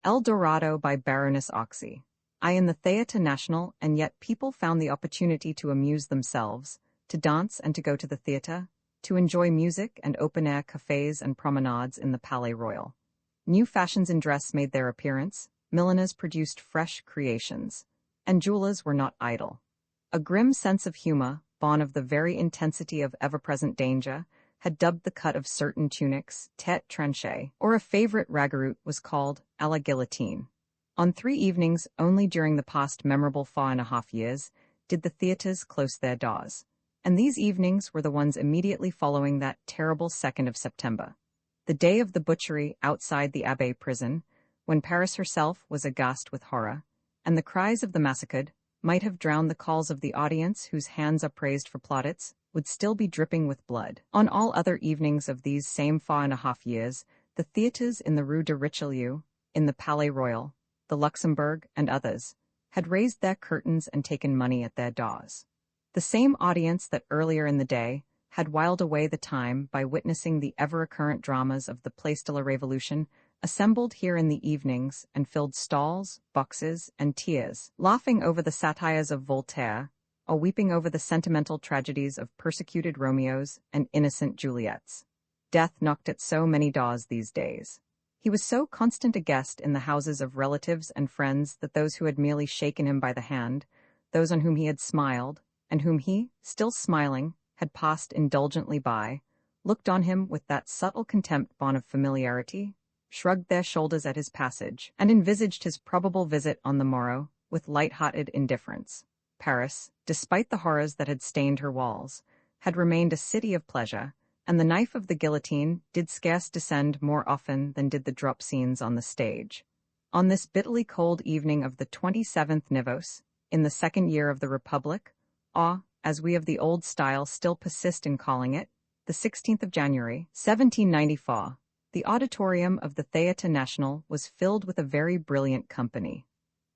El Dorado by Baroness Orczy. I in the Theatre National, and yet people found the opportunity to amuse themselves, to dance and to go to the theatre, to enjoy music and open-air cafes and promenades in the Palais Royal. New fashions in dress made their appearance, milliners produced fresh creations, and jewelers were not idle. A grim sense of humor, born of the very intensity of ever-present danger, had dubbed the cut of certain tunics tête tranchée, or a favorite ragout was called à la guillotine. On 3 evenings only during the past memorable 4.5 years did the theatres close their doors, and these evenings were the ones immediately following that terrible 2nd of September, the day of the butchery outside the Abbaye prison, when Paris herself was aghast with horror, and the cries of the massacred might have drowned the calls of the audience whose hands upraised for plaudits would still be dripping with blood. On all other evenings of these same 4.5 years, the theatres in the Rue de Richelieu, in the Palais Royal, the Luxembourg, and others, had raised their curtains and taken money at their doors. The same audience that earlier in the day had whiled away the time by witnessing the ever-recurrent dramas of the Place de la Révolution assembled here in the evenings and filled stalls, boxes, and tiers, laughing over the satires of Voltaire, or weeping over the sentimental tragedies of persecuted Romeos and innocent Juliets. Death knocked at so many doors these days. He was so constant a guest in the houses of relatives and friends that those who had merely shaken him by the hand, those on whom he had smiled, and whom he, still smiling, had passed indulgently by, looked on him with that subtle contempt born of familiarity, shrugged their shoulders at his passage, and envisaged his probable visit on the morrow with light-hearted indifference. Paris, despite the horrors that had stained her walls, had remained a city of pleasure, and the knife of the guillotine did scarce descend more often than did the drop scenes on the stage. On this bitterly cold evening of the 27th Nivose, in the 2nd year of the Republic, or, as we of the old style still persist in calling it, the 16th of January, 1794, the auditorium of the Théâtre National was filled with a very brilliant company.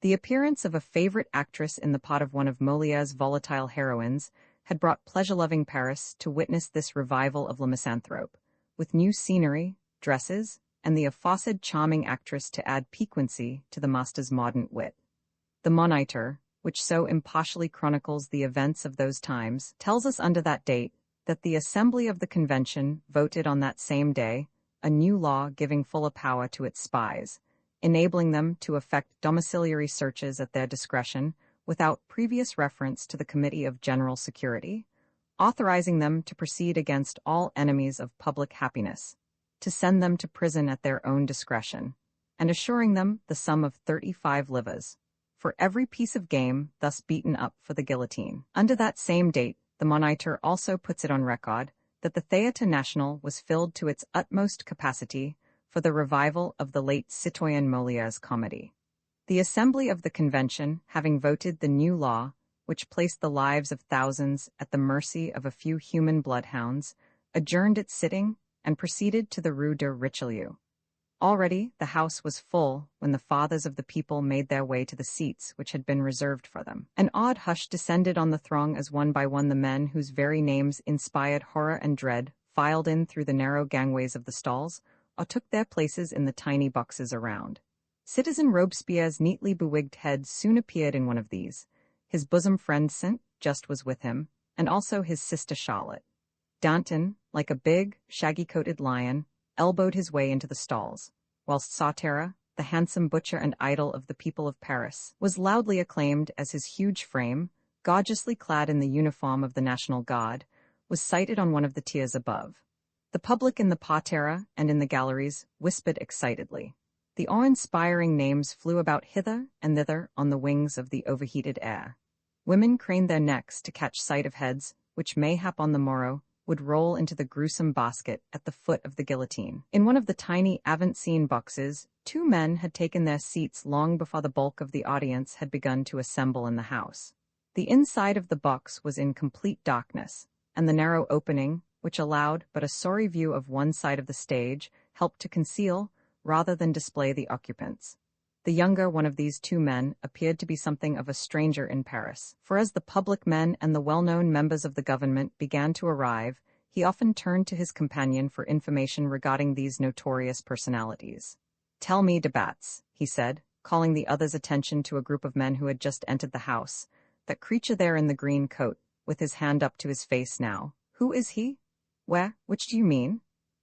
The appearance of a favorite actress in the part of one of Molière's volatile heroines had brought pleasure-loving Paris to witness this revival of Le Misanthrope, with new scenery, dresses, and the aforesaid charming actress to add piquancy to the master's modern wit. The Moniteur, which so impartially chronicles the events of those times, tells us under that date that the Assembly of the Convention voted on that same day a new law giving fuller power to its spies, enabling them to effect domiciliary searches at their discretion without previous reference to the Committee of General Security, authorizing them to proceed against all enemies of public happiness, to send them to prison at their own discretion, and assuring them the sum of 35 livres for every piece of game thus beaten up for the guillotine. Under that same date, the Moniteur also puts it on record that the Théâtre National was filled to its utmost capacity for the revival of the late citoyen Molière's comedy. The Assembly of the Convention, having voted the new law, which placed the lives of thousands at the mercy of a few human bloodhounds, adjourned its sitting and proceeded to the Rue de Richelieu. Already the house was full when the fathers of the people made their way to the seats which had been reserved for them. An odd hush descended on the throng as one by one the men whose very names inspired horror and dread filed in through the narrow gangways of the stalls, or took their places in the tiny boxes around. Citizen Robespierre's neatly bewigged head soon appeared in one of these. His bosom friend Saint-Just was with him, and also his sister Charlotte. Danton, like a big, shaggy-coated lion, elbowed his way into the stalls, whilst Sauterre, the handsome butcher and idol of the people of Paris, was loudly acclaimed as his huge frame, gorgeously clad in the uniform of the National Guard, was sighted on one of the tiers above. The public in the parterre and in the galleries whispered excitedly. The awe-inspiring names flew about hither and thither on the wings of the overheated air. Women craned their necks to catch sight of heads which mayhap on the morrow would roll into the gruesome basket at the foot of the guillotine. In one of the tiny avant-scene boxes, 2 men had taken their seats long before the bulk of the audience had begun to assemble in the house. The inside of the box was in complete darkness, and the narrow opening, which allowed but a sorry view of one side of the stage, helped to conceal, rather than display the occupants. The younger one of these 2 men appeared to be something of a stranger in Paris, for as the public men and the well-known members of the government began to arrive, he often turned to his companion for information regarding these notorious personalities. "Tell me, de Batz," he said, calling the other's attention to a group of men who had just entered the house. That creature there in the green coat, with his hand up to his face now. Who is he? Where? Which do you mean?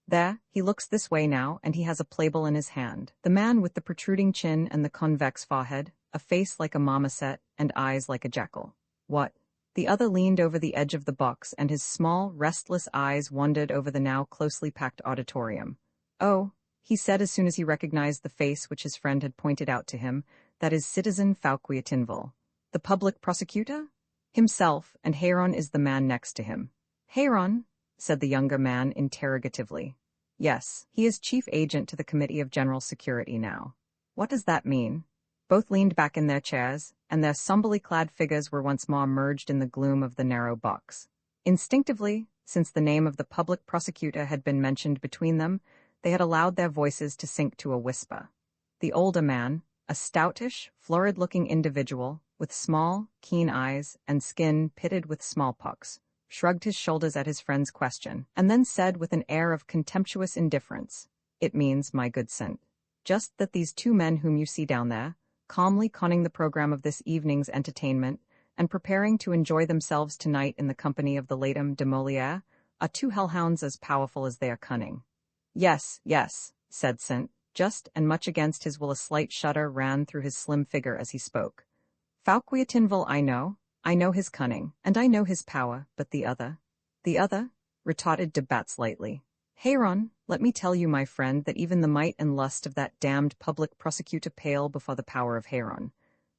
There, he looks this way now, and he has a playbill in his hand. The man with the protruding chin and the convex forehead, a face like a marmoset, and eyes like a jackal. What? The other leaned over the edge of the box, and his small, restless eyes wandered over the now closely packed auditorium. Oh, he said as soon as he recognized the face which his friend had pointed out to him, that is Citizen Falquiatinville. The public prosecutor? Himself, and Heron is the man next to him. Heron? Said the younger man interrogatively. Yes, he is chief agent to the Committee of General Security now. What does that mean? Both leaned back in their chairs, and their somberly clad figures were once more merged in the gloom of the narrow box. Instinctively, since the name of the public prosecutor had been mentioned between them, they had allowed their voices to sink to a whisper. The older man, a stoutish, florid-looking individual, with small, keen eyes and skin pitted with smallpox, shrugged his shoulders at his friend's question, and then said with an air of contemptuous indifference, "It means, my good Saint, just that these two men whom you see down there, calmly conning the program of this evening's entertainment, and preparing to enjoy themselves tonight in the company of the late de Molière, are two hellhounds as powerful as they are cunning." Yes, yes, said Saint, just and much against his will. A slight shudder ran through his slim figure as he spoke. Falquiatinville I know his cunning, and I know his power, but the other? The other? Retorted de Batz lightly. Heron, let me tell you, my friend, that even the might and lust of that damned public prosecutor pale before the power of Heron.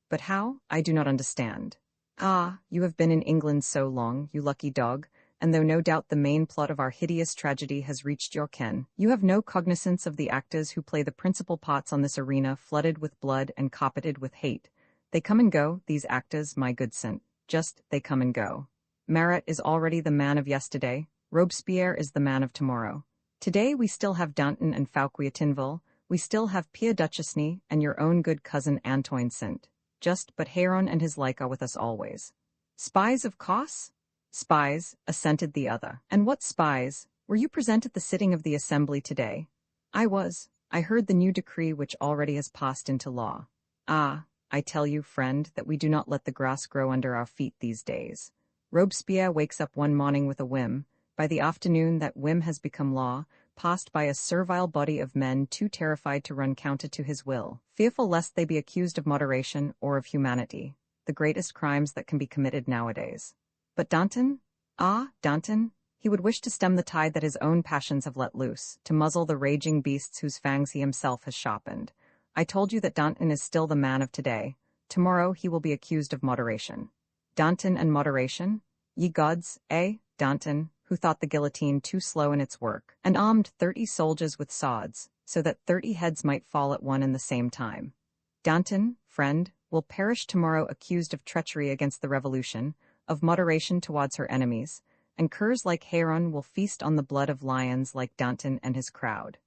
But how? I do not understand. Ah, you have been in England so long, you lucky dog, and though no doubt the main plot of our hideous tragedy has reached your ken, you have no cognizance of the actors who play the principal parts on this arena flooded with blood and carpeted with hate. They come and go, these actors, my good Saint. Just, they come and go. Marat is already the man of yesterday. Robespierre is the man of tomorrow. Today we still have Danton and Falquiatinville. We still have Pierre Duchesne and your own good cousin Antoine Saint. Just, but Heron and his like are with us always. Spies, of course? Spies, assented the other. And what spies? Were you present at the sitting of the Assembly today? I was. I heard the new decree which already has passed into law. Ah, I tell you, friend, that we do not let the grass grow under our feet these days. Robespierre wakes up one morning with a whim. By the afternoon that whim has become law, passed by a servile body of men too terrified to run counter to his will, fearful lest they be accused of moderation or of humanity, the greatest crimes that can be committed nowadays. But Danton? Ah, Danton? He would wish to stem the tide that his own passions have let loose, to muzzle the raging beasts whose fangs he himself has sharpened. I told you that Danton is still the man of today. Tomorrow he will be accused of moderation. Danton and moderation? Ye gods, eh, Danton, who thought the guillotine too slow in its work, and armed 30 soldiers with swords, so that 30 heads might fall at one and the same time. Danton, friend, will perish tomorrow accused of treachery against the revolution, of moderation towards her enemies, and curs like Heron will feast on the blood of lions like Danton and his crowd.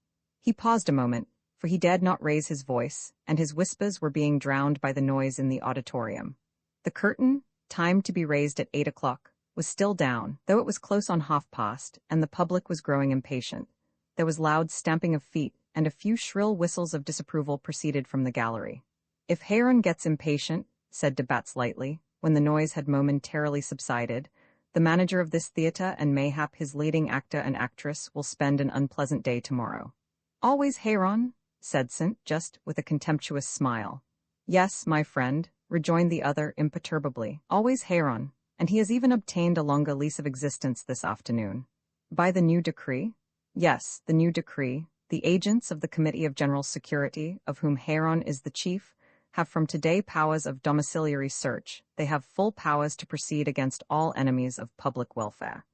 He paused a moment, for he dared not raise his voice, and his whispers were being drowned by the noise in the auditorium. The curtain, timed to be raised at 8 o'clock, was still down, though it was close on half-past, and the public was growing impatient. There was loud stamping of feet, and a few shrill whistles of disapproval proceeded from the gallery. If Heron gets impatient, said de Batz lightly, when the noise had momentarily subsided, the manager of this theatre and mayhap his leading actor and actress will spend an unpleasant day tomorrow. Always Heron? Said Saint, just with a contemptuous smile. Yes, my friend, rejoined the other imperturbably. Always Heron, and he has even obtained a longer lease of existence this afternoon. By the new decree? Yes, the new decree. The agents of the Committee of General Security, of whom Heron is the chief, have from today powers of domiciliary search. They have full powers to proceed against all enemies of public welfare.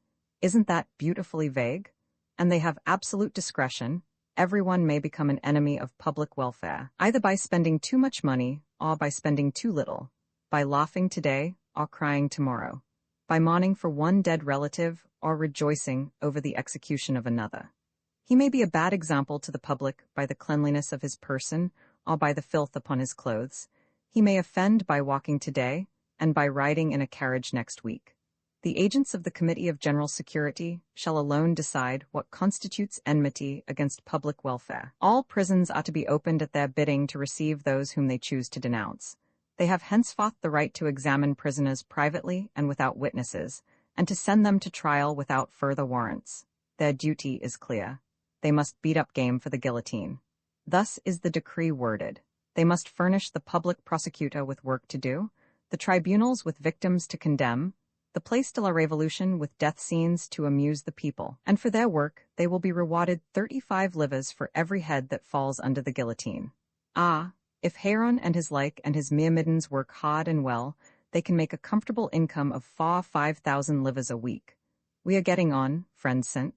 Isn't that beautifully vague? And they have absolute discretion. Everyone may become an enemy of public welfare, either by spending too much money or by spending too little, by laughing today or crying tomorrow, by mourning for one dead relative or rejoicing over the execution of another. He may be a bad example to the public by the cleanliness of his person or by the filth upon his clothes. He may offend by walking today and by riding in a carriage next week. The agents of the Committee of General Security shall alone decide what constitutes enmity against public welfare. All prisons are to be opened at their bidding to receive those whom they choose to denounce. They have henceforth the right to examine prisoners privately and without witnesses, and to send them to trial without further warrants. Their duty is clear. They must beat up game for the guillotine. Thus is the decree worded. They must furnish the public prosecutor with work to do, the tribunals with victims to condemn, the Place de la Révolution with death scenes to amuse the people, and for their work they will be rewarded 35 livres for every head that falls under the guillotine. Ah, if Héron and his like and his myrmidons work hard and well, they can make a comfortable income of 5,000 livres a week. We are getting on, friend Saint,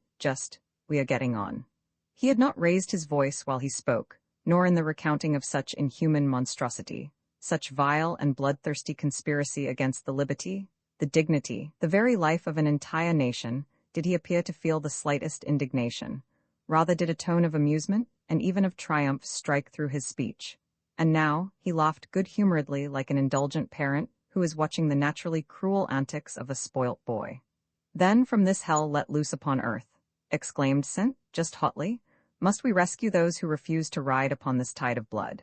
we are getting on. He had not raised his voice while he spoke, nor in the recounting of such inhuman monstrosity, such vile and bloodthirsty conspiracy against the liberty, the dignity, the very life of an entire nation, did he appear to feel the slightest indignation. Rather did a tone of amusement, and even of triumph, strike through his speech. And now he laughed good-humoredly like an indulgent parent who is watching the naturally cruel antics of a spoilt boy. Then from this hell let loose upon earth, exclaimed Saint, just hotly, must we rescue those who refuse to ride upon this tide of blood.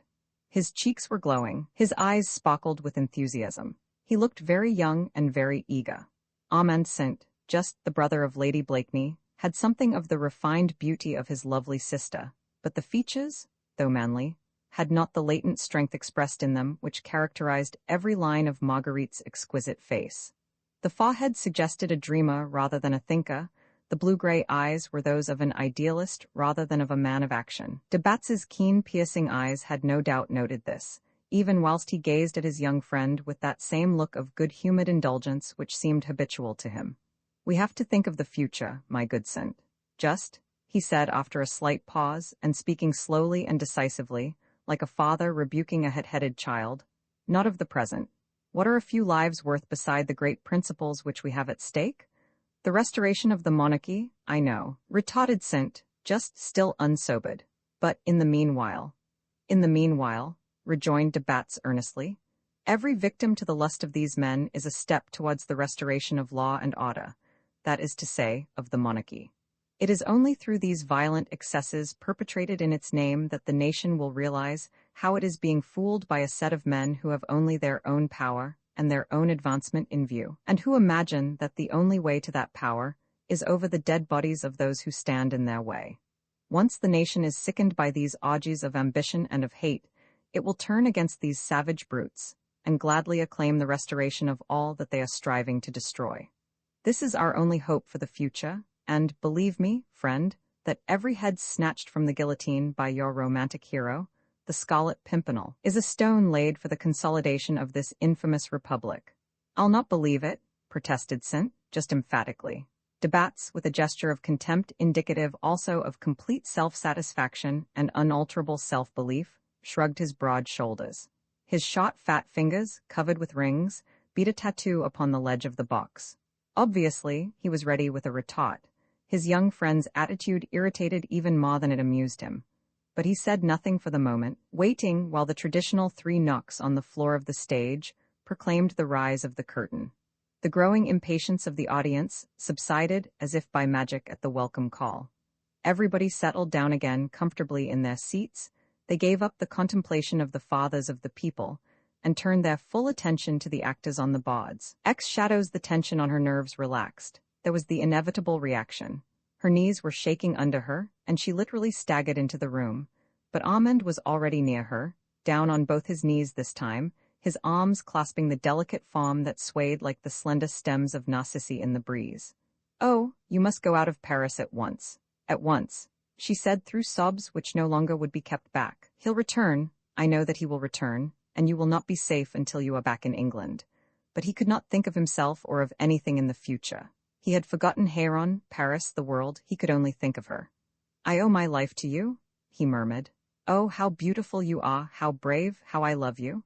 His cheeks were glowing, his eyes sparkled with enthusiasm. He looked very young and very eager. Armand Saint, just the brother of Lady Blakeney, had something of the refined beauty of his lovely sister, but the features, though manly, had not the latent strength expressed in them which characterized every line of Marguerite's exquisite face. The forehead suggested a dreamer rather than a thinker. The blue-gray eyes were those of an idealist rather than of a man of action. De Batz's keen, piercing eyes had no doubt noted this, even whilst he gazed at his young friend with that same look of good-humored indulgence which seemed habitual to him. We have to think of the future, my good Saint. He said after a slight pause, and speaking slowly and decisively, like a father rebuking a hot-headed child, not of the present. What are a few lives worth beside the great principles which we have at stake? The restoration of the monarchy, I know, retorted Saint, still unsobered. But in the meanwhile, rejoined de Batz earnestly, every victim to the lust of these men is a step towards the restoration of law and order, that is to say, of the monarchy. It is only through these violent excesses perpetrated in its name that the nation will realize how it is being fooled by a set of men who have only their own power and their own advancement in view, and who imagine that the only way to that power is over the dead bodies of those who stand in their way. Once the nation is sickened by these orgies of ambition and of hate, it will turn against these savage brutes, and gladly acclaim the restoration of all that they are striving to destroy. This is our only hope for the future, and, believe me, friend, that every head snatched from the guillotine by your romantic hero, the Scarlet Pimpernel, is a stone laid for the consolidation of this infamous republic. I'll not believe it, protested Saint, emphatically. De Batz, with a gesture of contempt indicative also of complete self-satisfaction and unalterable self-belief, shrugged his broad shoulders. His short, fat fingers, covered with rings, beat a tattoo upon the ledge of the box. Obviously, he was ready with a retort. His young friend's attitude irritated even more than it amused him. But he said nothing for the moment, waiting while the traditional 3 knocks on the floor of the stage proclaimed the rise of the curtain. The growing impatience of the audience subsided as if by magic at the welcome call. Everybody settled down again comfortably in their seats. They gave up the contemplation of the fathers of the people, and turned their full attention to the actors on the boards. Shadows the tension on her nerves relaxed. There was the inevitable reaction. Her knees were shaking under her, and she literally staggered into the room. But Armand was already near her, down on both his knees this time, his arms clasping the delicate form that swayed like the slender stems of narcissi in the breeze. "Oh, you must go out of Paris at once. At once," she said through sobs which no longer would be kept back. "He'll return. I know that he will return, and you will not be safe until you are back in England." But he could not think of himself or of anything in the future. He had forgotten Héron, Paris, the world. He could only think of her. "I owe my life to you," he murmured. "Oh, how beautiful you are, how brave, how I love you."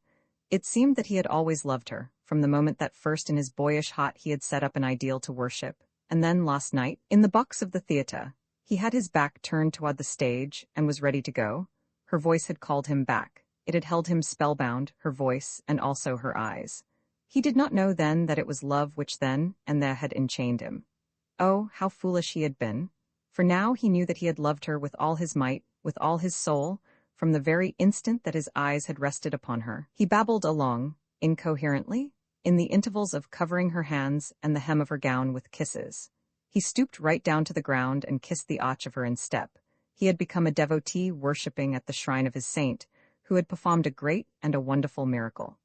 It seemed that he had always loved her, from the moment that first in his boyish heart he had set up an ideal to worship, and then last night, in the box of the theatre, he had his back turned toward the stage and was ready to go. Her voice had called him back. It had held him spellbound, her voice, and also her eyes. He did not know then that it was love which then and there had enchained him. Oh, how foolish he had been! For now he knew that he had loved her with all his might, with all his soul, from the very instant that his eyes had rested upon her. He babbled along, incoherently, in the intervals of covering her hands and the hem of her gown with kisses. He stooped right down to the ground and kissed the arch of her instep. He had become a devotee worshipping at the shrine of his saint, who had performed a great and a wonderful miracle.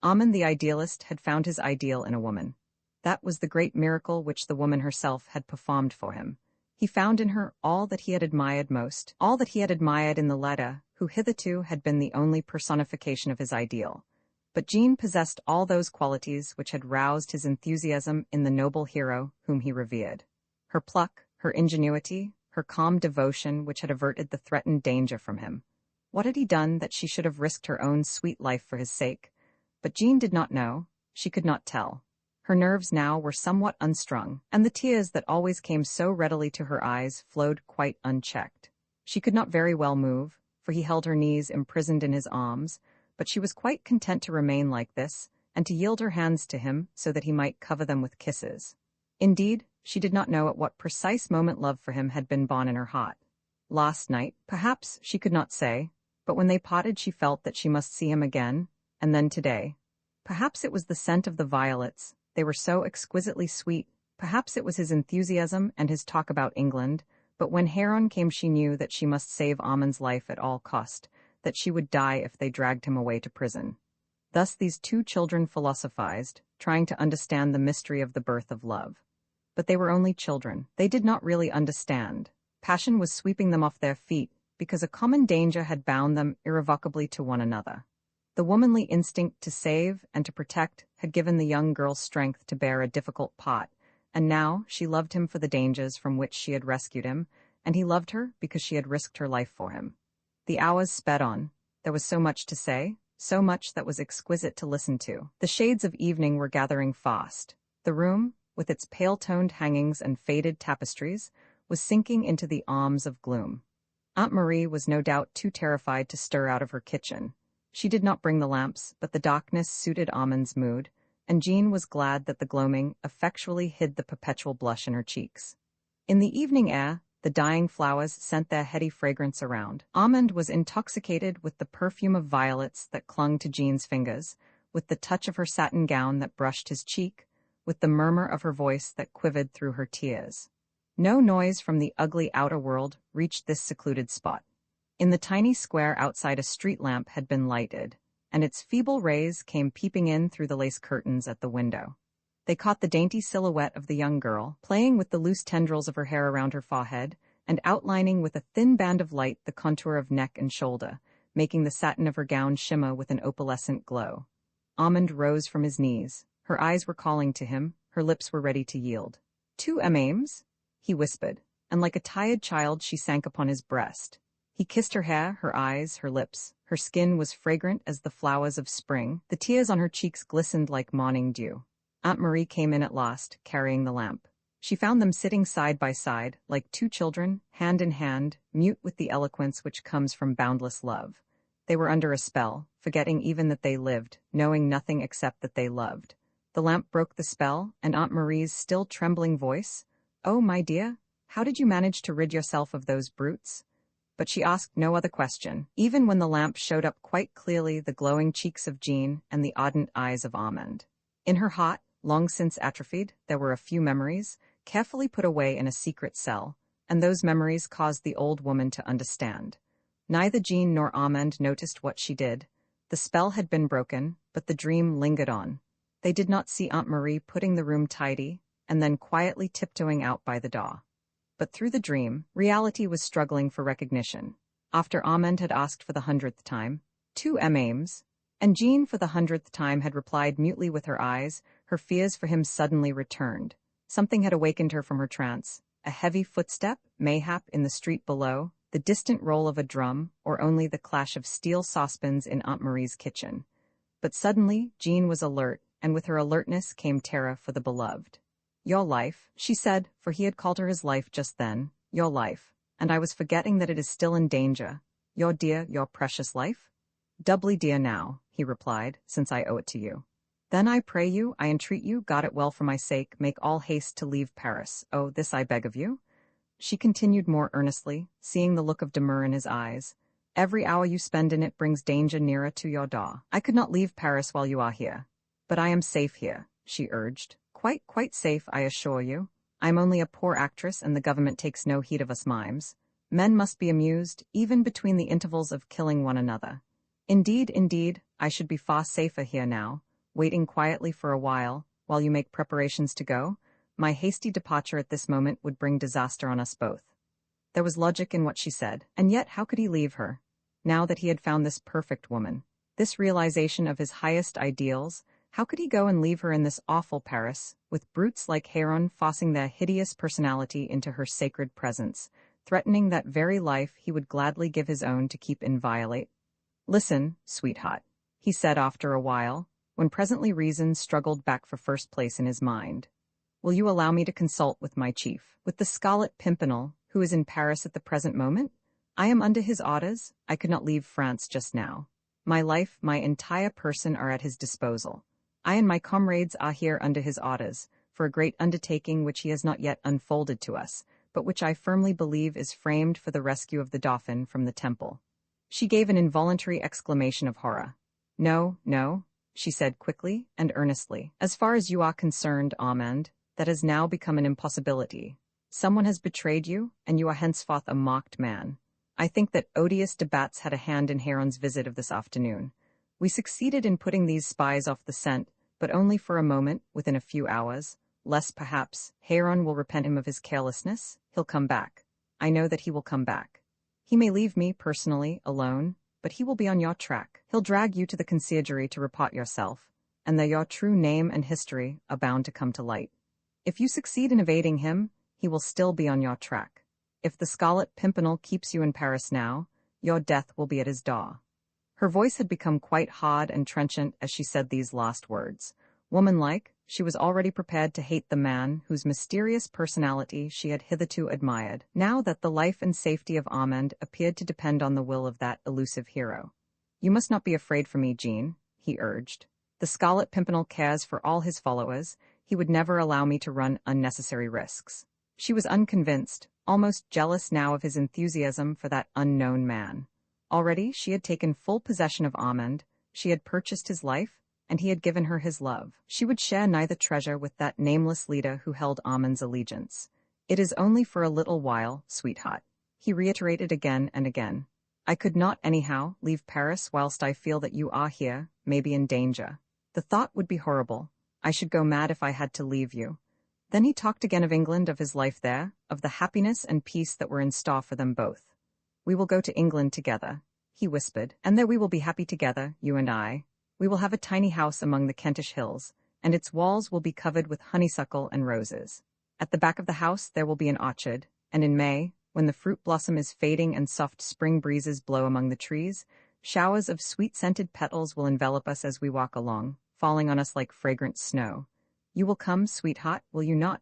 Amen the idealist had found his ideal in a woman. That was the great miracle which the woman herself had performed for him. He found in her all that he had admired most, all that he had admired in the latter, who hitherto had been the only personification of his ideal. But Jean possessed all those qualities which had roused his enthusiasm in the noble hero whom he revered. Her pluck, her ingenuity, her calm devotion which had averted the threatened danger from him. What had he done that she should have risked her own sweet life for his sake? But Jean did not know, she could not tell. Her nerves now were somewhat unstrung, and the tears that always came so readily to her eyes flowed quite unchecked. She could not very well move, for he held her knees imprisoned in his arms, but she was quite content to remain like this, and to yield her hands to him so that he might cover them with kisses. Indeed, she did not know at what precise moment love for him had been born in her heart. Last night, perhaps, she could not say, but when they parted she felt that she must see him again, and then today. Perhaps it was the scent of the violets, they were so exquisitely sweet, perhaps it was his enthusiasm and his talk about England, but when Heron came she knew that she must save Amon's life at all cost, that she would die if they dragged him away to prison. Thus these two children philosophized, trying to understand the mystery of the birth of love. But they were only children, they did not really understand. Passion was sweeping them off their feet, because a common danger had bound them irrevocably to one another. The womanly instinct to save and to protect had given the young girl strength to bear a difficult part, and now she loved him for the dangers from which she had rescued him, and he loved her because she had risked her life for him. The hours sped on. There was so much to say, so much that was exquisite to listen to. The shades of evening were gathering fast. The room, with its pale-toned hangings and faded tapestries, was sinking into the arms of gloom. Aunt Marie was no doubt too terrified to stir out of her kitchen. She did not bring the lamps, but the darkness suited Amon's mood, and Jean was glad that the gloaming effectually hid the perpetual blush in her cheeks. In the evening air, the dying flowers sent their heady fragrance around. Amon was intoxicated with the perfume of violets that clung to Jean's fingers, with the touch of her satin gown that brushed his cheek, with the murmur of her voice that quivered through her tears. No noise from the ugly outer world reached this secluded spot. In the tiny square outside a street lamp had been lighted, and its feeble rays came peeping in through the lace curtains at the window. They caught the dainty silhouette of the young girl, playing with the loose tendrils of her hair around her forehead, and outlining with a thin band of light the contour of neck and shoulder, making the satin of her gown shimmer with an opalescent glow. Amond rose from his knees. Her eyes were calling to him, her lips were ready to yield. "Tu m'aimes?" he whispered, and like a tired child she sank upon his breast. He kissed her hair, her eyes, her lips. Her skin was fragrant as the flowers of spring. The tears on her cheeks glistened like morning dew. Aunt Marie came in at last, carrying the lamp. She found them sitting side by side, like two children, hand in hand, mute with the eloquence which comes from boundless love. They were under a spell, forgetting even that they lived, knowing nothing except that they loved. The lamp broke the spell, and Aunt Marie's still trembling voice, "Oh, my dear, how did you manage to rid yourself of those brutes?" But she asked no other question, even when the lamp showed up quite clearly the glowing cheeks of Jean and the ardent eyes of Amand. In her heart, long since atrophied, there were a few memories, carefully put away in a secret cell, and those memories caused the old woman to understand. Neither Jean nor Amand noticed what she did. The spell had been broken, but the dream lingered on. They did not see Aunt Marie putting the room tidy, and then quietly tiptoeing out by the door. But through the dream, reality was struggling for recognition. After Amand had asked for the 100th time, "Tu m'aimes?" and Jean for the 100th time had replied mutely with her eyes, her fears for him suddenly returned. Something had awakened her from her trance, a heavy footstep, mayhap in the street below, the distant roll of a drum, or only the clash of steel saucepans in Aunt Marie's kitchen. But suddenly Jean was alert, and with her alertness came terror for the beloved. "Your life," she said, for he had called her his life just then, "your life, and I was forgetting that it is still in danger. Your dear, your precious life?" "Doubly dear now," he replied, "since I owe it to you." Then I pray you, I entreat you, God it well for my sake, make all haste to leave Paris. Oh, this I beg of you? She continued more earnestly, seeing the look of demur in his eyes. Every hour you spend in it brings danger nearer to your door. I could not leave Paris while you are here. But I am safe here, she urged. Quite safe, I assure you. I'm only a poor actress and the government takes no heed of us mimes. Men must be amused, even between the intervals of killing one another. Indeed, I should be far safer here now, waiting quietly for a while you make preparations to go. My hasty departure at this moment would bring disaster on us both. There was logic in what she said, and yet how could he leave her? Now that he had found this perfect woman, this realization of his highest ideals, how could he go and leave her in this awful Paris, with brutes like Heron forcing their hideous personality into her sacred presence, threatening that very life he would gladly give his own to keep inviolate? Listen, sweetheart, he said after a while, when presently reason struggled back for first place in his mind. Will you allow me to consult with my chief, with the Scarlet Pimpernel, who is in Paris at the present moment? I am under his orders. I could not leave France just now. My life, my entire person are at his disposal. I and my comrades are here under his orders, for a great undertaking which he has not yet unfolded to us, but which I firmly believe is framed for the rescue of the Dauphin from the Temple. She gave an involuntary exclamation of horror. No, she said quickly and earnestly. As far as you are concerned, Armand, that has now become an impossibility. Someone has betrayed you, and you are henceforth a mocked man. I think that odious de Batz had a hand in Heron's visit of this afternoon. We succeeded in putting these spies off the scent, but only for a moment, within a few hours. Less perhaps, Heron will repent him of his carelessness. He'll come back. I know that he will come back. He may leave me, personally, alone, but he will be on your track. He'll drag you to the conciergerie to report yourself, and that your true name and history are bound to come to light. If you succeed in evading him, he will still be on your track. If the Scarlet Pimpernel keeps you in Paris now, your death will be at his door. Her voice had become quite hard and trenchant as she said these last words. Womanlike, she was already prepared to hate the man whose mysterious personality she had hitherto admired, now that the life and safety of Armand appeared to depend on the will of that elusive hero. You must not be afraid for me, Jean, he urged. The Scarlet Pimpernel cares for all his followers. He would never allow me to run unnecessary risks. She was unconvinced, almost jealous now of his enthusiasm for that unknown man. Already she had taken full possession of Armand, she had purchased his life, and he had given her his love. She would share neither treasure with that nameless leader who held Armand's allegiance. It is only for a little while, sweetheart, he reiterated again and again. I could not, anyhow, leave Paris whilst I feel that you are here, maybe in danger. The thought would be horrible. I should go mad if I had to leave you. Then he talked again of England, of his life there, of the happiness and peace that were in store for them both. We will go to England together, he whispered, and there we will be happy together, you and I. We will have a tiny house among the Kentish hills, and its walls will be covered with honeysuckle and roses. At the back of the house there will be an orchard, and in May, when the fruit blossom is fading and soft spring breezes blow among the trees, showers of sweet-scented petals will envelop us as we walk along, falling on us like fragrant snow. You will come, sweetheart, will you not?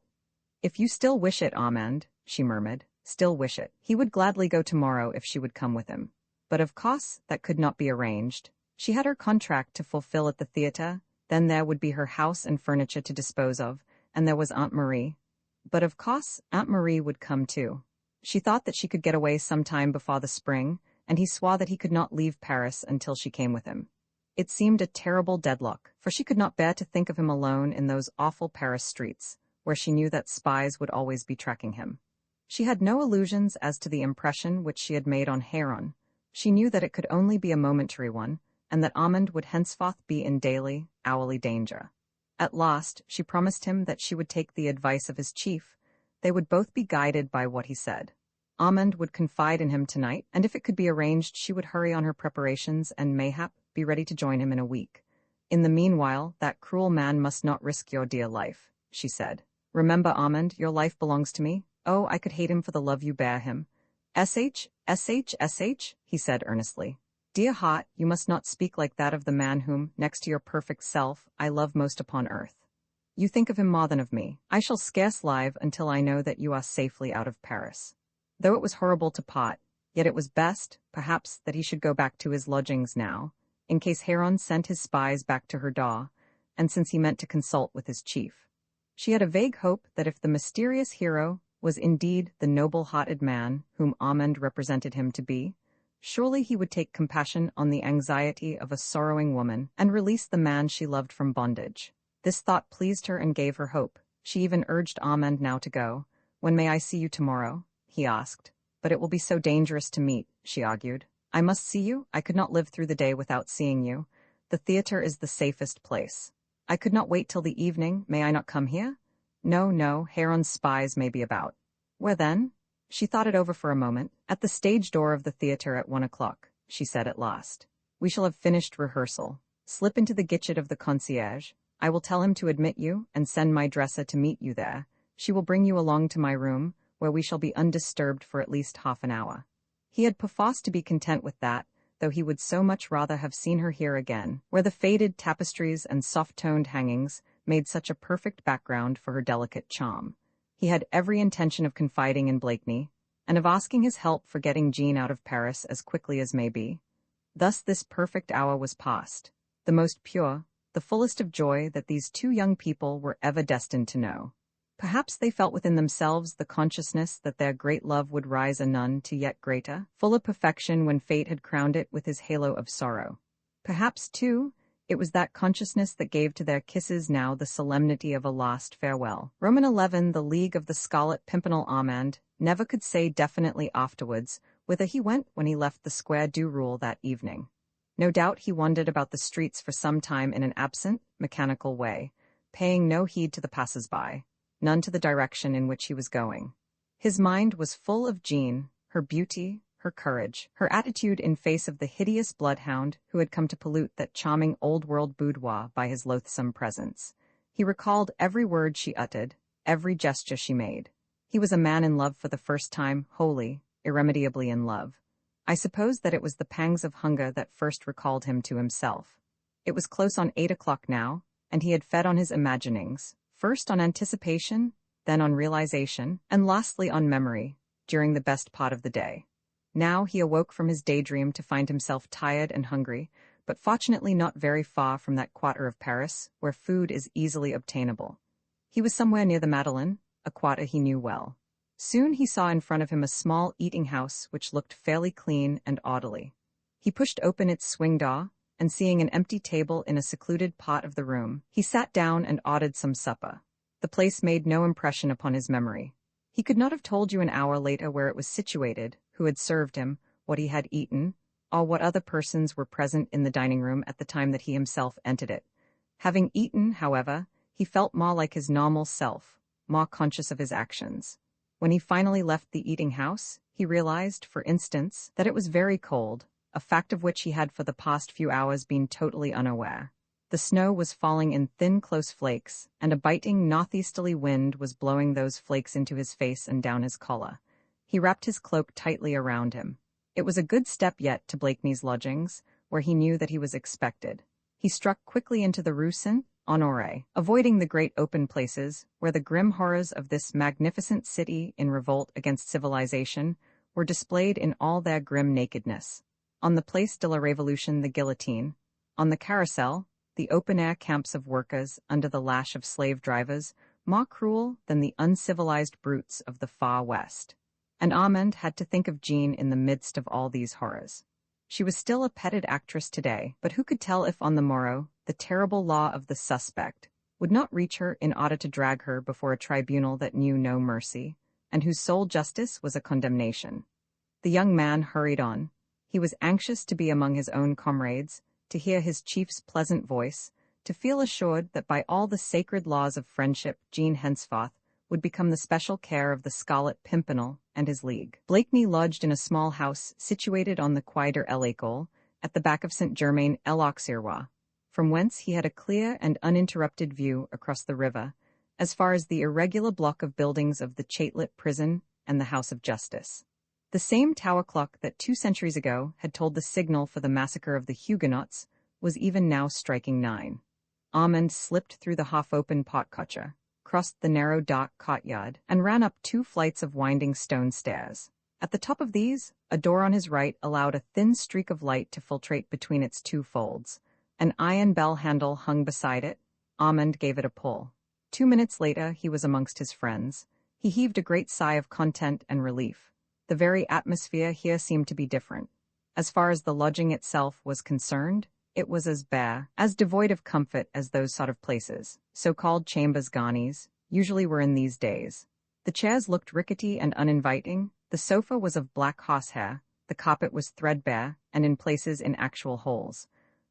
If you still wish it, Armand, she murmured, still wish it. He would gladly go tomorrow if she would come with him. But of course, that could not be arranged. She had her contract to fulfill at the theatre, then there would be her house and furniture to dispose of, and there was Aunt Marie. But of course, Aunt Marie would come too. She thought that she could get away some time before the spring, and he swore that he could not leave Paris until she came with him. It seemed a terrible deadlock, for she could not bear to think of him alone in those awful Paris streets, where she knew that spies would always be tracking him. She had no illusions as to the impression which she had made on Heron. She knew that it could only be a momentary one, and that Armand would henceforth be in daily, hourly danger. At last, she promised him that she would take the advice of his chief. They would both be guided by what he said. Armand would confide in him tonight, and if it could be arranged, she would hurry on her preparations and mayhap be ready to join him in a week. In the meanwhile, that cruel man must not risk your dear life, she said. Remember, Armand, your life belongs to me. Oh, I could hate him for the love you bear him. Sh, he said earnestly. Dear heart, you must not speak like that of the man whom, next to your perfect self, I love most upon earth. You think of him more than of me. I shall scarce live until I know that you are safely out of Paris. Though it was horrible to part, yet it was best, perhaps, that he should go back to his lodgings now, in case Heron sent his spies back to her door, and since he meant to consult with his chief. She had a vague hope that if the mysterious hero was indeed the noble-hearted man whom Amand represented him to be, surely he would take compassion on the anxiety of a sorrowing woman and release the man she loved from bondage. This thought pleased her and gave her hope. She even urged Amand now to go. "When may I see you tomorrow?" he asked. "But it will be so dangerous to meet," she argued. "I must see you. I could not live through the day without seeing you. The theater is the safest place. I could not wait till the evening. May I not come here?" "No, no, Heron's spies may be about." "Where then?" She thought it over for a moment. "At the stage door of the theater at 1 o'clock, she said at last. "We shall have finished rehearsal. Slip into the gitchet of the concierge. I will tell him to admit you and send my dresser to meet you there. She will bring you along to my room, where we shall be undisturbed for at least half an hour." He had perforce to be content with that, though he would so much rather have seen her here again, where the faded tapestries and soft-toned hangings made such a perfect background for her delicate charm. He had every intention of confiding in Blakeney, and of asking his help for getting Jean out of Paris as quickly as may be. Thus this perfect hour was passed, the most pure, the fullest of joy that these two young people were ever destined to know. Perhaps they felt within themselves the consciousness that their great love would rise anon to yet greater, fuller perfection when fate had crowned it with his halo of sorrow. Perhaps, too, it was that consciousness that gave to their kisses now the solemnity of a last farewell. Roman 11, the League of the Scarlet Pimpernel Armand, never could say definitely afterwards whither he went when he left the Square du Roule that evening. No doubt he wandered about the streets for some time in an absent, mechanical way, paying no heed to the passers-by, none to the direction in which he was going. His mind was full of Jean, her beauty, her courage, her attitude in face of the hideous bloodhound who had come to pollute that charming old-world boudoir by his loathsome presence. He recalled every word she uttered, every gesture she made. He was a man in love for the first time, wholly, irremediably in love. I suppose that it was the pangs of hunger that first recalled him to himself. It was close on 8 o'clock now, and he had fed on his imaginings, first on anticipation, then on realization, and lastly on memory, during the best part of the day. Now he awoke from his daydream to find himself tired and hungry, but fortunately not very far from that quarter of Paris where food is easily obtainable. He was somewhere near the Madeleine, a quarter he knew well. Soon he saw in front of him a small eating-house which looked fairly clean and orderly. He pushed open its swing door, and seeing an empty table in a secluded part of the room, he sat down and ordered some supper. The place made no impression upon his memory. He could not have told you an hour later where it was situated, who had served him, what he had eaten, or what other persons were present in the dining room at the time that he himself entered it. Having eaten, however, he felt more like his normal self, more conscious of his actions. When he finally left the eating-house, he realized, for instance, that it was very cold, a fact of which he had for the past few hours been totally unaware. The snow was falling in thin, close flakes, and a biting northeasterly wind was blowing those flakes into his face and down his collar. He wrapped his cloak tightly around him. It was a good step yet to Blakeney's lodgings, where he knew that he was expected. He struck quickly into the Rue Saint-Honoré, avoiding the great open places, where the grim horrors of this magnificent city in revolt against civilization were displayed in all their grim nakedness. On the Place de la Révolution, the guillotine. On the Carrousel, the open-air camps of workers under the lash of slave drivers, more cruel than the uncivilized brutes of the far west. And Armand had to think of Jean in the midst of all these horrors. She was still a petted actress today, but who could tell if on the morrow the terrible law of the suspect would not reach her in order to drag her before a tribunal that knew no mercy, and whose sole justice was a condemnation. The young man hurried on. He was anxious to be among his own comrades, to hear his chief's pleasant voice, to feel assured that by all the sacred laws of friendship Jean henceforth would become the special care of the Scarlet Pimpernel and his league. Blakeney lodged in a small house situated on the Quai de l'École, at the back of Saint-Germain-l'Auxerrois, from whence he had a clear and uninterrupted view across the river, as far as the irregular block of buildings of the Chatelet prison and the House of Justice. The same tower clock that 2 centuries ago had told the signal for the massacre of the Huguenots was even now striking 9. Armand slipped through the half-open porte-cochere, crossed the narrow dark courtyard, and ran up 2 flights of winding stone stairs. At the top of these, a door on his right allowed a thin streak of light to filtrate between its 2 folds. An iron bell handle hung beside it, Armand gave it a pull. 2 minutes later, he was amongst his friends. He heaved a great sigh of content and relief. The very atmosphere here seemed to be different. As far as the lodging itself was concerned, it was as bare, as devoid of comfort as those sort of places, so-called chambers garnis, usually were in these days. The chairs looked rickety and uninviting, the sofa was of black horsehair, the carpet was threadbare, and in places in actual holes.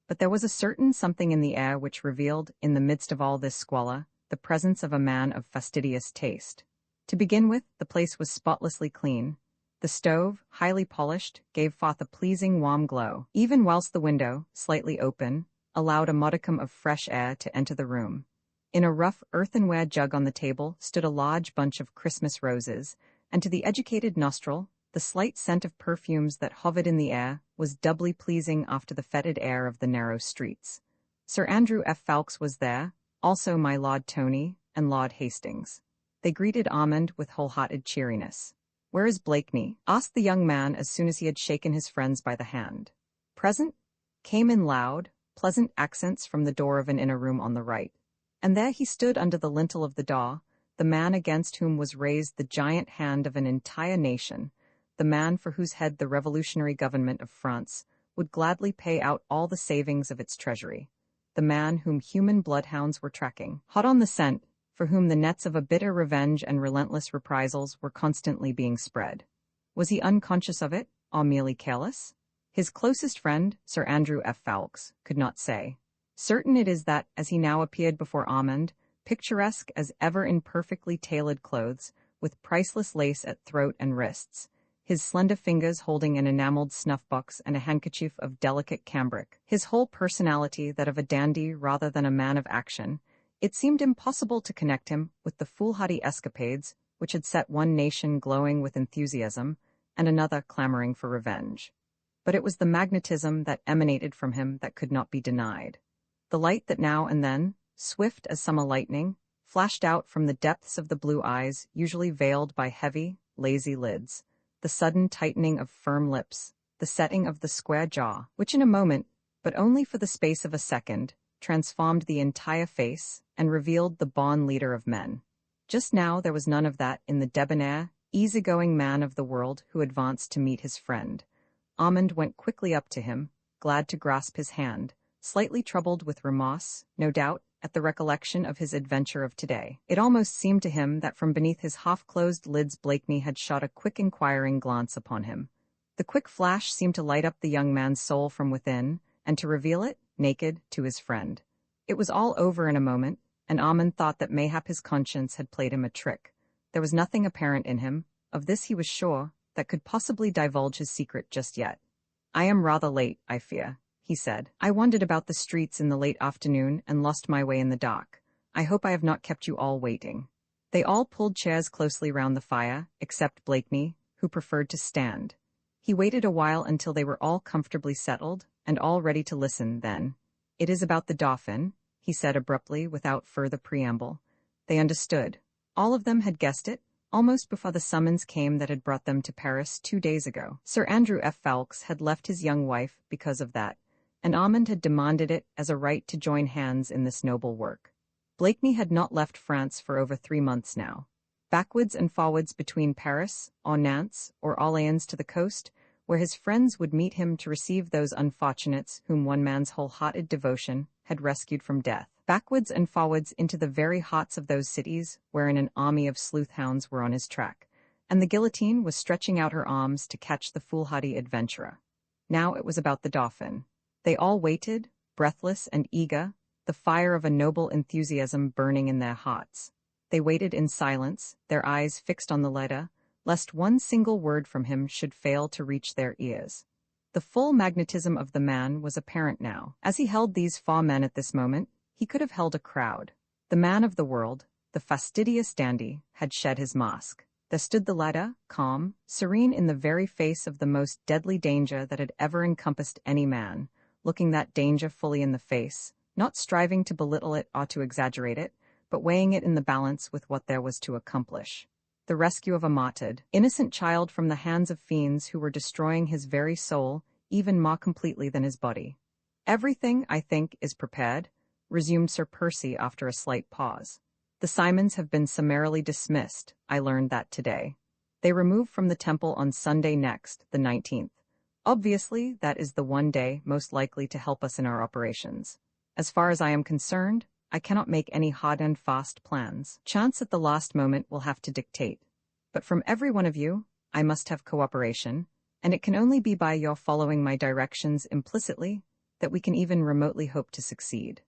But there was a certain something in the air which revealed, in the midst of all this squalor, the presence of a man of fastidious taste. To begin with, the place was spotlessly clean. The stove, highly polished, gave forth a pleasing warm glow, even whilst the window, slightly open, allowed a modicum of fresh air to enter the room. In a rough earthenware jug on the table stood a large bunch of Christmas roses, and to the educated nostril, the slight scent of perfumes that hovered in the air was doubly pleasing after the fetid air of the narrow streets. Sir Andrew F. Ffoulkes was there, also my Lord Tony and Lord Hastings. They greeted Armand with wholehearted cheeriness. "Where is Blakeney?" asked the young man as soon as he had shaken his friends by the hand. "Present?" came in loud, pleasant accents from the door of an inner room on the right. And there he stood under the lintel of the door, the man against whom was raised the giant hand of an entire nation, the man for whose head the revolutionary government of France would gladly pay out all the savings of its treasury, the man whom human bloodhounds were tracking, hot on the scent, for whom the nets of a bitter revenge and relentless reprisals were constantly being spread. Was he unconscious of it, or merely careless? His closest friend, Sir Andrew F. Ffoulkes, could not say. Certain it is that, as he now appeared before Armand, picturesque as ever in perfectly tailored clothes, with priceless lace at throat and wrists, his slender fingers holding an enameled snuff-box and a handkerchief of delicate cambric, his whole personality that of a dandy rather than a man of action, it seemed impossible to connect him with the foolhardy escapades which had set one nation glowing with enthusiasm and another clamoring for revenge. But it was the magnetism that emanated from him that could not be denied. The light that now and then, swift as summer lightning, flashed out from the depths of the blue eyes usually veiled by heavy, lazy lids, the sudden tightening of firm lips, the setting of the square jaw, which in a moment, but only for the space of a second, transformed the entire face and revealed the born leader of men. Just now there was none of that in the debonair, easygoing man of the world who advanced to meet his friend. Armand went quickly up to him, glad to grasp his hand, slightly troubled with remorse, no doubt, at the recollection of his adventure of today. It almost seemed to him that from beneath his half-closed lids Blakeney had shot a quick inquiring glance upon him. The quick flash seemed to light up the young man's soul from within, and to reveal it, naked, to his friend. It was all over in a moment, and Armand thought that mayhap his conscience had played him a trick. There was nothing apparent in him, of this he was sure, that could possibly divulge his secret just yet. "I am rather late, I fear," he said. "I wandered about the streets in the late afternoon and lost my way in the dark. I hope I have not kept you all waiting." They all pulled chairs closely round the fire, except Blakeney, who preferred to stand. He waited a while until they were all comfortably settled, and all ready to listen, then. "It is about the Dauphin," he said abruptly, without further preamble. They understood. All of them had guessed it, almost before the summons came that had brought them to Paris 2 days ago. Sir Andrew F. Ffoulkes had left his young wife because of that, and Armand had demanded it as a right to join hands in this noble work. Blakeney had not left France for over 3 months now. Backwards and forwards between Paris, or Nantes, or Orleans to the coast, where his friends would meet him to receive those unfortunates whom one man's wholehearted devotion had rescued from death. Backwards and forwards into the very hearts of those cities wherein an army of sleuth-hounds were on his track, and the guillotine was stretching out her arms to catch the foolhardy adventurer. Now it was about the Dauphin. They all waited, breathless and eager, the fire of a noble enthusiasm burning in their hearts. They waited in silence, their eyes fixed on the letter, lest one single word from him should fail to reach their ears. The full magnetism of the man was apparent now. As he held these 4 men at this moment, he could have held a crowd. The man of the world, the fastidious dandy, had shed his mask. There stood the letter, calm, serene in the very face of the most deadly danger that had ever encompassed any man, looking that danger fully in the face, not striving to belittle it or to exaggerate it, but weighing it in the balance with what there was to accomplish. The rescue of a martyred, innocent child from the hands of fiends who were destroying his very soul even more completely than his body. "Everything, I think, is prepared," resumed Sir Percy after a slight pause. The Simons have been summarily dismissed, I learned that today. They removed from the temple on Sunday next, the 19th. Obviously, that is the one day most likely to help us in our operations. As far as I am concerned, I cannot make any hard and fast plans. Chance at the last moment will have to dictate. But from every one of you, I must have cooperation, and it can only be by your following my directions implicitly that we can even remotely hope to succeed.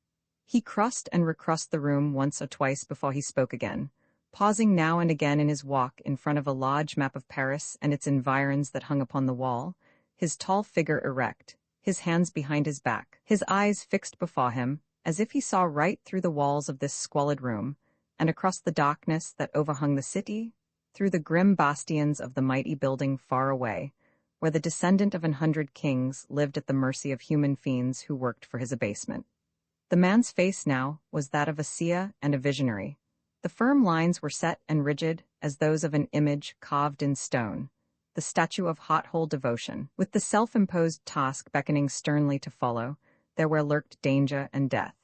He crossed and recrossed the room once or twice before he spoke again, pausing now and again in his walk in front of a large map of Paris and its environs that hung upon the wall, his tall figure erect, his hands behind his back, his eyes fixed before him, as if he saw right through the walls of this squalid room, and across the darkness that overhung the city, through the grim bastions of the mighty building far away, where the descendant of 100 kings lived at the mercy of human fiends who worked for his abasement. The man's face now was that of a seer and a visionary. The firm lines were set and rigid as those of an image carved in stone, the statue of hot-hole devotion, with the self-imposed task beckoning sternly to follow, there where lurked danger and death.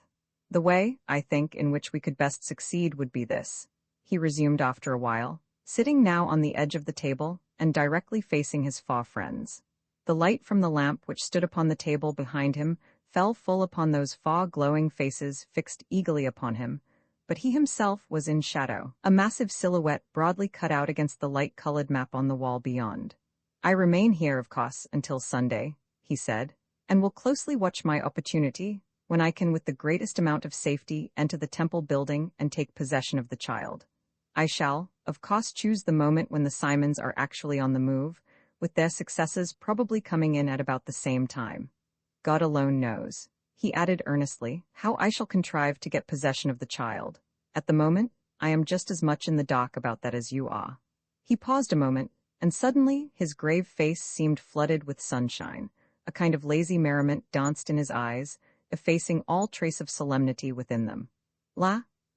The way, I think, in which we could best succeed would be this, he resumed after a while, sitting now on the edge of the table and directly facing his far friends. The light from the lamp which stood upon the table behind him fell full upon those far glowing faces fixed eagerly upon him, but he himself was in shadow, a massive silhouette broadly cut out against the light-colored map on the wall beyond. I remain here, of course, until Sunday, he said, and will closely watch my opportunity, when I can with the greatest amount of safety enter the temple building and take possession of the child. I shall, of course, choose the moment when the Simons are actually on the move, with their successors probably coming in at about the same time. God alone knows, he added earnestly, how I shall contrive to get possession of the child. At the moment, I am just as much in the dark about that as you are. He paused a moment, and suddenly his grave face seemed flooded with sunshine. A kind of lazy merriment danced in his eyes, effacing all trace of solemnity within them.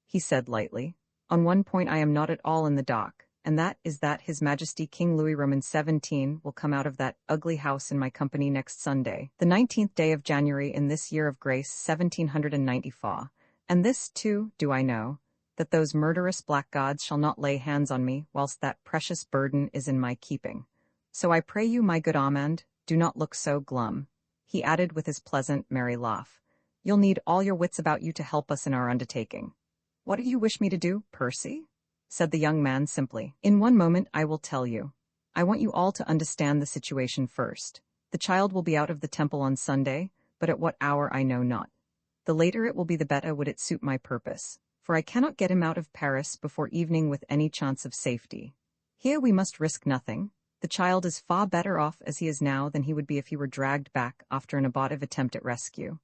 He said lightly, on one point I am not at all in the dark, and that is that His Majesty King Louis Roman 17 will come out of that ugly house in my company next Sunday, the 19th day of January in this year of grace 1794, and this, too, do I know, that those murderous blackguards shall not lay hands on me whilst that precious burden is in my keeping. So I pray you, my good Armand, do not look so glum, he added with his pleasant, merry laugh. You'll need all your wits about you to help us in our undertaking. What do you wish me to do, Percy? Said the young man simply. In one moment I will tell you. I want you all to understand the situation first. The child will be out of the temple on Sunday, but at what hour I know not. The later it will be the better would it suit my purpose, for I cannot get him out of Paris before evening with any chance of safety. Here we must risk nothing. The child is far better off as he is now than he would be if he were dragged back after an abortive attempt at rescue.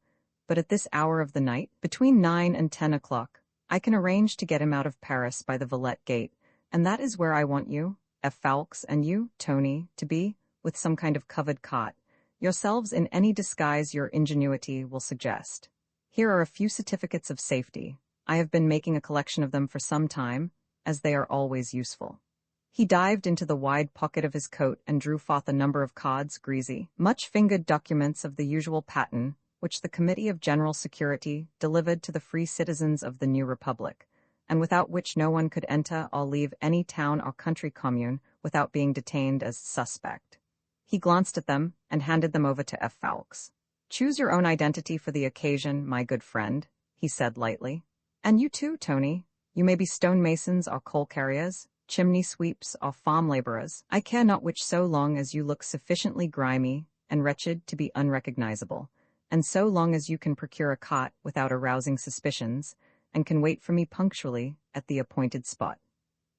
But at this hour of the night, between 9 and 10 o'clock, I can arrange to get him out of Paris by the Villette Gate, and that is where I want you, F. Fawkes, and you, Tony, to be, with some kind of covered cot, yourselves in any disguise your ingenuity will suggest. Here are a few certificates of safety. I have been making a collection of them for some time, as they are always useful. He dived into the wide pocket of his coat and drew forth a number of cards, greasy, much-fingered documents of the usual pattern, which the Committee of General Security delivered to the free citizens of the new republic, and without which no one could enter or leave any town or country commune without being detained as suspect. He glanced at them and handed them over to F. Fawkes. Choose your own identity for the occasion, my good friend, he said lightly. And you too, Tony. You may be stonemasons or coal carriers, chimney sweeps or farm laborers. I care not which, so long as you look sufficiently grimy and wretched to be unrecognizable, and so long as you can procure a cot without arousing suspicions, and can wait for me punctually at the appointed spot.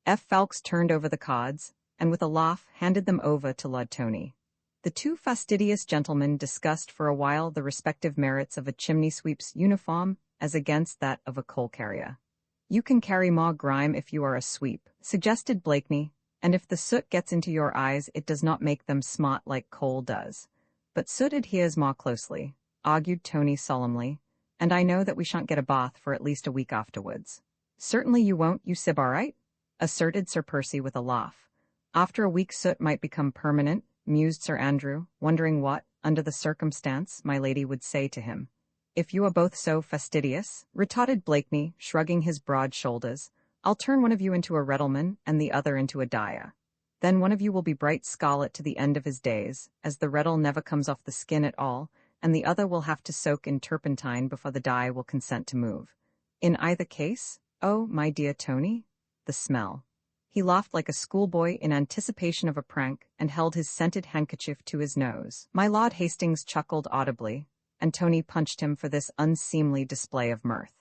F. Fawkes turned over the cards, and with a laugh handed them over to Lord Tony. The two fastidious gentlemen discussed for a while the respective merits of a chimney-sweep's uniform as against that of a coal-carrier. You can carry more grime if you are a sweep, suggested Blakeney, and if the soot gets into your eyes it does not make them smart like coal does. But soot adheres more closely, argued Tony solemnly, and I know that we shan't get a bath for at least a week afterwards. Certainly you won't, you Sybarite, asserted Sir Percy with a laugh. After a week soot might become permanent, mused Sir Andrew, wondering what, under the circumstance, my lady would say to him. If you are both so fastidious, retorted Blakeney, shrugging his broad shoulders, I'll turn one of you into a Reddleman and the other into a Dyer. Then one of you will be bright scarlet to the end of his days, as the Reddle never comes off the skin at all, and the other will have to soak in turpentine before the dye will consent to move. In either case, oh, my dear Tony, the smell. He laughed like a schoolboy in anticipation of a prank and held his scented handkerchief to his nose. My Lord Hastings chuckled audibly, and Tony punched him for this unseemly display of mirth.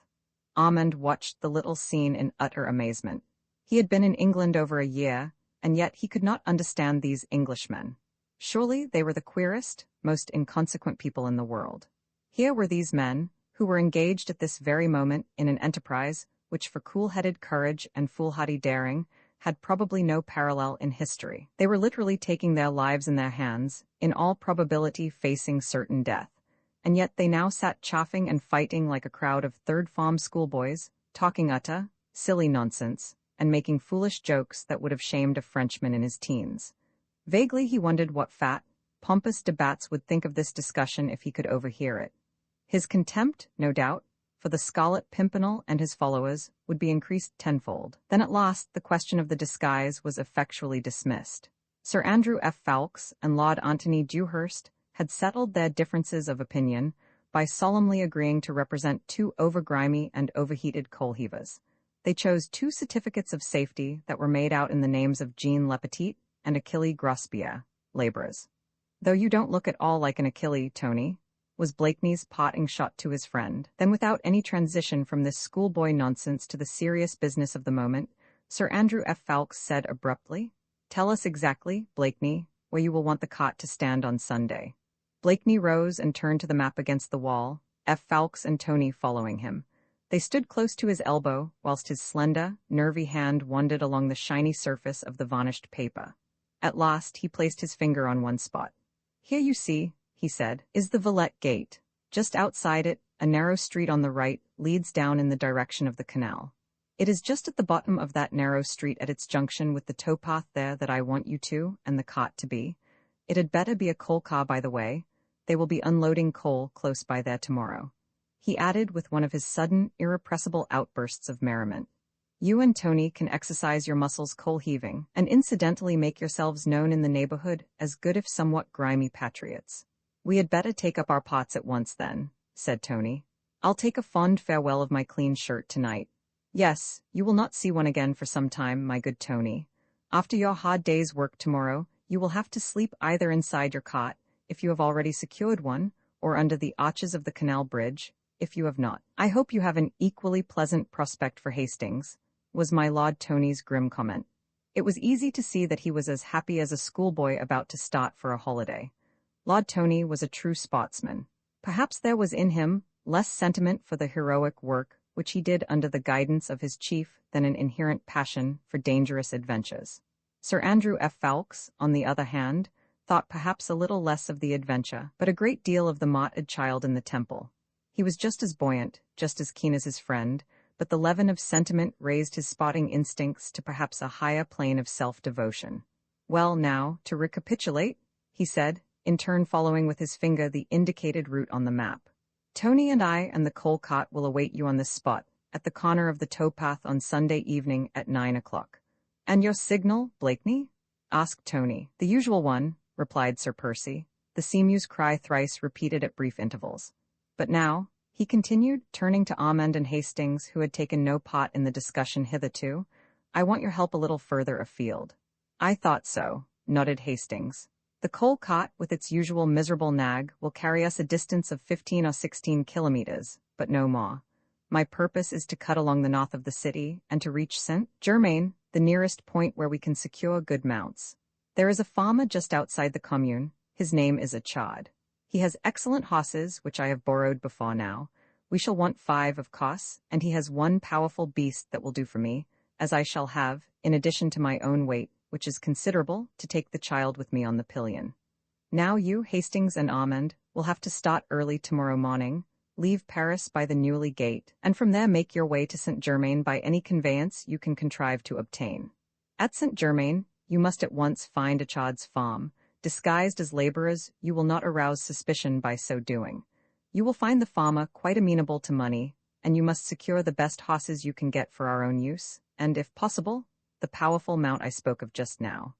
Armand watched the little scene in utter amazement. He had been in England over a year, and yet he could not understand these Englishmen. Surely they were the queerest, most inconsequent people in the world. Here were these men, who were engaged at this very moment in an enterprise which for cool-headed courage and foolhardy daring had probably no parallel in history. They were literally taking their lives in their hands, in all probability facing certain death. And yet they now sat chaffing and fighting like a crowd of third-form schoolboys, talking utter, silly nonsense, and making foolish jokes that would have shamed a Frenchman in his teens. Vaguely he wondered what fat, pompous de Batz would think of this discussion if he could overhear it. His contempt, no doubt, for the Scarlet Pimpernel and his followers would be increased tenfold. Then at last the question of the disguise was effectually dismissed. Sir Andrew F. Ffoulkes and Lord Antony Dewhurst had settled their differences of opinion by solemnly agreeing to represent two over-grimy and overheated coal-heavers. They chose 2 certificates of safety that were made out in the names of Jean Lepetit and Achille Grospierre, laborers. Though you don't look at all like an Achille, Tony, was Blakeney's parting shot to his friend. Then without any transition from this schoolboy nonsense to the serious business of the moment, Sir Andrew F. Ffoulkes said abruptly, "Tell us exactly, Blakeney, where you will want the cot to stand on Sunday." Blakeney rose and turned to the map against the wall, F. Ffoulkes and Tony following him. They stood close to his elbow, whilst his slender, nervy hand wandered along the shiny surface of the varnished paper. At last he placed his finger on one spot. "Here you see," he said, "is the Villette Gate. Just outside it, a narrow street on the right leads down in the direction of the canal. It is just at the bottom of that narrow street at its junction with the towpath there that I want you to and the cot to be. It had better be a coal car, by the way. They will be unloading coal close by there tomorrow," he added with one of his sudden, irrepressible outbursts of merriment. "You and Tony can exercise your muscles coal-heaving, and incidentally make yourselves known in the neighborhood as good if somewhat grimy patriots." "We had better take up our pots at once then," said Tony. "I'll take a fond farewell of my clean shirt tonight. Yes, you will not see one again for some time, my good Tony. After your hard day's work tomorrow, you will have to sleep either inside your cot, if you have already secured one, or under the arches of the canal bridge, if you have not. I hope you have an equally pleasant prospect for Hastings," was my Lord Tony's grim comment. It was easy to see that he was as happy as a schoolboy about to start for a holiday. Lord Tony was a true sportsman. Perhaps there was in him less sentiment for the heroic work which he did under the guidance of his chief than an inherent passion for dangerous adventures. Sir Andrew F. Ffoulkes, on the other hand, thought perhaps a little less of the adventure, but a great deal of the mottled child in the temple. He was just as buoyant, just as keen as his friend, but the leaven of sentiment raised his spotting instincts to perhaps a higher plane of self-devotion. "Well, now, to recapitulate," he said, in turn following with his finger the indicated route on the map. "Tony and I and the coal cart will await you on this spot, at the corner of the towpath on Sunday evening at 9 o'clock. "And your signal, Blakeney?" asked Tony. "The usual one," replied Sir Percy, the seamew's cry thrice repeated at brief intervals. "But now," he continued, turning to Armand and Hastings, who had taken no part in the discussion hitherto, "I want your help a little further afield." "I thought so," nodded Hastings. "The coal cart, with its usual miserable nag, will carry us a distance of 15 or 16 kilometers, but no more. My purpose is to cut along the north of the city and to reach Saint-Germain, the nearest point where we can secure good mounts. There is a farmer just outside the commune. His name is Achard. He has excellent horses, which I have borrowed before now. We shall want 5, of course, and he has one powerful beast that will do for me, as I shall have, in addition to my own weight, which is considerable, to take the child with me on the pillion. Now you, Hastings and Armand, will have to start early tomorrow morning, leave Paris by the Newley Gate, and from there make your way to Saint-Germain by any conveyance you can contrive to obtain. At Saint-Germain, you must at once find Achard's farm. Disguised as laborers, you will not arouse suspicion by so doing. You will find the farmer quite amenable to money, and you must secure the best horses you can get for our own use, and if possible, the powerful mount I spoke of just now.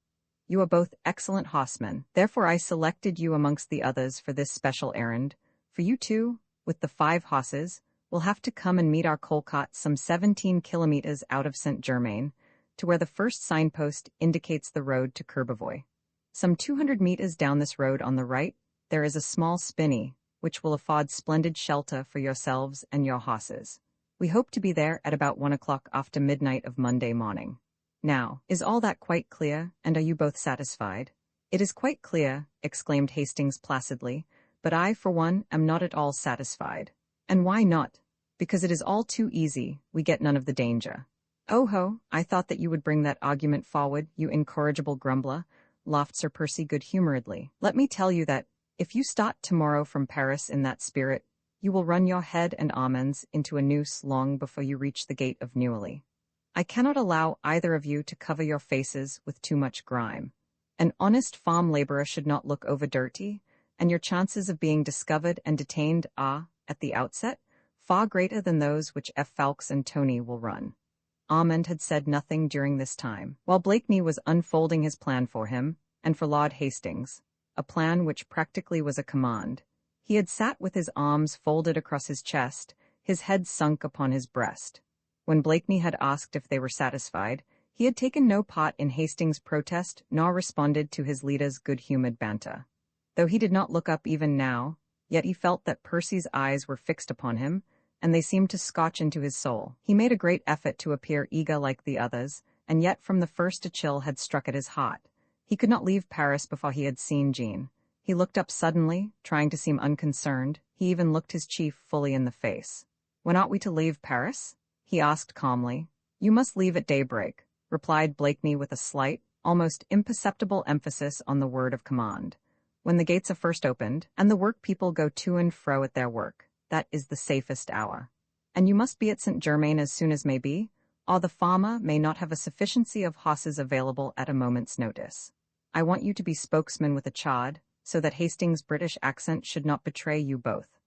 You are both excellent horsemen, therefore I selected you amongst the others for this special errand. For you two, with the 5 horses, will have to come and meet our coal cart some 17 kilometers out of Saint-Germain, to where the first signpost indicates the road to Courbevoie. Some 200 meters down this road on the right, there is a small spinney, which will afford splendid shelter for yourselves and your horses. We hope to be there at about 1 o'clock after midnight of Monday morning. Now, is all that quite clear, and are you both satisfied? It is quite clear, exclaimed Hastings placidly, but I, for one, am not at all satisfied. And why not? Because it is all too easy, we get none of the danger. Oh ho, I thought that you would bring that argument forward, you incorrigible grumbler, laughed Sir Percy good-humouredly. Let me tell you that, if you start tomorrow from Paris in that spirit, you will run your head and almonds into a noose long before you reach the gate of Neuilly. I cannot allow either of you to cover your faces with too much grime. An honest farm labourer should not look over dirty, and your chances of being discovered and detained are, at the outset, far greater than those which F. Fawkes and Tony will run. Armand had said nothing during this time, while Blakeney was unfolding his plan for him, and for Lord Hastings, a plan which practically was a command. He had sat with his arms folded across his chest, his head sunk upon his breast. When Blakeney had asked if they were satisfied, he had taken no part in Hastings' protest nor responded to his leader's good-humoured banter. Though he did not look up even now, yet he felt that Percy's eyes were fixed upon him, and they seemed to scorch into his soul. He made a great effort to appear eager like the others, and yet from the first a chill had struck at his heart. He could not leave Paris before he had seen Jean. He looked up suddenly, trying to seem unconcerned. He even looked his chief fully in the face. "When ought we to leave Paris?" he asked calmly. "You must leave at daybreak," replied Blakeney with a slight, almost imperceptible emphasis on the word of command. "When the gates are first opened, and the work-people go to and fro at their work, that is the safest hour. And you must be at Saint-Germain as soon as may be, or the farmer may not have a sufficiency of horses available at a moment's notice. I want you to be spokesman with a chod, so that Hastings' British accent should not betray you both.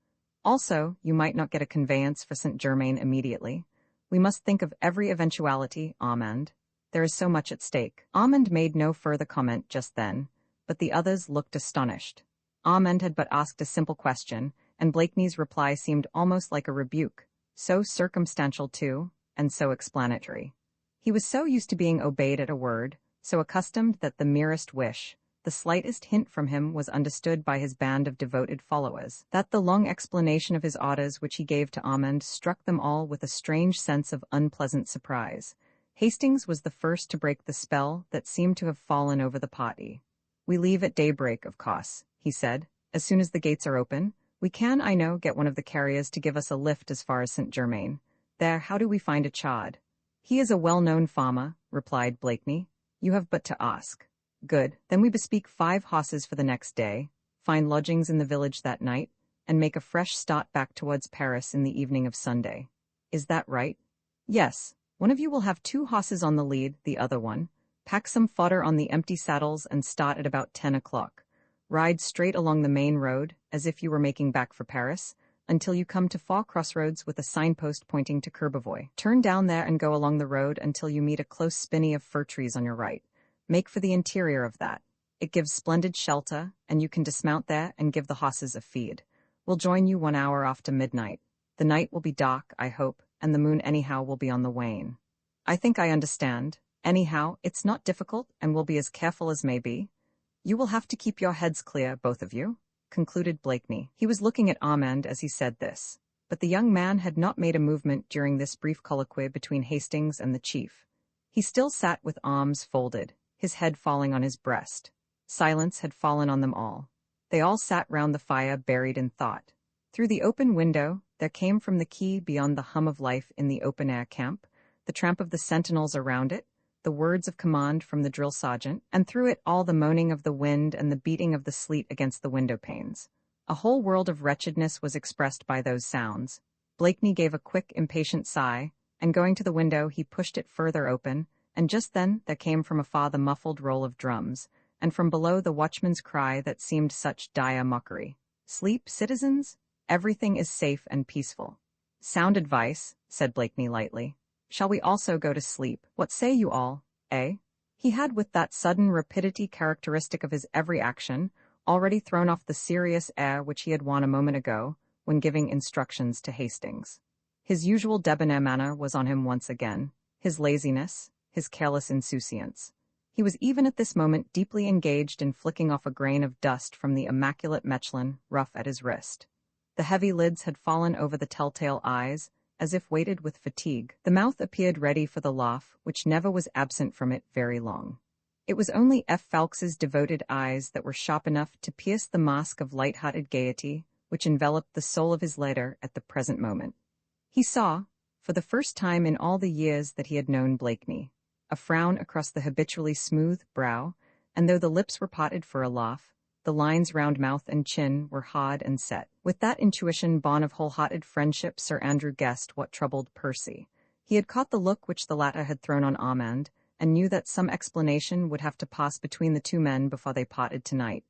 Also, you might not get a conveyance for Saint-Germain immediately. We must think of every eventuality, Armand. There is so much at stake." Armand made no further comment just then, but the others looked astonished. Armand had but asked a simple question, and Blakeney's reply seemed almost like a rebuke, so circumstantial too, and so explanatory. He was so used to being obeyed at a word, so accustomed that the merest wish, the slightest hint from him was understood by his band of devoted followers, that the long explanation of his orders which he gave to Armand struck them all with a strange sense of unpleasant surprise. Hastings was the first to break the spell that seemed to have fallen over the party. "We leave at daybreak, of course," he said. "As soon as the gates are open, we can, I know, get one of the carriers to give us a lift as far as Saint-Germain. There, how do we find a chod?" "He is a well-known farmer," replied Blakeney. "You have but to ask." "Good. Then we bespeak 5 horses for the next day, find lodgings in the village that night, and make a fresh start back towards Paris in the evening of Sunday. Is that right?" "Yes. One of you will have 2 horses on the lead, the other one. Pack some fodder on the empty saddles and start at about 10 o'clock. Ride straight along the main road, as if you were making back for Paris, until you come to 4 crossroads with a signpost pointing to Courbevoie. Turn down there and go along the road until you meet a close spinney of fir trees on your right. Make for the interior of that. It gives splendid shelter, and you can dismount there and give the horses a feed. We'll join you 1 hour after midnight. The night will be dark, I hope, and the moon anyhow will be on the wane." "I think I understand. Anyhow, it's not difficult, and we'll be as careful as may be. You will have to keep your heads clear, both of you," concluded Blakeney. He was looking at Armand as he said this, but the young man had not made a movement during this brief colloquy between Hastings and the chief. He still sat with arms folded, his head falling on his breast. Silence had fallen on them all. They all sat round the fire buried in thought. Through the open window, there came from the quay beyond the hum of life in the open-air camp, the tramp of the sentinels around it, the words of command from the drill sergeant, and through it all the moaning of the wind and the beating of the sleet against the window panes. A whole world of wretchedness was expressed by those sounds. Blakeney gave a quick, impatient sigh, and going to the window he pushed it further open, and just then there came from afar the muffled roll of drums, and from below the watchman's cry that seemed such dire mockery. "Sleep, citizens? Everything is safe and peaceful. Sound advice, said Blakeney lightly. Shall we also go to sleep? What say you all, eh? He had, with that sudden rapidity characteristic of his every action, already thrown off the serious air which he had worn a moment ago, when giving instructions to Hastings. His usual debonair manner was on him once again, his laziness, his careless insouciance. He was even at this moment deeply engaged in flicking off a grain of dust from the immaculate Mechlin rough at his wrist. The heavy lids had fallen over the telltale eyes, as if weighted with fatigue. The mouth appeared ready for the laugh, which never was absent from it very long. It was only F. Fawkes's devoted eyes that were sharp enough to pierce the mask of light-hearted gaiety which enveloped the soul of his leader at the present moment. He saw, for the first time in all the years that he had known Blakeney, a frown across the habitually smooth brow, and though the lips were parted for a laugh, the lines round mouth and chin were hard and set. With that intuition born of wholehearted friendship, Sir Andrew guessed what troubled Percy. He had caught the look which the latter had thrown on Armand, and knew that some explanation would have to pass between the two men before they parted tonight.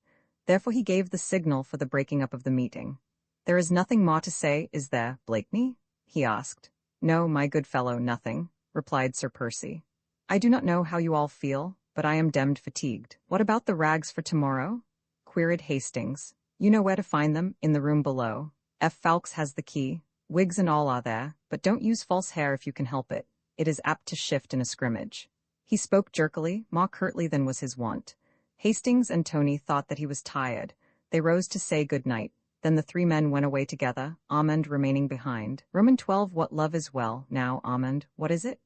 Therefore he gave the signal for the breaking up of the meeting. "There is nothing more to say, is there, Blakeney?" he asked. "No, my good fellow, nothing," replied Sir Percy. "I do not know how you all feel, but I am demmed fatigued." "What about the rags for tomorrow?" queried Hastings. "You know where to find them, in the room below. F. Fawkes has the key. Wigs and all are there, but don't use false hair if you can help it. It is apt to shift in a scrimmage." He spoke jerkily, more curtly than was his wont. Hastings and Tony thought that he was tired. They rose to say good night. Then the three men went away together, Armand remaining behind. Roman 12. "What love is well, now, Armand, what is it?"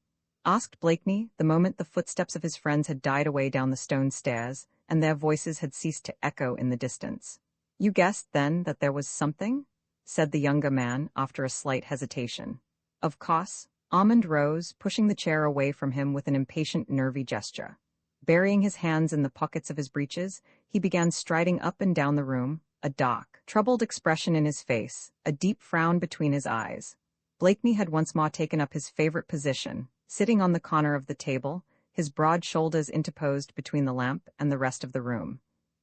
asked Blakeney, the moment the footsteps of his friends had died away down the stone stairs, and their voices had ceased to echo in the distance. "You guessed, then, that there was something?" said the younger man, after a slight hesitation. "Of course." Armand rose, pushing the chair away from him with an impatient, nervy gesture. Burying his hands in the pockets of his breeches, he began striding up and down the room, a dark, troubled expression in his face, a deep frown between his eyes. Blakeney had once more taken up his favorite position, sitting on the corner of the table, his broad shoulders interposed between the lamp and the rest of the room.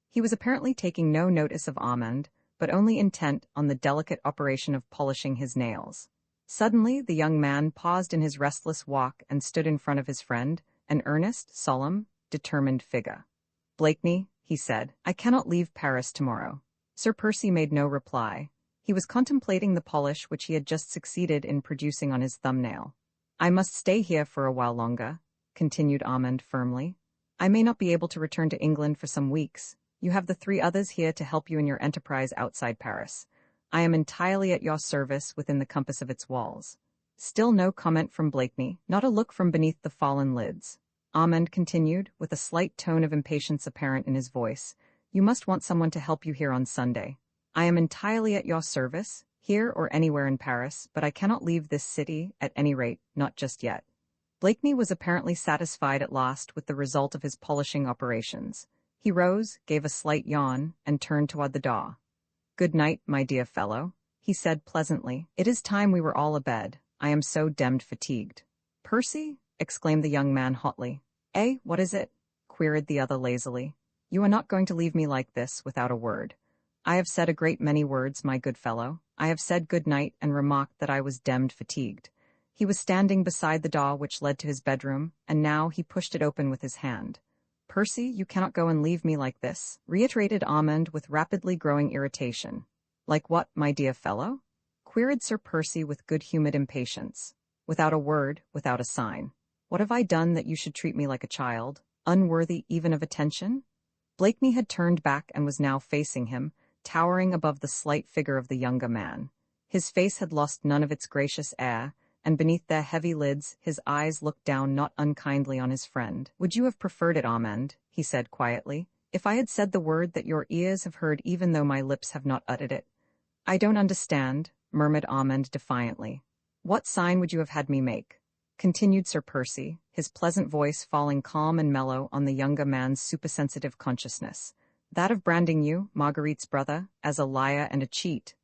He was apparently taking no notice of Armand, but only intent on the delicate operation of polishing his nails. Suddenly the young man paused in his restless walk and stood in front of his friend, an earnest, solemn, determined figure. "Blakeney," he said, "I cannot leave Paris tomorrow." Sir Percy made no reply. He was contemplating the polish which he had just succeeded in producing on his thumbnail. "I must stay here for a while longer," continued Armand firmly. "I may not be able to return to England for some weeks. You have the three others here to help you in your enterprise outside Paris. I am entirely at your service within the compass of its walls." Still no comment from Blakeney, not a look from beneath the fallen lids. Armand continued, with a slight tone of impatience apparent in his voice, "You must want someone to help you here on Sunday. I am entirely at your service, here or anywhere in Paris, but I cannot leave this city, at any rate, not just yet." Blakeney was apparently satisfied at last with the result of his polishing operations. He rose, gave a slight yawn, and turned toward the door. "Good night, my dear fellow," he said pleasantly. "It is time we were all abed. I am so demmed fatigued." "Percy?" exclaimed the young man hotly. "Eh, what is it?" queried the other lazily. "You are not going to leave me like this, without a word." "I have said a great many words, my good fellow. I have said good night and remarked that I was demmed fatigued." He was standing beside the door which led to his bedroom, and now he pushed it open with his hand. "Percy, you cannot go and leave me like this," reiterated Armand with rapidly growing irritation. "Like what, my dear fellow?" queried Sir Percy with good-humoured impatience. "Without a word, without a sign. What have I done that you should treat me like a child, unworthy even of attention?" Blakeney had turned back and was now facing him, towering above the slight figure of the younger man. His face had lost none of its gracious air, and beneath their heavy lids his eyes looked down not unkindly on his friend. "Would you have preferred it, Armand," he said quietly, "if I had said the word that your ears have heard even though my lips have not uttered it?" "I don't understand," murmured Armand defiantly. "What sign would you have had me make?" continued Sir Percy, his pleasant voice falling calm and mellow on the younger man's supersensitive consciousness. "That of branding you, Marguerite's brother, as a liar and a cheat."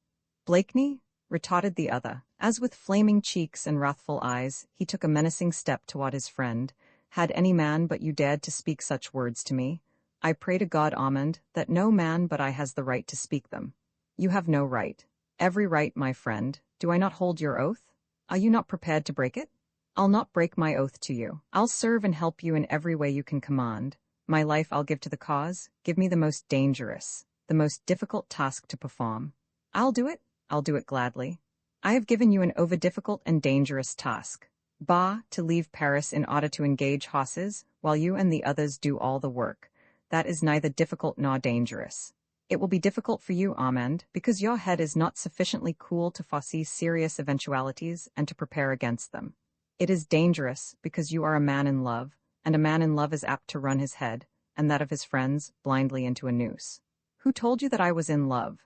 "Blakeney?" retorted the other, as with flaming cheeks and wrathful eyes he took a menacing step toward his friend. "Had any man but you dared to speak such words to me, I pray to God, Armand, that no man but I has the right to speak them." "You have no right." Every right, my friend. Do I not hold your oath? Are you not prepared to break it? I'll not break my oath to you. I'll serve and help you in every way you can command. My life I'll give to the cause. Give me the most dangerous, the most difficult task to perform. I'll do it. I'll do it gladly. I have given you an over-difficult and dangerous task. Bah, to leave Paris in order to engage horses, while you and the others do all the work. That is neither difficult nor dangerous. It will be difficult for you, Armand, because your head is not sufficiently cool to foresee serious eventualities and to prepare against them. It is dangerous because you are a man in love, and a man in love is apt to run his head, and that of his friends, blindly into a noose. Who told you that I was in love?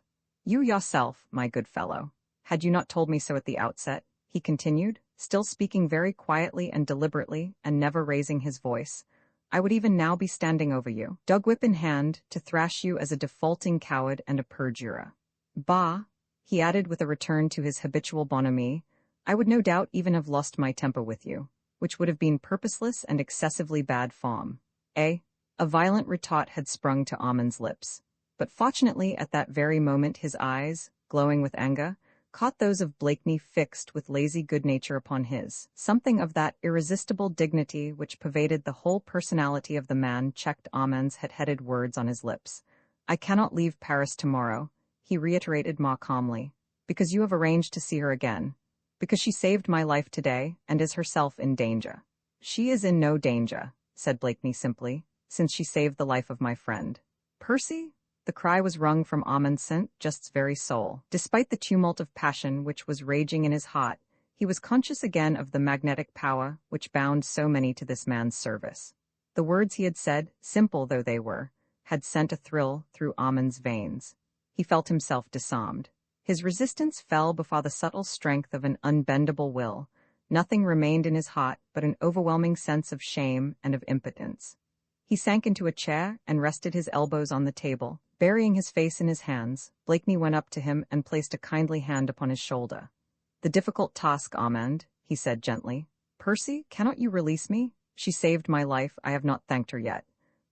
You yourself, my good fellow. Had you not told me so at the outset, he continued, still speaking very quietly and deliberately, and never raising his voice, I would even now be standing over you, dog whip in hand, to thrash you as a defaulting coward and a perjurer. Bah, he added with a return to his habitual bonhomie, I would no doubt even have lost my temper with you, which would have been purposeless and excessively bad form. A violent retort had sprung to Armand's lips, but fortunately at that very moment his eyes, glowing with anger, caught those of Blakeney fixed with lazy good nature upon his. Something of that irresistible dignity which pervaded the whole personality of the man checked Armand's head-headed words on his lips. I cannot leave Paris tomorrow, he reiterated more calmly, because you have arranged to see her again, because she saved my life today and is herself in danger. She is in no danger, said Blakeney simply, since she saved the life of my friend. Percy? The cry was wrung from Armand St. Just's very soul. Despite the tumult of passion which was raging in his heart, he was conscious again of the magnetic power which bound so many to this man's service. The words he had said, simple though they were, had sent a thrill through Armand's veins. He felt himself disarmed. His resistance fell before the subtle strength of an unbendable will. Nothing remained in his heart but an overwhelming sense of shame and of impotence. He sank into a chair and rested his elbows on the table. Burying his face in his hands, Blakeney went up to him and placed a kindly hand upon his shoulder. The difficult task, Armand, he said gently. Percy, cannot you release me? She saved my life, I have not thanked her yet.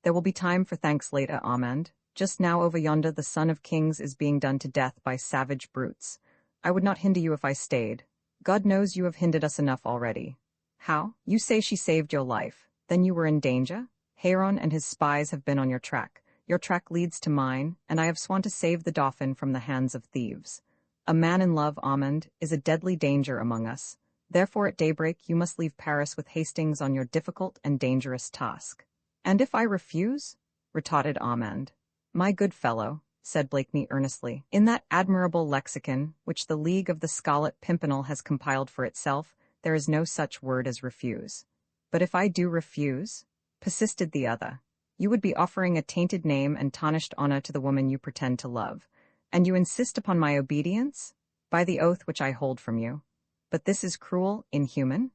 There will be time for thanks later, Armand. Just now over yonder the son of kings is being done to death by savage brutes. I would not hinder you if I stayed. God knows you have hindered us enough already. How? You say she saved your life. Then you were in danger? Héron and his spies have been on your track. Your track leads to mine, and I have sworn to save the Dauphin from the hands of thieves. A man in love, Armand, is a deadly danger among us. Therefore at daybreak you must leave Paris with Hastings on your difficult and dangerous task. And if I refuse? Retorted Armand. My good fellow, said Blakeney earnestly, in that admirable lexicon which the League of the Scarlet Pimpernel has compiled for itself, there is no such word as refuse. But if I do refuse? Persisted the other. You would be offering a tainted name and tarnished honor to the woman you pretend to love. And you insist upon my obedience? By the oath which I hold from you. But this is cruel, inhuman?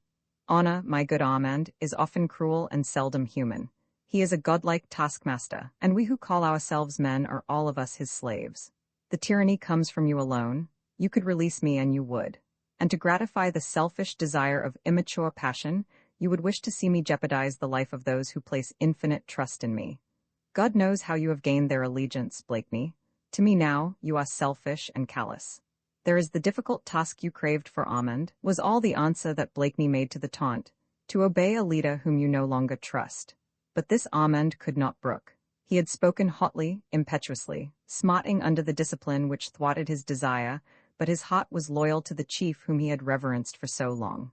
Honor, my good Armand, is often cruel and seldom human. He is a godlike taskmaster, and we who call ourselves men are all of us his slaves. The tyranny comes from you alone. You could release me and you would. And to gratify the selfish desire of immature passion, you would wish to see me jeopardize the life of those who place infinite trust in me. God knows how you have gained their allegiance, Blakeney. To me now, you are selfish and callous. There is the difficult task you craved for, Armand, was all the answer that Blakeney made to the taunt, to obey a leader whom you no longer trust. But this Armand could not brook. He had spoken hotly, impetuously, smarting under the discipline which thwarted his desire, but his heart was loyal to the chief whom he had reverenced for so long.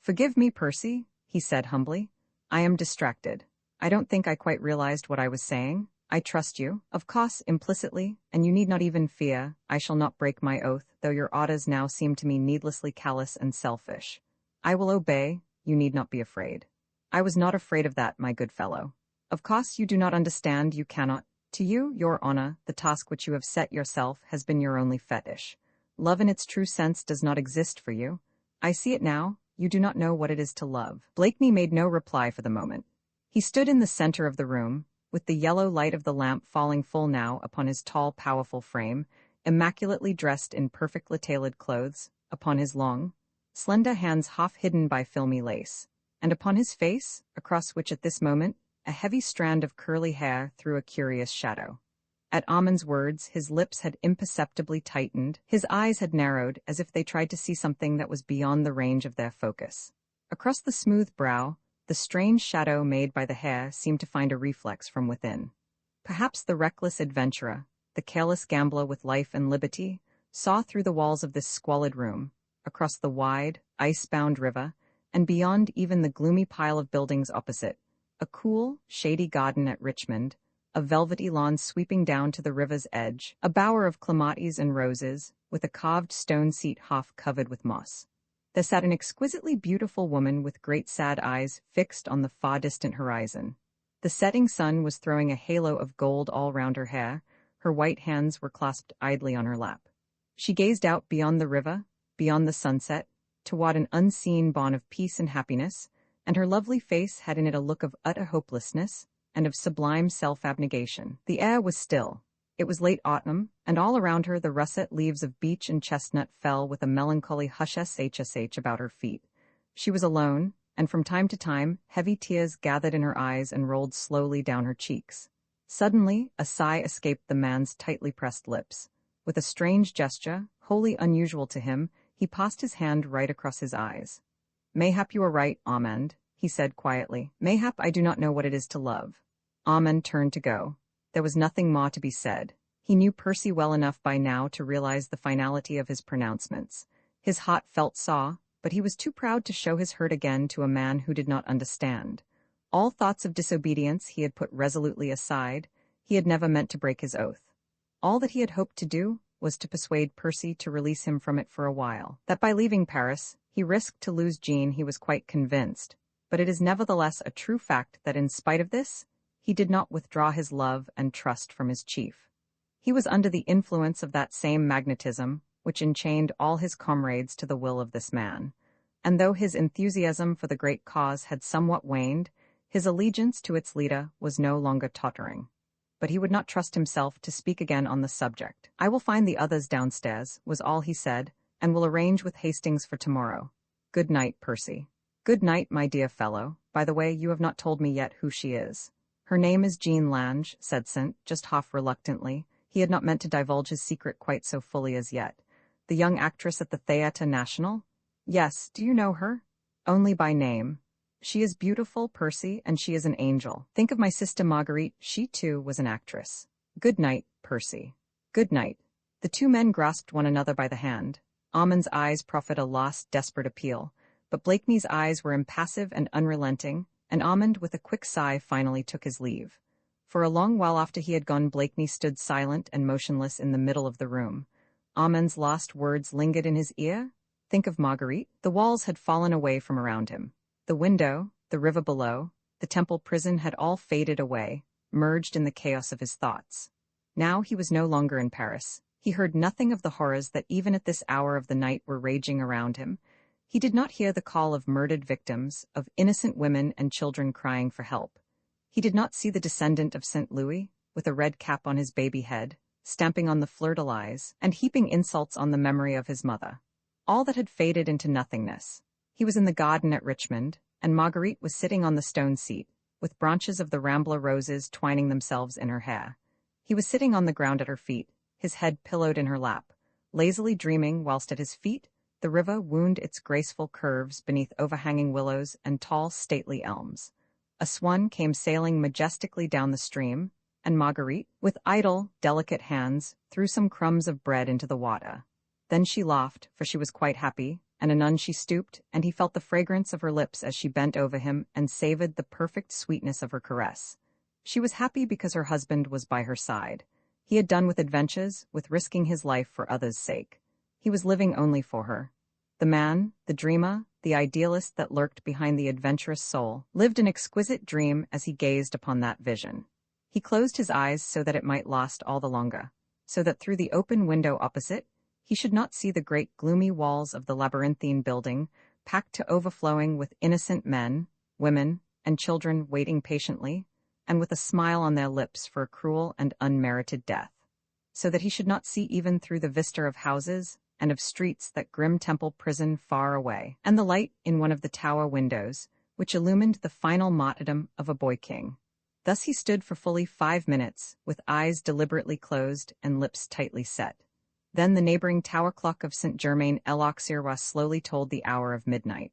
Forgive me, Percy, he said humbly. I am distracted. I don't think I quite realized what I was saying. I trust you, of course, implicitly, and you need not even fear. I shall not break my oath, though your orders now seem to me needlessly callous and selfish. I will obey. You need not be afraid. I was not afraid of that, my good fellow. Of course you do not understand, you cannot. To you, your honor, the task which you have set yourself has been your only fetish. Love in its true sense does not exist for you. I see it now. You do not know what it is to love. Blakeney made no reply for the moment. He stood in the center of the room, with the yellow light of the lamp falling full now upon his tall, powerful frame, immaculately dressed in perfectly tailored clothes, upon his long, slender hands half hidden by filmy lace, and upon his face, across which at this moment a heavy strand of curly hair threw a curious shadow. At Amon's words, his lips had imperceptibly tightened, his eyes had narrowed as if they tried to see something that was beyond the range of their focus. Across the smooth brow, the strange shadow made by the hair seemed to find a reflex from within. Perhaps the reckless adventurer, the careless gambler with life and liberty, saw through the walls of this squalid room, across the wide, ice-bound river, and beyond even the gloomy pile of buildings opposite, a cool, shady garden at Richmond, a velvety lawn sweeping down to the river's edge, a bower of clematis and roses, with a carved stone seat half covered with moss. There sat an exquisitely beautiful woman with great sad eyes fixed on the far-distant horizon. The setting sun was throwing a halo of gold all round her hair, her white hands were clasped idly on her lap. She gazed out beyond the river, beyond the sunset, toward an unseen bourne of peace and happiness, and her lovely face had in it a look of utter hopelessness and of sublime self-abnegation. The air was still. It was late autumn, and all around her the russet leaves of beech and chestnut fell with a melancholy hush-shh about her feet. She was alone, and from time to time heavy tears gathered in her eyes and rolled slowly down her cheeks. Suddenly, a sigh escaped the man's tightly pressed lips. With a strange gesture, wholly unusual to him, he passed his hand right across his eyes. "Mayhap you are right, Amand," he said quietly. "Mayhap I do not know what it is to love." Amand turned to go. There was nothing more to be said. He knew Percy well enough by now to realize the finality of his pronouncements. His heart felt sore, but he was too proud to show his hurt again to a man who did not understand. All thoughts of disobedience he had put resolutely aside. He had never meant to break his oath. All that he had hoped to do was to persuade Percy to release him from it for a while. That by leaving Paris, he risked to lose Jean he was quite convinced, but it is nevertheless a true fact that in spite of this, he did not withdraw his love and trust from his chief. He was under the influence of that same magnetism which enchained all his comrades to the will of this man, and though his enthusiasm for the great cause had somewhat waned, his allegiance to its leader was no longer tottering. But he would not trust himself to speak again on the subject. "I will find the others downstairs," was all he said, "and will arrange with Hastings for tomorrow. Good night, Percy." "Good night, my dear fellow. By the way, you have not told me yet who she is." "Her name is Jean Lange," said St. just half reluctantly. He had not meant to divulge his secret quite so fully as yet. "The young actress at the Théâtre National?" "Yes, do you know her?" "Only by name." "She is beautiful, Percy, and she is an angel. Think of my sister Marguerite, she too was an actress. Good night, Percy." "Good night." The two men grasped one another by the hand. Amon's eyes proffered a last desperate appeal, but Blakeney's eyes were impassive and unrelenting, and Amond with a quick sigh finally took his leave. For a long while after he had gone, Blakeney stood silent and motionless in the middle of the room. Amond's last words lingered in his ear. Think of Marguerite. The walls had fallen away from around him. The window, the river below, the Temple prison had all faded away, merged in the chaos of his thoughts. Now he was no longer in Paris. He heard nothing of the horrors that even at this hour of the night were raging around him. He did not hear the call of murdered victims, of innocent women and children crying for help. He did not see the descendant of St. Louis, with a red cap on his baby head, stamping on the fleur-de-lis, and heaping insults on the memory of his mother. All that had faded into nothingness. He was in the garden at Richmond, and Marguerite was sitting on the stone seat, with branches of the rambler roses twining themselves in her hair. He was sitting on the ground at her feet, his head pillowed in her lap, lazily dreaming whilst at his feet the river wound its graceful curves beneath overhanging willows and tall, stately elms. A swan came sailing majestically down the stream, and Marguerite, with idle, delicate hands, threw some crumbs of bread into the water. Then she laughed, for she was quite happy, and anon she stooped, and he felt the fragrance of her lips as she bent over him and savored the perfect sweetness of her caress. She was happy because her husband was by her side. He had done with adventures, with risking his life for others' sake. He was living only for her. The man, the dreamer, the idealist that lurked behind the adventurous soul, lived an exquisite dream as he gazed upon that vision. He closed his eyes so that it might last all the longer, so that through the open window opposite, he should not see the great gloomy walls of the labyrinthine building, packed to overflowing with innocent men, women, and children waiting patiently, and with a smile on their lips for a cruel and unmerited death. So that he should not see even through the vista of houses and of streets that grim Temple prison far away, and the light in one of the tower windows, which illumined the final martyrdom of a boy king. Thus he stood for fully 5 minutes, with eyes deliberately closed and lips tightly set. Then the neighboring tower clock of St. Germain-l'Auxerrois slowly told the hour of midnight.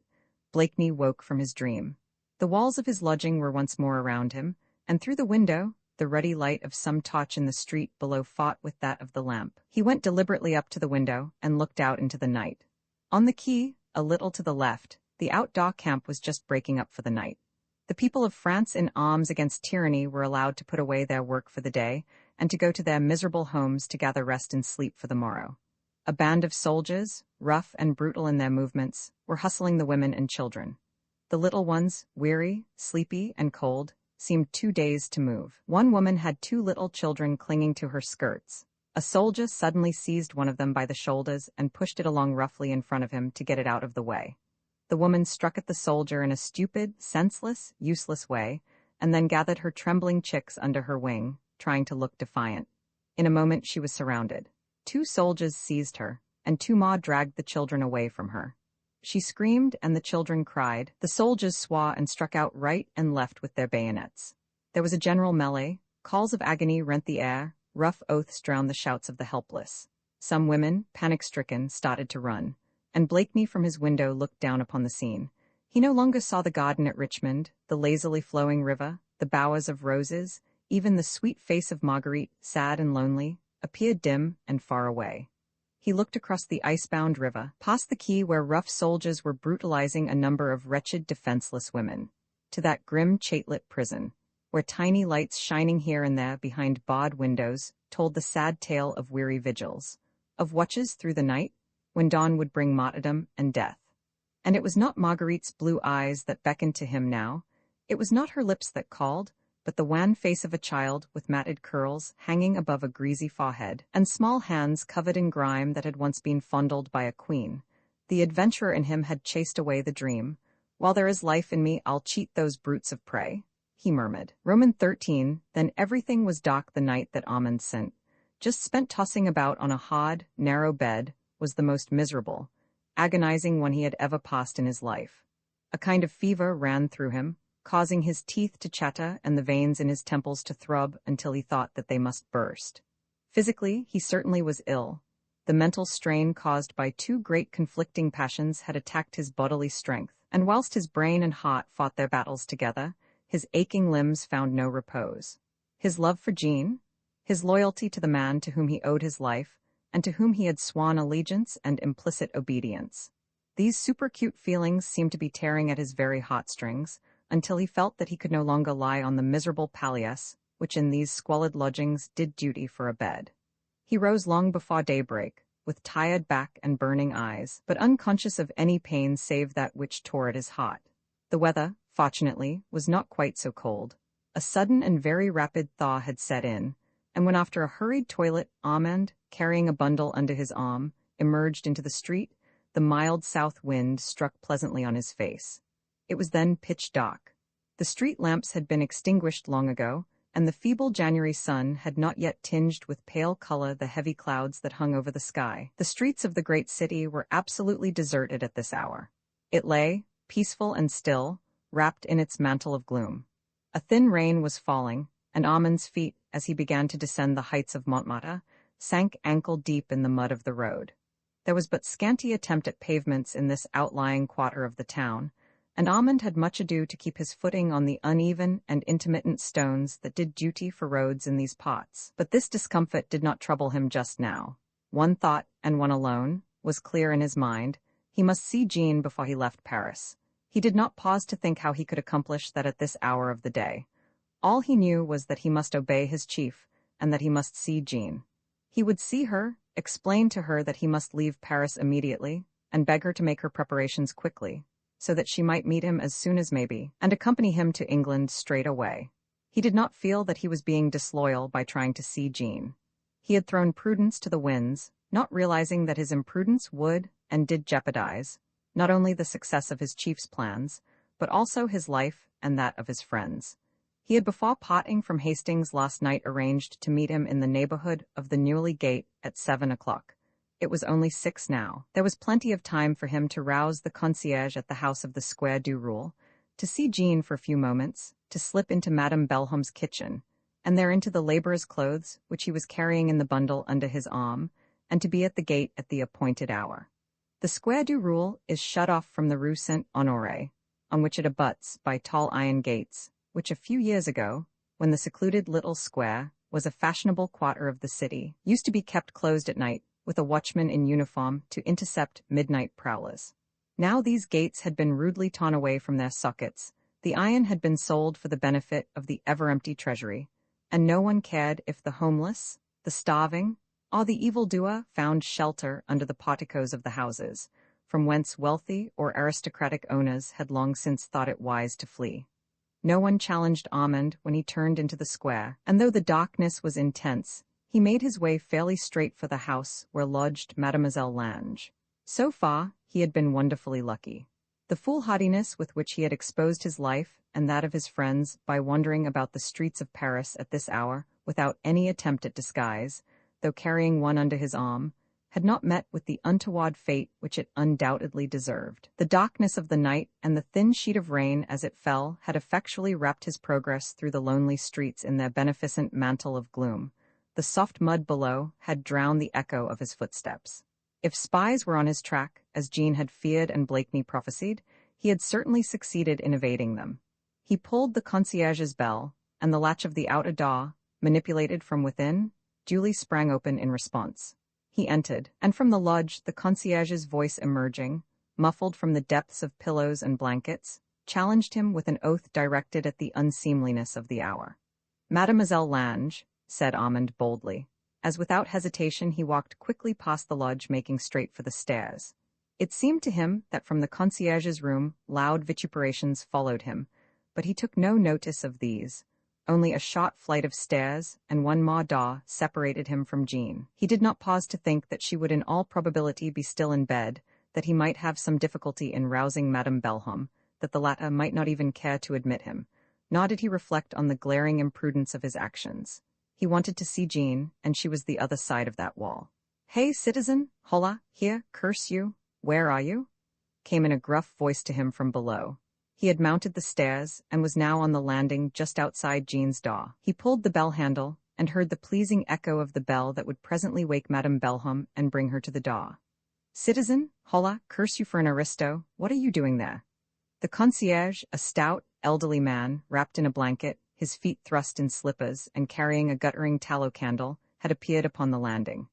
Blakeney woke from his dream. The walls of his lodging were once more around him, and through the window, the ruddy light of some torch in the street below fought with that of the lamp. He went deliberately up to the window and looked out into the night. On the quay, a little to the left, the outdoor camp was just breaking up for the night. The people of France in arms against tyranny were allowed to put away their work for the day and to go to their miserable homes to gather rest and sleep for the morrow. A band of soldiers, rough and brutal in their movements, were hustling the women and children. The little ones, weary, sleepy, and cold, seemed too dazed to move. One woman had 2 little children clinging to her skirts. A soldier suddenly seized one of them by the shoulders and pushed it along roughly in front of him to get it out of the way. The woman struck at the soldier in a stupid, senseless, useless way, and then gathered her trembling chicks under her wing, trying to look defiant. In a moment she was surrounded. 2 soldiers seized her, and 2 more dragged the children away from her. She screamed, and the children cried. The soldiers swore and struck out right and left with their bayonets. There was a general melee. Calls of agony rent the air. Rough oaths drowned the shouts of the helpless. Some women, panic-stricken, started to run, and Blakeney from his window looked down upon the scene. He no longer saw the garden at Richmond, the lazily flowing river, the bowers of roses, even the sweet face of Marguerite, sad and lonely, appeared dim and far away. He looked across the ice-bound river, past the quay where rough soldiers were brutalizing a number of wretched, defenseless women, to that grim, chate-lit prison, where tiny lights shining here and there behind barred windows told the sad tale of weary vigils, of watches through the night, when dawn would bring martyrdom and death. And it was not Marguerite's blue eyes that beckoned to him now. It was not her lips that called, but the wan face of a child with matted curls hanging above a greasy forehead, and small hands covered in grime that had once been fondled by a queen. The adventurer in him had chased away the dream. While there is life in me, I'll cheat those brutes of prey, he murmured. Roman 13, then everything was dark the night that Armand sent. Just spent tossing about on a hard, narrow bed, was the most miserable, agonizing one he had ever passed in his life. A kind of fever ran through him, causing his teeth to chatter and the veins in his temples to throb until he thought that they must burst. Physically, he certainly was ill. The mental strain caused by 2 great conflicting passions had attacked his bodily strength, and whilst his brain and heart fought their battles together, his aching limbs found no repose. His love for Jean, his loyalty to the man to whom he owed his life, and to whom he had sworn allegiance and implicit obedience. These superacute feelings seemed to be tearing at his very heartstrings, until he felt that he could no longer lie on the miserable palliasse, which in these squalid lodgings did duty for a bed. He rose long before daybreak, with tired back and burning eyes, but unconscious of any pain save that which tore at his heart. The weather, fortunately, was not quite so cold. A sudden and very rapid thaw had set in, and when after a hurried toilet Armand, carrying a bundle under his arm, emerged into the street, the mild south wind struck pleasantly on his face. It was then pitch dark. The street lamps had been extinguished long ago, and the feeble January sun had not yet tinged with pale color the heavy clouds that hung over the sky. The streets of the great city were absolutely deserted at this hour. It lay, peaceful and still, wrapped in its mantle of gloom. A thin rain was falling, and Armand's feet, as he began to descend the heights of Montmartre, sank ankle-deep in the mud of the road. There was but scanty attempt at pavements in this outlying quarter of the town, and Armand had much ado to keep his footing on the uneven and intermittent stones that did duty for roads in these parts. But this discomfort did not trouble him just now. One thought, and one alone, was clear in his mind. He must see Jean before he left Paris. He did not pause to think how he could accomplish that at this hour of the day. All he knew was that he must obey his chief, and that he must see Jean. He would see her, explain to her that he must leave Paris immediately, and beg her to make her preparations quickly, so that she might meet him as soon as maybe, and accompany him to England straight away. He did not feel that he was being disloyal by trying to see Jean. He had thrown prudence to the winds, not realizing that his imprudence would, and did jeopardize, not only the success of his chief's plans, but also his life and that of his friends. He had before parting from Hastings last night arranged to meet him in the neighborhood of the Newley Gate at 7 o'clock. It was only 6 now. There was plenty of time for him to rouse the concierge at the house of the Square du Roule, to see Jean for a few moments, to slip into Madame Belhome's kitchen, and there into the laborer's clothes, which he was carrying in the bundle under his arm, and to be at the gate at the appointed hour. The Square du Roule is shut off from the Rue Saint-Honoré, on which it abuts by tall iron gates, which a few years ago, when the secluded little square was a fashionable quarter of the city, used to be kept closed at night with a watchman in uniform to intercept midnight prowlers. Now these gates had been rudely torn away from their sockets, the iron had been sold for the benefit of the ever-empty treasury, and no one cared if the homeless, the starving, or the evildoer found shelter under the porticos of the houses, from whence wealthy or aristocratic owners had long since thought it wise to flee. No one challenged Armand when he turned into the square, and though the darkness was intense, he made his way fairly straight for the house where lodged Mademoiselle Lange. So far, he had been wonderfully lucky. The foolhardiness with which he had exposed his life and that of his friends by wandering about the streets of Paris at this hour without any attempt at disguise, though carrying one under his arm, had not met with the untoward fate which it undoubtedly deserved. The darkness of the night and the thin sheet of rain as it fell had effectually wrapped his progress through the lonely streets in their beneficent mantle of gloom. The soft mud below had drowned the echo of his footsteps. If spies were on his track, as Jean had feared and Blakeney prophesied, he had certainly succeeded in evading them. He pulled the concierge's bell, and the latch of the outer door, manipulated from within, duly sprang open in response. He entered, and from the lodge the concierge's voice emerging, muffled from the depths of pillows and blankets, challenged him with an oath directed at the unseemliness of the hour. "Mademoiselle Lange," said Armand boldly, as without hesitation he walked quickly past the lodge, making straight for the stairs. It seemed to him that from the concierge's room loud vituperations followed him, but he took no notice of these. Only a short flight of stairs and one more door separated him from Jean. He did not pause to think that she would in all probability be still in bed, that he might have some difficulty in rousing Madame Belhomme, that the latter might not even care to admit him. Nor did he reflect on the glaring imprudence of his actions. He wanted to see Jean, and she was the other side of that wall. "Hey, citizen, hola, here, curse you, where are you?" came in a gruff voice to him from below. He had mounted the stairs, and was now on the landing just outside Jean's door. He pulled the bell handle, and heard the pleasing echo of the bell that would presently wake Madame Belhomme and bring her to the door. "Citizen, hola, curse you for an aristo, what are you doing there?" The concierge, a stout, elderly man, wrapped in a blanket, his feet thrust in slippers, and carrying a guttering tallow candle, had appeared upon the landing.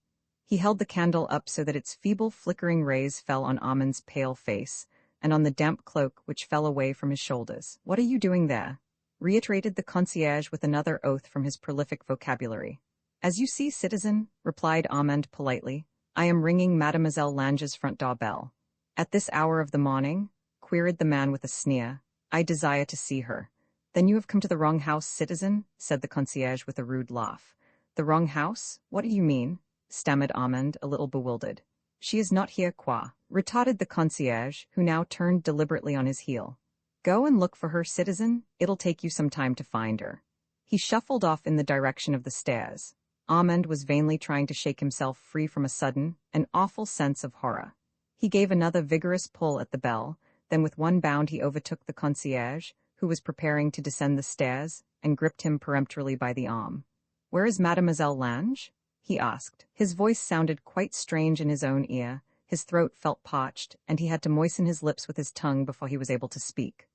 He held the candle up so that its feeble flickering rays fell on Armand's pale face, and on the damp cloak which fell away from his shoulders. "What are you doing there?" reiterated the concierge with another oath from his prolific vocabulary. "As you see, citizen," replied Armand politely, "I am ringing Mademoiselle Lange's front door bell." "At this hour of the morning?" queried the man with a sneer. "I desire to see her." "Then you have come to the wrong house, citizen," said the concierge with a rude laugh. "The wrong house? What do you mean?" stammered Armand, a little bewildered. "She is not here, quoi," retorted the concierge, who now turned deliberately on his heel. "Go and look for her, citizen. It'll take you some time to find her." He shuffled off in the direction of the stairs. Armand was vainly trying to shake himself free from a sudden, an awful sense of horror. He gave another vigorous pull at the bell, then with one bound he overtook the concierge, who was preparing to descend the stairs, and gripped him peremptorily by the arm. "Where is Mademoiselle Lange?" he asked. His voice sounded quite strange in his own ear, his throat felt parched, and he had to moisten his lips with his tongue before he was able to speak.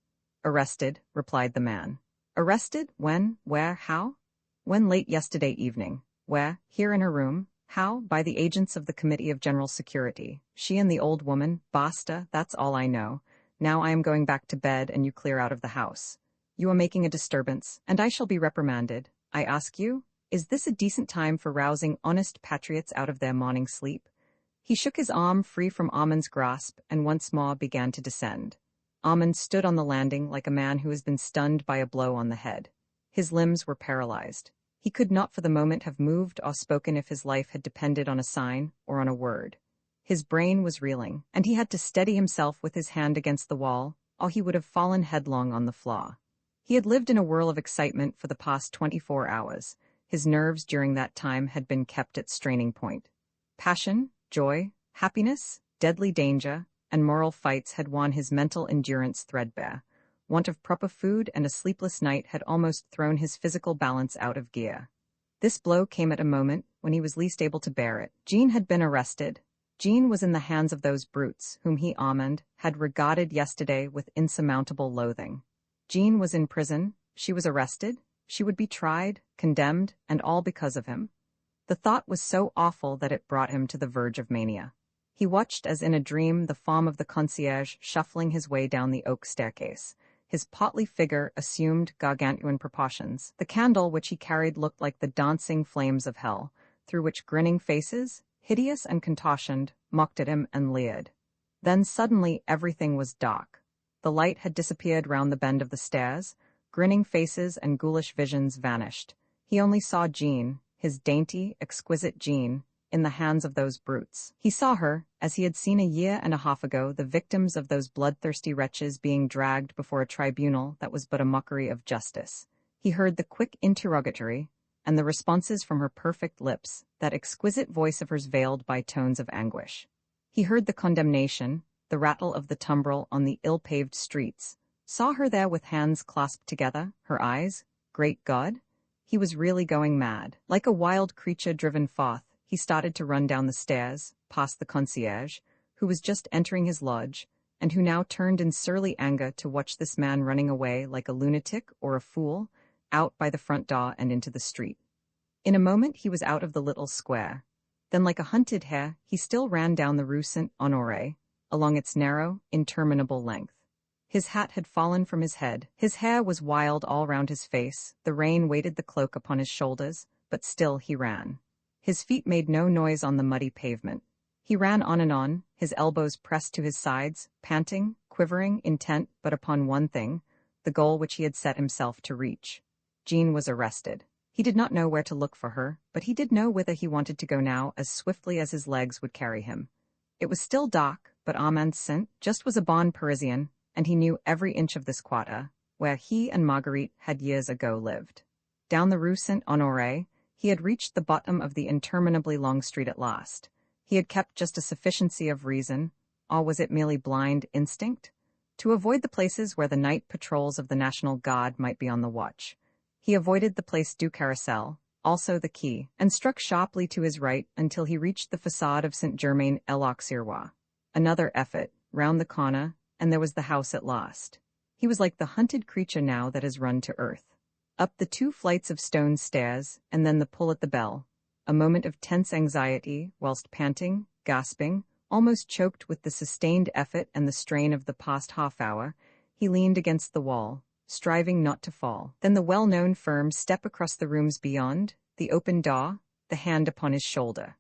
"Arrested," replied the man. "Arrested? When? Where? How?" "When late yesterday evening." "Where? Here in her room." "How? By the agents of the Committee of General Security. She and the old woman, basta, that's all I know. Now I am going back to bed and you clear out of the house. You are making a disturbance, and I shall be reprimanded. I ask you, is this a decent time for rousing honest patriots out of their morning sleep?" He shook his arm free from Armand's grasp and once more began to descend. Armand stood on the landing like a man who has been stunned by a blow on the head. His limbs were paralyzed. He could not for the moment have moved or spoken if his life had depended on a sign or on a word. His brain was reeling, and he had to steady himself with his hand against the wall, or he would have fallen headlong on the floor. He had lived in a whirl of excitement for the past 24 hours. His nerves during that time had been kept at straining point. Passion, joy, happiness, deadly danger, and moral fights had worn his mental endurance threadbare. Want of proper food and a sleepless night had almost thrown his physical balance out of gear. This blow came at a moment when he was least able to bear it. Jean had been arrested. Jean was in the hands of those brutes whom he, Armand, had regarded yesterday with insurmountable loathing. Jean was in prison, she was arrested, she would be tried, condemned, and all because of him. The thought was so awful that it brought him to the verge of mania. He watched as in a dream the form of the concierge shuffling his way down the oak staircase. His portly figure assumed gargantuan proportions. The candle which he carried looked like the dancing flames of hell, through which grinning faces, hideous and contortioned, mocked at him and leered. Then suddenly everything was dark. The light had disappeared round the bend of the stairs, grinning faces and ghoulish visions vanished. He only saw Jean, his dainty, exquisite Jean, in the hands of those brutes. He saw her, as he had seen a year and a half ago the victims of those bloodthirsty wretches being dragged before a tribunal that was but a mockery of justice. He heard the quick interrogatory, and the responses from her perfect lips, that exquisite voice of hers veiled by tones of anguish. He heard the condemnation, the rattle of the tumbril on the ill-paved streets, saw her there with hands clasped together, her eyes, great God! He was really going mad. Like a wild creature driven forth, he started to run down the stairs, past the concierge, who was just entering his lodge, and who now turned in surly anger to watch this man running away like a lunatic or a fool, out by the front door and into the street. In a moment he was out of the little square. Then like a hunted hare, he still ran down the Rue Saint-Honoré, along its narrow, interminable length. His hat had fallen from his head, his hair was wild all round his face, the rain weighted the cloak upon his shoulders, but still he ran. His feet made no noise on the muddy pavement. He ran on, his elbows pressed to his sides, panting, quivering, intent but upon one thing, the goal which he had set himself to reach. Jean was arrested. He did not know where to look for her, but he did know whither he wanted to go now as swiftly as his legs would carry him. It was still dark, but Armand Saint-Just was a bon Parisian, and he knew every inch of this quarter, where he and Marguerite had years ago lived. Down the Rue Saint-Honoré, he had reached the bottom of the interminably long street at last. He had kept just a sufficiency of reason, or was it merely blind instinct? To avoid the places where the night patrols of the National Guard might be on the watch. He avoided the Place du Carrousel, also the quay, and struck sharply to his right until he reached the façade of Saint-Germain-l'Auxerrois. Another effort, round the corner, and there was the house at last. He was like the hunted creature now that has run to earth. Up the 2 flights of stone stairs, and then the pull at the bell. A moment of tense anxiety, whilst panting, gasping, almost choked with the sustained effort and the strain of the past half-hour, he leaned against the wall, striving not to fall. Then the well-known firm step across the rooms beyond, the open door, the hand upon his shoulder.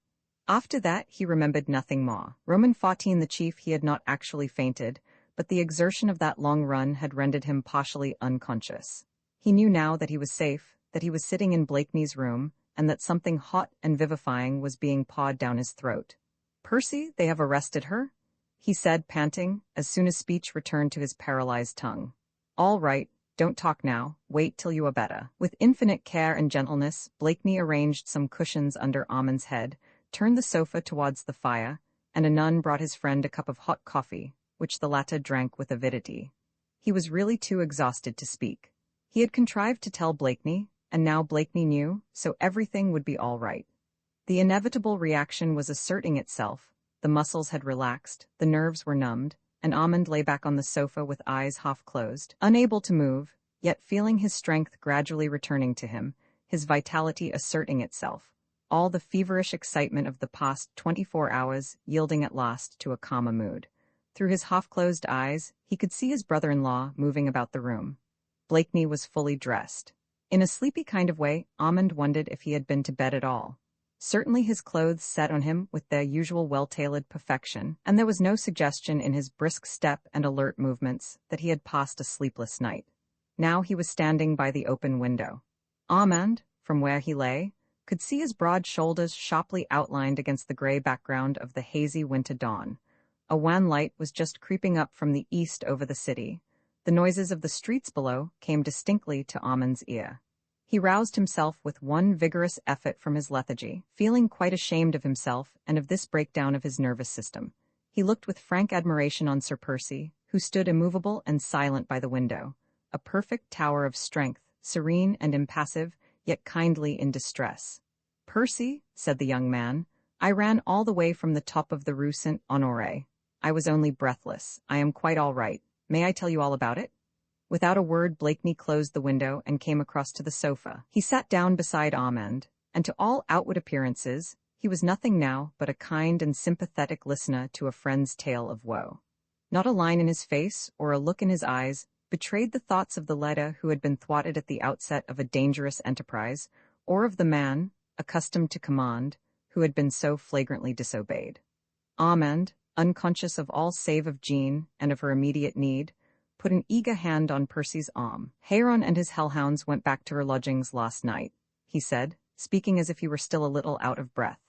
After that he remembered nothing more. Roman 14 the chief he had not actually fainted, but the exertion of that long run had rendered him partially unconscious. He knew now that he was safe, that he was sitting in Blakeney's room, and that something hot and vivifying was being pawed down his throat. "Percy, they have arrested her?" he said, panting, as soon as speech returned to his paralyzed tongue. "All right, don't talk now, wait till you are better." With infinite care and gentleness, Blakeney arranged some cushions under Armand's head, turned the sofa towards the fire, and a nun brought his friend a cup of hot coffee, which the latter drank with avidity. He was really too exhausted to speak. He had contrived to tell Blakeney, and now Blakeney knew, so everything would be all right. The inevitable reaction was asserting itself, the muscles had relaxed, the nerves were numbed, and Armand lay back on the sofa with eyes half closed, unable to move, yet feeling his strength gradually returning to him, his vitality asserting itself, all the feverish excitement of the past 24 hours yielding at last to a calmer mood. Through his half-closed eyes, he could see his brother-in-law moving about the room. Blakeney was fully dressed. In a sleepy kind of way, Armand wondered if he had been to bed at all. Certainly his clothes sat on him with their usual well-tailored perfection, and there was no suggestion in his brisk step and alert movements that he had passed a sleepless night. Now he was standing by the open window. Armand, from where he lay, could see his broad shoulders sharply outlined against the gray background of the hazy winter dawn. A wan light was just creeping up from the east over the city. The noises of the streets below came distinctly to Armand's ear. He roused himself with one vigorous effort from his lethargy, feeling quite ashamed of himself and of this breakdown of his nervous system. He looked with frank admiration on Sir Percy, who stood immovable and silent by the window. a perfect tower of strength, serene and impassive, yet kindly in distress. "Percy," said the young man, "I ran all the way from the top of the Rue Saint-Honoré. I was only breathless. I am quite all right. May I tell you all about it?" Without a word, Blakeney closed the window and came across to the sofa. He sat down beside Armand, and to all outward appearances, he was nothing now but a kind and sympathetic listener to a friend's tale of woe. Not a line in his face or a look in his eyes betrayed the thoughts of the leader who had been thwarted at the outset of a dangerous enterprise, or of the man, accustomed to command, who had been so flagrantly disobeyed. Armand, unconscious of all save of Jean and of her immediate need, put an eager hand on Percy's arm. "Héron and his hellhounds went back to her lodgings last night," he said, speaking as if he were still a little out of breath.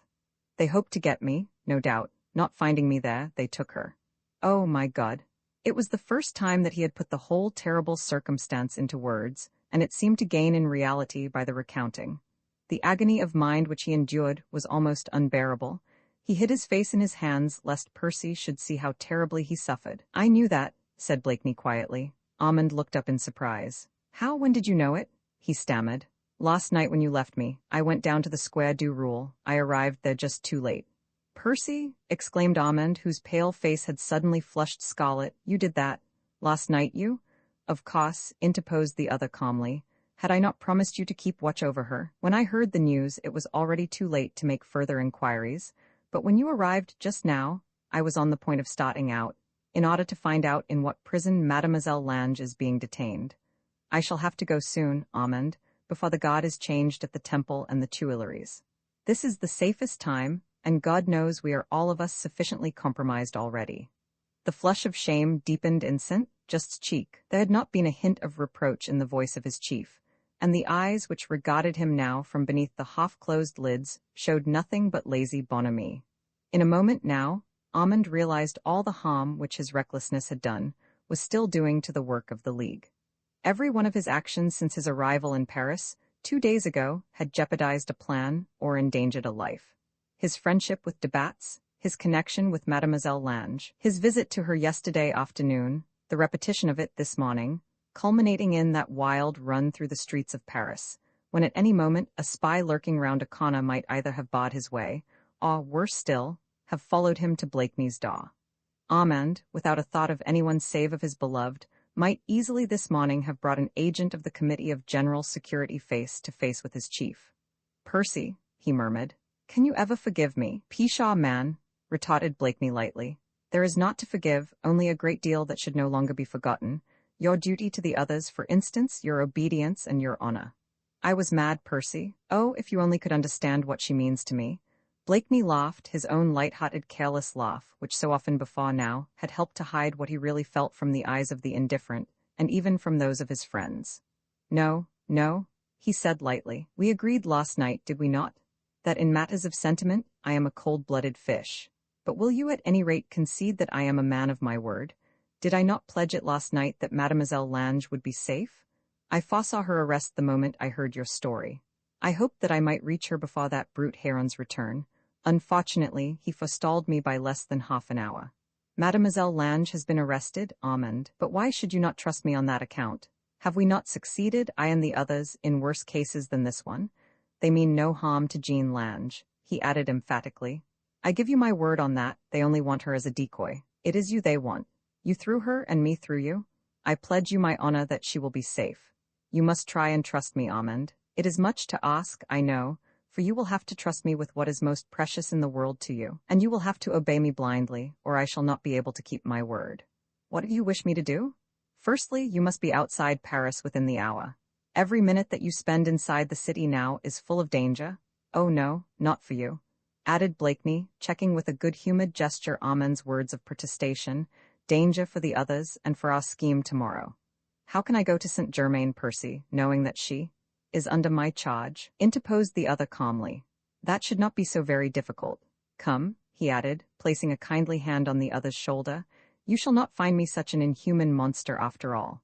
"They hoped to get me, no doubt. Not finding me there, they took her. Oh, my God!" It was the first time that he had put the whole terrible circumstance into words, and it seemed to gain in reality by the recounting. The agony of mind which he endured was almost unbearable. He hid his face in his hands lest Percy should see how terribly he suffered. "I knew that," said Blakeney quietly. Armand looked up in surprise. When did you know it?" he stammered. "Last night when you left me. I went down to the Square du Roule. I arrived there just too late." "Percy!" exclaimed Armand, whose pale face had suddenly flushed scarlet. "You did that? Last night you?" "Of course," interposed the other calmly. "Had I not promised you to keep watch over her? When I heard the news, it was already too late to make further inquiries, but when you arrived just now, I was on the point of starting out, in order to find out in what prison Mademoiselle Lange is being detained. I shall have to go soon, Armand, before the guard is changed at the Temple and the Tuileries. This is the safest time, and God knows we are all of us sufficiently compromised already." The flush of shame deepened in St. Just's cheek. There had not been a hint of reproach in the voice of his chief, and the eyes which regarded him now from beneath the half-closed lids showed nothing but lazy bonhomie. In a moment now, Armand realized all the harm which his recklessness had done was still doing to the work of the League. Every one of his actions since his arrival in Paris 2 days ago had jeopardized a plan or endangered a life. His friendship with de Batz, his connection with Mademoiselle Lange, his visit to her yesterday afternoon, the repetition of it this morning, culminating in that wild run through the streets of Paris, when at any moment a spy lurking round a corner might either have barred his way, or, worse still, have followed him to Blakeney's door. Armand, without a thought of anyone save of his beloved, might easily this morning have brought an agent of the Committee of General Security face to face with his chief. "Percy," he murmured, "can you ever forgive me?" "Pshaw, man," retorted Blakeney lightly. "There is naught to forgive, only a great deal that should no longer be forgotten. Your duty to the others, for instance, your obedience and your honor." "I was mad, Percy. Oh, if you only could understand what she means to me." Blakeney laughed, his own light-hearted, careless laugh, which so often before now had helped to hide what he really felt from the eyes of the indifferent, and even from those of his friends. "No, no," he said lightly. "We agreed last night, did we not, that in matters of sentiment I am a cold-blooded fish. But will you at any rate concede that I am a man of my word? Did I not pledge it last night that Mademoiselle Lange would be safe? I foresaw her arrest the moment I heard your story. I hoped that I might reach her before that brute Héron's return. Unfortunately, he forestalled me by less than half an hour. Mademoiselle Lange has been arrested, Armand, but why should you not trust me on that account? Have we not succeeded, I and the others, in worse cases than this one? They mean no harm to Jean Lange," he added emphatically. "I give you my word on that. They only want her as a decoy. It is you they want. You through her and me through you. I pledge you my honor that she will be safe. You must try and trust me, Armand. It is much to ask, I know, for you will have to trust me with what is most precious in the world to you, and you will have to obey me blindly, or I shall not be able to keep my word. What do you wish me to do? Firstly, you must be outside Paris within the hour. Every minute that you spend inside the city now is full of danger. Oh no, not for you," added Blakeney, checking with a good-humored gesture Armand's words of protestation. "Danger for the others and for our scheme tomorrow." "How can I go to Saint-Germain, Percy, knowing that she is under my charge?" interposed the other calmly. "That should not be so very difficult. Come," he added, placing a kindly hand on the other's shoulder, "you shall not find me such an inhuman monster after all.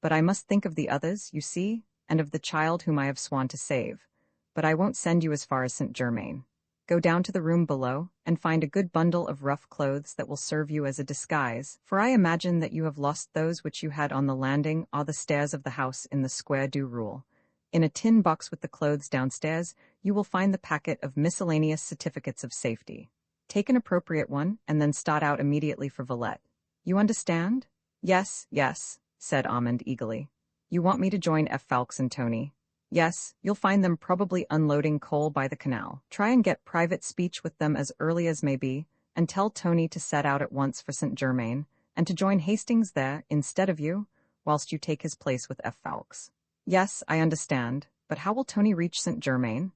But I must think of the others, you see, and of the child whom I have sworn to save. But I won't send you as far as Saint-Germain. Go down to the room below, and find a good bundle of rough clothes that will serve you as a disguise, for I imagine that you have lost those which you had on the landing or the stairs of the house in the Square du Roule. In a tin box with the clothes downstairs, you will find the packet of miscellaneous certificates of safety. Take an appropriate one, and then start out immediately for Villette. You understand? Yes, yes, said Armand eagerly. You want me to join F. Fawkes and Tony? Yes, you'll find them probably unloading coal by the canal. Try and get private speech with them as early as may be, and tell Tony to set out at once for St. Germain, and to join Hastings there instead of you, whilst you take his place with F. Fawkes. Yes, I understand, but how will Tony reach St. Germain?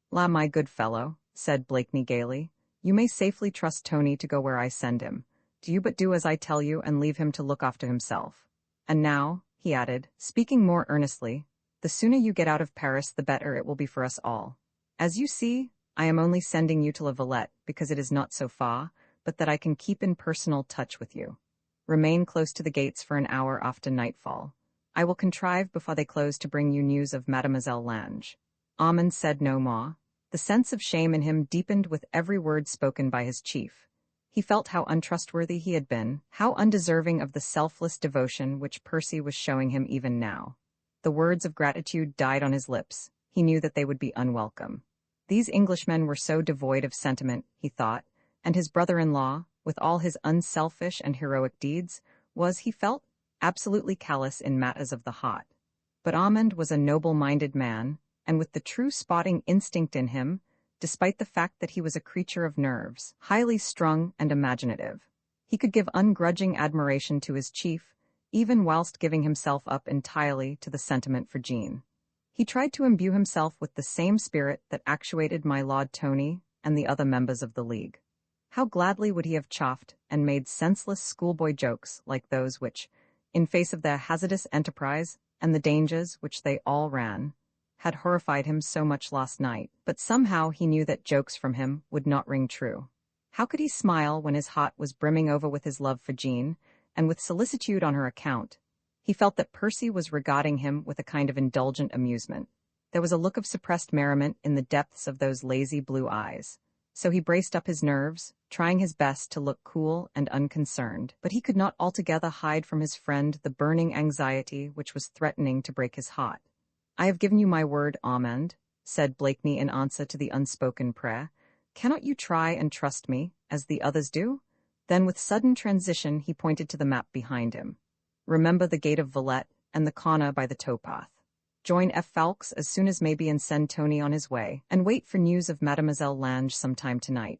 La, my good fellow, said Blakeney gaily, you may safely trust Tony to go where I send him. Do you but do as I tell you and leave him to look after himself. And now, he added, speaking more earnestly, the sooner you get out of Paris the better it will be for us all. As you see, I am only sending you to La Villette because it is not so far, but that I can keep in personal touch with you. Remain close to the gates for an hour after nightfall. I will contrive before they close to bring you news of Mademoiselle Lange. Armand said no more. The sense of shame in him deepened with every word spoken by his chief. He felt how untrustworthy he had been, how undeserving of the selfless devotion which Percy was showing him even now. The words of gratitude died on his lips. He knew that they would be unwelcome. These Englishmen were so devoid of sentiment, he thought, and his brother-in-law, with all his unselfish and heroic deeds, was, he felt, absolutely callous in matters of the heart. But Armand was a noble-minded man, and with the true spotting instinct in him, despite the fact that he was a creature of nerves, highly strung and imaginative. He could give ungrudging admiration to his chief, even whilst giving himself up entirely to the sentiment for Jean. He tried to imbue himself with the same spirit that actuated my Lord Tony and the other members of the League. How gladly would he have chaffed and made senseless schoolboy jokes like those which, in face of their hazardous enterprise and the dangers which they all ran, had horrified him so much last night, but somehow he knew that jokes from him would not ring true. How could he smile when his heart was brimming over with his love for Jean, and with solicitude on her account? He felt that Percy was regarding him with a kind of indulgent amusement. There was a look of suppressed merriment in the depths of those lazy blue eyes. So he braced up his nerves, trying his best to look cool and unconcerned, but he could not altogether hide from his friend the burning anxiety which was threatening to break his heart. I have given you my word, Armand, said Blakeney in answer to the unspoken prayer. Cannot you try and trust me, as the others do? Then with sudden transition he pointed to the map behind him. Remember the gate of Villette and the corner by the towpath. Join F. Fawkes as soon as may be and send Tony on his way, and wait for news of Mademoiselle Lange sometime tonight.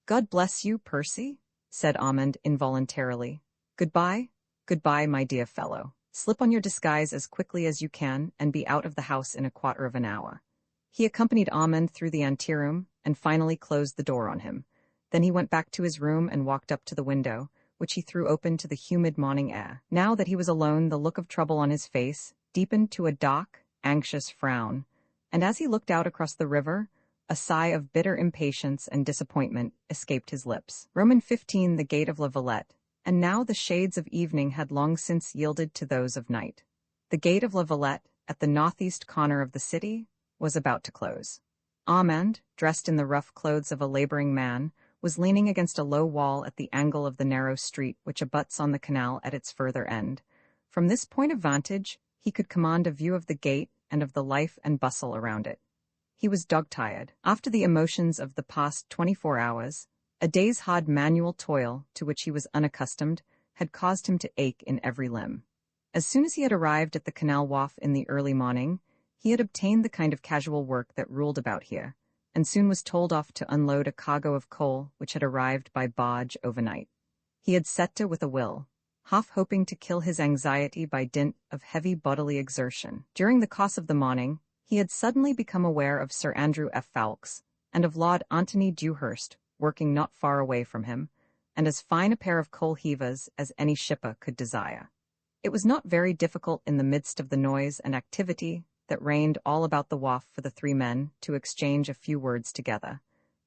God bless you, Percy, said Armand involuntarily. Goodbye, my dear fellow. Slip on your disguise as quickly as you can and be out of the house in a quarter of an hour. He accompanied Armand through the anteroom and finally closed the door on him. Then he went back to his room and walked up to the window, which he threw open to the humid morning air. Now that he was alone, the look of trouble on his face deepened to a dark, anxious frown, and as he looked out across the river, a sigh of bitter impatience and disappointment escaped his lips. Roman 15, the gate of La Villette, and now the shades of evening had long since yielded to those of night. The gate of La Villette, at the northeast corner of the city, was about to close. Armand, dressed in the rough clothes of a laboring man, was leaning against a low wall at the angle of the narrow street which abuts on the canal at its further end. From this point of vantage, he could command a view of the gate and of the life and bustle around it. He was dog-tired. After the emotions of the past 24 hours, a day's hard manual toil, to which he was unaccustomed, had caused him to ache in every limb. As soon as he had arrived at the canal wharf in the early morning, he had obtained the kind of casual work that ruled about here, and soon was told off to unload a cargo of coal which had arrived by barge overnight. He had set to with a will, half hoping to kill his anxiety by dint of heavy bodily exertion. During the course of the morning, he had suddenly become aware of Sir Andrew F. Fawkes, and of Lord Antony Dewhurst, working not far away from him, and as fine a pair of coal-heavers as any shipper could desire. It was not very difficult in the midst of the noise and activity that reigned all about the wharf for the three men to exchange a few words together,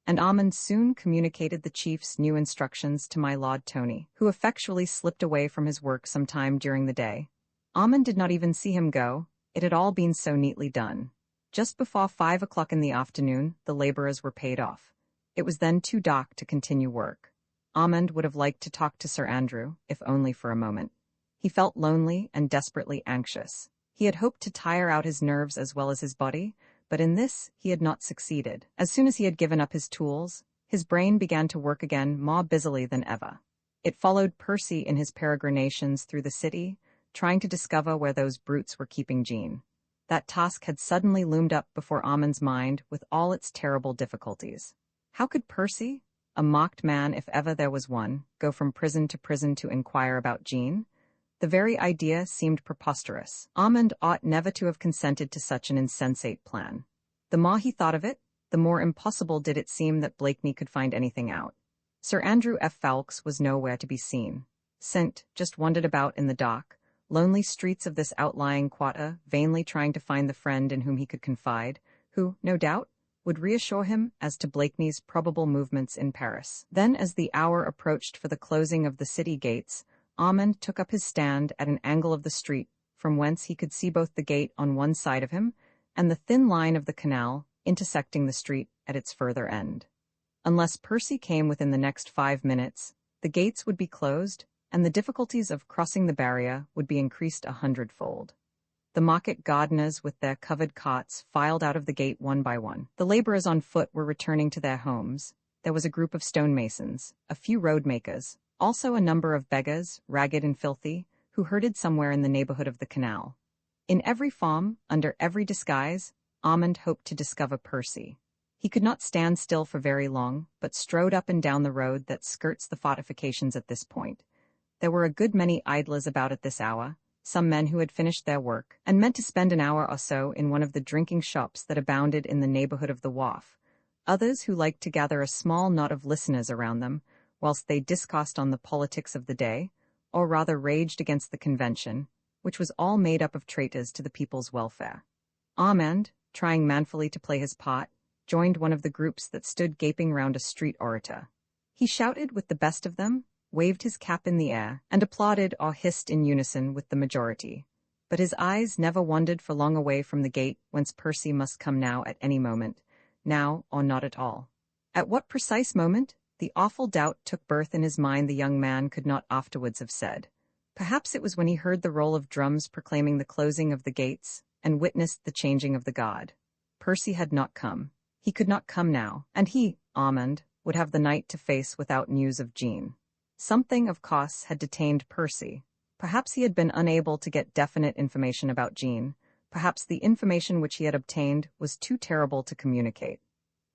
and Armand soon communicated the chief's new instructions to my Lord Tony, who effectually slipped away from his work some time during the day. Armand did not even see him go, it had all been so neatly done. Just before 5 o'clock in the afternoon, the laborers were paid off. It was then too dark to continue work. Armand would have liked to talk to Sir Andrew, if only for a moment. He felt lonely and desperately anxious. He had hoped to tire out his nerves as well as his body, but in this he had not succeeded. As soon as he had given up his tools, his brain began to work again more busily than ever. It followed Percy in his peregrinations through the city, trying to discover where those brutes were keeping Jean. That task had suddenly loomed up before Armand's mind with all its terrible difficulties. How could Percy, a mocked man if ever there was one, go from prison to inquire about Jean? The very idea seemed preposterous. Armand ought never to have consented to such an insensate plan. The more he thought of it, the more impossible did it seem that Blakeney could find anything out. Sir Andrew F. Ffoulkes was nowhere to be seen. St. just wandered about in the dark, lonely streets of this outlying quarter, vainly trying to find the friend in whom he could confide, who, no doubt, would reassure him as to Blakeney's probable movements in Paris. Then, as the hour approached for the closing of the city gates, Armand took up his stand at an angle of the street, from whence he could see both the gate on one side of him and the thin line of the canal intersecting the street at its further end. Unless Percy came within the next 5 minutes, the gates would be closed, and the difficulties of crossing the barrier would be increased 100-fold. The market gardeners with their covered carts filed out of the gate one by one. The laborers on foot were returning to their homes. There was a group of stonemasons, a few road makers, also a number of beggars, ragged and filthy, who herded somewhere in the neighborhood of the canal. In every form, under every disguise, Armand hoped to discover Percy. He could not stand still for very long, but strode up and down the road that skirts the fortifications at this point. There were a good many idlers about at this hour, some men who had finished their work, and meant to spend an hour or so in one of the drinking shops that abounded in the neighborhood of the wharf, others who liked to gather a small knot of listeners around them, whilst they discoursed on the politics of the day, or rather raged against the convention, which was all made up of traitors to the people's welfare. Armand, trying manfully to play his part, joined one of the groups that stood gaping round a street orator. He shouted with the best of them, waved his cap in the air, and applauded or hissed in unison with the majority. But his eyes never wandered for long away from the gate whence Percy must come now at any moment, now or not at all. At what precise moment? The awful doubt took birth in his mind the young man could not afterwards have said. Perhaps it was when he heard the roll of drums proclaiming the closing of the gates, and witnessed the changing of the guard. Percy had not come. He could not come now, and he, Armand, would have the night to face without news of Jean. Something, of course, had detained Percy. Perhaps he had been unable to get definite information about Jean. Perhaps the information which he had obtained was too terrible to communicate.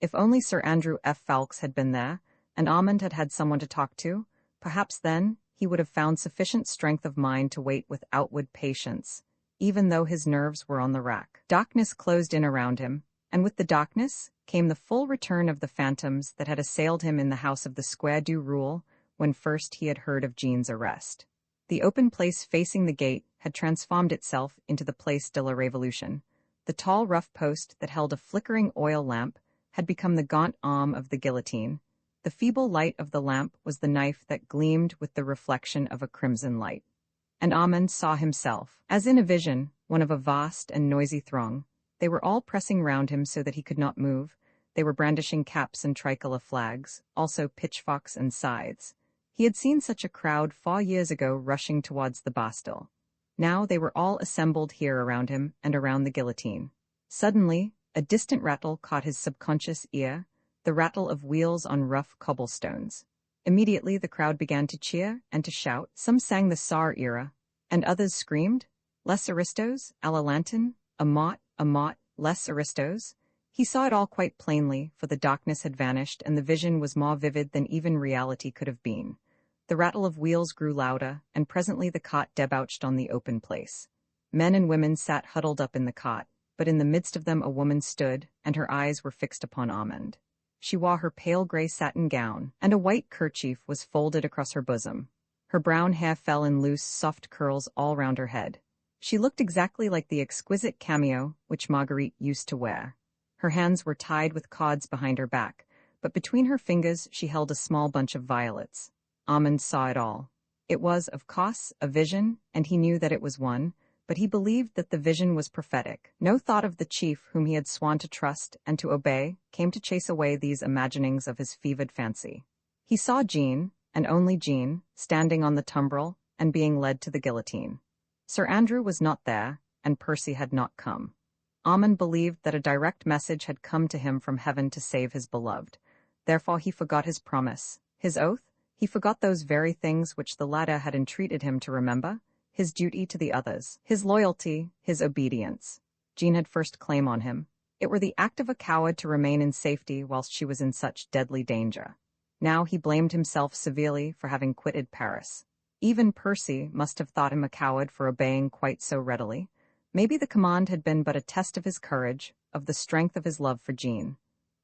If only Sir Andrew F. Ffoulkes had been there, and Armand had had someone to talk to, perhaps then he would have found sufficient strength of mind to wait with outward patience, even though his nerves were on the rack. Darkness closed in around him, and with the darkness came the full return of the phantoms that had assailed him in the house of the Square du Roule when first he had heard of Jean's arrest. The open place facing the gate had transformed itself into the Place de la Révolution. The tall rough post that held a flickering oil lamp had become the gaunt arm of the guillotine. The feeble light of the lamp was the knife that gleamed with the reflection of a crimson light. And Armand saw himself, as in a vision, one of a vast and noisy throng. They were all pressing round him so that he could not move. They were brandishing caps and tricolour flags, also pitchforks and scythes. He had seen such a crowd 4 years ago rushing towards the Bastille. Now they were all assembled here around him and around the guillotine. Suddenly, a distant rattle caught his subconscious ear, the rattle of wheels on rough cobblestones. Immediately the crowd began to cheer and to shout. Some sang the Tsar era, and others screamed, "Les aristos, à la lanterne, a mot, les aristos." He saw it all quite plainly, for the darkness had vanished and the vision was more vivid than even reality could have been. The rattle of wheels grew louder, and presently the cot debouched on the open place. Men and women sat huddled up in the cot, but in the midst of them a woman stood, and her eyes were fixed upon Armand. She wore her pale grey satin gown, and a white kerchief was folded across her bosom. Her brown hair fell in loose, soft curls all round her head. She looked exactly like the exquisite cameo which Marguerite used to wear. Her hands were tied with cords behind her back, but between her fingers she held a small bunch of violets. Armand saw it all. It was, of course, a vision, and he knew that it was one, but he believed that the vision was prophetic. No thought of the chief whom he had sworn to trust and to obey came to chase away these imaginings of his fevered fancy. He saw Jean, and only Jean, standing on the tumbril and being led to the guillotine. Sir Andrew was not there, and Percy had not come. Armand believed that a direct message had come to him from heaven to save his beloved. Therefore he forgot his promise, his oath. He forgot those very things which the latter had entreated him to remember, his duty to the others, his loyalty, his obedience. Jean had first claim on him. It were the act of a coward to remain in safety whilst she was in such deadly danger. Now he blamed himself severely for having quitted Paris. Even Percy must have thought him a coward for obeying quite so readily. Maybe the command had been but a test of his courage, of the strength of his love for Jean.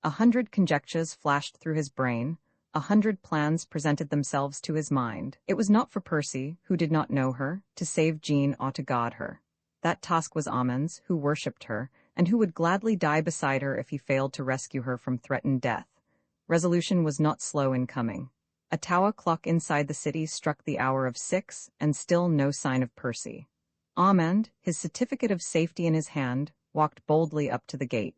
100 conjectures flashed through his brain, 100 plans presented themselves to his mind. It was not for Percy, who did not know her, to save Jean or to guard her. That task was Armand's, who worshipped her, and who would gladly die beside her if he failed to rescue her from threatened death. Resolution was not slow in coming. A tower clock inside the city struck the hour of 6, and still no sign of Percy. Armand, his certificate of safety in his hand, walked boldly up to the gate.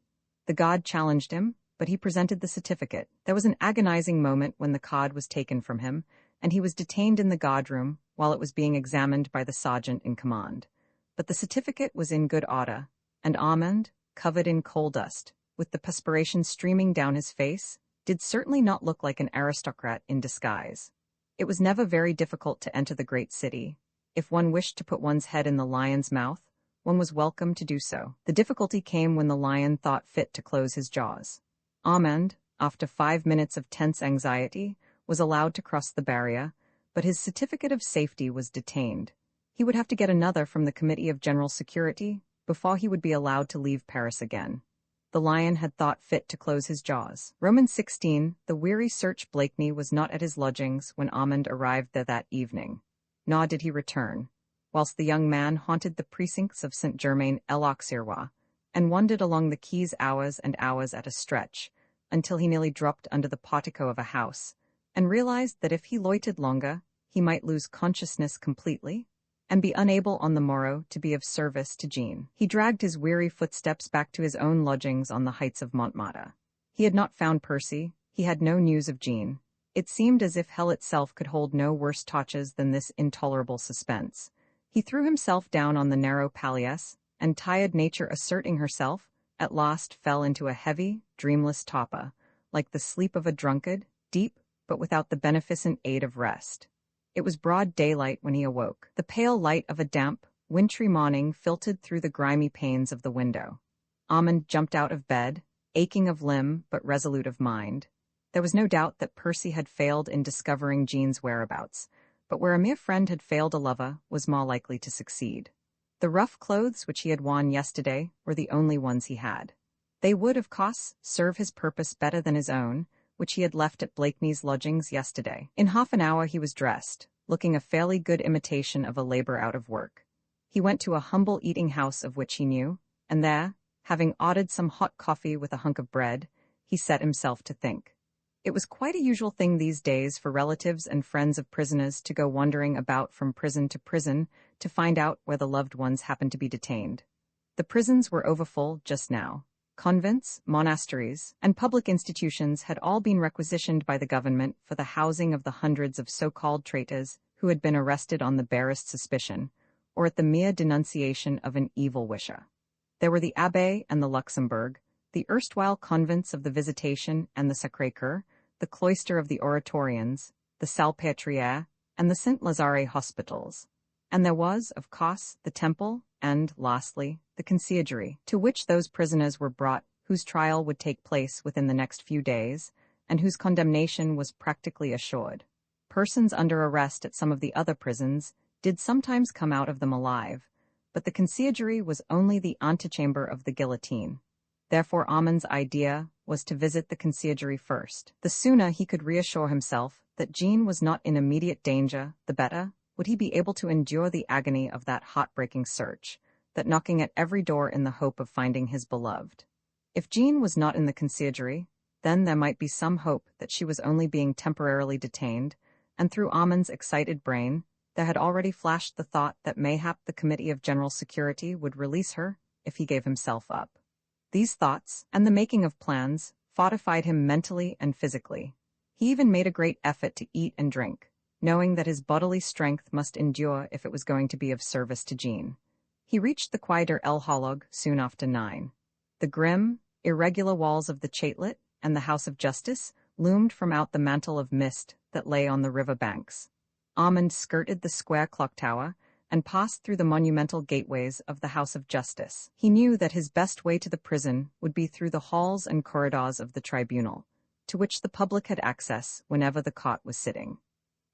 The guard challenged him, but he presented the certificate. There was an agonizing moment when the card was taken from him, and he was detained in the guardroom while it was being examined by the sergeant in command. But the certificate was in good order, and Armand, covered in coal dust, with the perspiration streaming down his face, did certainly not look like an aristocrat in disguise. It was never very difficult to enter the great city. If one wished to put one's head in the lion's mouth, one was welcome to do so. The difficulty came when the lion thought fit to close his jaws. Armand, after 5 minutes of tense anxiety, was allowed to cross the barrier, but his certificate of safety was detained. He would have to get another from the Committee of General Security before he would be allowed to leave Paris again. The lion had thought fit to close his jaws. Roman 16, the weary Sir Blakeney was not at his lodgings when Armand arrived there that evening. Nor did he return, whilst the young man haunted the precincts of Saint-Germain-l'Auxerrois, and wandered along the quays hours and hours at a stretch, until he nearly dropped under the portico of a house, and realized that if he loitered longer, he might lose consciousness completely, and be unable on the morrow to be of service to Jean. He dragged his weary footsteps back to his own lodgings on the heights of Montmartre. He had not found Percy, he had no news of Jean. It seemed as if hell itself could hold no worse tortures than this intolerable suspense. He threw himself down on the narrow palliasse, and tired nature asserting herself, at last fell into a heavy, dreamless torpor, like the sleep of a drunkard, deep, but without the beneficent aid of rest. It was broad daylight when he awoke. The pale light of a damp, wintry morning filtered through the grimy panes of the window. Armand jumped out of bed, aching of limb but resolute of mind. There was no doubt that Percy had failed in discovering Jean's whereabouts, but where a mere friend had failed a lover was more likely to succeed. The rough clothes which he had worn yesterday were the only ones he had. They would, of course, serve his purpose better than his own, which he had left at Blakeney's lodgings yesterday. In half an hour he was dressed, looking a fairly good imitation of a labor out of work. He went to a humble eating-house of which he knew, and there, having ordered some hot coffee with a hunk of bread, he set himself to think. It was quite a usual thing these days for relatives and friends of prisoners to go wandering about from prison to prison to find out where the loved ones happened to be detained. The prisons were overfull just now. Convents, monasteries, and public institutions had all been requisitioned by the government for the housing of the hundreds of so-called traitors who had been arrested on the barest suspicion, or at the mere denunciation of an evil wisher. There were the Abbaye and the Luxembourg, the erstwhile convents of the Visitation and the Sacré-Cœur, the cloister of the Oratorians, the Salpêtrière, and the Saint-Lazare hospitals. And there was, of course, the temple, and, lastly, the conciergerie, to which those prisoners were brought whose trial would take place within the next few days, and whose condemnation was practically assured. Persons under arrest at some of the other prisons did sometimes come out of them alive, but the conciergerie was only the antechamber of the guillotine. Therefore Armand's idea was to visit the conciergerie first. The sooner he could reassure himself that Jean was not in immediate danger, the better would he be able to endure the agony of that heartbreaking search, that knocking at every door in the hope of finding his beloved. If Jean was not in the conciergerie, then there might be some hope that she was only being temporarily detained, and through Armand's excited brain, There had already flashed the thought that mayhap the Committee of General Security would release her if he gave himself up. These thoughts, and the making of plans, fortified him mentally and physically. He even made a great effort to eat and drink, knowing that his bodily strength must endure if it was going to be of service to Jean. He reached the Quai El Holog soon after 9. The grim, irregular walls of the Chatelet and the House of Justice loomed from out the mantle of mist that lay on the river banks. Armand skirted the square clock tower and passed through the monumental gateways of the House of Justice. He knew that his best way to the prison would be through the halls and corridors of the tribunal, to which the public had access whenever the court was sitting.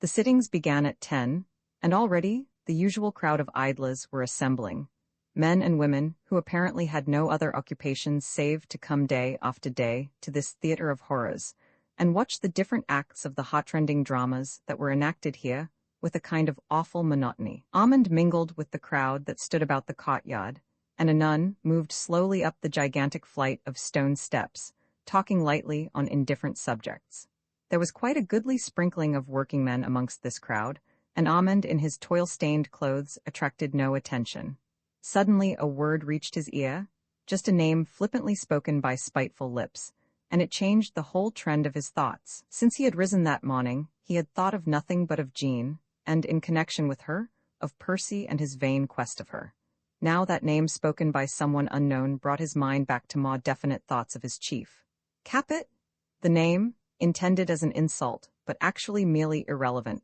The sittings began at 10, and already the usual crowd of idlers were assembling, men and women who apparently had no other occupations save to come day after day to this theater of horrors, and watch the different acts of the heartrending dramas that were enacted here with a kind of awful monotony. Armand mingled with the crowd that stood about the courtyard, and a nun moved slowly up the gigantic flight of stone steps, talking lightly on indifferent subjects. There was quite a goodly sprinkling of working men amongst this crowd, and Armand in his toil-stained clothes attracted no attention. Suddenly a word reached his ear, just a name flippantly spoken by spiteful lips, and it changed the whole trend of his thoughts. Since he had risen that morning, he had thought of nothing but of Jean, and in connection with her, of Percy and his vain quest of her. Now that name spoken by someone unknown brought his mind back to more definite thoughts of his chief. Capet? The name, intended as an insult, but actually merely irrelevant,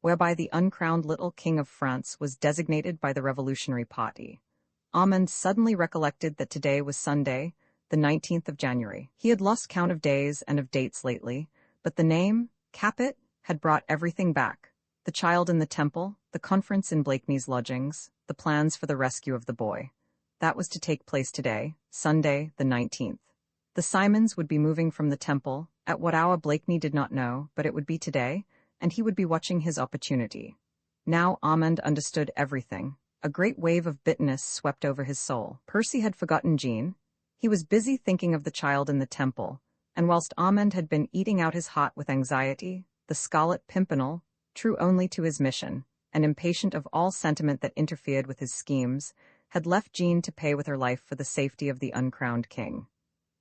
whereby the uncrowned little king of France was designated by the Revolutionary Party. Armand suddenly recollected that today was Sunday, the 19th of January. He had lost count of days and of dates lately, but the name, Capet, had brought everything back. The child in the temple, the conference in Blakeney's lodgings, the plans for the rescue of the boy. That was to take place today, Sunday, the 19th. The Simons would be moving from the temple, at what hour Blakeney did not know, but it would be today, and he would be watching his opportunity. Now Armand understood everything. A great wave of bitterness swept over his soul. Percy had forgotten Jean. He was busy thinking of the child in the temple, and whilst Armand had been eating out his heart with anxiety, the Scarlet Pimpernel, true only to his mission, and impatient of all sentiment that interfered with his schemes, had left Jean to pay with her life for the safety of the uncrowned king.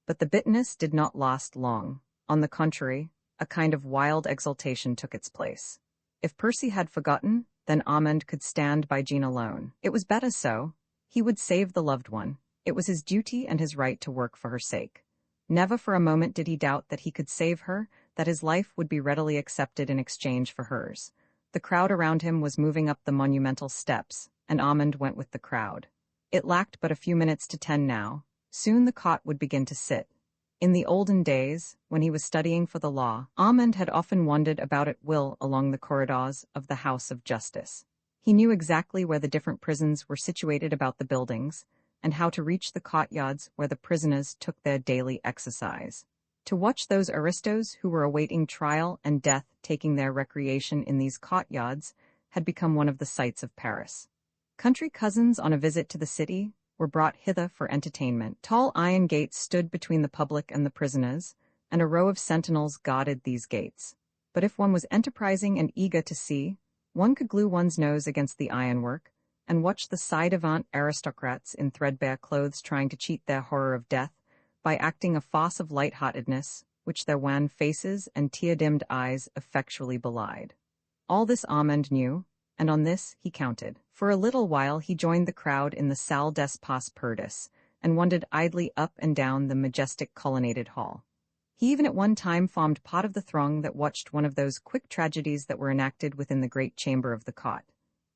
But the bitterness did not last long. On the contrary, a kind of wild exultation took its place. If Percy had forgotten, then Armand could stand by Jean alone. It was better so. He would save the loved one. It was his duty and his right to work for her sake. Never for a moment did he doubt that he could save her, that his life would be readily accepted in exchange for hers. The crowd around him was moving up the monumental steps, and Armand went with the crowd. It lacked but a few minutes to 10 now. Soon the cot would begin to sit. In the olden days, when he was studying for the law, Armand had often wandered about at will along the corridors of the House of Justice. He knew exactly where the different prisons were situated about the buildings, and how to reach the courtyards where the prisoners took their daily exercise. To watch those aristos who were awaiting trial and death taking their recreation in these courtyards had become one of the sights of Paris. Country cousins on a visit to the city were brought hither for entertainment. Tall iron gates stood between the public and the prisoners, and a row of sentinels guarded these gates. But if one was enterprising and eager to see, one could glue one's nose against the ironwork, and watch the ci-devant aristocrats in threadbare clothes trying to cheat their horror of death by acting a farce of light-heartedness, which their wan faces and tear-dimmed eyes effectually belied. All this Armand knew, and on this he counted. For a little while he joined the crowd in the Salle des Pas Perdus, and wandered idly up and down the majestic colonnaded hall. He even at one time formed part of the throng that watched one of those quick tragedies that were enacted within the great chamber of the cot.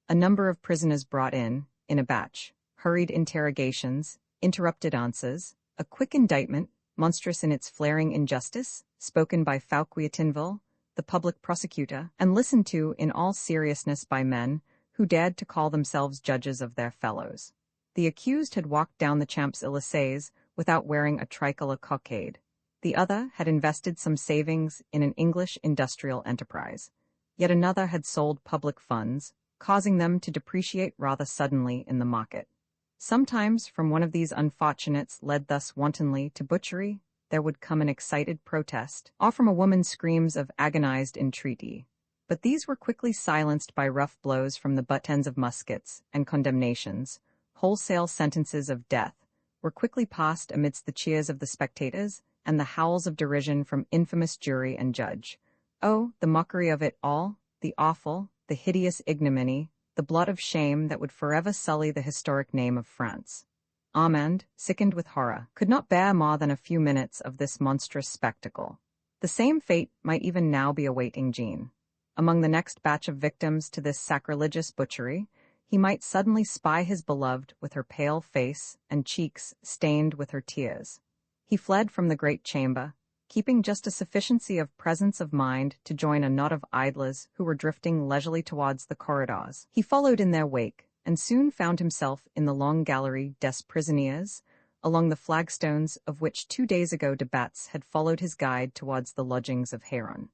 A number of prisoners brought in a batch, hurried interrogations, interrupted answers, a quick indictment, monstrous in its flaring injustice, spoken by Fouquier Tinville, the public prosecutor, and listened to in all seriousness by men who dared to call themselves judges of their fellows. The accused had walked down the Champs-Élysées without wearing a tricolor cockade. The other had invested some savings in an English industrial enterprise. Yet another had sold public funds, causing them to depreciate rather suddenly in the market. Sometimes from one of these unfortunates led thus wantonly to butchery, there would come an excited protest, or from a woman screams of agonized entreaty. But these were quickly silenced by rough blows from the butt ends of muskets, and condemnations, wholesale sentences of death, were quickly passed amidst the cheers of the spectators and the howls of derision from infamous jury and judge. Oh, the mockery of it all, the awful, the hideous ignominy, the blood of shame that would forever sully the historic name of France. Armand, sickened with horror, could not bear more than a few minutes of this monstrous spectacle. The same fate might even now be awaiting Jean. Among the next batch of victims to this sacrilegious butchery, he might suddenly spy his beloved with her pale face and cheeks stained with her tears. He fled from the great chamber, keeping just a sufficiency of presence of mind to join a knot of idlers who were drifting leisurely towards the corridors. He followed in their wake, and soon found himself in the long gallery des Prisonniers, along the flagstones of which 2 days ago de Batz had followed his guide towards the lodgings of Héron.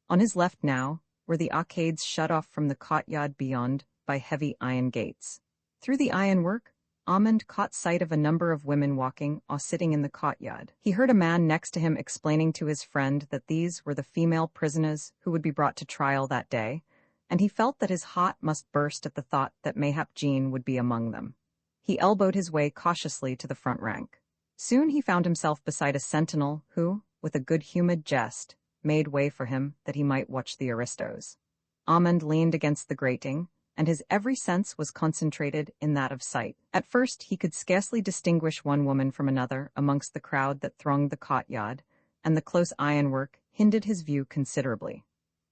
On his left now were the arcades shut off from the courtyard beyond by heavy iron gates. Through the ironwork, Armand caught sight of a number of women walking or sitting in the courtyard. He heard a man next to him explaining to his friend that these were the female prisoners who would be brought to trial that day, and he felt that his heart must burst at the thought that mayhap Jean would be among them. He elbowed his way cautiously to the front rank. Soon he found himself beside a sentinel who, with a good-humored jest, made way for him that he might watch the aristos. Armand leaned against the grating, and his every sense was concentrated in that of sight. At first he could scarcely distinguish one woman from another amongst the crowd that thronged the courtyard, and the close ironwork hindered his view considerably.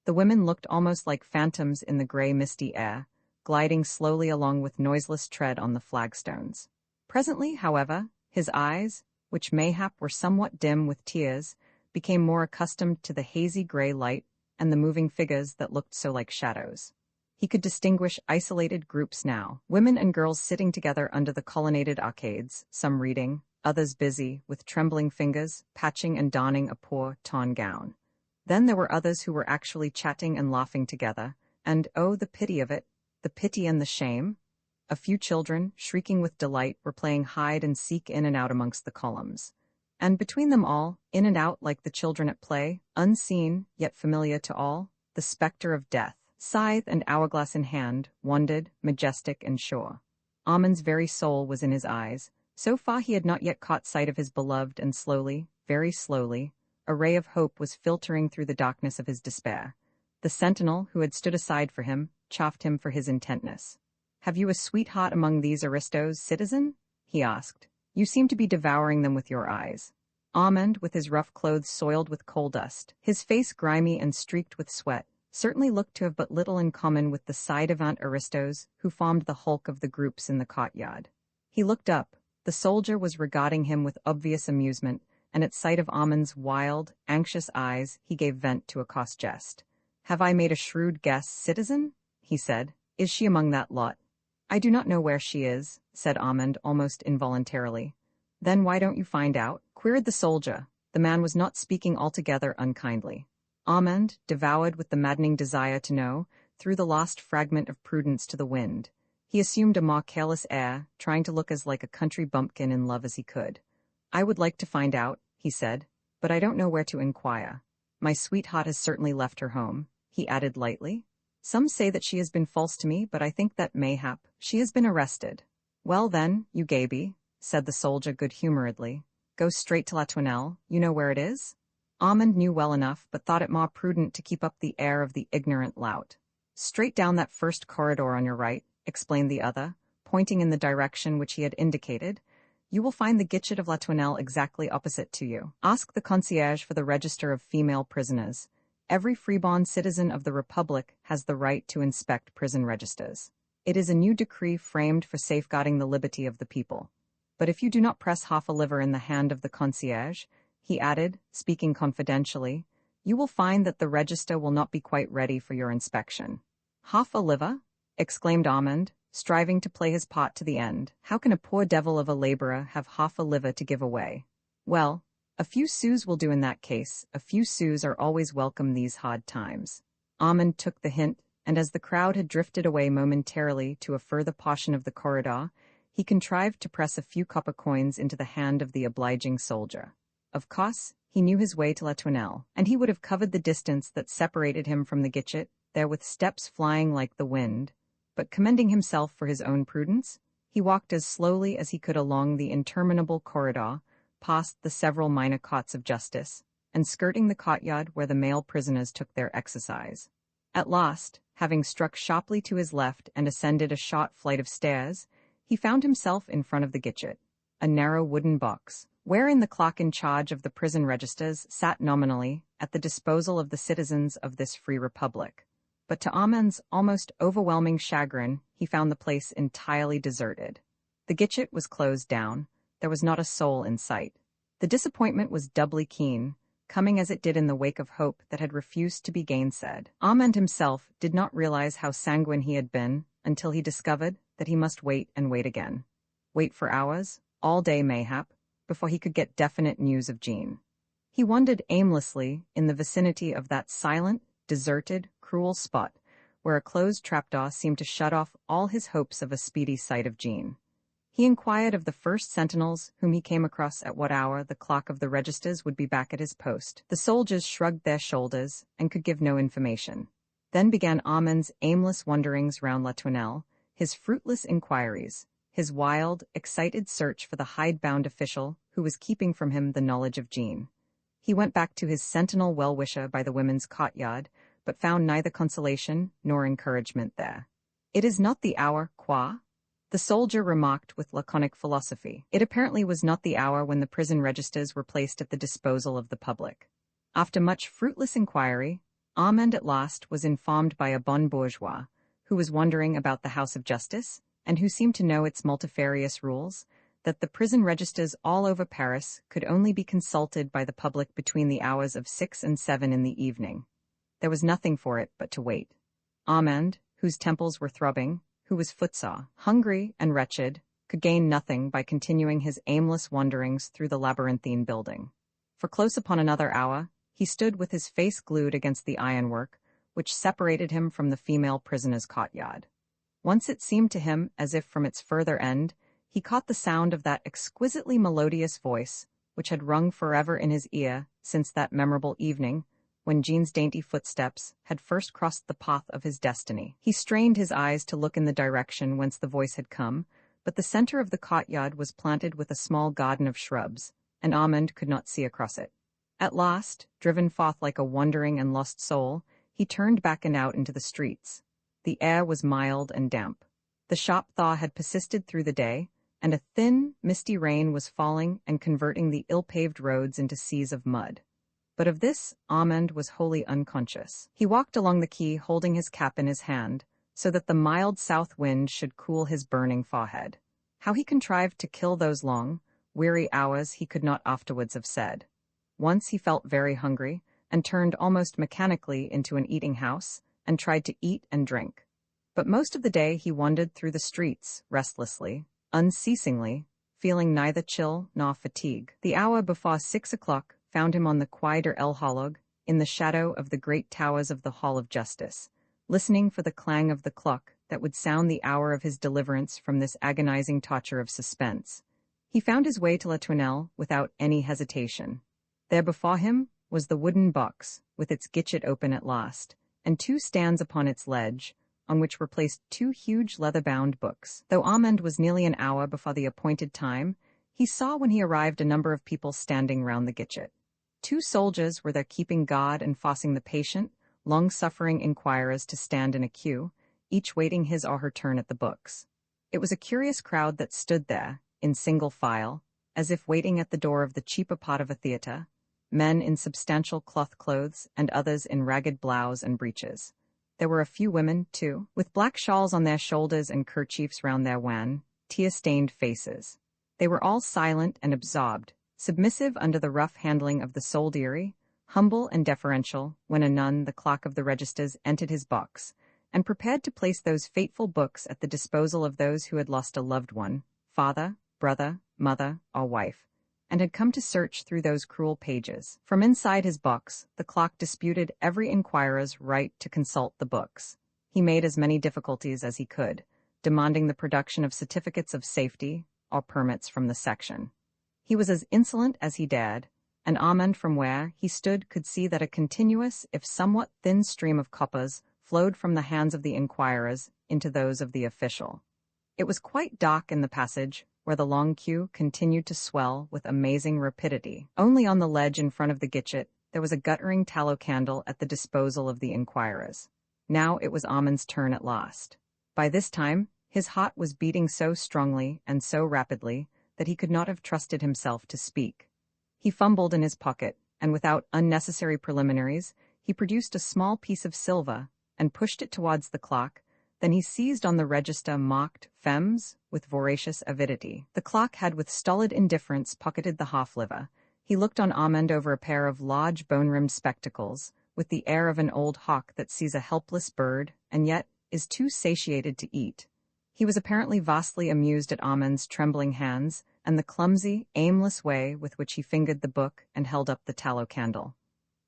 The women looked almost like phantoms in the grey misty air, gliding slowly along with noiseless tread on the flagstones. Presently, however, his eyes, which mayhap were somewhat dim with tears, became more accustomed to the hazy grey light and the moving figures that looked so like shadows. He could distinguish isolated groups now, women and girls sitting together under the colonnaded arcades, some reading, others busy, with trembling fingers, patching and donning a poor, torn gown. Then there were others who were actually chatting and laughing together, and oh, the pity of it, the pity and the shame! A few children, shrieking with delight, were playing hide-and-seek in and out amongst the columns. And between them all, in and out like the children at play, unseen, yet familiar to all, the spectre of death, scythe and hourglass in hand, wandered, majestic and sure. Armand's very soul was in his eyes. So far he had not yet caught sight of his beloved, and slowly, very slowly, a ray of hope was filtering through the darkness of his despair. The sentinel, who had stood aside for him, chaffed him for his intentness. "Have you a sweetheart among these aristos, citizen?" he asked. "You seem to be devouring them with your eyes." Armand, with his rough clothes soiled with coal dust, his face grimy and streaked with sweat, certainly looked to have but little in common with the ci-devant aristos who formed the hulk of the groups in the courtyard. He looked up. The soldier was regarding him with obvious amusement, and at sight of Armand's wild, anxious eyes, he gave vent to a coarse jest. "Have I made a shrewd guess, citizen?" he said. "Is she among that lot?" "I do not know where she is," said Armand almost involuntarily. "Then why don't you find out?" queried the soldier. The man was not speaking altogether unkindly. Armand, devoured with the maddening desire to know, threw the lost fragment of prudence to the wind. He assumed a more careless air, trying to look as like a country bumpkin in love as he could. "I would like to find out," he said, "but I don't know where to inquire. My sweetheart has certainly left her home," he added lightly. "Some say that she has been false to me, but I think that mayhap she has been arrested." "Well then, you gaby," said the soldier good-humoredly, "go straight to La Tournelle. You know where it is?" Armand knew well enough, but thought it more prudent to keep up the air of the ignorant lout. "Straight down that first corridor on your right," explained the other, pointing in the direction which he had indicated. "You will find the guichet of La Tournelle exactly opposite to you. Ask the concierge for the register of female prisoners. Every free-born citizen of the Republic has the right to inspect prison registers. It is a new decree framed for safeguarding the liberty of the people. But if you do not press half a liver in the hand of the concierge," he added, speaking confidentially, "you will find that the register will not be quite ready for your inspection." "Half a liver?" exclaimed Armand, striving to play his part to the end. "How can a poor devil of a laborer have half a liver to give away?" "Well, a few sous will do in that case. A few sous are always welcome these hard times." Armand took the hint, and as the crowd had drifted away momentarily to a further portion of the corridor, he contrived to press a few copper coins into the hand of the obliging soldier. Of course, he knew his way to La Tournelle, and he would have covered the distance that separated him from the guichet there with steps flying like the wind, but commending himself for his own prudence, he walked as slowly as he could along the interminable corridor, past the several minor courts of justice, and skirting the courtyard where the male prisoners took their exercise. At last, having struck sharply to his left and ascended a short flight of stairs, he found himself in front of the gitchet, a narrow wooden box, wherein the clerk in charge of the prison registers sat nominally at the disposal of the citizens of this free republic. But to Ahmed's almost overwhelming chagrin, he found the place entirely deserted. The gitchet was closed down. There was not a soul in sight. The disappointment was doubly keen, coming as it did in the wake of hope that had refused to be gainsaid. Ahmed himself did not realize how sanguine he had been until he discovered that he must wait and wait again. Wait for hours, all day mayhap, before he could get definite news of Jean. He wandered aimlessly in the vicinity of that silent, deserted, cruel spot where a closed trapdoor seemed to shut off all his hopes of a speedy sight of Jean. He inquired of the first sentinels whom he came across at what hour the clock of the registers would be back at his post. The soldiers shrugged their shoulders and could give no information. Then began Ahmed's aimless wanderings round La Tournelle, his fruitless inquiries, his wild, excited search for the hidebound official who was keeping from him the knowledge of Jean. He went back to his sentinel well-wisher by the women's courtyard, but found neither consolation nor encouragement there. "It is not the hour, quoi?" the soldier remarked with laconic philosophy. It apparently was not the hour when the prison registers were placed at the disposal of the public. After much fruitless inquiry, Ahmed at last was informed by a bon bourgeois, who was wandering about the House of Justice, and who seemed to know its multifarious rules, that the prison registers all over Paris could only be consulted by the public between the hours of 6 and 7 in the evening. There was nothing for it but to wait. Ahmed, whose temples were throbbing, who was footsore, hungry, and wretched, could gain nothing by continuing his aimless wanderings through the labyrinthine building. For close upon another hour, he stood with his face glued against the ironwork, which separated him from the female prisoner's courtyard. Once it seemed to him as if from its further end he caught the sound of that exquisitely melodious voice which had rung forever in his ear since that memorable evening when Jean's dainty footsteps had first crossed the path of his destiny. He strained his eyes to look in the direction whence the voice had come, but the center of the courtyard was planted with a small garden of shrubs, and Ahmed could not see across it. At last, driven forth like a wandering and lost soul, he turned back and out into the streets. The air was mild and damp. The sharp thaw had persisted through the day, and a thin, misty rain was falling and converting the ill-paved roads into seas of mud. But of this, Ahmed was wholly unconscious. He walked along the quay holding his cap in his hand, so that the mild south wind should cool his burning forehead. How he contrived to kill those long, weary hours he could not afterwards have said. Once he felt very hungry, and turned almost mechanically into an eating-house, and tried to eat and drink. But most of the day he wandered through the streets, restlessly, unceasingly, feeling neither chill nor fatigue. The hour before 6 o'clock found him on the Quai der Elholog, in the shadow of the great towers of the Hall of Justice, listening for the clang of the clock that would sound the hour of his deliverance from this agonizing torture of suspense. He found his way to La Tournelle without any hesitation. There before him was the wooden box, with its gitchet open at last, and 2 stands upon its ledge, on which were placed 2 huge leather-bound books. Though Ahmed was nearly an hour before the appointed time, he saw when he arrived a number of people standing round the gitchet. 2 soldiers were there keeping guard and forcing the patient, long-suffering inquirers to stand in a queue, each waiting his or her turn at the books. It was a curious crowd that stood there, in single file, as if waiting at the door of the cheaper part of a theatre, men in substantial cloth clothes and others in ragged blouse and breeches. There were a few women, too, with black shawls on their shoulders and kerchiefs round their wan, tear-stained faces. They were all silent and absorbed, submissive under the rough handling of the soldiery, humble and deferential when anon the clock of the registers entered his box, and prepared to place those fateful books at the disposal of those who had lost a loved one, father, brother, mother, or wife, and had come to search through those cruel pages. From inside his box, the clock disputed every inquirer's right to consult the books. He made as many difficulties as he could, demanding the production of certificates of safety or permits from the section. He was as insolent as he dared, and Ahmed from where he stood could see that a continuous, if somewhat thin stream of coppers flowed from the hands of the inquirers into those of the official. It was quite dark in the passage, where the long queue continued to swell with amazing rapidity. Only on the ledge in front of the gitchet, there was a guttering tallow candle at the disposal of the inquirers. Now it was Amon's turn at last. By this time, his heart was beating so strongly and so rapidly that he could not have trusted himself to speak. He fumbled in his pocket, and without unnecessary preliminaries, he produced a small piece of silver and pushed it towards the clock. Then he seized on the register marked Femmes with voracious avidity. The clock had with stolid indifference pocketed the half-liver. He looked on Amand over a pair of large bone-rimmed spectacles, with the air of an old hawk that sees a helpless bird, and yet is too satiated to eat. He was apparently vastly amused at Amand's trembling hands, and the clumsy, aimless way with which he fingered the book and held up the tallow candle.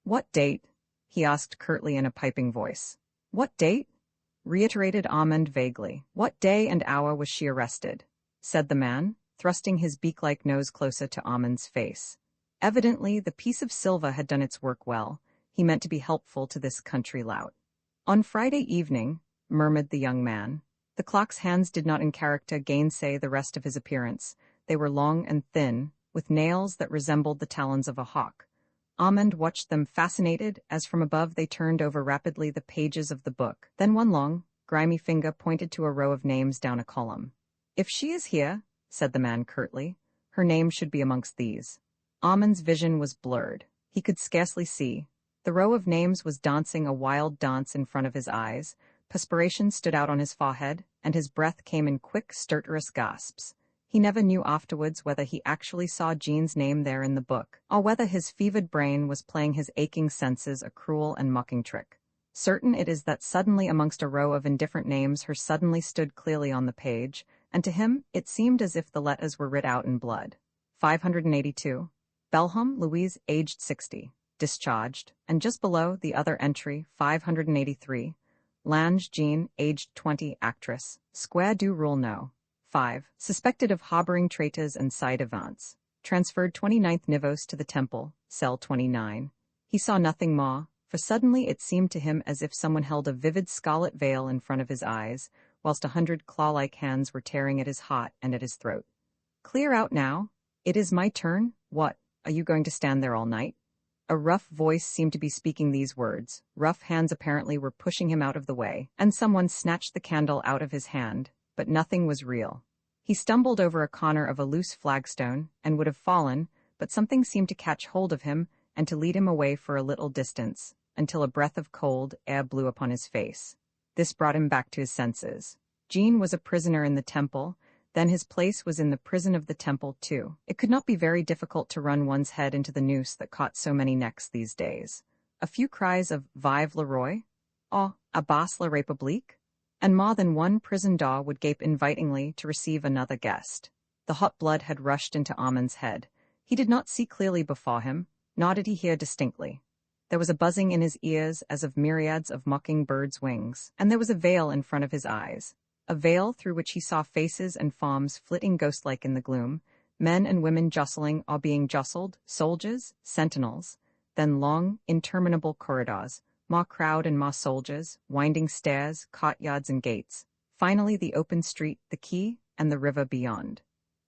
"What date?" he asked curtly in a piping voice. "What date?" reiterated Amand vaguely. "What day and hour was she arrested?" said the man, thrusting his beak-like nose closer to Amand's face. Evidently, the piece of silver had done its work well. He meant to be helpful to this country lout. "On Friday evening," murmured the young man. The clock's hands did not in character gainsay the rest of his appearance. They were long and thin, with nails that resembled the talons of a hawk. Amand watched them fascinated as from above they turned over rapidly the pages of the book. Then one long, grimy finger pointed to a row of names down a column. "If she is here," said the man curtly, "her name should be amongst these." Amand's vision was blurred. He could scarcely see. The row of names was dancing a wild dance in front of his eyes. Perspiration stood out on his forehead, and his breath came in quick, stertorous gasps. He never knew afterwards whether he actually saw Jean's name there in the book, or whether his fevered brain was playing his aching senses a cruel and mocking trick. Certain it is that suddenly amongst a row of indifferent names her suddenly stood clearly on the page, and to him it seemed as if the letters were writ out in blood. 582. Belham, Louise, aged 60. Discharged, and just below the other entry, 583. Lange, Jean, aged 20, actress. Square du Rule No. 5. Suspected of harboring traitors and ci-devants. Transferred 29th Nivos to the Temple, cell 29. He saw nothing more, for suddenly it seemed to him as if someone held a vivid scarlet veil in front of his eyes, whilst 100 claw-like hands were tearing at his heart and at his throat. "Clear out now. It is my turn. What, are you going to stand there all night?" A rough voice seemed to be speaking these words. Rough hands apparently were pushing him out of the way, and someone snatched the candle out of his hand, but nothing was real. He stumbled over a corner of a loose flagstone, and would have fallen, but something seemed to catch hold of him and to lead him away for a little distance, until a breath of cold air blew upon his face. This brought him back to his senses. Jean was a prisoner in the temple, then his place was in the prison of the temple too. It could not be very difficult to run one's head into the noose that caught so many necks these days. A few cries of "Vive le Roi!" or "Abbas la République!" and more than one prison door would gape invitingly to receive another guest. The hot blood had rushed into Amand's head. He did not see clearly before him, nor did he hear distinctly. There was a buzzing in his ears as of myriads of mocking birds' wings, and there was a veil in front of his eyes. A veil through which he saw faces and forms flitting ghost-like in the gloom, men and women jostling or being jostled, soldiers, sentinels, then long, interminable corridors, more crowd and more soldiers, winding stairs, courtyards and gates, finally the open street, the quay, and the river beyond.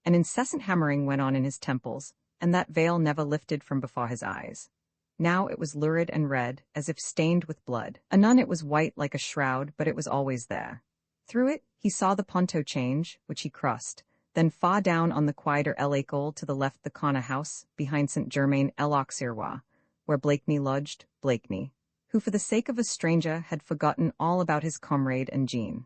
An incessant hammering went on in his temples, and that veil never lifted from before his eyes. Now it was lurid and red, as if stained with blood. Anon it was white like a shroud, but it was always there. Through it, he saw the Ponto change, which he crossed, then far down on the quieter L'École to the left the corner house, behind St. Germain-l'Auxerrois, where Blakeney lodged, Blakeney, who for the sake of a stranger had forgotten all about his comrade and Jean.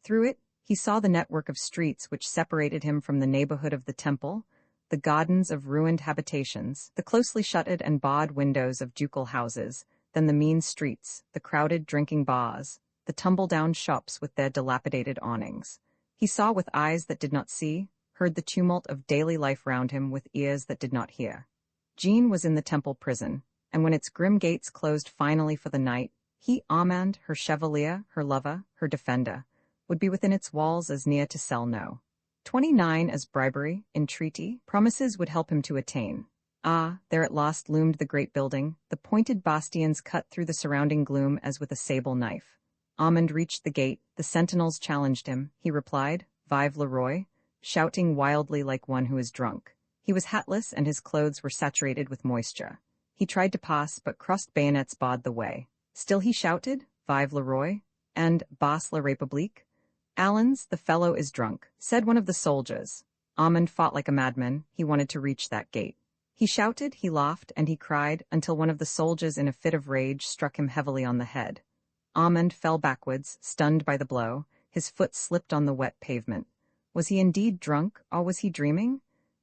Through it, he saw the network of streets which separated him from the neighborhood of the temple, the gardens of ruined habitations, the closely shuttered and barred windows of ducal houses, then the mean streets, the crowded drinking bars, the tumble-down shops with their dilapidated awnings. He saw with eyes that did not see, heard the tumult of daily life round him with ears that did not hear. Jean was in the temple prison, and when its grim gates closed finally for the night, he, Amand, her chevalier, her lover, her defender, would be within its walls as near to cell No. 29 as bribery, entreaty, promises would help him to attain. Ah, there at last loomed the great building, the pointed bastions cut through the surrounding gloom as with a sable knife. Armand reached the gate. The sentinels challenged him. He replied, "Vive le roi," shouting wildly like one who is drunk. He was hatless and his clothes were saturated with moisture. He tried to pass, but crossed bayonets barred the way. Still he shouted, "Vive le roi," and "Basse la République." "Allons, the fellow is drunk," said one of the soldiers. Armand fought like a madman. He wanted to reach that gate. He shouted, he laughed, and he cried, until one of the soldiers in a fit of rage struck him heavily on the head. Armand fell backwards, stunned by the blow. His foot slipped on the wet pavement. Was he indeed drunk, or was he dreaming?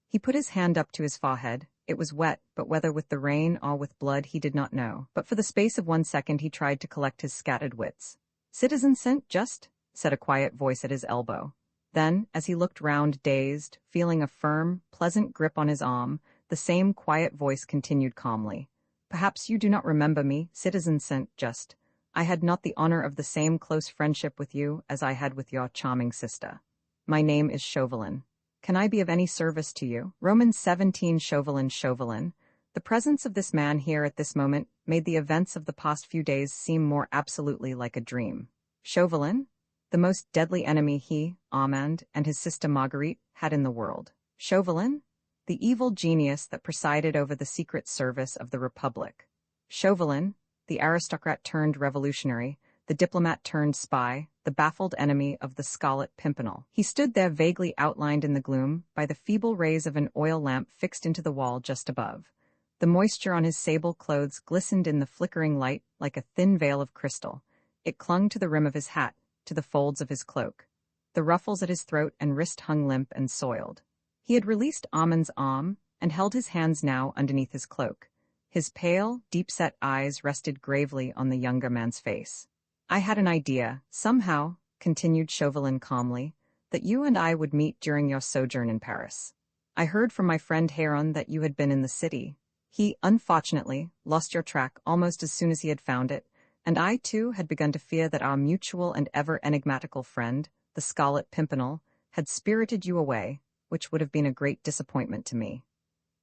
He put his hand up to his forehead. It was wet, but whether with the rain or with blood he did not know. But for the space of 1 second he tried to collect his scattered wits. "Citizen Saint-Just," said a quiet voice at his elbow. Then, as he looked round dazed, feeling a firm, pleasant grip on his arm, the same quiet voice continued calmly. "Perhaps you do not remember me, Citizen Saint-Just. I had not the honor of the same close friendship with you as I had with your charming sister. My name is Chauvelin. Can I be of any service to you?" Romans 17 Chauvelin. The presence of this man here at this moment made the events of the past few days seem more absolutely like a dream. Chauvelin? The most deadly enemy he, Armand, and his sister Marguerite had in the world. Chauvelin? The evil genius that presided over the secret service of the Republic. Chauvelin, the aristocrat turned revolutionary, the diplomat turned spy, the baffled enemy of the Scarlet Pimpernel. He stood there vaguely outlined in the gloom by the feeble rays of an oil lamp fixed into the wall just above. The moisture on his sable clothes glistened in the flickering light like a thin veil of crystal. It clung to the rim of his hat, to the folds of his cloak. The ruffles at his throat and wrist hung limp and soiled. He had released Armand's arm and held his hands now underneath his cloak. His pale, deep-set eyes rested gravely on the younger man's face. "I had an idea, somehow," continued Chauvelin calmly, "that you and I would meet during your sojourn in Paris. I heard from my friend Heron that you had been in the city. He, unfortunately, lost your track almost as soon as he had found it, and I, too, had begun to fear that our mutual and ever enigmatical friend, the Scarlet Pimpernel, had spirited you away, which would have been a great disappointment to me."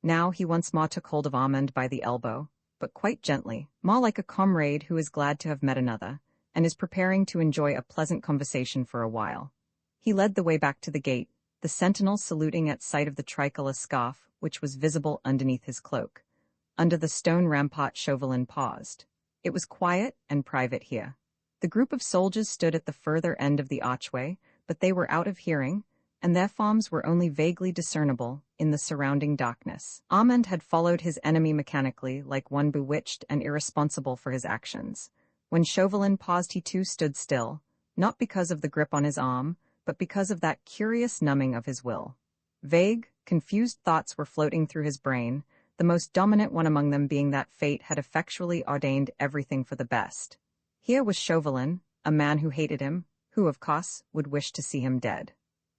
Now he once more took hold of Armand by the elbow, but quite gently, more like a comrade who is glad to have met another, and is preparing to enjoy a pleasant conversation for a while. He led the way back to the gate, the sentinel saluting at sight of the tricolor scarf which was visible underneath his cloak. Under the stone rampart Chauvelin paused. It was quiet and private here. The group of soldiers stood at the further end of the archway, but they were out of hearing, and their forms were only vaguely discernible in the surrounding darkness. Armand had followed his enemy mechanically, like one bewitched and irresponsible for his actions. When Chauvelin paused, he too stood still, not because of the grip on his arm, but because of that curious numbing of his will. Vague, confused thoughts were floating through his brain, the most dominant one among them being that fate had effectually ordained everything for the best. Here was Chauvelin, a man who hated him, who, of course, would wish to see him dead.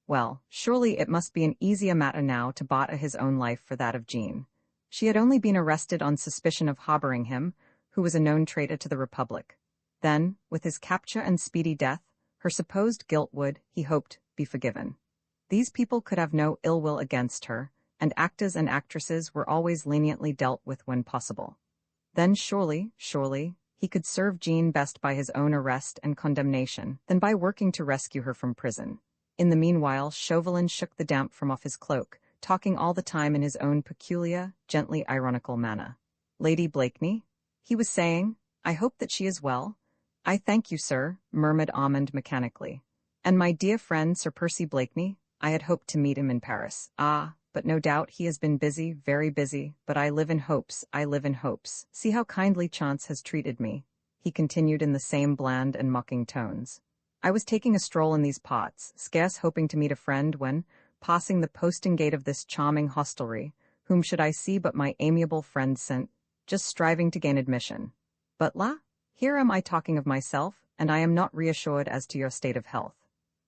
Well, surely it must be an easier matter now to barter his own life for that of Jean. She had only been arrested on suspicion of harboring him, who was a known traitor to the Republic. Then, with his capture and speedy death, her supposed guilt would, he hoped, be forgiven. These people could have no ill will against her, and actors and actresses were always leniently dealt with when possible. Then surely, he could serve Jean best by his own arrest and condemnation than by working to rescue her from prison. In the meanwhile, Chauvelin shook the damp from off his cloak, talking all the time in his own peculiar, gently ironical manner. "Lady Blakeney?" he was saying. "I hope that she is well." "I thank you, sir," murmured Armand mechanically. "And my dear friend Sir Percy Blakeney? I had hoped to meet him in Paris." "Ah, but no doubt he has been busy, very busy, but I live in hopes. See how kindly chance has treated me," he continued in the same bland and mocking tones. "I was taking a stroll in these parts, scarce hoping to meet a friend when, passing the postern gate of this charming hostelry, whom should I see but my amiable friend Saint, just striving to gain admission. But la, here am I talking of myself, and I am not reassured as to your state of health.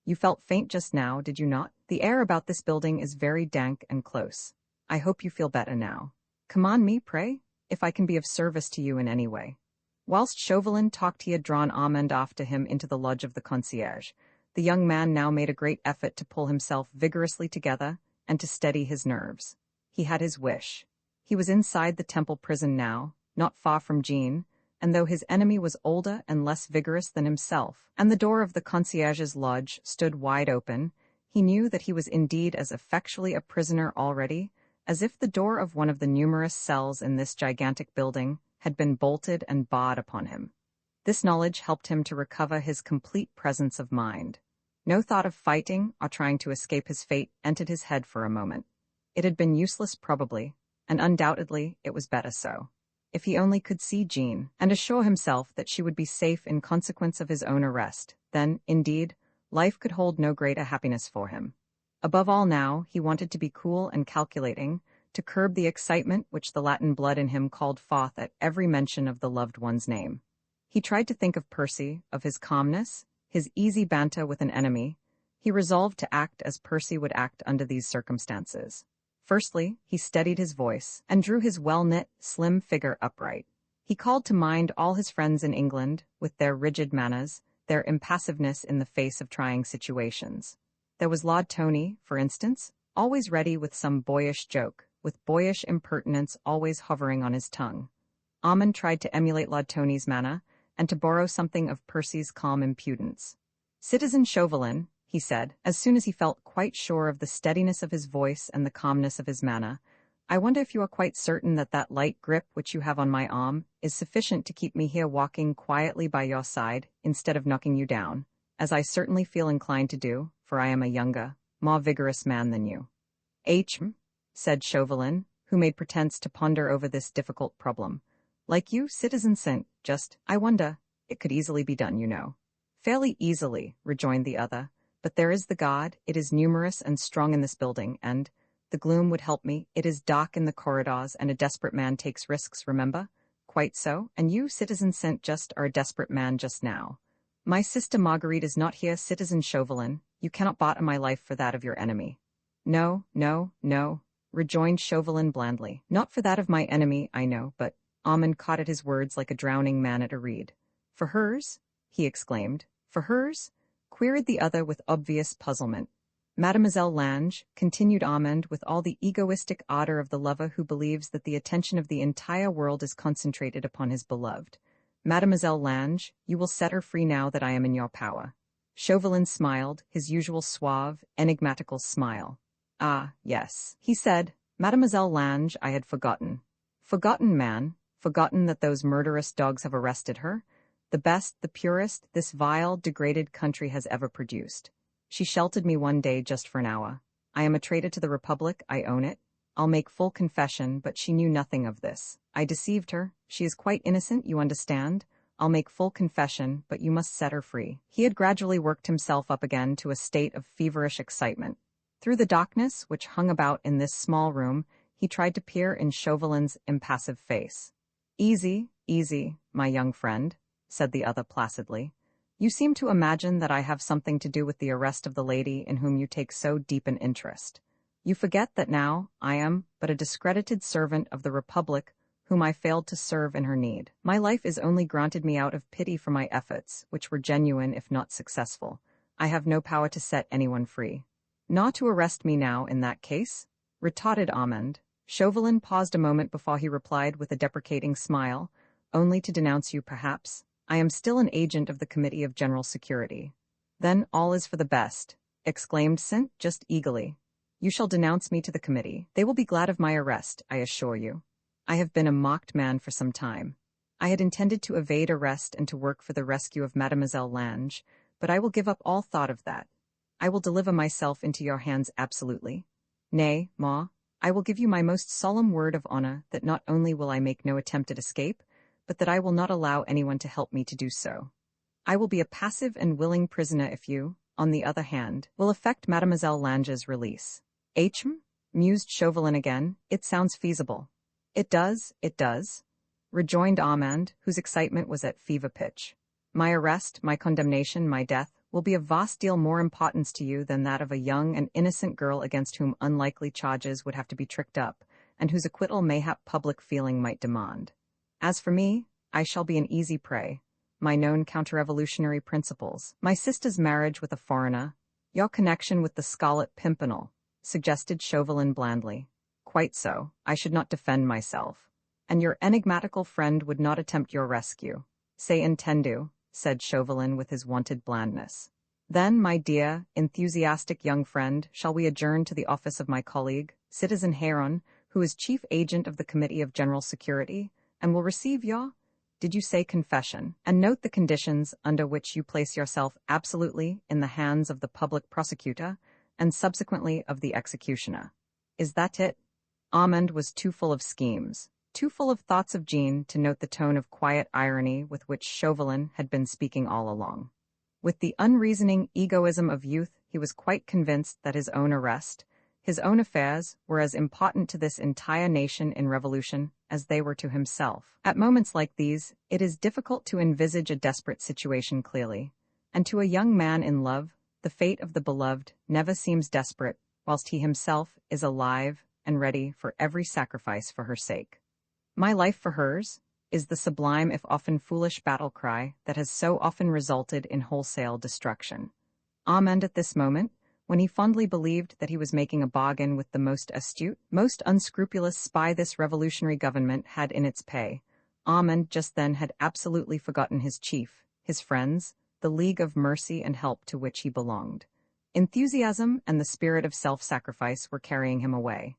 You felt faint just now, did you not? The air about this building is very dank and close. I hope you feel better now. Command me, pray, if I can be of service to you in any way." Whilst Chauvelin talked, he had drawn Armand off to him into the lodge of the concierge. The young man now made a great effort to pull himself vigorously together and to steady his nerves. He had his wish. He was inside the Temple prison now, not far from Jean, and though his enemy was older and less vigorous than himself, and the door of the concierge's lodge stood wide open, he knew that he was indeed as effectually a prisoner already as if the door of one of the numerous cells in this gigantic building had been bolted and barred upon him. This knowledge helped him to recover his complete presence of mind. No thought of fighting or trying to escape his fate entered his head for a moment. It had been useless probably, and undoubtedly it was better so. If he only could see Jean, and assure himself that she would be safe in consequence of his own arrest, then, indeed, life could hold no greater happiness for him. Above all now, he wanted to be cool and calculating, to curb the excitement which the Latin blood in him called forth at every mention of the loved one's name. He tried to think of Percy, of his calmness, his easy banter with an enemy. He resolved to act as Percy would act under these circumstances. Firstly, he steadied his voice, and drew his well-knit, slim figure upright. He called to mind all his friends in England, with their rigid manners, their impassiveness in the face of trying situations. There was Lord Tony, for instance, always ready with some boyish joke, with boyish impertinence always hovering on his tongue. Armand tried to emulate Lord Tony's manner, and to borrow something of Percy's calm impudence. "Citizen Chauvelin," he said, as soon as he felt quite sure of the steadiness of his voice and the calmness of his manner, "I wonder if you are quite certain that that light grip which you have on my arm is sufficient to keep me here walking quietly by your side, instead of knocking you down, as I certainly feel inclined to do, for I am a younger, more vigorous man than you." Said Chauvelin, who made pretense to ponder over this difficult problem. "Like you, Citizen Saint, just, I wonder, it could easily be done, you know." "Fairly easily," rejoined the other, "but there is the guard, it is numerous and strong in this building, and, the gloom would help me, it is dark in the corridors, and a desperate man takes risks, remember?" "Quite so, and you, Citizen Saint, just are a desperate man just now." "My sister Marguerite is not here, Citizen Chauvelin, you cannot barter my life for that of your enemy." "No, no, no," rejoined Chauvelin blandly. "Not for that of my enemy, I know, but—" Armand caught at his words like a drowning man at a reed. "For hers?" he exclaimed. "For hers?" queried the other with obvious puzzlement. "Mademoiselle Lange," continued Armand with all the egoistic ardor of the lover who believes that the attention of the entire world is concentrated upon his beloved. "Mademoiselle Lange, you will set her free now that I am in your power." Chauvelin smiled, his usual suave, enigmatical smile. "Ah, yes," he said, "Mademoiselle Lange, I had forgotten." "Forgotten, man? Forgotten that those murderous dogs have arrested her? The best, the purest, this vile, degraded country has ever produced. She sheltered me one day just for an hour. I am a traitor to the Republic, I own it. I'll make full confession, but she knew nothing of this. I deceived her. She is quite innocent, you understand? I'll make full confession, but you must set her free." He had gradually worked himself up again to a state of feverish excitement. Through the darkness which hung about in this small room, he tried to peer in Chauvelin's impassive face. "Easy, easy, my young friend," said the other placidly. "You seem to imagine that I have something to do with the arrest of the lady in whom you take so deep an interest. You forget that now I am but a discredited servant of the Republic whom I failed to serve in her need. My life is only granted me out of pity for my efforts, which were genuine if not successful. I have no power to set anyone free." "Not to arrest me now in that case?" retorted Armand. Chauvelin paused a moment before he replied with a deprecating smile. "Only to denounce you, perhaps. I am still an agent of the Committee of General Security." "Then all is for the best," exclaimed Saint just eagerly. "You shall denounce me to the committee. They will be glad of my arrest, I assure you. I have been a mocked man for some time. I had intended to evade arrest and to work for the rescue of Mademoiselle Lange, but I will give up all thought of that. I will deliver myself into your hands absolutely. Nay, Ma, I will give you my most solemn word of honor that not only will I make no attempt at escape, but that I will not allow anyone to help me to do so. I will be a passive and willing prisoner if you, on the other hand, will effect Mademoiselle Lange's release." Mused Chauvelin again. "It sounds feasible." It does," rejoined Armand, whose excitement was at fever pitch. "My arrest, my condemnation, my death, will be of vast deal more importance to you than that of a young and innocent girl against whom unlikely charges would have to be tricked up, and whose acquittal mayhap public feeling might demand. As for me, I shall be an easy prey. My known counter-revolutionary principles, my sister's marriage with a foreigner, your connection with the Scarlet Pimpernel," suggested Chauvelin blandly. "Quite so. I should not defend myself. and your enigmatical friend would not attempt your rescue. "Se entendu," said Chauvelin with his wonted blandness. "Then, my dear, enthusiastic young friend, shall we adjourn to the office of my colleague, Citizen Heron, who is chief agent of the Committee of General Security, and will receive your, did you say confession, and note the conditions under which you place yourself absolutely in the hands of the public prosecutor, and subsequently of the executioner. Is that it?" Armand was too full of schemes, too full of thoughts of Jean to note the tone of quiet irony with which Chauvelin had been speaking all along. With the unreasoning egoism of youth, he was quite convinced that his own arrest, his own affairs, were as important to this entire nation in revolution as they were to himself. At moments like these, it is difficult to envisage a desperate situation clearly, and to a young man in love, the fate of the beloved never seems desperate, whilst he himself is alive and ready for every sacrifice for her sake. "My life for hers," is the sublime if often foolish battle cry that has so often resulted in wholesale destruction. Armand at this moment, when he fondly believed that he was making a bargain with the most astute, most unscrupulous spy this revolutionary government had in its pay, Armand just then had absolutely forgotten his chief, his friends, the League of Mercy and Help to which he belonged. Enthusiasm and the spirit of self-sacrifice were carrying him away.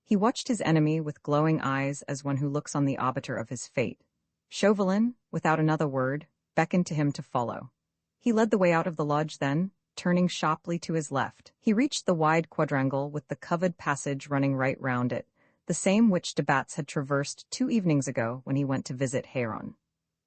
He watched his enemy with glowing eyes as one who looks on the arbiter of his fate. Chauvelin, without another word, beckoned to him to follow. He led the way out of the lodge then, turning sharply to his left. He reached the wide quadrangle with the covered passage running right round it, the same which de Batz had traversed 2 evenings ago when he went to visit Heron.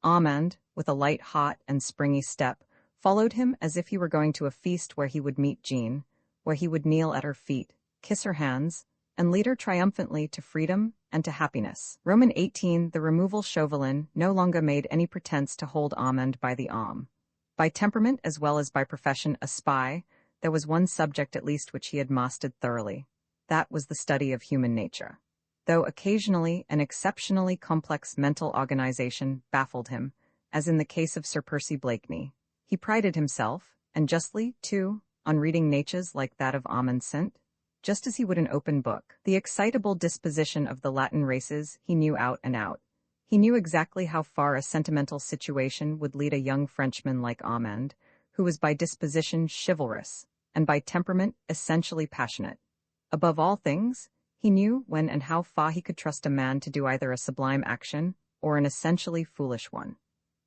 Armand, with a light heart and springy step, followed him as if he were going to a feast where he would meet Jean, where he would kneel at her feet, kiss her hands, and lead her triumphantly to freedom and to happiness. Roman 18. The removal Chauvelin no longer made any pretense to hold Armand by the arm. By temperament as well as by profession a spy, there was one subject at least which he had mastered thoroughly. That was the study of human nature. Though occasionally an exceptionally complex mental organization baffled him, as in the case of Sir Percy Blakeney, he prided himself, and justly, too, on reading natures like that of Armand St. Just as he would an open book. The excitable disposition of the Latin races he knew out and out. He knew exactly how far a sentimental situation would lead a young Frenchman like Armand, who was by disposition chivalrous, and by temperament essentially passionate. Above all things, he knew when and how far he could trust a man to do either a sublime action or an essentially foolish one.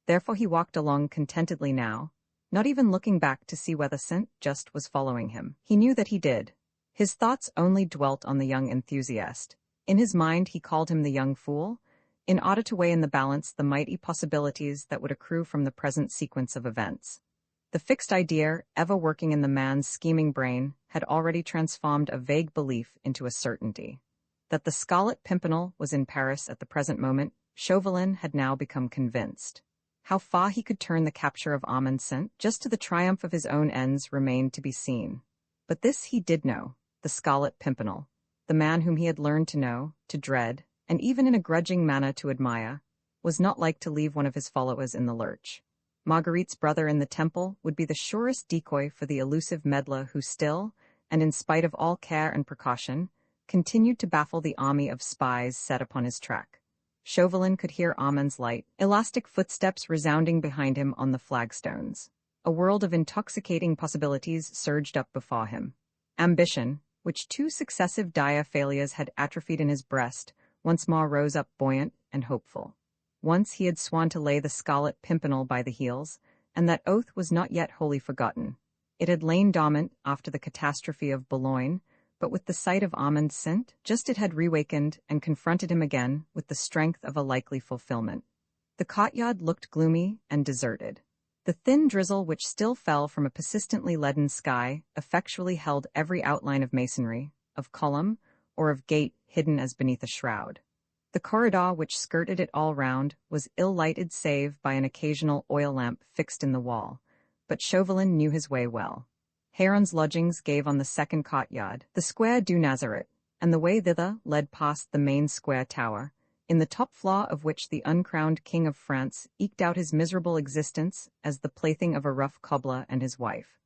Therefore he walked along contentedly now, not even looking back to see whether St. Just was following him. He knew that he did. His thoughts only dwelt on the young enthusiast. In his mind he called him the young fool, in order to weigh in the balance the mighty possibilities that would accrue from the present sequence of events. The fixed idea, ever working in the man's scheming brain, had already transformed a vague belief into a certainty. That the Scarlet Pimpernel was in Paris at the present moment, Chauvelin had now become convinced. How far he could turn the capture of Armand St. just to the triumph of his own ends remained to be seen. But this he did know. The Scarlet Pimpernel, the man whom he had learned to know, to dread, and even in a grudging manner to admire, was not like to leave one of his followers in the lurch. Marguerite's brother in the temple would be the surest decoy for the elusive meddler who still, and in spite of all care and precaution, continued to baffle the army of spies set upon his track. Chauvelin could hear Armand's light, elastic footsteps resounding behind him on the flagstones. A world of intoxicating possibilities surged up before him. Ambition, which 2 successive dire failures had atrophied in his breast, once more rose up buoyant and hopeful. Once he had sworn to lay the Scarlet Pimpernel by the heels, and that oath was not yet wholly forgotten. It had lain dormant after the catastrophe of Boulogne, but with the sight of Armand St. Just it had reawakened and confronted him again with the strength of a likely fulfillment. The courtyard looked gloomy and deserted. The thin drizzle which still fell from a persistently leaden sky effectually held every outline of masonry, of column, or of gate hidden as beneath a shroud. The corridor which skirted it all round was ill-lighted save by an occasional oil lamp fixed in the wall, but Chauvelin knew his way well. Heron's lodgings gave on the second courtyard, the Square du Nazareth, and the way thither led past the main square tower, in the top floor of which the uncrowned King of France eked out his miserable existence as the plaything of a rough cobbler and his wife.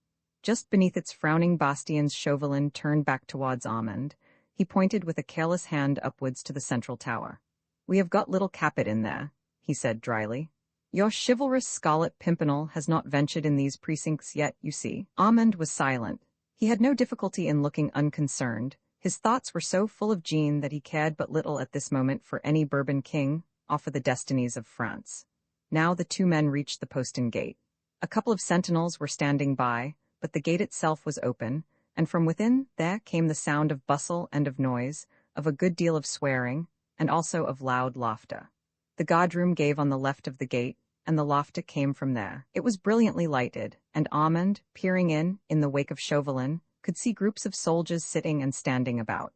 Just beneath its frowning bastions Chauvelin turned back towards Armand. He pointed with a careless hand upwards to the central tower. We have got little Capet in there, he said dryly. Your chivalrous Scarlet Pimpernel has not ventured in these precincts yet, you see. Armand was silent. He had no difficulty in looking unconcerned. His thoughts were so full of Jean that he cared but little at this moment for any Bourbon king, or for the destinies of France. Now the two men reached the postern gate. A couple of sentinels were standing by, but the gate itself was open, and from within there came the sound of bustle and of noise, of a good deal of swearing, and also of loud laughter. The guardroom gave on the left of the gate, and the laughter came from there. It was brilliantly lighted, and Armand, peering in the wake of Chauvelin, could see groups of soldiers sitting and standing about.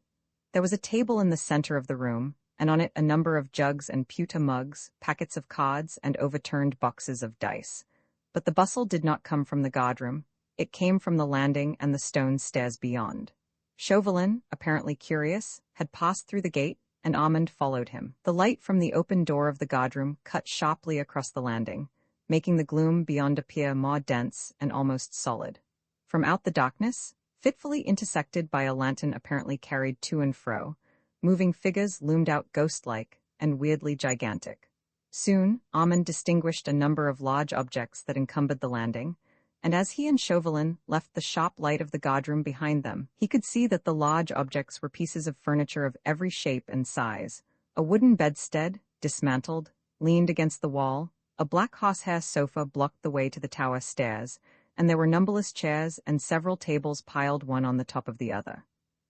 There was a table in the center of the room, and on it a number of jugs and pewter mugs, packets of cards, and overturned boxes of dice. But the bustle did not come from the guardroom. It came from the landing and the stone stairs beyond. Chauvelin, apparently curious, had passed through the gate, and Armand followed him. The light from the open door of the guardroom cut sharply across the landing, making the gloom beyond appear more dense and almost solid. From out the darkness, fitfully intersected by a lantern apparently carried to and fro, moving figures loomed out ghost-like and weirdly gigantic. Soon, Armand distinguished a number of large objects that encumbered the landing, and as he and Chauvelin left the shop light of the guardroom behind them, he could see that the large objects were pieces of furniture of every shape and size. A wooden bedstead, dismantled, leaned against the wall, a black horsehair sofa blocked the way to the tower stairs, and there were numberless chairs and several tables piled one on the top of the other.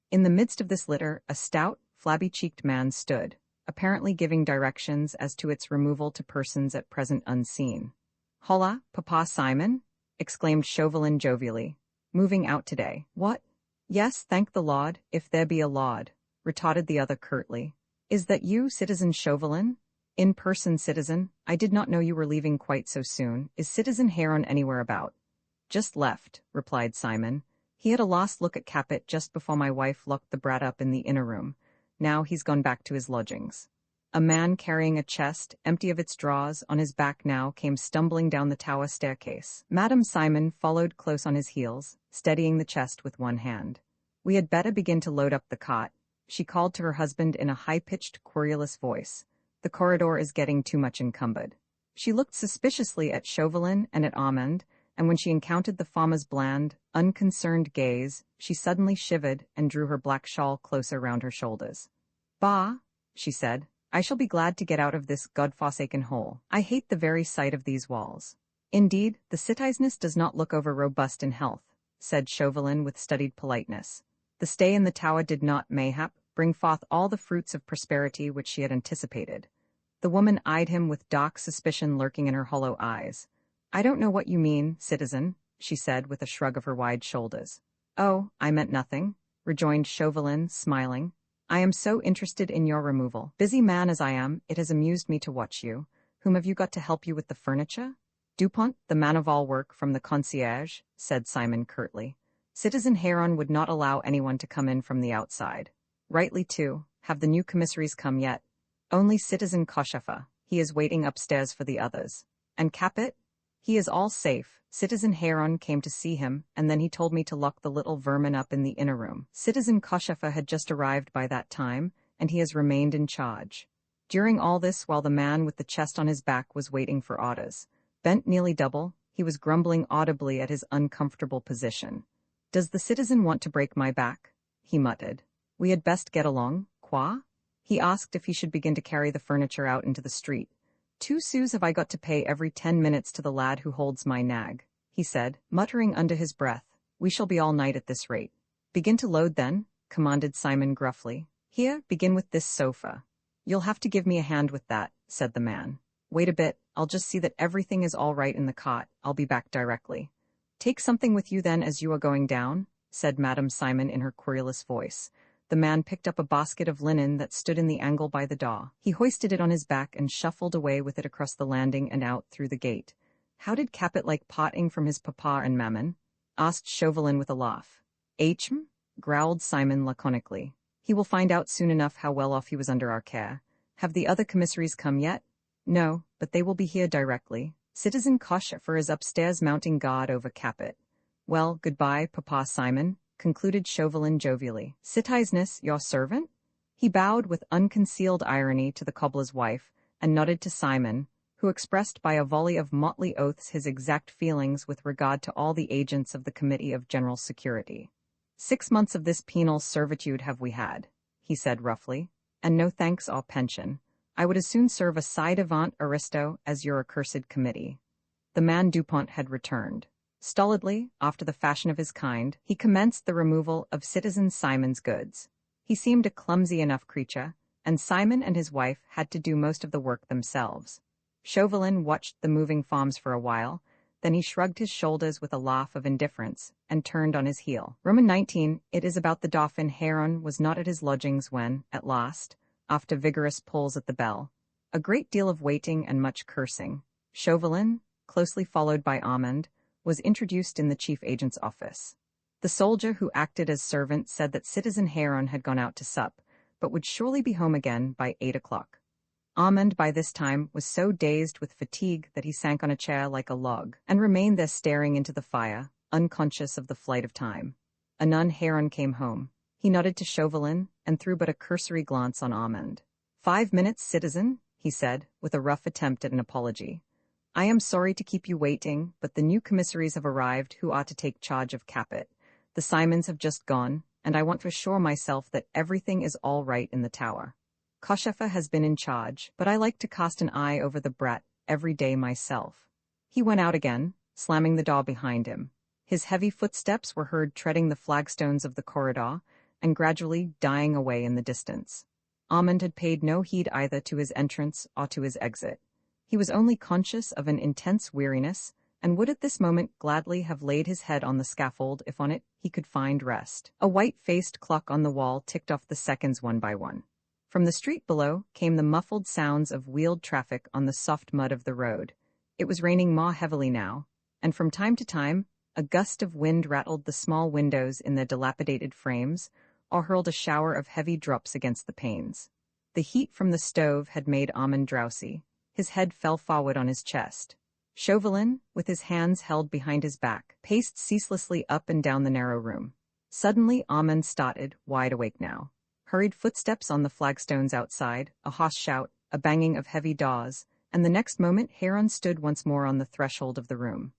In the midst of this litter, a stout, flabby-cheeked man stood, apparently giving directions as to its removal to persons at present unseen. "Hola, Papa Simon!" exclaimed Chauvelin jovially. "Moving out today." "What?" "Yes, thank the Lord, if there be a Lord," retorted the other curtly. "Is that you, Citizen Chauvelin?" "In person, citizen. I did not know you were leaving quite so soon. Is Citizen Heron anywhere about?" "Just left," replied Simon. "He had a last look at Capet just before my wife locked the brat up in the inner room. Now he's gone back to his lodgings." A man carrying a chest, empty of its drawers, on his back now came stumbling down the tower staircase. Madame Simon followed close on his heels, steadying the chest with one hand. "We had better begin to load up the cot," she called to her husband in a high-pitched, querulous voice. "The corridor is getting too much encumbered." She looked suspiciously at Chauvelin and at Armand, and when she encountered the farmer's bland, unconcerned gaze, she suddenly shivered and drew her black shawl closer round her shoulders. "Bah," she said. "I shall be glad to get out of this God-forsaken hole. I hate the very sight of these walls." "Indeed, the citizeness does not look over robust in health," said Chauvelin with studied politeness. The stay in the tower did not, mayhap, bring forth all the fruits of prosperity which she had anticipated. The woman eyed him with dark suspicion lurking in her hollow eyes. "I don't know what you mean, citizen," she said with a shrug of her wide shoulders. "Oh, I meant nothing," rejoined Chauvelin, smiling. "I am so interested in your removal. Busy man as I am, it has amused me to watch you. Whom have you got to help you with the furniture?" "Dupont, the man of all work from the concierge," said Simon curtly. "Citizen Heron would not allow anyone to come in from the outside." "Rightly too. Have the new commissaries come yet?" "Only Citizen Kochefer. He is waiting upstairs for the others." "And Capet?" "He is all safe. Citizen Heron came to see him, and then he told me to lock the little vermin up in the inner room. Citizen Kochefer had just arrived by that time, and he has remained in charge." During all this, while the man with the chest on his back was waiting for orders, bent nearly double, he was grumbling audibly at his uncomfortable position. "Does the citizen want to break my back?" he muttered. "We had best get along, quoi?" He asked if he should begin to carry the furniture out into the street. "2 sous have I got to pay every 10 minutes to the lad who holds my nag," he said, muttering under his breath. "We shall be all night at this rate." "Begin to load then," commanded Simon gruffly. "Here, begin with this sofa." "You'll have to give me a hand with that," said the man. "Wait a bit, I'll just see that everything is all right in the cot. I'll be back directly." "Take something with you then as you are going down," said Madame Simon in her querulous voice. The man picked up a basket of linen that stood in the angle by the door. He hoisted it on his back and shuffled away with it across the landing and out through the gate. "How did Capet like parting from his papa and maman?" asked Chauvelin with a laugh. "Hm," growled Simon laconically. "He will find out soon enough how well off he was under our care. Have the other commissaries come yet?" "No, but they will be here directly. Citizen Kochefer is upstairs mounting guard over Capet." "Well, goodbye, Papa Simon," concluded Chauvelin jovially. "Citizeness, your servant?" He bowed with unconcealed irony to the cobbler's wife and nodded to Simon, who expressed by a volley of motley oaths his exact feelings with regard to all the agents of the Committee of General Security. 6 months of this penal servitude have we had, he said roughly, and no thanks or pension. I would as soon serve a ci-devant aristo as your accursed committee. The man Dupont had returned. Stolidly, after the fashion of his kind, he commenced the removal of Citizen Simon's goods. He seemed a clumsy enough creature, and Simon and his wife had to do most of the work themselves. Chauvelin watched the moving forms for a while, then he shrugged his shoulders with a laugh of indifference and turned on his heel. Roman 19, it is about the Dauphin. Heron was not at his lodgings when, at last, after vigorous pulls at the bell, a great deal of waiting and much cursing, Chauvelin, closely followed by Armand, was introduced in the chief agent's office. The soldier who acted as servant said that Citizen Heron had gone out to sup, but would surely be home again by 8 o'clock. Armand by this time was so dazed with fatigue that he sank on a chair like a log, and remained there staring into the fire, unconscious of the flight of time. Anon Heron came home. He nodded to Chauvelin, and threw but a cursory glance on Armand. 5 minutes, citizen, he said, with a rough attempt at an apology. I am sorry to keep you waiting, but the new commissaries have arrived who are to take charge of Capet. The Simons have just gone, and I want to assure myself that everything is all right in the tower. Koshefa has been in charge, but I like to cast an eye over the brat every day myself. He went out again, slamming the door behind him. His heavy footsteps were heard treading the flagstones of the corridor, and gradually dying away in the distance. Armand had paid no heed either to his entrance or to his exit. He was only conscious of an intense weariness, and would at this moment gladly have laid his head on the scaffold if on it he could find rest. A white-faced clock on the wall ticked off the seconds one by one. From the street below came the muffled sounds of wheeled traffic on the soft mud of the road. It was raining more heavily now, and from time to time a gust of wind rattled the small windows in their dilapidated frames, or hurled a shower of heavy drops against the panes. The heat from the stove had made Armand drowsy. His head fell forward on his chest. Chauvelin, with his hands held behind his back, paced ceaselessly up and down the narrow room. Suddenly Armand started, wide awake now. Hurried footsteps on the flagstones outside, a hoarse shout, a banging of heavy doors, and the next moment Heron stood once more on the threshold of the room.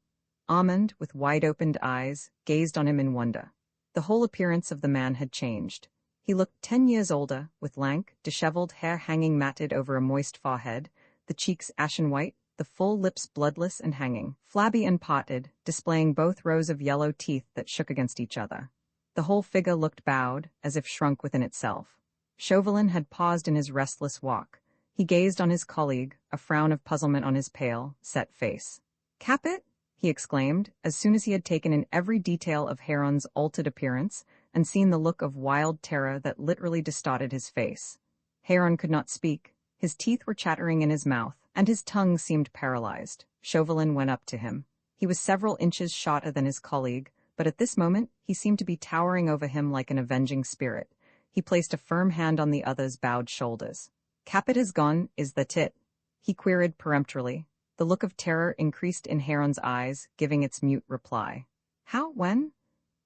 Armand, with wide-opened eyes, gazed on him in wonder. The whole appearance of the man had changed. He looked 10 years older, with lank, disheveled hair hanging matted over a moist forehead, the cheeks ashen white, the full lips bloodless and hanging, flabby and parted, displaying both rows of yellow teeth that shook against each other. The whole figure looked bowed, as if shrunk within itself. Chauvelin had paused in his restless walk. He gazed on his colleague, a frown of puzzlement on his pale, set face. "Capet?" he exclaimed, as soon as he had taken in every detail of Heron's altered appearance and seen the look of wild terror that literally distorted his face. Heron could not speak. His teeth were chattering in his mouth, and his tongue seemed paralyzed. Chauvelin went up to him. He was several inches shorter than his colleague, but at this moment he seemed to be towering over him like an avenging spirit. He placed a firm hand on the other's bowed shoulders. "Capet is gone, is that it?" he queried peremptorily. The look of terror increased in Heron's eyes, giving its mute reply. "How? When?"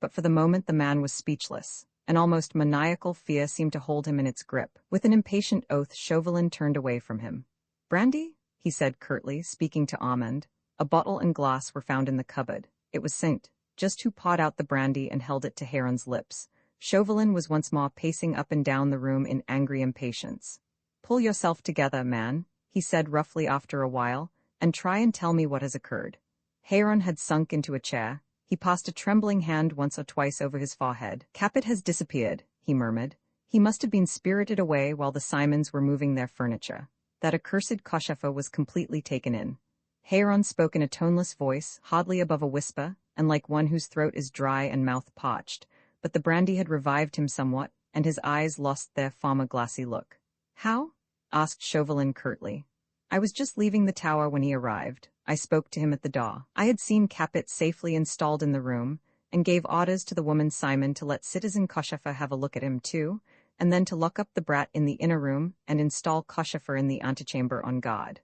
But for the moment the man was speechless. An almost maniacal fear seemed to hold him in its grip. With an impatient oath Chauvelin turned away from him. "Brandy?" he said curtly, speaking to Armand. A bottle and glass were found in the cupboard. It was Saint, just who poured out the brandy and held it to Heron's lips. Chauvelin was once more pacing up and down the room in angry impatience. "Pull yourself together, man," he said roughly after a while, "and try and tell me what has occurred." Heron had sunk into a chair. He passed a trembling hand once or twice over his forehead. "Capet has disappeared," he murmured. "He must have been spirited away while the Simons were moving their furniture. That accursed Koshefa was completely taken in." Heron spoke in a toneless voice, hardly above a whisper, and like one whose throat is dry and mouth parched, but the brandy had revived him somewhat, and his eyes lost their former glassy look. "How?" asked Chauvelin curtly. "I was just leaving the tower when he arrived. I spoke to him at the door. I had seen Capet safely installed in the room, and gave orders to the woman Simon to let Citizen Koshefa have a look at him too, and then to lock up the brat in the inner room and install Koshefa in the antechamber on guard.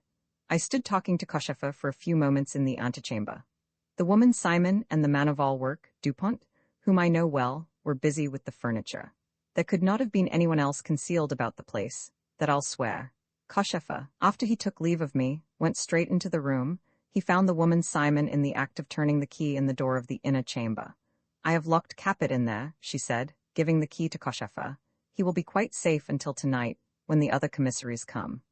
I stood talking to Koshefa for a few moments in the antechamber. The woman Simon and the man of all work, Dupont, whom I know well, were busy with the furniture. There could not have been anyone else concealed about the place, that I'll swear. Koshefa, after he took leave of me, went straight into the room. He found the woman Simon in the act of turning the key in the door of the inner chamber. I have locked Capet in there, she said, giving the key to Koshefa. He will be quite safe until tonight, when the other commissaries come.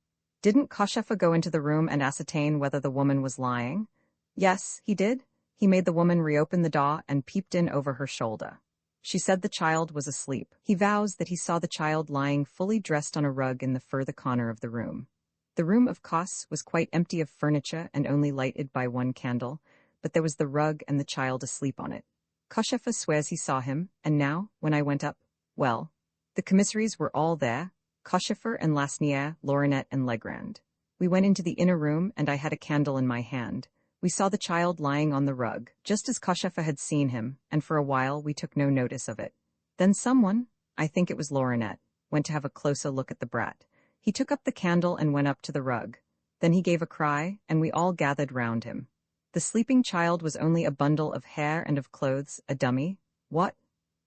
Didn't Koshefa go into the room and ascertain whether the woman was lying? Yes, he did. He made the woman reopen the door and peeped in over her shoulder. She said the child was asleep. He vows that he saw the child lying fully dressed on a rug in the further corner of the room. The room, of course, was quite empty of furniture and only lighted by one candle, but there was the rug and the child asleep on it. Koshefa swears he saw him, and now, when I went up, well, the commissaries were all there, Koshefer and Lasnier, Lorinet and Legrand. We went into the inner room, and I had a candle in my hand. We saw the child lying on the rug, just as Koshefa had seen him, and for a while we took no notice of it. Then someone, I think it was Lorinet, went to have a closer look at the brat. He took up the candle and went up to the rug. Then he gave a cry, and we all gathered round him. The sleeping child was only a bundle of hair and of clothes, a dummy. What?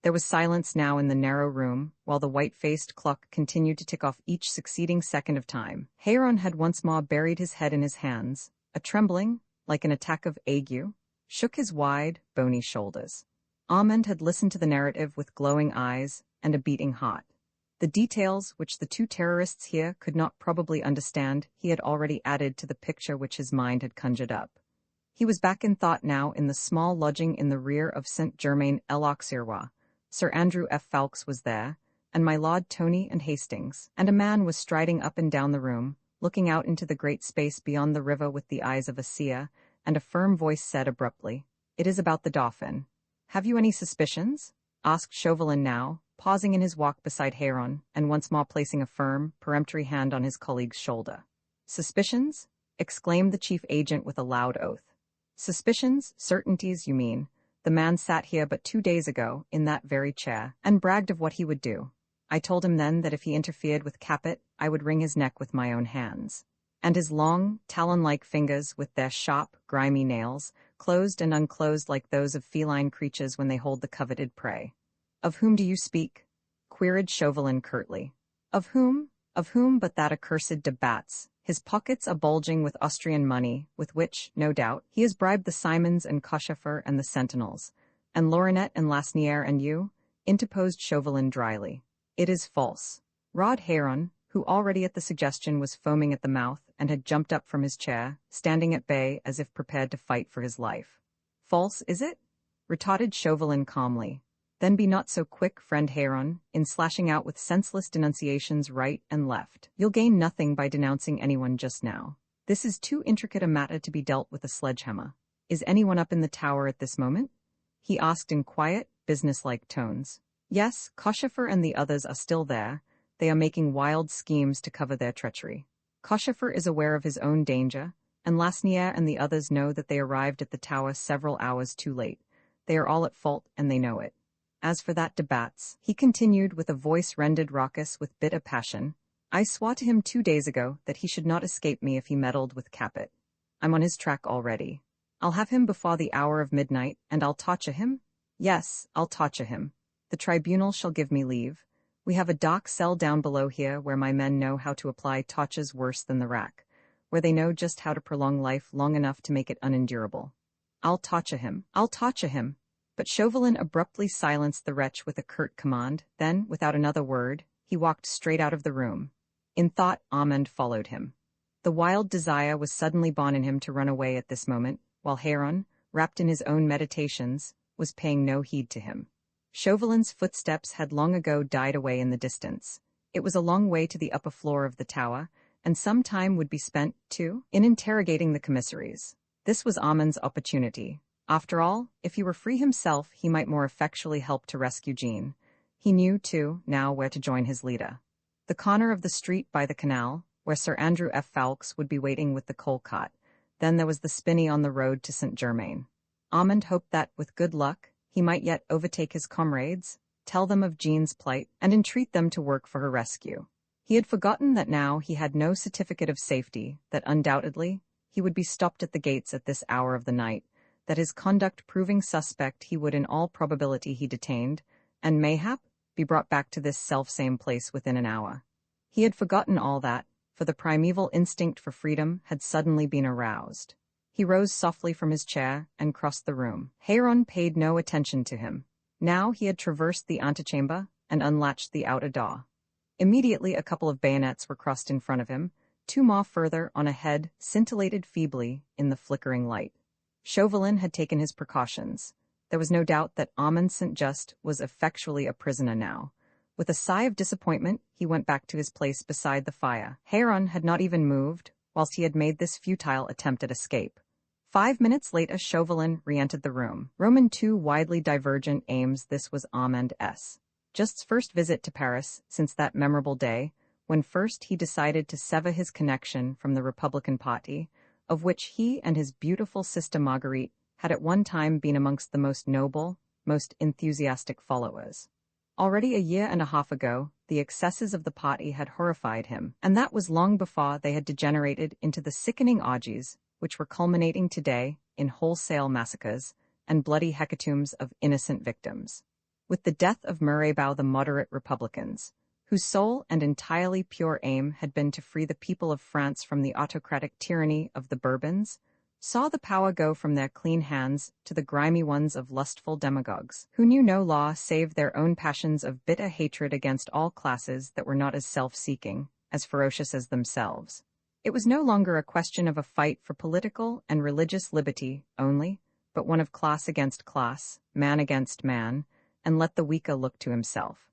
There was silence now in the narrow room, while the white-faced clock continued to tick off each succeeding second of time. Hayron had once more buried his head in his hands. A trembling, like an attack of ague, shook his wide, bony shoulders. Armand had listened to the narrative with glowing eyes and a beating heart. The details, which the two terrorists here could not probably understand, he had already added to the picture which his mind had conjured up. He was back in thought now in the small lodging in the rear of Saint-Germain-l'Auxerrois. Sir Andrew F. Ffoulkes was there, and my Lord Tony and Hastings, and a man was striding up and down the room, looking out into the great space beyond the river with the eyes of a seer, and a firm voice said abruptly, "It is about the Dauphin." "Have you any suspicions?" asked Chauvelin now, pausing in his walk beside Hayron, and once more placing a firm, peremptory hand on his colleague's shoulder. "Suspicions?" exclaimed the chief agent with a loud oath. "Suspicions, certainties, you mean. The man sat here but 2 days ago, in that very chair, and bragged of what he would do. I told him then that if he interfered with Capet, I would wring his neck with my own hands." And his long, talon-like fingers, with their sharp, grimy nails, closed and unclosed like those of feline creatures when they hold the coveted prey. "Of whom do you speak?" queried Chauvelin curtly. Of whom but that accursed de Batz? His pockets are bulging with Austrian money, with which, no doubt, he has bribed the Simons and Koshefer and the Sentinels. "And Lorinet and Lasnier and you?" interposed Chauvelin dryly. "It is false." Rod Hayron, who already at the suggestion was foaming at the mouth and had jumped up from his chair, standing at bay as if prepared to fight for his life. "False, is it?" retorted Chauvelin calmly. "Then be not so quick, friend Hayron, in slashing out with senseless denunciations right and left. You'll gain nothing by denouncing anyone just now. This is too intricate a matter to be dealt with a sledgehammer. Is anyone up in the tower at this moment?" he asked in quiet, businesslike tones. "Yes, Koshefer and the others are still there. They are making wild schemes to cover their treachery. Koshefer is aware of his own danger, and Lasnier and the others know that they arrived at the tower several hours too late. They are all at fault, and they know it. As for that de Batz," he continued with a voice rendered raucous with bitter passion, "I swore to him 2 days ago that he should not escape me if he meddled with Capet. I'm on his track already. I'll have him before the hour of midnight, and I'll torture him. Yes, I'll torture him. The tribunal shall give me leave. We have a dark cell down below here where my men know how to apply tortures worse than the rack, where they know just how to prolong life long enough to make it unendurable. I'll torture him. I'll torture him." But Chauvelin abruptly silenced the wretch with a curt command. Then, without another word, he walked straight out of the room. In thought, Armand followed him. The wild desire was suddenly born in him to run away at this moment, while Hayron, wrapped in his own meditations, was paying no heed to him. Chauvelin's footsteps had long ago died away in the distance. It was a long way to the upper floor of the tower, and some time would be spent, too, in interrogating the commissaries. This was Armand's opportunity. After all, if he were free himself, he might more effectually help to rescue Jean. He knew, too, now where to join his leader. The corner of the street by the canal, where Sir Andrew F. Ffoulkes would be waiting with the coal cart. Then there was the spinney on the road to Saint-Germain. Armand hoped that, with good luck, he might yet overtake his comrades, tell them of Jean's plight, and entreat them to work for her rescue. He had forgotten that now he had no certificate of safety, that undoubtedly he would be stopped at the gates at this hour of the night, that his conduct proving suspect he would in all probability be detained, and mayhap be brought back to this self-same place within an hour. He had forgotten all that, for the primeval instinct for freedom had suddenly been aroused. He rose softly from his chair and crossed the room. Heron paid no attention to him. Now he had traversed the antechamber and unlatched the outer door. Immediately a couple of bayonets were crossed in front of him, 2 more further on ahead scintillated feebly in the flickering light. Chauvelin had taken his precautions. There was no doubt that Armand St-Just was effectually a prisoner now. With a sigh of disappointment, he went back to his place beside the fire. Heron had not even moved, whilst he had made this futile attempt at escape. 5 minutes later, Chauvelin re-entered the room. Roman II widely divergent aims. This was Armand Just's first visit to Paris since that memorable day, when first he decided to sever his connection from the Republican Party, of which he and his beautiful sister Marguerite had at one time been amongst the most noble, most enthusiastic followers. Already a year and a half ago, the excesses of the party had horrified him, and that was long before they had degenerated into the sickening orgies which were culminating today in wholesale massacres and bloody hecatombs of innocent victims. With the death of Mirabeau, the moderate Republicans, whose sole and entirely pure aim had been to free the people of France from the autocratic tyranny of the Bourbons, saw the power go from their clean hands to the grimy ones of lustful demagogues, who knew no law save their own passions of bitter hatred against all classes that were not as self-seeking, as ferocious as themselves. It was no longer a question of a fight for political and religious liberty only, but one of class against class, man against man, and let the weaker look to himself.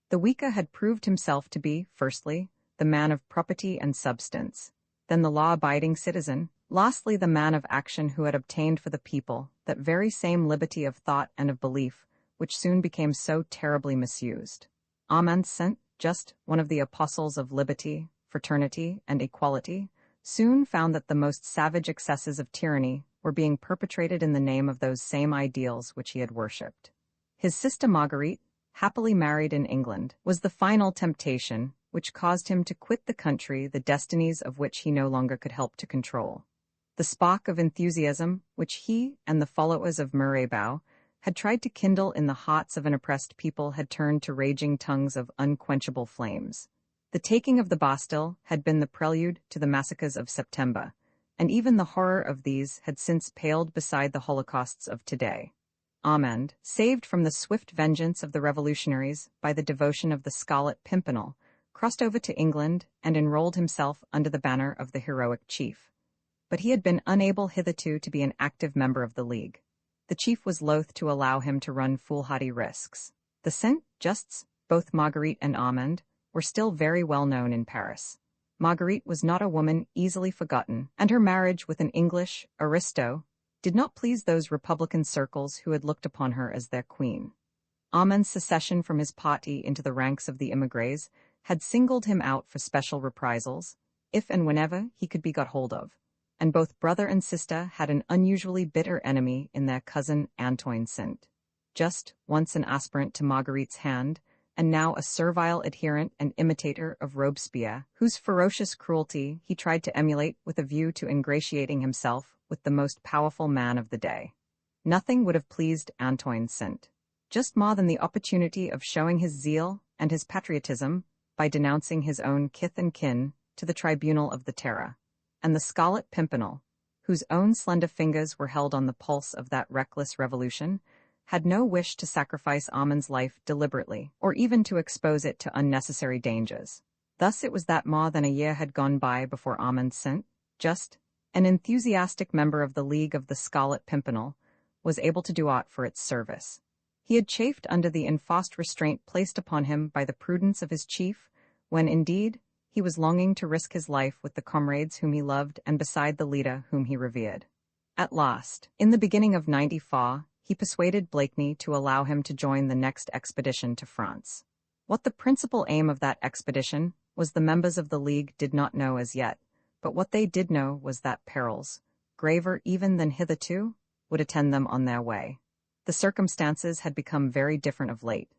The weaker had proved himself to be, firstly, the man of property and substance, then the law-abiding citizen, lastly the man of action who had obtained for the people that very same liberty of thought and of belief which soon became so terribly misused. Armand St-Just, one of the apostles of liberty, fraternity, and equality, soon found that the most savage excesses of tyranny were being perpetrated in the name of those same ideals which he had worshipped. His sister Marguerite, happily married in England, was the final temptation which caused him to quit the country, the destinies of which he no longer could help to control. The spark of enthusiasm which he and the followers of Mirabeau had tried to kindle in the hearts of an oppressed people had turned to raging tongues of unquenchable flames. The taking of the Bastille had been the prelude to the massacres of September, and even the horror of these had since paled beside the holocausts of today. Armand, saved from the swift vengeance of the revolutionaries by the devotion of the Scarlet Pimpernel, crossed over to England and enrolled himself under the banner of the heroic chief. But he had been unable hitherto to be an active member of the League. The chief was loath to allow him to run foolhardy risks. The St-Justs, both Marguerite and Armand, were still very well known in Paris. Marguerite was not a woman easily forgotten, and her marriage with an English aristo did not please those Republican circles who had looked upon her as their queen. Armand's secession from his party into the ranks of the émigrés had singled him out for special reprisals, if and whenever he could be got hold of, and both brother and sister had an unusually bitter enemy in their cousin Antoine St-Just, once an aspirant to Marguerite's hand, and now a servile adherent and imitator of Robespierre, whose ferocious cruelty he tried to emulate with a view to ingratiating himself with the most powerful man of the day. Nothing would have pleased Antoine St-Just more than the opportunity of showing his zeal and his patriotism by denouncing his own kith and kin to the tribunal of the Terror, and the Scarlet Pimpernel, whose own slender fingers were held on the pulse of that reckless revolution, had no wish to sacrifice Armand's life deliberately, or even to expose it to unnecessary dangers. Thus it was that more than a year had gone by before Armand St-Just, an enthusiastic member of the League of the Scarlet Pimpernel, was able to do aught for its service. He had chafed under the enforced restraint placed upon him by the prudence of his chief, when, indeed, he was longing to risk his life with the comrades whom he loved and beside the leader whom he revered. At last, in the beginning of '94, he persuaded Blakeney to allow him to join the next expedition to France. What the principal aim of that expedition was the members of the League did not know as yet, but what they did know was that perils, graver even than hitherto, would attend them on their way. The circumstances had become very different of late.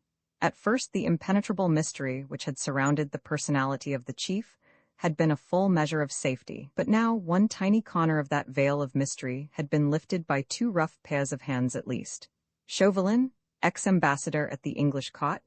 At first the impenetrable mystery which had surrounded the personality of the chief had been a full measure of safety, but now one tiny corner of that veil of mystery had been lifted by 2 rough pairs of hands at least. Chauvelin, ex-ambassador at the English court,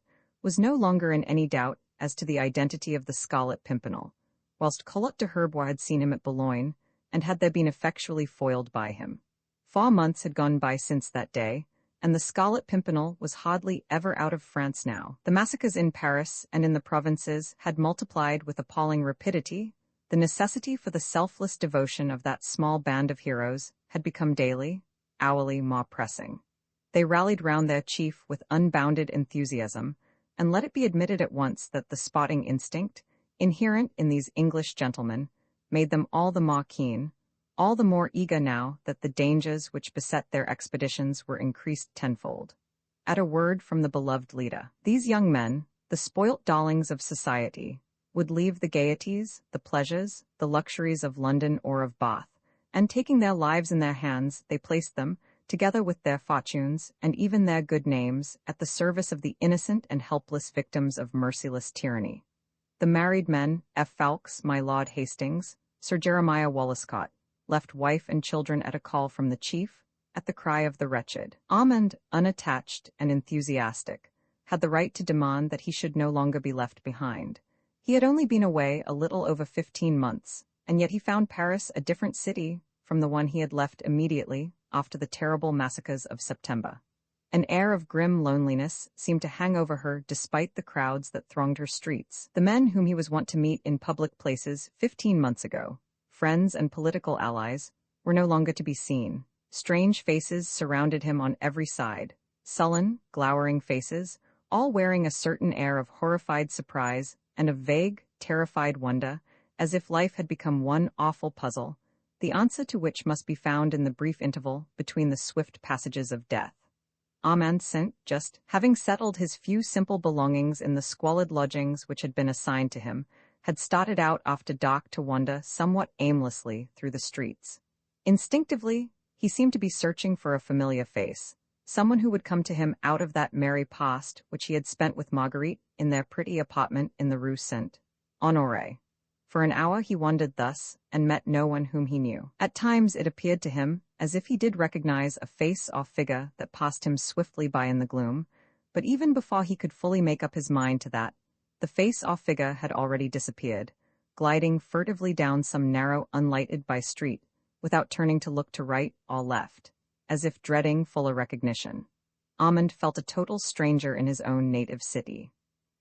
was no longer in any doubt as to the identity of the Scarlet Pimpernel, whilst Collot de Herbois had seen him at Boulogne, and had there been effectually foiled by him. 4 months had gone by since that day, and the Scarlet Pimpernel was hardly ever out of France now. The massacres in Paris and in the provinces had multiplied with appalling rapidity. The necessity for the selfless devotion of that small band of heroes had become daily, hourly more pressing. They rallied round their chief with unbounded enthusiasm, and let it be admitted at once that the spotting instinct, inherent in these English gentlemen, made them all the more keen, all the more eager now that the dangers which beset their expeditions were increased tenfold. At a word from the beloved leader, these young men, the spoilt darlings of society, would leave the gaieties, the pleasures, the luxuries of London or of Bath, and taking their lives in their hands, they placed them, together with their fortunes and even their good names, at the service of the innocent and helpless victims of merciless tyranny. The married men, F. Fawkes, my Lord Hastings, Sir Jeremiah Wallescott, left wife and children at a call from the chief, at the cry of the wretched. Armand, unattached and enthusiastic, had the right to demand that he should no longer be left behind. He had only been away a little over 15 months, and yet he found Paris a different city from the one he had left immediately after the terrible massacres of September. An air of grim loneliness seemed to hang over her despite the crowds that thronged her streets. The men whom he was wont to meet in public places 15 months ago, friends and political allies, were no longer to be seen. Strange faces surrounded him on every side, sullen, glowering faces, all wearing a certain air of horrified surprise and of vague, terrified wonder, as if life had become one awful puzzle, the answer to which must be found in the brief interval between the swift passages of death. Armand St. Just, having settled his few simple belongings in the squalid lodgings which had been assigned to him, had started out after dark to wander somewhat aimlessly through the streets. Instinctively, he seemed to be searching for a familiar face, someone who would come to him out of that merry past which he had spent with Marguerite in their pretty apartment in the Rue Saint-Honoré. For an hour he wandered thus, and met no one whom he knew. At times it appeared to him as if he did recognize a face or figure that passed him swiftly by in the gloom, but even before he could fully make up his mind to that, the face or figure had already disappeared, gliding furtively down some narrow, unlighted by street, without turning to look to right or left, as if dreading fuller recognition. Armand felt a total stranger in his own native city.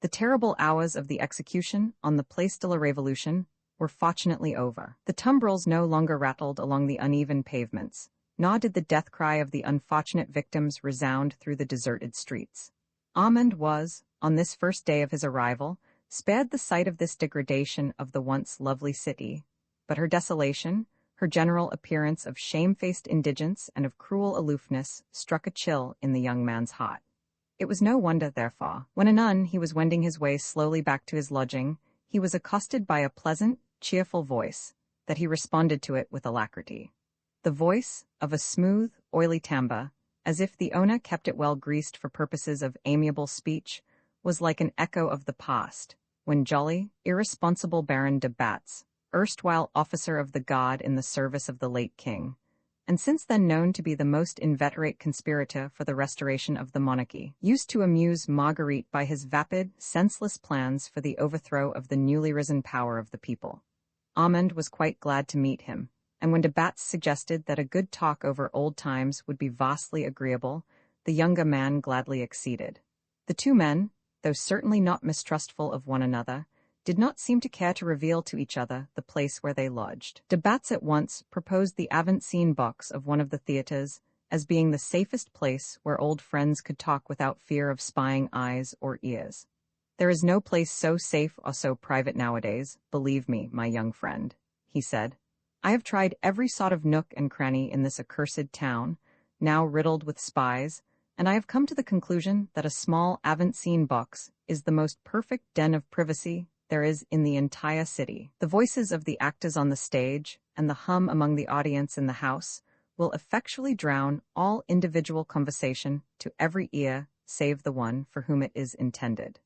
The terrible hours of the execution on the Place de la Révolution were fortunately over. The tumbrils no longer rattled along the uneven pavements, nor did the death cry of the unfortunate victims resound through the deserted streets. Armand was, on this first day of his arrival, spared the sight of this degradation of the once lovely city, but her desolation, her general appearance of shamefaced indigence and of cruel aloofness, struck a chill in the young man's heart. It was no wonder, therefore, when anon he was wending his way slowly back to his lodging, he was accosted by a pleasant, cheerful voice, that he responded to it with alacrity. The voice, of a smooth, oily timbre, as if the owner kept it well greased for purposes of amiable speech, was like an echo of the past, when jolly, irresponsible Baron de Batz, erstwhile officer of the guard in the service of the late king, and since then known to be the most inveterate conspirator for the restoration of the monarchy, used to amuse Marguerite by his vapid, senseless plans for the overthrow of the newly risen power of the people. Armand was quite glad to meet him, and when de Batz suggested that a good talk over old times would be vastly agreeable, the younger man gladly acceded. The two men, though certainly not mistrustful of one another, did not seem to care to reveal to each other the place where they lodged. De Batz at once proposed the avant-scene box of one of the theatres as being the safest place where old friends could talk without fear of spying eyes or ears. "There is no place so safe or so private nowadays, believe me, my young friend," he said. "I have tried every sort of nook and cranny in this accursed town, now riddled with spies, and I have come to the conclusion that a small avant-scene box is the most perfect den of privacy there is in the entire city. The voices of the actors on the stage and the hum among the audience in the house will effectually drown all individual conversation to every ear save the one for whom it is intended.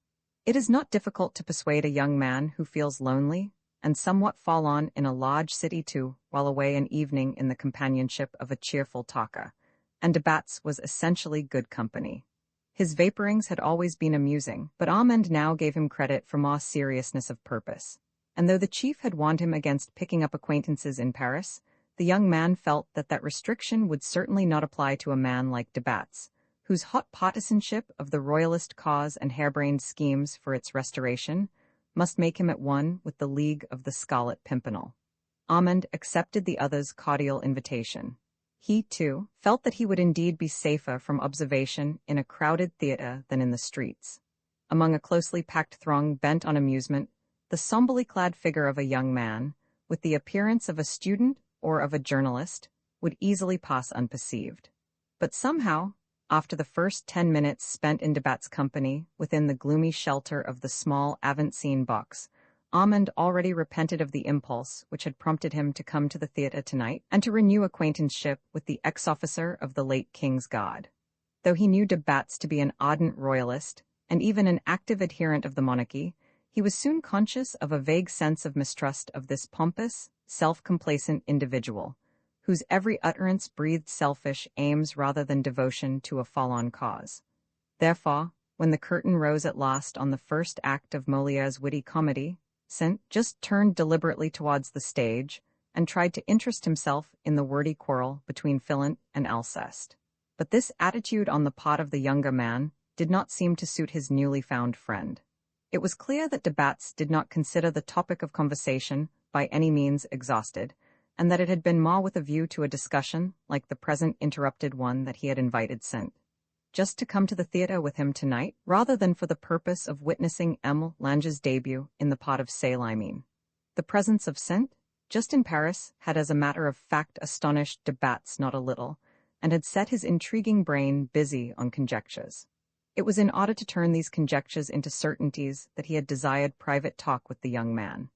It is not difficult to persuade a young man who feels lonely and somewhat forlorn in a large city to while away an evening in the companionship of a cheerful talker, and de Batz was essentially good company. His vaporings had always been amusing, but Armand now gave him credit for more seriousness of purpose. And though the chief had warned him against picking up acquaintances in Paris, the young man felt that restriction would certainly not apply to a man like de Batz, whose hot partisanship of the royalist cause and harebrained schemes for its restoration must make him at one with the League of the Scarlet Pimpernel. Armand accepted the other's cordial invitation. He, too, felt that he would indeed be safer from observation in a crowded theatre than in the streets. Among a closely packed throng bent on amusement, the somberly clad figure of a young man, with the appearance of a student or of a journalist, would easily pass unperceived. But somehow, after the first 10 minutes spent in de Batz's company within the gloomy shelter of the small avant-scene box, Armand already repented of the impulse which had prompted him to come to the theatre tonight and to renew acquaintanceship with the ex-officer of the late King's Guard. Though he knew de Batz to be an ardent royalist and even an active adherent of the monarchy, he was soon conscious of a vague sense of mistrust of this pompous, self-complacent individual, whose every utterance breathed selfish aims rather than devotion to a fallen cause. Therefore, when the curtain rose at last on the first act of Molière's witty comedy, Saint just turned deliberately towards the stage and tried to interest himself in the wordy quarrel between Philint and Alceste. But this attitude on the part of the younger man did not seem to suit his newly found friend. It was clear that de Batz did not consider the topic of conversation by any means exhausted, and that it had been more with a view to a discussion like the present interrupted one that he had invited Saint just to come to the theatre with him tonight, rather than for the purpose of witnessing Emile Lange's debut in the part of Célimène. The presence of Saint, just in Paris, had as a matter of fact astonished de Batz not a little, and had set his intriguing brain busy on conjectures. It was in order to turn these conjectures into certainties that he had desired private talk with the young man.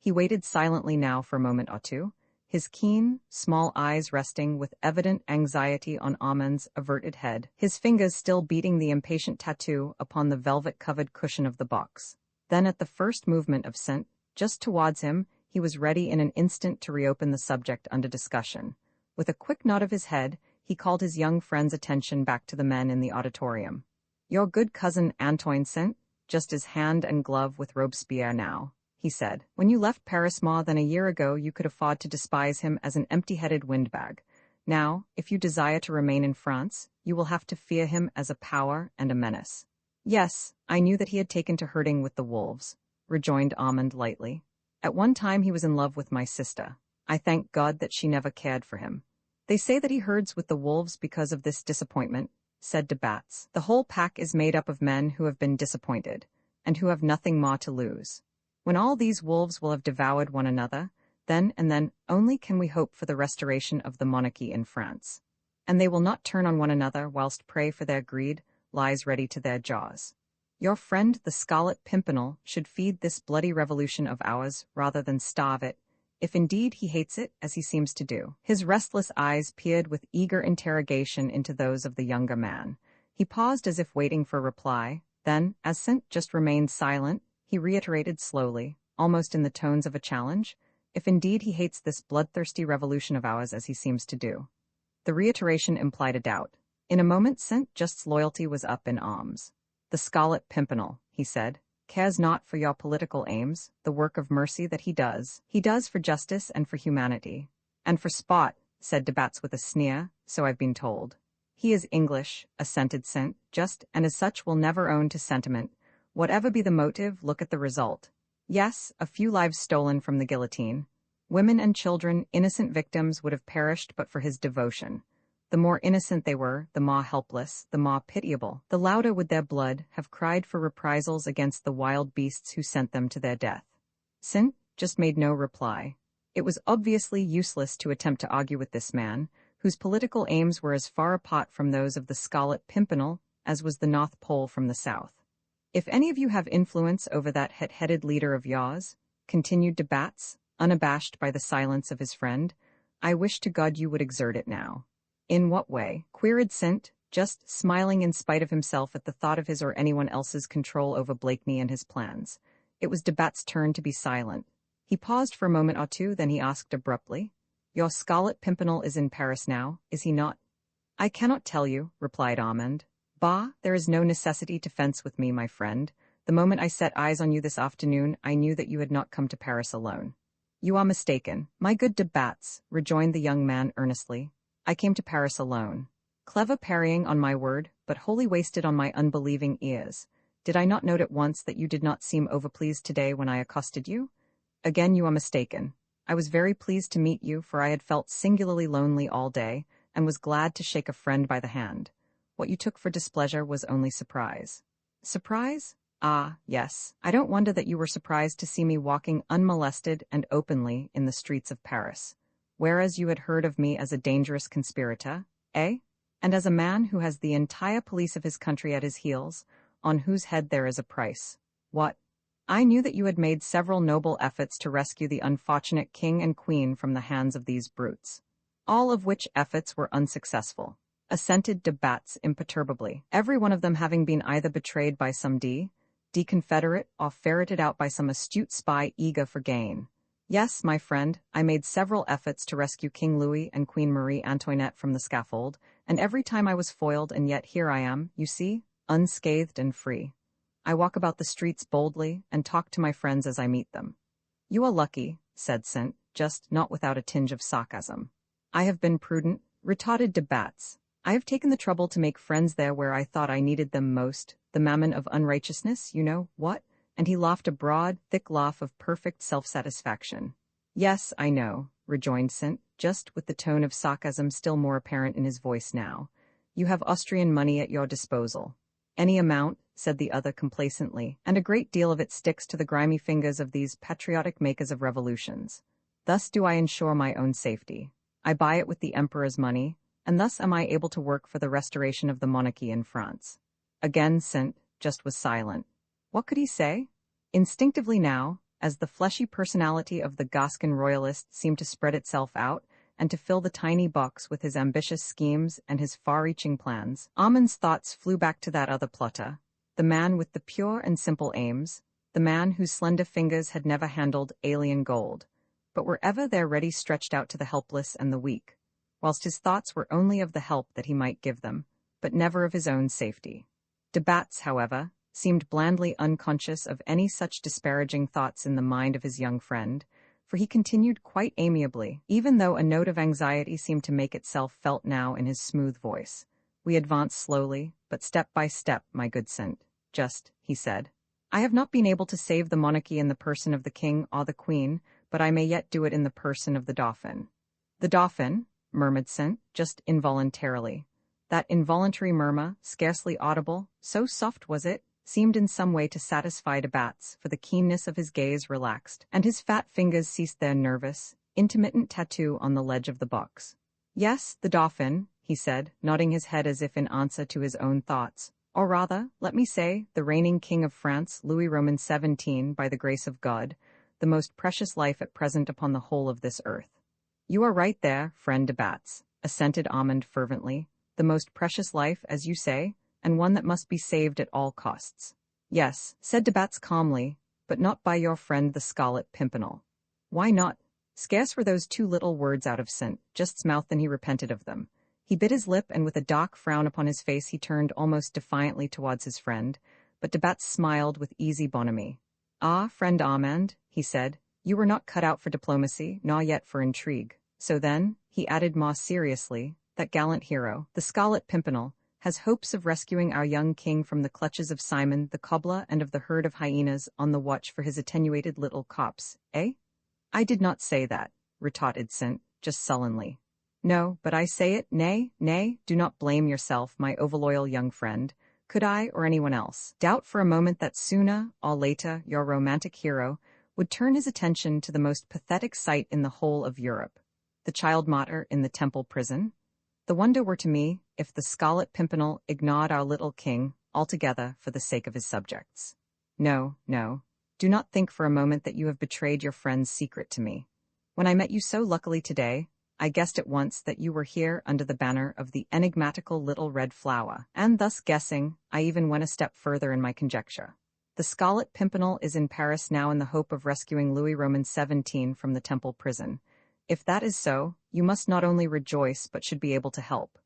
He waited silently now for a moment or two, his keen, small eyes resting with evident anxiety on Armand's averted head, his fingers still beating the impatient tattoo upon the velvet-covered cushion of the box. Then at the first movement of Saint, just towards him, he was ready in an instant to reopen the subject under discussion. With a quick nod of his head, he called his young friend's attention back to the men in the auditorium. "Your good cousin Antoine Saint, just as hand and glove with Robespierre now," he said. "When you left Paris more than a year ago, you could afford to despise him as an empty-headed windbag. Now, if you desire to remain in France, you will have to fear him as a power and a menace." "Yes, I knew that he had taken to herding with the wolves," rejoined Armand lightly. "At one time he was in love with my sister. I thank God that she never cared for him. They say that he herds with the wolves because of this disappointment," said de Batz. "The whole pack is made up of men who have been disappointed, and who have nothing more to lose. When all these wolves will have devoured one another, then and then only can we hope for the restoration of the monarchy in France. And they will not turn on one another whilst prey for their greed lies ready to their jaws. Your friend the Scarlet Pimpernel should feed this bloody revolution of ours rather than starve it, if indeed he hates it as he seems to do." His restless eyes peered with eager interrogation into those of the younger man. He paused as if waiting for a reply, then, as Saint just remained silent, he reiterated slowly, almost in the tones of a challenge, "If indeed he hates this bloodthirsty revolution of ours as he seems to do." The reiteration implied a doubt. In a moment Saint Just's loyalty was up in arms. "The Scarlet Pimpernel," he said, "cares not for your political aims, the work of mercy that he does for justice and for humanity." "And for sport," said de Batz with a sneer, "so I've been told." "He is English," assented Saint Just, "and as such will never own to sentiment. Whatever be the motive, look at the result. Yes, a few lives stolen from the guillotine. Women and children, innocent victims, would have perished but for his devotion. The more innocent they were, the more helpless, the more pitiable, the louder would their blood have cried for reprisals against the wild beasts who sent them to their death." Saint just made no reply. It was obviously useless to attempt to argue with this man, whose political aims were as far apart from those of the Scarlet Pimpernel as was the North Pole from the South. "If any of you have influence over that het-headed leader of yours," continued de Batz, unabashed by the silence of his friend, "I wish to God you would exert it now." "In what way?" queried Saint, just smiling in spite of himself at the thought of his or anyone else's control over Blakeney and his plans. It was de Batz's turn to be silent. He paused for a moment or two, then he asked abruptly, "Your Scarlet Pimpernel is in Paris now, is he not?" "I cannot tell you," replied Armand. Bah, there is no necessity to fence with me, my friend. The moment I set eyes on you this afternoon, I knew that you had not come to Paris alone. You are mistaken, my good de Batz, rejoined the young man earnestly. I came to Paris alone. Clever parrying on my word, but wholly wasted on my unbelieving ears. Did I not note at once that you did not seem overpleased today when I accosted you? Again you are mistaken. I was very pleased to meet you, for I had felt singularly lonely all day, and was glad to shake a friend by the hand. What you took for displeasure was only surprise. Surprise? Ah, yes. I don't wonder that you were surprised to see me walking unmolested and openly in the streets of Paris. Whereas you had heard of me as a dangerous conspirator, eh? And as a man who has the entire police of his country at his heels, on whose head there is a price. What? I knew that you had made several noble efforts to rescue the unfortunate king and queen from the hands of these brutes. All of which efforts were unsuccessful, assented de Batz imperturbably, every one of them having been either betrayed by some confederate, or ferreted out by some astute spy eager for gain. Yes, my friend, I made several efforts to rescue King Louis and Queen Marie Antoinette from the scaffold, and every time I was foiled, and yet here I am, you see, unscathed and free. I walk about the streets boldly, and talk to my friends as I meet them. You are lucky, said St. Just not without a tinge of sarcasm. I have been prudent, retorted de Batz. I have taken the trouble to make friends there where I thought I needed them most, the mammon of unrighteousness, you know, what? And he laughed a broad, thick laugh of perfect self-satisfaction. Yes, I know, rejoined St. Just with the tone of sarcasm still more apparent in his voice now. You have Austrian money at your disposal. Any amount, said the other complacently, and a great deal of it sticks to the grimy fingers of these patriotic makers of revolutions. Thus do I ensure my own safety. I buy it with the emperor's money, and thus am I able to work for the restoration of the monarchy in France. Again St. Just was silent. What could he say? Instinctively now, as the fleshy personality of the Gascon royalist seemed to spread itself out, and to fill the tiny box with his ambitious schemes and his far-reaching plans, Armand's thoughts flew back to that other plotter, the man with the pure and simple aims, the man whose slender fingers had never handled alien gold, but were ever there ready stretched out to the helpless and the weak, whilst his thoughts were only of the help that he might give them, but never of his own safety. De Batz, however, seemed blandly unconscious of any such disparaging thoughts in the mind of his young friend, for he continued quite amiably, even though a note of anxiety seemed to make itself felt now in his smooth voice. We advance slowly, but step by step, my good St. Just, he said. I have not been able to save the monarchy in the person of the king or the queen, but I may yet do it in the person of the Dauphin. The Dauphin, murmured St. Just involuntarily. That involuntary murmur, scarcely audible, so soft was it, seemed in some way to satisfy de Batz, for the keenness of his gaze relaxed, and his fat fingers ceased their nervous, intermittent tattoo on the ledge of the box. Yes, the Dauphin, he said, nodding his head as if in answer to his own thoughts. Or rather, let me say, the reigning King of France, Louis Roman 17, by the grace of God, the most precious life at present upon the whole of this earth. You are right there, friend de Batz, assented Armand fervently. The most precious life, as you say, and one that must be saved at all costs. Yes, said de Batz calmly, but not by your friend the Scarlet Pimpernel. Why not? Scarce were those two little words out of St. Just's mouth than he repented of them. He bit his lip, and with a dark frown upon his face he turned almost defiantly towards his friend, but de Batz smiled with easy bonhomie. Ah, friend Armand, he said, you were not cut out for diplomacy, nor yet for intrigue. So then, he added more seriously, that gallant hero, the Scarlet Pimpernel, has hopes of rescuing our young king from the clutches of Simon the cobbler and of the herd of hyenas on the watch for his attenuated little copse, eh? I did not say that, retorted St. Just sullenly. No, but I say it, nay, do not blame yourself, my overloyal young friend. Could I, or anyone else, doubt for a moment that sooner or later your romantic hero would turn his attention to the most pathetic sight in the whole of Europe, the child martyr in the Temple prison? The wonder were to me if the Scarlet Pimpernel ignored our little king altogether for the sake of his subjects. No, do not think for a moment that you have betrayed your friend's secret to me. When I met you so luckily today, I guessed at once that you were here under the banner of the enigmatical little red flower, and thus guessing, I even went a step further in my conjecture. The Scarlet Pimpernel is in Paris now in the hope of rescuing Louis Roman 17 from the Temple prison. If that is so, you must not only rejoice but should be able to help.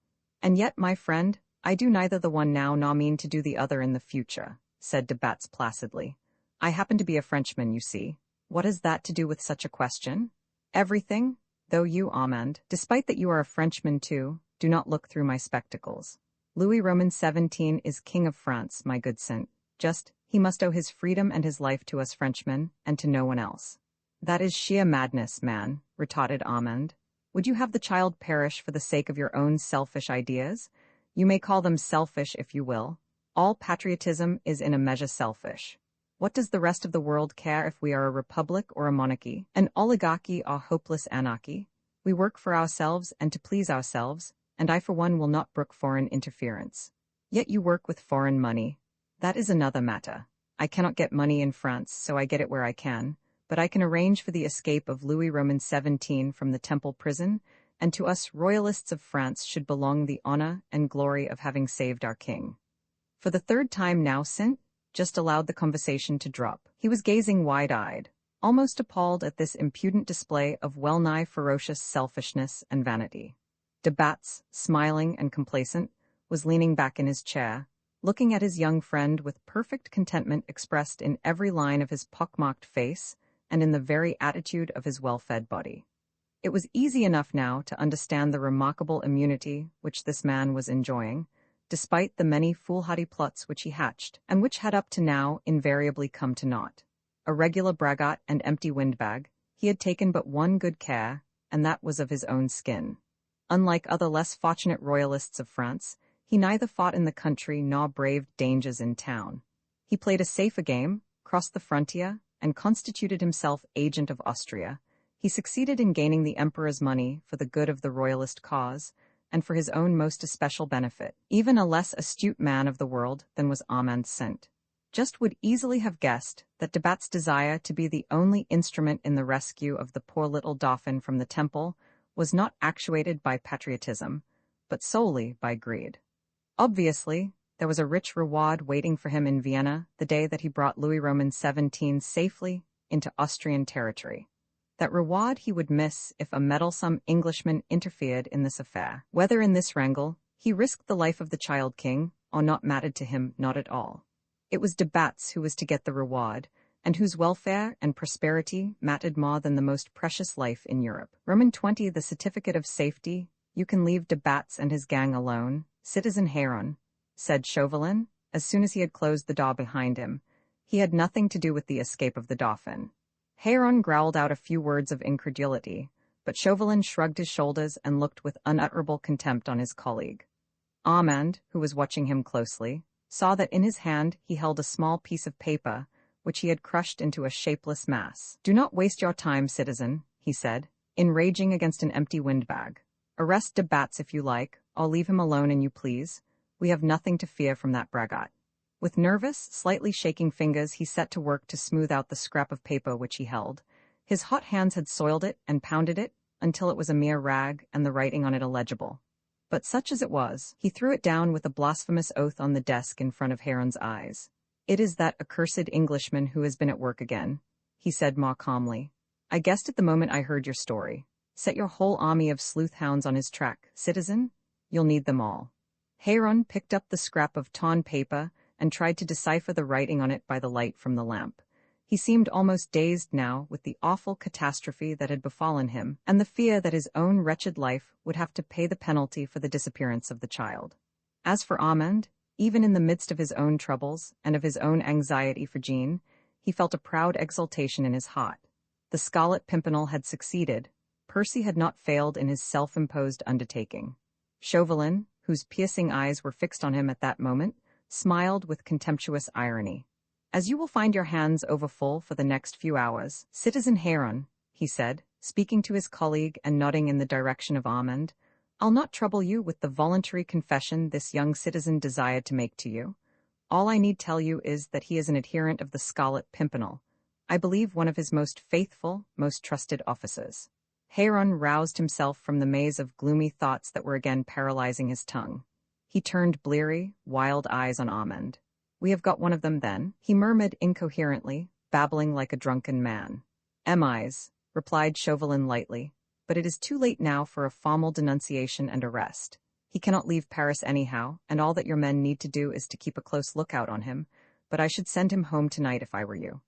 And yet, my friend, I do neither the one now nor mean to do the other in the future, said de Batz placidly. I happen to be a Frenchman, you see. What has that to do with such a question? Everything, though you, Armand, despite that you are a Frenchman too, do not look through my spectacles. Louis Roman 17 is King of France, my good Saint. Just, he must owe his freedom and his life to us Frenchmen, and to no one else. That is sheer madness, man, retorted Armand. Would you have the child perish for the sake of your own selfish ideas? You may call them selfish if you will. All patriotism is in a measure selfish. What does the rest of the world care if we are a republic or a monarchy, an oligarchy or hopeless anarchy? We work for ourselves and to please ourselves, and I for one will not brook foreign interference. Yet you work with foreign money. That is another matter. I cannot get money in France, so I get it where I can, but I can arrange for the escape of Louis Roman 17 from the Temple prison, and to us royalists of France should belong the honor and glory of having saved our king. For the third time now, Saint just allowed the conversation to drop. He was gazing wide-eyed, almost appalled at this impudent display of well-nigh ferocious selfishness and vanity. De Batz, smiling and complacent, was leaning back in his chair, looking at his young friend with perfect contentment expressed in every line of his pockmarked face and in the very attitude of his well-fed body. It was easy enough now to understand the remarkable immunity which this man was enjoying, despite the many foolhardy plots which he hatched, and which had up to now invariably come to naught. A regular braggart and empty windbag, he had taken but one good care, and that was of his own skin. Unlike other less fortunate royalists of France, he neither fought in the country nor braved dangers in town. He played a safer game, crossed the frontier, and constituted himself agent of Austria. He succeeded in gaining the emperor's money for the good of the royalist cause, and for his own most especial benefit. Even a less astute man of the world than was Armand Saint just would easily have guessed that de Batz's desire to be the only instrument in the rescue of the poor little Dauphin from the Temple was not actuated by patriotism, but solely by greed. Obviously, there was a rich reward waiting for him in Vienna the day that he brought Louis Roman 17 safely into Austrian territory. That reward he would miss if a meddlesome Englishman interfered in this affair. Whether in this wrangle he risked the life of the child king or not mattered to him not at all. It was de Batz who was to get the reward, and whose welfare and prosperity mattered more than the most precious life in Europe. Roman 20, the certificate of safety. You can leave de Batz and his gang alone, Citizen Héron, said Chauvelin, as soon as he had closed the door behind him. He had nothing to do with the escape of the Dauphin. Héron growled out a few words of incredulity, but Chauvelin shrugged his shoulders and looked with unutterable contempt on his colleague. Armand, who was watching him closely, saw that in his hand he held a small piece of paper, which he had crushed into a shapeless mass. Do not waste your time, citizen, he said, in raging against an empty windbag. Arrest de Batz if you like, or leave him alone an you please. We have nothing to fear from that braggart. With nervous, slightly shaking fingers he set to work to smooth out the scrap of paper which he held. His hot hands had soiled it and pounded it until it was a mere rag and the writing on it illegible. But such as it was, he threw it down with a blasphemous oath on the desk in front of Héron's eyes. It is that accursed Englishman who has been at work again, he said more calmly. I guessed it the moment I heard your story. Set your whole army of sleuth hounds on his track, citizen. You'll need them all. Héron picked up the scrap of torn paper and tried to decipher the writing on it by the light from the lamp. He seemed almost dazed now with the awful catastrophe that had befallen him, and the fear that his own wretched life would have to pay the penalty for the disappearance of the child. As for Armand, even in the midst of his own troubles and of his own anxiety for Jean, he felt a proud exultation in his heart. The Scarlet Pimpernel had succeeded. Percy had not failed in his self-imposed undertaking. Chauvelin, whose piercing eyes were fixed on him at that moment, smiled with contemptuous irony. As you will find your hands overfull for the next few hours, Citizen Héron, he said, speaking to his colleague and nodding in the direction of Armand, I'll not trouble you with the voluntary confession this young citizen desired to make to you. All I need tell you is that he is an adherent of the Scarlet Pimpernel, I believe one of his most faithful, most trusted officers. Héron roused himself from the maze of gloomy thoughts that were again paralyzing his tongue. He turned bleary, wild eyes on Armand. We have got one of them, then, he murmured incoherently, babbling like a drunken man. Emi's, replied Chauvelin lightly, but it is too late now for a formal denunciation and arrest. He cannot leave Paris anyhow, and all that your men need to do is to keep a close lookout on him, but I should send him home tonight if I were you."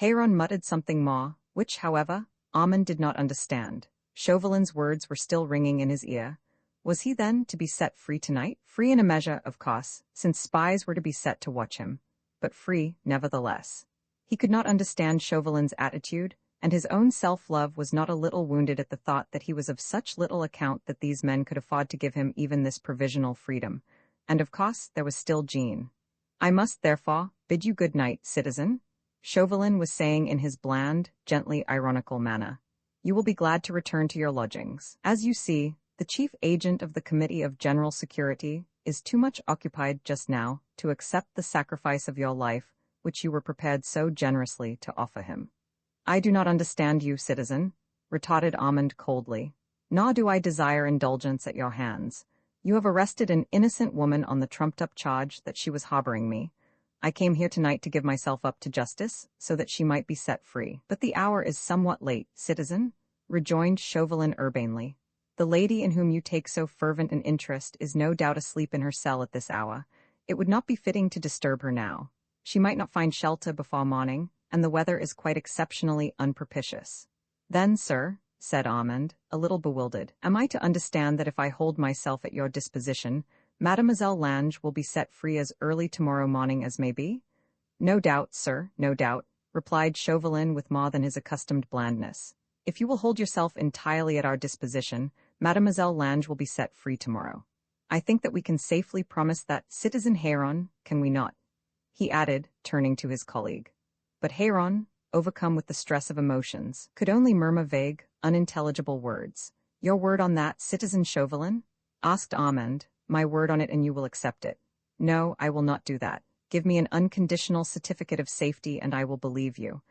Héron muttered something more, which, however, Armand did not understand. Chauvelin's words were still ringing in his ear. Was he then to be set free tonight? Free in a measure, of course, since spies were to be set to watch him, but free, nevertheless. He could not understand Chauvelin's attitude, and his own self-love was not a little wounded at the thought that he was of such little account that these men could afford to give him even this provisional freedom. And of course there was still Jean. "I must, therefore, bid you good night, citizen," Chauvelin was saying in his bland, gently ironical manner. "You will be glad to return to your lodgings. As you see, the chief agent of the Committee of General Security is too much occupied just now to accept the sacrifice of your life which you were prepared so generously to offer him." "I do not understand you, citizen," retorted Armand coldly. "Nor do I desire indulgence at your hands. You have arrested an innocent woman on the trumped-up charge that she was harboring me. I came here tonight to give myself up to justice, so that she might be set free." "But the hour is somewhat late, citizen," rejoined Chauvelin urbanely. "The lady in whom you take so fervent an interest is no doubt asleep in her cell at this hour. It would not be fitting to disturb her now. She might not find shelter before morning, and the weather is quite exceptionally unpropitious." "Then, sir," said Armand, a little bewildered, "am I to understand that if I hold myself at your disposition, Mademoiselle Lange will be set free as early tomorrow morning as may be?" "No doubt, sir, no doubt," replied Chauvelin with more than his accustomed blandness. "If you will hold yourself entirely at our disposition, Mademoiselle Lange will be set free tomorrow. I think that we can safely promise that, Citizen Héron, can we not?" he added, turning to his colleague. But Héron, overcome with the stress of emotions, could only murmur vague, unintelligible words. "Your word on that, Citizen Chauvelin?" asked Armand. "My word on it, and you will accept it." "No, I will not do that. Give me an unconditional certificate of safety and I will believe you."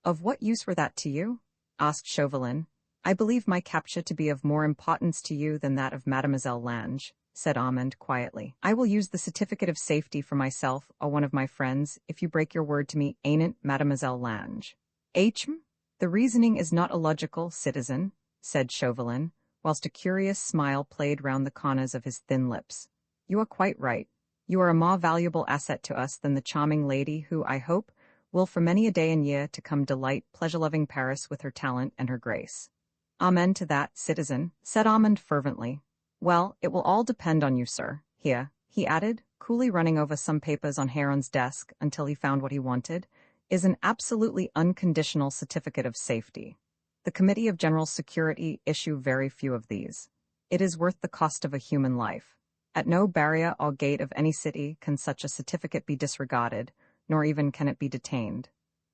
"Of what use were that to you?" asked Chauvelin. "I believe my capture to be of more importance to you than that of Mademoiselle Lange," said Armand quietly. "I will use the certificate of safety for myself or one of my friends if you break your word to me, ain't Mademoiselle Lange?" "The reasoning is not illogical, citizen," said Chauvelin, whilst a curious smile played round the corners of his thin lips. "You are quite right. You are a more valuable asset to us than the charming lady who, I hope, will for many a day and year to come delight pleasure-loving Paris with her talent and her grace." "Amen to that, citizen," said Armand fervently. "Well, it will all depend on you, sir. Here," he added, coolly running over some papers on Héron's desk until he found what he wanted, "is an absolutely unconditional certificate of safety. The Committee of General Security issue very few of these. It is worth the cost of a human life. At no barrier or gate of any city can such a certificate be disregarded, nor even can it be detained.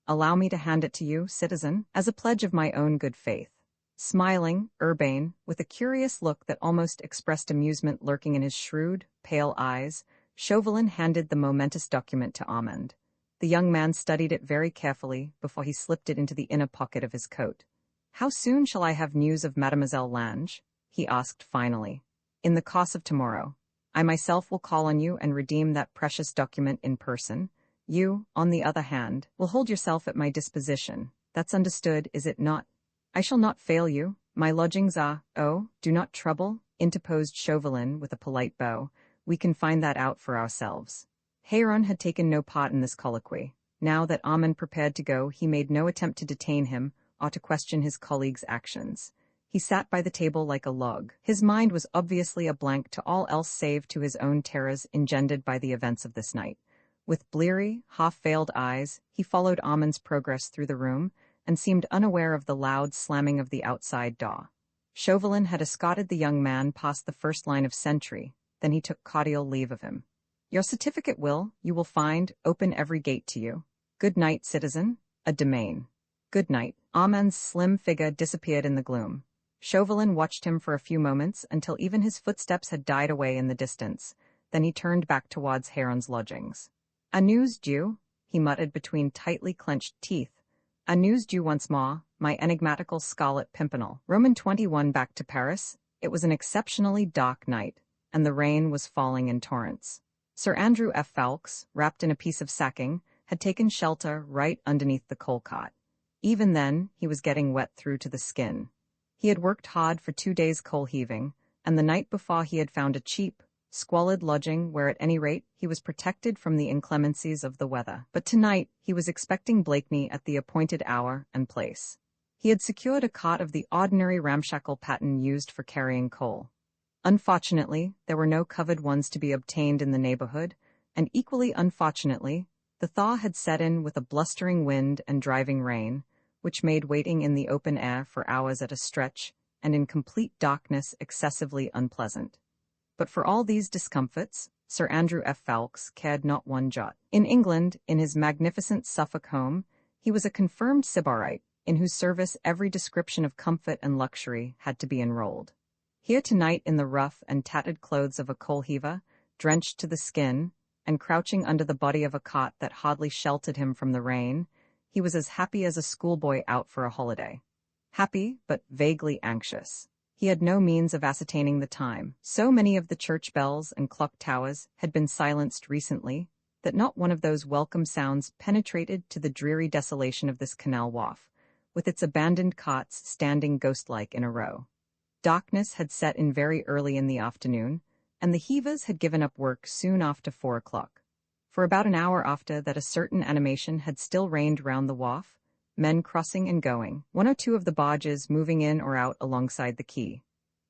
Allow me to hand it to you, citizen, as a pledge of my own good faith." Smiling, urbane, with a curious look that almost expressed amusement lurking in his shrewd, pale eyes, Chauvelin handed the momentous document to Armand. The young man studied it very carefully before he slipped it into the inner pocket of his coat. "How soon shall I have news of Mademoiselle Lange?" he asked finally. "In the course of tomorrow. I myself will call on you and redeem that precious document in person. You, on the other hand, will hold yourself at my disposition. That's understood, is it not?" "I shall not fail you. My lodgings are—" "Oh, do not trouble," interposed Chauvelin with a polite bow. "We can find that out for ourselves." Héron had taken no part in this colloquy. Now that Armand prepared to go, he made no attempt to detain him or to question his colleague's actions. He sat by the table like a log. His mind was obviously a blank to all else save to his own terrors engendered by the events of this night. With bleary, half-veiled eyes, he followed Armand's progress through the room, and seemed unaware of the loud slamming of the outside door. Chauvelin had escorted the young man past the first line of sentry, then he took cordial leave of him. "Your certificate will, you will find, open every gate to you. Good night, citizen. A domain." "Good night." Armand's slim figure disappeared in the gloom. Chauvelin watched him for a few moments until even his footsteps had died away in the distance, then he turned back towards Héron's lodgings. "A news due," he muttered between tightly clenched teeth. "A news due once more, my enigmatical Scarlet Pimpernel." Roman 21 back to Paris. It was an exceptionally dark night, and the rain was falling in torrents. Sir Andrew F. Ffoulkes, wrapped in a piece of sacking, had taken shelter right underneath the coal cart. Even then, he was getting wet through to the skin. He had worked hard for 2 days coal heaving, and the night before he had found a cheap, squalid lodging where at any rate he was protected from the inclemencies of the weather. But tonight he was expecting Blakeney at the appointed hour and place. He had secured a cot of the ordinary ramshackle pattern used for carrying coal. Unfortunately, there were no covered ones to be obtained in the neighborhood, and equally unfortunately, the thaw had set in with a blustering wind and driving rain, which made waiting in the open air for hours at a stretch and in complete darkness excessively unpleasant. But for all these discomforts, Sir Andrew F. Ffoulkes cared not one jot. In England, in his magnificent Suffolk home, he was a confirmed Sybarite, in whose service every description of comfort and luxury had to be enrolled. Here tonight in the rough and tattered clothes of a coal-heaver, drenched to the skin, and crouching under the body of a cot that hardly sheltered him from the rain, he was as happy as a schoolboy out for a holiday. Happy, but vaguely anxious. He had no means of ascertaining the time. So many of the church bells and clock towers had been silenced recently that not one of those welcome sounds penetrated to the dreary desolation of this canal wharf, with its abandoned cots standing ghost-like in a row. Darkness had set in very early in the afternoon, and the heavers had given up work soon after 4 o'clock. For about an hour after that a certain animation had still reigned round the wharf, men crossing and going, one or two of the barges moving in or out alongside the quay.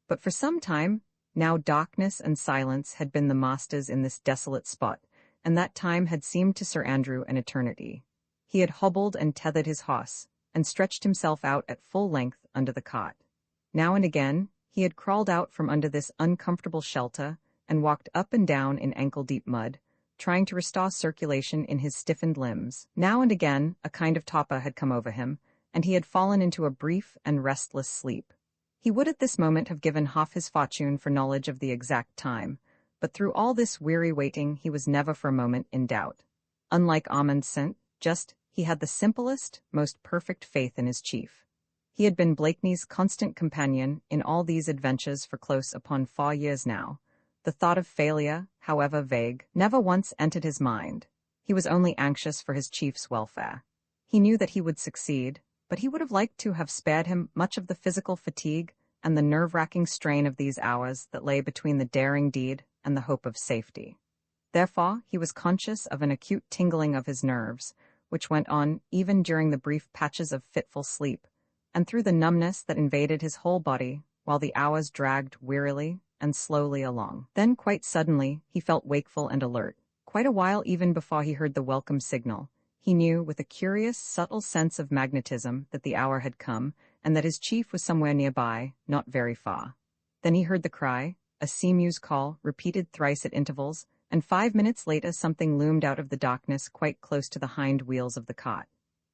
But for some time, now darkness and silence had been the masters in this desolate spot, and that time had seemed to Sir Andrew an eternity. He had hobbled and tethered his horse, and stretched himself out at full length under the cot. Now and again, he had crawled out from under this uncomfortable shelter and walked up and down in ankle-deep mud, trying to restore circulation in his stiffened limbs. Now and again, a kind of torpor had come over him, and he had fallen into a brief and restless sleep. He would at this moment have given half his fortune for knowledge of the exact time, but through all this weary waiting he was never for a moment in doubt. Unlike Armand St. Just, he had the simplest, most perfect faith in his chief. He had been Blakeney's constant companion in all these adventures for close upon 4 years now. The thought of failure, however vague, never once entered his mind. He was only anxious for his chief's welfare. He knew that he would succeed, but he would have liked to have spared him much of the physical fatigue and the nerve-wracking strain of these hours that lay between the daring deed and the hope of safety. Therefore, he was conscious of an acute tingling of his nerves, which went on even during the brief patches of fitful sleep, and through the numbness that invaded his whole body while the hours dragged wearily and slowly along. Then, quite suddenly, he felt wakeful and alert. Quite a while even before he heard the welcome signal, he knew with a curious, subtle sense of magnetism that the hour had come, and that his chief was somewhere nearby, not very far. Then he heard the cry, a seamew's call, repeated thrice at intervals, and 5 minutes later something loomed out of the darkness quite close to the hind wheels of the cot.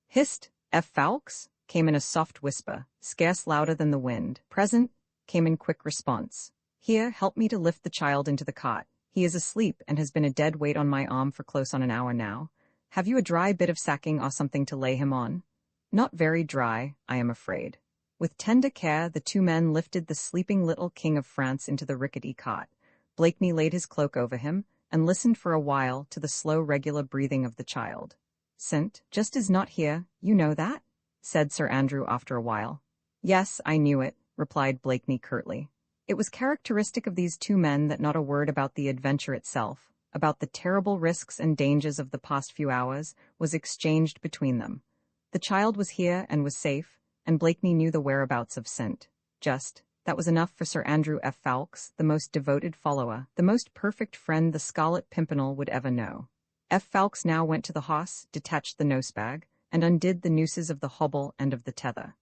"Hist, F. Ffoulkes?" came in a soft whisper, scarce louder than the wind. "Present," came in quick response. "Here, help me to lift the child into the cot. He is asleep and has been a dead weight on my arm for close on an hour now. Have you a dry bit of sacking or something to lay him on?" "Not very dry, I am afraid." With tender care, the two men lifted the sleeping little King of France into the rickety cot. Blakeney laid his cloak over him and listened for a while to the slow, regular breathing of the child. "St. Just is not here, you know that?" said Sir Andrew after a while. "Yes, I knew it," replied Blakeney curtly. It was characteristic of these two men that not a word about the adventure itself, about the terrible risks and dangers of the past few hours, was exchanged between them. The child was here and was safe, and Blakeney knew the whereabouts of St. Just. That was enough for Sir Andrew F. Ffoulkes, the most devoted follower, the most perfect friend the Scarlet Pimpernel would ever know. F. Ffoulkes now went to the horse, detached the nosebag, and undid the nooses of the hobble and of the tether.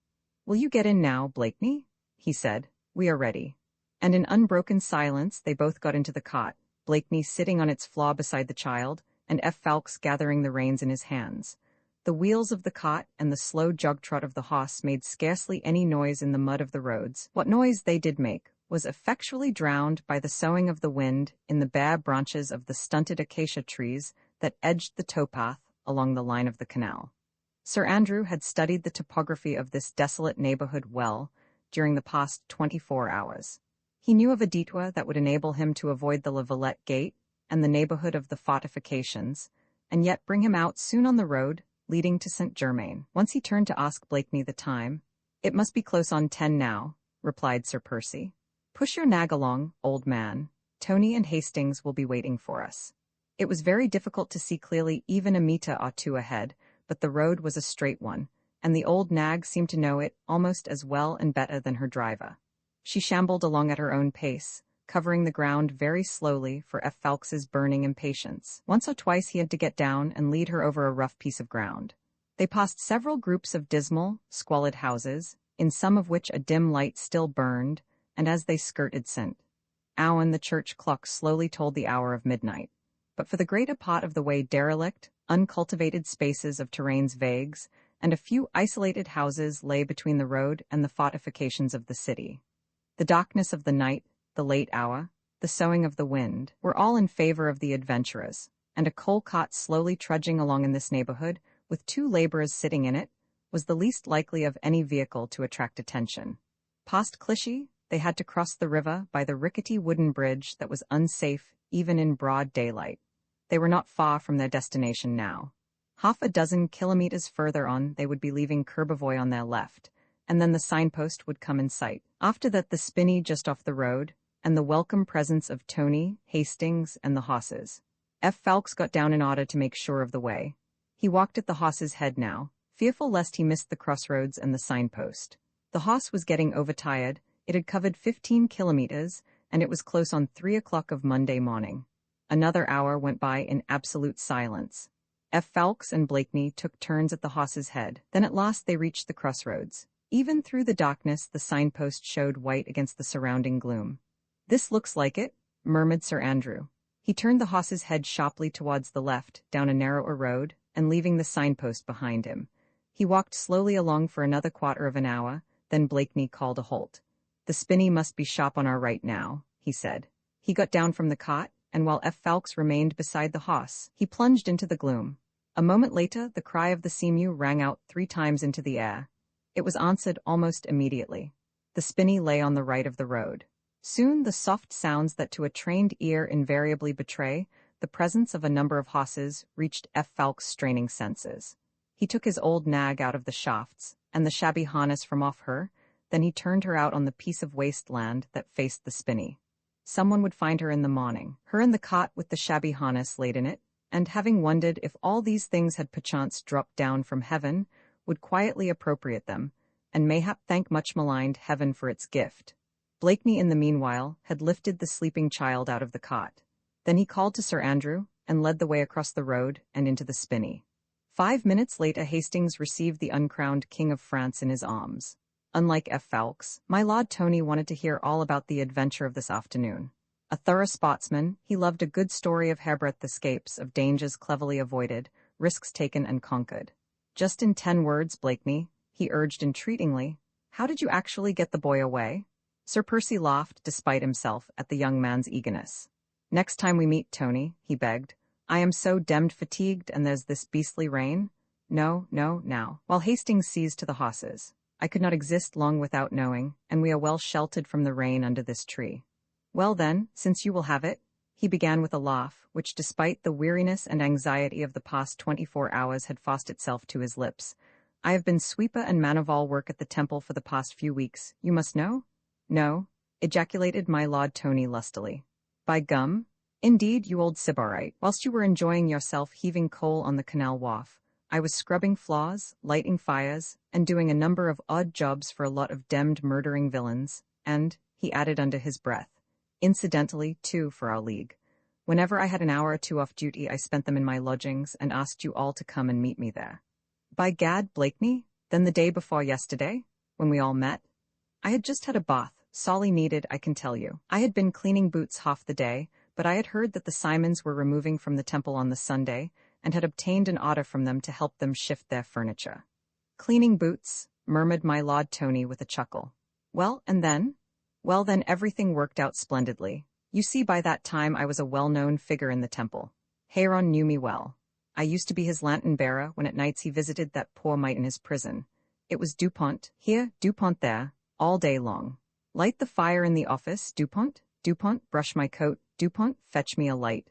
"Will you get in now, Blakeney?" he said. "We are ready." And in unbroken silence they both got into the cot, Blakeney sitting on its floor beside the child, and F. Ffoulkes gathering the reins in his hands. The wheels of the cot and the slow jog-trot of the horse made scarcely any noise in the mud of the roads. What noise they did make was effectually drowned by the soughing of the wind in the bare branches of the stunted acacia trees that edged the towpath along the line of the canal. Sir Andrew had studied the topography of this desolate neighborhood well during the past 24 hours. He knew of a detour that would enable him to avoid the La Valette Gate and the neighborhood of the fortifications, and yet bring him out soon on the road leading to St. Germain. Once he turned to ask Blakeney the time. "It must be close on 10 now," replied Sir Percy. Push your nag along, old man. Tony and Hastings will be waiting for us. It was very difficult to see clearly even a meter or two ahead, but the road was a straight one, and the old nag seemed to know it almost as well and better than her driver. She shambled along at her own pace, covering the ground very slowly for F. Fawkes's burning impatience. Once or twice he had to get down and lead her over a rough piece of ground. They passed several groups of dismal, squalid houses, in some of which a dim light still burned, and as they skirted St. Owen, the church clock slowly told the hour of midnight. But for the greater part of the way derelict, uncultivated spaces of terrains vagues, and a few isolated houses lay between the road and the fortifications of the city. The darkness of the night, the late hour, the soughing of the wind, were all in favor of the adventurers, and a coal cart slowly trudging along in this neighborhood, with 2 laborers sitting in it, was the least likely of any vehicle to attract attention. Past Clichy, they had to cross the river by the rickety wooden bridge that was unsafe even in broad daylight. They were not far from their destination now. Half a dozen kilometers further on, they would be leaving Courbevoie on their left, and then the signpost would come in sight. After that, the spinney just off the road, and the welcome presence of Tony, Hastings, and the horses. F. Fawkes got down in order to make sure of the way. He walked at the horse's head now, fearful lest he missed the crossroads and the signpost. The horse was getting overtired. It had covered 15 kilometers, and it was close on 3 o'clock of Monday morning. Another hour went by in absolute silence. F. Fawkes and Blakeney took turns at the horse's head. Then at last they reached the crossroads. Even through the darkness, the signpost showed white against the surrounding gloom. "This looks like it," murmured Sir Andrew. He turned the horse's head sharply towards the left, down a narrower road, and leaving the signpost behind him. He walked slowly along for another quarter of an hour, then Blakeney called a halt. "The spinney must be sharp on our right now," he said. He got down from the cot, and while F. Fawkes remained beside the horse, he plunged into the gloom. A moment later, the cry of the seamew rang out 3 times into the air. It was answered almost immediately. The spinney lay on the right of the road. Soon the soft sounds that to a trained ear invariably betray the presence of a number of horses reached F. Fawkes' straining senses. He took his old nag out of the shafts, and the shabby harness from off her, then he turned her out on the piece of waste land that faced the spinney. Someone would find her in the morning, her in the cot with the shabby harness laid in it, and having wondered if all these things had perchance dropped down from heaven, would quietly appropriate them, and mayhap thank much maligned heaven for its gift. Blakeney, in the meanwhile, had lifted the sleeping child out of the cot. Then he called to Sir Andrew, and led the way across the road and into the spinney. 5 minutes later, Hastings received the uncrowned King of France in his arms. Unlike F. Fawkes, my Lord Tony wanted to hear all about the adventure of this afternoon. A thorough sportsman, he loved a good story of hairbreadth escapes, of dangers cleverly avoided, risks taken and conquered. "Just in 10 words, Blakeney," he urged entreatingly, "how did you actually get the boy away?" Sir Percy laughed, despite himself, at the young man's eagerness. "Next time we meet, Tony," he begged. "I am so demmed fatigued, and there's this beastly rain." No, now. While Hastings seized to the horses. "I could not exist long without knowing, and we are well sheltered from the rain under this tree." "Well then, since you will have it," he began with a laugh, which despite the weariness and anxiety of the past 24 hours had forced itself to his lips. "I have been sweeper and man of all work at the temple for the past few weeks, you must know?" "No," ejaculated my Lord Tony lustily. "By gum? Indeed, you old sybarite. Whilst you were enjoying yourself heaving coal on the canal wharf, I was scrubbing floors, lighting fires, and doing a number of odd jobs for a lot of demmed murdering villains, and," he added under his breath, "incidentally, too, for our league. Whenever I had an hour or 2 off duty, I spent them in my lodgings and asked you all to come and meet me there." "By gad, Blakeney, then the day before yesterday, when we all met?" "I had just had a bath, sorely needed, I can tell you. I had been cleaning boots half the day, but I had heard that the Simons were removing from the temple on the Sunday, and had obtained an order from them to help them shift their furniture." "Cleaning boots," murmured my Lord Tony with a chuckle. "Well, and then?" "Well, then everything worked out splendidly. You see, by that time I was a well-known figure in the temple. Héron knew me well. I used to be his lantern-bearer when at nights he visited that poor mite in his prison. It was Dupont here, Dupont there, all day long. Light the fire in the office, Dupont. Dupont, brush my coat. Dupont, fetch me a light.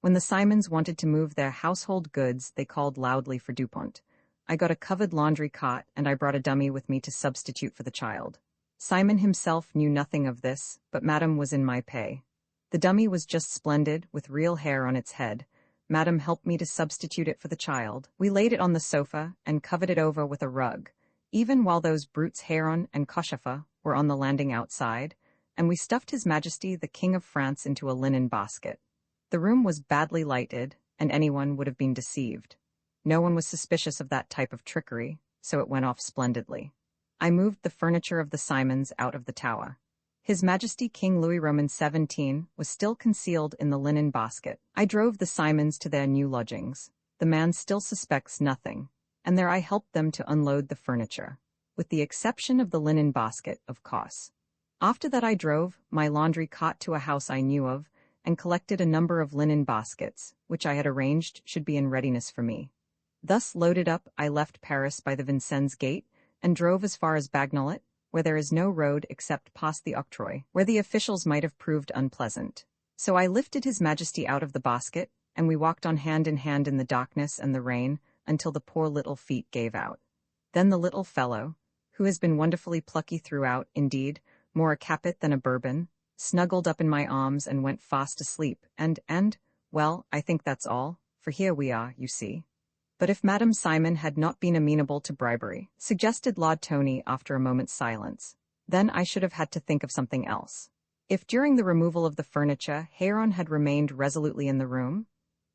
When the Simons wanted to move their household goods, they called loudly for Dupont. I got a covered laundry cot, and I brought a dummy with me to substitute for the child. Simon himself knew nothing of this, but Madame was in my pay. The dummy was just splendid, with real hair on its head. Madame helped me to substitute it for the child. We laid it on the sofa and covered it over with a rug, even while those brutes Heron and Koshefa were on the landing outside, and we stuffed His Majesty the King of France into a linen basket. The room was badly lighted, and anyone would have been deceived. No one was suspicious of that type of trickery, so it went off splendidly. I moved the furniture of the Simons out of the tower. His Majesty King Louis Roman XVII was still concealed in the linen basket. I drove the Simons to their new lodgings. The man still suspects nothing, and there I helped them to unload the furniture, with the exception of the linen basket, of course. After that I drove my laundry cart to a house I knew of, and collected a number of linen baskets, which I had arranged should be in readiness for me. Thus loaded up, I left Paris by the Vincennes gate, and drove as far as Bagnolet, where there is no road except past the octroi, where the officials might have proved unpleasant. So I lifted His Majesty out of the basket, and we walked on hand in hand in the darkness and the rain, until the poor little feet gave out. Then the little fellow, who has been wonderfully plucky throughout, indeed, more a capet than a bourbon, snuggled up in my arms and went fast asleep, well, I think that's all, for here we are, you see. But if Madame Simon had not been amenable to bribery, suggested Lord Tony after a moment's silence, then I should have had to think of something else. If during the removal of the furniture Heron had remained resolutely in the room,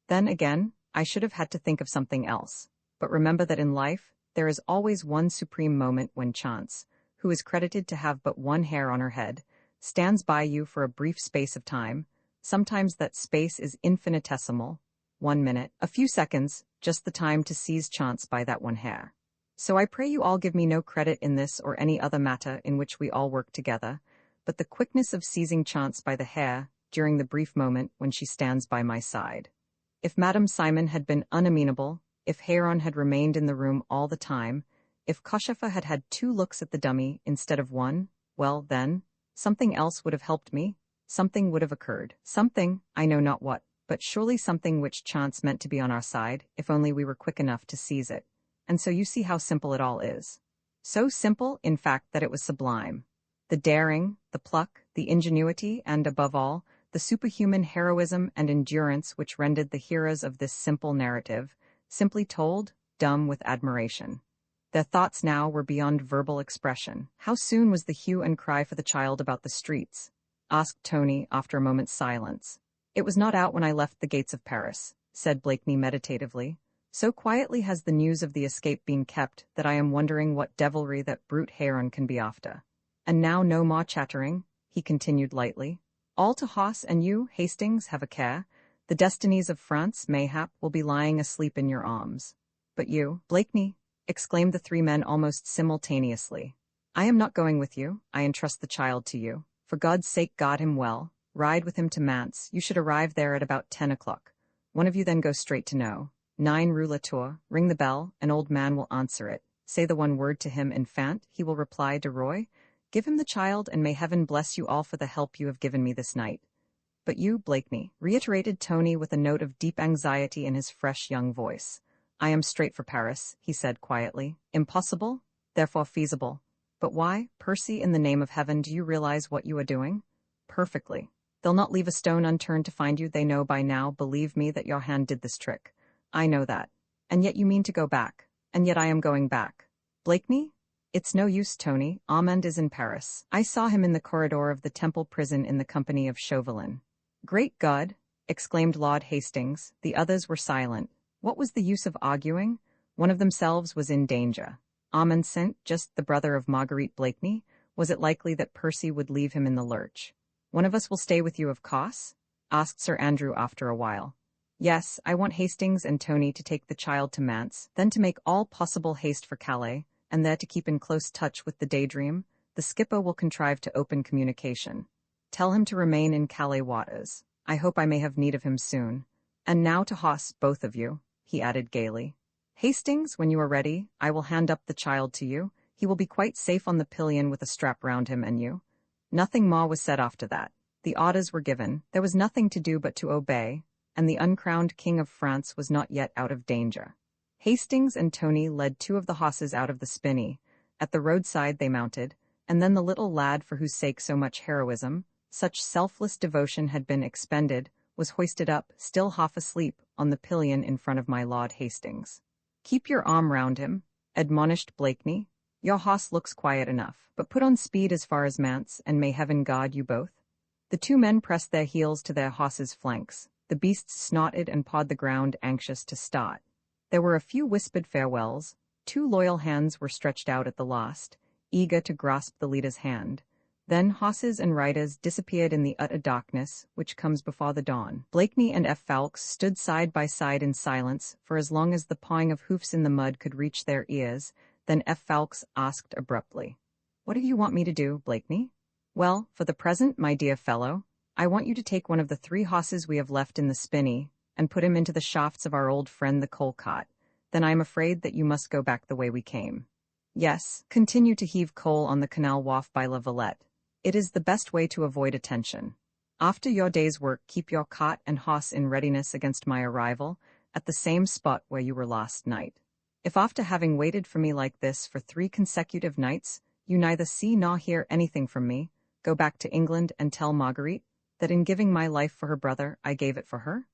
then again I should have had to think of something else. But remember that in life there is always one supreme moment when chance, who is credited to have but one hair on her head, stands by you for a brief space of time. Sometimes that space is infinitesimal, 1 minute, a few seconds, just the time to seize chance by that one hair. So I pray you all give me no credit in this or any other matter in which we all work together, but the quickness of seizing chance by the hair during the brief moment when she stands by my side. If Madame Simon had been unamenable, if Heron had remained in the room all the time, if Koshefa had had 2 looks at the dummy instead of 1, well then, something else would have helped me, something would have occurred. Something, I know not what, but surely something which chance meant to be on our side, if only we were quick enough to seize it. And so you see how simple it all is. So simple, in fact, that it was sublime. The daring, the pluck, the ingenuity, and, above all, the superhuman heroism and endurance which rendered the hearers of this simple narrative, simply told, dumb with admiration. Their thoughts now were beyond verbal expression. How soon was the hue and cry for the child about the streets? Asked Tony after a moment's silence. It was not out when I left the gates of Paris, said Blakeney meditatively. So quietly has the news of the escape been kept that I am wondering what devilry that brute Heron can be after. And now no more chattering, he continued lightly. All to Hoss and you, Hastings, have a care. The destinies of France, mayhap, will be lying asleep in your arms. But you, Blakeney, exclaimed the 3 men almost simultaneously. I am not going with you. I entrust the child to you. For God's sake, guard him well. Ride with him to Mantes. You should arrive there at about 10 o'clock. One of you then go straight to No. 9 Rue Latour. Ring the bell. An old man will answer it. Say the one word to him, Infant. He will reply, De Roy. Give him the child, and may heaven bless you all for the help you have given me this night. But you, Blakeney, reiterated Tony with a note of deep anxiety in his fresh young voice. I am straight for Paris, he said quietly. Impossible, therefore feasible. But why, Percy, in the name of heaven, do you realize what you are doing? Perfectly. They'll not leave a stone unturned to find you. They know by now, believe me, that your hand did this trick. I know that. And yet you mean to go back. And yet I am going back. Blakeney? It's no use, Tony. Armand is in Paris. I saw him in the corridor of the Temple prison in the company of Chauvelin. Great God! Exclaimed Lord Hastings. The others were silent. What was the use of arguing? One of themselves was in danger. Armand St, just the brother of Marguerite Blakeney? Was it likely that Percy would leave him in the lurch? One of us will stay with you, of course? Asked Sir Andrew after a while. Yes, I want Hastings and Tony to take the child to Mantes, then to make all possible haste for Calais, and there to keep in close touch with the Daydream. The skipper will contrive to open communication. Tell him to remain in Calais waters. I hope I may have need of him soon. And now to Hoss, both of you, he added gaily. Hastings, when you are ready, I will hand up the child to you. He will be quite safe on the pillion with a strap round him and you. Nothing more was said after that. The orders were given. There was nothing to do but to obey, and the uncrowned King of France was not yet out of danger. Hastings and Tony led 2 of the horses out of the spinney. At the roadside they mounted, and then the little lad for whose sake so much heroism, such selfless devotion had been expended, was hoisted up, still half asleep, on the pillion in front of my Lord Hastings. "Keep your arm round him," admonished Blakeney. "Your hoss looks quiet enough, but put on speed as far as Manse, and may heaven guard you both." The two men pressed their heels to their horses' flanks. The beasts snorted and pawed the ground, anxious to start. There were a few whispered farewells. 2 loyal hands were stretched out at the last, eager to grasp the leader's hand. Then horses and riders disappeared in the utter darkness which comes before the dawn. Blakeney and F. Fawkes stood side by side in silence for as long as the pawing of hoofs in the mud could reach their ears. Then F. Fawkes asked abruptly, "What do you want me to do, Blakeney?" "Well, for the present, my dear fellow, I want you to take one of the 3 horses we have left in the spinney and put him into the shafts of our old friend the coal cart. Then I am afraid that you must go back the way we came. Yes, continue to heave coal on the canal wharf by La Villette. It is the best way to avoid attention. After your day's work, keep your cart and horse in readiness against my arrival at the same spot where you were last night. If after having waited for me like this for 3 consecutive nights, you neither see nor hear anything from me, go back to England and tell Marguerite that in giving my life for her brother, I gave it for her."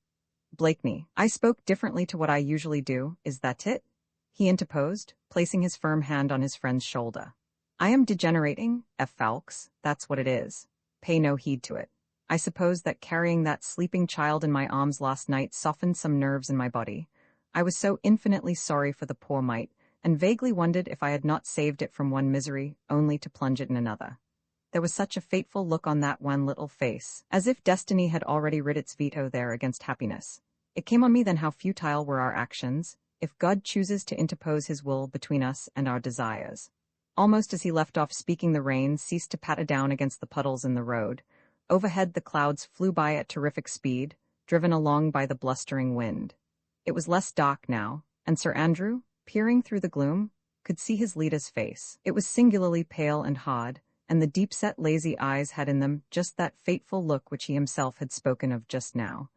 "Blakeney, I spoke differently to what I usually do, is that it?" he interposed, placing his firm hand on his friend's shoulder. "I am degenerating, F. Fawkes, that's what it is. Pay no heed to it. I suppose that carrying that sleeping child in my arms last night softened some nerves in my body. I was so infinitely sorry for the poor mite, and vaguely wondered if I had not saved it from one misery, only to plunge it in another. There was such a fateful look on that one little face, as if destiny had already writ its veto there against happiness. It came on me then how futile were our actions, if God chooses to interpose his will between us and our desires." Almost as he left off speaking, the rain ceased to patter down against the puddles in the road. Overhead the clouds flew by at terrific speed, driven along by the blustering wind. It was less dark now, and Sir Andrew, peering through the gloom, could see his leader's face. It was singularly pale and hard, and the deep-set lazy eyes had in them just that fateful look which he himself had spoken of just now.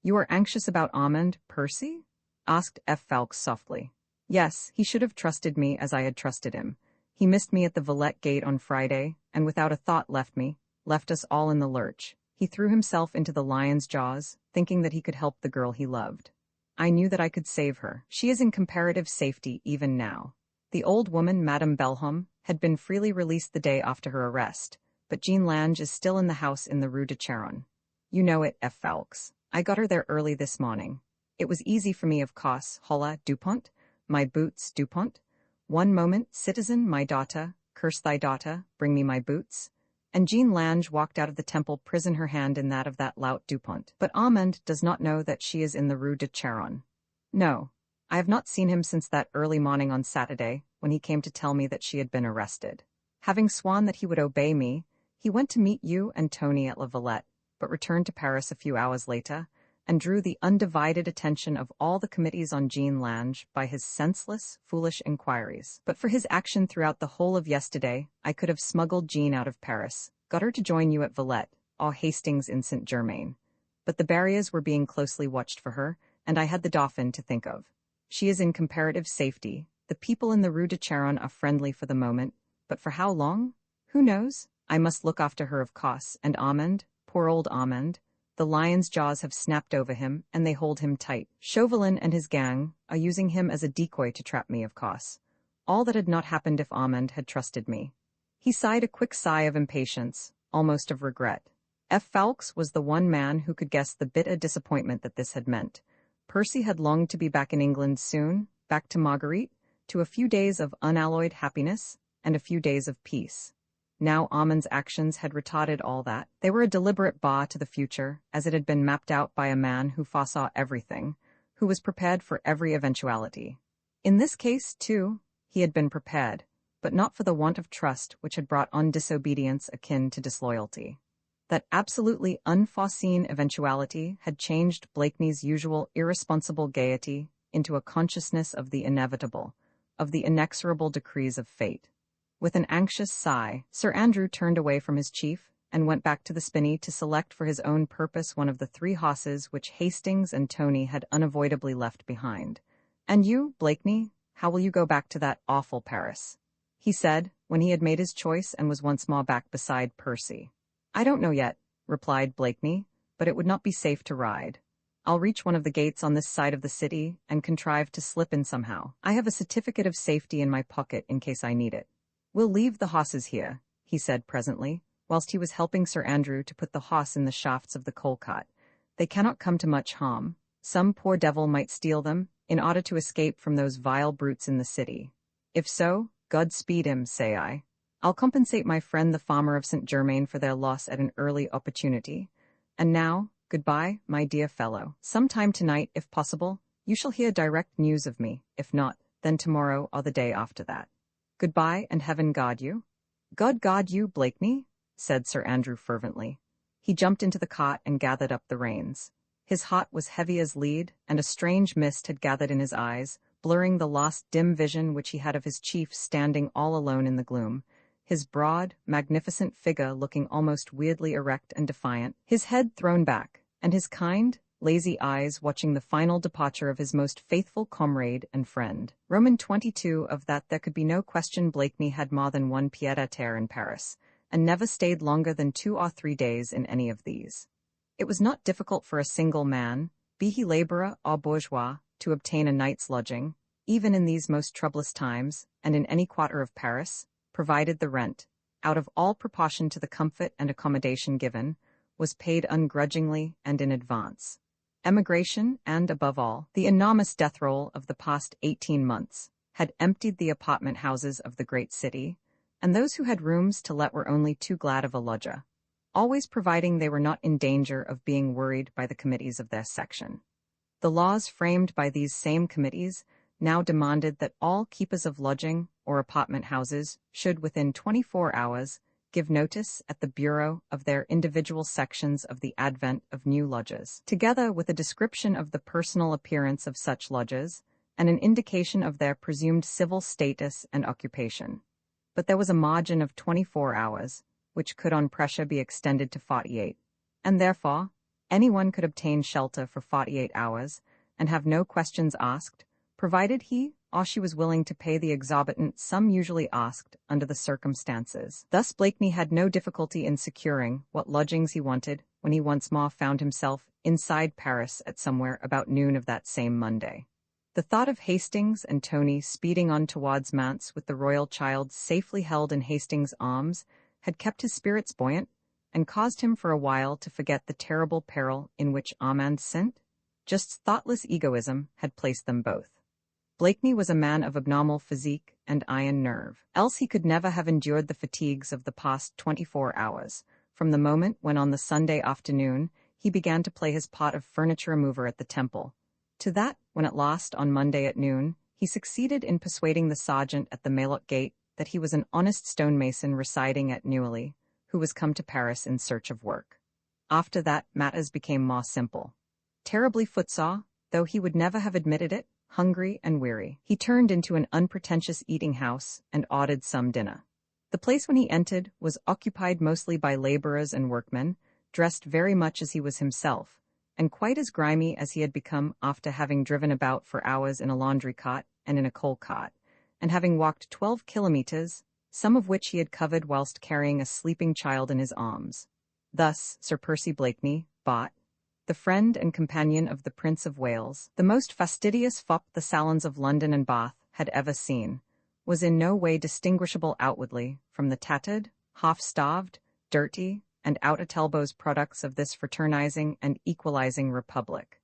"You are anxious about Armand, Percy?" asked F. Fawkes softly. "Yes, he should have trusted me as I had trusted him. He missed me at the Villette gate on Friday, and without a thought left us all in the lurch. He threw himself into the lion's jaws, thinking that he could help the girl he loved. I knew that I could save her. She is in comparative safety even now. The old woman, Madame Belhomme, had been freely released the day after her arrest, but Jean Lange is still in the house in the Rue de Charonne. You know it, F. Fawkes. I got her there early this morning. It was easy for me, of course. Hola, Dupont. My boots, Dupont. One moment, citizen, my daughter. Curse thy daughter. Bring me my boots." And Jean Lange walked out of the temple prison, her hand in that of that lout Dupont. But Armand does not know that she is in the Rue de Charonne. "No. I have not seen him since that early morning on Saturday, when he came to tell me that she had been arrested. Having sworn that he would obey me, he went to meet you and Tony at La Villette, but returned to Paris a few hours later, and drew the undivided attention of all the committees on Jean Lange by his senseless, foolish inquiries. But for his action throughout the whole of yesterday, I could have smuggled Jean out of Paris, got her to join you at Villette, or Hastings in Saint-Germain. But the barriers were being closely watched for her, and I had the Dauphin to think of. She is in comparative safety. The people in the Rue de Charonne are friendly for the moment, but for how long? Who knows? I must look after her, of course, and Armand, poor old Armand. The lion's jaws have snapped over him, and they hold him tight. Chauvelin and his gang are using him as a decoy to trap me, of course. All that had not happened if Armand had trusted me." He sighed a quick sigh of impatience, almost of regret. F. Fawkes was the one man who could guess the bitter disappointment that this had meant. Percy had longed to be back in England soon, back to Marguerite, to a few days of unalloyed happiness and a few days of peace. Now Armand's actions had retarded all that. They were a deliberate bar to the future, as it had been mapped out by a man who foresaw everything, who was prepared for every eventuality. In this case, too, he had been prepared, but not for the want of trust which had brought on disobedience akin to disloyalty. That absolutely unforeseen eventuality had changed Blakeney's usual irresponsible gaiety into a consciousness of the inevitable, of the inexorable decrees of fate. With an anxious sigh, Sir Andrew turned away from his chief and went back to the spinney to select for his own purpose one of the 3 horses which Hastings and Tony had unavoidably left behind. "And you, Blakeney, how will you go back to that awful Paris?" he said, when he had made his choice and was once more back beside Percy. "I don't know yet," replied Blakeney, "but it would not be safe to ride. I'll reach one of the gates on this side of the city and contrive to slip in somehow. I have a certificate of safety in my pocket in case I need it. We'll leave the horses here," he said presently, whilst he was helping Sir Andrew to put the horse in the shafts of the coal cart. "They cannot come to much harm. Some poor devil might steal them, in order to escape from those vile brutes in the city. If so, God speed him, say I. I'll compensate my friend the farmer of St. Germain for their loss at an early opportunity. And now, goodbye, my dear fellow. Some time tonight, if possible, you shall hear direct news of me. If not, then tomorrow or the day after that. Goodbye, and heaven guard you." "God guard you, Blakeney," said Sir Andrew fervently. He jumped into the cart and gathered up the reins. His heart was heavy as lead, and a strange mist had gathered in his eyes, blurring the lost dim vision which he had of his chief standing all alone in the gloom, his broad, magnificent figure looking almost weirdly erect and defiant, his head thrown back, and his kind, lazy eyes watching the final departure of his most faithful comrade and friend. Roman 22 of that there could be no question Blakeney had more than one pied-à-terre in Paris, and never stayed longer than 2 or 3 days in any of these. It was not difficult for a single man, be he labourer or bourgeois, to obtain a night's lodging, even in these most troublous times, and in any quarter of Paris, provided the rent, out of all proportion to the comfort and accommodation given, was paid ungrudgingly and in advance. Emigration, and, above all, the enormous death roll of the past 18 months, had emptied the apartment houses of the great city, and those who had rooms to let were only too glad of a lodger, always providing they were not in danger of being worried by the committees of their section. The laws framed by these same committees now demanded that all keepers of lodging or apartment houses should within 24 hours give notice at the bureau of their individual sections of the advent of new lodgers, together with a description of the personal appearance of such lodgers and an indication of their presumed civil status and occupation. But there was a margin of 24 hours, which could on pressure be extended to 48, and therefore anyone could obtain shelter for 48 hours and have no questions asked, provided he or she was willing to pay the exorbitant sum usually asked under the circumstances. Thus Blakeney had no difficulty in securing what lodgings he wanted when he once more found himself inside Paris at somewhere about noon of that same Monday. The thought of Hastings and Tony speeding on towards Manse with the royal child safely held in Hastings' arms had kept his spirits buoyant and caused him for a while to forget the terrible peril in which Armand Saint, just thoughtless egoism, had placed them both. Blakeney was a man of abnormal physique and iron nerve, else he could never have endured the fatigues of the past 24 hours, from the moment when on the Sunday afternoon he began to play his part of furniture remover at the Temple, to that when at last on Monday at noon he succeeded in persuading the sergeant at the Maillot gate that he was an honest stonemason residing at Neuilly, who was come to Paris in search of work. After that matters became more simple. Terribly footsore, though he would never have admitted it, hungry and weary, he turned into an unpretentious eating-house and ordered some dinner. The place when he entered was occupied mostly by labourers and workmen, dressed very much as he was himself, and quite as grimy as he had become after having driven about for hours in a laundry cart and in a coal cart, and having walked 12 kilometres, some of which he had covered whilst carrying a sleeping child in his arms. Thus Sir Percy Blakeney, Bot, the friend and companion of the Prince of Wales, the most fastidious fop the salons of London and Bath had ever seen, was in no way distinguishable outwardly from the tattered, half-starved, dirty, and out-at-elbows products of this fraternizing and equalizing republic.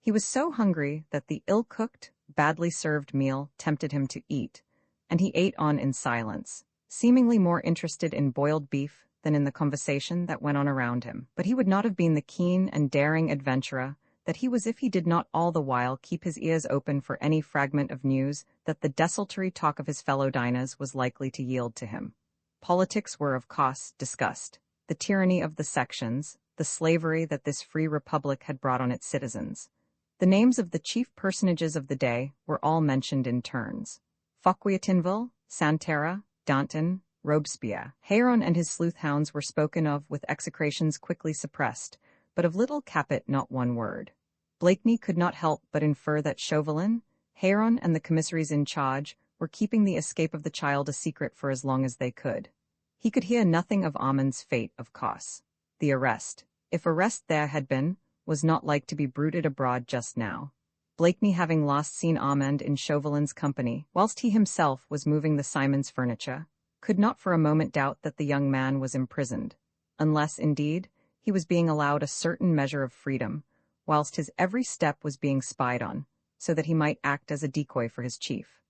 He was so hungry that the ill-cooked, badly served meal tempted him to eat, and he ate on in silence, seemingly more interested in boiled beef than in the conversation that went on around him. But he would not have been the keen and daring adventurer that he was if he did not all the while keep his ears open for any fragment of news that the desultory talk of his fellow diners was likely to yield to him. Politics were of course discussed, the tyranny of the sections, the slavery that this free republic had brought on its citizens. The names of the chief personages of the day were all mentioned in turns. Fauquier-Tinville, Santerre, Danton, Robespierre. Héron and his sleuth-hounds were spoken of with execrations quickly suppressed, but of little Capet not one word. Blakeney could not help but infer that Chauvelin, Héron, and the commissaries in charge were keeping the escape of the child a secret for as long as they could. He could hear nothing of Amand's fate, of course. The arrest, if arrest there had been, was not like to be bruited abroad just now. Blakeney, having last seen Amand in Chauvelin's company, whilst he himself was moving the Simons' furniture, could not for a moment doubt that the young man was imprisoned, unless, indeed, he was being allowed a certain measure of freedom, whilst his every step was being spied on, so that he might act as a decoy for his chief.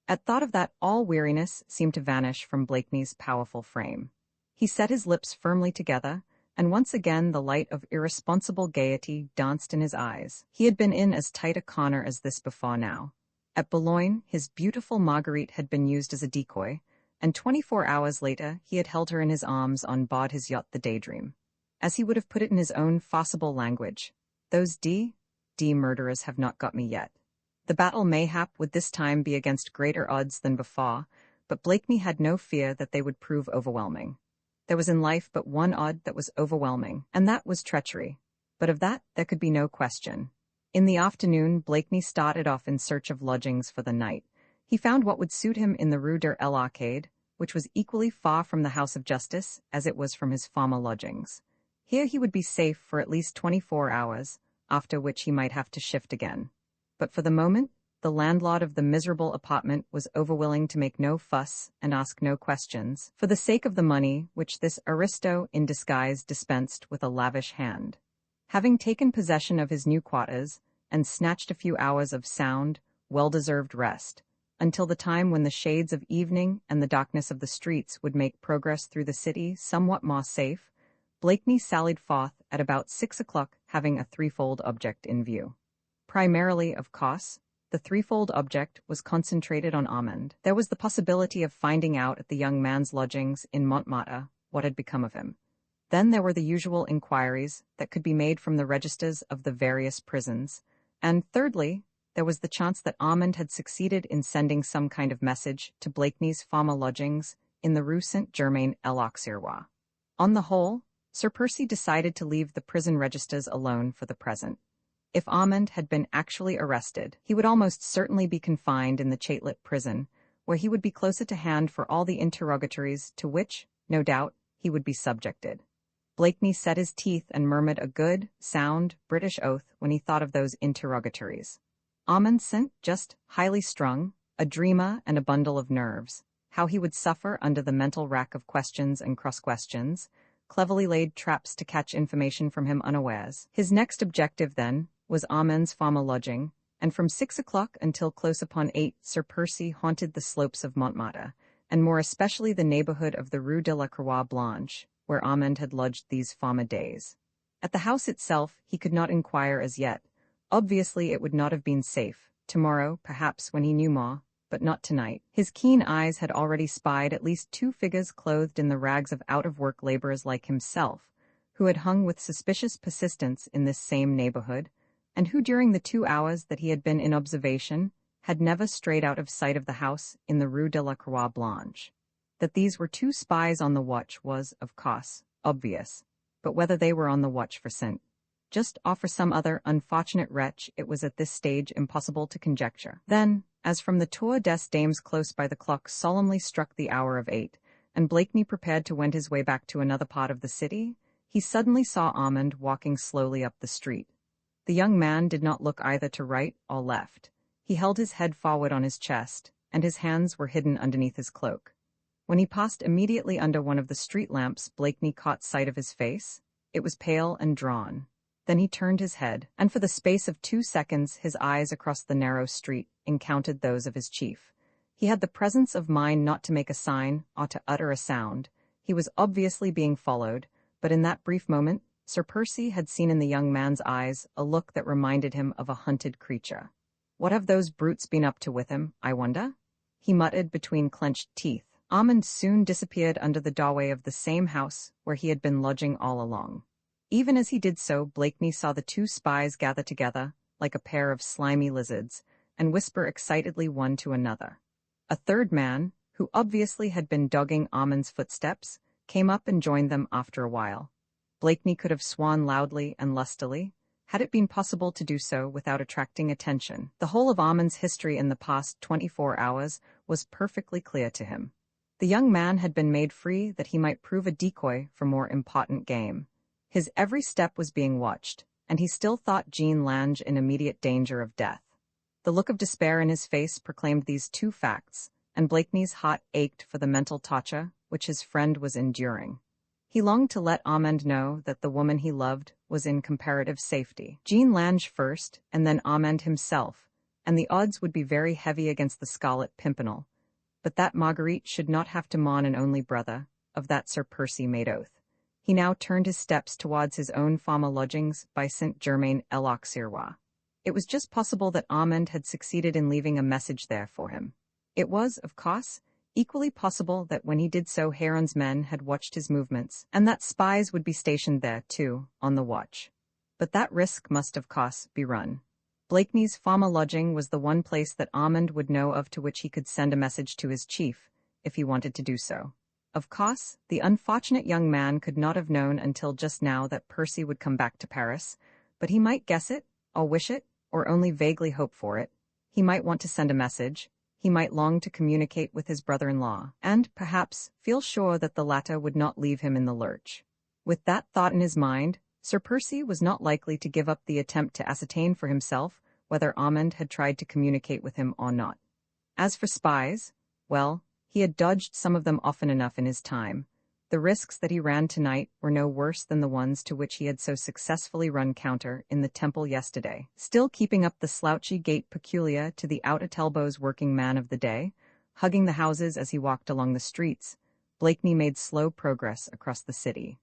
At thought of that, all weariness seemed to vanish from Blakeney's powerful frame. He set his lips firmly together, and once again the light of irresponsible gaiety danced in his eyes. He had been in as tight a corner as this before now. At Boulogne, his beautiful Marguerite had been used as a decoy, and 24 hours later he had held her in his arms on board his yacht the Daydream. As he would have put it in his own forcible language, "Those D murderers have not got me yet." The battle mayhap would this time be against greater odds than before, but Blakeney had no fear that they would prove overwhelming. There was in life but one odd that was overwhelming, and that was treachery. But of that there could be no question. In the afternoon, Blakeney started off in search of lodgings for the night. He found what would suit him in the Rue de l'Arcade, which was equally far from the House of Justice as it was from his former lodgings. Here he would be safe for at least 24 hours, after which he might have to shift again. But for the moment, the landlord of the miserable apartment was overwilling to make no fuss and ask no questions, for the sake of the money which this aristo in disguise dispensed with a lavish hand. Having taken possession of his new quarters, and snatched a few hours of sound, well-deserved rest, until the time when the shades of evening and the darkness of the streets would make progress through the city somewhat more safe, Blakeney sallied forth at about 6 o'clock, having a threefold object in view. Primarily, of course, the threefold object was concentrated on Amand. There was the possibility of finding out at the young man's lodgings in Montmartre what had become of him. Then there were the usual inquiries that could be made from the registers of the various prisons. And thirdly, there was the chance that Amand had succeeded in sending some kind of message to Blakeney's former lodgings in the Rue Saint-Germain-l'Auxerrois. On the whole, Sir Percy decided to leave the prison registers alone for the present. If Amand had been actually arrested, he would almost certainly be confined in the Chatelet prison, where he would be closer to hand for all the interrogatories to which, no doubt, he would be subjected. Blakeney set his teeth and murmured a good, sound, British oath when he thought of those interrogatories. Amand sent just highly strung, a dreamer and a bundle of nerves. How he would suffer under the mental rack of questions and cross-questions, cleverly laid traps to catch information from him unawares. His next objective, then, was Amand's former lodging, and from 6 o'clock until close upon 8 Sir Percy haunted the slopes of Montmartre, and more especially the neighbourhood of the Rue de la Croix Blanche, where Amand had lodged these former days. At the house itself he could not inquire as yet. Obviously it would not have been safe. Tomorrow, perhaps, when he knew more, but not tonight. His keen eyes had already spied at least 2 figures clothed in the rags of out-of-work labourers like himself, who had hung with suspicious persistence in this same neighbourhood, and who during the 2 hours that he had been in observation had never strayed out of sight of the house in the Rue de la Croix Blanche. That these were 2 spies on the watch was, of course, obvious, but whether they were on the watch for St. Just or for some other unfortunate wretch it was at this stage impossible to conjecture. Then, as from the Tour des Dames close by the clock solemnly struck the hour of 8, and Blakeney prepared to wend his way back to another part of the city, he suddenly saw Amand walking slowly up the street. The young man did not look either to right or left. He held his head forward on his chest, and his hands were hidden underneath his cloak. When he passed immediately under one of the street lamps, Blakeney caught sight of his face. It was pale and drawn. Then he turned his head, and for the space of 2 seconds his eyes across the narrow street encountered those of his chief. He had the presence of mind not to make a sign or to utter a sound. He was obviously being followed, but in that brief moment Sir Percy had seen in the young man's eyes a look that reminded him of a hunted creature. What have those brutes been up to with him, I wonder? He muttered between clenched teeth. Amand soon disappeared under the doorway of the same house where he had been lodging all along. Even as he did so, Blakeney saw the 2 spies gather together, like a pair of slimy lizards, and whisper excitedly one to another. A third man, who obviously had been dogging Amand's footsteps, came up and joined them after a while. Blakeney could have sworn loudly and lustily, Had it been possible to do so without attracting attention? The whole of Armand's history in the past 24 hours was perfectly clear to him. The young man had been made free that he might prove a decoy for more important game. His every step was being watched, and he still thought Jean Lange in immediate danger of death. The look of despair in his face proclaimed these two facts, and Blakeney's heart ached for the mental torture which his friend was enduring. He longed to let Armand know that the woman he loved was in comparative safety. Jean Lange first, and then Armand himself, and the odds would be very heavy against the Scarlet Pimpernel. But that Marguerite should not have to mourn an only brother, of that Sir Percy made oath. He now turned his steps towards his own farmer lodgings by Saint-Germain-l'Auxerrois. It was just possible that Armand had succeeded in leaving a message there for him. It was, of course, equally possible that when he did so Heron's men had watched his movements, and that spies would be stationed there, too, on the watch. But that risk must, of course, be run. Blakeney's farmer lodging was the one place that Armand would know of to which he could send a message to his chief, if he wanted to do so. Of course, the unfortunate young man could not have known until just now that Percy would come back to Paris, but he might guess it, or wish it, or only vaguely hope for it. He might want to send a message. He might long to communicate with his brother-in-law, and, perhaps, feel sure that the latter would not leave him in the lurch. With that thought in his mind, Sir Percy was not likely to give up the attempt to ascertain for himself whether Armand had tried to communicate with him or not. As for spies, well, he had dodged some of them often enough in his time. The risks that he ran tonight were no worse than the ones to which he had so successfully run counter in the Temple yesterday. Still keeping up the slouchy gait peculiar to the out-at-elbows working man of the day, hugging the houses as he walked along the streets, Blakeney made slow progress across the city.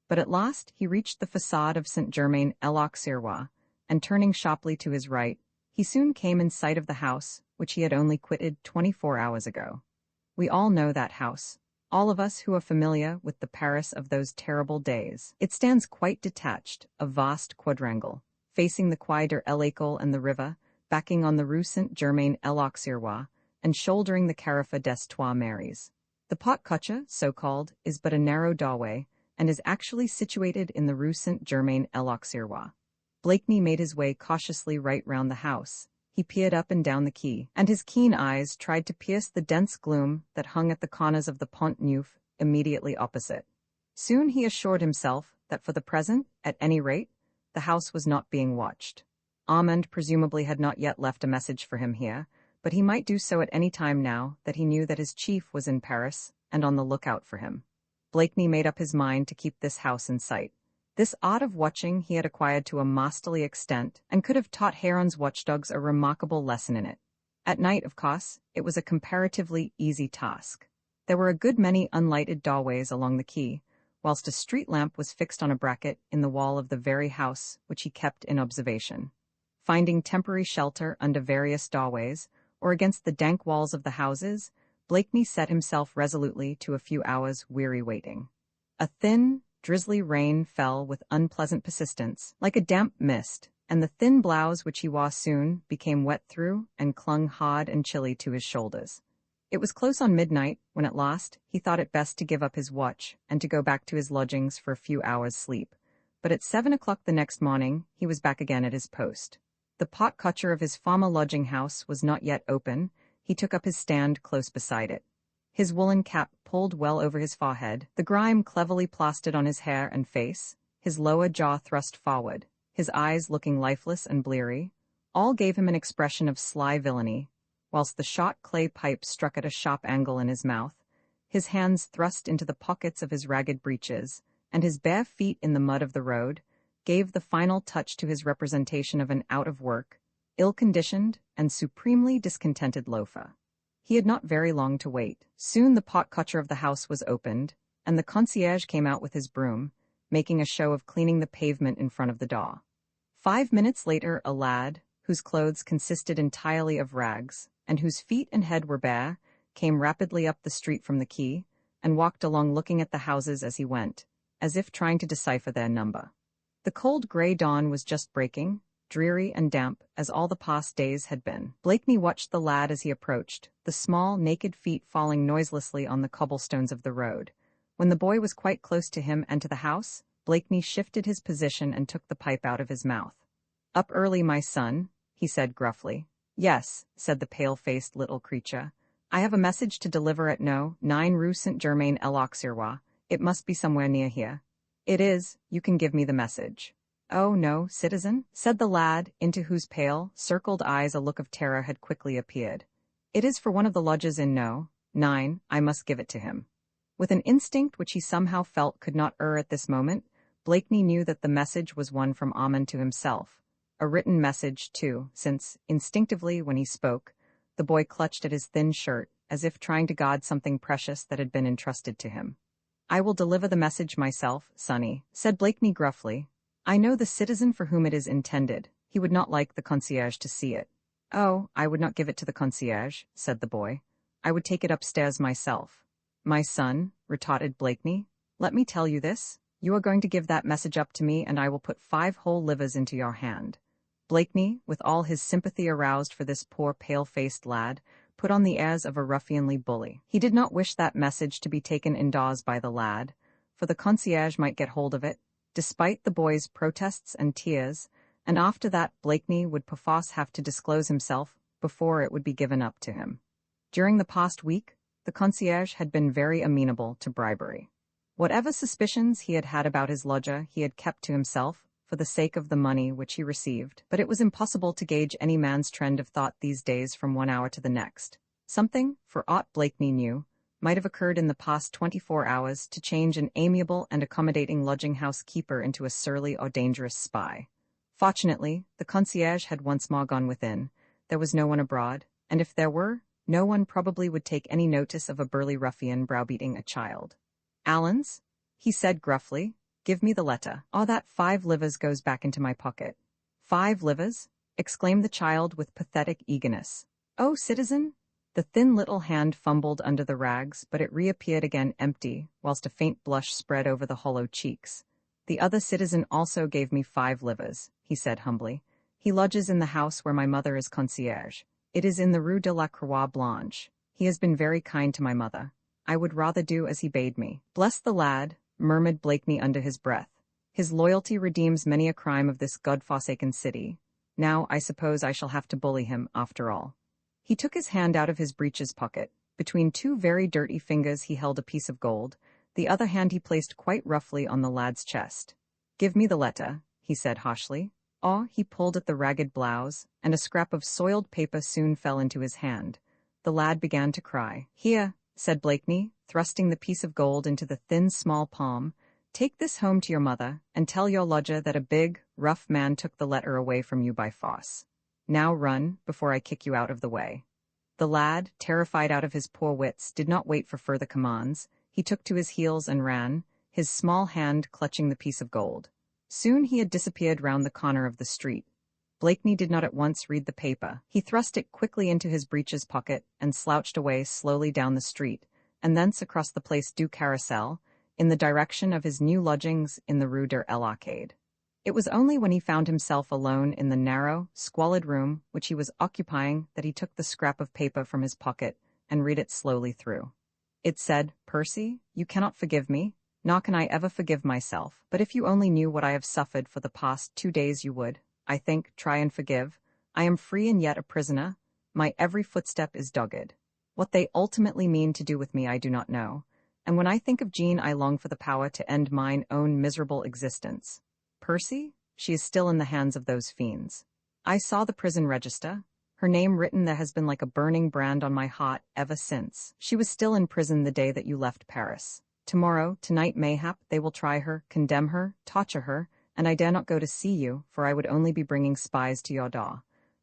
But at last he reached the façade of Saint-Germain-l'Auxerrois, and turning sharply to his right, he soon came in sight of the house which he had only quitted 24 hours ago. We all know that house, all of us who are familiar with the Paris of those terrible days. It stands quite detached, a vast quadrangle, facing the Quai de l'École and the river, backing on the Rue Saint-Germain-l'Auxerrois, and shouldering the Carrefour des Trois Maries. The pot-cocher, so-called, is but a narrow doorway, and is actually situated in the Rue Saint-Germain-l'Auxerrois. Blakeney made his way cautiously right round the house. He peered up and down the quay, and his keen eyes tried to pierce the dense gloom that hung at the corners of the Pont Neuf immediately opposite. Soon he assured himself that for the present, at any rate, the house was not being watched. Armand presumably had not yet left a message for him here, but he might do so at any time now that he knew that his chief was in Paris and on the lookout for him. Blakeney made up his mind to keep this house in sight. This art of watching he had acquired to a masterly extent, and could have taught Heron's watchdogs a remarkable lesson in it. At night, of course, it was a comparatively easy task. There were a good many unlighted doorways along the quay, whilst a street lamp was fixed on a bracket in the wall of the very house which he kept in observation. Finding temporary shelter under various doorways, or against the dank walls of the houses, Blakeney set himself resolutely to a few hours' weary waiting. A thin, drizzly rain fell with unpleasant persistence, like a damp mist, and the thin blouse which he wore soon became wet through and clung hard and chilly to his shoulders. It was close on midnight when at last he thought it best to give up his watch and to go back to his lodgings for a few hours' sleep. But at 7 o'clock the next morning he was back again at his post. The pot-cocher of his former lodging-house was not yet open. He took up his stand close beside it. His woolen cap pulled well over his forehead, the grime cleverly plastered on his hair and face, his lower jaw thrust forward, his eyes looking lifeless and bleary, all gave him an expression of sly villainy, whilst the short clay pipe struck at a sharp angle in his mouth, his hands thrust into the pockets of his ragged breeches, and his bare feet in the mud of the road, gave the final touch to his representation of an out-of-work, ill-conditioned, and supremely discontented loafer. He had not very long to wait. Soon the pot-cocher of the house was opened, and the concierge came out with his broom, making a show of cleaning the pavement in front of the door. 5 minutes later a lad, whose clothes consisted entirely of rags, and whose feet and head were bare, came rapidly up the street from the quay, and walked along looking at the houses as he went, as if trying to decipher their number. The cold grey dawn was just breaking, dreary and damp as all the past days had been. Blakeney watched the lad as he approached, the small, naked feet falling noiselessly on the cobblestones of the road. When the boy was quite close to him and to the house, Blakeney shifted his position and took the pipe out of his mouth. Up early, my son, he said gruffly. Yes, said the pale-faced little creature. I have a message to deliver at No. 9 Rue Saint-Germain-l'Auxerrois. It must be somewhere near here. It is, you can give me the message. Oh no, citizen, said the lad, into whose pale, circled eyes a look of terror had quickly appeared. It is for one of the lodges in No. 9, I must give it to him. With an instinct which he somehow felt could not err at this moment, Blakeney knew that the message was one from Armand to himself. A written message, too, since, instinctively, when he spoke, the boy clutched at his thin shirt, as if trying to guard something precious that had been entrusted to him. I will deliver the message myself, Sonny, said Blakeney gruffly. I know the citizen for whom it is intended. He would not like the concierge to see it. Oh, I would not give it to the concierge, said the boy. I would take it upstairs myself. My son, retorted Blakeney, let me tell you this. You are going to give that message up to me and I will put 5 whole livers into your hand. Blakeney, with all his sympathy aroused for this poor pale-faced lad, put on the airs of a ruffianly bully. He did not wish that message to be taken indoors by the lad, for the concierge might get hold of it, despite the boy's protests and tears, and after that Blakeney would perforce have to disclose himself before it would be given up to him. During the past week, the concierge had been very amenable to bribery. Whatever suspicions he had had about his lodger he had kept to himself, for the sake of the money which he received, but it was impossible to gauge any man's trend of thought these days from one hour to the next. Something, for aught Blakeney knew, might have occurred in the past 24 hours to change an amiable and accommodating lodging-house keeper into a surly or dangerous spy. Fortunately, the concierge had once more gone within. There was no one abroad, and if there were, no one probably would take any notice of a burly ruffian browbeating a child. Allens, he said gruffly, give me the letter. All that 5 livers goes back into my pocket. 5 livers? Exclaimed the child with pathetic eagerness. Oh, citizen? The thin little hand fumbled under the rags, but it reappeared again empty, whilst a faint blush spread over the hollow cheeks. The other citizen also gave me 5 livers, he said humbly. He lodges in the house where my mother is concierge. It is in the Rue de la Croix Blanche. He has been very kind to my mother. I would rather do as he bade me. Bless the lad, murmured Blakeney under his breath. His loyalty redeems many a crime of this God-forsaken city. Now I suppose I shall have to bully him, after all. He took his hand out of his breeches pocket. Between 2 very dirty fingers he held a piece of gold. The other hand he placed quite roughly on the lad's chest. Give me the letter, he said harshly. He pulled at the ragged blouse, and a scrap of soiled paper soon fell into his hand. The lad began to cry. Here, said Blakeney, thrusting the piece of gold into the thin, small palm. Take this home to your mother, and tell your lodger that a big, rough man took the letter away from you by force. Now run, before I kick you out of the way. The lad, terrified out of his poor wits, did not wait for further commands. He took to his heels and ran, his small hand clutching the piece of gold. Soon he had disappeared round the corner of the street. Blakeney did not at once read the paper. He thrust it quickly into his breeches pocket and slouched away slowly down the street, and thence across the Place du Carrousel, in the direction of his new lodgings in the Rue de l'Arcade. It was only when he found himself alone in the narrow, squalid room which he was occupying that he took the scrap of paper from his pocket and read it slowly through. It said, Percy, you cannot forgive me, nor can I ever forgive myself, but if you only knew what I have suffered for the past 2 days you would, I think, try and forgive. I am free and yet a prisoner. My every footstep is dogged. What they ultimately mean to do with me I do not know, and when I think of Jean I long for the power to end mine own miserable existence. Percy? She is still in the hands of those fiends. I saw the prison register. Her name written there has been like a burning brand on my heart ever since. She was still in prison the day that you left Paris. Tomorrow, tonight mayhap, they will try her, condemn her, torture her, and I dare not go to see you, for I would only be bringing spies to your door.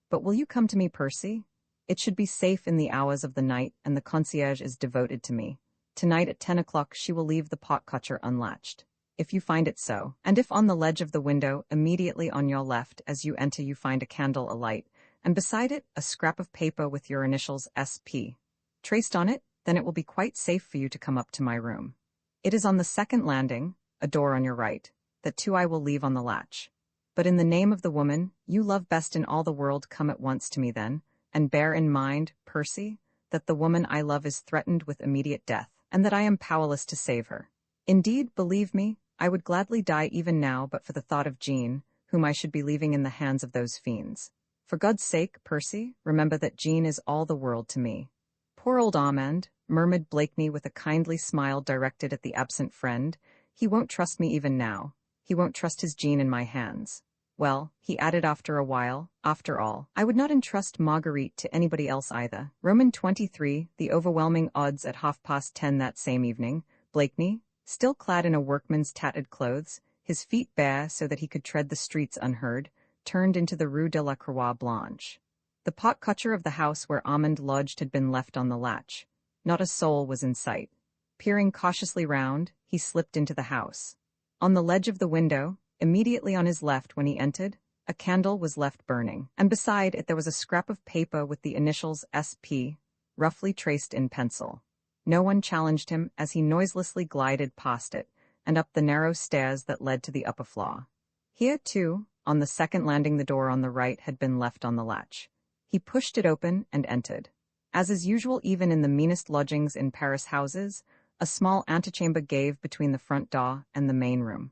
But will you come to me, Percy? It should be safe in the hours of the night, and the concierge is devoted to me. Tonight at 10 o'clock she will leave the pot-cotcher unlatched. If you find it so, and if on the ledge of the window, immediately on your left, as you enter you find a candle alight, and beside it a scrap of paper with your initials S.P. traced on it, then it will be quite safe for you to come up to my room. It is on the 2nd landing, a door on your right. That too I will leave on the latch. But in the name of the woman you love best in all the world, come at once to me then, and bear in mind, Percy, that the woman I love is threatened with immediate death, and that I am powerless to save her. Indeed, believe me, I would gladly die even now but for the thought of Jean, whom I should be leaving in the hands of those fiends. For God's sake, Percy, remember that Jean is all the world to me. Poor old Armand, murmured Blakeney with a kindly smile directed at the absent friend. He won't trust me even now. He won't trust his Jean in my hands. Well, he added after a while, after all, I would not entrust Marguerite to anybody else either. Roman 23, the overwhelming odds at 10:30 that same evening. Blakeney, still clad in a workman's tattered clothes, his feet bare so that he could tread the streets unheard, turned into the Rue de la Croix Blanche. The pot-cotcher of the house where Armand lodged had been left on the latch. Not a soul was in sight. Peering cautiously round, he slipped into the house. On the ledge of the window, immediately on his left when he entered, a candle was left burning, and beside it there was a scrap of paper with the initials SP, roughly traced in pencil. No one challenged him as he noiselessly glided past it, and up the narrow stairs that led to the upper floor. Here, too, on the second landing the door on the right had been left on the latch. He pushed it open and entered. As is usual even in the meanest lodgings in Paris houses, a small antechamber gave between the front door and the main room.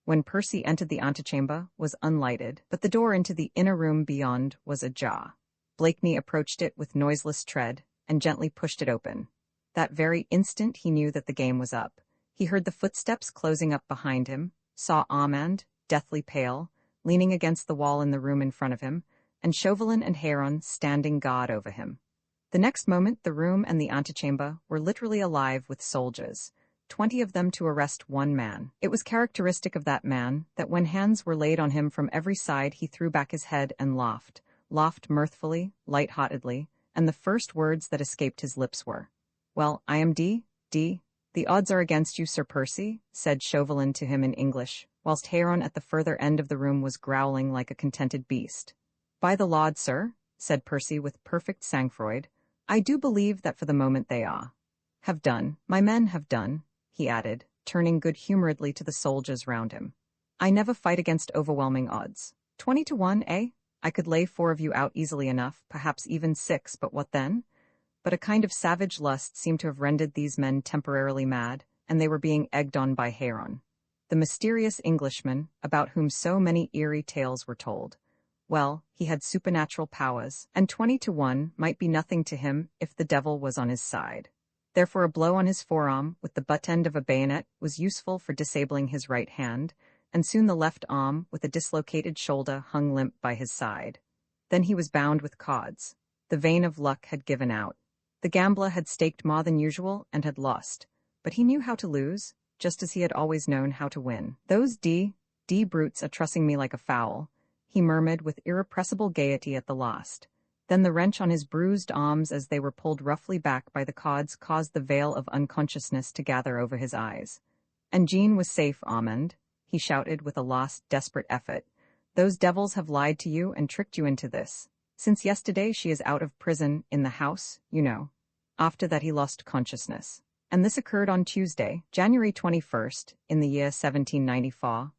When Percy entered the antechamber was unlighted, but the door into the inner room beyond was ajar. Blakeney approached it with noiseless tread and gently pushed it open. That very instant he knew that the game was up. He heard the footsteps closing up behind him, saw Armand, deathly pale, leaning against the wall in the room in front of him, and Chauvelin and Héron standing guard over him. The next moment the room and the antechamber were literally alive with soldiers, 20 of them to arrest one man. It was characteristic of that man that when hands were laid on him from every side he threw back his head and laughed mirthfully, light-heartedly, and the first words that escaped his lips were, "Well, I am D. The odds are against you, Sir Percy," said Chauvelin to him in English, whilst Héron at the further end of the room was growling like a contented beast. "By the Lord, sir," said Percy with perfect sang-froid, "I do believe that for the moment they have done. My men have done," he added, turning good-humoredly to the soldiers round him. "I never fight against overwhelming odds. 20-1, eh? I could lay 4 of you out easily enough, perhaps even 6, but what then?" But a kind of savage lust seemed to have rendered these men temporarily mad, and they were being egged on by Héron, the mysterious Englishman about whom so many eerie tales were told. Well, he had supernatural powers, and 20-1 might be nothing to him if the devil was on his side. Therefore a blow on his forearm with the butt end of a bayonet was useful for disabling his right hand, and soon the left arm with a dislocated shoulder hung limp by his side. Then he was bound with cords. The vein of luck had given out. The gambler had staked more than usual and had lost, but he knew how to lose, just as he had always known how to win. "Those D brutes are trussing me like a fowl," he murmured with irrepressible gaiety at the last. Then the wrench on his bruised arms as they were pulled roughly back by the cords caused the veil of unconsciousness to gather over his eyes. "And Jean was safe, Armand," he shouted with a last desperate effort. "Those devils have lied to you and tricked you into this. Since yesterday she is out of prison, in the house, you know." After that he lost consciousness. And this occurred on Tuesday, January 21st, in the year 1794,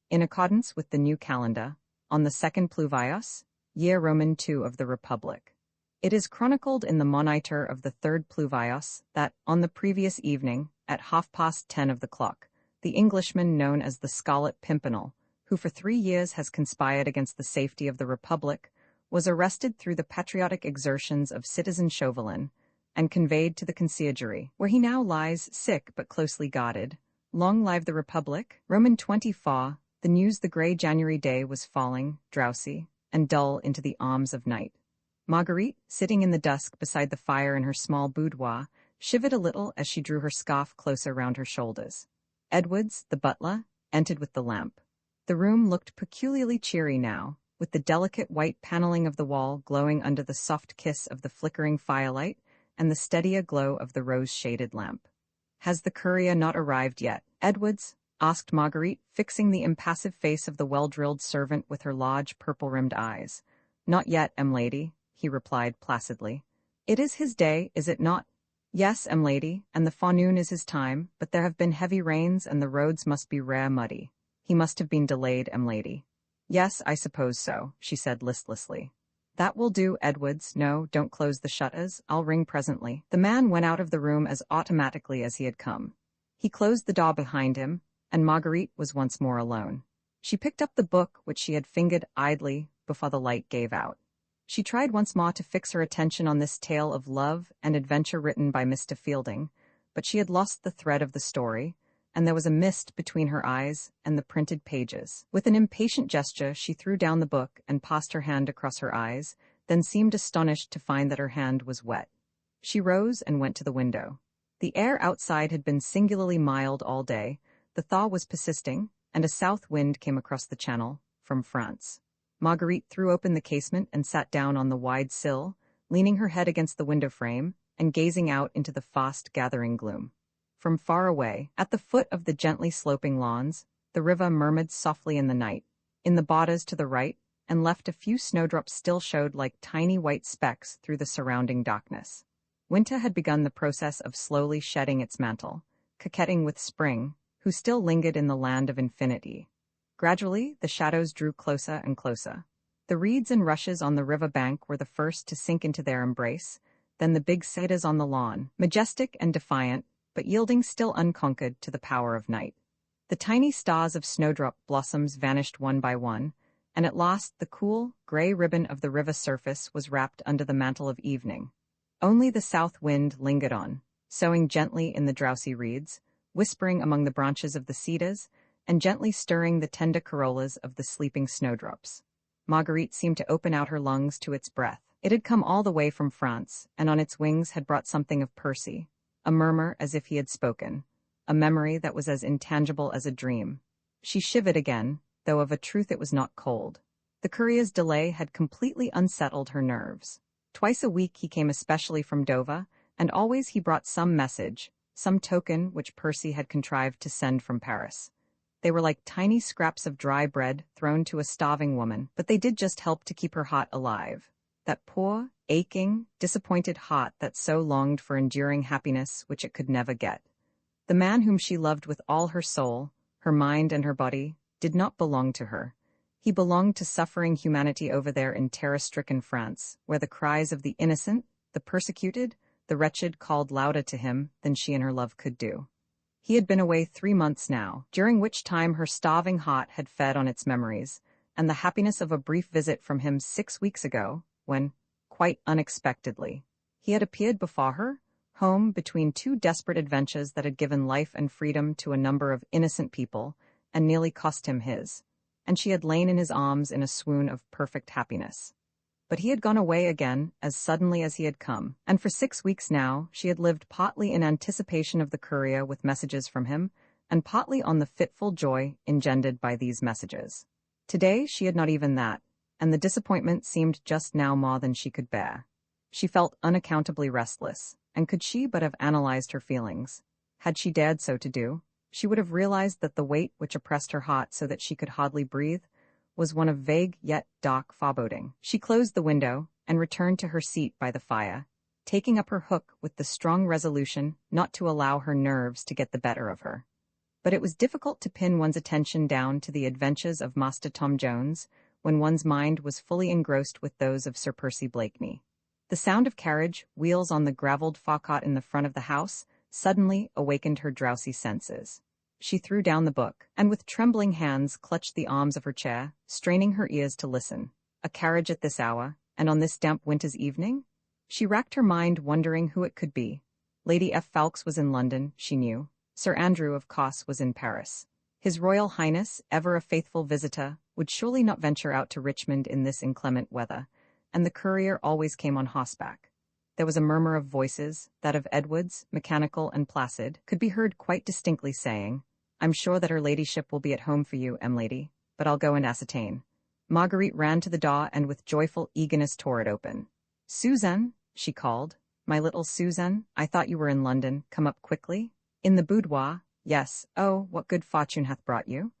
in accordance with the new calendar, on the 2nd Pluvios, year Roman II of the Republic. It is chronicled in the Moniteur of the 3rd Pluvios that, on the previous evening, at 10:30 of the clock, the Englishman known as the Scarlet Pimpernel, who for 3 years has conspired against the safety of the Republic, was arrested through the patriotic exertions of citizen Chauvelin, and conveyed to the conciergerie, where he now lies sick but closely guarded. Long live the Republic! Roman 24, the news the grey January day was falling, drowsy, and dull into the arms of night. Marguerite, sitting in the dusk beside the fire in her small boudoir, shivered a little as she drew her scarf closer round her shoulders. Edwards, the butler, entered with the lamp. The room looked peculiarly cheery now, with the delicate white paneling of the wall glowing under the soft kiss of the flickering firelight and the steadier glow of the rose-shaded lamp. "Has the courier not arrived yet, Edwards?" asked Marguerite, fixing the impassive face of the well-drilled servant with her large purple-rimmed eyes. "Not yet, m'lady," he replied placidly. "It is his day, is it not?" "Yes, m'lady, and the forenoon is his time, but there have been heavy rains and the roads must be rare muddy. He must have been delayed, m'lady." "Yes, I suppose so," she said listlessly. "That will do, Edwards. No, don't close the shutters. I'll ring presently." The man went out of the room as automatically as he had come. He closed the door behind him, and Marguerite was once more alone. She picked up the book which she had fingered idly before the light gave out. She tried once more to fix her attention on this tale of love and adventure written by Mr. Fielding, but she had lost the thread of the story, and there was a mist between her eyes and the printed pages. With an impatient gesture, she threw down the book and passed her hand across her eyes, then seemed astonished to find that her hand was wet. She rose and went to the window. The air outside had been singularly mild all day, the thaw was persisting, and a south wind came across the channel, from France. Marguerite threw open the casement and sat down on the wide sill, leaning her head against the window frame and gazing out into the fast-gathering gloom. From far away, at the foot of the gently sloping lawns, the river murmured softly in the night. In the borders to the right and left, a few snowdrops still showed like tiny white specks through the surrounding darkness. Winter had begun the process of slowly shedding its mantle, coquetting with spring, who still lingered in the land of infinity. Gradually, the shadows drew closer and closer. The reeds and rushes on the river bank were the first to sink into their embrace, then the big cedars on the lawn, majestic and defiant, but yielding still unconquered to the power of night. The tiny stars of snowdrop blossoms vanished one by one, and at last the cool, gray ribbon of the river surface was wrapped under the mantle of evening. Only the south wind lingered on, soughing gently in the drowsy reeds, whispering among the branches of the cedars, and gently stirring the tender corollas of the sleeping snowdrops. Marguerite seemed to open out her lungs to its breath. It had come all the way from France, and on its wings had brought something of Percy, a murmur as if he had spoken, a memory that was as intangible as a dream. She shivered again, though of a truth it was not cold. The courier's delay had completely unsettled her nerves. Twice a week he came especially from Dover, and always he brought some message, some token which Percy had contrived to send from Paris. They were like tiny scraps of dry bread thrown to a starving woman, but they did just help to keep her heart alive. That poor, aching, disappointed heart that so longed for enduring happiness which it could never get. The man whom she loved with all her soul, her mind and her body, did not belong to her. He belonged to suffering humanity over there in terror-stricken France, where the cries of the innocent, the persecuted, the wretched called louder to him than she and her love could do. He had been away 3 months now, during which time her starving heart had fed on its memories, and the happiness of a brief visit from him 6 weeks ago, when, quite unexpectedly, he had appeared before her, home between 2 desperate adventures that had given life and freedom to a number of innocent people, and nearly cost him his, and she had lain in his arms in a swoon of perfect happiness. But he had gone away again as suddenly as he had come, and for 6 weeks now she had lived partly in anticipation of the courier with messages from him, and partly on the fitful joy engendered by these messages. Today she had not even that, and the disappointment seemed just now more than she could bear. She felt unaccountably restless, and could she but have analyzed her feelings, had she dared so to do, she would have realized that the weight which oppressed her heart so that she could hardly breathe was one of vague yet dark foreboding. She closed the window and returned to her seat by the fire, taking up her hook with the strong resolution not to allow her nerves to get the better of her. But it was difficult to pin one's attention down to the adventures of Master Tom Jones when one's mind was fully engrossed with those of Sir Percy Blakeney. The sound of carriage wheels on the gravelled forecot in the front of the house suddenly awakened her drowsy senses. She threw down the book, and with trembling hands clutched the arms of her chair, straining her ears to listen. A carriage at this hour, and on this damp winter's evening? She racked her mind wondering who it could be. Lady F. Fawkes was in London, she knew. Sir Andrew, of course, was in Paris. His Royal Highness, ever a faithful visitor, would surely not venture out to Richmond in this inclement weather, and the courier always came on horseback. There was a murmur of voices, that of Edwards, mechanical and placid, could be heard quite distinctly saying, "I'm sure that her ladyship will be at home for you, lady, but I'll go and ascertain." Marguerite ran to the door and with joyful eagerness tore it open. "Suzanne," she called, "my little Suzanne, I thought you were in London. Come up quickly." "In the boudoir, yes. Oh, what good fortune hath brought you?"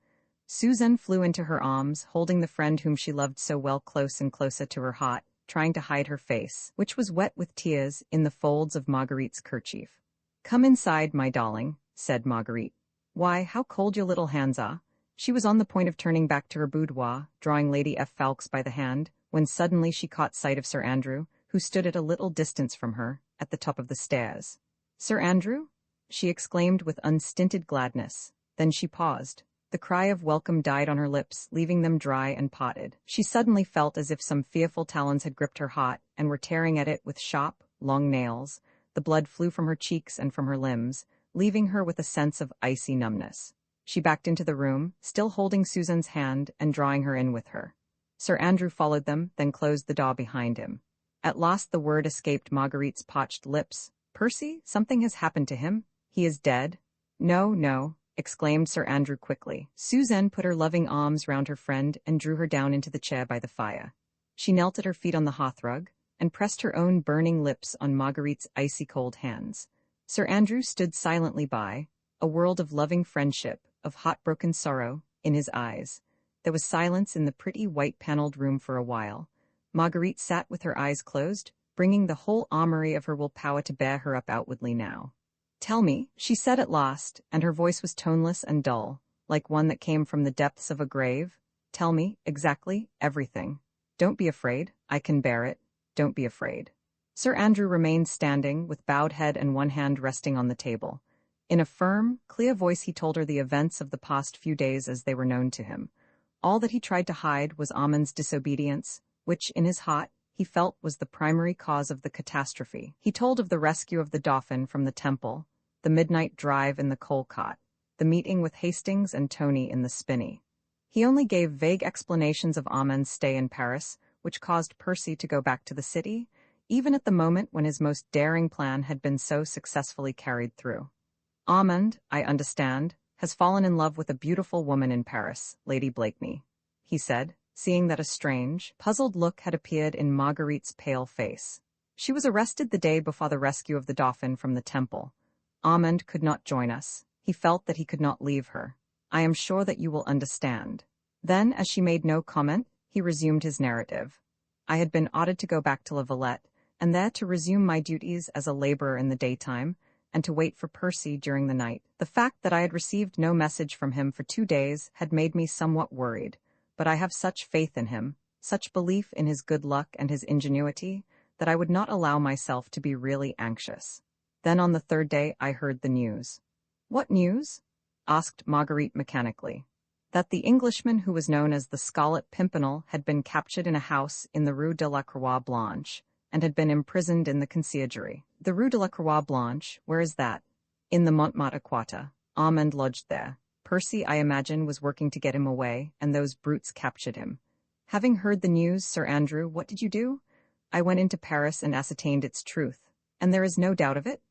Suzanne flew into her arms, holding the friend whom she loved so well close and closer to her heart, trying to hide her face, which was wet with tears, in the folds of Marguerite's kerchief. "Come inside, my darling," said Marguerite. "Why, how cold your little hands are." She was on the point of turning back to her boudoir, drawing Lady F. Fawkes by the hand, when suddenly she caught sight of Sir Andrew, who stood at a little distance from her, at the top of the stairs. "Sir Andrew?" she exclaimed with unstinted gladness. Then she paused. The cry of welcome died on her lips, leaving them dry and potted. She suddenly felt as if some fearful talons had gripped her hot and were tearing at it with sharp, long nails. The blood flew from her cheeks and from her limbs, leaving her with a sense of icy numbness. She backed into the room, still holding Susan's hand and drawing her in with her. Sir Andrew followed them, then closed the door behind him. At last the word escaped Marguerite's parched lips. "Percy, something has happened to him. He is dead." "No, no," exclaimed Sir Andrew quickly. Suzanne put her loving arms round her friend and drew her down into the chair by the fire. She knelt at her feet on the hearthrug and pressed her own burning lips on Marguerite's icy-cold hands. Sir Andrew stood silently by, a world of loving friendship, of heartbroken sorrow, in his eyes. There was silence in the pretty white-paneled room for a while. Marguerite sat with her eyes closed, bringing the whole armory of her willpower to bear her up outwardly now. "Tell me," she said at last, and her voice was toneless and dull, like one that came from the depths of a grave. "Tell me, exactly, everything. Don't be afraid. I can bear it. Don't be afraid." Sir Andrew remained standing, with bowed head and one hand resting on the table. In a firm, clear voice he told her the events of the past few days as they were known to him. All that he tried to hide was Armand's disobedience, which, in his heart, he felt was the primary cause of the catastrophe. He told of the rescue of the Dauphin from the temple, the midnight drive in the coal cart, the meeting with Hastings and Tony in the spinney. He only gave vague explanations of Armand's stay in Paris, which caused Percy to go back to the city, even at the moment when his most daring plan had been so successfully carried through. "Armand, I understand, has fallen in love with a beautiful woman in Paris, Lady Blakeney," he said, seeing that a strange, puzzled look had appeared in Marguerite's pale face. "She was arrested the day before the rescue of the Dauphin from the temple. Armand could not join us. He felt that he could not leave her. I am sure that you will understand." Then, as she made no comment, he resumed his narrative. "I had been ordered to go back to La Valette, and there to resume my duties as a laborer in the daytime, and to wait for Percy during the night. The fact that I had received no message from him for 2 days had made me somewhat worried, but I have such faith in him, such belief in his good luck and his ingenuity, that I would not allow myself to be really anxious. Then on the 3rd day I heard the news." "What news?" asked Marguerite mechanically. "That the Englishman who was known as the Scarlet Pimpernel had been captured in a house in the Rue de la Croix Blanche, and had been imprisoned in the conciergerie." "The Rue de la Croix Blanche, where is that?" "In the Montmartre quarter. Armand lodged there. Percy, I imagine, was working to get him away, and those brutes captured him." "Having heard the news, Sir Andrew, what did you do?" "I went into Paris and ascertained its truth." "And there is no doubt of it?"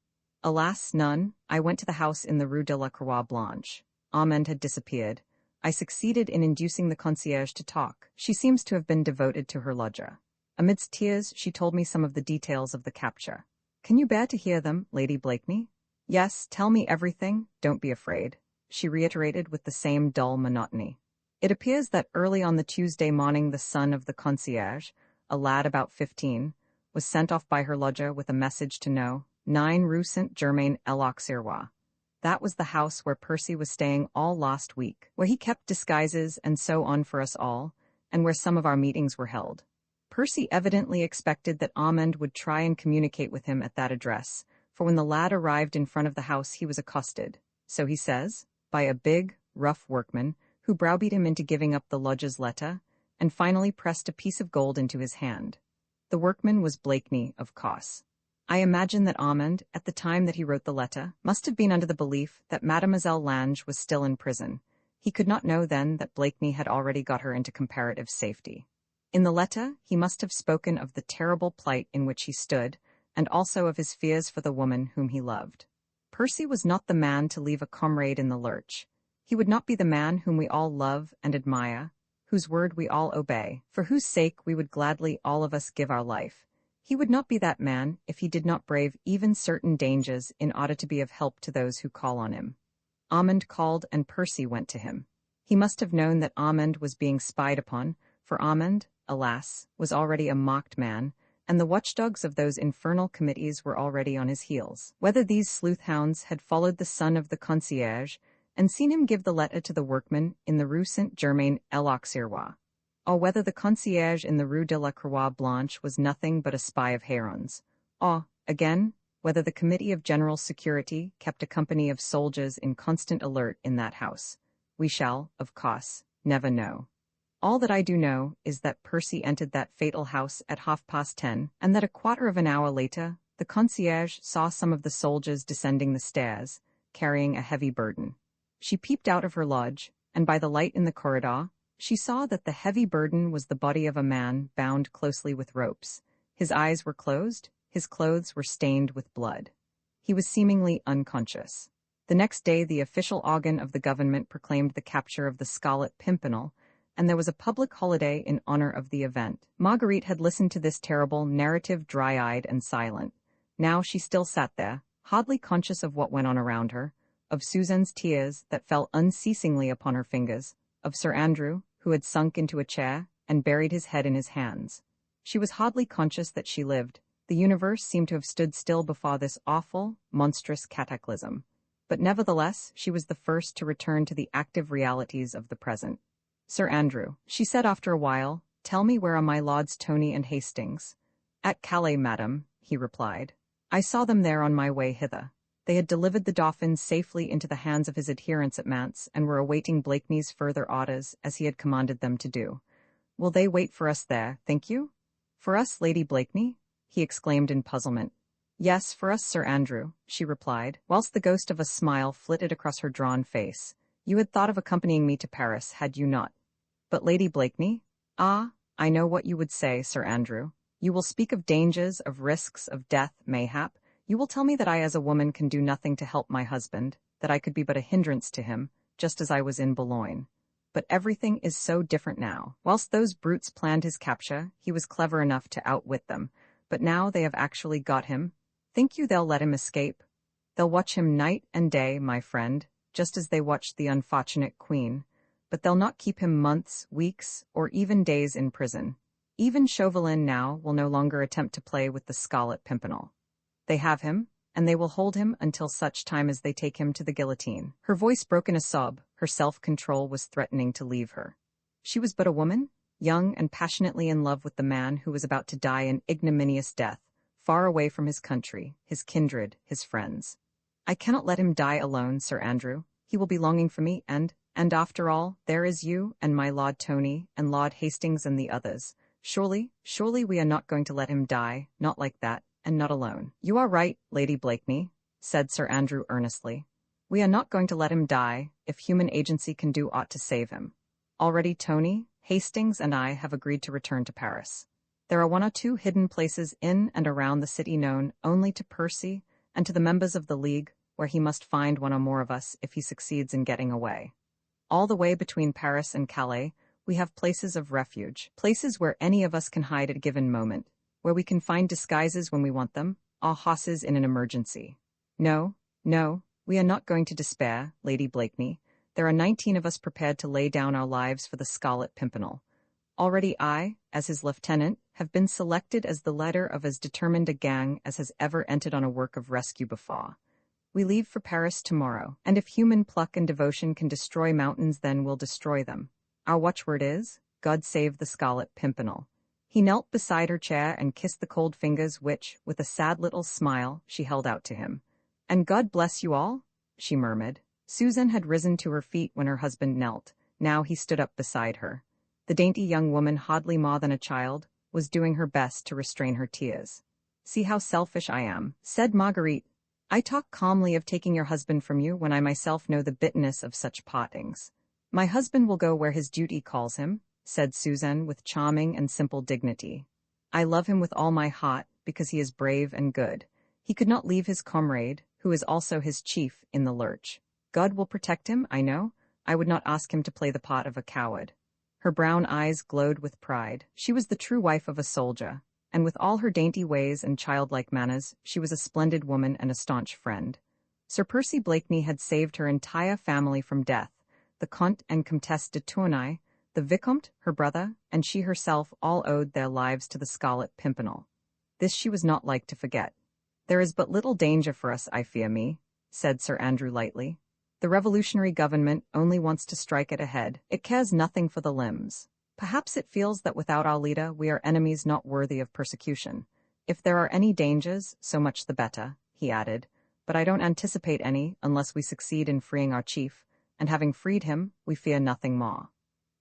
"Alas, none. I went to the house in the Rue de la Croix Blanche. Armand had disappeared. I succeeded in inducing the concierge to talk. She seems to have been devoted to her lodger. Amidst tears, she told me some of the details of the capture." "Can you bear to hear them, Lady Blakeney?" "Yes, tell me everything. Don't be afraid," she reiterated with the same dull monotony. "It appears that early on the Tuesday morning the son of the concierge, a lad about 15, was sent off by her lodger with a message to No. 9 Rue Saint-Germain-l'Auxerrois. That was the house where Percy was staying all last week, where he kept disguises and so on for us all, and where some of our meetings were held. Percy evidently expected that Armand would try and communicate with him at that address, for when the lad arrived in front of the house he was accosted, so he says, by a big, rough workman, who browbeat him into giving up the lodger's letter, and finally pressed a piece of gold into his hand. The workman was Blakeney, of course. I imagine that Armand, at the time that he wrote the letter, must have been under the belief that Mademoiselle Lange was still in prison. He could not know then that Blakeney had already got her into comparative safety. In the letter, he must have spoken of the terrible plight in which he stood, and also of his fears for the woman whom he loved. Percy was not the man to leave a comrade in the lurch. He would not be the man whom we all love and admire, whose word we all obey, for whose sake we would gladly all of us give our life. He would not be that man if he did not brave even certain dangers in order to be of help to those who call on him. Armand called and Percy went to him. He must have known that Armand was being spied upon, for Armand, alas, was already a mocked man, and the watchdogs of those infernal committees were already on his heels. Whether these sleuth-hounds had followed the son of the concierge and seen him give the letter to the workman in the Rue Saint-Germain-l'Auxerrois, or whether the concierge in the Rue de la Croix Blanche was nothing but a spy of Héron's, or, again, whether the Committee of General Security kept a company of soldiers in constant alert in that house. we shall, of course, never know. All that I do know is that Percy entered that fatal house at 10:30, and that a quarter of an hour later, the concierge saw some of the soldiers descending the stairs, carrying a heavy burden. She peeped out of her lodge, and by the light in the corridor, she saw that the heavy burden was the body of a man bound closely with ropes. His eyes were closed, his clothes were stained with blood. He was seemingly unconscious. The next day the official organ of the government proclaimed the capture of the Scarlet Pimpernel, and there was a public holiday in honor of the event. Marguerite had listened to this terrible narrative dry-eyed and silent. Now she still sat there, hardly conscious of what went on around her, of Suzanne's tears that fell unceasingly upon her fingers, of Sir Andrew, who had sunk into a chair and buried his head in his hands. She was hardly conscious that she lived. The universe seemed to have stood still before this awful, monstrous cataclysm. But nevertheless, she was the first to return to the active realities of the present. Sir Andrew, she said after a while, tell me where are my lords Tony and Hastings? At Calais, madam, he replied. I saw them there on my way hither. They had delivered the Dauphin safely into the hands of his adherents at Mantes and were awaiting Blakeney's further orders as he had commanded them to do. Will they wait for us there, think you? For us, Lady Blakeney? He exclaimed in puzzlement. Yes, for us, Sir Andrew, she replied, whilst the ghost of a smile flitted across her drawn face. You had thought of accompanying me to Paris, had you not? But Lady Blakeney? Ah, I know what you would say, Sir Andrew. You will speak of dangers, of risks, of death, mayhap. You will tell me that I as a woman can do nothing to help my husband, that I could be but a hindrance to him, just as I was in Boulogne. But everything is so different now. Whilst those brutes planned his capture, he was clever enough to outwit them. But now they have actually got him. Think you they'll let him escape? They'll watch him night and day, my friend, just as they watched the unfortunate Queen. But they'll not keep him months, weeks, or even days in prison. Even Chauvelin now will no longer attempt to play with the Scarlet Pimpernel. They have him, and they will hold him until such time as they take him to the guillotine. Her voice broke in a sob. Her self-control was threatening to leave her. She was but a woman, young and passionately in love with the man who was about to die an ignominious death, far away from his country, his kindred, his friends. I cannot let him die alone, Sir Andrew. He will be longing for me, and after all, there is you, and my Lord Tony, and Lord Hastings and the others. Surely we are not going to let him die, not like that, and not alone. You are right, Lady Blakeney, said Sir Andrew earnestly. We are not going to let him die, if human agency can do aught to save him. Already Tony, Hastings, and I have agreed to return to Paris. There are 1 or 2 hidden places in and around the city known only to Percy and to the members of the League, where he must find 1 or more of us if he succeeds in getting away. All the way between Paris and Calais, we have places of refuge, places where any of us can hide at a given moment, where we can find disguises when we want them, our horses in an emergency. No, we are not going to despair, Lady Blakeney. There are 19 of us prepared to lay down our lives for the Scarlet Pimpernel. Already I, as his lieutenant, have been selected as the leader of as determined a gang as has ever entered on a work of rescue before. We leave for Paris tomorrow, and if human pluck and devotion can destroy mountains, then we'll destroy them. Our watchword is, God save the Scarlet Pimpernel. He knelt beside her chair and kissed the cold fingers which, with a sad little smile, she held out to him. And God bless you all, she murmured. Susan had risen to her feet when her husband knelt. Now he stood up beside her. The dainty young woman, hardly more than a child, was doing her best to restrain her tears. See how selfish I am, said Marguerite. I talk calmly of taking your husband from you when I myself know the bitterness of such partings. My husband will go where his duty calls him, said Suzanne with charming and simple dignity. I love him with all my heart because he is brave and good. He could not leave his comrade, who is also his chief, in the lurch. God will protect him, I know. I would not ask him to play the part of a coward. Her brown eyes glowed with pride. She was the true wife of a soldier, and with all her dainty ways and childlike manners, she was a splendid woman and a staunch friend. Sir Percy Blakeney had saved her entire family from death. The Comte and Comtesse de Tournai, the Vicomte, her brother, and she herself all owed their lives to the Scarlet Pimpernel. This she was not like to forget. There is but little danger for us, I fear me, said Sir Andrew lightly. The revolutionary government only wants to strike at a head. It cares nothing for the limbs. Perhaps it feels that without our leader we are enemies not worthy of persecution. If there are any dangers, so much the better, he added. But I don't anticipate any unless we succeed in freeing our chief. and having freed him, we fear nothing more.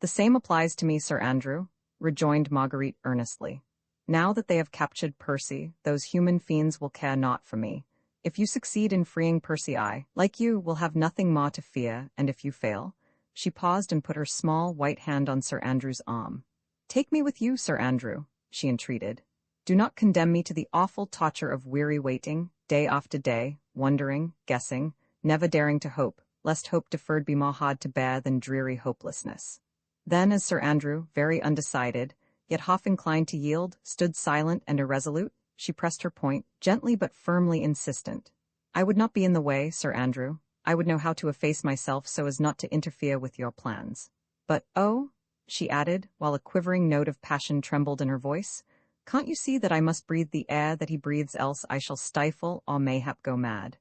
The same applies to me, Sir Andrew, rejoined Marguerite earnestly. Now that they have captured Percy, those human fiends will care naught for me. If you succeed in freeing Percy, I, like you, will have nothing more to fear, and if you fail— She paused and put her small, white hand on Sir Andrew's arm. Take me with you, Sir Andrew, she entreated. Do not condemn me to the awful torture of weary waiting, day after day, wondering, guessing, never daring to hope, lest hope deferred be more hard to bear than dreary hopelessness. Then, as Sir Andrew, very undecided, yet half inclined to yield, stood silent and irresolute, she pressed her point, gently but firmly insistent. I would not be in the way, Sir Andrew. I would know how to efface myself so as not to interfere with your plans. But, oh, she added, while a quivering note of passion trembled in her voice, can't you see that I must breathe the air that he breathes, else I shall stifle or mayhap go mad?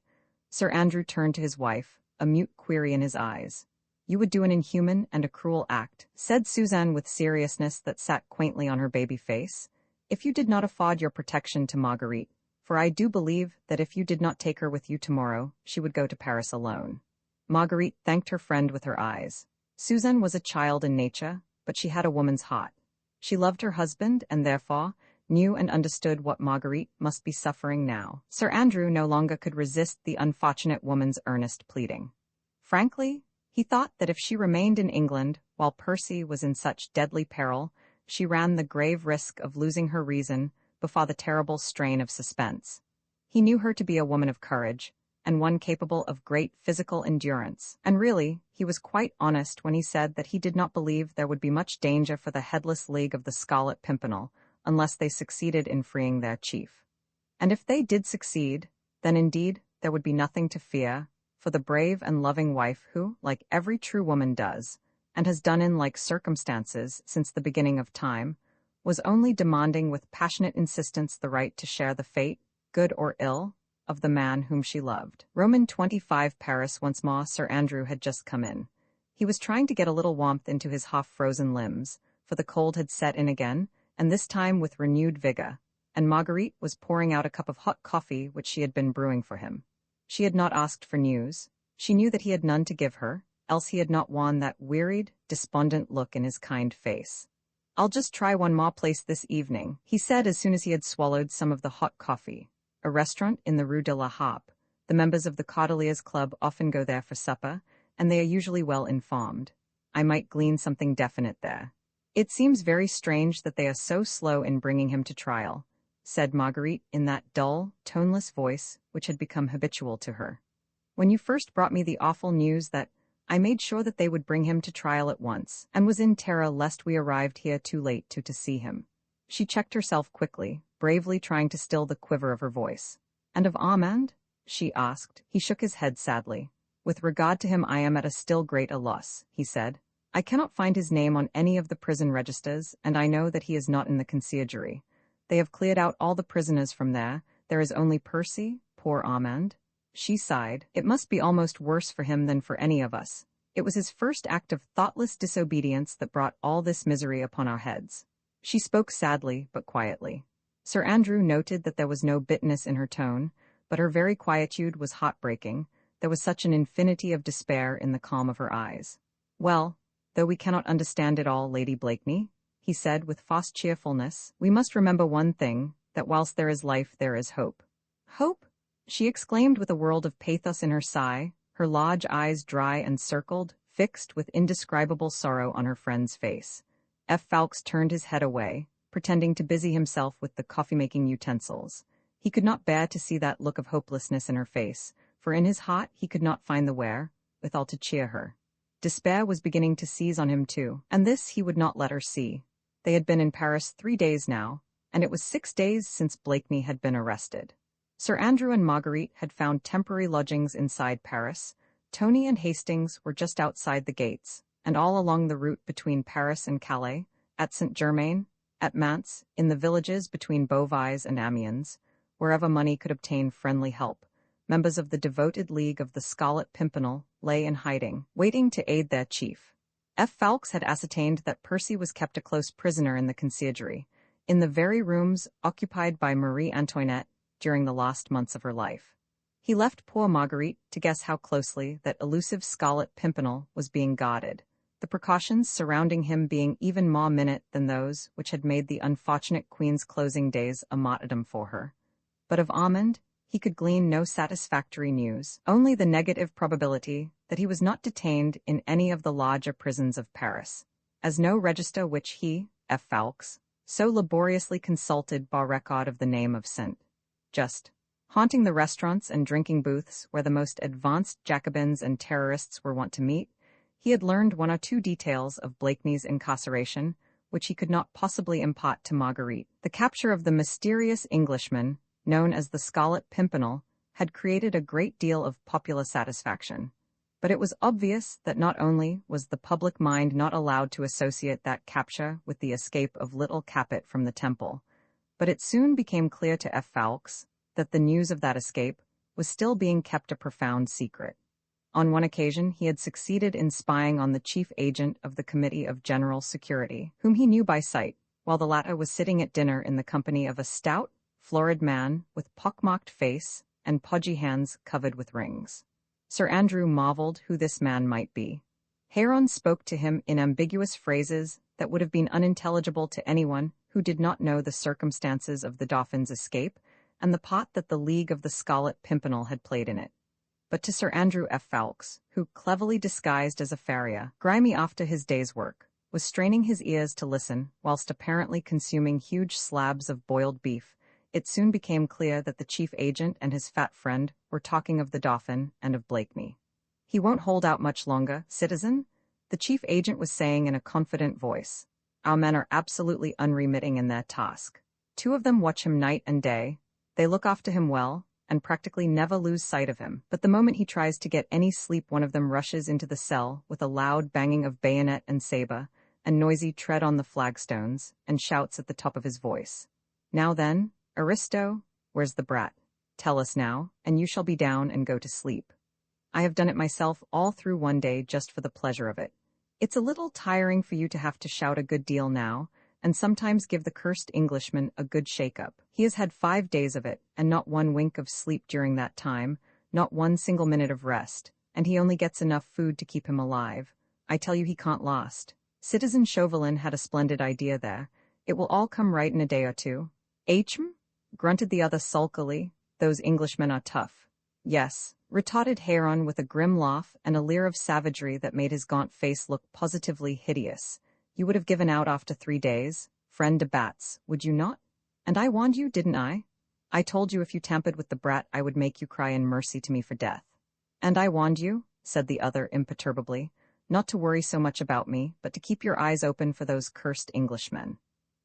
Sir Andrew turned to his wife, a mute query in his eyes. You would do an inhuman and a cruel act, said Suzanne with seriousness that sat quaintly on her baby face, if you did not afford your protection to Marguerite, for I do believe that if you did not take her with you tomorrow, she would go to Paris alone. Marguerite thanked her friend with her eyes. Suzanne was a child in nature, but she had a woman's heart. She loved her husband and therefore knew and understood what Marguerite must be suffering now. Sir Andrew no longer could resist the unfortunate woman's earnest pleading. Frankly, he thought that if she remained in England while Percy was in such deadly peril, she ran the grave risk of losing her reason before the terrible strain of suspense. He knew her to be a woman of courage, and one capable of great physical endurance, and really, he was quite honest when he said that he did not believe there would be much danger for the headless League of the Scarlet Pimpernel unless they succeeded in freeing their chief. And if they did succeed, then indeed there would be nothing to fear, for the brave and loving wife who, like every true woman does, and has done in like circumstances since the beginning of time, was only demanding with passionate insistence the right to share the fate, good or ill, of the man whom she loved. Roman 25 Paris once more. Sir Andrew had just come in. He was trying to get a little warmth into his half-frozen limbs, for the cold had set in again, and this time with renewed vigor, and Marguerite was pouring out a cup of hot coffee which she had been brewing for him. She had not asked for news. She knew that he had none to give her, else he had not worn that wearied, despondent look in his kind face. I'll just try one more place this evening, he said as soon as he had swallowed some of the hot coffee. A restaurant in the Rue de la Harpe. The members of the Cordeliers Club often go there for supper, and they are usually well informed. I might glean something definite there. It seems very strange that they are so slow in bringing him to trial, said Marguerite in that dull, toneless voice which had become habitual to her. When you first brought me the awful news that I made sure that they would bring him to trial at once, and was in terror lest we arrived here too late to see him. She checked herself quickly, bravely trying to still the quiver of her voice. And of Armand? She asked. He shook his head sadly. With regard to him I am at a still greater loss, he said. I cannot find his name on any of the prison registers, and I know that he is not in the conciergerie. They have cleared out all the prisoners from there. There is only Percy, poor Armand. She sighed. It must be almost worse for him than for any of us. It was his first act of thoughtless disobedience that brought all this misery upon our heads. She spoke sadly, but quietly. Sir Andrew noted that there was no bitterness in her tone, but her very quietude was heartbreaking. There was such an infinity of despair in the calm of her eyes. Well, though we cannot understand it all, Lady Blakeney, he said with forced cheerfulness, we must remember one thing, that whilst there is life there is hope. Hope? She exclaimed with a world of pathos in her sigh, her large eyes dry and circled, fixed with indescribable sorrow on her friend's face. F. Fawkes turned his head away, pretending to busy himself with the coffee-making utensils. He could not bear to see that look of hopelessness in her face, for in his heart he could not find the wherewithal to cheer her. Despair was beginning to seize on him too, and this he would not let her see. They had been in Paris 3 days now, and it was 6 days since Blakeney had been arrested. Sir Andrew and Marguerite had found temporary lodgings inside Paris. Tony and Hastings were just outside the gates, and all along the route between Paris and Calais, at Saint-Germain, at Mantes, in the villages between Beauvais and Amiens, wherever money could obtain friendly help, members of the devoted League of the Scarlet Pimpernel lay in hiding, waiting to aid their chief. F. Fawkes had ascertained that Percy was kept a close prisoner in the conciergerie, in the very rooms occupied by Marie Antoinette during the last months of her life. He left poor Marguerite to guess how closely that elusive Scarlet Pimpernel was being guarded, the precautions surrounding him being even more minute than those which had made the unfortunate queen's closing days a martyrdom for her. But of Armand, he could glean no satisfactory news, only the negative probability that he was not detained in any of the larger prisons of Paris, as no register which he, F. Fawkes, so laboriously consulted bore record of the name of St. Just. Haunting the restaurants and drinking booths where the most advanced Jacobins and terrorists were wont to meet, he had learned one or two details of Blakeney's incarceration, which he could not possibly impart to Marguerite. The capture of the mysterious Englishman, known as the Scarlet Pimpernel, had created a great deal of popular satisfaction. But it was obvious that not only was the public mind not allowed to associate that capture with the escape of little Capet from the Temple, but it soon became clear to F. Fawkes that the news of that escape was still being kept a profound secret. On one occasion he had succeeded in spying on the chief agent of the Committee of General Security, whom he knew by sight, while the latter was sitting at dinner in the company of a stout, florid man with pock-marked face and podgy hands covered with rings. Sir Andrew marveled who this man might be. Héron spoke to him in ambiguous phrases that would have been unintelligible to anyone who did not know the circumstances of the Dauphin's escape and the part that the League of the Scarlet Pimpernel had played in it. But to Sir Andrew F. Fawkes, who, cleverly disguised as a farrier, grimy after his day's work, was straining his ears to listen whilst apparently consuming huge slabs of boiled beef, it soon became clear that the chief agent and his fat friend were talking of the Dauphin and of Blakeney. "He won't hold out much longer, citizen," the chief agent was saying in a confident voice. "Our men are absolutely unremitting in their task. 2 of them watch him night and day. They look after him well, and practically never lose sight of him. But the moment he tries to get any sleep, one of them rushes into the cell with a loud banging of bayonet and saber, and noisy tread on the flagstones, and shouts at the top of his voice. 'Now then, Aristo, where's the brat? Tell us now, and you shall be down and go to sleep.' I have done it myself all through one day just for the pleasure of it. It's a little tiring for you to have to shout a good deal now, and sometimes give the cursed Englishman a good shake-up. He has had 5 days of it, and not one wink of sleep during that time, not one single minute of rest, and he only gets enough food to keep him alive. I tell you he can't last. Citizen Chauvelin had a splendid idea there. It will all come right in a day or two." "Hm?" grunted the other sulkily. "Those Englishmen are tough." "Yes," retorted Héron with a grim laugh and a leer of savagery that made his gaunt face look positively hideous. "You would have given out after 3 days, friend de Bats, would you not? And I warned you, didn't I? I told you if you tampered with the brat I would make you cry in mercy to me for death." "And I warned you," said the other imperturbably, "not to worry so much about me, but to keep your eyes open for those cursed Englishmen."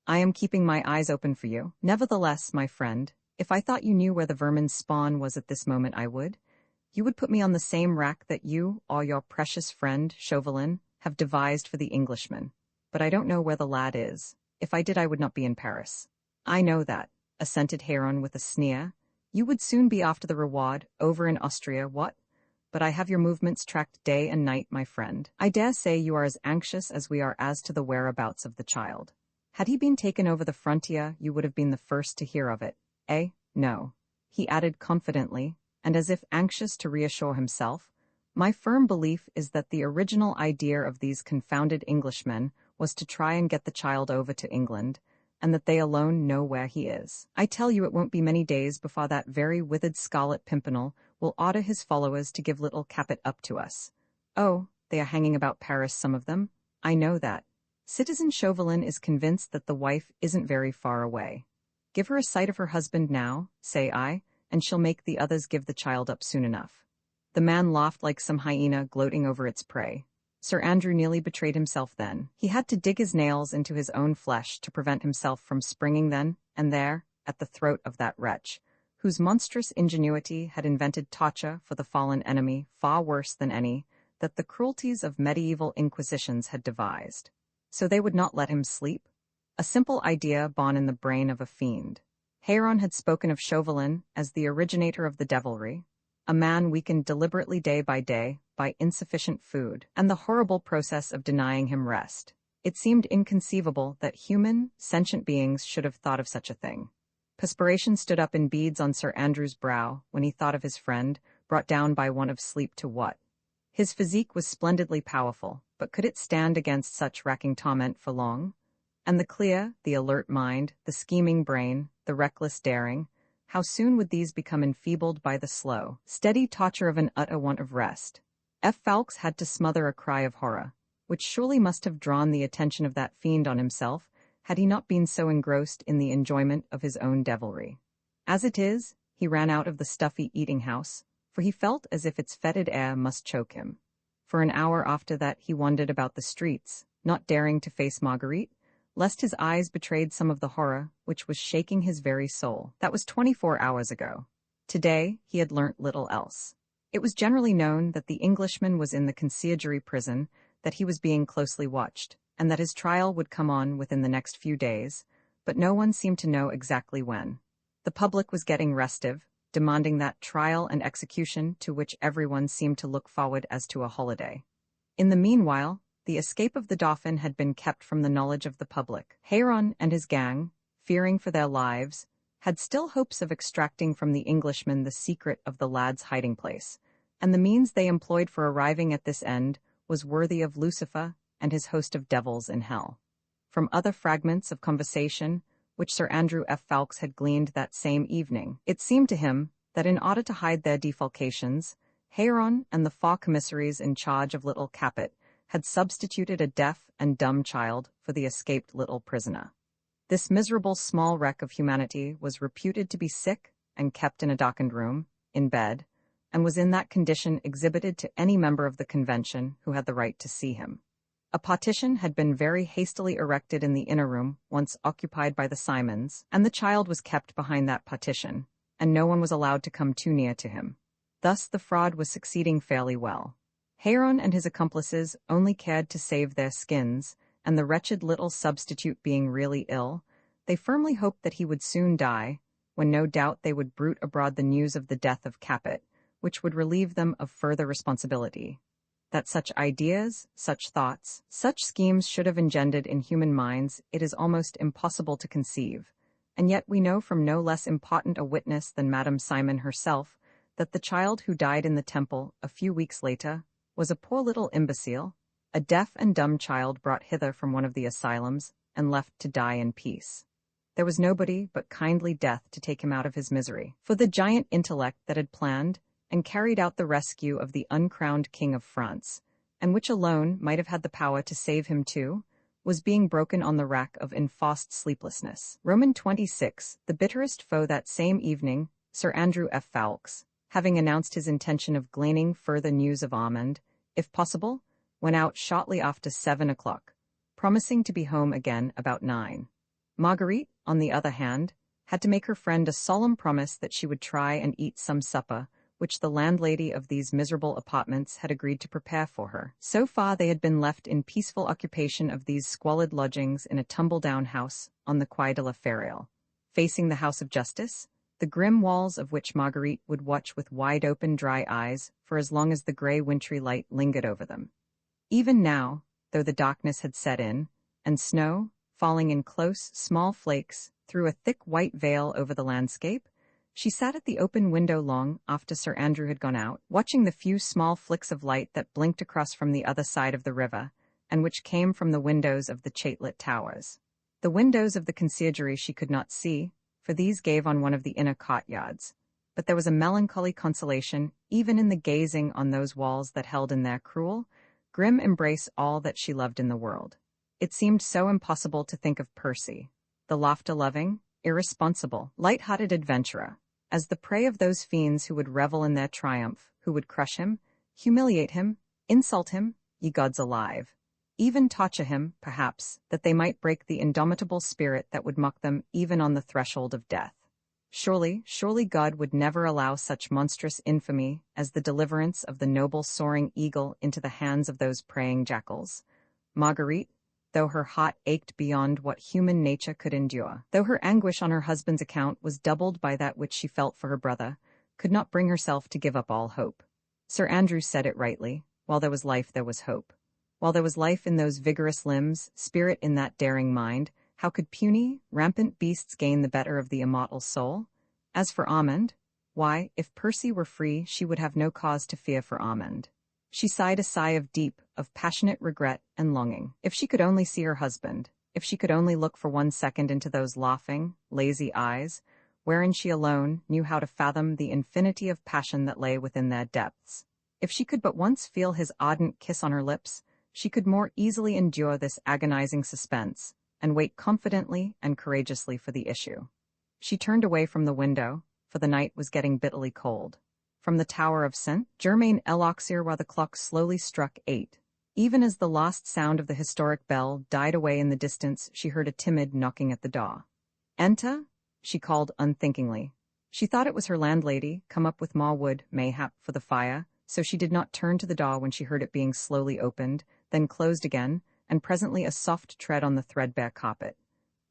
"I am keeping my eyes open for you. Nevertheless, my friend, if I thought you knew where the vermin's spawn was at this moment I would. You would put me on the same rack that you, or your precious friend, Chauvelin, have devised for the Englishman. But I don't know where the lad is. If I did I would not be in Paris." "I know that," assented Héron with a sneer. "You would soon be after the reward, over in Austria, what? But I have your movements tracked day and night, my friend. I dare say you are as anxious as we are as to the whereabouts of the child. Had he been taken over the frontier, you would have been the first to hear of it. Eh? No," he added confidently, and as if anxious to reassure himself, "my firm belief is that the original idea of these confounded Englishmen was to try and get the child over to England, and that they alone know where he is. I tell you it won't be many days before that very withered Scarlet Pimpernel will order his followers to give little Capet up to us. Oh, they are hanging about Paris, some of them. I know that. Citizen Chauvelin is convinced that the wife isn't very far away. Give her a sight of her husband now, say I, and she'll make the others give the child up soon enough." The man laughed like some hyena gloating over its prey. Sir Andrew nearly betrayed himself then. He had to dig his nails into his own flesh to prevent himself from springing then and there at the throat of that wretch, whose monstrous ingenuity had invented torture for the fallen enemy far worse than any that the cruelties of medieval inquisitions had devised. So they would not let him sleep? A simple idea born in the brain of a fiend. Héron had spoken of Chauvelin as the originator of the devilry, a man weakened deliberately day by insufficient food, and the horrible process of denying him rest. It seemed inconceivable that human, sentient beings should have thought of such a thing. Perspiration stood up in beads on Sir Andrew's brow when he thought of his friend, brought down by want of sleep to what? His physique was splendidly powerful, but could it stand against such racking torment for long? And the clear, the alert mind, the scheming brain, the reckless daring, how soon would these become enfeebled by the slow, steady torture of an utter want of rest? Fawkes had to smother a cry of horror, which surely must have drawn the attention of that fiend on himself, had he not been so engrossed in the enjoyment of his own devilry. As it is, he ran out of the stuffy eating-house, for he felt as if its fetid air must choke him. For an hour after that he wandered about the streets, not daring to face Marguerite, lest his eyes betrayed some of the horror which was shaking his very soul. That was 24 hours ago. Today he had learnt little else. It was generally known that the Englishman was in the conciergerie prison, that he was being closely watched, and that his trial would come on within the next few days, but no one seemed to know exactly when. The public was getting restive, demanding that trial and execution to which everyone seemed to look forward as to a holiday. In the meanwhile, the escape of the Dauphin had been kept from the knowledge of the public. Héron and his gang, fearing for their lives, had still hopes of extracting from the Englishman the secret of the lad's hiding place, and the means they employed for arriving at this end was worthy of Lucifer and his host of devils in hell. From other fragments of conversation, which Sir Andrew Fawkes had gleaned that same evening, it seemed to him that in order to hide their defalcations, Héron and the 4 commissaries in charge of little Capet had substituted a deaf and dumb child for the escaped little prisoner. This miserable small wreck of humanity was reputed to be sick and kept in a darkened room, in bed, and was in that condition exhibited to any member of the convention who had the right to see him. A partition had been very hastily erected in the inner room, once occupied by the Simons, and the child was kept behind that partition, and no one was allowed to come too near to him. Thus the fraud was succeeding fairly well. Héron and his accomplices only cared to save their skins, and the wretched little substitute being really ill, they firmly hoped that he would soon die, when no doubt they would bruit abroad the news of the death of Capet, which would relieve them of further responsibility. That such ideas, such thoughts, such schemes should have engendered in human minds, it is almost impossible to conceive, and yet we know from no less important a witness than Madame Simon herself, that the child who died in the temple a few weeks later was a poor little imbecile, a deaf and dumb child brought hither from one of the asylums and left to die in peace. There was nobody but kindly death to take him out of his misery, for the giant intellect that had planned and carried out the rescue of the uncrowned King of France, and which alone might have had the power to save him too, was being broken on the rack of enforced sleeplessness. Roman 26, the bitterest foe that same evening, Sir Andrew Fawkes, having announced his intention of gleaning further news of Armand, if possible, went out shortly after 7 o'clock, promising to be home again about 9. Marguerite, on the other hand, had to make her friend a solemn promise that she would try and eat some supper, which the landlady of these miserable apartments had agreed to prepare for her. So far they had been left in peaceful occupation of these squalid lodgings in a tumble-down house on the Quai de la Ferraille, facing the House of Justice, the grim walls of which Marguerite would watch with wide-open dry eyes for as long as the grey wintry light lingered over them. Even now, though the darkness had set in, and snow, falling in close, small flakes, threw a thick white veil over the landscape, she sat at the open window long after Sir Andrew had gone out, watching the few small flicks of light that blinked across from the other side of the river, and which came from the windows of the chatelet towers. The windows of the conciergerie she could not see, for these gave on one of the inner courtyards, but there was a melancholy consolation even in the gazing on those walls that held in their cruel, grim embrace all that she loved in the world. It seemed so impossible to think of Percy, the laughter-loving, irresponsible, light-hearted adventurer, as the prey of those fiends who would revel in their triumph, who would crush him, humiliate him, insult him, ye gods alive, even torture him, perhaps, that they might break the indomitable spirit that would mock them even on the threshold of death. Surely, surely God would never allow such monstrous infamy as the deliverance of the noble soaring eagle into the hands of those preying jackals. Marguerite, though her heart ached beyond what human nature could endure, though her anguish on her husband's account was doubled by that which she felt for her brother, could not bring herself to give up all hope. Sir Andrew said it rightly, while there was life there was hope. While there was life in those vigorous limbs, spirit in that daring mind, How could puny, rampant beasts gain the better of the immortal soul? As for Almond, why, if Percy were free, she would have no cause to fear for Almond. She sighed a sigh of passionate regret and longing. If she could only see her husband, if she could only look for 1 second into those laughing, lazy eyes, wherein she alone knew how to fathom the infinity of passion that lay within their depths. If she could but once feel his ardent kiss on her lips, she could more easily endure this agonizing suspense, and wait confidently and courageously for the issue. She turned away from the window, for the night was getting bitterly cold. From the Tower of St. Germain-l'Auxerrois, while the clock slowly struck 8. Even as the last sound of the historic bell died away in the distance, she heard a timid knocking at the door. "Enter," she called unthinkingly. She thought it was her landlady, come up with more wood, mayhap, for the fire, so she did not turn to the door when she heard it being slowly opened, then closed again, and presently a soft tread on the threadbare carpet.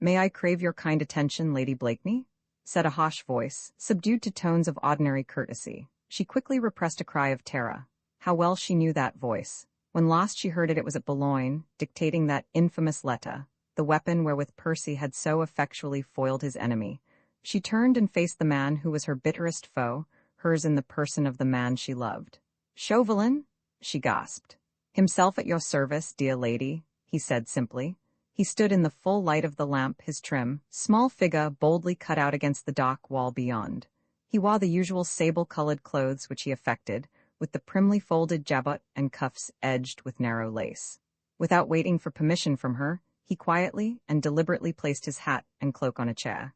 "May I crave your kind attention, Lady Blakeney?" said a harsh voice, subdued to tones of ordinary courtesy. She quickly repressed a cry of terror. How well she knew that voice. When last she heard it was at Boulogne, dictating that infamous letter, the weapon wherewith Percy had so effectually foiled his enemy. She turned and faced the man who was her bitterest foe, hers in the person of the man she loved. "Chauvelin?" she gasped. "Himself at your service, dear lady," he said simply. He stood in the full light of the lamp, his trim, small figure boldly cut out against the dark wall beyond. He wore the usual sable-colored clothes which he affected, with the primly folded jabot and cuffs edged with narrow lace. Without waiting for permission from her, he quietly and deliberately placed his hat and cloak on a chair.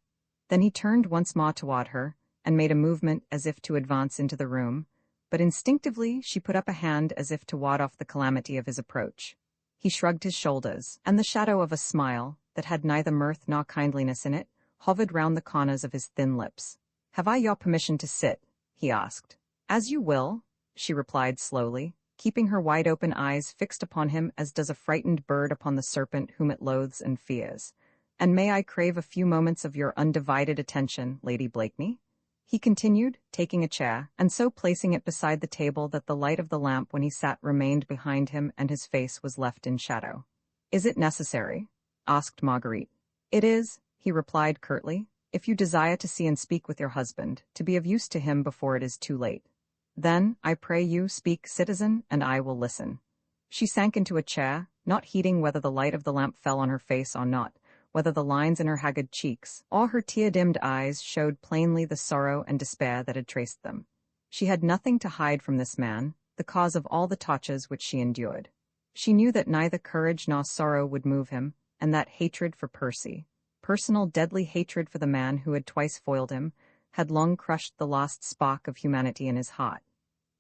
Then he turned once more toward her, and made a movement as if to advance into the room, but instinctively she put up a hand as if to ward off the calamity of his approach. He shrugged his shoulders, and the shadow of a smile, that had neither mirth nor kindliness in it, hovered round the corners of his thin lips. "Have I your permission to sit?" he asked. "As you will," she replied slowly, keeping her wide-open eyes fixed upon him as does a frightened bird upon the serpent whom it loathes and fears. "And may I crave a few moments of your undivided attention, Lady Blakeney?" he continued, taking a chair, and so placing it beside the table that the light of the lamp when he sat remained behind him and his face was left in shadow. "Is it necessary?" asked Marguerite. "It is," he replied curtly, "if you desire to see and speak with your husband, to be of use to him before it is too late. Then, I pray you, speak, citizen, and I will listen." She sank into a chair, not heeding whether the light of the lamp fell on her face or not, whether the lines in her haggard cheeks or her tear-dimmed eyes showed plainly the sorrow and despair that had traced them. She had nothing to hide from this man, the cause of all the tortures which she endured. She knew that neither courage nor sorrow would move him, and that hatred for Percy, personal deadly hatred for the man who had twice foiled him, had long crushed the last spark of humanity in his heart.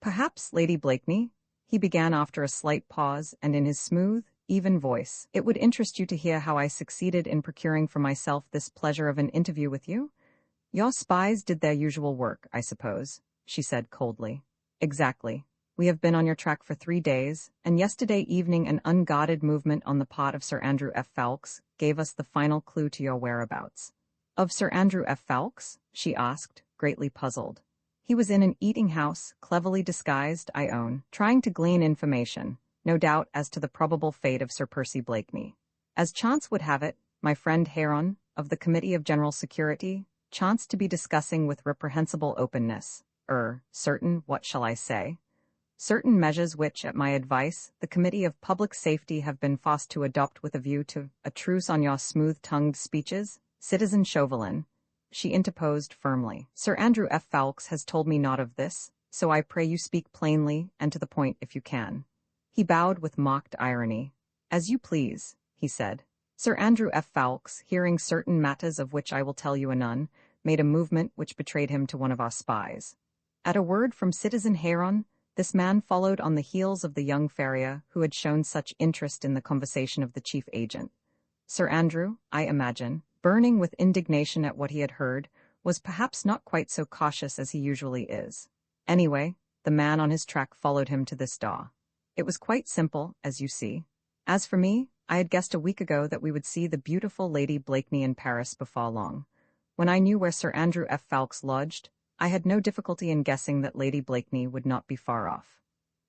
"Perhaps, Lady Blakeney," he began after a slight pause, and in his smooth, even voice, "it would interest you to hear how I succeeded in procuring for myself this pleasure of an interview with you? Your spies did their usual work, I suppose," she said coldly. "Exactly. We have been on your track for 3 days, and yesterday evening an unguarded movement on the part of Sir Andrew F. Ffoulkes gave us the final clue to your whereabouts." "Of Sir Andrew F. Ffoulkes?" she asked, greatly puzzled. "He was in an eating-house, cleverly disguised, I own, trying to glean information, no doubt as to the probable fate of Sir Percy Blakeney. As chance would have it, my friend Heron, of the Committee of General Security, chanced to be discussing with reprehensible openness, what shall I say? Certain measures which, at my advice, the Committee of Public Safety have been forced to adopt with a view to a truce on your smooth-tongued speeches, Citizen Chauvelin," she interposed firmly. "Sir Andrew F. Ffoulkes has told me naught of this, so I pray you speak plainly and to the point if you can." He bowed with mocked irony. "As you please," he said. Sir Andrew F. Ffoulkes, hearing certain matters of which I will tell you anon, made a movement which betrayed him to one of our spies. At a word from Citizen Heron, this man followed on the heels of the young farrier who had shown such interest in the conversation of the chief agent. Sir Andrew, I imagine, burning with indignation at what he had heard, was perhaps not quite so cautious as he usually is. Anyway, the man on his track followed him to this door. It was quite simple, as you see. As for me, I had guessed a week ago that we would see the beautiful Lady Blakeney in Paris before long. When I knew where Sir Andrew F. Ffoulkes lodged, I had no difficulty in guessing that Lady Blakeney would not be far off.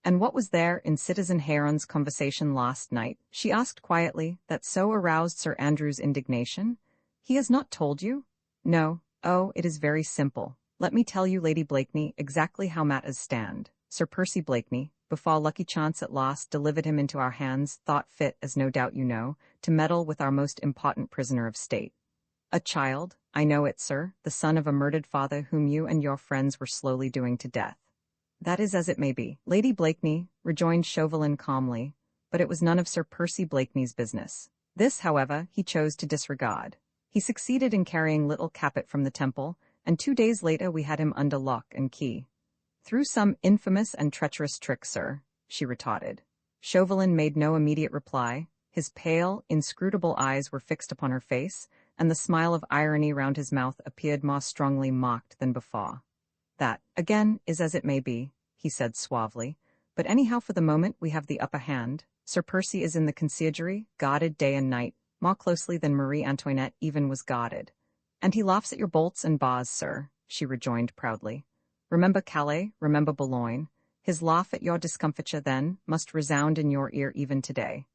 And what was there in Citizen Heron's conversation last night, she asked quietly, that so aroused Sir Andrew's indignation? He has not told you? No. Oh, it is very simple. Let me tell you, Lady Blakeney, exactly how matters stand. Sir Percy Blakeney, before lucky chance at last delivered him into our hands, thought fit, as no doubt you know, to meddle with our most important prisoner of state. A child, I know it, sir, the son of a murdered father whom you and your friends were slowly doing to death. That is as it may be, Lady Blakeney, rejoined Chauvelin calmly, but it was none of Sir Percy Blakeney's business. This, however, he chose to disregard. He succeeded in carrying little Capet from the temple, and 2 days later we had him under lock and key. Through some infamous and treacherous trick, sir, she retorted. Chauvelin made no immediate reply. His pale, inscrutable eyes were fixed upon her face, and the smile of irony round his mouth appeared more strongly mocked than before. That, again, is as it may be, he said suavely, but anyhow for the moment we have the upper hand. Sir Percy is in the conciergerie, guarded day and night, more closely than Marie Antoinette even was guarded. And he laughs at your bolts and bars, sir, she rejoined proudly. Remember Calais, remember Boulogne. His laugh at your discomfiture then must resound in your ear even today.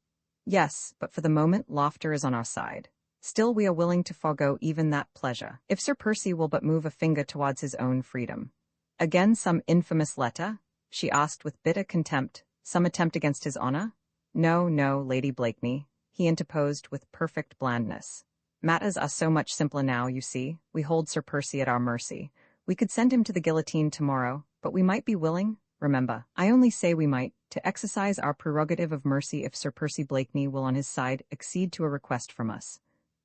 Yes, but for the moment laughter is on our side. Still we are willing to forego even that pleasure, if Sir Percy will but move a finger towards his own freedom. Again some infamous letter? She asked with bitter contempt. Some attempt against his honor? No, no, Lady Blakeney, he interposed with perfect blandness. Matters are so much simpler now, you see. We hold Sir Percy at our mercy. We could send him to the guillotine tomorrow, but we might be willing, remember, I only say we might, to exercise our prerogative of mercy if Sir Percy Blakeney will on his side accede to a request from us.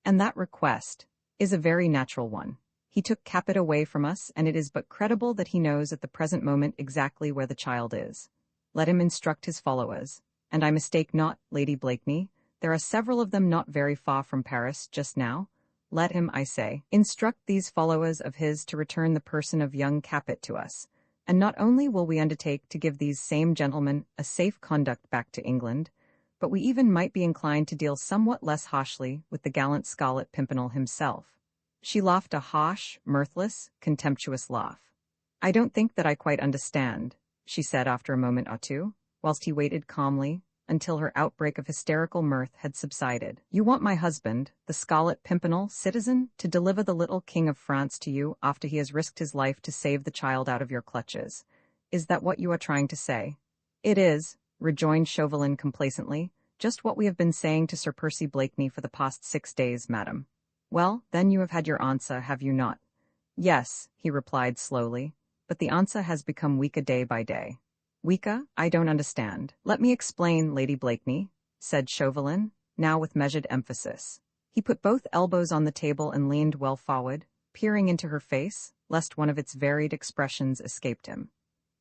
And that request is a very natural one. He took Capet away from us, and it is but credible that he knows at the present moment exactly where the child is. Let him instruct his followers, and I mistake not, Lady Blakeney, there are several of them not very far from Paris just now. Let him, I say, instruct these followers of his to return the person of young Capet to us, and not only will we undertake to give these same gentlemen a safe conduct back to England, but we even might be inclined to deal somewhat less harshly with the gallant Scarlet Pimpernel himself. She laughed a harsh, mirthless, contemptuous laugh. I don't think that I quite understand, she said after a moment or two, whilst he waited calmly until her outbreak of hysterical mirth had subsided. You want my husband, the Scarlet Pimpernel, citizen, to deliver the little King of France to you after he has risked his life to save the child out of your clutches. Is that what you are trying to say? It is, rejoined Chauvelin complacently, just what we have been saying to Sir Percy Blakeney for the past 6 days, madam. Well, then you have had your answer, have you not? Yes, he replied slowly, but the answer has become weaker day by day. Weaker? I don't understand. Let me explain, Lady Blakeney, said Chauvelin, now with measured emphasis. He put both elbows on the table and leaned well forward, peering into her face, lest one of its varied expressions escaped him.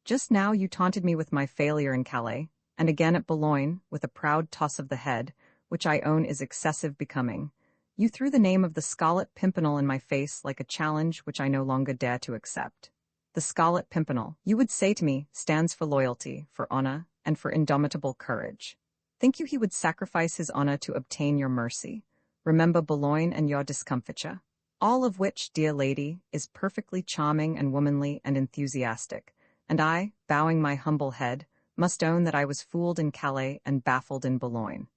Just now you taunted me with my failure in Calais, and again at Boulogne, with a proud toss of the head, which I own is excessive becoming. You threw the name of the Scarlet Pimpernel in my face like a challenge which I no longer dare to accept. The Scarlet Pimpernel, you would say to me, stands for loyalty, for honor, and for indomitable courage. Think you he would sacrifice his honor to obtain your mercy? Remember Boulogne and your discomfiture? All of which, dear lady, is perfectly charming and womanly and enthusiastic, and I, bowing my humble head, must own that I was fooled in Calais and baffled in Boulogne.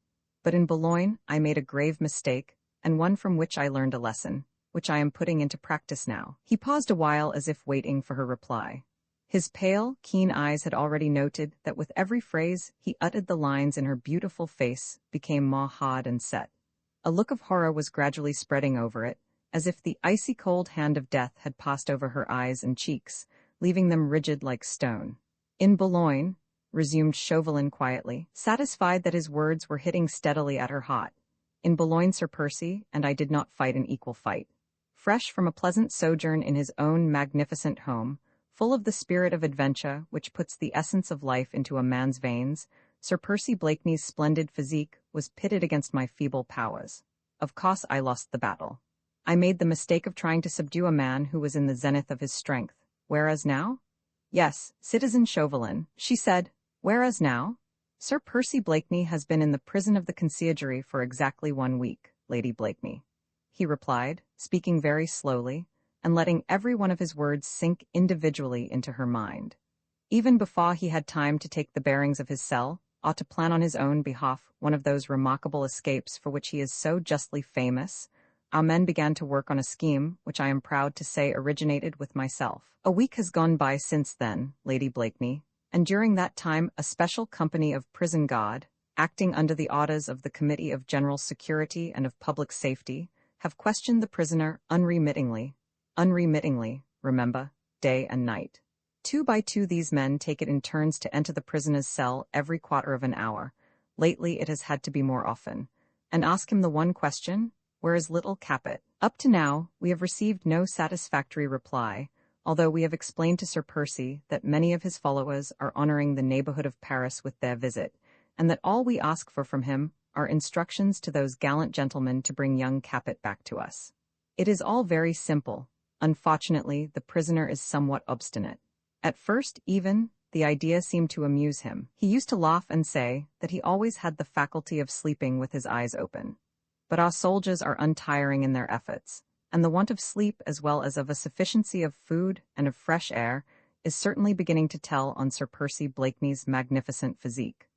But in Boulogne I made a grave mistake, and one from which I learned a lesson, which I am putting into practice now. He paused a while as if waiting for her reply. His pale, keen eyes had already noted that with every phrase he uttered the lines in her beautiful face became more hard and set. A look of horror was gradually spreading over it, as if the icy cold hand of death had passed over her eyes and cheeks, leaving them rigid like stone. In Boulogne, resumed Chauvelin quietly, satisfied that his words were hitting steadily at her heart. In Boulogne, Sir Percy and I did not fight an equal fight. Fresh from a pleasant sojourn in his own magnificent home, full of the spirit of adventure which puts the essence of life into a man's veins, Sir Percy Blakeney's splendid physique was pitted against my feeble powers. Of course I lost the battle. I made the mistake of trying to subdue a man who was in the zenith of his strength. Whereas now? Yes, Citizen Chauvelin, she said. Whereas now? Sir Percy Blakeney has been in the prison of the conciergerie for exactly 1 week, Lady Blakeney, he replied, speaking very slowly, and letting every one of his words sink individually into her mind. Even before he had time to take the bearings of his cell, or to plan on his own behalf one of those remarkable escapes for which he is so justly famous, our men began to work on a scheme which I am proud to say originated with myself. A week has gone by since then, Lady Blakeney, and during that time a special company of prison guard, acting under the orders of the Committee of General Security and of Public Safety, have questioned the prisoner unremittingly, remember, day and night. 2 by 2 these men take it in turns to enter the prisoner's cell every quarter of an hour, lately it has had to be more often, and ask him the one question, where is little Capet? Up to now, we have received no satisfactory reply, although we have explained to Sir Percy that many of his followers are honoring the neighborhood of Paris with their visit, and that all we ask for from him are instructions to those gallant gentlemen to bring young Capet back to us. It is all very simple. Unfortunately, the prisoner is somewhat obstinate. At first, even, the idea seemed to amuse him. He used to laugh and say that he always had the faculty of sleeping with his eyes open. But our soldiers are untiring in their efforts, and the want of sleep as well as of a sufficiency of food and of fresh air is certainly beginning to tell on Sir Percy Blakeney's magnificent physique.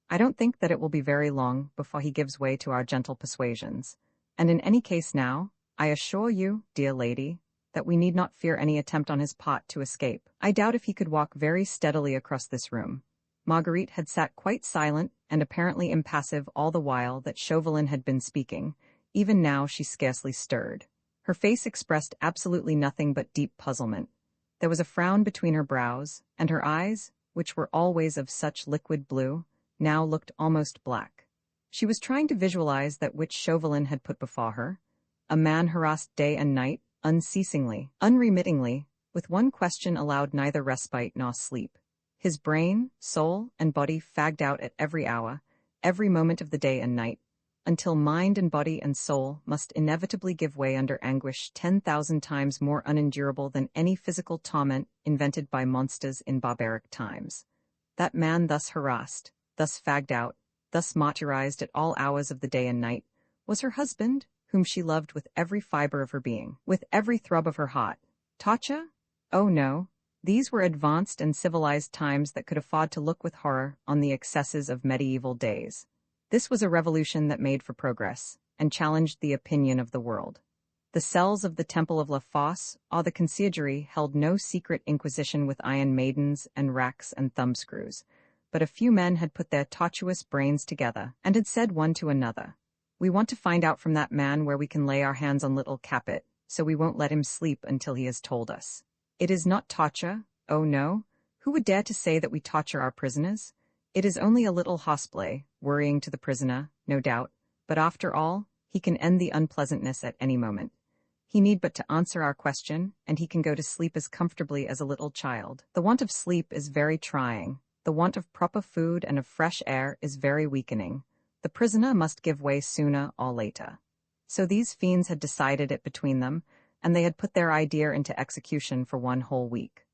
I don't think that it will be very long before he gives way to our gentle persuasions, and in any case now, I assure you, dear lady, that we need not fear any attempt on his part to escape. I doubt if he could walk very steadily across this room. Marguerite had sat quite silent and apparently impassive all the while that Chauvelin had been speaking. Even now she scarcely stirred. Her face expressed absolutely nothing but deep puzzlement. There was a frown between her brows, and her eyes, which were always of such liquid blue, now looked almost black. She was trying to visualize that which Chauvelin had put before her, a man harassed day and night, unceasingly, unremittingly, with one question allowed neither respite nor sleep. His brain, soul, and body fagged out at every hour, every moment of the day and night, until mind and body and soul must inevitably give way under anguish 10,000 times more unendurable than any physical torment invented by monsters in barbaric times. That man thus harassed, thus fagged out, thus martyrized at all hours of the day and night, was her husband, whom she loved with every fiber of her being, with every throb of her heart. Torture? Oh no. These were advanced and civilized times that could afford to look with horror on the excesses of medieval days. This was a revolution that made for progress, and challenged the opinion of the world. The cells of the Temple of La Fosse or the Conciergerie held no secret inquisition with iron maidens and racks and thumbscrews, but a few men had put their tortuous brains together, and had said one to another, "We want to find out from that man where we can lay our hands on little Capet, so we won't let him sleep until he has told us. It is not torture, oh no, who would dare to say that we torture our prisoners? It is only a little horseplay, worrying to the prisoner, no doubt, but after all, he can end the unpleasantness at any moment. He need but to answer our question, and he can go to sleep as comfortably as a little child. The want of sleep is very trying, the want of proper food and of fresh air is very weakening. The prisoner must give way sooner or later." So these fiends had decided it between them, and they had put their idea into execution for 1 whole week.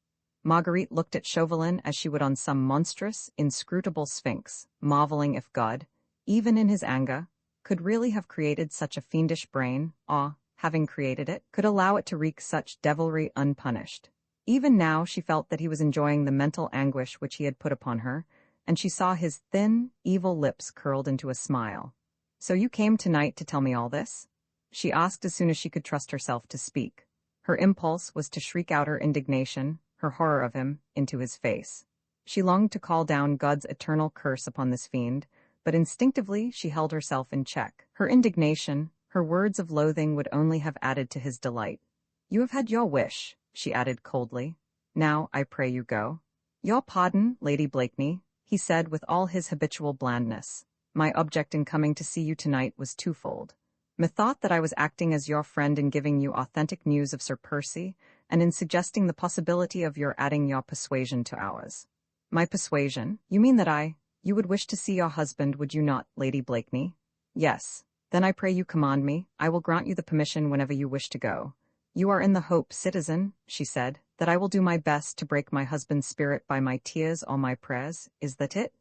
Marguerite looked at Chauvelin as she would on some monstrous, inscrutable sphinx, marveling if God, even in his anger, could really have created such a fiendish brain, or, having created it, could allow it to wreak such devilry unpunished. Even now she felt that he was enjoying the mental anguish which he had put upon her, and she saw his thin, evil lips curled into a smile. "So you came tonight to tell me all this?" she asked as soon as she could trust herself to speak. Her impulse was to shriek out her indignation, her horror of him, into his face. She longed to call down God's eternal curse upon this fiend, but instinctively she held herself in check. Her indignation, her words of loathing would only have added to his delight. "You have had your wish," she added coldly. "Now, I pray you go." "Your pardon, Lady Blakeney," he said with all his habitual blandness. "My object in coming to see you tonight was twofold. Methought that I was acting as your friend in giving you authentic news of Sir Percy, and in suggesting the possibility of your adding your persuasion to ours." "My persuasion? You mean that you would wish to see your husband, would you not, Lady Blakeney?" "Yes. Then I pray you command me. I will grant you the permission whenever you wish to go." "You are in the hope, citizen," she said, "that I will do my best to break my husband's spirit by my tears or my prayers, is that it?"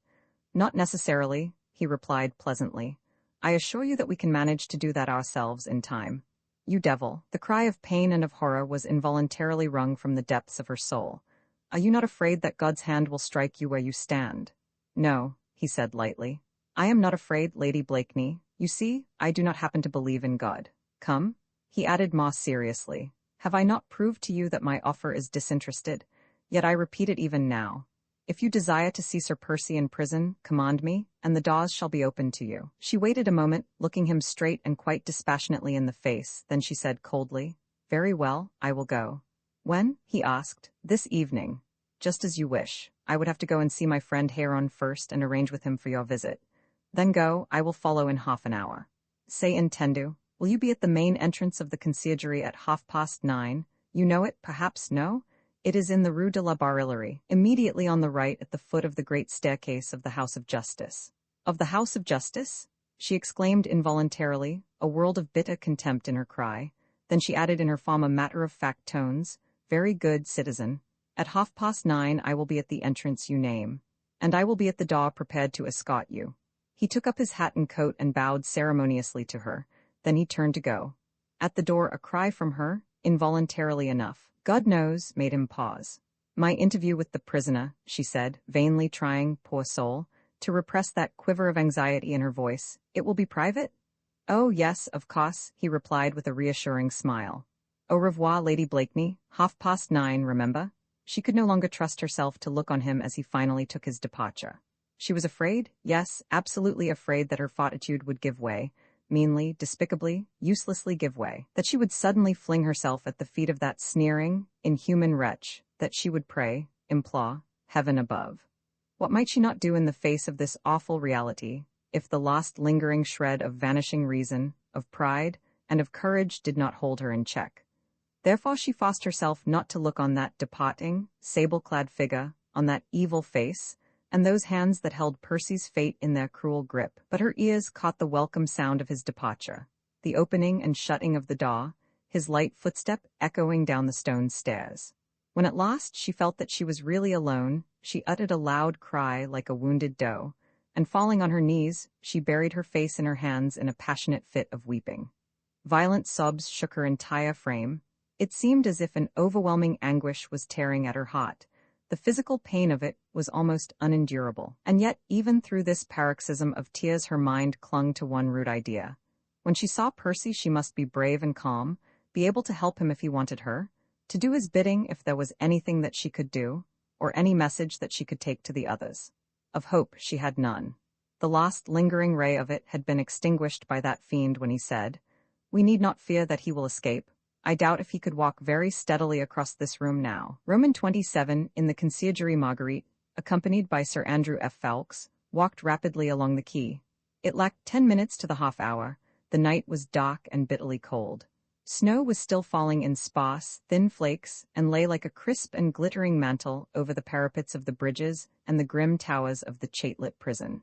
"Not necessarily," he replied pleasantly. "I assure you that we can manage to do that ourselves in time." "You devil!" The cry of pain and of horror was involuntarily wrung from the depths of her soul. Are you not afraid that God's hand will strike you where you stand? No, he said lightly. I am not afraid, Lady Blakeney. You see, I do not happen to believe in God. Come, he added more seriously. Have I not proved to you that my offer is disinterested? Yet I repeat it even now. If you desire to see Sir Percy in prison, command me, and the doors shall be opened to you. She waited a moment, looking him straight and quite dispassionately in the face, then she said coldly, Very well, I will go. When? He asked. This evening. Just as you wish. I would have to go and see my friend Heron first and arrange with him for your visit. Then go, I will follow in half an hour. Say intendo. Will you be at the main entrance of the conciergerie at 9:30? You know it, perhaps no? It is in the Rue de la Barillerie, immediately on the right at the foot of the great staircase of the House of Justice. Of the House of Justice? She exclaimed involuntarily, a world of bitter contempt in her cry. Then she added in her former matter-of-fact tones, Very good, citizen. At 9:30 I will be at the entrance you name, and I will be at the door prepared to escort you. He took up his hat and coat and bowed ceremoniously to her. Then he turned to go. At the door a cry from her, involuntarily enough, God knows, made him pause. My interview with the prisoner, she said, vainly trying, poor soul, to repress that quiver of anxiety in her voice. It will be private? Oh, yes, of course, he replied with a reassuring smile. Au revoir, Lady Blakeney. 9:30, remember? She could no longer trust herself to look on him as he finally took his departure. She was afraid, yes, absolutely afraid that her fortitude would give way, meanly, despicably, uselessly give way, that she would suddenly fling herself at the feet of that sneering, inhuman wretch, that she would pray, implore, heaven above. What might she not do in the face of this awful reality, if the last lingering shred of vanishing reason, of pride, and of courage did not hold her in check? Therefore she forced herself not to look on that departing, sable-clad figure, on that evil face, and those hands that held Percy's fate in their cruel grip, but her ears caught the welcome sound of his departure, the opening and shutting of the door, his light footstep echoing down the stone stairs. When at last she felt that she was really alone, she uttered a loud cry like a wounded doe, and falling on her knees, she buried her face in her hands in a passionate fit of weeping. Violent sobs shook her entire frame. It seemed as if an overwhelming anguish was tearing at her heart. The physical pain of it was almost unendurable, and yet even through this paroxysm of tears her mind clung to one root idea. When she saw Percy she must be brave and calm, be able to help him if he wanted her, to do his bidding if there was anything that she could do, or any message that she could take to the others. Of hope she had none. The last lingering ray of it had been extinguished by that fiend when he said, We need not fear that he will escape. I doubt if he could walk very steadily across this room now. Roman 27, in the conciergerie Marguerite, accompanied by Sir Andrew F. Ffoulkes, walked rapidly along the quay. It lacked 10 minutes to the half-hour. The night was dark and bitterly cold. Snow was still falling in sparse, thin flakes, and lay like a crisp and glittering mantle over the parapets of the bridges and the grim towers of the chate-lit prison.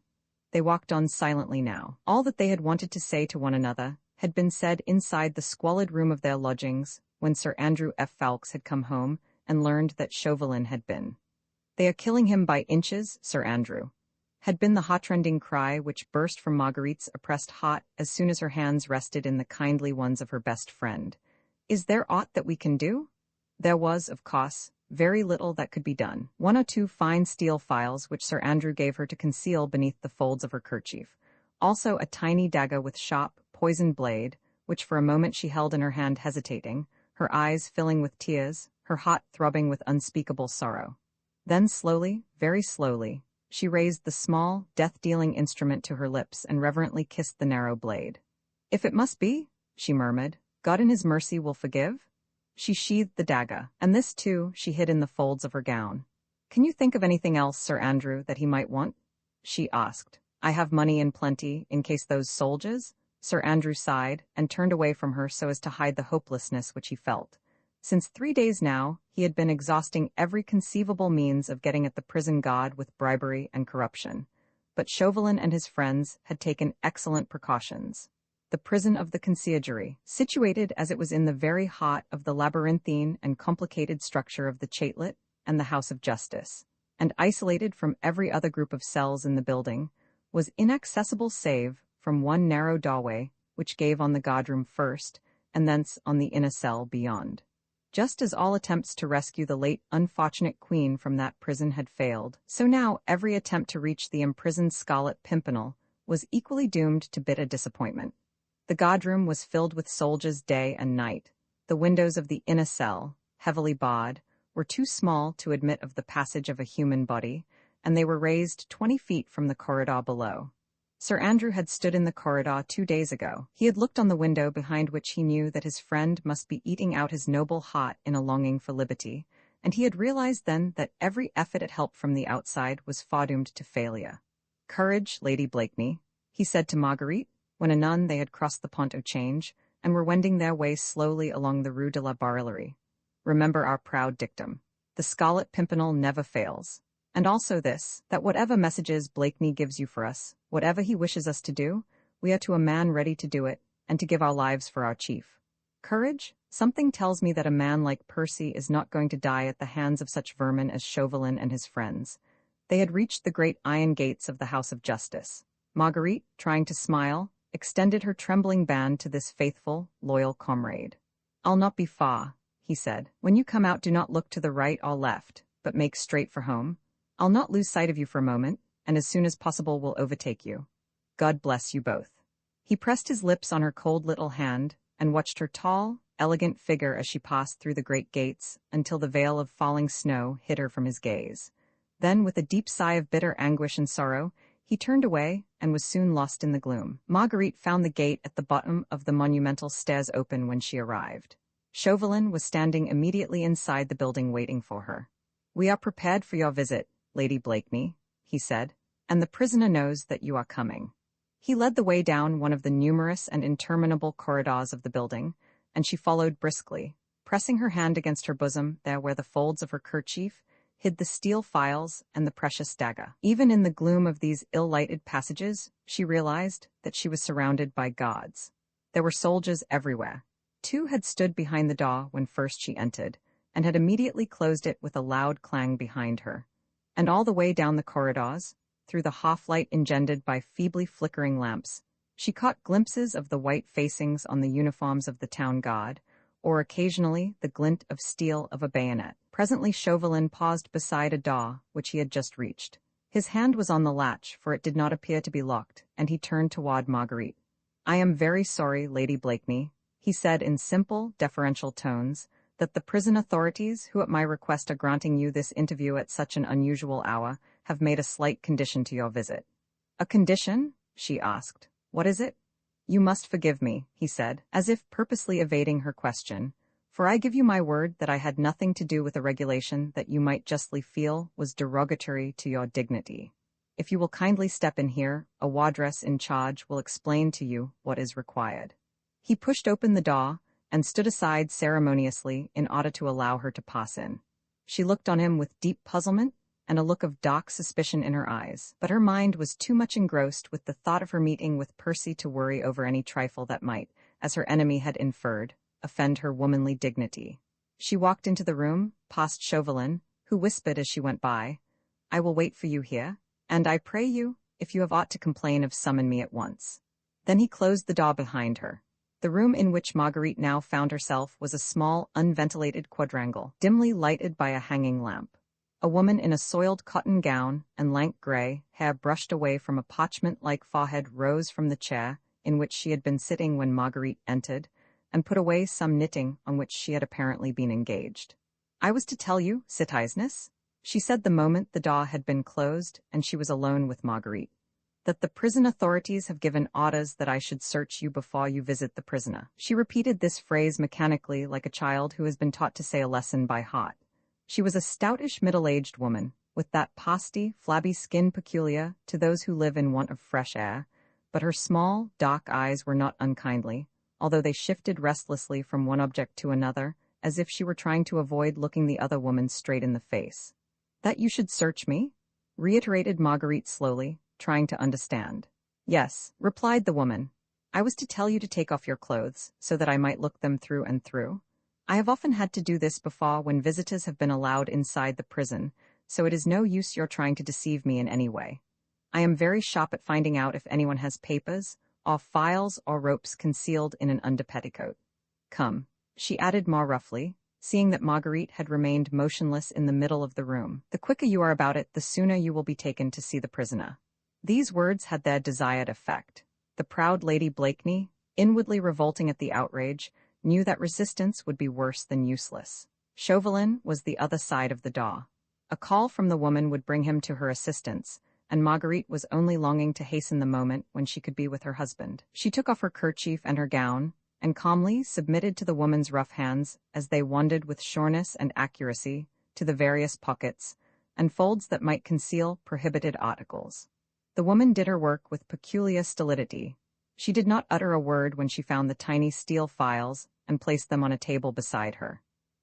They walked on silently now. All that they had wanted to say to one another had been said inside the squalid room of their lodgings when Sir Andrew F. Ffoulkes had come home and learned that Chauvelin had been. They are killing him by inches, Sir Andrew, had been the heartrending cry which burst from Marguerite's oppressed heart as soon as her hands rested in the kindly ones of her best friend. Is there aught that we can do? There was, of course, very little that could be done. 1 or 2 fine steel files which Sir Andrew gave her to conceal beneath the folds of her kerchief. Also a tiny dagger with sharp, poisoned blade, which for a moment she held in her hand hesitating, her eyes filling with tears, her heart throbbing with unspeakable sorrow. Then slowly, very slowly, she raised the small, death-dealing instrument to her lips and reverently kissed the narrow blade. If it must be, she murmured, God in his mercy will forgive. She sheathed the dagger, and this too she hid in the folds of her gown. Can you think of anything else, Sir Andrew, that he might want? She asked. I have money in plenty, in case those soldiers. Sir Andrew sighed, and turned away from her so as to hide the hopelessness which he felt. Since 3 days now, he had been exhausting every conceivable means of getting at the prison god with bribery and corruption. But Chauvelin and his friends had taken excellent precautions. The prison of the conciergerie, situated as it was in the very heart of the labyrinthine and complicated structure of the chatelet and the House of Justice, and isolated from every other group of cells in the building, was inaccessible save from one narrow doorway which gave on the guardroom first, and thence on the inner cell beyond. Just as all attempts to rescue the late unfortunate queen from that prison had failed, so now every attempt to reach the imprisoned Scarlet Pimpernel was equally doomed to bitter disappointment. The guardroom was filled with soldiers day and night. The windows of the inner cell, heavily barred, were too small to admit of the passage of a human body, and they were raised 20 feet from the corridor below. Sir Andrew had stood in the corridor 2 days ago. He had looked on the window behind which he knew that his friend must be eating out his noble heart in a longing for liberty, and he had realized then that every effort at help from the outside was foredoomed to failure. "Courage, Lady Blakeney," he said to Marguerite, when anon they had crossed the Pont au Change and were wending their way slowly along the Rue de la Barillerie. "Remember our proud dictum. The Scarlet Pimpernel never fails. And also this, that whatever messages Blakeney gives you for us, whatever he wishes us to do, we are to a man ready to do it, and to give our lives for our chief. Courage? Something tells me that a man like Percy is not going to die at the hands of such vermin as Chauvelin and his friends." They had reached the great iron gates of the House of Justice. Marguerite, trying to smile, extended her trembling band to this faithful, loyal comrade. "I'll not be far," he said. "When you come out, do not look to the right or left, but make straight for home. I'll not lose sight of you for a moment, and as soon as possible will overtake you. God bless you both." He pressed his lips on her cold little hand, and watched her tall, elegant figure as she passed through the great gates, until the veil of falling snow hid her from his gaze. Then, with a deep sigh of bitter anguish and sorrow, he turned away, and was soon lost in the gloom. Marguerite found the gate at the bottom of the monumental stairs open when she arrived. Chauvelin was standing immediately inside the building waiting for her. "We are prepared for your visit, Lady Blakeney," he said, "and the prisoner knows that you are coming." He led the way down one of the numerous and interminable corridors of the building, and she followed briskly, pressing her hand against her bosom there where the folds of her kerchief hid the steel files and the precious dagger. Even in the gloom of these ill-lighted passages, she realized that she was surrounded by guards. There were soldiers everywhere. 2 had stood behind the door when first she entered, and had immediately closed it with a loud clang behind her. And all the way down the corridors, through the half-light engendered by feebly flickering lamps, she caught glimpses of the white facings on the uniforms of the town guard, or occasionally the glint of steel of a bayonet. Presently Chauvelin paused beside a door which he had just reached. His hand was on the latch, for it did not appear to be locked, and he turned toward Marguerite. "I am very sorry, Lady Blakeney," he said in simple, deferential tones, "that the prison authorities, who at my request are granting you this interview at such an unusual hour, have made a slight condition to your visit." "A condition?" she asked. "What is it?" "You must forgive me," he said, as if purposely evading her question, "for I give you my word that I had nothing to do with a regulation that you might justly feel was derogatory to your dignity. If you will kindly step in here, a wardress in charge will explain to you what is required." He pushed open the door, and stood aside ceremoniously in order to allow her to pass in. She looked on him with deep puzzlement and a look of dark suspicion in her eyes, but her mind was too much engrossed with the thought of her meeting with Percy to worry over any trifle that might, as her enemy had inferred, offend her womanly dignity. She walked into the room, past Chauvelin, who whispered as she went by, "I will wait for you here, and I pray you, if you have aught to complain of, summon me at once." Then he closed the door behind her. The room in which Marguerite now found herself was a small, unventilated quadrangle, dimly lighted by a hanging lamp. A woman in a soiled cotton gown and lank gray hair brushed away from a parchment-like forehead rose from the chair in which she had been sitting when Marguerite entered, and put away some knitting on which she had apparently been engaged. "I was to tell you, citizeness," she said the moment the door had been closed and she was alone with Marguerite, "that the prison authorities have given orders that I should search you before you visit the prisoner." She repeated this phrase mechanically, like a child who has been taught to say a lesson by heart. She was a stoutish middle-aged woman, with that pasty, flabby skin peculiar to those who live in want of fresh air, but her small, dark eyes were not unkindly, although they shifted restlessly from one object to another, as if she were trying to avoid looking the other woman straight in the face. "That you should search me?" reiterated Marguerite slowly, trying to understand. "Yes," replied the woman. "I was to tell you to take off your clothes, so that I might look them through and through. I have often had to do this before when visitors have been allowed inside the prison, so it is no use your trying to deceive me in any way. I am very sharp at finding out if anyone has papers, or files or ropes concealed in an underpetticoat. Come," she added more roughly, seeing that Marguerite had remained motionless in the middle of the room. "The quicker you are about it, the sooner you will be taken to see the prisoner." These words had their desired effect. The proud Lady Blakeney, inwardly revolting at the outrage, knew that resistance would be worse than useless. Chauvelin was the other side of the door. A call from the woman would bring him to her assistance, and Marguerite was only longing to hasten the moment when she could be with her husband. She took off her kerchief and her gown, and calmly submitted to the woman's rough hands as they wandered with sureness and accuracy to the various pockets and folds that might conceal prohibited articles. The woman did her work with peculiar stolidity. She did not utter a word when she found the tiny steel files and placed them on a table beside her.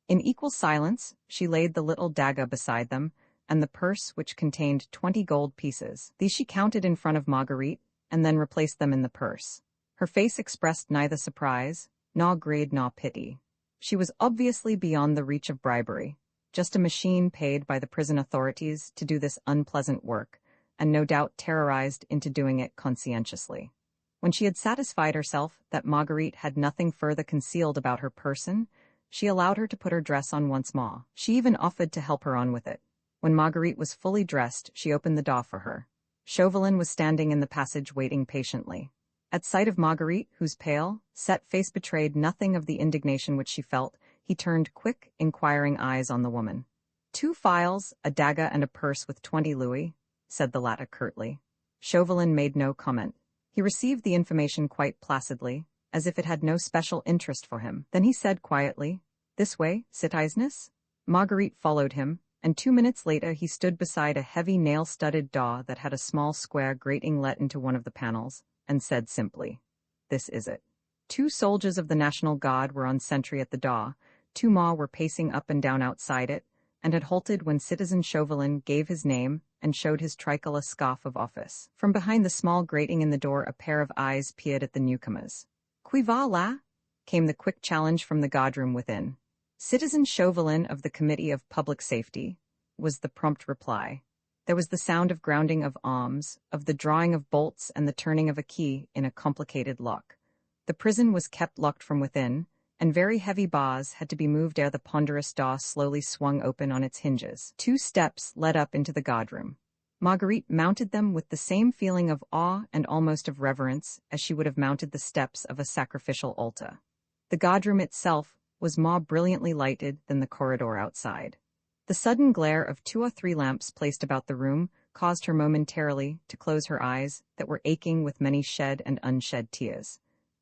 In equal silence, she laid the little dagger beside them and the purse which contained 20 gold pieces. These she counted in front of Marguerite and then replaced them in the purse. Her face expressed neither surprise, nor greed, nor pity. She was obviously beyond the reach of bribery, just a machine paid by the prison authorities to do this unpleasant work, and no doubt terrorized into doing it conscientiously. When she had satisfied herself that Marguerite had nothing further concealed about her person, she allowed her to put her dress on once more. She even offered to help her on with it. When Marguerite was fully dressed, she opened the door for her. Chauvelin was standing in the passage waiting patiently. At sight of Marguerite, whose pale, set face betrayed nothing of the indignation which she felt, he turned quick, inquiring eyes on the woman. 2 files, a dagger and a purse with 20 louis, said the latter curtly. Chauvelin made no comment. He received the information quite placidly, as if it had no special interest for him. Then he said quietly, "This way, citizeness." Marguerite followed him, and 2 minutes later he stood beside a heavy nail-studded door that had a small square grating let into one of the panels, and said simply, "This is it." 2 soldiers of the National Guard were on sentry at the door, 2 more were pacing up and down outside it, and had halted when Citizen Chauvelin gave his name and showed his tricolor scarf of office. From behind the small grating in the door a pair of eyes peered at the newcomers. "Qui va là?" came the quick challenge from the guardroom within. "Citizen Chauvelin of the Committee of Public Safety," was the prompt reply. There was the sound of grounding of arms, of the drawing of bolts and the turning of a key in a complicated lock. The prison was kept locked from within, and very heavy bars had to be moved ere the ponderous door slowly swung open on its hinges. 2 steps led up into the guardroom. Marguerite mounted them with the same feeling of awe and almost of reverence as she would have mounted the steps of a sacrificial altar. The guardroom itself was more brilliantly lighted than the corridor outside. The sudden glare of 2 or 3 lamps placed about the room caused her momentarily to close her eyes that were aching with many shed and unshed tears.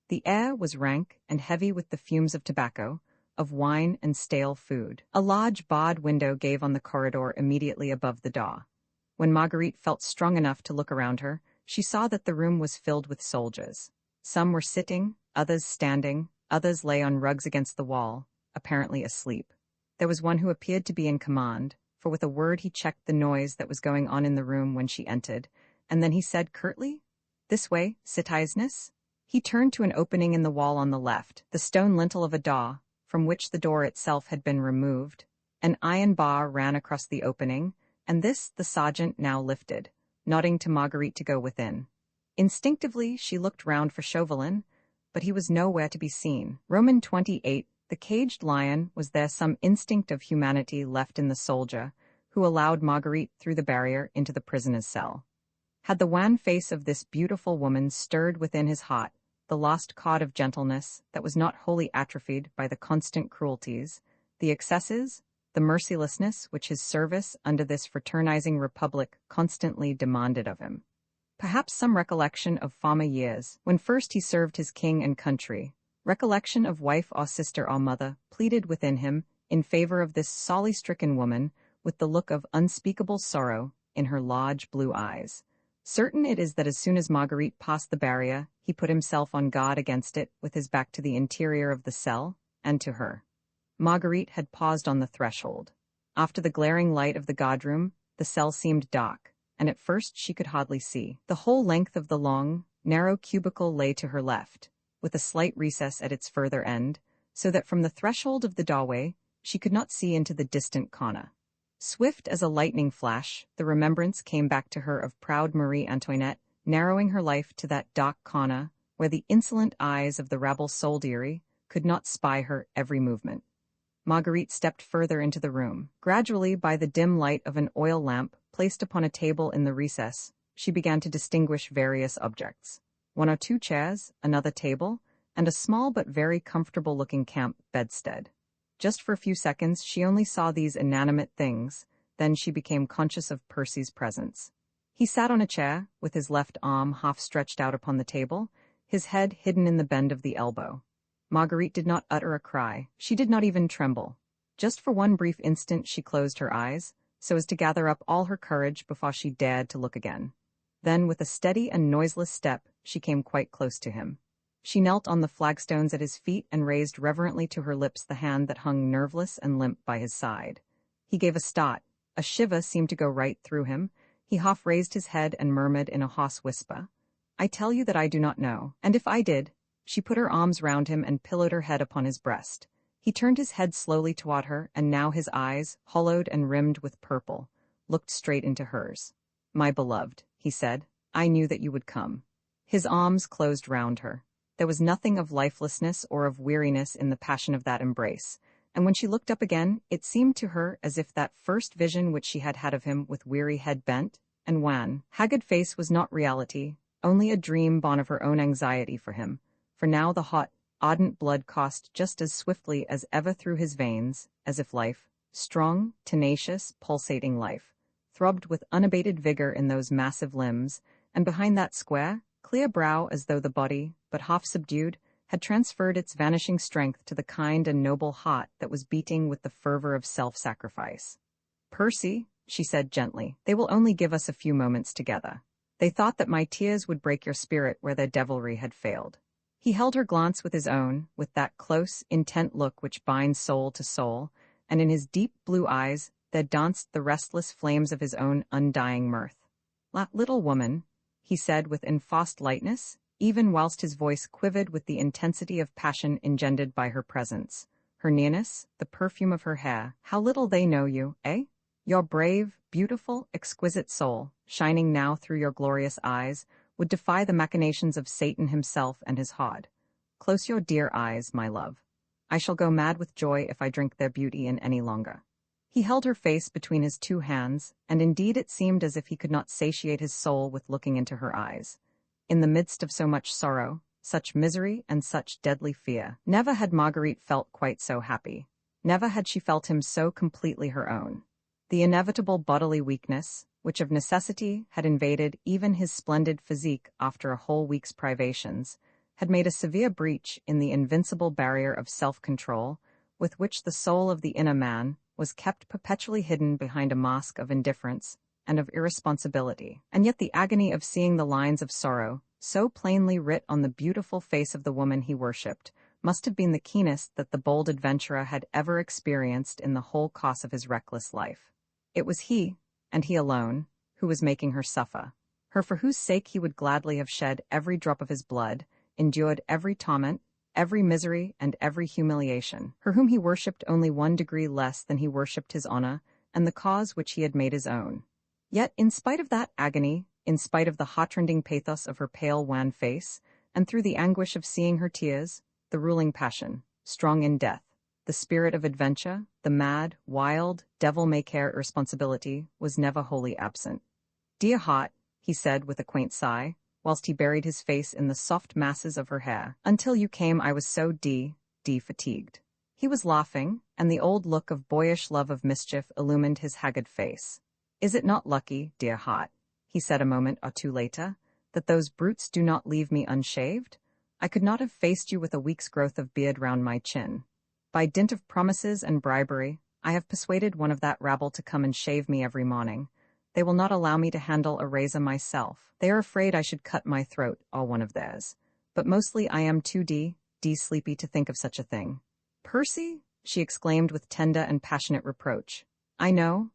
The air was rank and heavy with the fumes of tobacco, of wine and stale food. A large barred window gave on the corridor immediately above the door. When Marguerite felt strong enough to look around her, she saw that the room was filled with soldiers. Some were sitting, others standing, others lay on rugs against the wall, apparently asleep. There was one who appeared to be in command, for with a word he checked the noise that was going on in the room when she entered, and then he said curtly, "This way, citizeness." He turned to an opening in the wall on the left, the stone lintel of a door, from which the door itself had been removed. An iron bar ran across the opening, and this the sergeant now lifted, nodding to Marguerite to go within. Instinctively she looked round for Chauvelin, but he was nowhere to be seen. Roman 28. The caged lion. Was there some instinct of humanity left in the soldier, who allowed Marguerite through the barrier into the prisoner's cell? Had the wan face of this beautiful woman stirred within his heart the lost cod of gentleness that was not wholly atrophied by the constant cruelties, the excesses, the mercilessness which his service under this fraternizing republic constantly demanded of him? Perhaps some recollection of former years, when first he served his king and country, recollection of wife or sister or mother, pleaded within him in favor of this sorely-stricken woman with the look of unspeakable sorrow in her large blue eyes. Certain it is that as soon as Marguerite passed the barrier, he put himself on guard against it with his back to the interior of the cell and to her. Marguerite had paused on the threshold. After the glaring light of the guardroom, the cell seemed dark, and at first she could hardly see. The whole length of the long, narrow cubicle lay to her left, with a slight recess at its further end, so that from the threshold of the doorway she could not see into the distant corner. Swift as a lightning flash, the remembrance came back to her of proud Marie Antoinette, narrowing her life to that dark corner where the insolent eyes of the rabble soldiery could not spy her every movement. Marguerite stepped further into the room. Gradually, by the dim light of an oil lamp placed upon a table in the recess, she began to distinguish various objects. One or two chairs, another table, and a small but very comfortable-looking camp bedstead. Just for a few seconds, she only saw these inanimate things, then she became conscious of Percy's presence. He sat on a chair, with his left arm half stretched out upon the table, his head hidden in the bend of the elbow. Marguerite did not utter a cry. She did not even tremble. Just for one brief instant she closed her eyes, so as to gather up all her courage before she dared to look again. Then, with a steady and noiseless step, she came quite close to him. She knelt on the flagstones at his feet and raised reverently to her lips the hand that hung nerveless and limp by his side. He gave a start. A shiver seemed to go right through him. He half raised his head and murmured in a hoarse whisper, "I tell you that I do not know, and if I did—" She put her arms round him and pillowed her head upon his breast. He turned his head slowly toward her, and now his eyes, hollowed and rimmed with purple, looked straight into hers. "My beloved," he said, "I knew that you would come." His arms closed round her. There was nothing of lifelessness or of weariness in the passion of that embrace, and when she looked up again, it seemed to her as if that first vision which she had had of him with weary head bent and wan, haggard face was not reality, only a dream born of her own anxiety for him, for now the hot, ardent blood coursed just as swiftly as ever through his veins, as if life, strong, tenacious, pulsating life, throbbed with unabated vigor in those massive limbs, and behind that square, clear brow, as though the body, but half subdued, had transferred its vanishing strength to the kind and noble heart that was beating with the fervor of self-sacrifice. "Percy," she said gently, "they will only give us a few moments together. They thought that my tears would break your spirit where their devilry had failed." He held her glance with his own, with that close, intent look which binds soul to soul, and in his deep blue eyes there danced the restless flames of his own undying mirth. "Little woman," he said with enforced lightness, even whilst his voice quivered with the intensity of passion engendered by her presence, her nearness, the perfume of her hair. "How little they know you, eh? Your brave, beautiful, exquisite soul, shining now through your glorious eyes, would defy the machinations of Satan himself and his hod. Close your dear eyes, my love. I shall go mad with joy if I drink their beauty in any longer." He held her face between his two hands, and indeed it seemed as if he could not satiate his soul with looking into her eyes. In the midst of so much sorrow, such misery, and such deadly fear, never had Marguerite felt quite so happy. Never had she felt him so completely her own. The inevitable bodily weakness, which of necessity had invaded even his splendid physique after a whole week's privations, had made a severe breach in the invincible barrier of self-control with which the soul of the inner man was kept perpetually hidden behind a mask of indifference and of irresponsibility. And yet the agony of seeing the lines of sorrow, so plainly writ on the beautiful face of the woman he worshipped, must have been the keenest that the bold adventurer had ever experienced in the whole course of his reckless life. It was he, and he alone, who was making her suffer, her for whose sake he would gladly have shed every drop of his blood, endured every torment, every misery, and every humiliation, her whom he worshipped only 1 degree less than he worshipped his honor and the cause which he had made his own. Yet, in spite of that agony, in spite of the heartrending pathos of her pale, wan face, and through the anguish of seeing her tears, the ruling passion, strong in death, the spirit of adventure, the mad, wild, devil-may-care irresponsibility, was never wholly absent. "Dear heart," he said with a quaint sigh, whilst he buried his face in the soft masses of her hair, "until you came I was so fatigued." He was laughing, and the old look of boyish love of mischief illumined his haggard face. "Is it not lucky, dear heart," he said a moment or two later, "that those brutes do not leave me unshaved? I could not have faced you with a week's growth of beard round my chin. By dint of promises and bribery, I have persuaded one of that rabble to come and shave me every morning. They will not allow me to handle a razor myself. They are afraid I should cut my throat, or one of theirs. But mostly I am too sleepy to think of such a thing." "Percy?" she exclaimed with tender and passionate reproach. I know,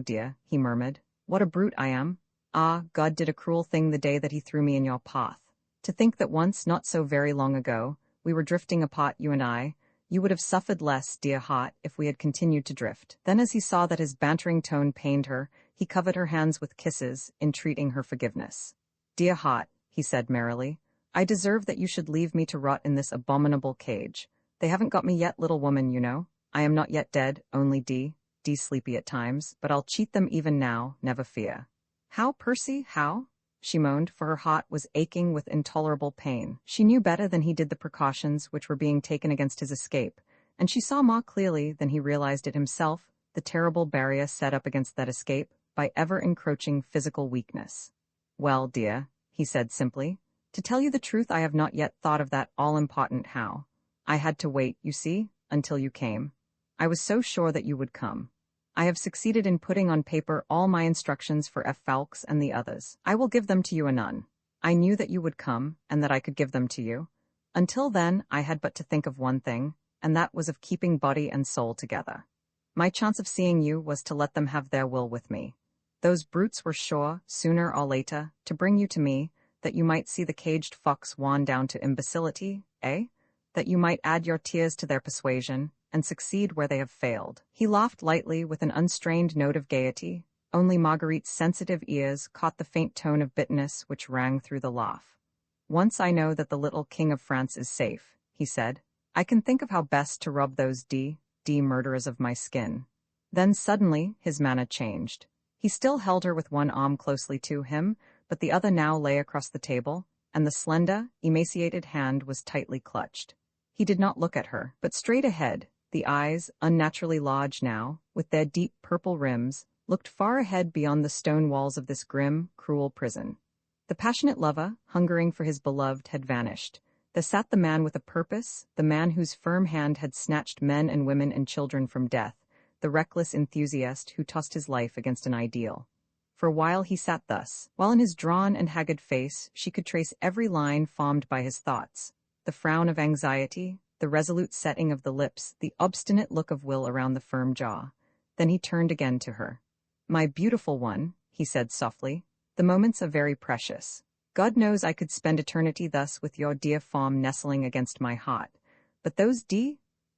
dear," he murmured. "What a brute I am. Ah, God did a cruel thing the day that he threw me in your path. To think that once, not so very long ago, we were drifting apart, you and I. You would have suffered less, dear heart, if we had continued to drift." Then as he saw that his bantering tone pained her, he covered her hands with kisses, entreating her forgiveness. "Dear heart," he said merrily, "I deserve that you should leave me to rot in this abominable cage. They haven't got me yet, little woman, you know. I am not yet dead, only sleepy at times, but I'll cheat them even now, never fear. How, Percy, how? She moaned, for her heart was aching with intolerable pain. She knew better than he did the precautions which were being taken against his escape, and she saw more clearly than he realized it himself, the terrible barrier set up against that escape by ever-encroaching physical weakness. Well, dear, he said simply, to tell you the truth, I have not yet thought of that all-important how. I had to wait, you see, until you came. I was so sure that you would come. I have succeeded in putting on paper all my instructions for F. Fawkes and the others. I will give them to you anon. I knew that you would come, and that I could give them to you. Until then, I had but to think of one thing, and that was of keeping body and soul together. My chance of seeing you was to let them have their will with me. Those brutes were sure, sooner or later, to bring you to me, that you might see the caged fox worn down to imbecility, eh? That you might add your tears to their persuasion, and succeed where they have failed. He laughed lightly with an unstrained note of gaiety. Only Marguerite's sensitive ears caught the faint tone of bitterness which rang through the laugh. Once I know that the little King of France is safe, he said, I can think of how best to rob those murderers of my skin. Then suddenly his manner changed. He still held her with one arm closely to him, but the other now lay across the table, and the slender, emaciated hand was tightly clutched. He did not look at her, but straight ahead. The eyes, unnaturally large now, with their deep purple rims, looked far ahead beyond the stone walls of this grim, cruel prison. The passionate lover, hungering for his beloved, had vanished. There sat the man with a purpose, the man whose firm hand had snatched men and women and children from death, the reckless enthusiast who tossed his life against an ideal. For a while he sat thus, while in his drawn and haggard face she could trace every line formed by his thoughts, the frown of anxiety, the resolute setting of the lips, the obstinate look of will around the firm jaw. Then he turned again to her. My beautiful one, he said softly, the moments are very precious. God knows I could spend eternity thus with your dear form nestling against my heart. But those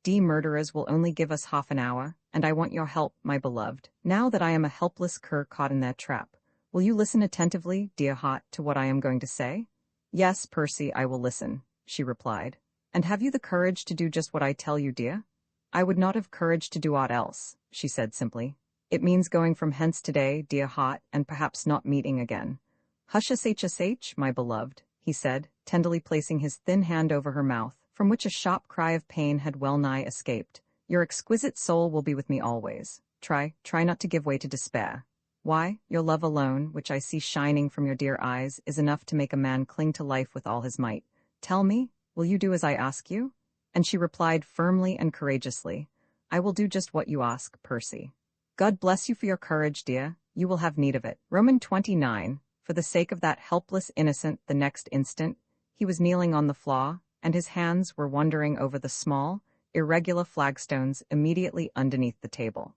murderers will only give us half an hour, and I want your help, my beloved. Now that I am a helpless cur caught in their trap, will you listen attentively, dear heart, to what I am going to say? Yes, Percy, I will listen, she replied. And have you the courage to do just what I tell you, dear? I would not have courage to do aught else, she said simply. It means going from hence today, dear heart, and perhaps not meeting again. Hush, my beloved, he said, tenderly placing his thin hand over her mouth, from which a sharp cry of pain had well-nigh escaped. Your exquisite soul will be with me always. Try not to give way to despair. Why, your love alone, which I see shining from your dear eyes, is enough to make a man cling to life with all his might. Tell me, will you do as I ask you? And she replied firmly and courageously, I will do just what you ask, Percy. God bless you for your courage, dear. You will have need of it. Roman 29. For the sake of that helpless innocent, the next instant, he was kneeling on the floor, and his hands were wandering over the small, irregular flagstones immediately underneath the table.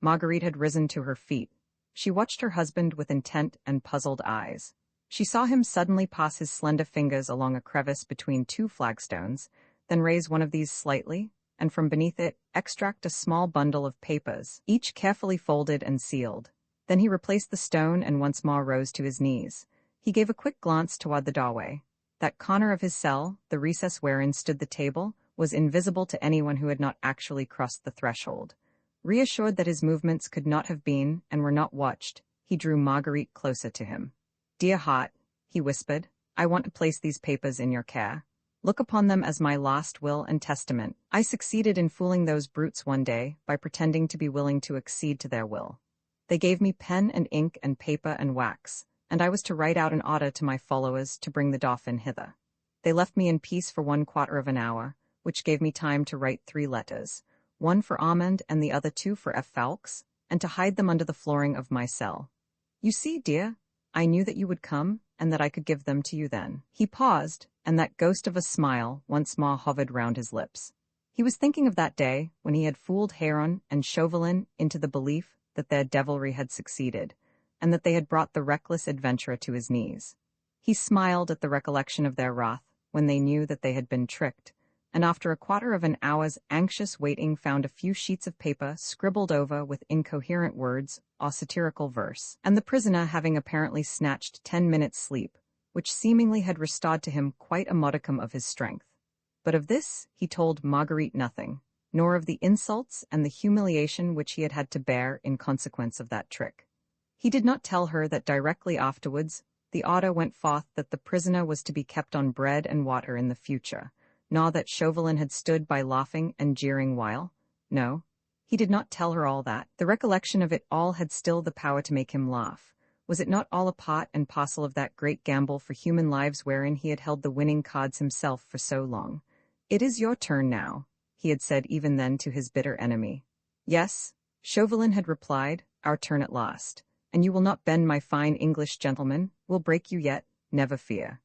Marguerite had risen to her feet. She watched her husband with intent and puzzled eyes. She saw him suddenly pass his slender fingers along a crevice between two flagstones, then raise one of these slightly, and from beneath it extract a small bundle of papers, each carefully folded and sealed. Then he replaced the stone and once more rose to his knees. He gave a quick glance toward the doorway. That corner of his cell, the recess wherein stood the table, was invisible to anyone who had not actually crossed the threshold. Reassured that his movements could not have been and were not watched, he drew Marguerite closer to him. Dear heart, he whispered, I want to place these papers in your care. Look upon them as my last will and testament. I succeeded in fooling those brutes one day by pretending to be willing to accede to their will. They gave me pen and ink and paper and wax, and I was to write out an order to my followers to bring the Dauphin hither. They left me in peace for 1/4 of an hour, which gave me time to write 3 letters, one for Armand and the other 2 for F. Fawkes, and to hide them under the flooring of my cell. You see, dear, I knew that you would come, and that I could give them to you then. He paused, and that ghost of a smile once more hovered round his lips. He was thinking of that day when he had fooled Héron and Chauvelin into the belief that their devilry had succeeded, and that they had brought the reckless adventurer to his knees. He smiled at the recollection of their wrath when they knew that they had been tricked, and after 1/4 of an hour's anxious waiting found a few sheets of paper scribbled over with incoherent words or satirical verse, and the prisoner having apparently snatched 10 minutes' sleep, which seemingly had restored to him quite a modicum of his strength. But of this he told Marguerite nothing, nor of the insults and the humiliation which he had had to bear in consequence of that trick. He did not tell her that directly afterwards the order went forth that the prisoner was to be kept on bread and water in the future, nor that Chauvelin had stood by laughing and jeering while. No, he did not tell her all that. The recollection of it all had still the power to make him laugh. Was it not all a part and parcel of that great gamble for human lives wherein he had held the winning cards himself for so long? "It is your turn now," he had said even then to his bitter enemy. "Yes," Chauvelin had replied, "our turn at last. And you will not bend, my fine English gentleman. We'll break you yet, never fear."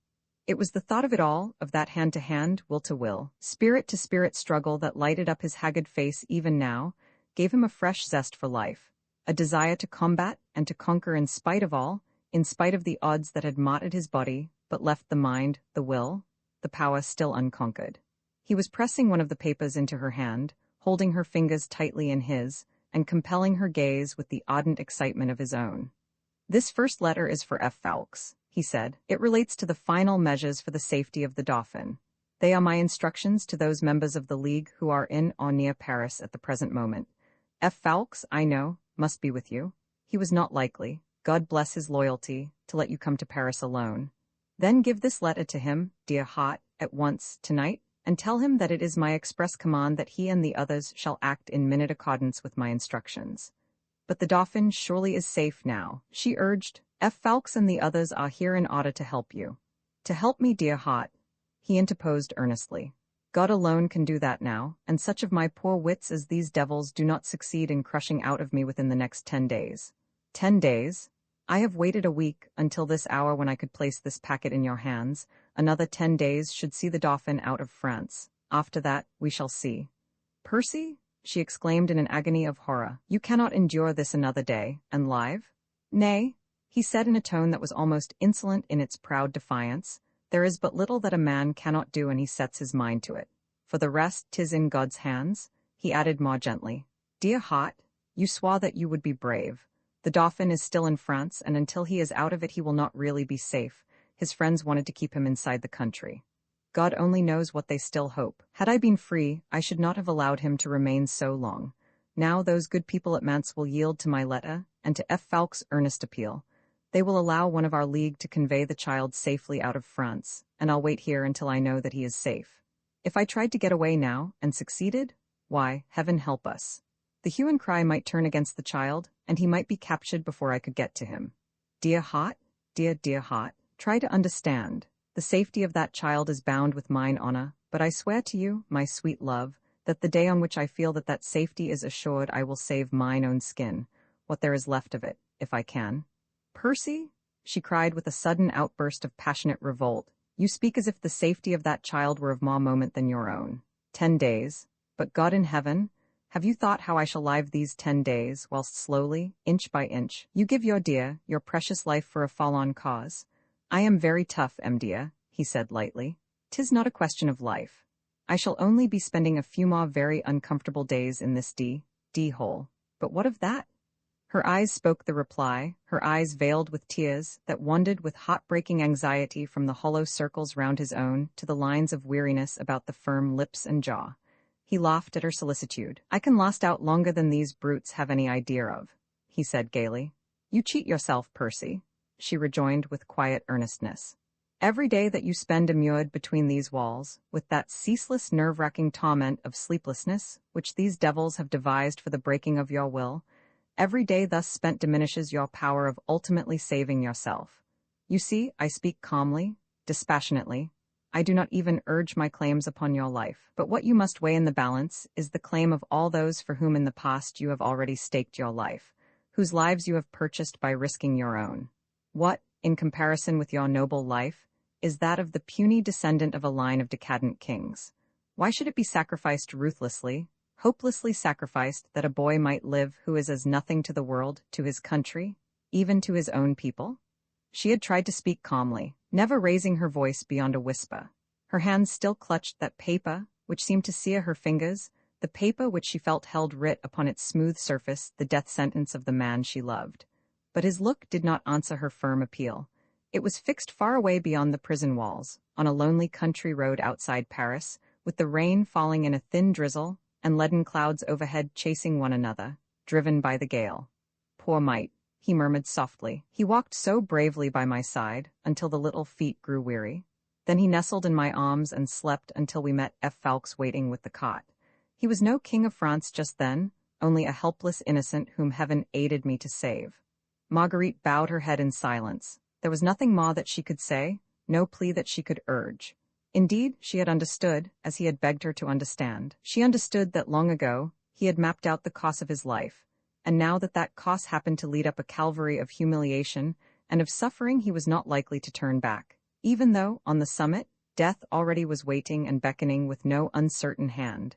It was the thought of it all, of that hand-to-hand, will-to-will, spirit-to-spirit struggle that lighted up his haggard face even now, gave him a fresh zest for life, a desire to combat and to conquer in spite of all, in spite of the odds that had martyred his body, but left the mind, the will, the power still unconquered. He was pressing one of the papers into her hand, holding her fingers tightly in his, and compelling her gaze with the ardent excitement of his own. "This first letter is for F. Fawkes," he said. "It relates to the final measures for the safety of the Dauphin. They are my instructions to those members of the League who are in or near Paris at the present moment. F. Fawkes, I know, must be with you. He was not likely, God bless his loyalty, to let you come to Paris alone. Then give this letter to him, dear heart, at once, tonight, and tell him that it is my express command that he and the others shall act in minute accordance with my instructions. But the Dauphin surely is safe now," she urged. "F. Fawkes and the others are here in order to help you." "To help me, dear heart," he interposed earnestly. "God alone can do that now, and such of my poor wits as these devils do not succeed in crushing out of me within the next 10 days. 10 days? I have waited a week, until this hour when I could place this packet in your hands. Another 10 days should see the Dauphin out of France. After that, we shall see." "Percy?" she exclaimed in an agony of horror. "You cannot endure this another day, and live?" "Nay," he said in a tone that was almost insolent in its proud defiance. "There is but little that a man cannot do when he sets his mind to it. For the rest, 'tis in God's hands," he added more gently. "Dear heart, you swore that you would be brave. The Dauphin is still in France, and until he is out of it he will not really be safe. His friends wanted to keep him inside the country. God only knows what they still hope. Had I been free, I should not have allowed him to remain so long. Now those good people at Mantes will yield to my letter, and to F. Fawkes' earnest appeal. They will allow one of our League to convey the child safely out of France, and I'll wait here until I know that he is safe. If I tried to get away now, and succeeded, why, heaven help us. The hue and cry might turn against the child, and he might be captured before I could get to him. Dear heart, dear heart, try to understand. The safety of that child is bound with mine honor, but I swear to you, my sweet love, that the day on which I feel that that safety is assured I will save mine own skin, what there is left of it, if I can." "Percy?" she cried with a sudden outburst of passionate revolt. "You speak as if the safety of that child were of more moment than your own. 10 days. But God in heaven, have you thought how I shall live these 10 days, whilst slowly, inch by inch, you give your dear, your precious life for a fallen cause? I am very tough, dear," he said lightly. "'Tis not a question of life. I shall only be spending a few more very uncomfortable days in this hole. But what of that?" Her eyes spoke the reply, her eyes veiled with tears that wandered with heart-breaking anxiety from the hollow circles round his own to the lines of weariness about the firm lips and jaw. He laughed at her solicitude. "I can last out longer than these brutes have any idea of," he said gaily. "You cheat yourself, Percy," she rejoined with quiet earnestness. "Every day that you spend immured between these walls, with that ceaseless nerve-wracking torment of sleeplessness which these devils have devised for the breaking of your will, every day thus spent diminishes your power of ultimately saving yourself. You see, I speak calmly, dispassionately. I do not even urge my claims upon your life, but what you must weigh in the balance is the claim of all those for whom in the past you have already staked your life, whose lives you have purchased by risking your own. What, in comparison with your noble life, is that of the puny descendant of a line of decadent kings? Why should it be sacrificed ruthlessly, hopelessly sacrificed, that a boy might live who is as nothing to the world, to his country, even to his own people?" She had tried to speak calmly, never raising her voice beyond a whisper. Her hands still clutched that paper, which seemed to sear her fingers, the paper which she felt held writ upon its smooth surface the death sentence of the man she loved. But his look did not answer her firm appeal. It was fixed far away beyond the prison walls, on a lonely country road outside Paris, with the rain falling in a thin drizzle, and leaden clouds overhead chasing one another, driven by the gale. Poor mite, he murmured softly. He walked so bravely by my side until the little feet grew weary. Then he nestled in my arms and slept until we met F. Fawkes waiting with the cot. He was no king of France just then, only a helpless innocent whom heaven aided me to save. Marguerite bowed her head in silence. There was nothing more that she could say, no plea that she could urge. Indeed, she had understood, as he had begged her to understand. She understood that long ago, he had mapped out the course of his life, and now that that course happened to lead up a calvary of humiliation and of suffering, he was not likely to turn back. Even though, on the summit, death already was waiting and beckoning with no uncertain hand.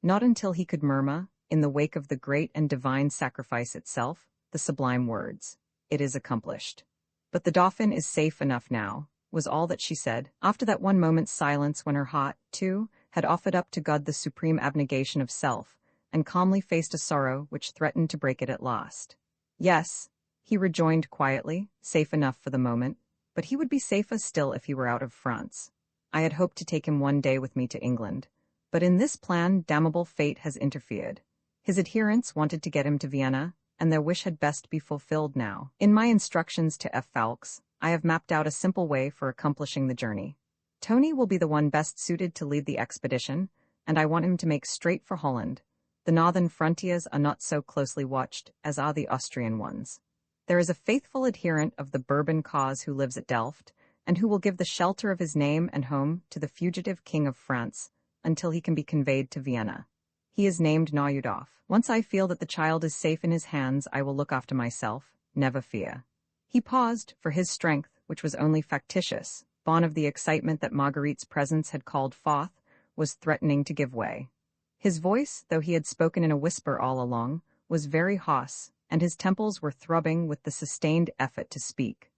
Not until he could murmur, in the wake of the great and divine sacrifice itself, the sublime words, "It is accomplished." But the Dauphin is safe enough now, was all that she said, after that one moment's silence when her heart, too, had offered up to God the supreme abnegation of self, and calmly faced a sorrow which threatened to break it at last. Yes, he rejoined quietly, safe enough for the moment, but he would be safer still if he were out of France. I had hoped to take him one day with me to England, but in this plan damnable fate has interfered. His adherents wanted to get him to Vienna, and their wish had best be fulfilled now. In my instructions to F. Fawkes, I have mapped out a simple way for accomplishing the journey. Tony will be the one best suited to lead the expedition, and I want him to make straight for Holland. The northern frontiers are not so closely watched as are the Austrian ones. There is a faithful adherent of the Bourbon cause who lives at Delft, and who will give the shelter of his name and home to the fugitive King of France until he can be conveyed to Vienna. He is named Naudolf. Once I feel that the child is safe in his hands, I will look after myself, never fear. He paused, for his strength, which was only factitious, born of the excitement that Marguerite's presence had called forth, was threatening to give way. His voice, though he had spoken in a whisper all along, was very hoarse, and his temples were throbbing with the sustained effort to speak.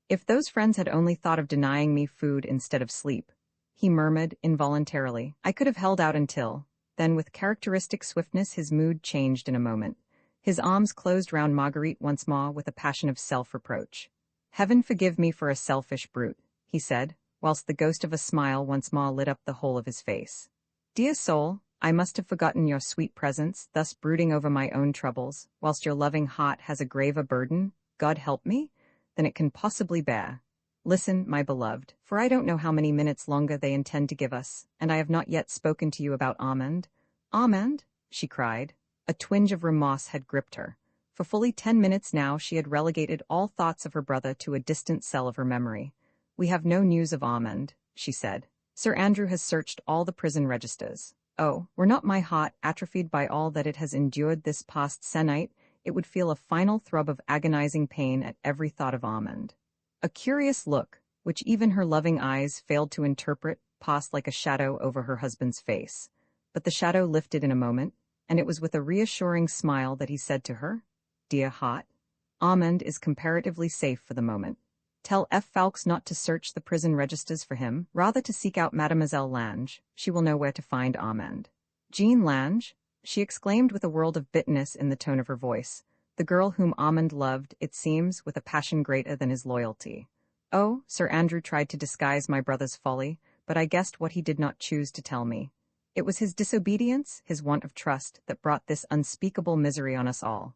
If those friends had only thought of denying me food instead of sleep, he murmured involuntarily, I could have held out until. Then with characteristic swiftness his mood changed in a moment. His arms closed round Marguerite once more with a passion of self-reproach. Heaven forgive me for a selfish brute, he said, whilst the ghost of a smile once more lit up the whole of his face. Dear soul, I must have forgotten your sweet presence, thus brooding over my own troubles, whilst your loving heart has a graver burden, God help me, than it can possibly bear. Listen, my beloved, for I don't know how many minutes longer they intend to give us, and I have not yet spoken to you about Armand. Armand? She cried. A twinge of remorse had gripped her. For fully 10 minutes now she had relegated all thoughts of her brother to a distant cell of her memory. We have no news of Armand, she said. Sir Andrew has searched all the prison registers. Oh, were not my heart atrophied by all that it has endured this past se'night, it would feel a final throb of agonizing pain at every thought of Armand. A curious look, which even her loving eyes failed to interpret, passed like a shadow over her husband's face. But the shadow lifted in a moment, and it was with a reassuring smile that he said to her, Dear heart, Armand is comparatively safe for the moment. Tell F. Fawkes not to search the prison registers for him, rather to seek out Mademoiselle Lange. She will know where to find Armand. Jean Lange? She exclaimed with a world of bitterness in the tone of her voice. The girl whom Armand loved, it seems, with a passion greater than his loyalty. Oh, Sir Andrew tried to disguise my brother's folly, but I guessed what he did not choose to tell me. It was his disobedience, his want of trust, that brought this unspeakable misery on us all.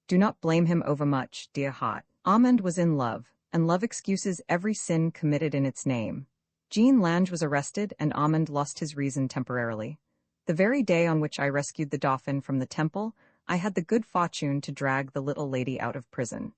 Do not blame him overmuch, dear heart. Armand was in love, and love excuses every sin committed in its name. Jean Lange was arrested, and Armand lost his reason temporarily. The very day on which I rescued the Dauphin from the temple, I had the good fortune to drag the little lady out of prison.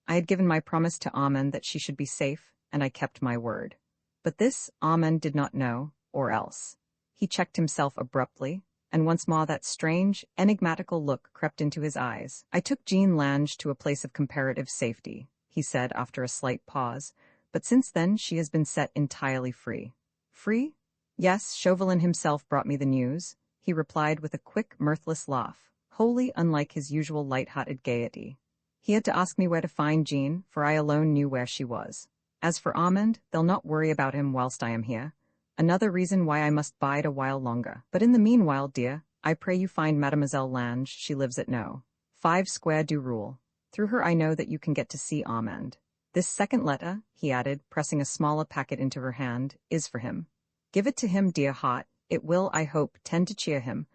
I had given my promise to Armand that she should be safe, and I kept my word. But this Armand did not know, or else. He checked himself abruptly, and once more that strange, enigmatical look crept into his eyes. I took Jean Lange to a place of comparative safety, he said after a slight pause, but since then she has been set entirely free. Free? Yes, Chauvelin himself brought me the news, he replied with a quick, mirthless laugh, wholly unlike his usual light-hearted gaiety. He had to ask me where to find Jean, for I alone knew where she was. As for Armand, they'll not worry about him whilst I am here. Another reason why I must bide a while longer. But in the meanwhile, dear, I pray you find Mademoiselle Lange. She lives at No. 5 Square du Roule. Through her I know that you can get to see Armand. This second letter, he added, pressing a smaller packet into her hand, is for him. Give it to him, dear heart. It will, I hope, tend to cheer him.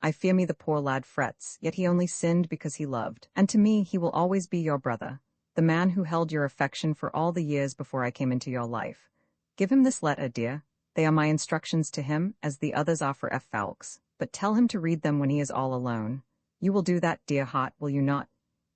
I fear me the poor lad frets, yet he only sinned because he loved, and to me he will always be your brother, the man who held your affection for all the years before I came into your life. Give him this letter, dear. They are my instructions to him, as the others are for F. Fawkes, but tell him to read them when he is all alone. You will do that, dear heart, will you not?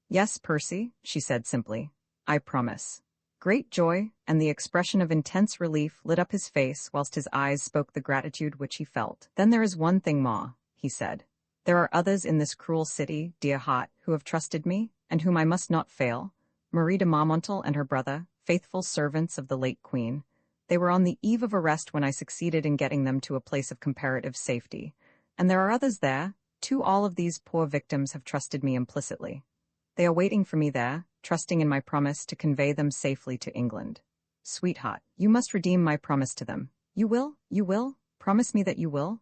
Yes, Percy, she said simply. I promise. Great joy, and the expression of intense relief lit up his face whilst his eyes spoke the gratitude which he felt. Then there is one thing, Ma, he said. There are others in this cruel city, dear heart, who have trusted me, and whom I must not fail. Marie de Marmontel and her brother, faithful servants of the late Queen. They were on the eve of arrest when I succeeded in getting them to a place of comparative safety. And there are others there, too. All of these poor victims have trusted me implicitly. They are waiting for me there, trusting in my promise to convey them safely to England. Sweetheart, you must redeem my promise to them. You will? You will? Promise me that you will?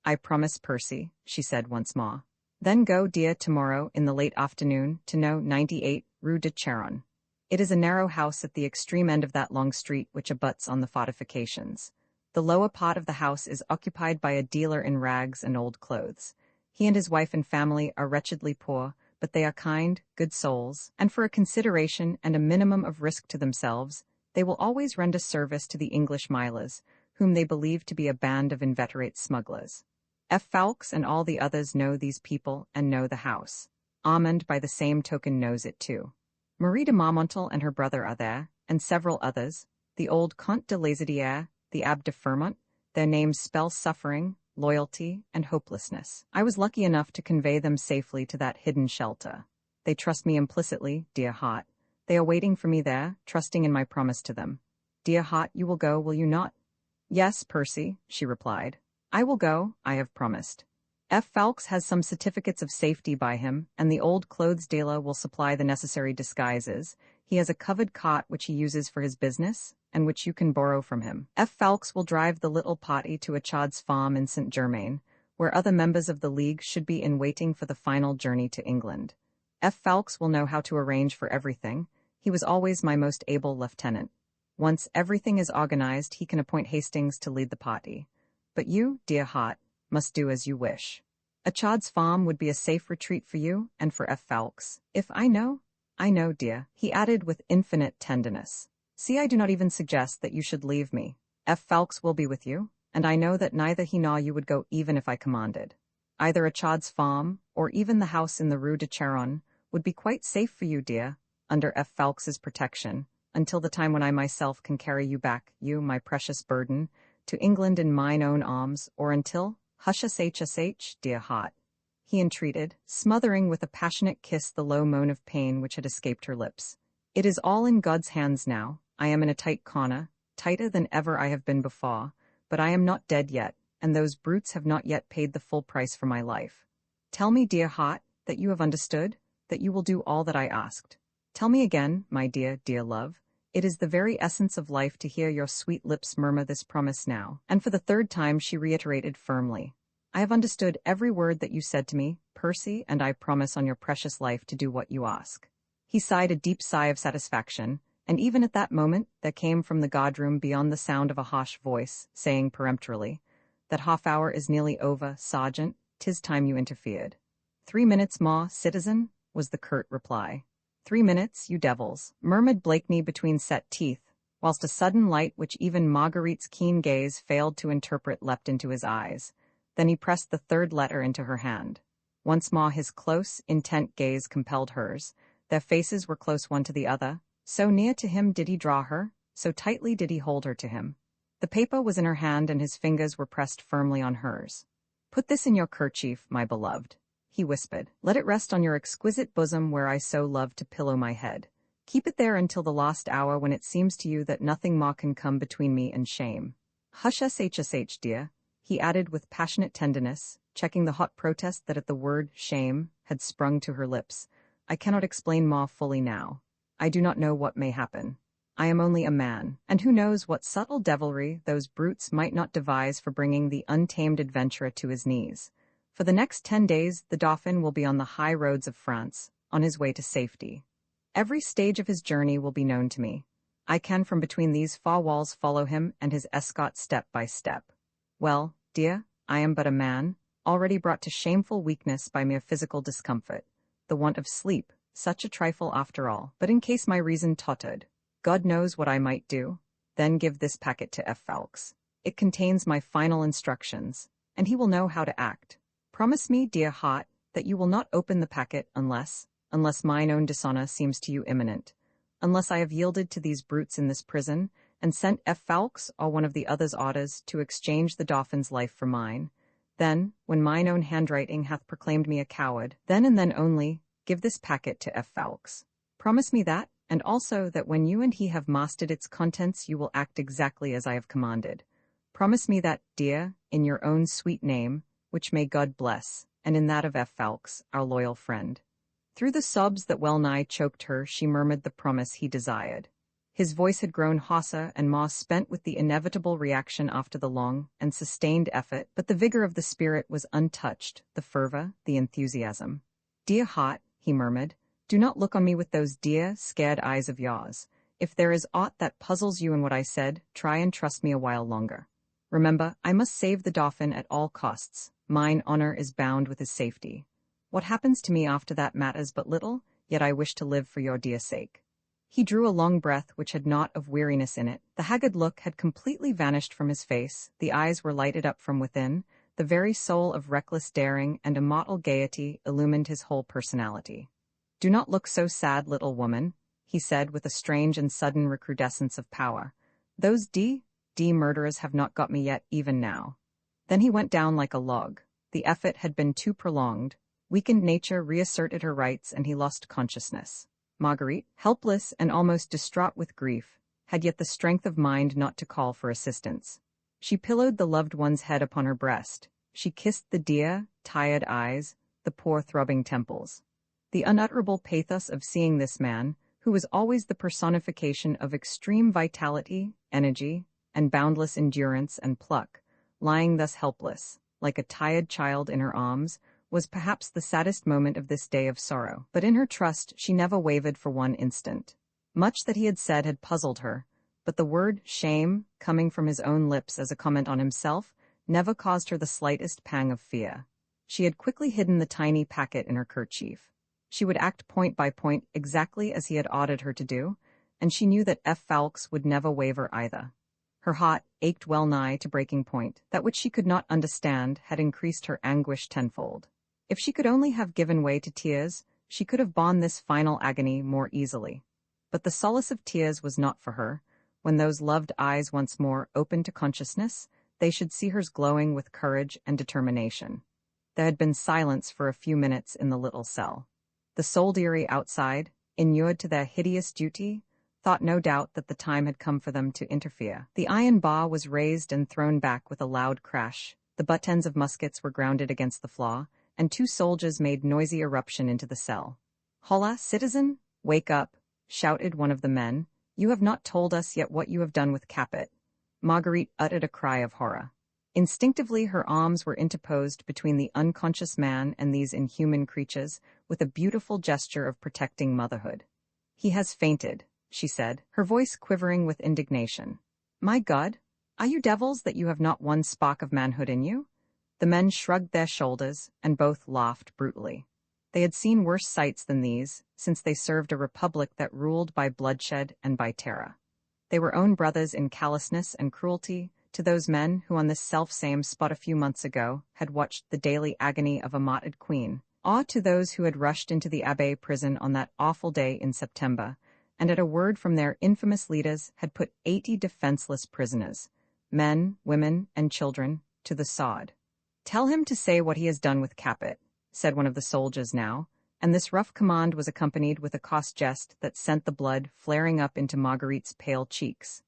I promise, Percy, she said once more. Then go, dear, tomorrow, in the late afternoon, to No. 98, Rue de Charonne. It is a narrow house at the extreme end of that long street which abuts on the fortifications. The lower part of the house is occupied by a dealer in rags and old clothes. He and his wife and family are wretchedly poor, but they are kind, good souls, and for a consideration and a minimum of risk to themselves, they will always render service to the English milors, whom they believe to be a band of inveterate smugglers. F. Fawkes and all the others know these people and know the house. Armand, by the same token, knows it too. Marie de Marmontel and her brother are there, and several others, the old Comte de Lesadier, the Abbe de Fermont. Their names spell suffering, loyalty, and hopelessness. I was lucky enough to convey them safely to that hidden shelter. They trust me implicitly, dear heart. They are waiting for me there, trusting in my promise to them. Dear heart, you will go, will you not? Yes, Percy, she replied. I will go, I have promised. F. Fawkes has some certificates of safety by him, and the old clothes dealer will supply the necessary disguises. He has a covered cart which he uses for his business, and which you can borrow from him. F. Fawkes will drive the little party to a child's farm in St. Germain, where other members of the League should be in waiting for the final journey to England. F. Fawkes will know how to arrange for everything. He was always my most able lieutenant. Once everything is organized, he can appoint Hastings to lead the party. But you, dear heart, must do as you wish. A child's farm would be a safe retreat for you and for F. Fawkes. If I know, dear, he added with infinite tenderness. See, I do not even suggest that you should leave me. F. Fawkes will be with you, and I know that neither he nor you would go even if I commanded. Either a child's farm, or even the house in the Rue de Charonne, would be quite safe for you, dear, under F. Fawkes's protection, until the time when I myself can carry you back, you, my precious burden, to England in mine own arms, or until, hush, dear heart, he entreated, smothering with a passionate kiss the low moan of pain which had escaped her lips. It is all in God's hands now. I am in a tight corner, tighter than ever I have been before, but I am not dead yet, and those brutes have not yet paid the full price for my life. Tell me, dear heart, that you have understood, that you will do all that I asked. Tell me again, my dear, dear love. It is the very essence of life to hear your sweet lips murmur this promise now. And for the third time she reiterated firmly, I have understood every word that you said to me, Percy, and I promise on your precious life to do what you ask. He sighed a deep sigh of satisfaction, and even at that moment there came from the guardroom beyond the sound of a harsh voice, saying peremptorily, That half-hour is nearly over, Sergeant, 'tis time you interfered. 3 minutes more, citizen, was the curt reply. 3 minutes, you devils, murmured Blakeney between set teeth, whilst a sudden light which even Marguerite's keen gaze failed to interpret leapt into his eyes. Then he pressed the third letter into her hand. Once more his close, intent gaze compelled hers. Their faces were close one to the other. So near to him did he draw her, so tightly did he hold her to him. The paper was in her hand and his fingers were pressed firmly on hers. Put this in your kerchief, my beloved, he whispered. Let it rest on your exquisite bosom where I so love to pillow my head. Keep it there until the last hour when it seems to you that nothing more can come between me and shame. Hush, dear, he added with passionate tenderness, checking the hot protest that at the word shame had sprung to her lips. I cannot explain more fully now. I do not know what may happen. I am only a man, and who knows what subtle devilry those brutes might not devise for bringing the untamed adventurer to his knees. For the next 10 days the Dauphin will be on the high roads of France, on his way to safety. Every stage of his journey will be known to me. I can from between these four walls follow him and his escort step by step. Well, dear, I am but a man, already brought to shameful weakness by mere physical discomfort, the want of sleep, such a trifle after all. But in case my reason tottered, God knows what I might do, then give this packet to F. Fawkes. It contains my final instructions, and he will know how to act. Promise me, dear heart, that you will not open the packet unless mine own dishonor seems to you imminent, unless I have yielded to these brutes in this prison, and sent F. Fawkes or one of the others' orders to exchange the Dauphin's life for mine. Then, when mine own handwriting hath proclaimed me a coward, then and then only, give this packet to F. Fawkes. Promise me that, and also that when you and he have mastered its contents you will act exactly as I have commanded. Promise me that, dear, in your own sweet name, which may God bless, and in that of F. Fawkes, our loyal friend. Through the sobs that well-nigh choked her, she murmured the promise he desired. His voice had grown hoarser and more spent with the inevitable reaction after the long and sustained effort, but the vigor of the spirit was untouched, the fervor, the enthusiasm. Dear heart, he murmured, do not look on me with those dear, scared eyes of yours. If there is aught that puzzles you in what I said, try and trust me a while longer. Remember, I must save the Dauphin at all costs. Mine honor is bound with his safety. What happens to me after that matters but little, yet I wish to live for your dear sake. He drew a long breath which had naught of weariness in it. The haggard look had completely vanished from his face, the eyes were lighted up from within, the very soul of reckless daring and immortal gaiety illumined his whole personality. Do not look so sad, little woman, he said with a strange and sudden recrudescence of power. Those D murderers have not got me yet, even now. Then he went down like a log. The effort had been too prolonged. Weakened nature reasserted her rights and he lost consciousness. Marguerite, helpless and almost distraught with grief, had yet the strength of mind not to call for assistance. She pillowed the loved one's head upon her breast. She kissed the dear, tired eyes, the poor throbbing temples. The unutterable pathos of seeing this man, who was always the personification of extreme vitality, energy, and boundless endurance and pluck, lying thus helpless, like a tired child in her arms, was perhaps the saddest moment of this day of sorrow. But in her trust she never wavered for one instant. Much that he had said had puzzled her, but the word shame, coming from his own lips as a comment on himself, never caused her the slightest pang of fear. She had quickly hidden the tiny packet in her kerchief. She would act point by point exactly as he had ordered her to do, and she knew that F. Fawkes would never waver either. Her heart ached well-nigh to breaking point. That which she could not understand had increased her anguish tenfold. If she could only have given way to tears, she could have borne this final agony more easily. But the solace of tears was not for her. When those loved eyes once more opened to consciousness, they should see hers glowing with courage and determination. There had been silence for a few minutes in the little cell. The soldiery outside, inured to their hideous duty, thought no doubt that the time had come for them to interfere. The iron bar was raised and thrown back with a loud crash, the butt ends of muskets were grounded against the floor, and two soldiers made noisy eruption into the cell. "Hola, citizen! Wake up!" shouted one of the men. "You have not told us yet what you have done with Capet." Marguerite uttered a cry of horror. Instinctively her arms were interposed between the unconscious man and these inhuman creatures, with a beautiful gesture of protecting motherhood. "He has fainted," she said, her voice quivering with indignation. "My God, are you devils that you have not one spark of manhood in you?" The men shrugged their shoulders, and both laughed brutally. They had seen worse sights than these, since they served a republic that ruled by bloodshed and by terror. They were own brothers in callousness and cruelty to those men who on this self-same spot a few months ago had watched the daily agony of a martyred queen, or to those who had rushed into the Abbaye prison on that awful day in September, and at a word from their infamous leaders had put 80 defenseless prisoners, men, women, and children, to the sod. "Tell him to say what he has done with Capet," said one of the soldiers now, and this rough command was accompanied with a coarse jest that sent the blood flaring up into Marguerite's pale cheeks.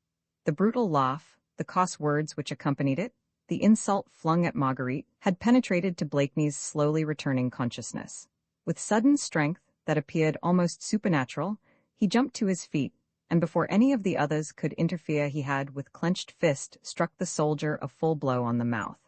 The brutal laugh, the coarse words which accompanied it, the insult flung at Marguerite, had penetrated to Blakeney's slowly returning consciousness. With sudden strength that appeared almost supernatural, he jumped to his feet, and before any of the others could interfere he had, with clenched fist, struck the soldier a full blow on the mouth.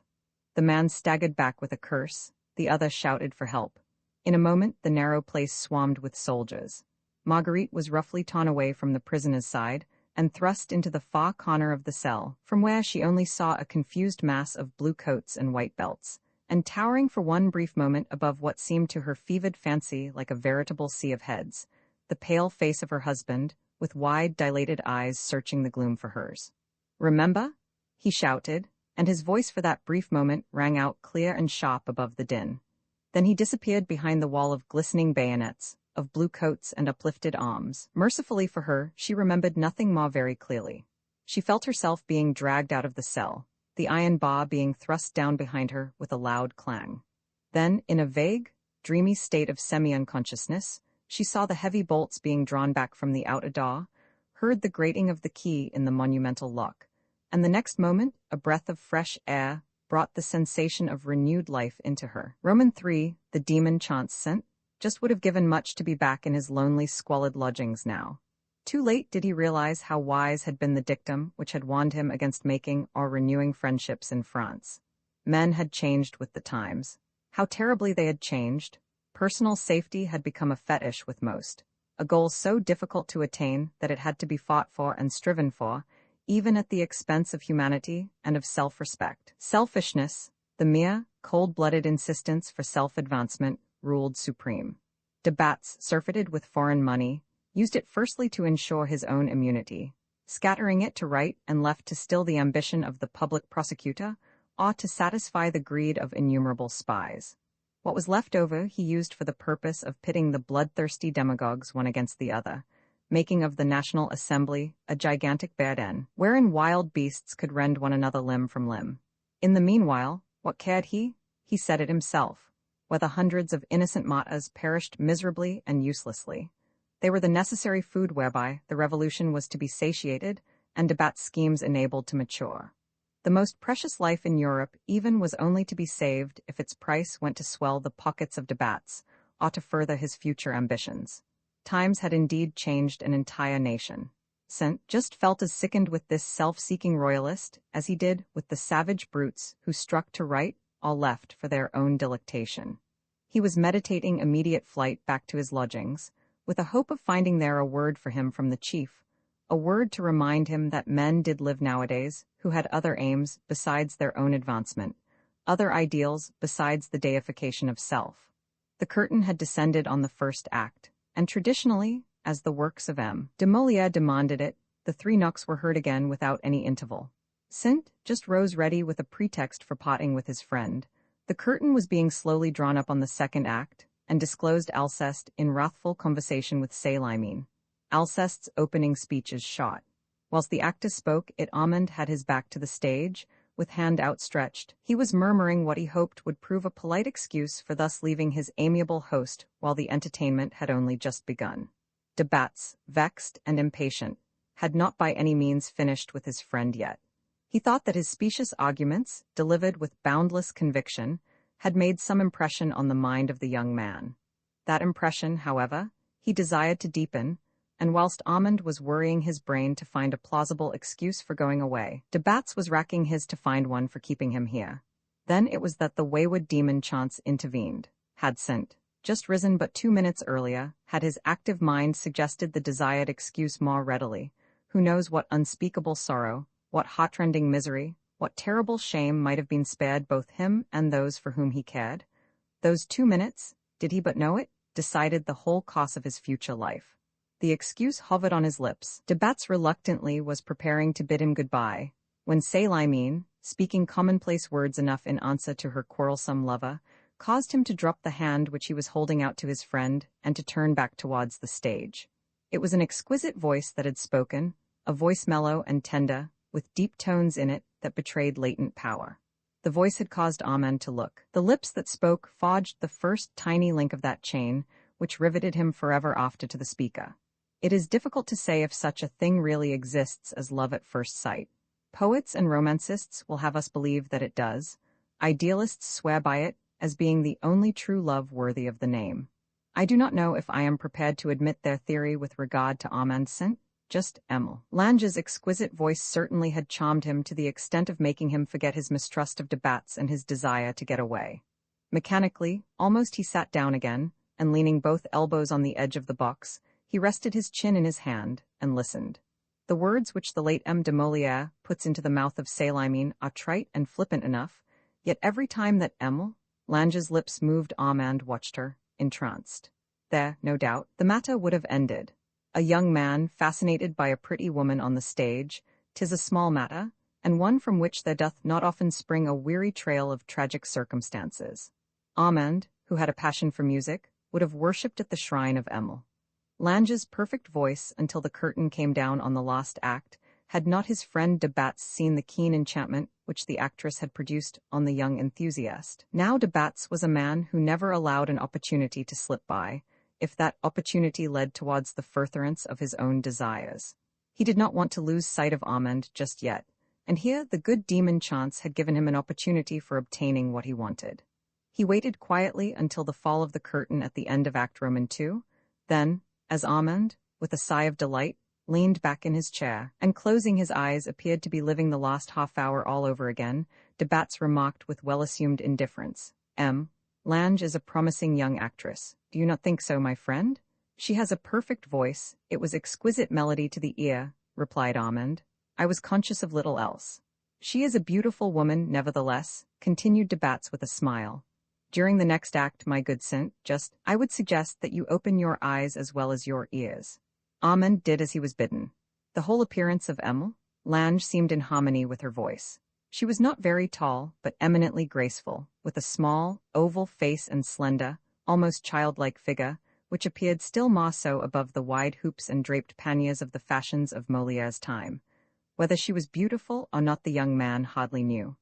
The man staggered back with a curse, the other shouted for help. In a moment the narrow place swarmed with soldiers. Marguerite was roughly torn away from the prisoner's side, and thrust into the far corner of the cell, from where she only saw a confused mass of blue coats and white belts, and towering for one brief moment above what seemed to her fevered fancy like a veritable sea of heads, the pale face of her husband, with wide, dilated eyes searching the gloom for hers. "Remember?" he shouted, and his voice for that brief moment rang out clear and sharp above the din. Then he disappeared behind the wall of glistening bayonets, of blue coats and uplifted arms. Mercifully for her, she remembered nothing more very clearly. She felt herself being dragged out of the cell, the iron bar being thrust down behind her with a loud clang. Then, in a vague, dreamy state of semi-unconsciousness, she saw the heavy bolts being drawn back from the outer door, heard the grating of the key in the monumental lock, and the next moment, a breath of fresh air brought the sensation of renewed life into her. Roman 3, the demon chance sent, just would have given much to be back in his lonely, squalid lodgings now. Too late did he realize how wise had been the dictum which had warned him against making or renewing friendships in France. Men had changed with the times. How terribly they had changed. Personal safety had become a fetish with most, a goal so difficult to attain that it had to be fought for and striven for, even at the expense of humanity and of self-respect. Selfishness, the mere, cold-blooded insistence for self-advancement, ruled supreme. De Batz, surfeited with foreign money, used it firstly to ensure his own immunity, scattering it to right and left to still the ambition of the public prosecutor, or to satisfy the greed of innumerable spies. What was left over he used for the purpose of pitting the bloodthirsty demagogues one against the other, making of the National Assembly a gigantic burden, wherein wild beasts could rend one another limb from limb. In the meanwhile, what cared he? He said it himself, whether hundreds of innocent martyrs perished miserably and uselessly. They were the necessary food whereby the revolution was to be satiated and de Batz's schemes enabled to mature. The most precious life in Europe even was only to be saved if its price went to swell the pockets of de Batz, or to further his future ambitions. Times had indeed changed an entire nation. Saint just felt as sickened with this self-seeking royalist as he did with the savage brutes who struck to right or left for their own delectation. He was meditating immediate flight back to his lodgings, with a hope of finding there a word for him from the chief, a word to remind him that men did live nowadays who had other aims besides their own advancement, other ideals besides the deification of self. The curtain had descended on the first act, and traditionally, as the works of M. de Molière demanded it, the three knocks were heard again without any interval. Saint just rose ready with a pretext for potting with his friend. The curtain was being slowly drawn up on the second act, and disclosed Alceste in wrathful conversation with Célimène. Alceste's opening speech is shot. Whilst the actor spoke, Armand had his back to the stage, with hand outstretched. He was murmuring what he hoped would prove a polite excuse for thus leaving his amiable host while the entertainment had only just begun. De Batz, vexed and impatient, had not by any means finished with his friend yet. He thought that his specious arguments, delivered with boundless conviction, had made some impression on the mind of the young man. That impression, however, he desired to deepen, and whilst Armand was worrying his brain to find a plausible excuse for going away, de Batz was racking his to find one for keeping him here. Then it was that the wayward demon Chance intervened. Had Saint just risen but 2 minutes earlier, had his active mind suggested the desired excuse more readily, who knows what unspeakable sorrow, what heartrending misery, what terrible shame might have been spared both him and those for whom he cared? Those 2 minutes, did he but know it, decided the whole course of his future life. The excuse hovered on his lips. De Batz reluctantly was preparing to bid him goodbye, when Célimène, speaking commonplace words enough in answer to her quarrelsome lover, caused him to drop the hand which he was holding out to his friend and to turn back towards the stage. It was an exquisite voice that had spoken, a voice mellow and tender, with deep tones in it that betrayed latent power. The voice had caused Armand to look. The lips that spoke forged the first tiny link of that chain, which riveted him forever after to the speaker. It is difficult to say if such a thing really exists as love at first sight. Poets and romancists will have us believe that it does. Idealists swear by it as being the only true love worthy of the name. I do not know if I am prepared to admit their theory with regard to Armand Saint. Just Emile Lange's exquisite voice certainly had charmed him to the extent of making him forget his mistrust of de Batz and his desire to get away. Mechanically, almost he sat down again, and leaning both elbows on the edge of the box, he rested his chin in his hand, and listened. The words which the late M. de Molière puts into the mouth of Célimène are trite and flippant enough, yet every time that Emile, Lange's lips moved. Armand watched her, entranced. There, no doubt, the matter would have ended. A young man, fascinated by a pretty woman on the stage, 'tis a small matter, and one from which there doth not often spring a weary trail of tragic circumstances. Armand, who had a passion for music, would have worshipped at the shrine of Emil. Lange's perfect voice, until the curtain came down on the last act, had not his friend de Batz seen the keen enchantment which the actress had produced on the young enthusiast. Now de Batz was a man who never allowed an opportunity to slip by, if that opportunity led towards the furtherance of his own desires. He did not want to lose sight of Armand just yet, and here the good demon chance had given him an opportunity for obtaining what he wanted. He waited quietly until the fall of the curtain at the end of Act Roman II, then, as Armand, with a sigh of delight, leaned back in his chair, and closing his eyes appeared to be living the last half-hour all over again, de Batz remarked with well-assumed indifference, Lange is a promising young actress. Do you not think so, my friend? She has a perfect voice. It was exquisite melody to the ear, replied Armand. I was conscious of little else. She is a beautiful woman, nevertheless, continued de Batz with a smile. During the next act, my good Saint, I would suggest that you open your eyes as well as your ears. Armand did as he was bidden. The whole appearance of Emil, Lange seemed in harmony with her voice. She was not very tall, but eminently graceful, with a small, oval face and slender, almost childlike figure, which appeared still more so above the wide hoops and draped panniers of the fashions of Moliere's time. Whether she was beautiful or not the young man hardly knew.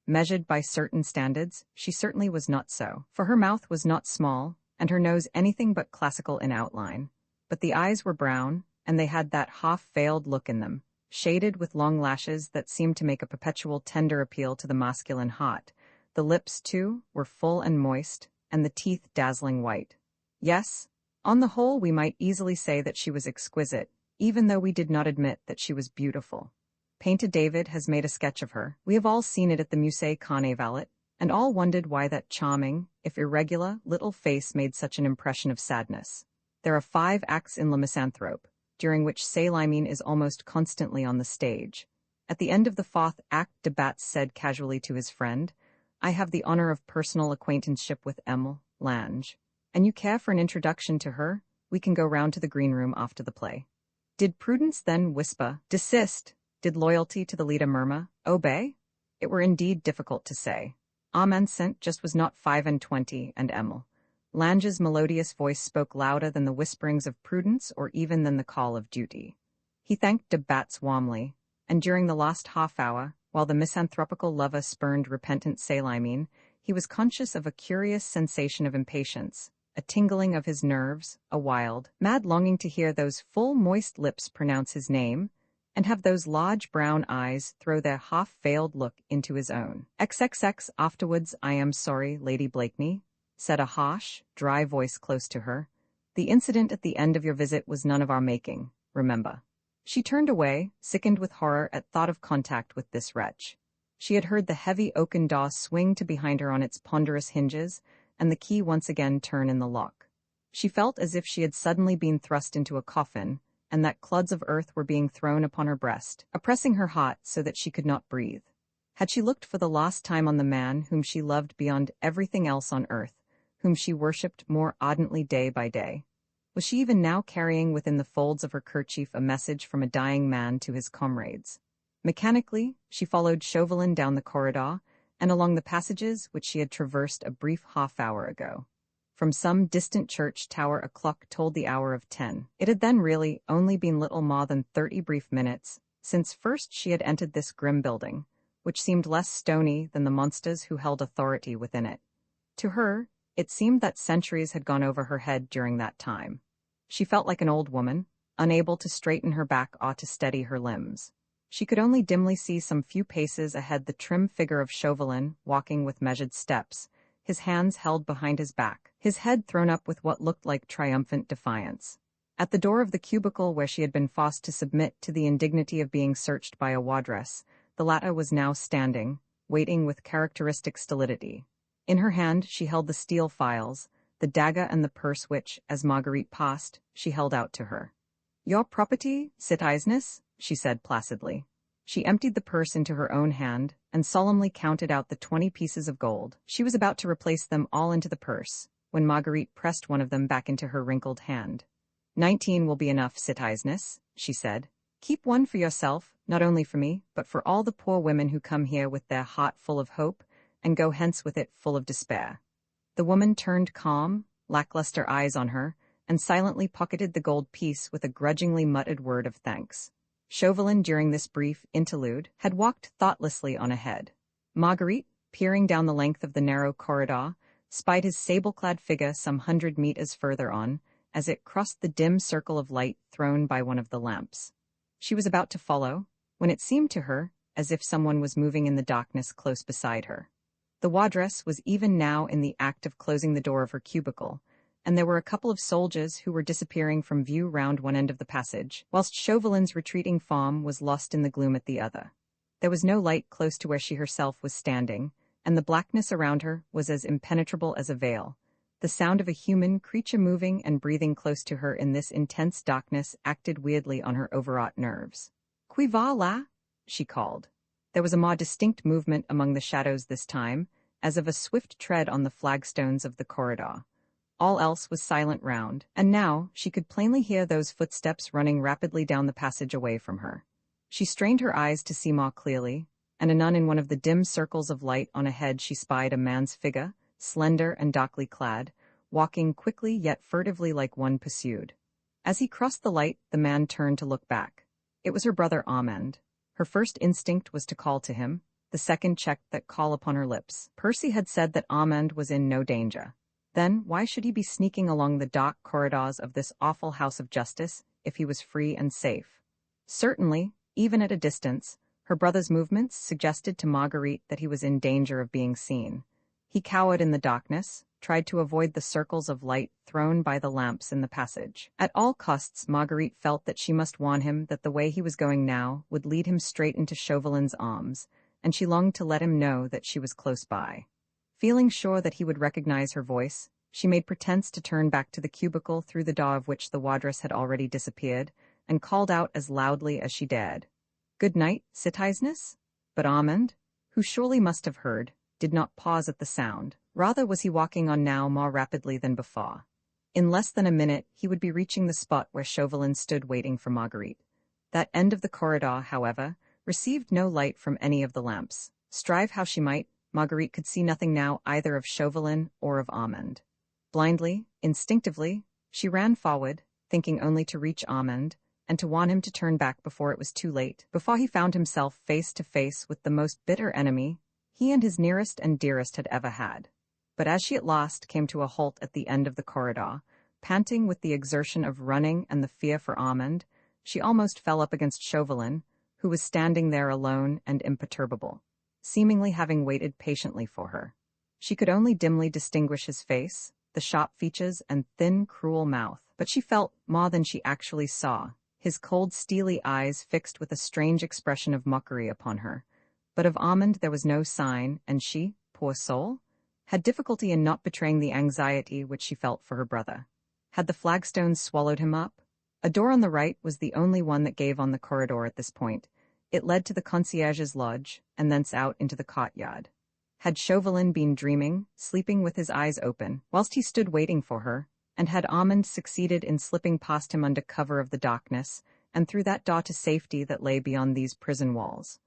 Measured by certain standards, she certainly was not so, for her mouth was not small, and her nose anything but classical in outline. But the eyes were brown, and they had that half-veiled look in them, shaded with long lashes that seemed to make a perpetual tender appeal to the masculine heart. The lips, too, were full and moist, and the teeth dazzling white. Yes, on the whole we might easily say that she was exquisite, even though we did not admit that she was beautiful. Painter David has made a sketch of her. We have all seen it at the Musée Carnavalet, and all wondered why that charming, if irregular, little face made such an impression of sadness. There are 5 acts in Le Misanthrope, during which Célimène is almost constantly on the stage. At the end of the 4th act, de Batz said casually to his friend, I have the honor of personal acquaintanceship with Emil, Lange. And you care for an introduction to her? We can go round to the green room after the play. Did prudence then whisper, desist? Did loyalty to the leader murmur, obey? It were indeed difficult to say. Armand Saint was not 25, and Emil. Lange's melodious voice spoke louder than the whisperings of prudence or even than the call of duty. He thanked de Batz warmly, and during the last half-hour, while the misanthropical lover spurned repentant Célimène, he was conscious of a curious sensation of impatience, a tingling of his nerves, a wild, mad longing to hear those full, moist lips pronounce his name, and have those large brown eyes throw their half-veiled look into his own. XXX afterwards, I am sorry, Lady Blakeney, said a harsh, dry voice close to her. The incident at the end of your visit was none of our making, remember. She turned away, sickened with horror at thought of contact with this wretch. She had heard the heavy oaken door swing to behind her on its ponderous hinges, and the key once again turn in the lock. She felt as if she had suddenly been thrust into a coffin, and that clods of earth were being thrown upon her breast, oppressing her heart so that she could not breathe. Had she looked for the last time on the man whom she loved beyond everything else on earth, whom she worshipped more ardently day by day? Was she even now carrying within the folds of her kerchief a message from a dying man to his comrades? Mechanically, she followed Chauvelin down the corridor and along the passages which she had traversed a brief half-hour ago. From some distant church tower a clock told the hour of 10. It had then really only been little more than 30 brief minutes since first she had entered this grim building, which seemed less stony than the monsters who held authority within it. To her, it seemed that centuries had gone over her head during that time. She felt like an old woman, unable to straighten her back or to steady her limbs. She could only dimly see some few paces ahead the trim figure of Chauvelin walking with measured steps, his hands held behind his back, his head thrown up with what looked like triumphant defiance. At the door of the cubicle where she had been forced to submit to the indignity of being searched by a wardress, the latter was now standing, waiting with characteristic stolidity. In her hand she held the steel files, the dagger and the purse which, as Marguerite passed, she held out to her. Your property, citizeness, she said placidly. She emptied the purse into her own hand, and solemnly counted out the 20 pieces of gold. She was about to replace them all into the purse, when Marguerite pressed one of them back into her wrinkled hand. 19 will be enough, citizeness, she said. Keep one for yourself, not only for me, but for all the poor women who come here with their heart full of hope, and go hence with it full of despair. The woman turned calm, lackluster eyes on her, and silently pocketed the gold piece with a grudgingly muttered word of thanks. Chauvelin, during this brief interlude, had walked thoughtlessly on ahead. Marguerite, peering down the length of the narrow corridor, spied his sable-clad figure some 100 meters further on, as it crossed the dim circle of light thrown by one of the lamps. She was about to follow, when it seemed to her as if someone was moving in the darkness close beside her. The wardress was even now in the act of closing the door of her cubicle, and there were a couple of soldiers who were disappearing from view round one end of the passage, whilst Chauvelin's retreating femme was lost in the gloom at the other. There was no light close to where she herself was standing, and the blackness around her was as impenetrable as a veil. The sound of a human creature moving and breathing close to her in this intense darkness acted weirdly on her overwrought nerves. "Qui va là?" she called. There was a more distinct movement among the shadows this time, as of a swift tread on the flagstones of the corridor. All else was silent round, and now she could plainly hear those footsteps running rapidly down the passage away from her. She strained her eyes to see more clearly, and anon in one of the dim circles of light on ahead she spied a man's figure, slender and darkly clad, walking quickly yet furtively like one pursued. As he crossed the light, the man turned to look back. It was her brother Armand. Her first instinct was to call to him, the second checked that call upon her lips. Percy had said that Armand was in no danger. Then why should he be sneaking along the dark corridors of this awful house of justice if he was free and safe? Certainly, even at a distance, her brother's movements suggested to Marguerite that he was in danger of being seen. He cowered in the darkness, tried to avoid the circles of light thrown by the lamps in the passage. At all costs, Marguerite felt that she must warn him that the way he was going now would lead him straight into Chauvelin's arms, and she longed to let him know that she was close by. Feeling sure that he would recognize her voice, she made pretense to turn back to the cubicle through the door of which the wardress had already disappeared, and called out as loudly as she dared, "Good night, citizeness?" But Armand, who surely must have heard, did not pause at the sound. Rather was he walking on now more rapidly than before. In less than a minute he would be reaching the spot where Chauvelin stood waiting for Marguerite. That end of the corridor, however, received no light from any of the lamps. Strive how she might, Marguerite could see nothing now either of Chauvelin or of Armand. Blindly, instinctively, she ran forward, thinking only to reach Armand, and to warn him to turn back before it was too late, before he found himself face to face with the most bitter enemy he and his nearest and dearest had ever had. But as she at last came to a halt at the end of the corridor, panting with the exertion of running and the fear for Armand, she almost fell up against Chauvelin, who was standing there alone and imperturbable, seemingly having waited patiently for her. She could only dimly distinguish his face, the sharp features and thin, cruel mouth, but she felt more than she actually saw, his cold, steely eyes fixed with a strange expression of mockery upon her. But of Armand there was no sign, and she, poor soul, had difficulty in not betraying the anxiety which she felt for her brother. Had the flagstones swallowed him up? A door on the right was the only one that gave on the corridor at this point. It led to the concierge's lodge, and thence out into the courtyard. Had Chauvelin been dreaming, sleeping with his eyes open, whilst he stood waiting for her, and had Armand succeeded in slipping past him under cover of the darkness, and through that door to safety that lay beyond these prison walls?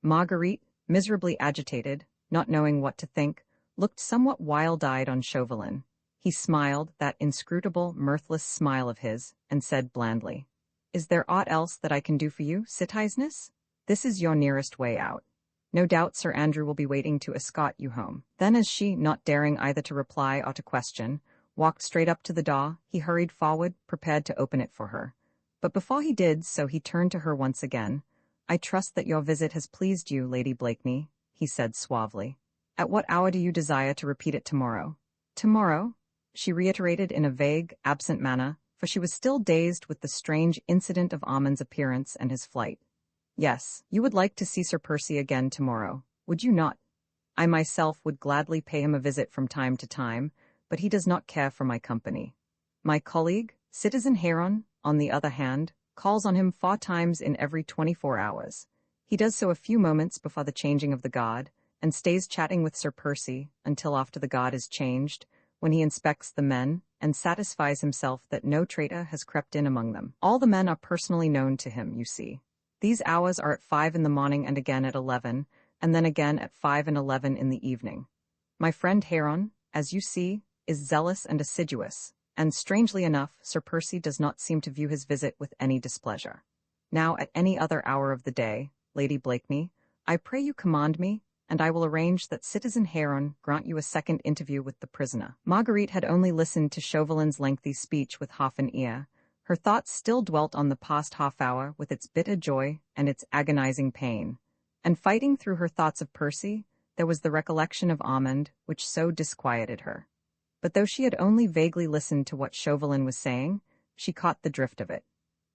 Marguerite, miserably agitated, not knowing what to think, looked somewhat wild-eyed on Chauvelin. He smiled, that inscrutable, mirthless smile of his, and said blandly, "Is there aught else that I can do for you, citizeness? This is your nearest way out. No doubt Sir Andrew will be waiting to escort you home." Then as she, not daring either to reply or to question, walked straight up to the door, he hurried forward, prepared to open it for her. But before he did so he turned to her once again. "I trust that your visit has pleased you, Lady Blakeney," he said suavely. "At what hour do you desire to repeat it tomorrow?" "Tomorrow?" she reiterated in a vague, absent manner, for she was still dazed with the strange incident of Armand's appearance and his flight. "Yes, you would like to see Sir Percy again tomorrow, would you not? I myself would gladly pay him a visit from time to time, but he does not care for my company. My colleague, Citizen Heron, on the other hand, calls on him 4 times in every 24 hours. He does so a few moments before the changing of the guard, and stays chatting with Sir Percy until after the guard is changed, when he inspects the men and satisfies himself that no traitor has crept in among them. All the men are personally known to him, you see. These hours are at 5 in the morning and again at 11, and then again at 5 and 11 in the evening. My friend Heron, as you see, is zealous and assiduous, and strangely enough, Sir Percy does not seem to view his visit with any displeasure. Now, at any other hour of the day, Lady Blakeney, I pray you command me, and I will arrange that Citizen Heron grant you a second interview with the prisoner. Marguerite had only listened to Chauvelin's lengthy speech with half an ear. Her thoughts still dwelt on the past half hour with its bitter joy and its agonizing pain. And fighting through her thoughts of Percy, there was the recollection of Armand, which so disquieted her. But though she had only vaguely listened to what Chauvelin was saying, she caught the drift of it.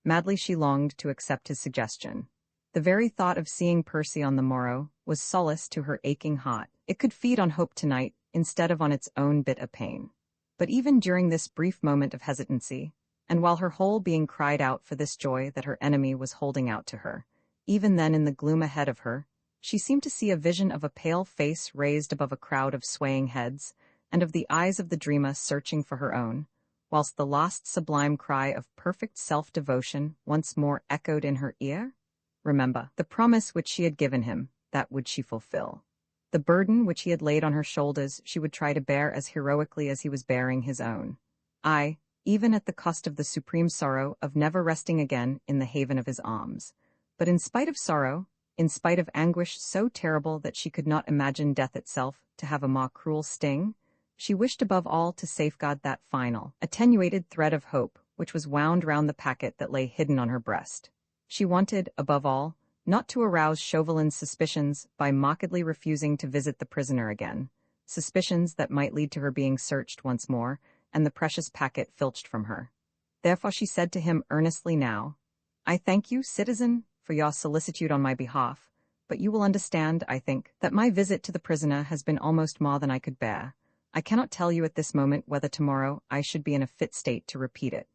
Madly she longed to accept his suggestion. The very thought of seeing Percy on the morrow was solace to her aching heart. It could feed on hope tonight instead of on its own bitter pain. But even during this brief moment of hesitancy, and while her whole being cried out for this joy that her enemy was holding out to her, even then in the gloom ahead of her, she seemed to see a vision of a pale face raised above a crowd of swaying heads, and of the eyes of the dreamer searching for her own, whilst the last sublime cry of perfect self-devotion once more echoed in her ear. Remember, the promise which she had given him, that would she fulfill. The burden which he had laid on her shoulders she would try to bear as heroically as he was bearing his own. Aye, even at the cost of the supreme sorrow of never resting again in the haven of his arms. But in spite of sorrow, in spite of anguish so terrible that she could not imagine death itself to have a more cruel sting, she wished above all to safeguard that final, attenuated thread of hope which was wound round the packet that lay hidden on her breast. She wanted, above all, not to arouse Chauvelin's suspicions by markedly refusing to visit the prisoner again, suspicions that might lead to her being searched once more, and the precious packet filched from her. Therefore she said to him earnestly now, I thank you, citizen, for your solicitude on my behalf, but you will understand, I think, that my visit to the prisoner has been almost more than I could bear. I cannot tell you at this moment whether tomorrow I should be in a fit state to repeat it.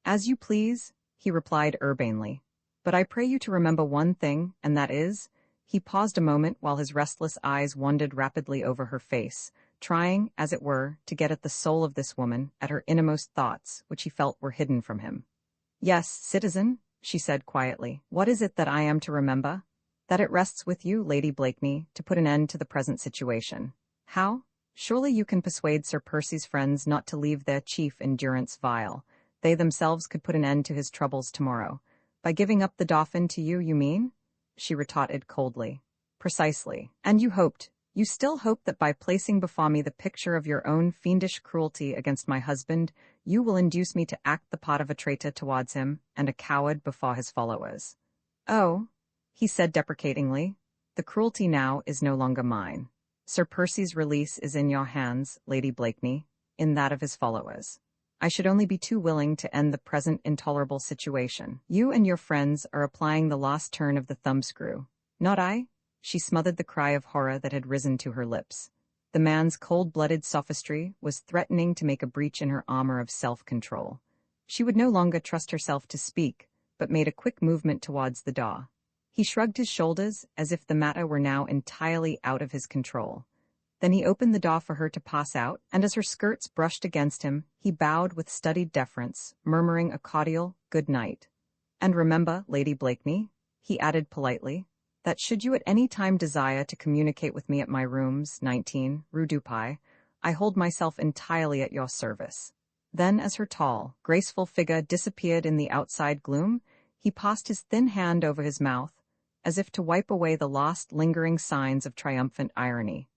As you please, he replied urbanely. But I pray you to remember one thing, and that is, he paused a moment while his restless eyes wandered rapidly over her face, trying, as it were, to get at the soul of this woman, at her innermost thoughts, which he felt were hidden from him. Yes, citizen, she said quietly. What is it that I am to remember? That it rests with you, Lady Blakeney, to put an end to the present situation. How? Surely you can persuade Sir Percy's friends not to leave their chief in durance vile. They themselves could put an end to his troubles tomorrow. By giving up the Dauphin to you, you mean? She retorted coldly. Precisely. And you still hope that by placing before me the picture of your own fiendish cruelty against my husband, you will induce me to act the part of a traitor towards him and a coward before his followers. Oh, he said deprecatingly, the cruelty now is no longer mine. Sir Percy's release is in your hands, Lady Blakeney, in that of his followers. I should only be too willing to end the present intolerable situation. You and your friends are applying the last turn of the thumbscrew. Not I. She smothered the cry of horror that had risen to her lips. The man's cold-blooded sophistry was threatening to make a breach in her armor of self-control. She would no longer trust herself to speak, but made a quick movement towards the door. He shrugged his shoulders as if the matter were now entirely out of his control. Then he opened the door for her to pass out, and as her skirts brushed against him, he bowed with studied deference, murmuring a cordial good night. And remember, Lady Blakeney, he added politely, that should you at any time desire to communicate with me at my rooms, 19, Rue Dupuy, I hold myself entirely at your service. Then, as her tall, graceful figure disappeared in the outside gloom, he passed his thin hand over his mouth, as if to wipe away the last lingering signs of triumphant irony.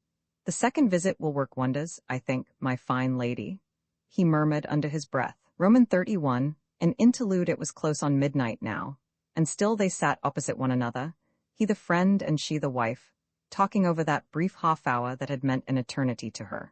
The second visit will work wonders, I think, my fine lady, he murmured under his breath. Roman 31, an interlude. It was close on midnight now, and still they sat opposite one another, he the friend and she the wife, talking over that brief half-hour that had meant an eternity to her.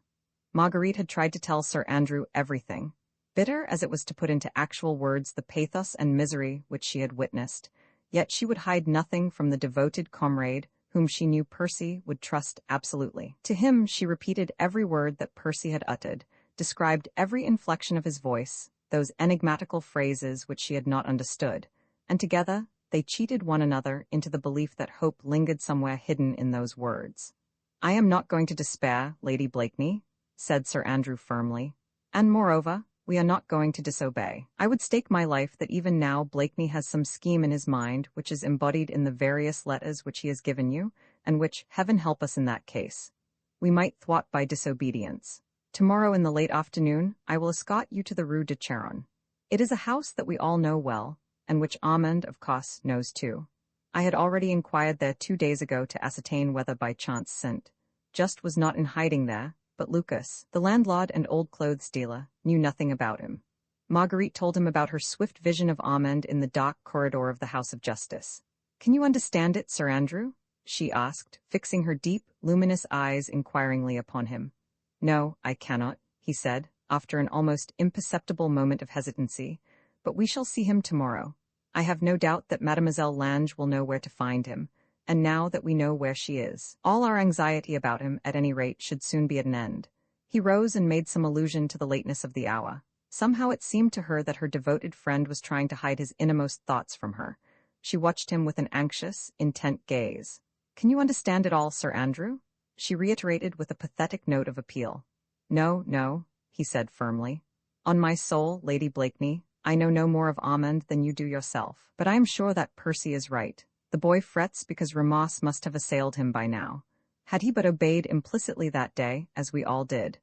Marguerite had tried to tell Sir Andrew everything, bitter as it was to put into actual words the pathos and misery which she had witnessed, yet she would hide nothing from the devoted comrade whom she knew Percy would trust absolutely. To him she repeated every word that Percy had uttered, described every inflection of his voice, those enigmatical phrases which she had not understood, and together they cheated one another into the belief that hope lingered somewhere hidden in those words. "I am not going to despair, Lady Blakeney," said Sir Andrew firmly. "And moreover, we are not going to disobey. I would stake my life that even now Blakeney has some scheme in his mind which is embodied in the various letters which he has given you, and which, heaven help us in that case, we might thwart by disobedience. Tomorrow in the late afternoon I will escort you to the Rue de Charonne. It is a house that we all know well, and which Armand, of course, knows too. I had already inquired there 2 days ago to ascertain whether by chance St. Just was not in hiding there, but Lucas, the landlord and old clothes dealer, knew nothing about him. Marguerite told him about her swift vision of Armand in the dark corridor of the House of Justice. "Can you understand it, Sir Andrew?" she asked, fixing her deep, luminous eyes inquiringly upon him. "No, I cannot," he said, after an almost imperceptible moment of hesitancy, "but we shall see him tomorrow. I have no doubt that Mademoiselle Lange will know where to find him, and now that we know where she is, all our anxiety about him, at any rate, should soon be at an end." He rose and made some allusion to the lateness of the hour. Somehow it seemed to her that her devoted friend was trying to hide his innermost thoughts from her. She watched him with an anxious, intent gaze. "Can you understand it all, Sir Andrew?" she reiterated with a pathetic note of appeal. "No, no," he said firmly. "On my soul, Lady Blakeney, I know no more of Armand than you do yourself. But I am sure that Percy is right. The boy frets because remorse must have assailed him by now. Had he but obeyed implicitly that day, as we all did.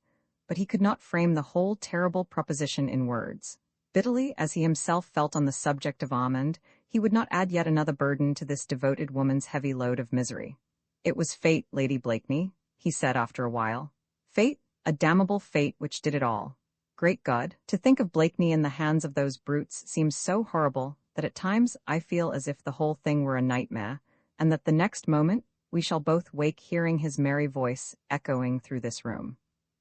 But he could not frame the whole terrible proposition in words. Bitterly as he himself felt on the subject of Armand, he would not add yet another burden to this devoted woman's heavy load of misery. "It was fate, Lady Blakeney," he said after a while. "Fate, a damnable fate which did it all. Great God, to think of Blakeney in the hands of those brutes seems so horrible that at times I feel as if the whole thing were a nightmare, and that the next moment we shall both wake hearing his merry voice echoing through this room."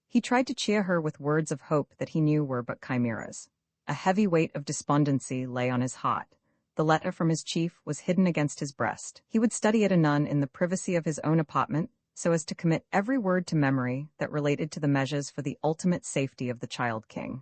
He tried to cheer her with words of hope that he knew were but chimeras. A heavy weight of despondency lay on his heart. The letter from his chief was hidden against his breast. He would study it anon in the privacy of his own apartment, so as to commit every word to memory that related to the measures for the ultimate safety of the child king.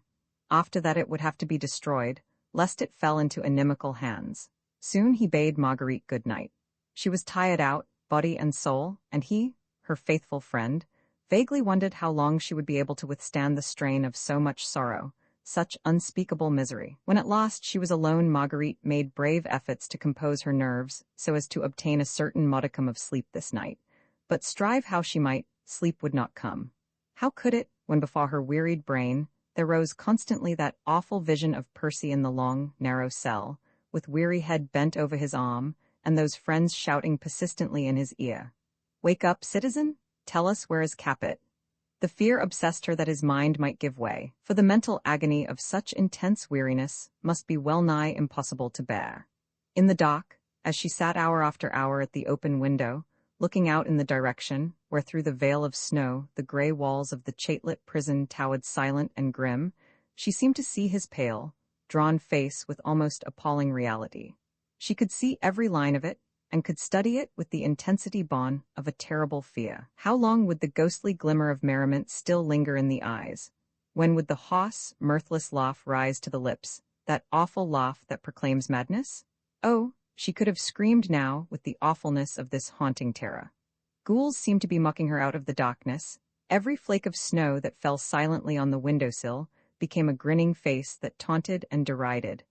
After that it would have to be destroyed, lest it fell into inimical hands. Soon he bade Marguerite good night. She was tired out, body and soul, and he, her faithful friend, vaguely wondered how long she would be able to withstand the strain of so much sorrow, such unspeakable misery. When at last she was alone, Marguerite made brave efforts to compose her nerves so as to obtain a certain modicum of sleep this night. But strive how she might, sleep would not come. How could it, when before her wearied brain there rose constantly that awful vision of Percy in the long, narrow cell, with weary head bent over his arm, and those friends shouting persistently in his ear, "Wake up, citizen! Tell us where is Capet." The fear obsessed her that his mind might give way, for the mental agony of such intense weariness must be well nigh impossible to bear. In the dark, as she sat hour after hour at the open window, looking out in the direction where through the veil of snow the grey walls of the chatelet prison towered silent and grim, she seemed to see his pale, drawn face with almost appalling reality. She could see every line of it, and could study it with the intensity born of a terrible fear. How long would the ghostly glimmer of merriment still linger in the eyes? When would the hoarse, mirthless laugh rise to the lips, that awful laugh that proclaims madness? Oh, she could have screamed now with the awfulness of this haunting terror. Ghouls seemed to be mocking her out of the darkness. Every flake of snow that fell silently on the windowsill became a grinning face that taunted and derided.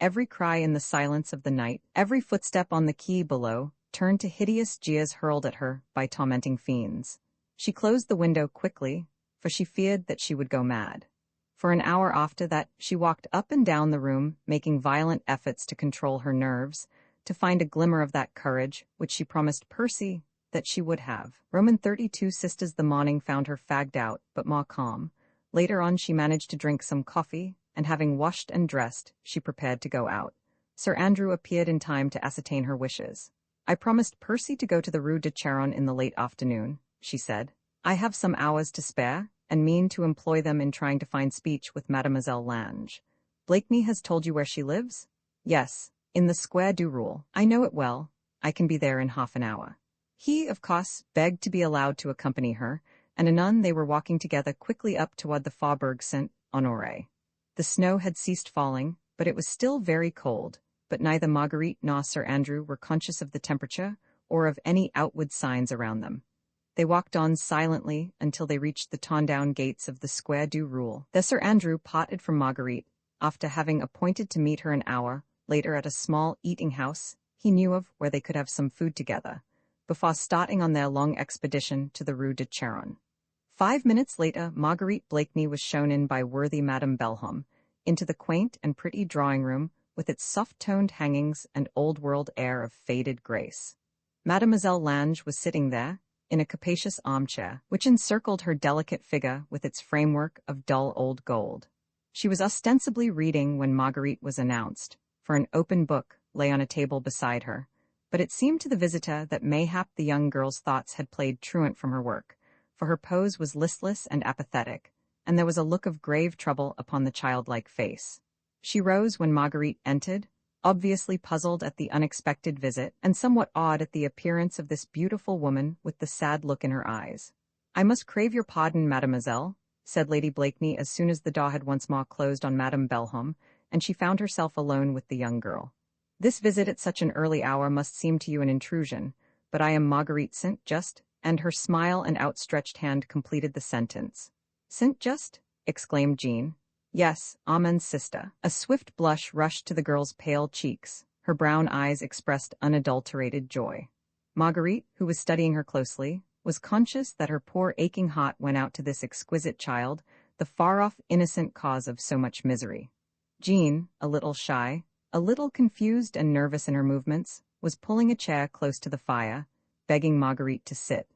Every cry in the silence of the night, every footstep on the quay below, turned to hideous jeers hurled at her by tormenting fiends. She closed the window quickly, for she feared that she would go mad. For an hour after that she walked up and down the room, making violent efforts to control her nerves, to find a glimmer of that courage which she promised Percy that she would have. Roman 32 Sisters the morning found her fagged out, but more calm. Later on she managed to drink some coffee, and having washed and dressed, she prepared to go out. Sir Andrew appeared in time to ascertain her wishes. "I promised Percy to go to the Rue de Charonne in the late afternoon," she said. "I have some hours to spare, and mean to employ them in trying to find speech with Mademoiselle Lange. Blakeney has told you where she lives?" "Yes, in the Square du Roule. I know it well. I can be there in half an hour." He, of course, begged to be allowed to accompany her, and anon they were walking together quickly up toward the Faubourg Saint-Honoré. The snow had ceased falling, but it was still very cold, but neither Marguerite nor Sir Andrew were conscious of the temperature or of any outward signs around them. They walked on silently until they reached the torn-down gates of the Square du Roule. There Sir Andrew parted from Marguerite, after having appointed to meet her an hour later at a small eating-house he knew of where they could have some food together, before starting on their long expedition to the Rue de Charonne. 5 minutes later, Marguerite Blakeney was shown in by worthy Madame Belhomme, into the quaint and pretty drawing-room with its soft-toned hangings and old-world air of faded grace. Mademoiselle Lange was sitting there, in a capacious armchair, which encircled her delicate figure with its framework of dull old gold. She was ostensibly reading when Marguerite was announced, for an open book lay on a table beside her, but it seemed to the visitor that mayhap the young girl's thoughts had played truant from her work, for her pose was listless and apathetic, and there was a look of grave trouble upon the childlike face. She rose when Marguerite entered, obviously puzzled at the unexpected visit, and somewhat awed at the appearance of this beautiful woman with the sad look in her eyes. "I must crave your pardon, mademoiselle," said Lady Blakeney as soon as the door had once more closed on Madame Belhomme, and she found herself alone with the young girl. "This visit at such an early hour must seem to you an intrusion, but I am Marguerite St-Just," and her smile and outstretched hand completed the sentence. "St-Just?" exclaimed Jean. "Yes, Armand's sister." A swift blush rushed to the girl's pale cheeks. Her brown eyes expressed unadulterated joy. Marguerite, who was studying her closely, was conscious that her poor aching heart went out to this exquisite child, the far-off innocent cause of so much misery. Jean, a little shy, a little confused and nervous in her movements, was pulling a chair close to the fire, begging Marguerite to sit.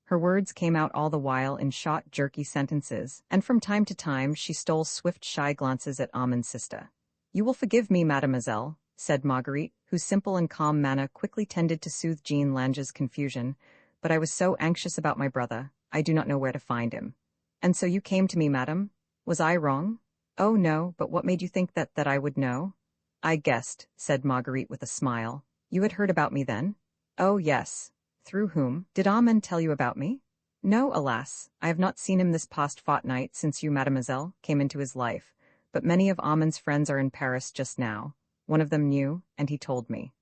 Her words came out all the while in short, jerky sentences, and from time to time she stole swift, shy glances at Armand's sister. "You will forgive me, mademoiselle," said Marguerite, whose simple and calm manner quickly tended to soothe Jean Lange's confusion, "but I was so anxious about my brother, I do not know where to find him." "And so you came to me, madame? Was I wrong?" "Oh, no, but what made you think that I would know?" "I guessed," said Marguerite with a smile. "You had heard about me then?" "Oh, yes." "Through whom? Did Armand tell you about me?" "No, alas. I have not seen him this past fortnight since you, mademoiselle, came into his life, but many of Armand's friends are in Paris just now. One of them knew, and he told me."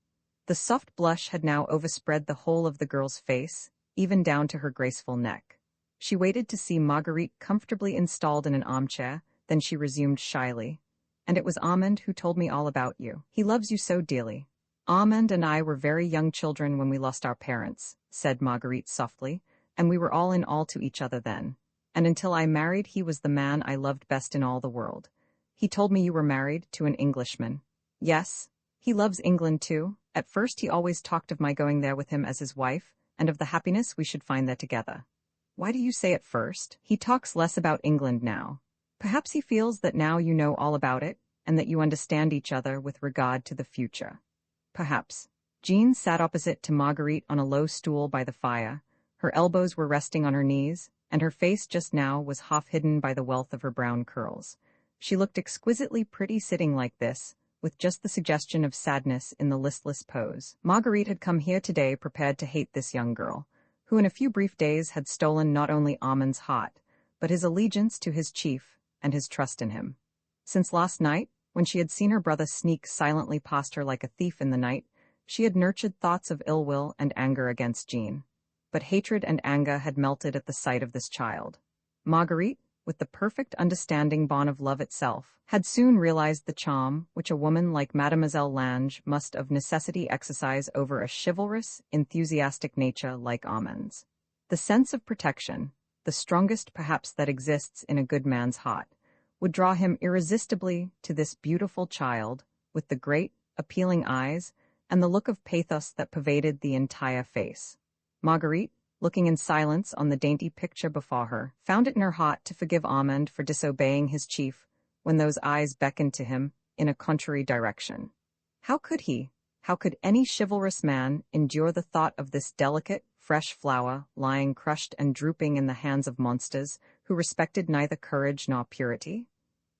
The soft blush had now overspread the whole of the girl's face, even down to her graceful neck. She waited to see Marguerite comfortably installed in an armchair, then she resumed shyly. "And it was Armand who told me all about you. He loves you so dearly." "Armand and I were very young children when we lost our parents," said Marguerite softly, "and we were all in all to each other then. And until I married he was the man I loved best in all the world. He told me you were married to an Englishman." "Yes. He loves England too. At first he always talked of my going there with him as his wife, and of the happiness we should find there together." "Why do you say at first? He talks less about England now. Perhaps he feels that now you know all about it, and that you understand each other with regard to the future." "Perhaps." Jean sat opposite to Marguerite on a low stool by the fire. Her elbows were resting on her knees, and her face just now was half hidden by the wealth of her brown curls. She looked exquisitely pretty sitting like this, with just the suggestion of sadness in the listless pose. Marguerite had come here today prepared to hate this young girl, who in a few brief days had stolen not only Armand's heart, but his allegiance to his chief and his trust in him. Since last night, when she had seen her brother sneak silently past her like a thief in the night, she had nurtured thoughts of ill will and anger against Jean. But hatred and anger had melted at the sight of this child. Marguerite, with the perfect understanding bond of love itself, had soon realized the charm which a woman like Mademoiselle Lange must of necessity exercise over a chivalrous, enthusiastic nature like Armand's. The sense of protection, the strongest perhaps that exists in a good man's heart, would draw him irresistibly to this beautiful child, with the great, appealing eyes, and the look of pathos that pervaded the entire face. Marguerite, looking in silence on the dainty picture before her, found it in her heart to forgive Armand for disobeying his chief when those eyes beckoned to him in a contrary direction. How could he, how could any chivalrous man endure the thought of this delicate, fresh flower lying crushed and drooping in the hands of monsters who respected neither courage nor purity?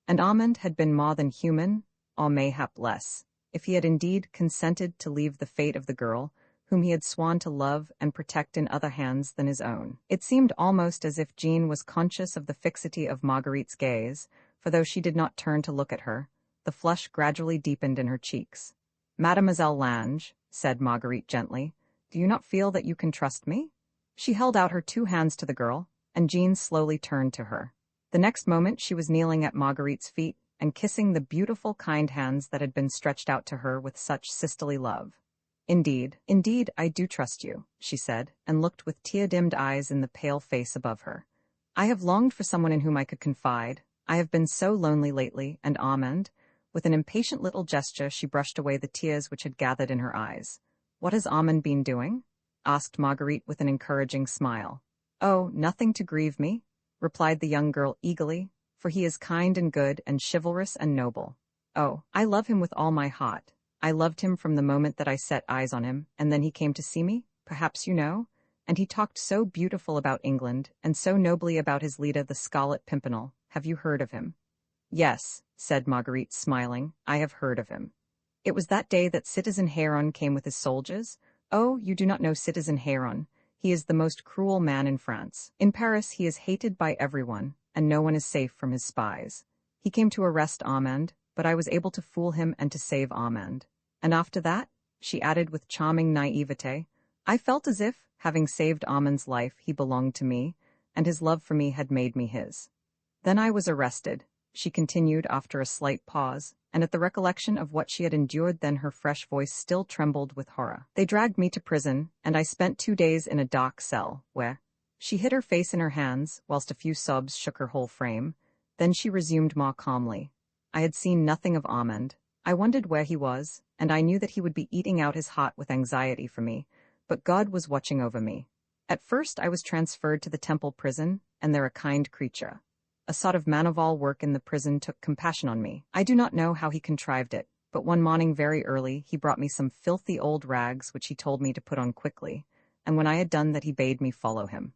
And Armand had been more than human, or mayhap less, if he had indeed consented to leave the fate of the girl, whom he had sworn to love and protect in other hands than his own. It seemed almost as if Jean was conscious of the fixity of Marguerite's gaze, for though she did not turn to look at her, the flush gradually deepened in her cheeks. Mademoiselle Lange, said Marguerite gently, do you not feel that you can trust me? She held out her 2 hands to the girl, and Jean slowly turned to her. The next moment she was kneeling at Marguerite's feet and kissing the beautiful, kind hands that had been stretched out to her with such sisterly love. Indeed, I do trust you, she said, and looked with tear-dimmed eyes in the pale face above her. I have longed for someone in whom I could confide. I have been so lonely lately, and Armand, with an impatient little gesture, she brushed away the tears which had gathered in her eyes. What has Armand been doing? Asked Marguerite with an encouraging smile. Oh, nothing to grieve me, replied the young girl eagerly, for he is kind and good and chivalrous and noble. Oh, I love him with all my heart. I loved him from the moment that I set eyes on him, and then he came to see me, perhaps you know, and he talked so beautiful about England, and so nobly about his leader, the Scarlet Pimpernel. Have you heard of him? Yes, said Marguerite, smiling, I have heard of him. It was that day that Citizen Héron came with his soldiers? Oh, you do not know Citizen Héron. He is the most cruel man in France. In Paris he is hated by everyone, and no one is safe from his spies. He came to arrest Armand, but I was able to fool him and to save Armand. And after that, she added with charming naivete, I felt as if, having saved Armand's life, he belonged to me, and his love for me had made me his. Then I was arrested, she continued after a slight pause, and at the recollection of what she had endured then her fresh voice still trembled with horror. They dragged me to prison, and I spent 2 days in a dark cell, where she hid her face in her hands, whilst a few sobs shook her whole frame. Then she resumed more calmly. I had seen nothing of Armand. I wondered where he was, and I knew that he would be eating out his heart with anxiety for me, but God was watching over me. At first I was transferred to the Temple prison, and there a kind creature, a sort of man of all work in the prison, took compassion on me. I do not know how he contrived it, but one morning very early he brought me some filthy old rags which he told me to put on quickly, and when I had done that he bade me follow him.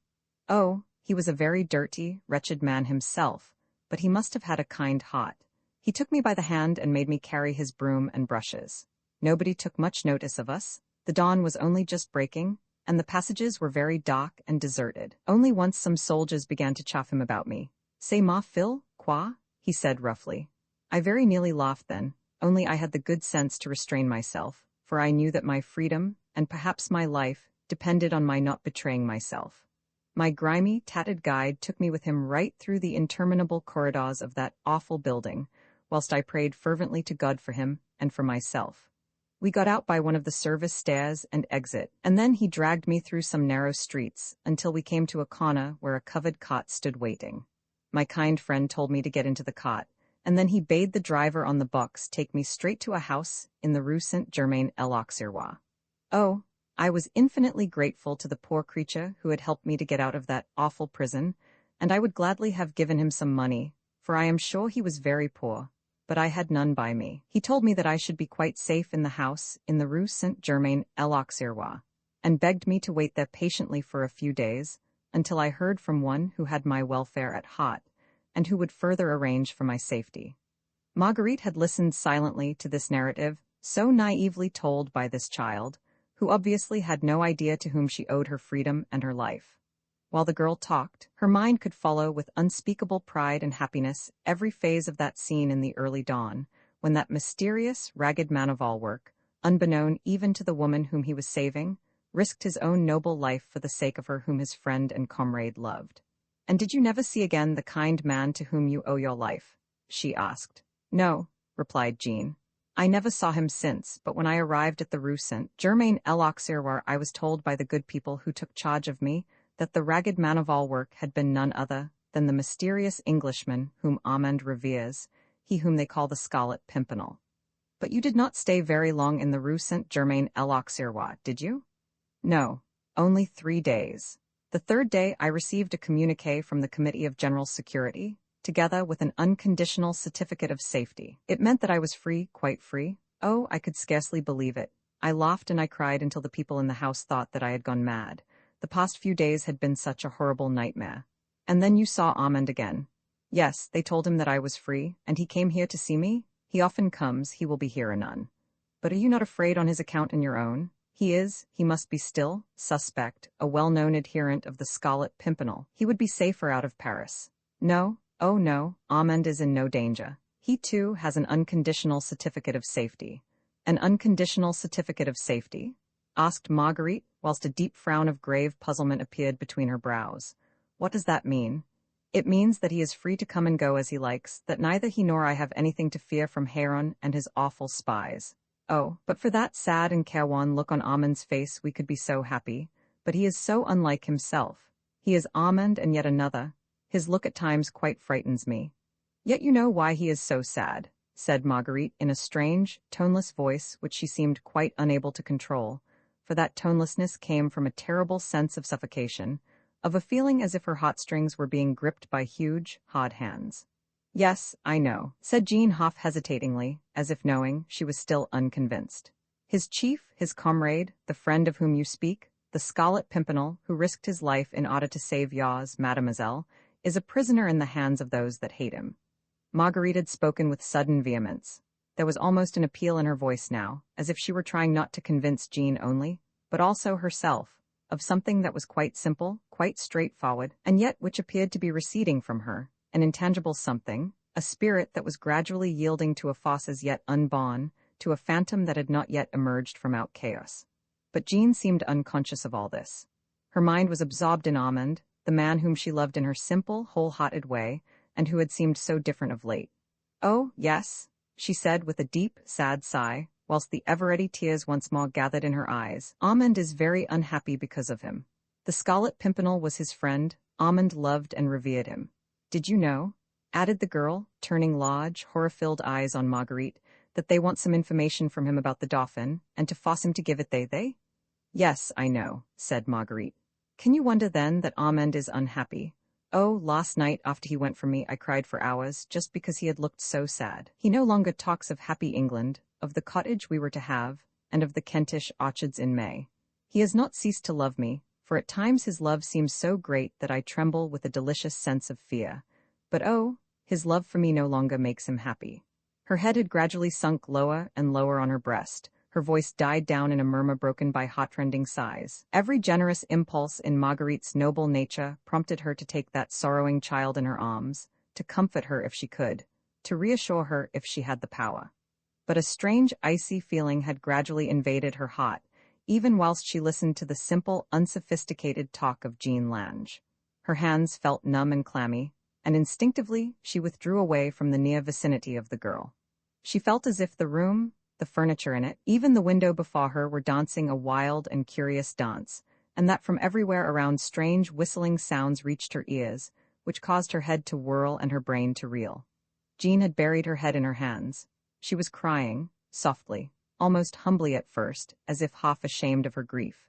Oh, he was a very dirty, wretched man himself, but he must have had a kind heart. He took me by the hand and made me carry his broom and brushes. Nobody took much notice of us. The dawn was only just breaking, and the passages were very dark and deserted. Only once some soldiers began to chaff him about me. C'est ma fille, quoi? He said roughly. I very nearly laughed then, only I had the good sense to restrain myself, for I knew that my freedom, and perhaps my life, depended on my not betraying myself. My grimy, tattered guide took me with him right through the interminable corridors of that awful building, whilst I prayed fervently to God for him and for myself. We got out by one of the service stairs and exit, and then he dragged me through some narrow streets until we came to a corner where a covered cot stood waiting. My kind friend told me to get into the cot, and then he bade the driver on the box take me straight to a house in the Rue Saint-Germain-l'Auxerrois. Oh, I was infinitely grateful to the poor creature who had helped me to get out of that awful prison, and I would gladly have given him some money, for I am sure he was very poor, but I had none by me. He told me that I should be quite safe in the house in the Rue Saint-Germain-l'Auxerrois, and begged me to wait there patiently for a few days, until I heard from one who had my welfare at heart, and who would further arrange for my safety. Marguerite had listened silently to this narrative, so naively told by this child, who obviously had no idea to whom she owed her freedom and her life. While the girl talked, her mind could follow with unspeakable pride and happiness every phase of that scene in the early dawn, when that mysterious, ragged man of all work, unbeknown even to the woman whom he was saving, risked his own noble life for the sake of her whom his friend and comrade loved. And did you never see again the kind man to whom you owe your life? She asked. No, replied Jean. I never saw him since, but when I arrived at the Rue Saint-Germain-l'Auxerrois I was told by the good people who took charge of me that the ragged man of all work had been none other than the mysterious Englishman whom Armand reveres, he whom they call the Scarlet Pimpernel. But you did not stay very long in the Rue Saint-Germain-l'Auxerrois, did you? No, only 3 days. The 3rd day I received a communiqué from the Committee of General Security, together with an unconditional certificate of safety. It meant that I was free, quite free. Oh, I could scarcely believe it. I laughed and I cried until the people in the house thought that I had gone mad. The past few days had been such a horrible nightmare. And then you saw Armand again. Yes, they told him that I was free, and he came here to see me. He often comes, he will be here anon. But are you not afraid on his account and your own? He must be still, suspect, a well-known adherent of the Scarlet Pimpernel. He would be safer out of Paris. No, oh no, Armand is in no danger. He too has an unconditional certificate of safety. An unconditional certificate of safety? Asked Marguerite, whilst a deep frown of grave puzzlement appeared between her brows. What does that mean? It means that he is free to come and go as he likes, that neither he nor I have anything to fear from Heron and his awful spies. Oh, but for that sad and careworn look on Armand's face we could be so happy, but he is so unlike himself. He is Armand and yet another. His look at times quite frightens me. Yet you know why he is so sad, said Marguerite in a strange, toneless voice which she seemed quite unable to control, for that tonelessness came from a terrible sense of suffocation, of a feeling as if her heartstrings were being gripped by huge, hard hands. Yes, I know, said Jean half hesitatingly, as if knowing she was still unconvinced. His chief, his comrade, the friend of whom you speak, the Scarlet Pimpernel, who risked his life in order to save yours, mademoiselle, is a prisoner in the hands of those that hate him. Marguerite had spoken with sudden vehemence. There was almost an appeal in her voice now, as if she were trying not to convince Jean only, but also herself, of something that was quite simple, quite straightforward, and yet which appeared to be receding from her, an intangible something, a spirit that was gradually yielding to a force as yet unborn, to a phantom that had not yet emerged from out chaos. But Jean seemed unconscious of all this. Her mind was absorbed in Armand, the man whom she loved in her simple, whole-hearted way, and who had seemed so different of late. Oh, yes, she said with a deep, sad sigh, whilst the ever-ready tears once more gathered in her eyes. Armand is very unhappy because of him. The Scarlet Pimpernel was his friend. Armand loved and revered him. Did you know, added the girl, turning large, horror-filled eyes on Marguerite, that they want some information from him about the Dauphin, and to force him to give it they? Yes, I know, said Marguerite. Can you wonder then that Armand is unhappy? Oh, last night after he went from me I cried for hours, just because he had looked so sad. He no longer talks of happy England, of the cottage we were to have, and of the Kentish orchards in May. He has not ceased to love me, for at times his love seems so great that I tremble with a delicious sense of fear. But oh, his love for me no longer makes him happy. Her head had gradually sunk lower and lower on her breast. Her voice died down in a murmur broken by heartrending sighs. Every generous impulse in Marguerite's noble nature prompted her to take that sorrowing child in her arms, to comfort her if she could, to reassure her if she had the power. But a strange icy feeling had gradually invaded her heart, even whilst she listened to the simple, unsophisticated talk of Jean Lange. Her hands felt numb and clammy, and instinctively she withdrew away from the near vicinity of the girl. She felt as if the room, the furniture in it, even the window before her were dancing a wild and curious dance, and that from everywhere around strange whistling sounds reached her ears, which caused her head to whirl and her brain to reel. Jean had buried her head in her hands. She was crying, softly, almost humbly at first, as if half ashamed of her grief.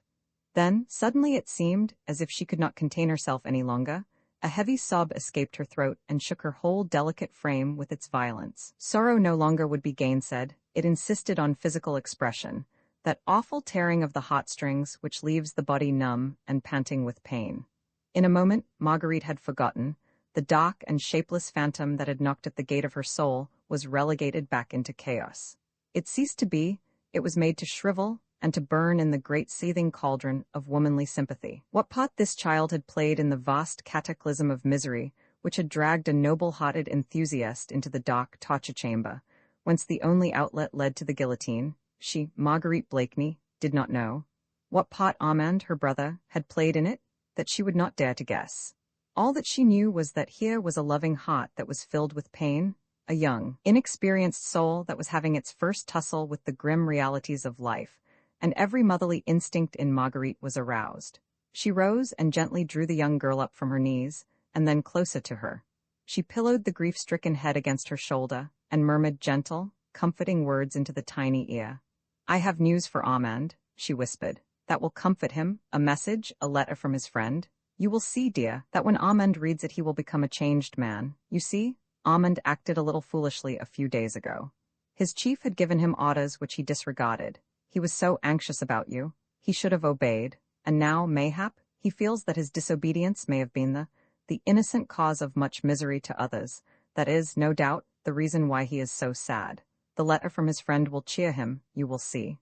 Then, suddenly it seemed, as if she could not contain herself any longer, a heavy sob escaped her throat and shook her whole delicate frame with its violence. Sorrow no longer would be gainsaid. It insisted on physical expression, that awful tearing of the heartstrings which leaves the body numb and panting with pain. In a moment, Marguerite had forgotten. The dark and shapeless phantom that had knocked at the gate of her soul was relegated back into chaos. It ceased to be, it was made to shrivel and to burn in the great seething cauldron of womanly sympathy. What part this child had played in the vast cataclysm of misery which had dragged a noble-hearted enthusiast into the dark torture chamber, whence the only outlet led to the guillotine, she, Marguerite Blakeney, did not know. What part Armand, her brother, had played in it, that she would not dare to guess. All that she knew was that here was a loving heart that was filled with pain, a young, inexperienced soul that was having its first tussle with the grim realities of life, and every motherly instinct in Marguerite was aroused. She rose and gently drew the young girl up from her knees, and then closer to her. She pillowed the grief-stricken head against her shoulder, and murmured gentle, comforting words into the tiny ear. "I have news for Armand," she whispered, "that will comfort him, a message, a letter from his friend. You will see, dear, that when Armand reads it he will become a changed man. You see, Armand acted a little foolishly a few days ago. His chief had given him orders which he disregarded. He was so anxious about you, he should have obeyed, and now, mayhap, he feels that his disobedience may have been the innocent cause of much misery to others. That is, no doubt, the reason why he is so sad. The letter from his friend will cheer him, you will see."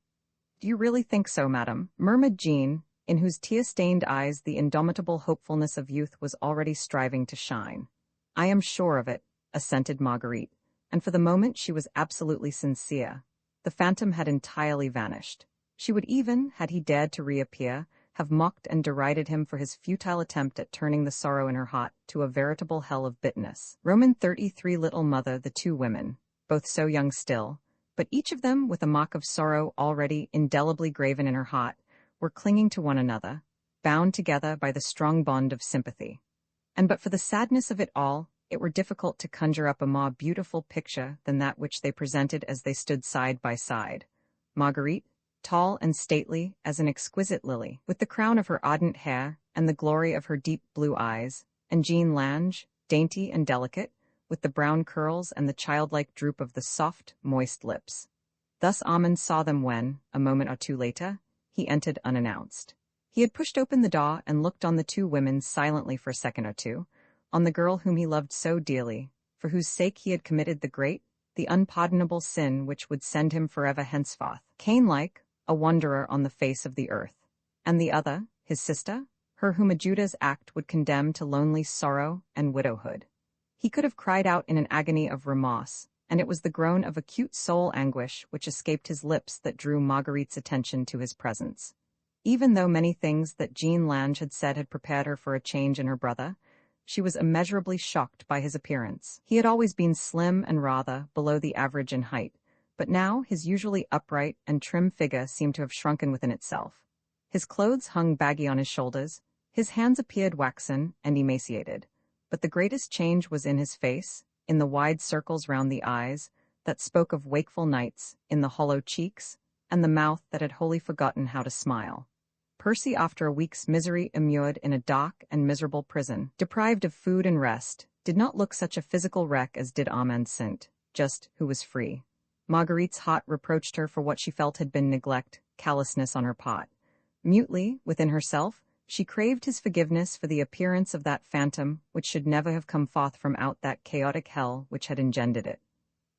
"Do you really think so, madam?" murmured Jean, in whose tear-stained eyes the indomitable hopefulness of youth was already striving to shine. "I am sure of it," assented Marguerite, and for the moment she was absolutely sincere. The phantom had entirely vanished. She would even, had he dared to reappear, have mocked and derided him for his futile attempt at turning the sorrow in her heart to a veritable hell of bitterness. Roman 33 Little mother, the two women, both so young still, but each of them with a mark of sorrow already indelibly graven in her heart, were clinging to one another, bound together by the strong bond of sympathy. And but for the sadness of it all, it were difficult to conjure up a more beautiful picture than that which they presented as they stood side by side. Marguerite, tall and stately as an exquisite lily, with the crown of her ardent hair and the glory of her deep blue eyes, and Jean Lange, dainty and delicate, with the brown curls and the childlike droop of the soft, moist lips. Thus Armand saw them when, a moment or two later, he entered unannounced. He had pushed open the door and looked on the two women silently for a second or two, on the girl whom he loved so dearly, for whose sake he had committed the great, the unpardonable sin which would send him forever henceforth, Cain-like, a wanderer on the face of the earth. And the other, his sister, her whom a Judah's act would condemn to lonely sorrow and widowhood. He could have cried out in an agony of remorse, and it was the groan of acute soul anguish which escaped his lips that drew Marguerite's attention to his presence. Even though many things that Jean Lange had said had prepared her for a change in her brother, she was immeasurably shocked by his appearance. He had always been slim and rather below the average in height, but now his usually upright and trim figure seemed to have shrunken within itself. His clothes hung baggy on his shoulders, his hands appeared waxen and emaciated, but the greatest change was in his face, in the wide circles round the eyes that spoke of wakeful nights, in the hollow cheeks, and the mouth that had wholly forgotten how to smile. Percy, after a week's misery immured in a dark and miserable prison, deprived of food and rest, did not look such a physical wreck as did Armand St. Just, who was free. Marguerite's heart reproached her for what she felt had been neglect, callousness on her part. Mutely, within herself, she craved his forgiveness for the appearance of that phantom which should never have come forth from out that chaotic hell which had engendered it.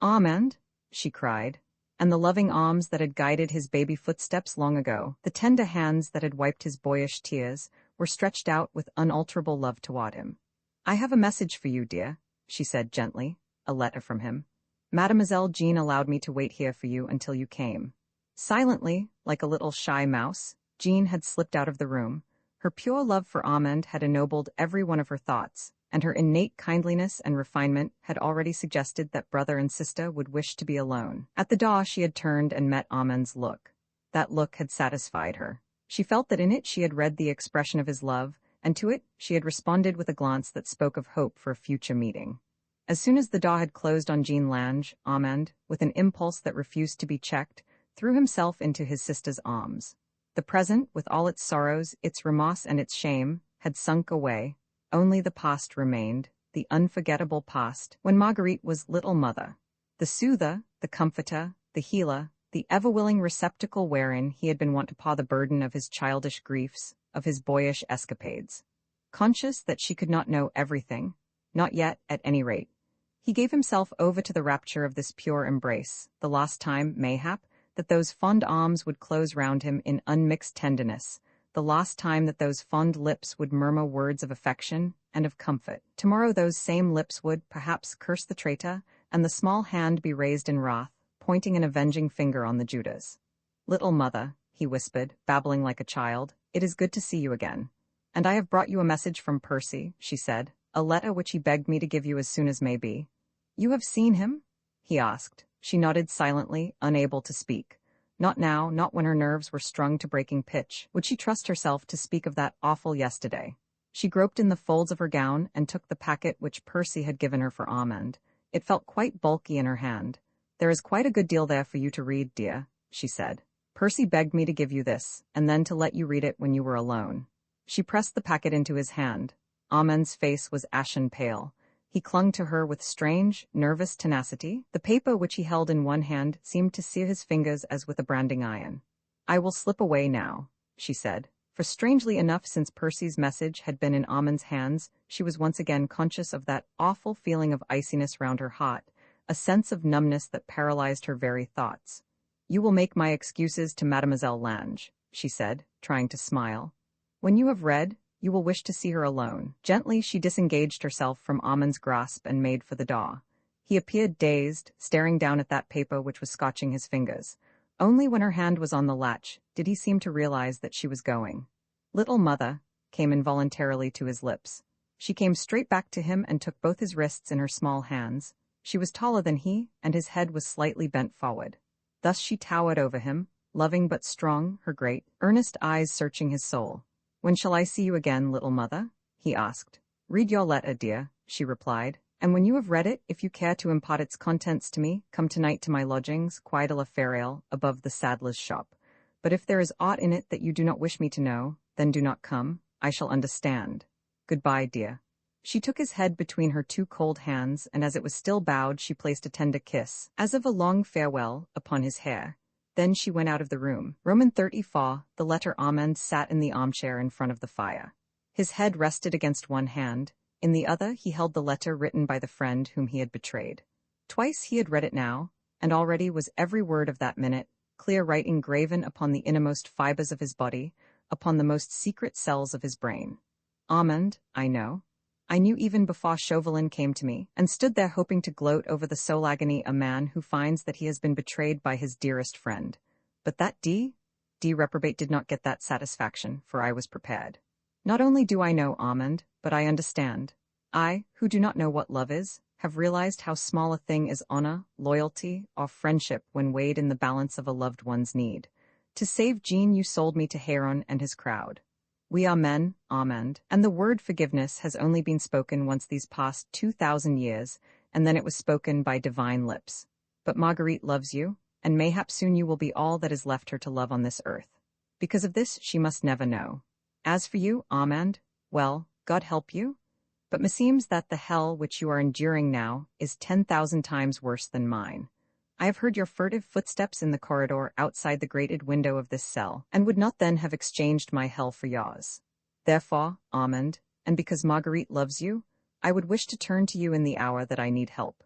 "Armand," she cried, and the loving arms that had guided his baby footsteps long ago, the tender hands that had wiped his boyish tears, were stretched out with unalterable love toward him. "I have a message for you, dear," she said gently, "a letter from him. Mademoiselle Jean allowed me to wait here for you until you came." Silently, like a little shy mouse, Jean had slipped out of the room. Her pure love for Armand had ennobled every one of her thoughts, and her innate kindliness and refinement had already suggested that brother and sister would wish to be alone. At the door she had turned and met Armand's look. That look had satisfied her. She felt that in it she had read the expression of his love, and to it she had responded with a glance that spoke of hope for a future meeting. As soon as the door had closed on Jean Lange, Armand, with an impulse that refused to be checked, threw himself into his sister's arms. The present, with all its sorrows, its remorse and its shame, had sunk away. Only the past remained, the unforgettable past, when Marguerite was little mother, the soother, the comforter, the healer, the ever-willing receptacle wherein he had been wont to pour the burden of his childish griefs, of his boyish escapades. Conscious that she could not know everything, not yet, at any rate, he gave himself over to the rapture of this pure embrace, the last time, mayhap, that those fond arms would close round him in unmixed tenderness, the last time that those fond lips would murmur words of affection and of comfort. Tomorrow those same lips would, perhaps, curse the traitor, and the small hand be raised in wrath, pointing an avenging finger on the Judas. "Little mother," he whispered, babbling like a child, "it is good to see you again. And I have brought you a message from Percy," she said, "a letter which he begged me to give you as soon as may be." "You have seen him?" he asked. She nodded silently, unable to speak. Not now, not when her nerves were strung to breaking pitch, would she trust herself to speak of that awful yesterday. She groped in the folds of her gown and took the packet which Percy had given her for Armand. It felt quite bulky in her hand. "There is quite a good deal there for you to read, dear," she said. "Percy begged me to give you this, and then to let you read it when you were alone." She pressed the packet into his hand. Armand's face was ashen pale. He clung to her with strange, nervous tenacity. The paper which he held in one hand seemed to sear his fingers as with a branding iron. "I will slip away now," she said. For strangely enough, since Percy's message had been in Armand's hands, she was once again conscious of that awful feeling of iciness round her heart, a sense of numbness that paralyzed her very thoughts. "You will make my excuses to Mademoiselle Lange," she said, trying to smile. "When you have read, you will wish to see her alone." Gently she disengaged herself from Armand's grasp and made for the door. He appeared dazed, staring down at that paper which was scotching his fingers. Only when her hand was on the latch did he seem to realize that she was going. "Little mother," came involuntarily to his lips. She came straight back to him and took both his wrists in her small hands. She was taller than he, and his head was slightly bent forward. Thus she towered over him, loving but strong, her great, earnest eyes searching his soul. "When shall I see you again, little mother?" he asked. "Read your letter, dear," she replied. "And when you have read it, if you care to impart its contents to me, come tonight to my lodgings, Quai de la Ferraille, above the saddler's shop. But if there is aught in it that you do not wish me to know, then do not come. I shall understand. Goodbye, dear." She took his head between her two cold hands, and as it was still bowed, she placed a tender kiss, as of a long farewell, upon his hair. Then she went out of the room. Roman 34, the letter Armand sat in the armchair in front of the fire. His head rested against one hand. In the other he held the letter written by the friend whom he had betrayed. Twice he had read it now, and already was every word of that minute, clear writing graven upon the innermost fibers of his body, upon the most secret cells of his brain. "Armand, I know. I knew even before Chauvelin came to me, and stood there hoping to gloat over the soul agony a man who finds that he has been betrayed by his dearest friend. But that D reprobate did not get that satisfaction, for I was prepared. Not only do I know, Armand, but I understand. I, who do not know what love is, have realized how small a thing is honor, loyalty, or friendship when weighed in the balance of a loved one's need. To save Jean you sold me to Héron and his crowd. We are men, Armand, and the word forgiveness has only been spoken once these past 2,000 years, and then it was spoken by divine lips. But Marguerite loves you, and mayhap soon you will be all that is left her to love on this earth. Because of this she must never know. As for you, Armand, well, God help you. But meseems that the hell which you are enduring now is 10,000 times worse than mine. I have heard your furtive footsteps in the corridor outside the grated window of this cell, and would not then have exchanged my hell for yours. Therefore, Armand, and because Marguerite loves you, I would wish to turn to you in the hour that I need help.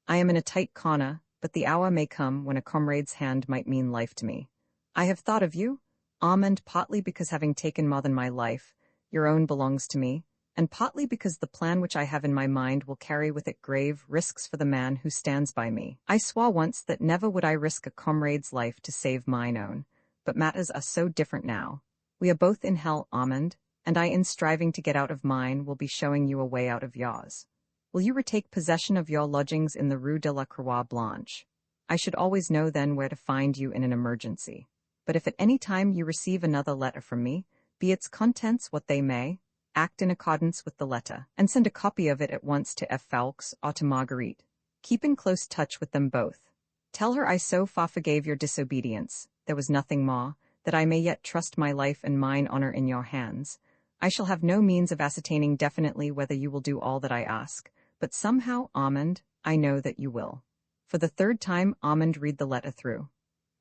I am in a tight corner, but the hour may come when a comrade's hand might mean life to me. I have thought of you, Armand, partly because having taken more than my life, your own belongs to me, and partly because the plan which I have in my mind will carry with it grave risks for the man who stands by me. I swore once that never would I risk a comrade's life to save mine own, but matters are so different now. We are both in hell, Armand, and I, in striving to get out of mine, will be showing you a way out of yours. Will you retake possession of your lodgings in the Rue de la Croix Blanche? I should always know then where to find you in an emergency. But if at any time you receive another letter from me, be its contents what they may, act in accordance with the letter, and send a copy of it at once to F. Fawkes or to Marguerite. Keep in close touch with them both. Tell her I so far forgave your disobedience, there was nothing more, that I may yet trust my life and mine honor in your hands. I shall have no means of ascertaining definitely whether you will do all that I ask, but somehow, Armand, I know that you will. For the third time Armand read the letter through.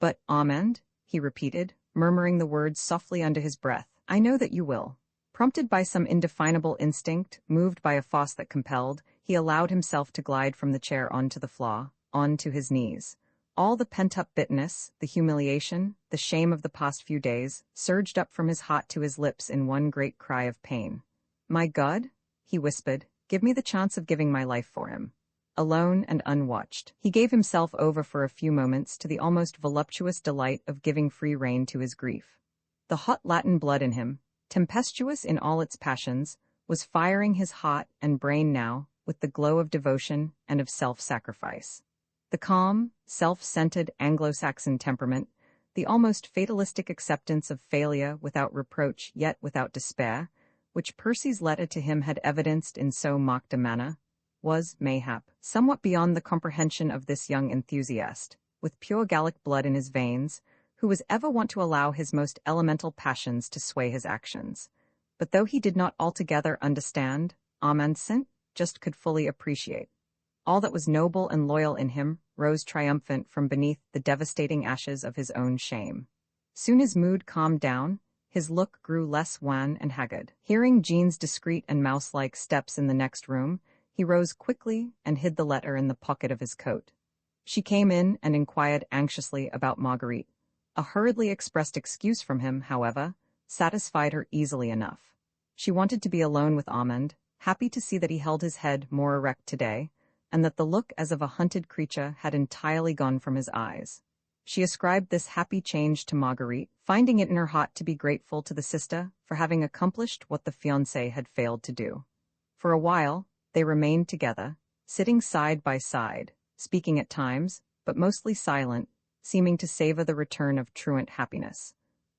But, Armand, he repeated, murmuring the words softly under his breath, I know that you will. Prompted by some indefinable instinct, moved by a force that compelled, he allowed himself to glide from the chair onto the floor, on to his knees. All the pent-up bitterness, the humiliation, the shame of the past few days, surged up from his heart to his lips in one great cry of pain. My God, he whispered, give me the chance of giving my life for him. Alone and unwatched, he gave himself over for a few moments to the almost voluptuous delight of giving free rein to his grief. The hot Latin blood in him, tempestuous in all its passions, was firing his heart and brain now with the glow of devotion and of self-sacrifice. The calm, self-centered Anglo-Saxon temperament, the almost fatalistic acceptance of failure without reproach yet without despair, which Percy's letter to him had evidenced in so mocked a manner, was, mayhap, somewhat beyond the comprehension of this young enthusiast, with pure Gallic blood in his veins, who was ever wont to allow his most elemental passions to sway his actions. But though he did not altogether understand, Armand just could fully appreciate. All that was noble and loyal in him rose triumphant from beneath the devastating ashes of his own shame. Soon his mood calmed down, his look grew less wan and haggard. Hearing Jean's discreet and mouse-like steps in the next room, he rose quickly and hid the letter in the pocket of his coat. She came in and inquired anxiously about Marguerite. A hurriedly expressed excuse from him, however, satisfied her easily enough. She wanted to be alone with Armand, happy to see that he held his head more erect today, and that the look as of a hunted creature had entirely gone from his eyes. She ascribed this happy change to Marguerite, finding it in her heart to be grateful to the sister for having accomplished what the fiancé had failed to do. For a while, they remained together, sitting side by side, speaking at times, but mostly silent, seeming to savor the return of truant happiness.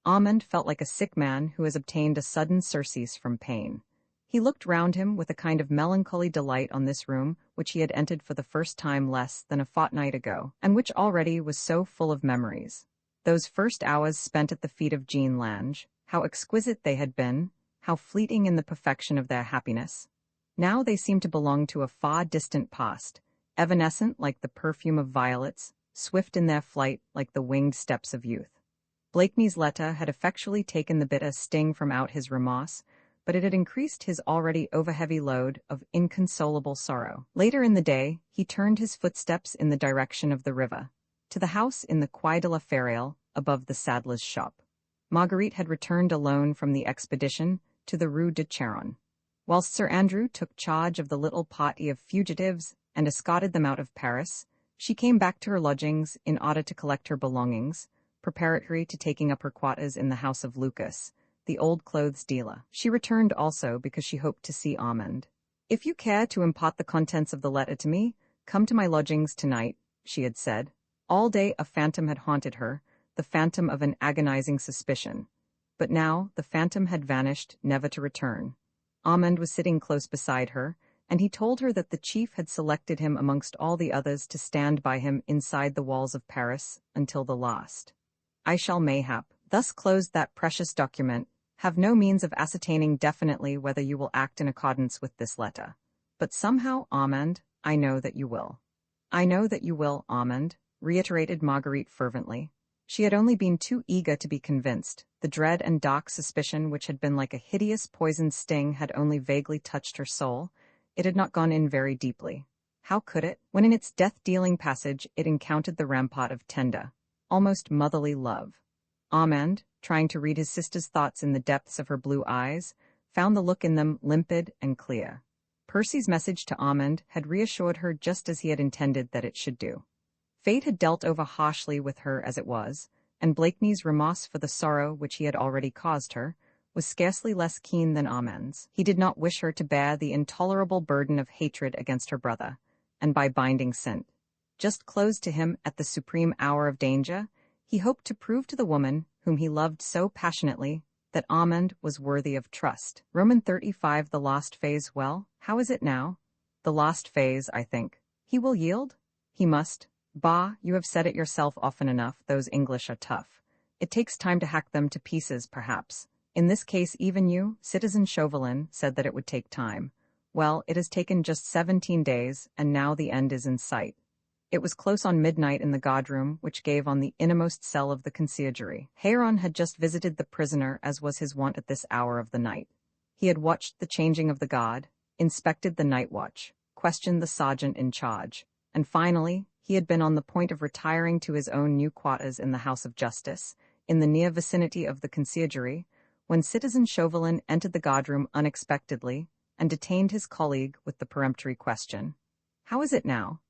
Armand felt like a sick man who has obtained a sudden surcease from pain. He looked round him with a kind of melancholy delight on this room which he had entered for the first time less than a fortnight ago, and which already was so full of memories. Those first hours spent at the feet of Jean Lange, how exquisite they had been, how fleeting in the perfection of their happiness. Now they seemed to belong to a far distant past, evanescent like the perfume of violets, swift in their flight like the winged steps of youth. Blakeney's letter had effectually taken the bitter sting from out his remorse, but it had increased his already over-heavy load of inconsolable sorrow. Later in the day, he turned his footsteps in the direction of the river, to the house in the Quai de la Ferraille, above the saddler's shop. Marguerite had returned alone from the expedition to the Rue de Charonne. Whilst Sir Andrew took charge of the little party of fugitives and escorted them out of Paris, she came back to her lodgings in order to collect her belongings, preparatory to taking up her quarters in the house of Lucas, the old clothes dealer. She returned also because she hoped to see Armand. "If you care to impart the contents of the letter to me, come to my lodgings tonight," she had said. All day a phantom had haunted her, the phantom of an agonizing suspicion. But now the phantom had vanished, never to return. Armand was sitting close beside her, and he told her that the chief had selected him amongst all the others to stand by him inside the walls of Paris until the last. "I shall mayhap," thus closed that precious document, "have no means of ascertaining definitely whether you will act in accordance with this letter. But somehow, Armand, I know that you will." "I know that you will, Armand," reiterated Marguerite fervently. She had only been too eager to be convinced. The dread and dark suspicion which had been like a hideous poisoned sting had only vaguely touched her soul. It had not gone in very deeply. How could it, when in its death-dealing passage it encountered the rampart of tender, almost motherly love? Armand, trying to read his sister's thoughts in the depths of her blue eyes, found the look in them limpid and clear. Percy's message to Armand had reassured her just as he had intended that it should do. Fate had dealt over harshly with her as it was, and Blakeney's remorse for the sorrow which he had already caused her was scarcely less keen than Armand's. He did not wish her to bear the intolerable burden of hatred against her brother, and by binding sin, just closed to him at the supreme hour of danger, he hoped to prove to the woman whom he loved so passionately that Armand was worthy of trust. Roman 35. The lost phase. Well, how is it now? The lost phase, I think. He will yield? He must. Bah, you have said it yourself often enough, those English are tough. It takes time to hack them to pieces, perhaps. In this case even you, Citizen Chauvelin, said that it would take time. Well, it has taken just 17 days, and now the end is in sight. It was close on midnight in the guardroom, which gave on the innermost cell of the conciergerie. Héron had just visited the prisoner as was his wont at this hour of the night. He had watched the changing of the guard, inspected the night watch, questioned the sergeant in charge, and finally, he had been on the point of retiring to his own new quarters in the House of Justice, in the near vicinity of the conciergerie, when Citizen Chauvelin entered the guardroom unexpectedly and detained his colleague with the peremptory question. "How is it now?"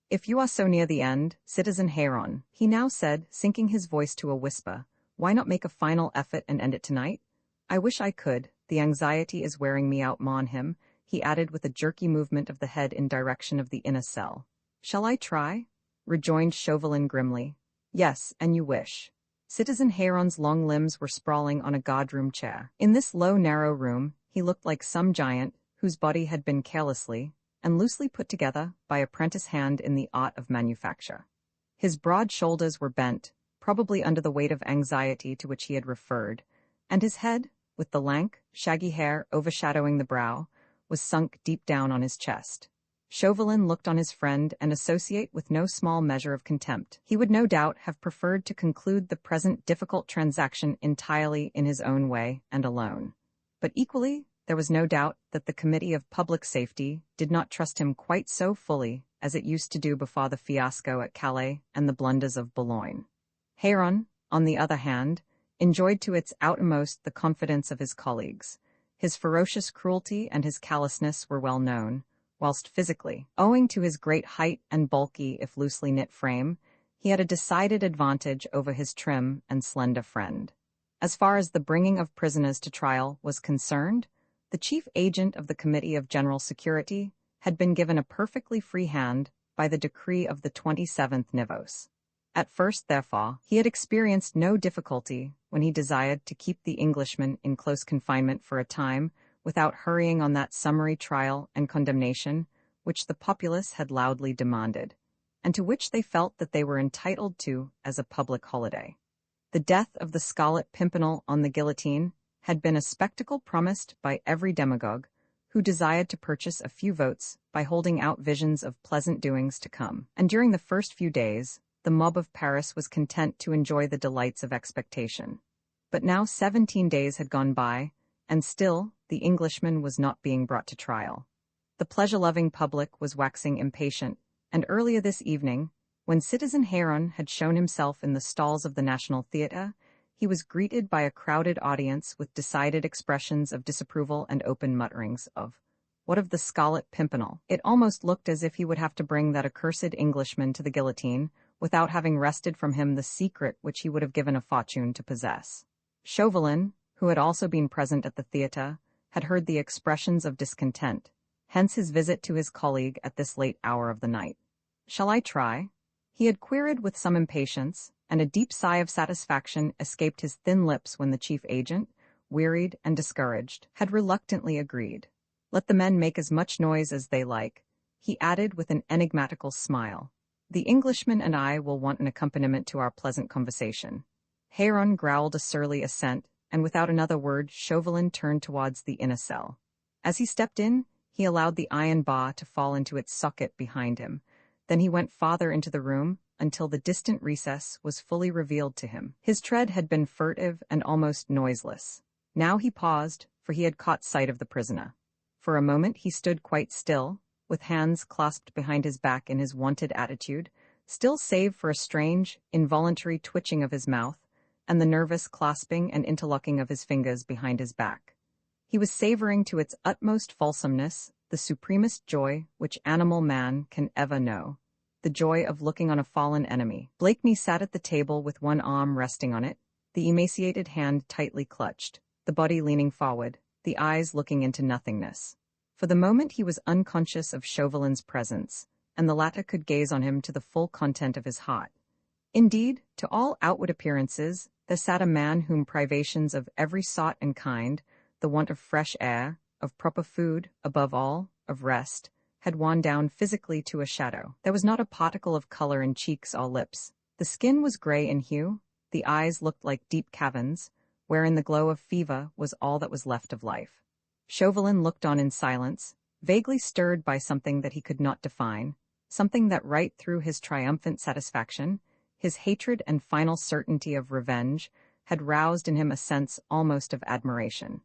"If you are so near the end, Citizen Héron," he now said, sinking his voice to a whisper, "why not make a final effort and end it tonight? I wish I could. The anxiety is wearing me out, mon him," he added with a jerky movement of the head in direction of the inner cell. "Shall I try?" rejoined Chauvelin grimly. "Yes, and you wish." Citizen Héron's long limbs were sprawling on a guardroom chair. In this low, narrow room, he looked like some giant whose body had been carelessly and loosely put together by apprentice hand in the art of manufacture. His broad shoulders were bent, probably under the weight of anxiety to which he had referred, and his head, with the lank, shaggy hair overshadowing the brow, was sunk deep down on his chest. Chauvelin looked on his friend and associate with no small measure of contempt. He would no doubt have preferred to conclude the present difficult transaction entirely in his own way and alone. But equally, there was no doubt that the Committee of Public Safety did not trust him quite so fully as it used to do before the fiasco at Calais and the blunders of Boulogne. Héron, on the other hand, enjoyed to its outermost the confidence of his colleagues. His ferocious cruelty and his callousness were well known, whilst physically, owing to his great height and bulky if loosely knit frame, he had a decided advantage over his trim and slender friend. As far as the bringing of prisoners to trial was concerned, the chief agent of the Committee of General Security had been given a perfectly free hand by the decree of the 27th Nivos. At first, therefore, he had experienced no difficulty when he desired to keep the Englishman in close confinement for a time without hurrying on that summary trial and condemnation which the populace had loudly demanded, and to which they felt that they were entitled to as a public holiday. The death of the Scarlet Pimpernel on the guillotine had been a spectacle promised by every demagogue who desired to purchase a few votes by holding out visions of pleasant doings to come, and during the first few days, the mob of Paris was content to enjoy the delights of expectation. But now 17 days had gone by, and still the Englishman was not being brought to trial. The pleasure-loving public was waxing impatient, and earlier this evening, when Citizen Héron had shown himself in the stalls of the National Theatre, he was greeted by a crowded audience with decided expressions of disapproval and open mutterings of, "What of the Scarlet Pimpernel?" It almost looked as if he would have to bring that accursed Englishman to the guillotine without having wrested from him the secret which he would have given a fortune to possess. Chauvelin, who had also been present at the theatre, had heard the expressions of discontent, hence his visit to his colleague at this late hour of the night. "Shall I try?" he had queried with some impatience, and a deep sigh of satisfaction escaped his thin lips when the chief agent, wearied and discouraged, had reluctantly agreed. "Let the men make as much noise as they like," he added with an enigmatical smile. "The Englishman and I will want an accompaniment to our pleasant conversation." Héron growled a surly assent, and without another word Chauvelin turned towards the inner cell. As he stepped in, he allowed the iron bar to fall into its socket behind him. Then he went farther into the room until the distant recess was fully revealed to him. His tread had been furtive and almost noiseless. Now he paused, for he had caught sight of the prisoner. For a moment he stood quite still, with hands clasped behind his back in his wonted attitude, still save for a strange, involuntary twitching of his mouth, and the nervous clasping and interlocking of his fingers behind his back. He was savoring to its utmost fulsomeness the supremest joy which animal man can ever know, the joy of looking on a fallen enemy. Blakeney sat at the table with one arm resting on it, the emaciated hand tightly clutched, the body leaning forward, the eyes looking into nothingness. For the moment he was unconscious of Chauvelin's presence, and the latter could gaze on him to the full content of his heart. Indeed, to all outward appearances, there sat a man whom privations of every sort and kind, the want of fresh air, of proper food, above all, of rest, had worn down physically to a shadow. There was not a particle of color in cheeks or lips. The skin was gray in hue, the eyes looked like deep caverns, wherein the glow of fever was all that was left of life. Chauvelin looked on in silence, vaguely stirred by something that he could not define, something that right through his triumphant satisfaction, his hatred and final certainty of revenge, had roused in him a sense almost of admiration.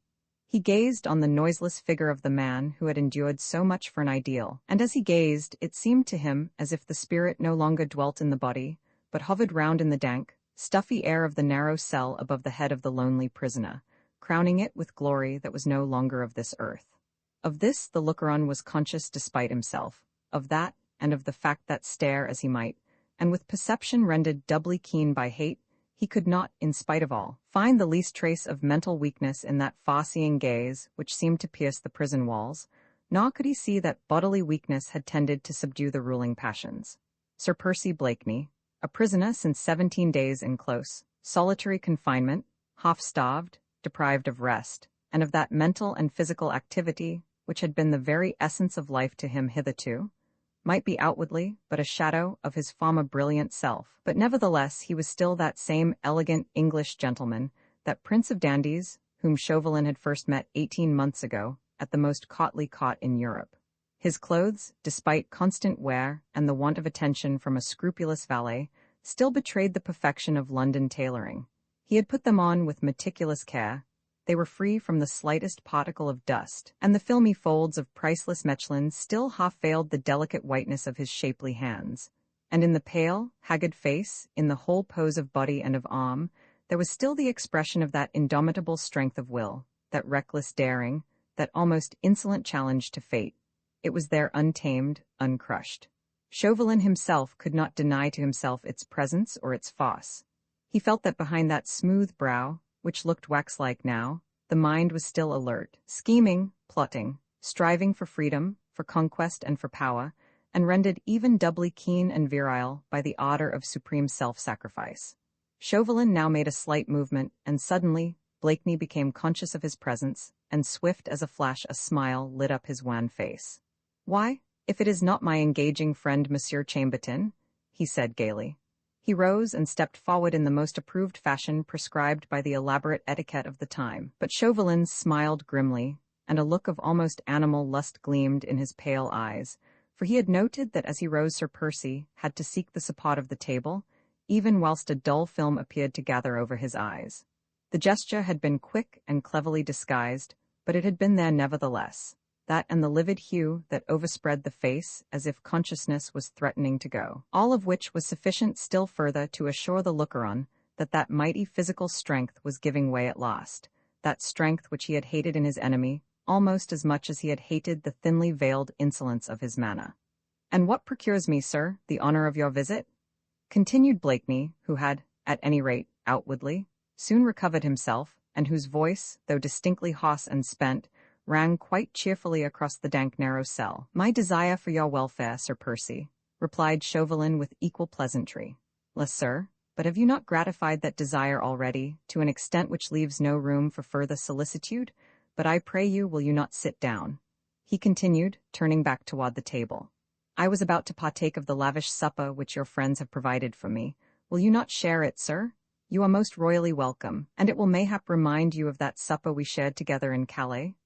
He gazed on the noiseless figure of the man who had endured so much for an ideal, and as he gazed, it seemed to him as if the spirit no longer dwelt in the body, but hovered round in the dank, stuffy air of the narrow cell above the head of the lonely prisoner, crowning it with glory that was no longer of this earth. Of this the looker-on was conscious despite himself, of that, and of the fact that stare as he might, and with perception rendered doubly keen by hate, he could not, in spite of all, find the least trace of mental weakness in that far-seeing gaze which seemed to pierce the prison walls, nor could he see that bodily weakness had tended to subdue the ruling passions. Sir Percy Blakeney, a prisoner since 17 days in close, solitary confinement, half-starved, deprived of rest, and of that mental and physical activity which had been the very essence of life to him hitherto, might be outwardly but a shadow of his former brilliant self, but nevertheless he was still that same elegant English gentleman, that prince of dandies, whom Chauvelin had first met 18 months ago at the most courtly court in Europe. His clothes, despite constant wear and the want of attention from a scrupulous valet, still betrayed the perfection of London tailoring. He had put them on with meticulous care. They were free from the slightest particle of dust, and the filmy folds of priceless Mechlin still half-veiled the delicate whiteness of his shapely hands. And in the pale, haggard face, in the whole pose of body and of arm, there was still the expression of that indomitable strength of will, that reckless daring, that almost insolent challenge to fate. It was there untamed, uncrushed. Chauvelin himself could not deny to himself its presence or its force. He felt that behind that smooth brow, which looked wax-like now, the mind was still alert, scheming, plotting, striving for freedom, for conquest and for power, and rendered even doubly keen and virile by the ardor of supreme self-sacrifice. Chauvelin now made a slight movement, and suddenly, Blakeney became conscious of his presence, and swift as a flash a smile lit up his wan face. "Why, if it is not my engaging friend Monsieur Chambertin," he said gaily. He rose and stepped forward in the most approved fashion prescribed by the elaborate etiquette of the time, but Chauvelin smiled grimly, and a look of almost animal lust gleamed in his pale eyes, for he had noted that as he rose Sir Percy had to seek the support of the table, even whilst a dull film appeared to gather over his eyes. The gesture had been quick and cleverly disguised, but it had been there nevertheless, that and the livid hue that overspread the face as if consciousness was threatening to go, all of which was sufficient still further to assure the looker-on that mighty physical strength was giving way at last, that strength which he had hated in his enemy almost as much as he had hated the thinly veiled insolence of his manner. "And what procures me, sir, the honor of your visit?" continued Blakeney, who had, at any rate, outwardly, soon recovered himself, and whose voice, though distinctly hoarse and spent, rang quite cheerfully across the dank narrow cell. "My desire for your welfare, Sir Percy," replied Chauvelin with equal pleasantry. "Less, sir, but have you not gratified that desire already, to an extent which leaves no room for further solicitude? But I pray you, will you not sit down?" he continued, turning back toward the table. "I was about to partake of the lavish supper which your friends have provided for me. Will you not share it, sir? You are most royally welcome, and it will mayhap remind you of that supper we shared together in Calais,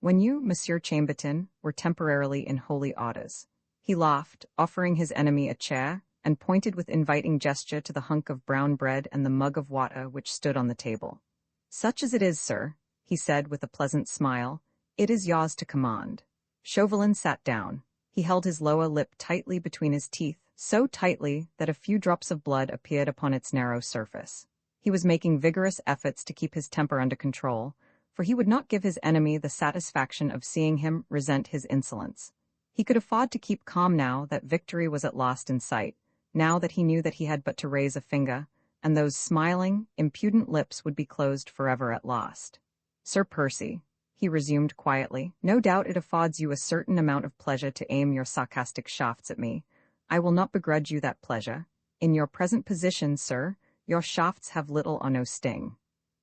when you, Monsieur Chambertin, were temporarily in holy orders." He laughed, offering his enemy a chair, and pointed with inviting gesture to the hunk of brown bread and the mug of water which stood on the table. "Such as it is, sir," he said with a pleasant smile, "it is yours to command." Chauvelin sat down. He held his lower lip tightly between his teeth, so tightly that a few drops of blood appeared upon its narrow surface. He was making vigorous efforts to keep his temper under control, for he would not give his enemy the satisfaction of seeing him resent his insolence. He could afford to keep calm now that victory was at last in sight, now that he knew that he had but to raise a finger, and those smiling, impudent lips would be closed forever at last. "Sir Percy," he resumed quietly, "no doubt it affords you a certain amount of pleasure to aim your sarcastic shafts at me. I will not begrudge you that pleasure. In your present position, sir, your shafts have little or no sting.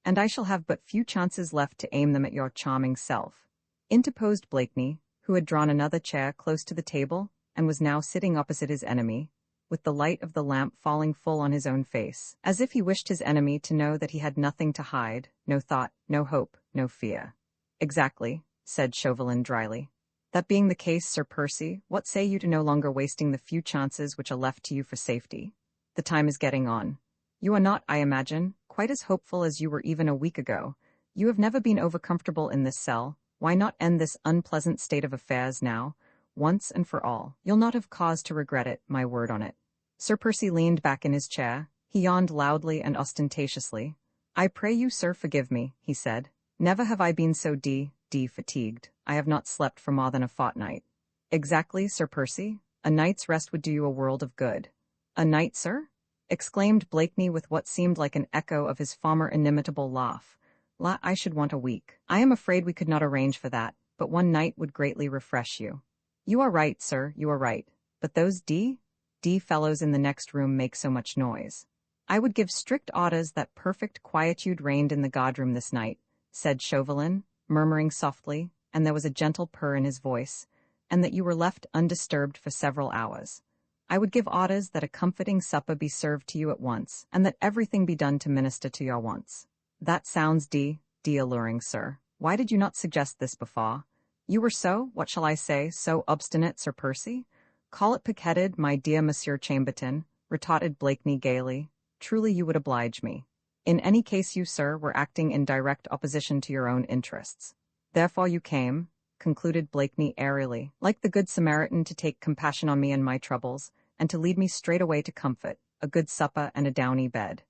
And I shall have but few chances left to aim them at your charming self," interposed Blakeney, who had drawn another chair close to the table and was now sitting opposite his enemy, with the light of the lamp falling full on his own face, as if he wished his enemy to know that he had nothing to hide, no thought, no hope, no fear. "Exactly," said Chauvelin dryly. "That being the case, Sir Percy, what say you to no longer wasting the few chances which are left to you for safety? The time is getting on. You are not, I imagine, quite as hopeful as you were even a week ago. You have never been over-comfortable in this cell. Why not end this unpleasant state of affairs now, once and for all? You'll not have cause to regret it, my word on it." Sir Percy leaned back in his chair. He yawned loudly and ostentatiously. "I pray you, sir, forgive me," he said. "Never have I been so fatigued. I have not slept for more than a fortnight." "Exactly, Sir Percy. A night's rest would do you a world of good." "A night, sir?" exclaimed Blakeney with what seemed like an echo of his former inimitable laugh. I should want a week. I am afraid we could not arrange for that, but one night would greatly refresh you." "You are right, sir, you are right. But those D fellows in the next room make so much noise." "I would give strict orders that perfect quietude reigned in the guardroom this night," said Chauvelin, murmuring softly, and there was a gentle purr in his voice, "and that you were left undisturbed for several hours. I would give orders that a comforting supper be served to you at once, and that everything be done to minister to your wants." "That sounds alluring, sir. Why did you not suggest this before? You were what shall I say, so obstinate, Sir Percy?" "Call it pig-headed, my dear Monsieur Chambertin," retorted Blakeney gaily. "Truly you would oblige me. In any case you, sir, were acting in direct opposition to your own interests. Therefore you came," concluded Blakeney airily, "like the Good Samaritan to take compassion on me and my troubles, and to lead me straight away to comfort, a good supper and a downy bed."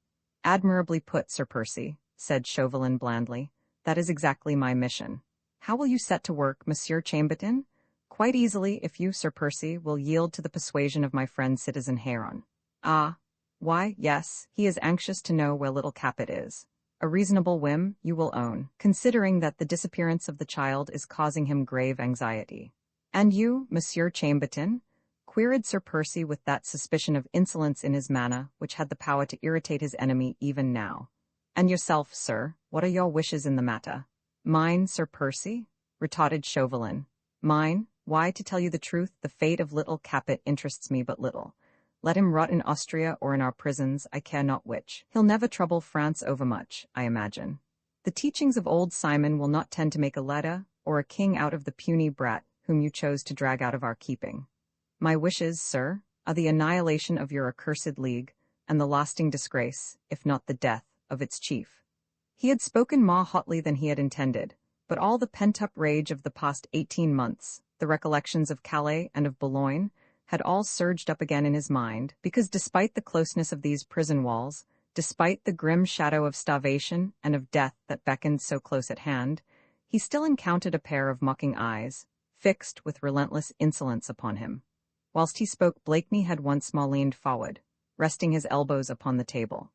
"Admirably put, Sir Percy," said Chauvelin blandly. "That is exactly my mission." "How will you set to work, Monsieur Chambertin?" Quite easily, if you, Sir Percy, will yield to the persuasion of my friend Citizen Heron. Ah, why, yes, he is anxious to know where little Capet is. A reasonable whim, you will own, considering that the disappearance of the child is causing him grave anxiety. And you, Monsieur Chambertin? Queried Sir Percy with that suspicion of insolence in his manner which had the power to irritate his enemy even now. And yourself, sir, what are your wishes in the matter? Mine, Sir Percy? Retorted Chauvelin. Mine? Why, to tell you the truth, the fate of little Capet interests me but little. Let him rot in Austria or in our prisons, I care not which. He'll never trouble France overmuch, I imagine. The teachings of old Simon will not tend to make a letter or a king out of the puny brat whom you chose to drag out of our keeping. My wishes, sir, are the annihilation of your accursed league, and the lasting disgrace, if not the death, of its chief. He had spoken more hotly than he had intended, but all the pent-up rage of the past 18 months, the recollections of Calais and of Boulogne, had all surged up again in his mind, because despite the closeness of these prison walls, despite the grim shadow of starvation and of death that beckoned so close at hand, he still encountered a pair of mocking eyes, fixed with relentless insolence upon him. Whilst he spoke, Blakeney had once more leaned forward, resting his elbows upon the table.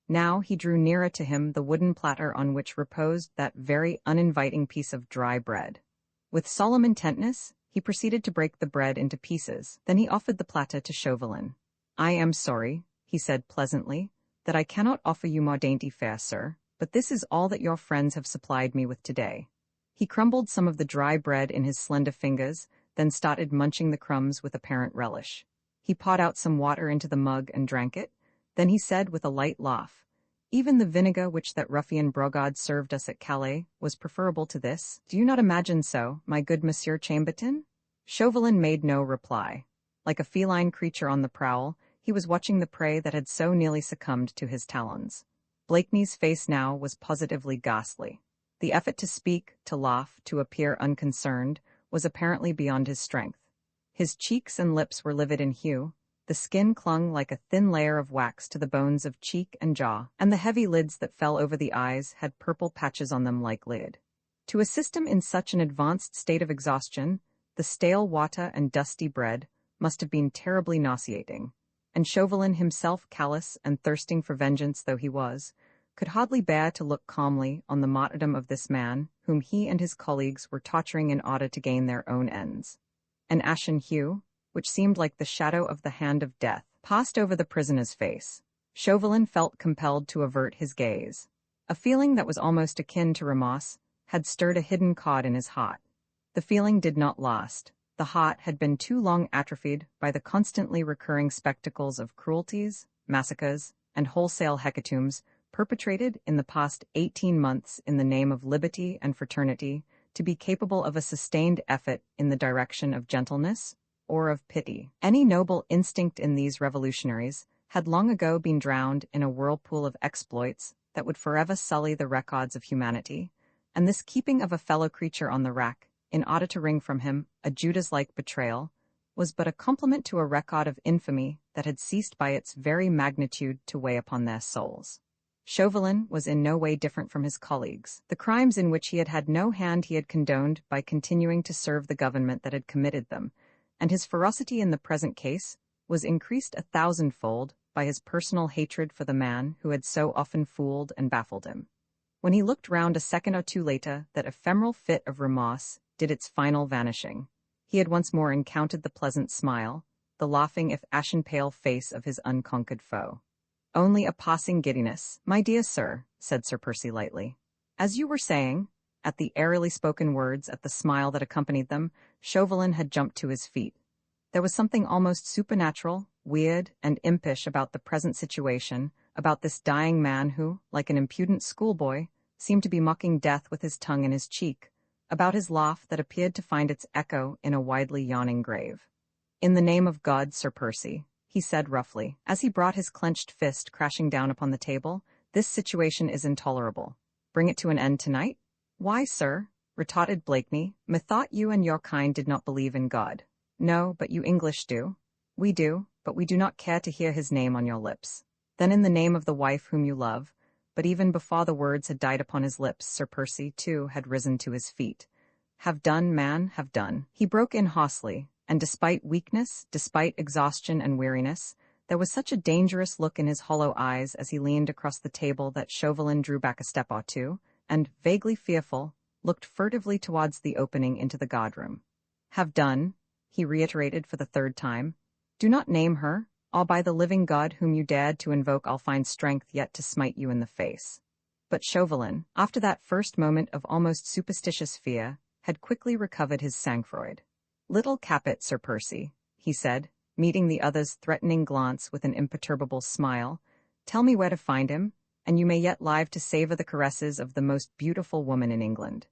Now he drew nearer to him the wooden platter on which reposed that very uninviting piece of dry bread. With solemn intentness, he proceeded to break the bread into pieces. Then he offered the platter to Chauvelin. I am sorry, he said pleasantly, that I cannot offer you more dainty fare, sir, but this is all that your friends have supplied me with today. He crumbled some of the dry bread in his slender fingers, then started munching the crumbs with apparent relish. He poured out some water into the mug and drank it. Then he said with a light laugh, even the vinegar which that ruffian Brogard served us at Calais was preferable to this. Do you not imagine so, my good Monsieur Chambertin? Chauvelin made no reply. Like a feline creature on the prowl, he was watching the prey that had so nearly succumbed to his talons. Blakeney's face now was positively ghastly. The effort to speak, to laugh, to appear unconcerned, was apparently beyond his strength. His cheeks and lips were livid in hue, the skin clung like a thin layer of wax to the bones of cheek and jaw, and the heavy lids that fell over the eyes had purple patches on them like lid. To assist him in such an advanced state of exhaustion, the stale water and dusty bread must have been terribly nauseating, and Chauvelin himself, callous and thirsting for vengeance though he was, could hardly bear to look calmly on the martyrdom of this man whom he and his colleagues were torturing in order to gain their own ends. An ashen hue, which seemed like the shadow of the hand of death, passed over the prisoner's face. Chauvelin felt compelled to avert his gaze. A feeling that was almost akin to remorse had stirred a hidden chord in his heart. The feeling did not last. The heart had been too long atrophied by the constantly recurring spectacles of cruelties, massacres, and wholesale hecatombs perpetrated in the past 18 months in the name of liberty and fraternity, to be capable of a sustained effort in the direction of gentleness or of pity. Any noble instinct in these revolutionaries had long ago been drowned in a whirlpool of exploits that would forever sully the records of humanity, and this keeping of a fellow creature on the rack, in order to wring from him a Judas-like betrayal, was but a complement to a record of infamy that had ceased by its very magnitude to weigh upon their souls. Chauvelin was in no way different from his colleagues. The crimes in which he had had no hand he had condoned by continuing to serve the government that had committed them, and his ferocity in the present case was increased 1,000-fold by his personal hatred for the man who had so often fooled and baffled him. When he looked round a second or two later, that ephemeral fit of remorse did its final vanishing. He had once more encountered the pleasant smile, the laughing if ashen-pale face of his unconquered foe. Only a passing giddiness, my dear sir, said Sir Percy lightly. As you were saying, at the airily spoken words, at the smile that accompanied them, Chauvelin had jumped to his feet. There was something almost supernatural, weird, and impish about the present situation, about this dying man who, like an impudent schoolboy, seemed to be mocking death with his tongue in his cheek, about his laugh that appeared to find its echo in a widely yawning grave. In the name of God, Sir Percy, he said roughly, as he brought his clenched fist crashing down upon the table, this situation is intolerable. Bring it to an end tonight? Why, sir, retorted Blakeney, methought you and your kind did not believe in God. No, but you English do. We do, but we do not care to hear his name on your lips. Then in the name of the wife whom you love, but even before the words had died upon his lips, Sir Percy, too, had risen to his feet. Have done, man, have done. He broke in hoarsely, and despite weakness, despite exhaustion and weariness, there was such a dangerous look in his hollow eyes as he leaned across the table that Chauvelin drew back a step or two, and, vaguely fearful, looked furtively towards the opening into the guardroom. Have done, he reiterated for the third time. Do not name her, or by the living God whom you dared to invoke I'll find strength yet to smite you in the face. But Chauvelin, after that first moment of almost superstitious fear, had quickly recovered his sang-froid. Little Capet, Sir Percy, he said, meeting the other's threatening glance with an imperturbable smile. Tell me where to find him, and you may yet live to savor the caresses of the most beautiful woman in England.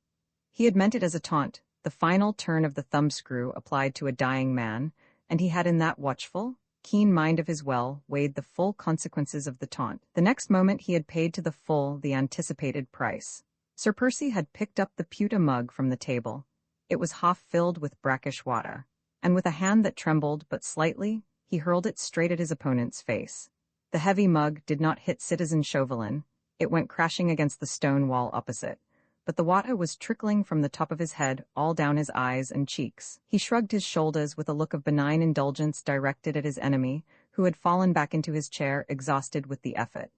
He had meant it as a taunt, the final turn of the thumbscrew applied to a dying man, and he had in that watchful, keen mind of his weighed the full consequences of the taunt. The next moment he had paid to the full the anticipated price. Sir Percy had picked up the pewter mug from the table. It was half filled with brackish water, and with a hand that trembled but slightly, he hurled it straight at his opponent's face. The heavy mug did not hit Citizen Chauvelin. It went crashing against the stone wall opposite, but the water was trickling from the top of his head all down his eyes and cheeks. He shrugged his shoulders with a look of benign indulgence directed at his enemy, who had fallen back into his chair exhausted with the effort.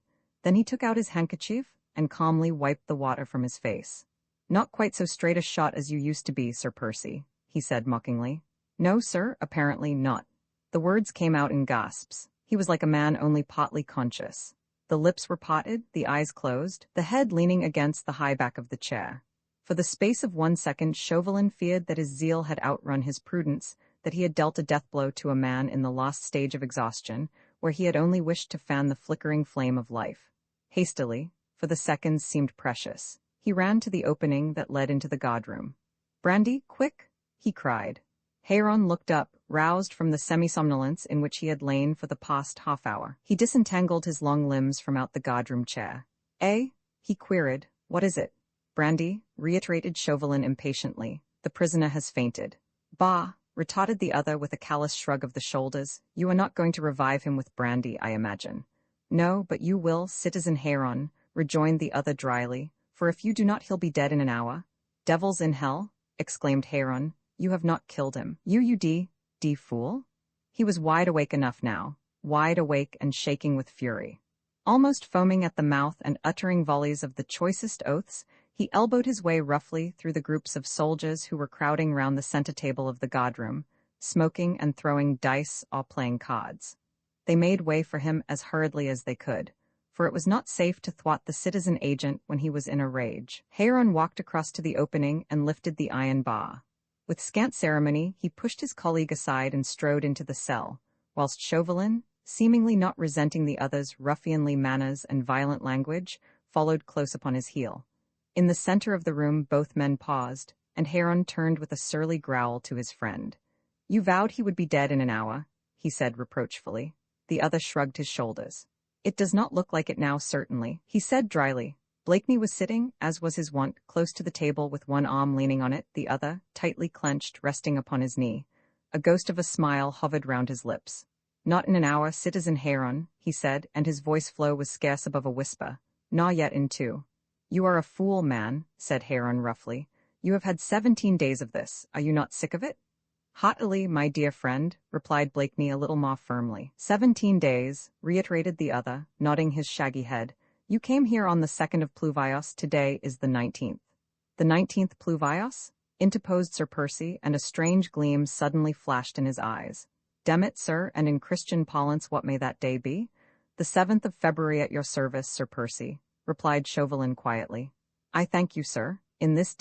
Then he took out his handkerchief and calmly wiped the water from his face. Not quite so straight a shot as you used to be, Sir Percy, he said mockingly. No, sir, apparently not. The words came out in gasps. He was like a man only partly conscious. The lips were parted, the eyes closed, the head leaning against the high back of the chair. For the space of 1 second, Chauvelin feared that his zeal had outrun his prudence, that he had dealt a death blow to a man in the last stage of exhaustion, where he had only wished to fan the flickering flame of life. Hastily, for the seconds seemed precious, he ran to the opening that led into the guardroom. Brandy, quick! He cried. Héron looked up, roused from the semi-somnolence in which he had lain for the past half-hour. He disentangled his long limbs from out the guardroom chair. Eh? He queried. What is it? Brandy, reiterated Chauvelin impatiently. The prisoner has fainted. Bah, retorted the other with a callous shrug of the shoulders. You are not going to revive him with brandy, I imagine. No, but you will, Citizen Héron, rejoined the other dryly, for if you do not he'll be dead in an hour. Devils in hell, exclaimed Héron. You have not killed him. You d fool? He was wide awake enough now, wide awake and shaking with fury. Almost foaming at the mouth and uttering volleys of the choicest oaths, he elbowed his way roughly through the groups of soldiers who were crowding round the center table of the guardroom, smoking and throwing dice or playing cards. They made way for him as hurriedly as they could, for it was not safe to thwart the citizen agent when he was in a rage. Héron walked across to the opening and lifted the iron bar. With scant ceremony, he pushed his colleague aside and strode into the cell, whilst Chauvelin, seemingly not resenting the other's ruffianly manners and violent language, followed close upon his heel. In the center of the room both men paused, and Héron turned with a surly growl to his friend. You vowed he would be dead in an hour, he said reproachfully. The other shrugged his shoulders. It does not look like it now, certainly, he said dryly. Blakeney was sitting, as was his wont, close to the table with one arm leaning on it, the other, tightly clenched, resting upon his knee. A ghost of a smile hovered round his lips. Not in an hour, Citizen Héron, he said, and his voice flow was scarce above a whisper. Nor yet in 2. You are a fool, man, said Héron roughly. You have had 17 days of this. Are you not sick of it? Heartily, my dear friend, replied Blakeney a little more firmly. 17 days, reiterated the other, nodding his shaggy head. You came here on the 2nd of Pluvios. Today is the 19th. The 19th Pluvios? Interposed Sir Percy, and a strange gleam suddenly flashed in his eyes. Demit, sir, and in Christian parlance what may that day be? The 7th of February at your service, Sir Percy, replied Chauvelin quietly. I thank you, sir. In this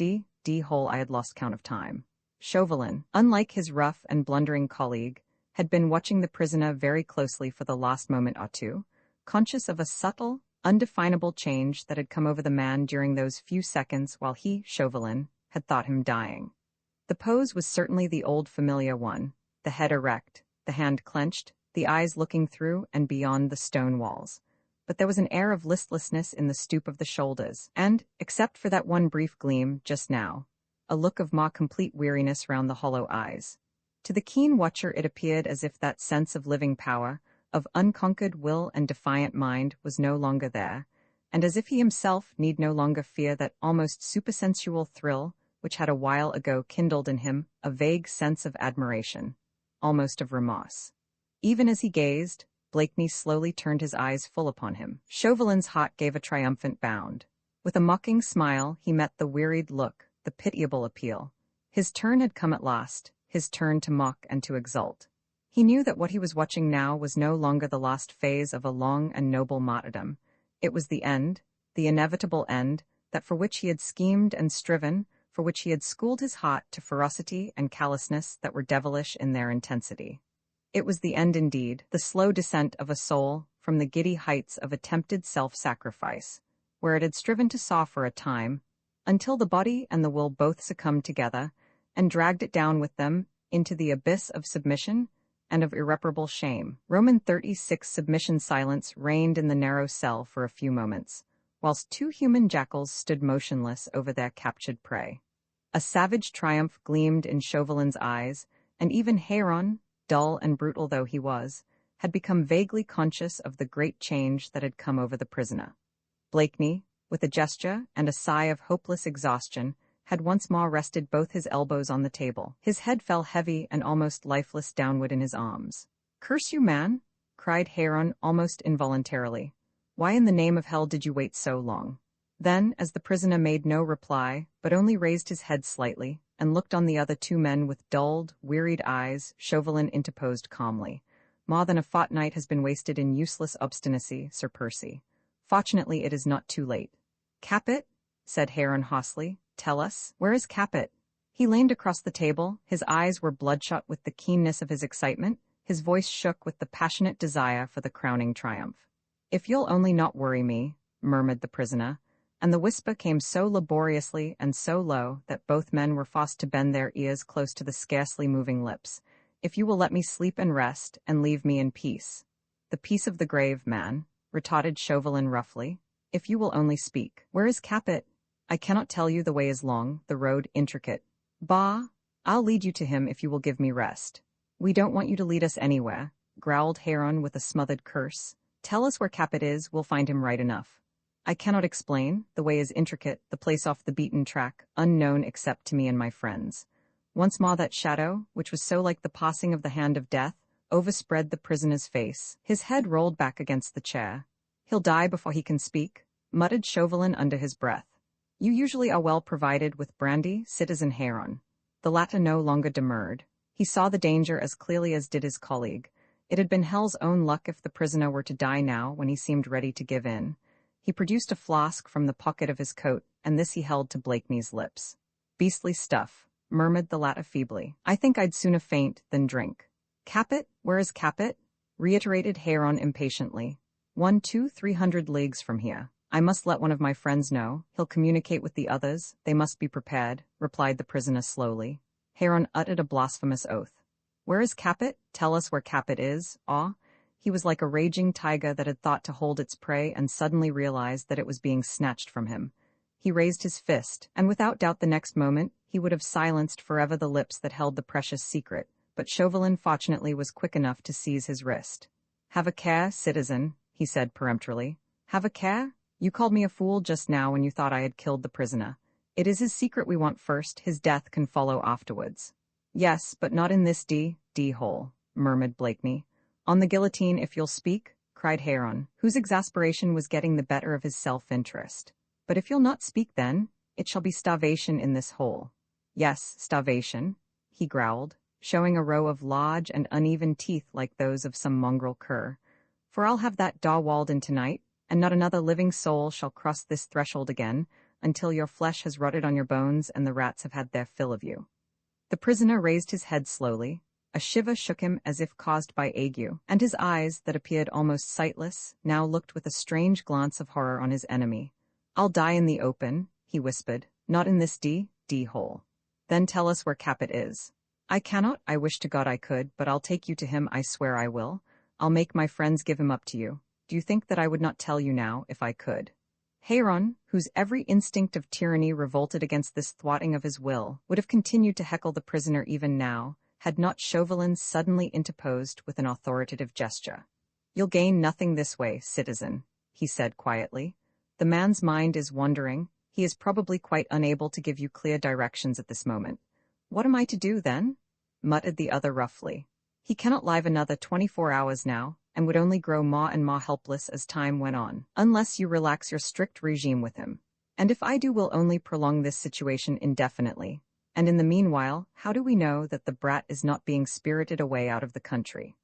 hole I had lost count of time. Chauvelin, unlike his rough and blundering colleague, had been watching the prisoner very closely for the last moment or two, conscious of a subtle, undefinable change that had come over the man during those few seconds while he, Chauvelin, had thought him dying. The pose was certainly the old familiar one, the head erect, the hand clenched, the eyes looking through and beyond the stone walls. But there was an air of listlessness in the stoop of the shoulders, and, except for that one brief gleam, just now, a look of more complete weariness round the hollow eyes. To the keen watcher it appeared as if that sense of living power, of unconquered will and defiant mind, was no longer there, and as if he himself need no longer fear that almost supersensual thrill which had a while ago kindled in him a vague sense of admiration, almost of remorse. Even as he gazed, Blakeney slowly turned his eyes full upon him. Chauvelin's heart gave a triumphant bound. With a mocking smile, he met the wearied look, the pitiable appeal. His turn had come at last, his turn to mock and to exult. He knew that what he was watching now was no longer the last phase of a long and noble martyrdom. It was the end, the inevitable end, that for which he had schemed and striven, for which he had schooled his heart to ferocity and callousness that were devilish in their intensity. It was the end indeed, the slow descent of a soul from the giddy heights of attempted self-sacrifice, where it had striven to soar for a time, until the body and the will both succumbed together, and dragged it down with them into the abyss of submission and of irreparable shame. Roman 36 submission silence reigned in the narrow cell for a few moments, whilst two human jackals stood motionless over their captured prey. A savage triumph gleamed in Chauvelin's eyes, and even Héron, dull and brutal though he was, had become vaguely conscious of the great change that had come over the prisoner. Blakeney, with a gesture and a sigh of hopeless exhaustion, had once more rested both his elbows on the table. His head fell heavy and almost lifeless downward in his arms. "Curse you, man!" cried Héron almost involuntarily. "Why in the name of hell did you wait so long?" Then, as the prisoner made no reply, but only raised his head slightly, and looked on the other two men with dulled, wearied eyes, Chauvelin interposed calmly. "More than a fortnight has been wasted in useless obstinacy, Sir Percy. Fortunately it is not too late." "Capet?" said Héron hoarsely. "Tell us, where is Capet?" He leaned across the table, his eyes were bloodshot with the keenness of his excitement, his voice shook with the passionate desire for the crowning triumph. "If you'll only not worry me," murmured the prisoner, and the whisper came so laboriously and so low that both men were forced to bend their ears close to the scarcely moving lips. "If you will let me sleep and rest, and leave me in peace." "The peace of the grave, man," retorted Chauvelin roughly. "If you will only speak. Where is Capet?" "I cannot tell you, the way is long, the road intricate." "Bah! I'll lead you to him if you will give me rest." "We don't want you to lead us anywhere," growled Héron with a smothered curse. "Tell us where Capet is, we'll find him right enough." "I cannot explain, the way is intricate, the place off the beaten track, unknown except to me and my friends." Once more that shadow, which was so like the passing of the hand of death, overspread the prisoner's face. His head rolled back against the chair. "He'll die before he can speak," muttered Chauvelin under his breath. "You usually are well provided with brandy, citizen Héron." The latter no longer demurred. He saw the danger as clearly as did his colleague. It had been hell's own luck if the prisoner were to die now when he seemed ready to give in. He produced a flask from the pocket of his coat, and this he held to Blakeney's lips. "Beastly stuff," murmured the latter feebly. "I think I'd sooner faint than drink." "Capet? Where is Capet?" reiterated Héron impatiently. 300 leagues from here. "I must let one of my friends know. He'll communicate with the others. They must be prepared," replied the prisoner slowly. Héron uttered a blasphemous oath. "Where is Capet? Tell us where Capet is." He was like a raging tiger that had thought to hold its prey and suddenly realized that it was being snatched from him. He raised his fist, and without doubt the next moment he would have silenced forever the lips that held the precious secret, but Chauvelin fortunately was quick enough to seize his wrist. "Have a care, citizen," he said peremptorily. "Have a care? You called me a fool just now when you thought I had killed the prisoner. It is his secret we want first, his death can follow afterwards." "Yes, but not in this hole," murmured Blakeney. "On the guillotine if you'll speak," cried Héron, whose exasperation was getting the better of his self-interest. "But if you'll not speak then, it shall be starvation in this hole." "Yes, starvation," he growled, showing a row of large and uneven teeth like those of some mongrel cur. "For I'll have that door walled in tonight, and not another living soul shall cross this threshold again until your flesh has rotted on your bones and the rats have had their fill of you." The prisoner raised his head slowly. A shiver shook him as if caused by ague, and his eyes, that appeared almost sightless, now looked with a strange glance of horror on his enemy. "I'll die in the open," he whispered, "not in this hole." "Then tell us where Capet is." "I cannot, I wish to God I could, but I'll take you to him, I swear I will. I'll make my friends give him up to you. Do you think that I would not tell you now, if I could?" Héron, whose every instinct of tyranny revolted against this thwarting of his will, would have continued to heckle the prisoner even now, had not Chauvelin suddenly interposed with an authoritative gesture. "You'll gain nothing this way, citizen," he said quietly. "The man's mind is wandering. He is probably quite unable to give you clear directions at this moment. What am I to do, then? Muttered the other roughly. He cannot live another 24 hours now, and would only grow more and more helpless as time went on, unless you relax your strict regime with him. And if I do, will only prolong this situation indefinitely. And in the meanwhile, how do we know that the brat is not being spirited away out of the country?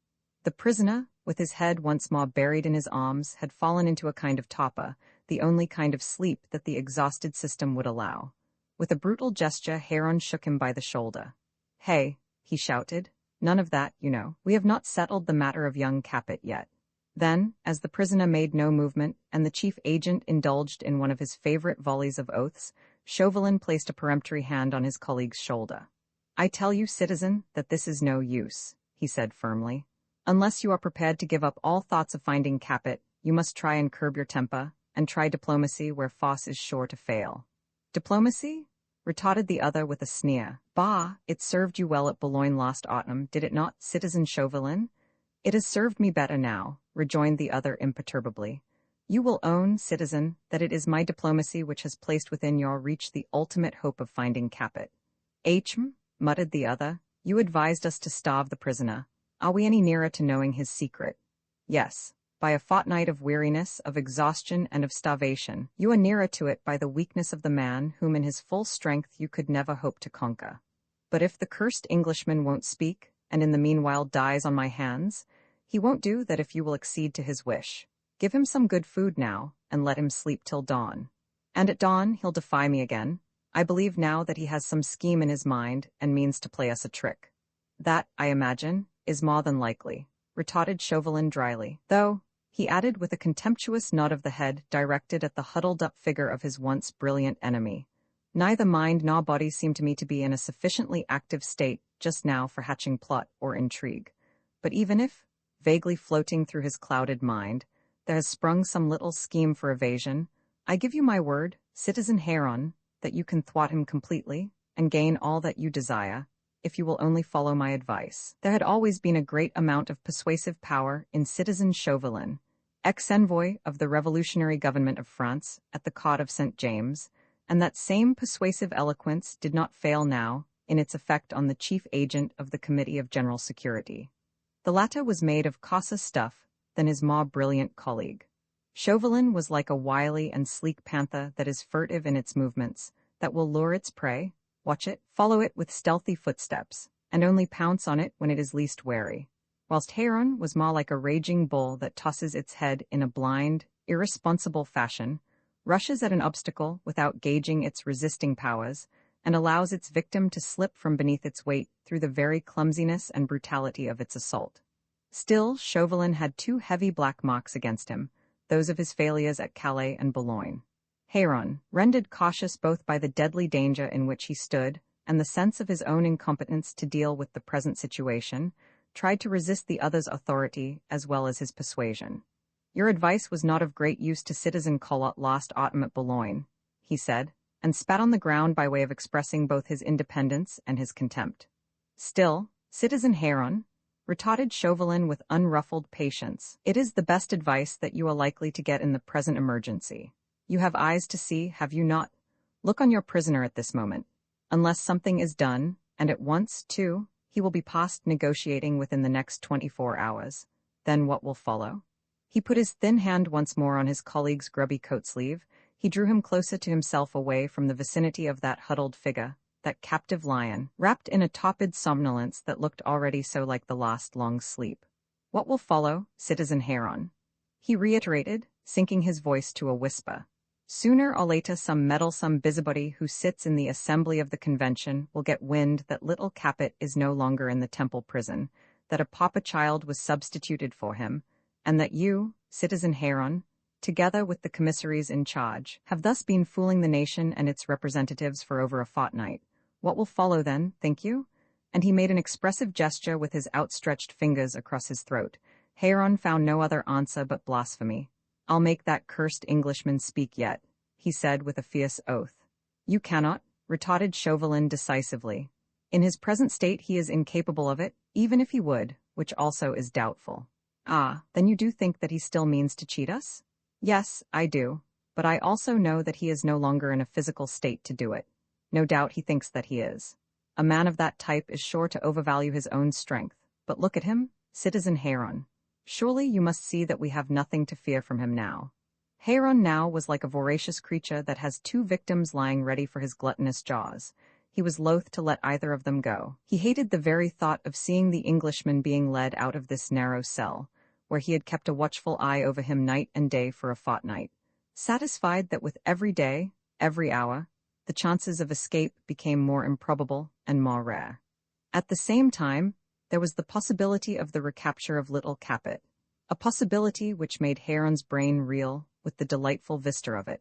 The prisoner, with his head once more buried in his arms, had fallen into a kind of torpor, the only kind of sleep that the exhausted system would allow. With a brutal gesture, Heron shook him by the shoulder. "Hey," he shouted. "None of that, you know. We have not settled the matter of young Capet yet." Then, as the prisoner made no movement, and the chief agent indulged in one of his favorite volleys of oaths, Chauvelin placed a peremptory hand on his colleague's shoulder. "I tell you, citizen, that this is no use," he said firmly. "Unless you are prepared to give up all thoughts of finding Capet, you must try and curb your temper, and try diplomacy where force is sure to fail." "Diplomacy?" retorted the other with a sneer. "Bah, it served you well at Boulogne last autumn, did it not, citizen Chauvelin?" "It has served me better now," rejoined the other imperturbably. "You will own, citizen, that it is my diplomacy which has placed within your reach the ultimate hope of finding Capet." Muttered the other. "You advised us to starve the prisoner. Are we any nearer to knowing his secret?" "Yes. By a fortnight of weariness, of exhaustion, and of starvation. You are nearer to it by the weakness of the man whom in his full strength you could never hope to conquer. But if the cursed Englishman won't speak, and in the meanwhile dies on my hands, he won't do that if you will accede to his wish. Give him some good food now, and let him sleep till dawn. And at dawn he'll defy me again. I believe now that he has some scheme in his mind, and means to play us a trick." "That, I imagine, is more than likely," retorted Chauvelin dryly. "Though," he added with a contemptuous nod of the head directed at the huddled-up figure of his once brilliant enemy, "neither mind nor body seem to me to be in a sufficiently active state just now for hatching plot or intrigue. But even if, vaguely floating through his clouded mind, there has sprung some little scheme for evasion, I give you my word, citizen Heron, that you can thwart him completely, and gain all that you desire, if you will only follow my advice." There had always been a great amount of persuasive power in citizen Chauvelin, ex-envoy of the revolutionary government of France at the court of St. James, and that same persuasive eloquence did not fail now in its effect on the chief agent of the Committee of General Security. The latter was made of coarser stuff than his more brilliant colleague. Chauvelin was like a wily and sleek panther that is furtive in its movements, that will lure its prey, watch it, follow it with stealthy footsteps, and only pounce on it when it is least wary, whilst Heron was more like a raging bull that tosses its head in a blind, irresponsible fashion, rushes at an obstacle without gauging its resisting powers, and allows its victim to slip from beneath its weight through the very clumsiness and brutality of its assault. Still, Chauvelin had two heavy black marks against him, those of his failures at Calais and Boulogne. Heron, rendered cautious both by the deadly danger in which he stood and the sense of his own incompetence to deal with the present situation, tried to resist the other's authority as well as his persuasion. "Your advice was not of great use to citizen Collot last autumn at Boulogne," he said, and spat on the ground by way of expressing both his independence and his contempt. "Still, citizen Heron," retorted Chauvelin with unruffled patience, "it is the best advice that you are likely to get in the present emergency. You have eyes to see, have you not? Look on your prisoner at this moment. Unless something is done, and at once, too, he will be past negotiating within the next 24 hours. Then what will follow?" He put his thin hand once more on his colleague's grubby coat sleeve. He drew him closer to himself away from the vicinity of that huddled figure, that captive lion, wrapped in a topid somnolence that looked already so like the last long sleep. "What will follow, citizen Heron?" he reiterated, sinking his voice to a whisper. "Sooner or later some meddlesome busybody who sits in the assembly of the convention will get wind that little Capet is no longer in the Temple prison, that a pauper child was substituted for him, and that you, citizen Heron, together with the commissaries in charge, have thus been fooling the nation and its representatives for over a fortnight. What will follow then, think you?" And he made an expressive gesture with his outstretched fingers across his throat. Heron found no other answer but blasphemy. "I'll make that cursed Englishman speak yet," he said with a fierce oath. "You cannot," retorted Chauvelin decisively. "In his present state he is incapable of it, even if he would, which also is doubtful." "Ah, then you do think that he still means to cheat us?" "Yes, I do. But I also know that he is no longer in a physical state to do it. No doubt he thinks that he is. A man of that type is sure to overvalue his own strength. But look at him, Citizen Heron. Surely you must see that we have nothing to fear from him now. Heron now was like a voracious creature that has two victims lying ready for his gluttonous jaws. He was loath to let either of them go. He hated the very thought of seeing the Englishman being led out of this narrow cell, where he had kept a watchful eye over him night and day for a fortnight. Satisfied that with every day, every hour, the chances of escape became more improbable and more rare. At the same time, there was the possibility of the recapture of little Capet, a possibility which made Heron's brain reel with the delightful vista of it,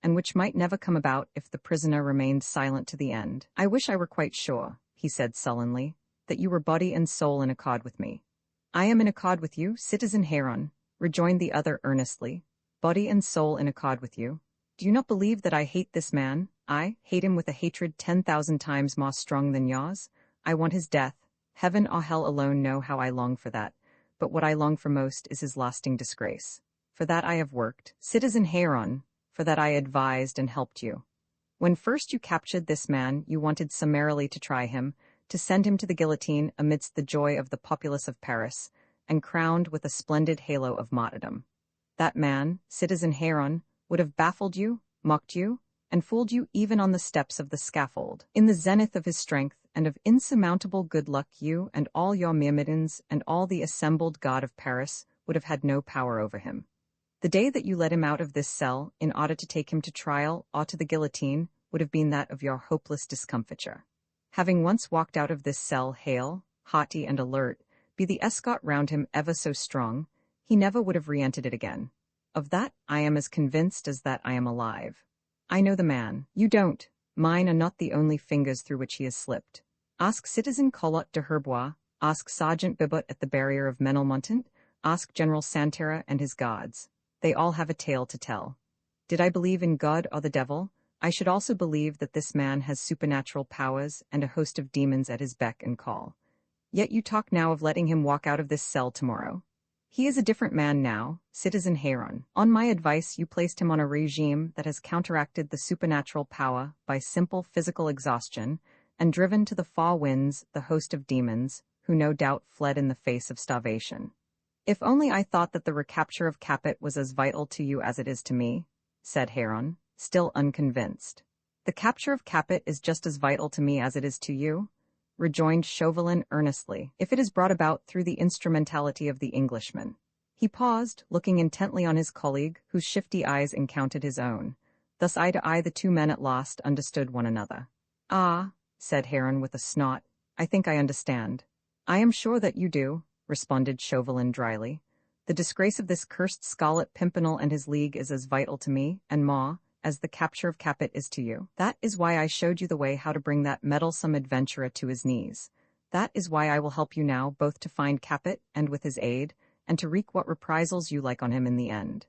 and which might never come about if the prisoner remained silent to the end. "I wish I were quite sure," he said sullenly, "that you were body and soul in accord with me." "I am in accord with you, Citizen Heron," rejoined the other earnestly. "Body and soul in accord with you. Do you not believe that I hate this man? I hate him with a hatred 10,000 times more strong than yours. I want his death. Heaven or hell alone know how I long for that. But what I long for most is his lasting disgrace. For that I have worked, Citizen Heron, for that I advised and helped you. When first you captured this man, you wanted summarily to try him, to send him to the guillotine amidst the joy of the populace of Paris, and crowned with a splendid halo of martyrdom. That man, Citizen Heron, would have baffled you, mocked you, and fooled you even on the steps of the scaffold. In the zenith of his strength and of insurmountable good luck, you and all your myrmidons and all the assembled guard of Paris would have had no power over him. The day that you let him out of this cell in order to take him to trial or to the guillotine would have been that of your hopeless discomfiture. Having once walked out of this cell hale, haughty, and alert, be the escort round him ever so strong, he never would have re-entered it again. Of that I am as convinced as that I am alive. I know the man. You don't. Mine are not the only fingers through which he has slipped. Ask Citizen Collot de Herbois, ask Sergeant Bibot at the barrier of Menilmontant, ask General Santerre and his guards. They all have a tale to tell. Did I believe in God or the devil, I should also believe that this man has supernatural powers and a host of demons at his beck and call. Yet you talk now of letting him walk out of this cell tomorrow. He is a different man now, Citizen Heron. On my advice, you placed him on a regime that has counteracted the supernatural power by simple physical exhaustion and driven to the far winds the host of demons, who no doubt fled in the face of starvation. If only I thought that the recapture of Capet was as vital to you as it is to me, said Heron, still unconvinced. The capture of Capet is just as vital to me as it is to you, rejoined Chauvelin earnestly, if it is brought about through the instrumentality of the Englishman. He paused, looking intently on his colleague, whose shifty eyes encountered his own. Thus eye to eye the two men at last understood one another. "Ah," said Heron with a snort, "I think I understand." "I am sure that you do," responded Chauvelin dryly. "The disgrace of this cursed Scarlet Pimpernel and his league is as vital to me, and more, as the capture of Capet is to you. That is why I showed you the way how to bring that meddlesome adventurer to his knees. That is why I will help you now both to find Capet and with his aid, and to wreak what reprisals you like on him in the end."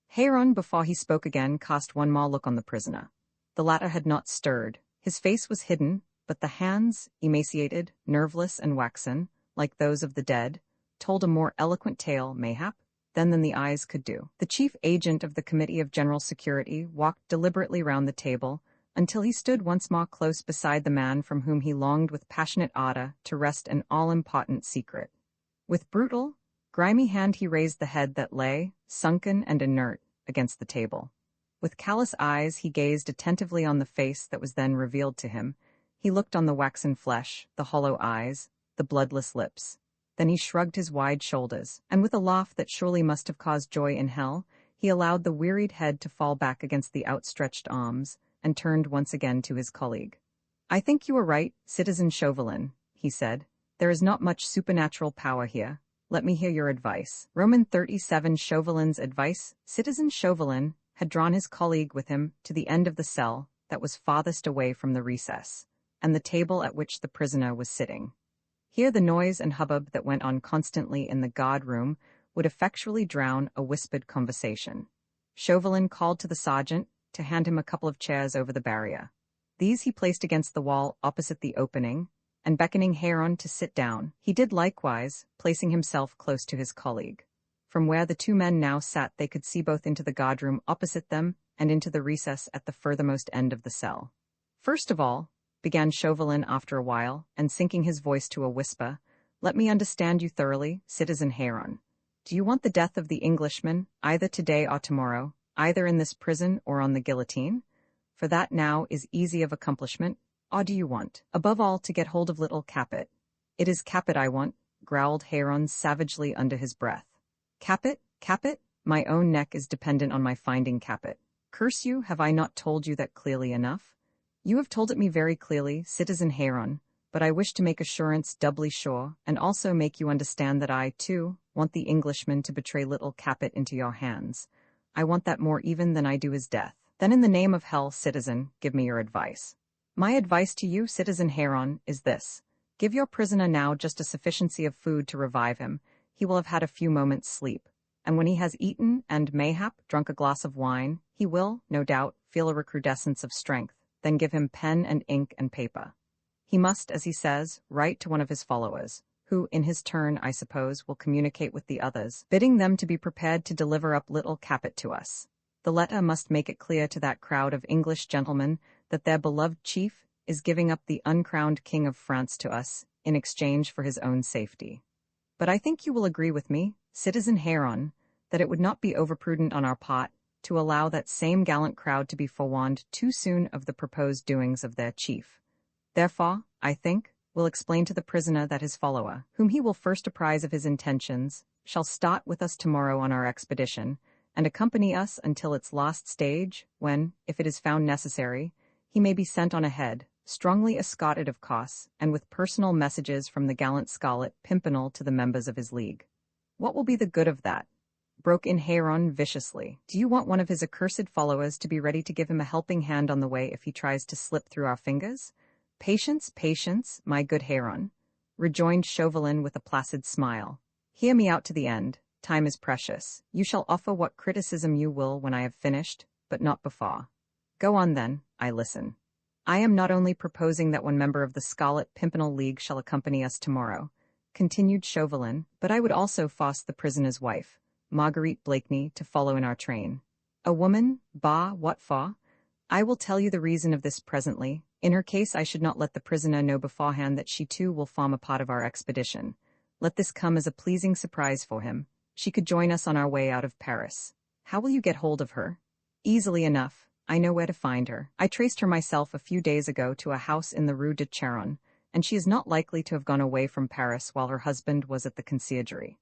Heron, before he spoke again, cast one more look on the prisoner. The latter had not stirred. His face was hidden, but the hands, emaciated, nerveless, and waxen, like those of the dead, told a more eloquent tale, mayhap, than the eyes could do. The chief agent of the Committee of General Security walked deliberately round the table until he stood once more close beside the man from whom he longed with passionate ardor to wrest an all-important secret. With brutal, grimy hand he raised the head that lay, sunken and inert, against the table. With callous eyes he gazed attentively on the face that was then revealed to him. He looked on the waxen flesh, the hollow eyes, the bloodless lips. Then he shrugged his wide shoulders, and with a laugh that surely must have caused joy in hell, he allowed the wearied head to fall back against the outstretched arms, and turned once again to his colleague. "I think you are right, Citizen Chauvelin," he said. "There is not much supernatural power here. Let me hear your advice." Roman 37 Chauvelin's advice. Citizen Chauvelin had drawn his colleague with him to the end of the cell that was farthest away from the recess, and the table at which the prisoner was sitting. Here the noise and hubbub that went on constantly in the guard-room would effectually drown a whispered conversation. Chauvelin called to the sergeant to hand him a couple of chairs over the barrier. These he placed against the wall opposite the opening, and beckoning Heron to sit down, he did likewise, placing himself close to his colleague. From where the two men now sat they could see both into the guard-room opposite them and into the recess at the furthermost end of the cell. First of all, began Chauvelin after a while, and sinking his voice to a whisper, let me understand you thoroughly, Citizen Heron. Do you want the death of the Englishman, either today or tomorrow, either in this prison or on the guillotine? For that now is easy of accomplishment, or do you want, above all, to get hold of little Capet? It is Capet I want, growled Heron savagely under his breath. Capet? Capet? My own neck is dependent on my finding Capet. Curse you, have I not told you that clearly enough? You have told it me very clearly, Citizen Heron, but I wish to make assurance doubly sure, and also make you understand that I, too, want the Englishman to betray little Capet into your hands. I want that more even than I do his death. Then in the name of hell, citizen, give me your advice. My advice to you, Citizen Heron, is this. Give your prisoner now just a sufficiency of food to revive him. He will have had a few moments' sleep. And when he has eaten and, mayhap, drunk a glass of wine, he will, no doubt, feel a recrudescence of strength. Then give him pen and ink and paper. He must, as he says, write to one of his followers, who, in his turn, I suppose, will communicate with the others, bidding them to be prepared to deliver up little Capet to us. The letter must make it clear to that crowd of English gentlemen that their beloved chief is giving up the uncrowned King of France to us in exchange for his own safety. But I think you will agree with me, Citizen Heron, that it would not be overprudent on our part to allow that same gallant crowd to be forewarned too soon of the proposed doings of their chief. Therefore, I think, we'll explain to the prisoner that his follower, whom he will first apprise of his intentions, shall start with us tomorrow on our expedition, and accompany us until its last stage, when, if it is found necessary, he may be sent on ahead, strongly escorted of course, and with personal messages from the gallant Scarlet Pimpernel to the members of his league. What will be the good of that? Broke in Heron viciously. Do you want one of his accursed followers to be ready to give him a helping hand on the way if he tries to slip through our fingers? Patience, patience, my good Heron, rejoined Chauvelin with a placid smile. Hear me out to the end. Time is precious. You shall offer what criticism you will when I have finished, but not before. Go on then, I listen. I am not only proposing that one member of the Scarlet Pimpernel League shall accompany us tomorrow, continued Chauvelin, but I would also force the prisoner's wife, Marguerite Blakeney, to follow in our train. A woman? Bah, what for? I will tell you the reason of this presently. In her case I should not let the prisoner know beforehand that she too will form a part of our expedition. Let this come as a pleasing surprise for him. She could join us on our way out of Paris. How will you get hold of her? Easily enough. I know where to find her. I traced her myself a few days ago to a house in the Rue de Charonne, and she is not likely to have gone away from Paris while her husband was at the conciergerie.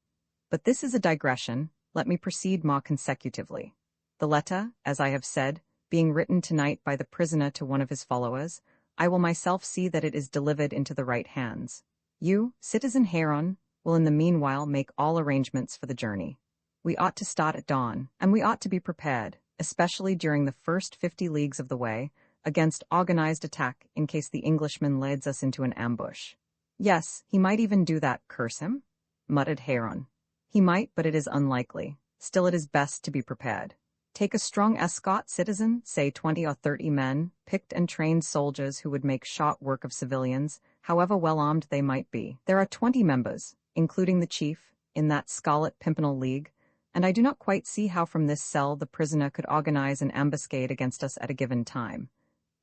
But this is a digression. Let me proceed more consecutively. The letter, as I have said, being written tonight by the prisoner to one of his followers, I will myself see that it is delivered into the right hands. You, Citizen Heron, will in the meanwhile make all arrangements for the journey. We ought to start at dawn, and we ought to be prepared, especially during the first 50 leagues of the way, against organized attack in case the Englishman leads us into an ambush. Yes, he might even do that, curse him, muttered Heron. He might, but it is unlikely. Still it is best to be prepared. Take a strong escort, citizen, say 20 or 30 men, picked and trained soldiers who would make short work of civilians, however well armed they might be. There are 20 members, including the chief, in that Scarlet Pimpernel League, and I do not quite see how from this cell the prisoner could organize an ambuscade against us at a given time.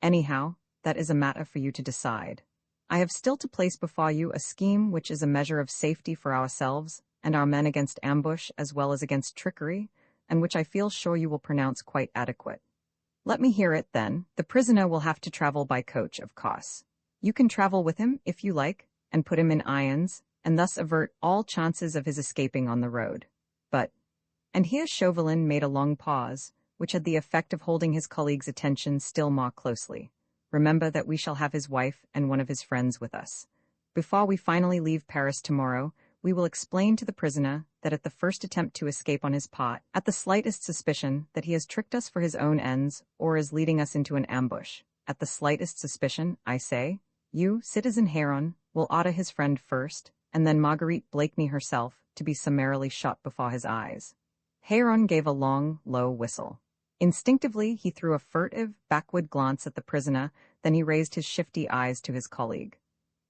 Anyhow, that is a matter for you to decide. I have still to place before you a scheme which is a measure of safety for ourselves and our men against ambush as well as against trickery, and which I feel sure you will pronounce quite adequate. Let me hear it, then. The prisoner will have to travel by coach, of course. You can travel with him, if you like, and put him in irons, and thus avert all chances of his escaping on the road. But, and here Chauvelin made a long pause, which had the effect of holding his colleague's attention still more closely. Remember that we shall have his wife and one of his friends with us. Before we finally leave Paris tomorrow, we will explain to the prisoner that at the first attempt to escape on his part, at the slightest suspicion that he has tricked us for his own ends or is leading us into an ambush, at the slightest suspicion, I say, you, Citizen Heron, will order his friend first, and then Marguerite Blakeney herself, to be summarily shot before his eyes. Heron gave a long, low whistle. Instinctively, he threw a furtive, backward glance at the prisoner, then he raised his shifty eyes to his colleague.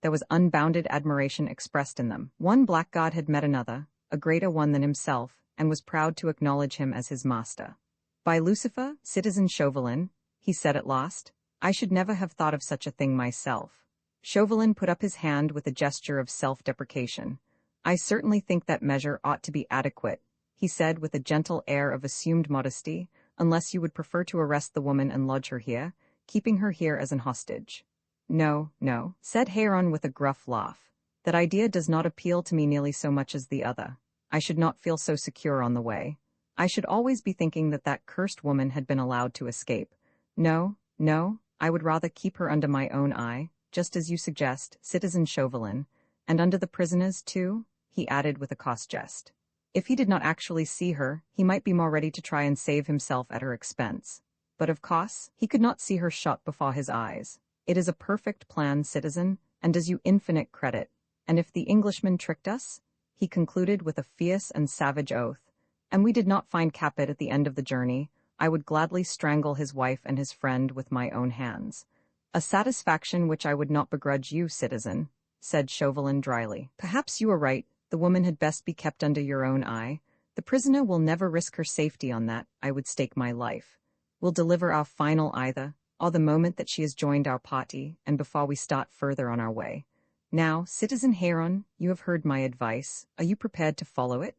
There was unbounded admiration expressed in them. One blackguard had met another, a greater one than himself, and was proud to acknowledge him as his master. By Lucifer, Citizen Chauvelin, he said at last, I should never have thought of such a thing myself. Chauvelin put up his hand with a gesture of self-deprecation. I certainly think that measure ought to be adequate, he said with a gentle air of assumed modesty, unless you would prefer to arrest the woman and lodge her here, keeping her here as an hostage. No, no, said Heron with a gruff laugh. That idea does not appeal to me nearly so much as the other. I should not feel so secure on the way. I should always be thinking that that cursed woman had been allowed to escape. No, no, I would rather keep her under my own eye, just as you suggest, Citizen Chauvelin, and under the prisoners, too, he added with a coarse jest. If he did not actually see her, he might be more ready to try and save himself at her expense. But of course, he could not see her shot before his eyes. It is a perfect plan, citizen, and does you infinite credit. And if the Englishman tricked us, he concluded with a fierce and savage oath, and we did not find Capet at the end of the journey, I would gladly strangle his wife and his friend with my own hands. A satisfaction which I would not begrudge you, citizen, said Chauvelin dryly. Perhaps you are right. The woman had best be kept under your own eye. The prisoner will never risk her safety on that, I would stake my life. We'll deliver our final either, or the moment that she has joined our party, and before we start further on our way. Now, Citizen Heron, you have heard my advice. Are you prepared to follow it?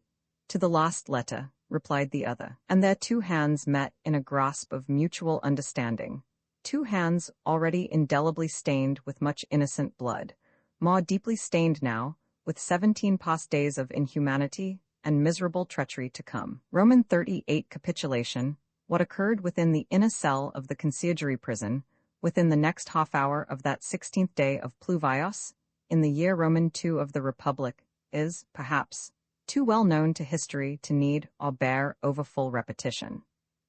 To the last letter, replied the other, and their two hands met in a grasp of mutual understanding. Two hands already indelibly stained with much innocent blood, more deeply stained now, with 17 past days of inhumanity and miserable treachery to come. Roman 38 Capitulation, what occurred within the inner cell of the conciergerie prison, within the next half-hour of that 16th day of Pluvios, in the year Roman II of the Republic, is, perhaps, too well known to history to need or bear overfull repetition.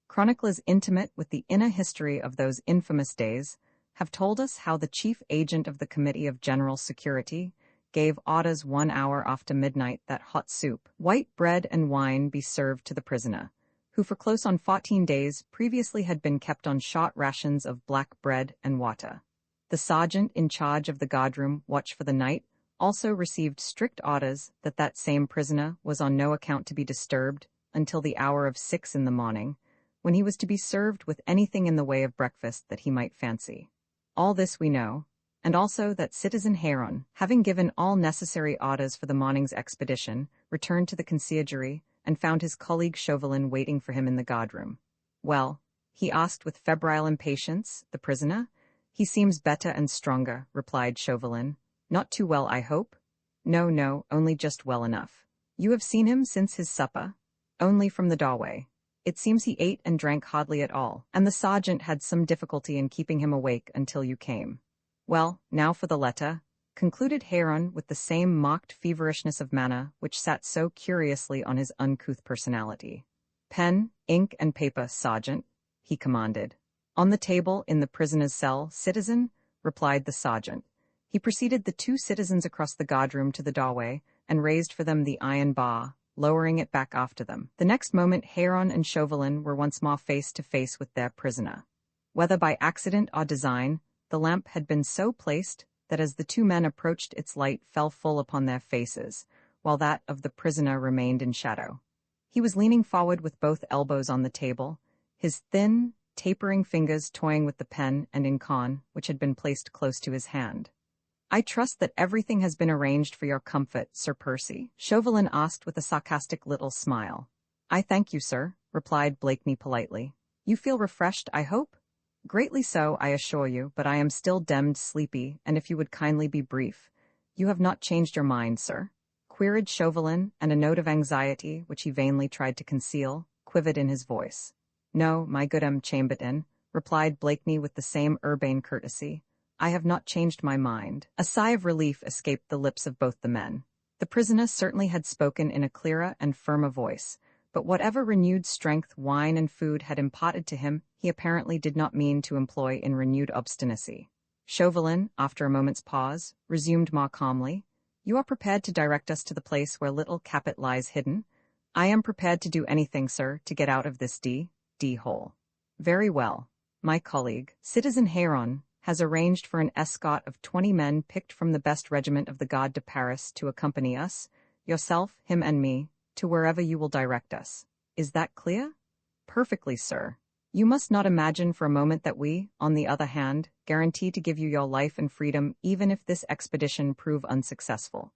Chroniclers intimate with the inner history of those infamous days have told us how the chief agent of the Committee of General Security gave orders 1 hour after midnight that hot soup, white bread and wine be served to the prisoner, who for close on 14 days previously had been kept on short rations of black bread and water. The sergeant in charge of the guardroom watch for the night also received strict orders that that same prisoner was on no account to be disturbed until the hour of 6 in the morning, when he was to be served with anything in the way of breakfast that he might fancy. All this we know, and also that Citizen Heron, having given all necessary orders for the morning's expedition, returned to the conciergerie and found his colleague Chauvelin waiting for him in the guardroom. Well, he asked with febrile impatience, the prisoner? He seems better and stronger, replied Chauvelin. Not too well, I hope? No, no, only just well enough. You have seen him since his supper? Only from the doorway. It seems he ate and drank hardly at all, and the sergeant had some difficulty in keeping him awake until you came. Well, now for the letter, concluded Heron with the same mocked feverishness of manner which sat so curiously on his uncouth personality. Pen, ink, and paper, sergeant, he commanded. On the table in the prisoner's cell, citizen, replied the sergeant. He preceded the two citizens across the guardroom to the doorway and raised for them the iron bar, lowering it back after them. The next moment Heron and Chauvelin were once more face to face with their prisoner. Whether by accident or design, the lamp had been so placed that as the two men approached its light fell full upon their faces, while that of the prisoner remained in shadow. He was leaning forward with both elbows on the table, his thin, tapering fingers toying with the pen and inkhorn which had been placed close to his hand. I trust that everything has been arranged for your comfort, Sir Percy, Chauvelin asked with a sarcastic little smile. I thank you, sir, replied Blakeney politely. You feel refreshed, I hope? Greatly so, I assure you, but I am still demmed sleepy, and if you would kindly be brief. You have not changed your mind, sir? Queried Chauvelin, and a note of anxiety, which he vainly tried to conceal, quivered in his voice. No, my good Chamberlain, replied Blakeney with the same urbane courtesy. I have not changed my mind. A sigh of relief escaped the lips of both the men. The prisoner certainly had spoken in a clearer and firmer voice, but whatever renewed strength wine and food had imparted to him, he apparently did not mean to employ in renewed obstinacy. Chauvelin, after a moment's pause, resumed more calmly, You are prepared to direct us to the place where little Capet lies hidden? I am prepared to do anything, sir, to get out of this hole. Very well. My colleague, Citizen Heron, has arranged for an escort of 20 men picked from the best regiment of the Garde de Paris to accompany us, yourself, him and me, to wherever you will direct us. Is that clear? Perfectly, sir. You must not imagine for a moment that we, on the other hand, guarantee to give you your life and freedom even if this expedition prove unsuccessful.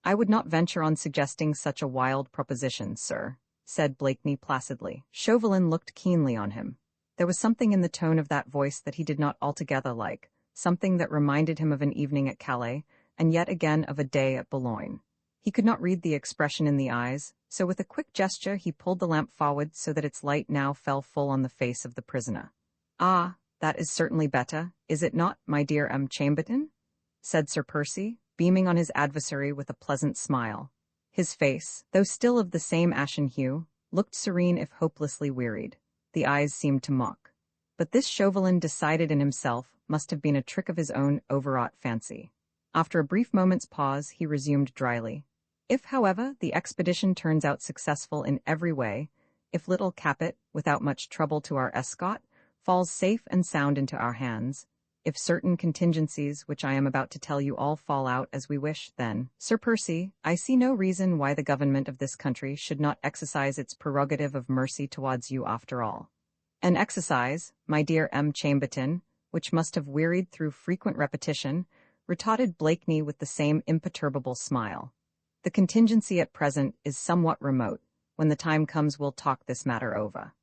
I would not venture on suggesting such a wild proposition, sir, said Blakeney placidly. Chauvelin looked keenly on him. There was something in the tone of that voice that he did not altogether like, something that reminded him of an evening at Calais, and yet again of a day at Boulogne. He could not read the expression in the eyes, so with a quick gesture he pulled the lamp forward so that its light now fell full on the face of the prisoner. "Ah, that is certainly better, is it not, my dear Chamberlain?" said Sir Percy, beaming on his adversary with a pleasant smile. His face, though still of the same ashen hue, looked serene if hopelessly wearied. The eyes seemed to mock. But this Chauvelin decided in himself must have been a trick of his own overwrought fancy. After a brief moment's pause, he resumed dryly. "If, however, the expedition turns out successful in every way, if little Capet, without much trouble to our escort, falls safe and sound into our hands, if certain contingencies which I am about to tell you all fall out as we wish, then, Sir Percy, I see no reason why the government of this country should not exercise its prerogative of mercy towards you after all. An exercise, my dear Chamberlain, which must have wearied through frequent repetition," retorted Blakeney with the same imperturbable smile. "The contingency at present is somewhat remote. When the time comes we'll talk this matter over.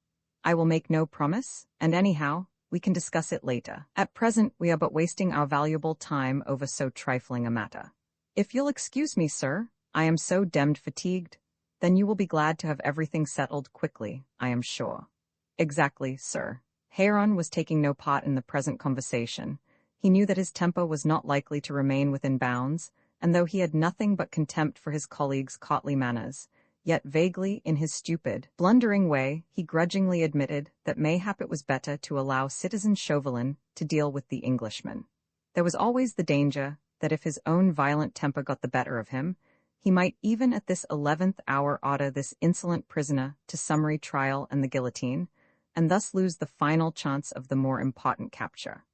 I will make no promise, and anyhow, we can discuss it later. At present we are but wasting our valuable time over so trifling a matter. If you'll excuse me, sir, I am so demmed fatigued. Then you will be glad to have everything settled quickly, I am sure." "Exactly, sir." Héron was taking no part in the present conversation. He knew that his temper was not likely to remain within bounds, and though he had nothing but contempt for his colleague's courtly manners, yet vaguely, in his stupid, blundering way, he grudgingly admitted that mayhap it was better to allow citizen Chauvelin to deal with the Englishman. There was always the danger that if his own violent temper got the better of him, he might even at this 11th hour order this insolent prisoner to summary trial and the guillotine, and thus lose the final chance of the more important capture.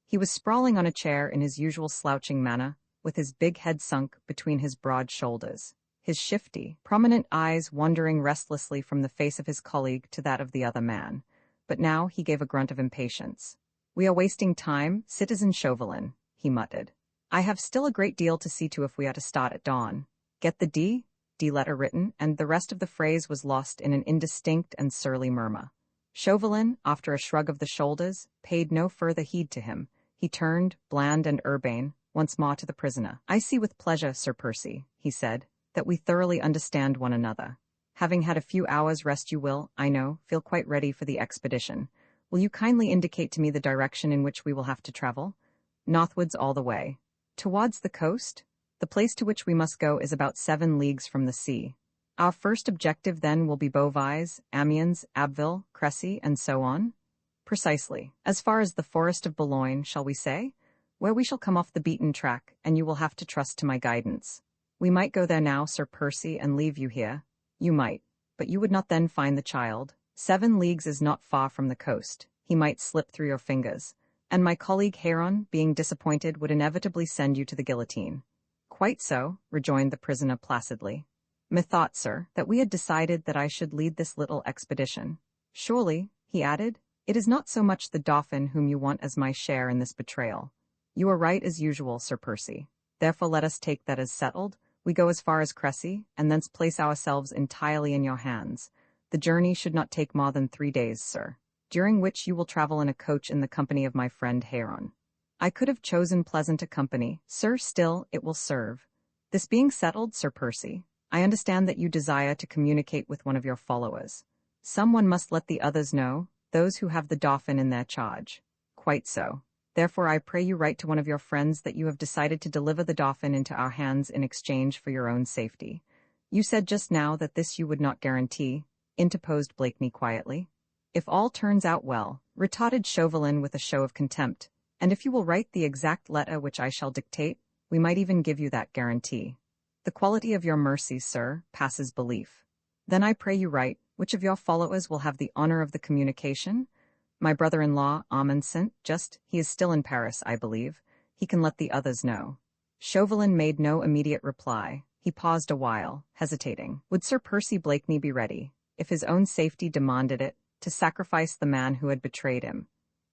He was sprawling on a chair in his usual slouching manner, with his big head sunk between his broad shoulders, his shifty, prominent eyes wandering restlessly from the face of his colleague to that of the other man. But now he gave a grunt of impatience. "We are wasting time, citizen Chauvelin," he muttered. "I have still a great deal to see to if we are to start at dawn. Get the D letter written," and the rest of the phrase was lost in an indistinct and surly murmur. Chauvelin, after a shrug of the shoulders, paid no further heed to him. He turned, bland and urbane, once more to the prisoner. "I see with pleasure, Sir Percy," he said, "that we thoroughly understand one another. Having had a few hours' rest you will, I know, feel quite ready for the expedition. Will you kindly indicate to me the direction in which we will have to travel?" "Northwards all the way." "Towards the coast? The place to which we must go is about 7 leagues from the sea. Our first objective then will be Beauvais, Amiens, Abbeville, Crécy, and so on?" "Precisely. As far as the forest of Boulogne, shall we say? Where we shall come off the beaten track, and you will have to trust to my guidance. We might go there now, Sir Percy, and leave you here. You might, but you would not then find the child. 7 leagues is not far from the coast. He might slip through your fingers, and my colleague Héron, being disappointed, would inevitably send you to the guillotine." "Quite so," rejoined the prisoner placidly. "Methought, sir, that we had decided that I should lead this little expedition. Surely," he added, "it is not so much the Dauphin whom you want as my share in this betrayal." "You are right as usual, Sir Percy. Therefore let us take that as settled. We go as far as Crécy, and thence place ourselves entirely in your hands. The journey should not take more than 3 days, sir, during which you will travel in a coach in the company of my friend Héron. I could have chosen pleasanter company, sir, still it will serve. This being settled, Sir Percy, I understand that you desire to communicate with one of your followers. Someone must let the others know, those who have the Dauphin in their charge." "Quite so. Therefore I pray you write to one of your friends that you have decided to deliver the Dauphin into our hands in exchange for your own safety." "You said just now that this you would not guarantee," interposed Blakeney quietly. "If all turns out well," retorted Chauvelin with a show of contempt, "and if you will write the exact letter which I shall dictate, we might even give you that guarantee. The quality of your mercy, sir, passes belief. Then I pray you write, which of your followers will have the honor of the communication? My brother-in-law, Amundsen, he is still in Paris, I believe. He can let the others know." Chauvelin made no immediate reply. He paused a while, hesitating. Would Sir Percy Blakeney be ready, if his own safety demanded it, to sacrifice the man who had betrayed him.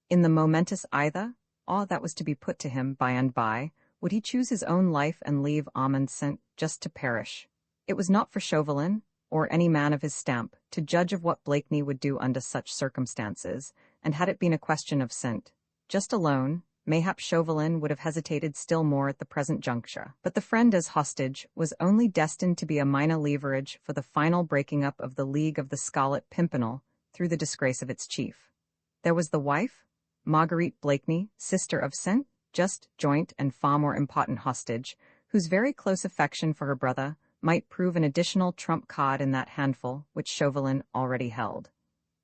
In the momentous either, that was to be put to him by and by, would he choose his own life and leave Amundsen just to perish? It was not for Chauvelin, or any man of his stamp, to judge of what Blakeney would do under such circumstances, and had it been a question of St. Just alone, mayhap Chauvelin would have hesitated still more at the present juncture. But the friend as hostage was only destined to be a minor leverage for the final breaking up of the League of the Scarlet Pimpernel through the disgrace of its chief. There was the wife, Marguerite Blakeney, sister of St. Just, joint and far more important hostage, whose very close affection for her brother might prove an additional trump card in that handful which Chauvelin already held.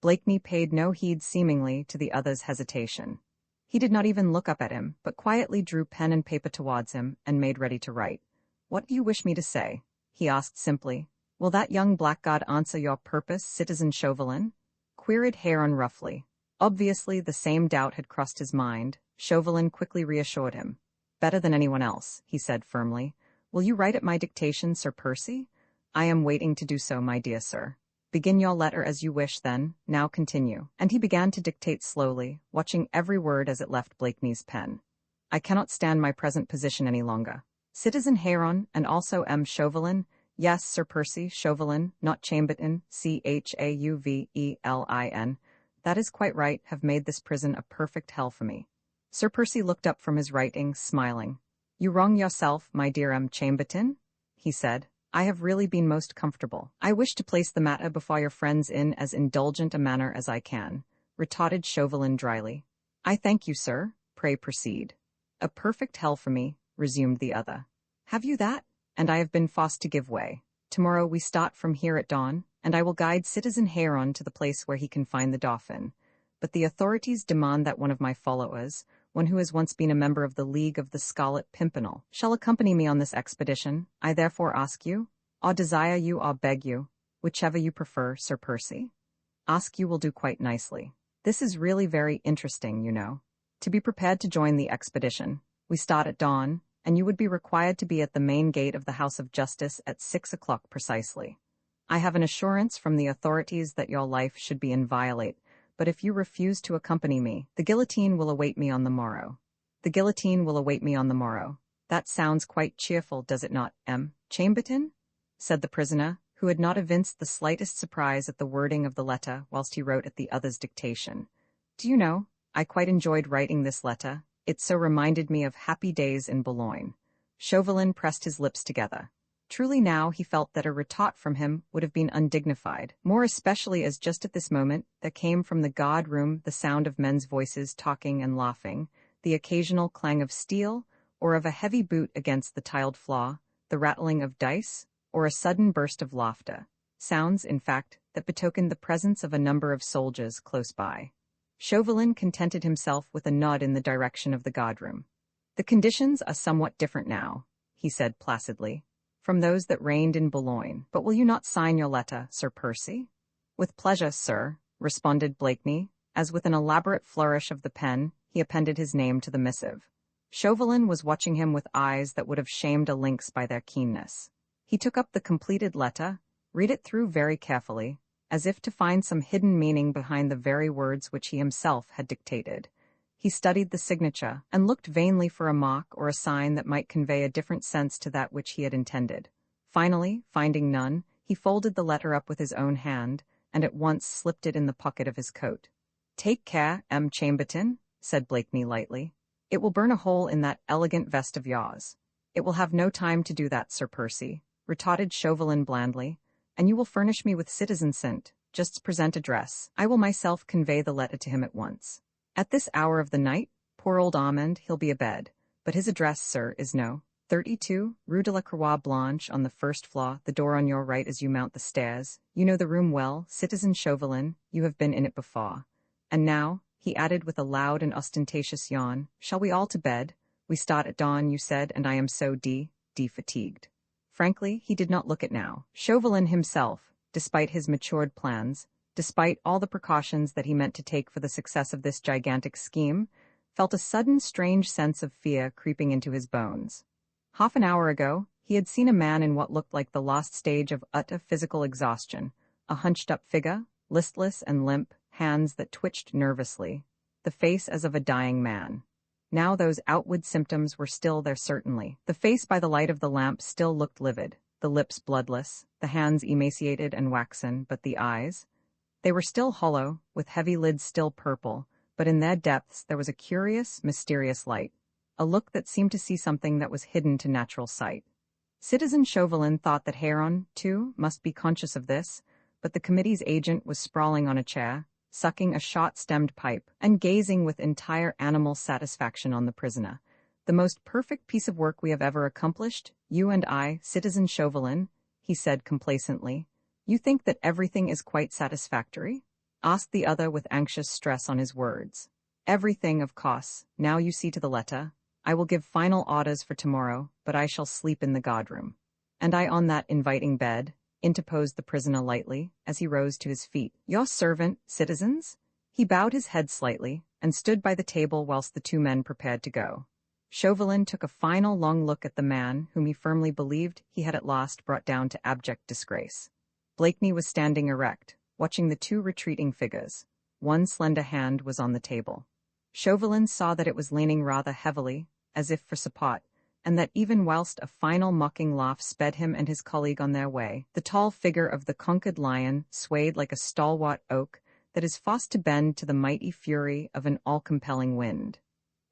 Blakeney paid no heed seemingly to the other's hesitation. He did not even look up at him, but quietly drew pen and paper towards him and made ready to write. "What do you wish me to say?" he asked simply. "Will that young blackguard answer your purpose, Citizen Chauvelin?" queried Heron roughly. Obviously the same doubt had crossed his mind. Chauvelin quickly reassured him. "Better than anyone else," he said firmly. "Will you write at my dictation, Sir Percy?" "I am waiting to do so, my dear sir." "Begin your letter as you wish, then. Now continue." And he began to dictate slowly, watching every word as it left Blakeney's pen. "I cannot stand my present position any longer. Citizen Heron, and also M. Chauvelin, yes, Sir Percy Chauvelin, not Chambertin, Chauvelin, that is quite right, have made this prison a perfect hell for me." Sir Percy looked up from his writing, smiling. "You wrong yourself, my dear M. Chambertin," he said. "I have really been most comfortable. I wish to place the matter before your friends in as indulgent a manner as I can," retorted Chauvelin dryly. "I thank you, sir. Pray proceed." "A perfect hell for me," resumed the other. "Have you that? And I have been forced to give way. Tomorrow we start from here at dawn, and I will guide Citizen Heron to the place where he can find the Dauphin. But the authorities demand that one of my followers, one who has once been a member of the League of the Scarlet Pimpernel, shall accompany me on this expedition. I therefore ask you, or desire you or beg you, whichever you prefer, Sir Percy. Ask you will do quite nicely. This is really very interesting, you know. To be prepared to join the expedition. We start at dawn, and you would be required to be at the main gate of the House of Justice at 6 o'clock precisely. I have an assurance from the authorities that your life should be inviolate, but if you refuse to accompany me, the guillotine will await me on the morrow. The guillotine will await me on the morrow. That sounds quite cheerful, does it not, M. Chambertin?" said the prisoner, who had not evinced the slightest surprise at the wording of the letter whilst he wrote at the other's dictation. "Do you know, I quite enjoyed writing this letter. It so reminded me of happy days in Boulogne." Chauvelin pressed his lips together. Truly now he felt that a retort from him would have been undignified, more especially as just at this moment there came from the guard-room the sound of men's voices talking and laughing, the occasional clang of steel, or of a heavy boot against the tiled floor, the rattling of dice, or a sudden burst of laughter. Sounds, in fact, that betokened the presence of a number of soldiers close by. Chauvelin contented himself with a nod in the direction of the guard-room. "The conditions are somewhat different now," he said placidly, "from those that reigned in Boulogne. But will you not sign your letter, Sir Percy?" "With pleasure, sir," responded Blakeney, as with an elaborate flourish of the pen, he appended his name to the missive. Chauvelin was watching him with eyes that would have shamed a lynx by their keenness. He took up the completed letter, read it through very carefully, as if to find some hidden meaning behind the very words which he himself had dictated. He studied the signature, and looked vainly for a mark or a sign that might convey a different sense to that which he had intended. Finally, finding none, he folded the letter up with his own hand, and at once slipped it in the pocket of his coat. "Take care, M. Chambertin," said Blakeney lightly. "It will burn a hole in that elegant vest of yours." "It will have no time to do that, Sir Percy," retorted Chauvelin blandly, "and you will furnish me with Citizen St. Just's present address. I will myself convey the letter to him at once. At this hour of the night, poor old Armand, he'll be abed, but his address, sir, is no. 32, Rue de la Croix Blanche, on the first floor, the door on your right as you mount the stairs. You know the room well, Citizen Chauvelin, you have been in it before. And now," he added with a loud and ostentatious yawn, "shall we all to bed? We start at dawn, you said, and I am so fatigued." Frankly, he did not look it now. Chauvelin himself, despite his matured plans, despite all the precautions that he meant to take for the success of this gigantic scheme, felt a sudden strange sense of fear creeping into his bones. Half an hour ago, he had seen a man in what looked like the last stage of utter physical exhaustion, a hunched-up figure, listless and limp, hands that twitched nervously, the face as of a dying man. Now those outward symptoms were still there certainly. The face by the light of the lamp still looked livid, the lips bloodless, the hands emaciated and waxen, but the eyes? They were still hollow, with heavy lids still purple, but in their depths there was a curious, mysterious light, a look that seemed to see something that was hidden to natural sight. Citizen Chauvelin thought that Heron, too, must be conscious of this, but the committee's agent was sprawling on a chair, sucking a short-stemmed pipe, and gazing with entire animal satisfaction on the prisoner. "The most perfect piece of work we have ever accomplished, you and I, Citizen Chauvelin," he said complacently. "You think that everything is quite satisfactory?" asked the other with anxious stress on his words. "Everything, of course. Now you see to the letter. I will give final orders for tomorrow, but I shall sleep in the guardroom." "And I on that inviting bed?" interposed the prisoner lightly, as he rose to his feet. "Your servant, citizens?" He bowed his head slightly, and stood by the table whilst the two men prepared to go. Chauvelin took a final long look at the man whom he firmly believed he had at last brought down to abject disgrace. Blakeney was standing erect, watching the two retreating figures. One slender hand was on the table. Chauvelin saw that it was leaning rather heavily, as if for support, and that even whilst a final mocking laugh sped him and his colleague on their way, the tall figure of the conquered lion swayed like a stalwart oak that is forced to bend to the mighty fury of an all-compelling wind.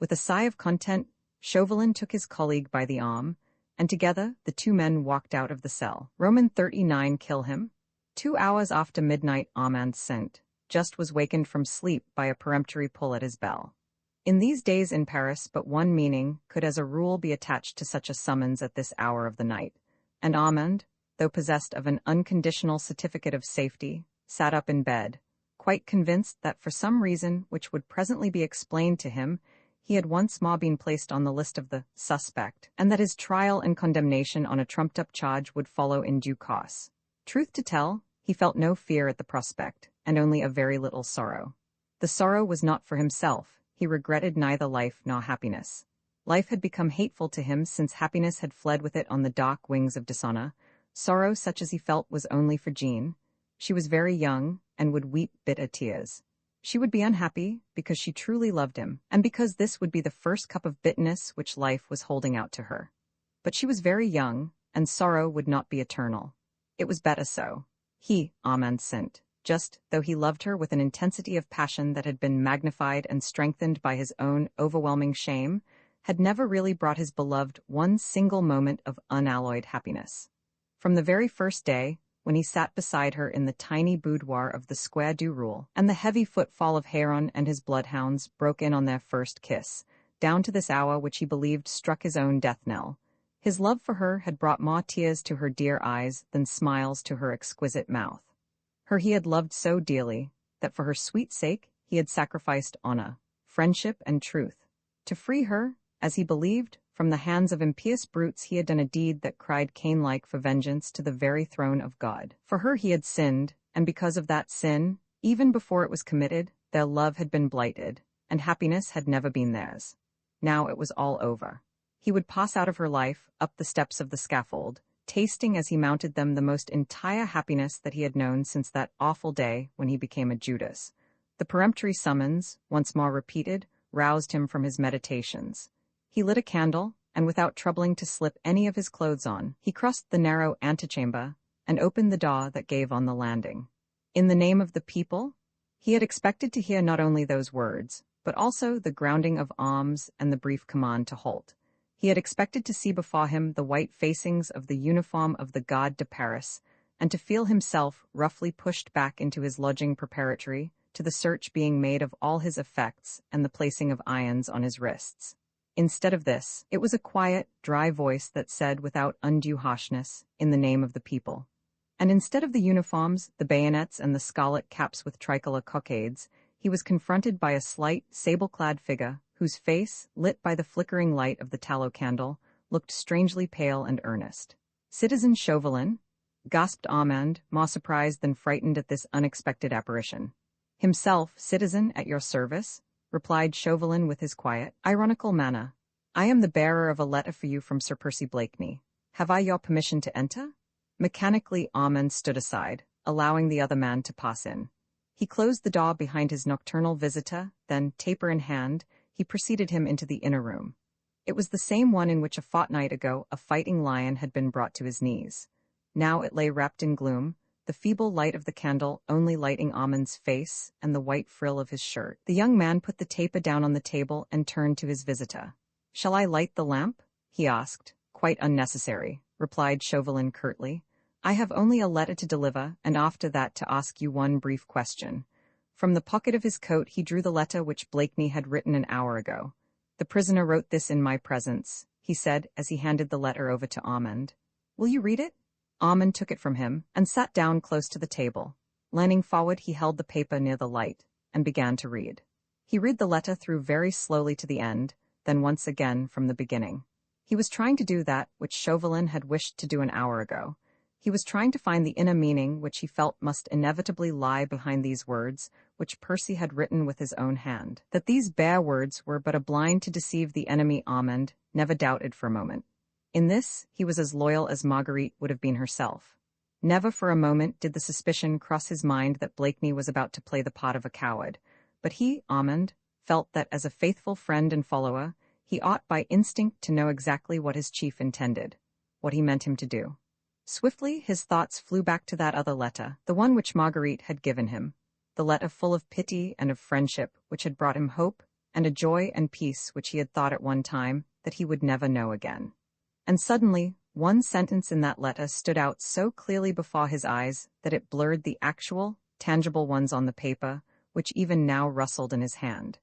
With a sigh of content, Chauvelin took his colleague by the arm, and together the two men walked out of the cell. Roman 39 kill him? 2 hours after midnight, Armand Saint just was wakened from sleep by a peremptory pull at his bell. In these days in Paris but one meaning could as a rule be attached to such a summons at this hour of the night, and Armand, though possessed of an unconditional certificate of safety, sat up in bed, quite convinced that for some reason which would presently be explained to him, he had once more been placed on the list of the suspect, and that his trial and condemnation on a trumped-up charge would follow in due course. Truth to tell, he felt no fear at the prospect, and only a very little sorrow. The sorrow was not for himself. He regretted neither life nor happiness. Life had become hateful to him since happiness had fled with it on the dark wings of dishonor. Sorrow such as he felt was only for Jean. She was very young, and would weep bitter tears. She would be unhappy because she truly loved him, and because this would be the first cup of bitterness which life was holding out to her. But she was very young, and sorrow would not be eternal. It was better so. He, Armand Saint, just though he loved her with an intensity of passion that had been magnified and strengthened by his own overwhelming shame, had never really brought his beloved one single moment of unalloyed happiness. From the very first day, when he sat beside her in the tiny boudoir of the Square du Roule, and the heavy footfall of Heron and his bloodhounds broke in on their first kiss, down to this hour which he believed struck his own death knell, his love for her had brought more tears to her dear eyes than smiles to her exquisite mouth. Her he had loved so dearly, that for her sweet sake he had sacrificed honor, friendship, and truth. To free her, as he believed, from the hands of impious brutes he had done a deed that cried Cain-like for vengeance to the very throne of God. For her he had sinned, and because of that sin, even before it was committed, their love had been blighted, and happiness had never been theirs. Now it was all over. He would pass out of her life, up the steps of the scaffold, tasting as he mounted them the most entire happiness that he had known since that awful day when he became a Judas. The peremptory summons, once more repeated, roused him from his meditations. He lit a candle, and without troubling to slip any of his clothes on, he crossed the narrow antechamber and opened the door that gave on the landing. "In the name of the people?" He had expected to hear not only those words, but also the grounding of arms and the brief command to halt. He had expected to see before him the white facings of the uniform of the Garde de Paris, and to feel himself roughly pushed back into his lodging preparatory to the search being made of all his effects and the placing of irons on his wrists. Instead of this, it was a quiet, dry voice that said without undue harshness, "In the name of the people." And instead of the uniforms, the bayonets, and the scarlet caps with tricolor cockades, he was confronted by a slight, sable-clad figure whose face, lit by the flickering light of the tallow candle, looked strangely pale and earnest. "Citizen Chauvelin?" gasped Armand, more surprised than frightened at this unexpected apparition. "Himself, citizen, at your service," replied Chauvelin with his quiet, ironical manner. "I am the bearer of a letter for you from Sir Percy Blakeney. Have I your permission to enter?" Mechanically Armand stood aside, allowing the other man to pass in. He closed the door behind his nocturnal visitor, then, taper in hand, he preceded him into the inner room. It was the same one in which a fortnight ago a fighting lion had been brought to his knees. Now it lay wrapped in gloom, the feeble light of the candle only lighting Amand's face and the white frill of his shirt. The young man put the taper down on the table and turned to his visitor. "Shall I light the lamp?" he asked. "Quite unnecessary," replied Chauvelin curtly. "I have only a letter to deliver, and after that to ask you one brief question." From the pocket of his coat he drew the letter which Blakeney had written an hour ago. "The prisoner wrote this in my presence," he said as he handed the letter over to Amand. "Will you read it?" Amand took it from him and sat down close to the table. Leaning forward, he held the paper near the light and began to read. He read the letter through very slowly to the end, then once again from the beginning. He was trying to do that which Chauvelin had wished to do an hour ago. He was trying to find the inner meaning which he felt must inevitably lie behind these words, which Percy had written with his own hand. That these bare words were but a blind to deceive the enemy Amand never doubted for a moment. In this, he was as loyal as Marguerite would have been herself. Never for a moment did the suspicion cross his mind that Blakeney was about to play the part of a coward, but he, Amand, felt that as a faithful friend and follower, he ought by instinct to know exactly what his chief intended, what he meant him to do. Swiftly his thoughts flew back to that other letter, the one which Marguerite had given him, the letter full of pity and of friendship which had brought him hope and a joy and peace which he had thought at one time that he would never know again. And suddenly, one sentence in that letter stood out so clearly before his eyes that it blurred the actual, tangible ones on the paper, which even now rustled in his hand.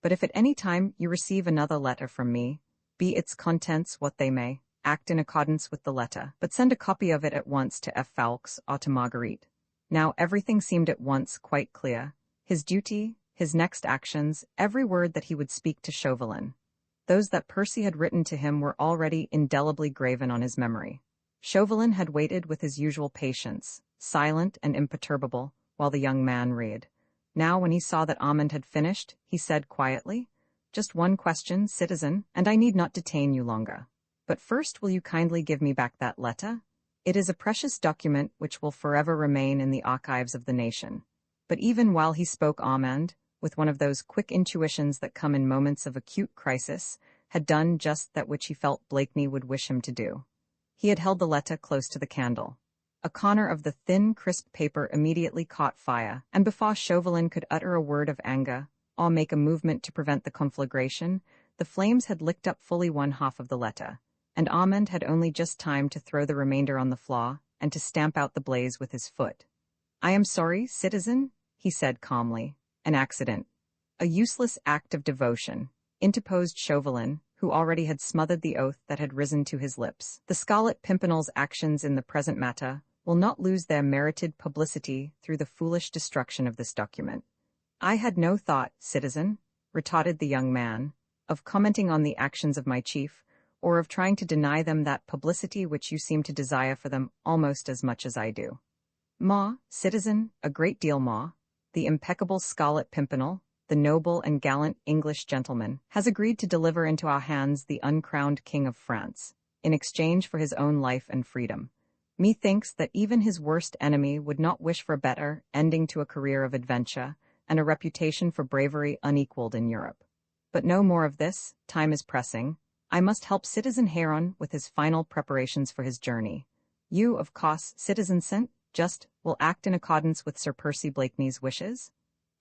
"But if at any time you receive another letter from me, be its contents what they may, act in accordance with the letter, but send a copy of it at once to F. Fawkes or to Marguerite." Now everything seemed at once quite clear. His duty, his next actions, every word that he would speak to Chauvelin. Those that Percy had written to him were already indelibly graven on his memory. Chauvelin had waited with his usual patience, silent and imperturbable, while the young man read. Now, when he saw that Amand had finished, he said quietly, "Just one question, citizen, and I need not detain you longer. But first, will you kindly give me back that letter? It is a precious document which will forever remain in the archives of the nation." But even while he spoke, Amand, with one of those quick intuitions that come in moments of acute crisis, had done just that which he felt Blakeney would wish him to do. He had held the letter close to the candle. A corner of the thin, crisp paper immediately caught fire, and before Chauvelin could utter a word of anger, or make a movement to prevent the conflagration, the flames had licked up fully one half of the letter, and Amand had only just time to throw the remainder on the floor and to stamp out the blaze with his foot. "I am sorry, citizen," he said calmly. "An accident. A useless act of devotion," interposed Chauvelin, who already had smothered the oath that had risen to his lips. "The Scarlet Pimpernel's actions in the present matter will not lose their merited publicity through the foolish destruction of this document." "I had no thought, citizen," retorted the young man, "of commenting on the actions of my chief, or of trying to deny them that publicity which you seem to desire for them almost as much as I do." "More, citizen, a great deal more. The impeccable Scarlet Pimpernel, the noble and gallant English gentleman, has agreed to deliver into our hands the uncrowned King of France, in exchange for his own life and freedom. Methinks that even his worst enemy would not wish for a better ending to a career of adventure, and a reputation for bravery unequaled in Europe. But no more of this, time is pressing. I must help Citizen Heron with his final preparations for his journey. You, of course, Citizen St. Just, will act in accordance with Sir Percy Blakeney's wishes?"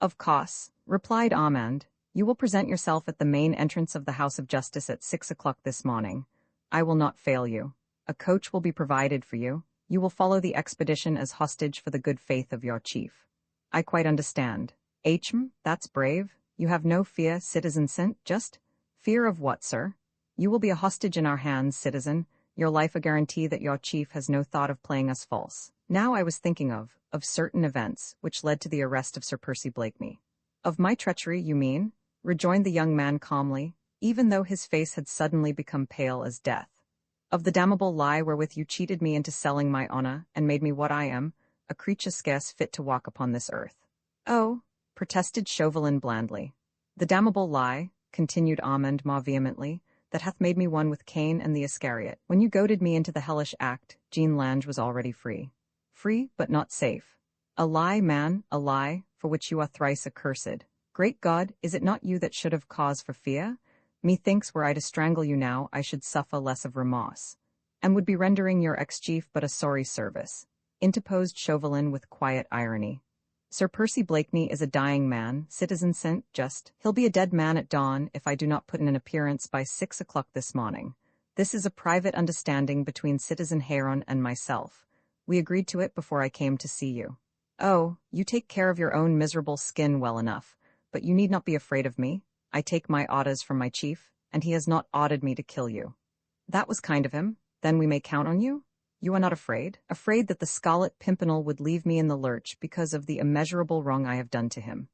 "Of course," replied Amand. "You will present yourself at the main entrance of the House of Justice at 6 o'clock this morning. I will not fail you. A coach will be provided for you. You will follow the expedition as hostage for the good faith of your chief." "I quite understand." That's brave. You have no fear, Citizen St. Just." "Fear of what, sir?" "You will be a hostage in our hands, citizen. Your life a guarantee that your chief has no thought of playing us false." Now I was thinking of certain events which led to the arrest of Sir Percy Blakeney. "Of my treachery, you mean?" rejoined the young man calmly, even though his face had suddenly become pale as death. "Of the damnable lie wherewith you cheated me into selling my honor and made me what I am, a creature scarce fit to walk upon this earth." "Oh," protested Chauvelin blandly. "The damnable lie," continued Amand more vehemently, "that hath made me one with Cain and the Iscariot. When you goaded me into the hellish act, Jean Lange was already free. Free, but not safe. A lie, man, a lie, for which you are thrice accursed. Great God, is it not you that should have cause for fear? Methinks were I to strangle you now, I should suffer less of remorse, and would be rendering your ex-chief but a sorry service," interposed Chauvelin with quiet irony. "Sir Percy Blakeney is a dying man, Citizen St. Just. He'll be a dead man at dawn if I do not put in an appearance by 6 o'clock this morning. This is a private understanding between Citizen Heron and myself. We agreed to it before I came to see you. Oh, you take care of your own miserable skin well enough, but you need not be afraid of me. I take my orders from my chief, and he has not ordered me to kill you." "That was kind of him. Then we may count on you? You are not afraid? Afraid that the Scarlet Pimpernel would leave me in the lurch because of the immeasurable wrong I have done to him,"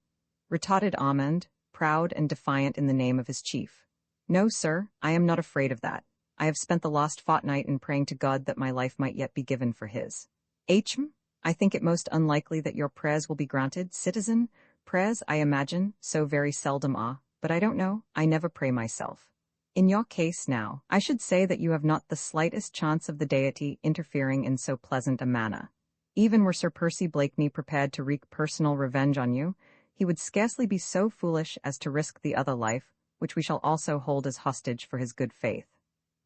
retorted Armand, proud and defiant in the name of his chief. "No, sir, I am not afraid of that. I have spent the last fortnight in praying to God that my life might yet be given for his. I think it most unlikely that your prayers will be granted, citizen. Prayers, I imagine, so very seldom are, but I don't know, I never pray myself. In your case now, I should say that you have not the slightest chance of the deity interfering in so pleasant a manner. Even were Sir Percy Blakeney prepared to wreak personal revenge on you, he would scarcely be so foolish as to risk the other life, which we shall also hold as hostage for his good faith."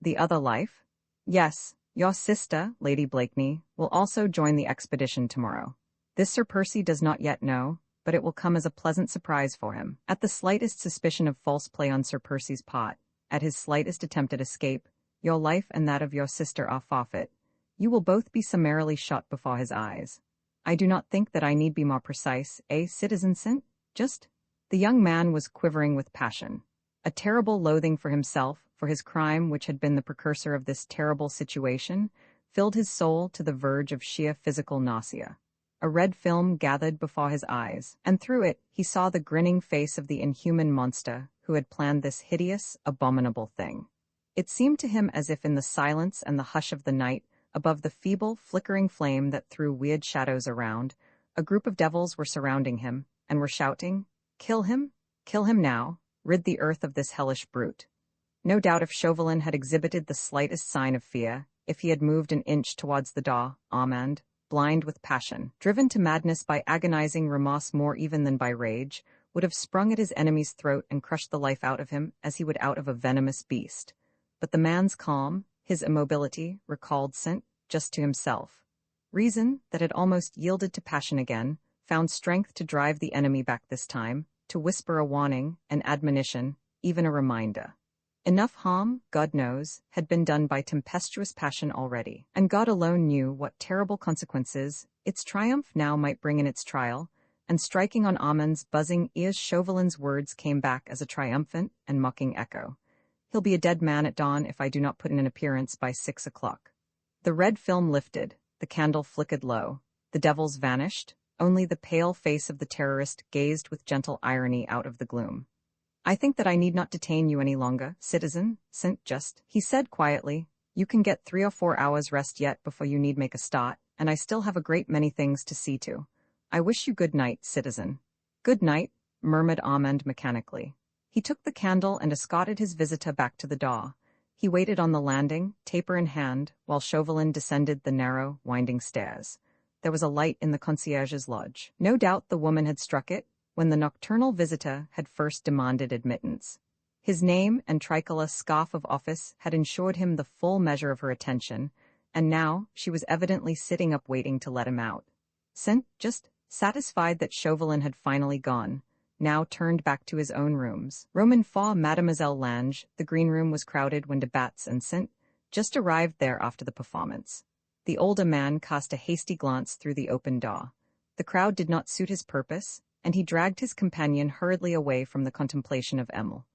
"The other life?" "Yes, your sister, Lady Blakeney, will also join the expedition tomorrow. This Sir Percy does not yet know, but it will come as a pleasant surprise for him. At the slightest suspicion of false play on Sir Percy's part, at his slightest attempt at escape, your life and that of your sister are forfeit. You will both be summarily shot before his eyes. I do not think that I need be more precise, Citizen St. Just?" The young man was quivering with passion. A terrible loathing for himself, for his crime which had been the precursor of this terrible situation, filled his soul to the verge of sheer physical nausea. A red film gathered before his eyes, and through it he saw the grinning face of the inhuman monster who had planned this hideous, abominable thing. It seemed to him as if in the silence and the hush of the night, above the feeble, flickering flame that threw weird shadows around, a group of devils were surrounding him, and were shouting, "Kill him now, rid the earth of this hellish brute." No doubt if Chauvelin had exhibited the slightest sign of fear, if he had moved an inch towards the door, Armand, blind with passion, driven to madness by agonizing remorse more even than by rage, would have sprung at his enemy's throat and crushed the life out of him as he would out of a venomous beast. But the man's calm, his immobility, recalled St. Just to himself. Reason, that had almost yielded to passion again, found strength to drive the enemy back this time, to whisper a warning, an admonition, even a reminder. Enough harm, God knows, had been done by tempestuous passion already, and God alone knew what terrible consequences its triumph now might bring in its trial, and striking on Armand's buzzing ears, Chauvelin's words came back as a triumphant and mocking echo. "He'll be a dead man at dawn if I do not put in an appearance by 6 o'clock. The red film lifted, the candle flickered low, the devils vanished, only the pale face of the terrorist gazed with gentle irony out of the gloom. "I think that I need not detain you any longer, Citizen St. Just," he said quietly. "You can get 3 or 4 hours rest yet before you need make a start, and I still have a great many things to see to. I wish you good night, citizen." "Good night," murmured Armand mechanically. He took the candle and escorted his visitor back to the door. He waited on the landing, taper in hand, while Chauvelin descended the narrow, winding stairs. There was a light in the concierge's lodge. No doubt the woman had struck it when the nocturnal visitor had first demanded admittance. His name and tricolour scarf of office had ensured him the full measure of her attention, and now she was evidently sitting up waiting to let him out. St. Just, satisfied that Chauvelin had finally gone, now turned back to his own rooms. Roman 4 Mademoiselle Lange, the green room was crowded when de Batz and St. Just arrived there after the performance. The older man cast a hasty glance through the open door. The crowd did not suit his purpose, and he dragged his companion hurriedly away from the contemplation of Emile.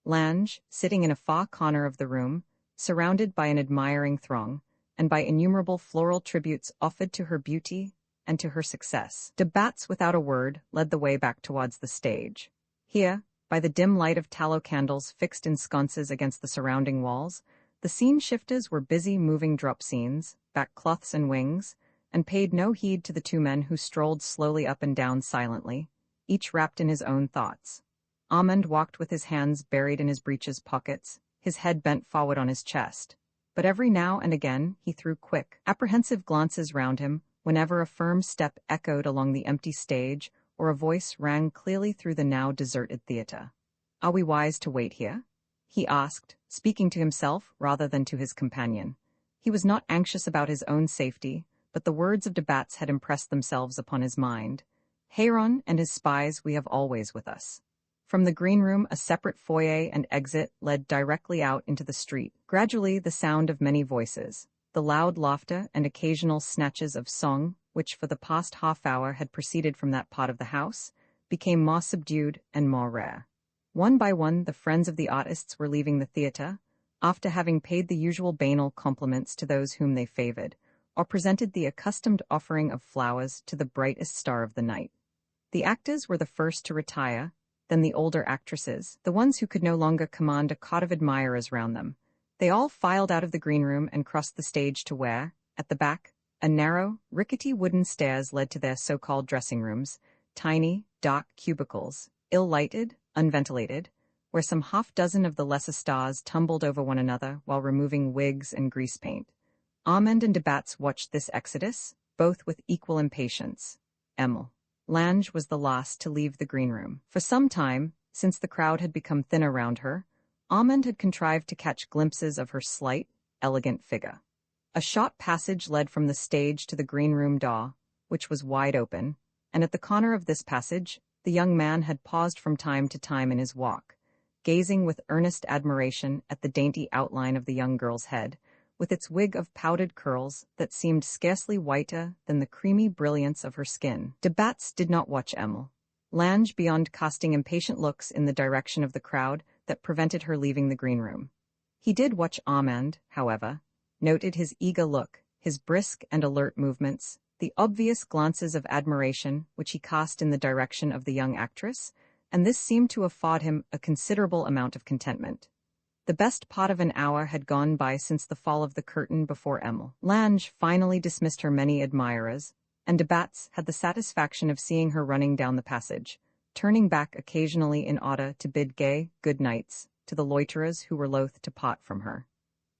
Lange, sitting in a far corner of the room, surrounded by an admiring throng, and by innumerable floral tributes offered to her beauty and to her success. De Batz, without a word, led the way back towards the stage. Here, by the dim light of tallow candles fixed in sconces against the surrounding walls, the scene shifters were busy moving drop scenes, back cloths and wings, and paid no heed to the 2 men who strolled slowly up and down silently, each wrapped in his own thoughts. Armand walked with his hands buried in his breeches pockets, his head bent forward on his chest. But every now and again he threw quick, apprehensive glances round him whenever a firm step echoed along the empty stage, or a voice rang clearly through the now deserted theater. "Are we wise to wait here?" he asked, speaking to himself rather than to his companion. He was not anxious about his own safety, but the words of de Batz had impressed themselves upon his mind. "Héron and his spies we have always with us." From the green room a separate foyer and exit led directly out into the street. Gradually the sound of many voices, the loud laughter and occasional snatches of song, which for the past half-hour had proceeded from that part of the house, became more subdued and more rare. One by one the friends of the artists were leaving the theatre, after having paid the usual banal compliments to those whom they favored, or presented the accustomed offering of flowers to the brightest star of the night. The actors were the first to retire, then the older actresses, the ones who could no longer command a crowd of admirers round them. They all filed out of the green room and crossed the stage to where, at the back, a narrow, rickety wooden stairs led to their so-called dressing rooms, tiny, dark cubicles, ill-lighted, unventilated, where some half-dozen of the lesser stars tumbled over one another while removing wigs and grease paint. Armand and de Batz watched this exodus, both with equal impatience. Emile Lange was the last to leave the green room. For some time, since the crowd had become thinner round her, Armand had contrived to catch glimpses of her slight, elegant figure. A short passage led from the stage to the green room door, which was wide open, and at the corner of this passage, the young man had paused from time to time in his walk, gazing with earnest admiration at the dainty outline of the young girl's head, with its wig of powdered curls that seemed scarcely whiter than the creamy brilliance of her skin. De Batz did not watch Emile Lange beyond casting impatient looks in the direction of the crowd that prevented her leaving the green room. He did watch Armand, however, noted his eager look, his brisk and alert movements, the obvious glances of admiration which he cast in the direction of the young actress, and this seemed to afford him a considerable amount of contentment. The best part of an hour had gone by since the fall of the curtain before Emile Lange finally dismissed her many admirers, and de Batz had the satisfaction of seeing her running down the passage, turning back occasionally in order to bid gay good nights to the loiterers who were loath to part from her.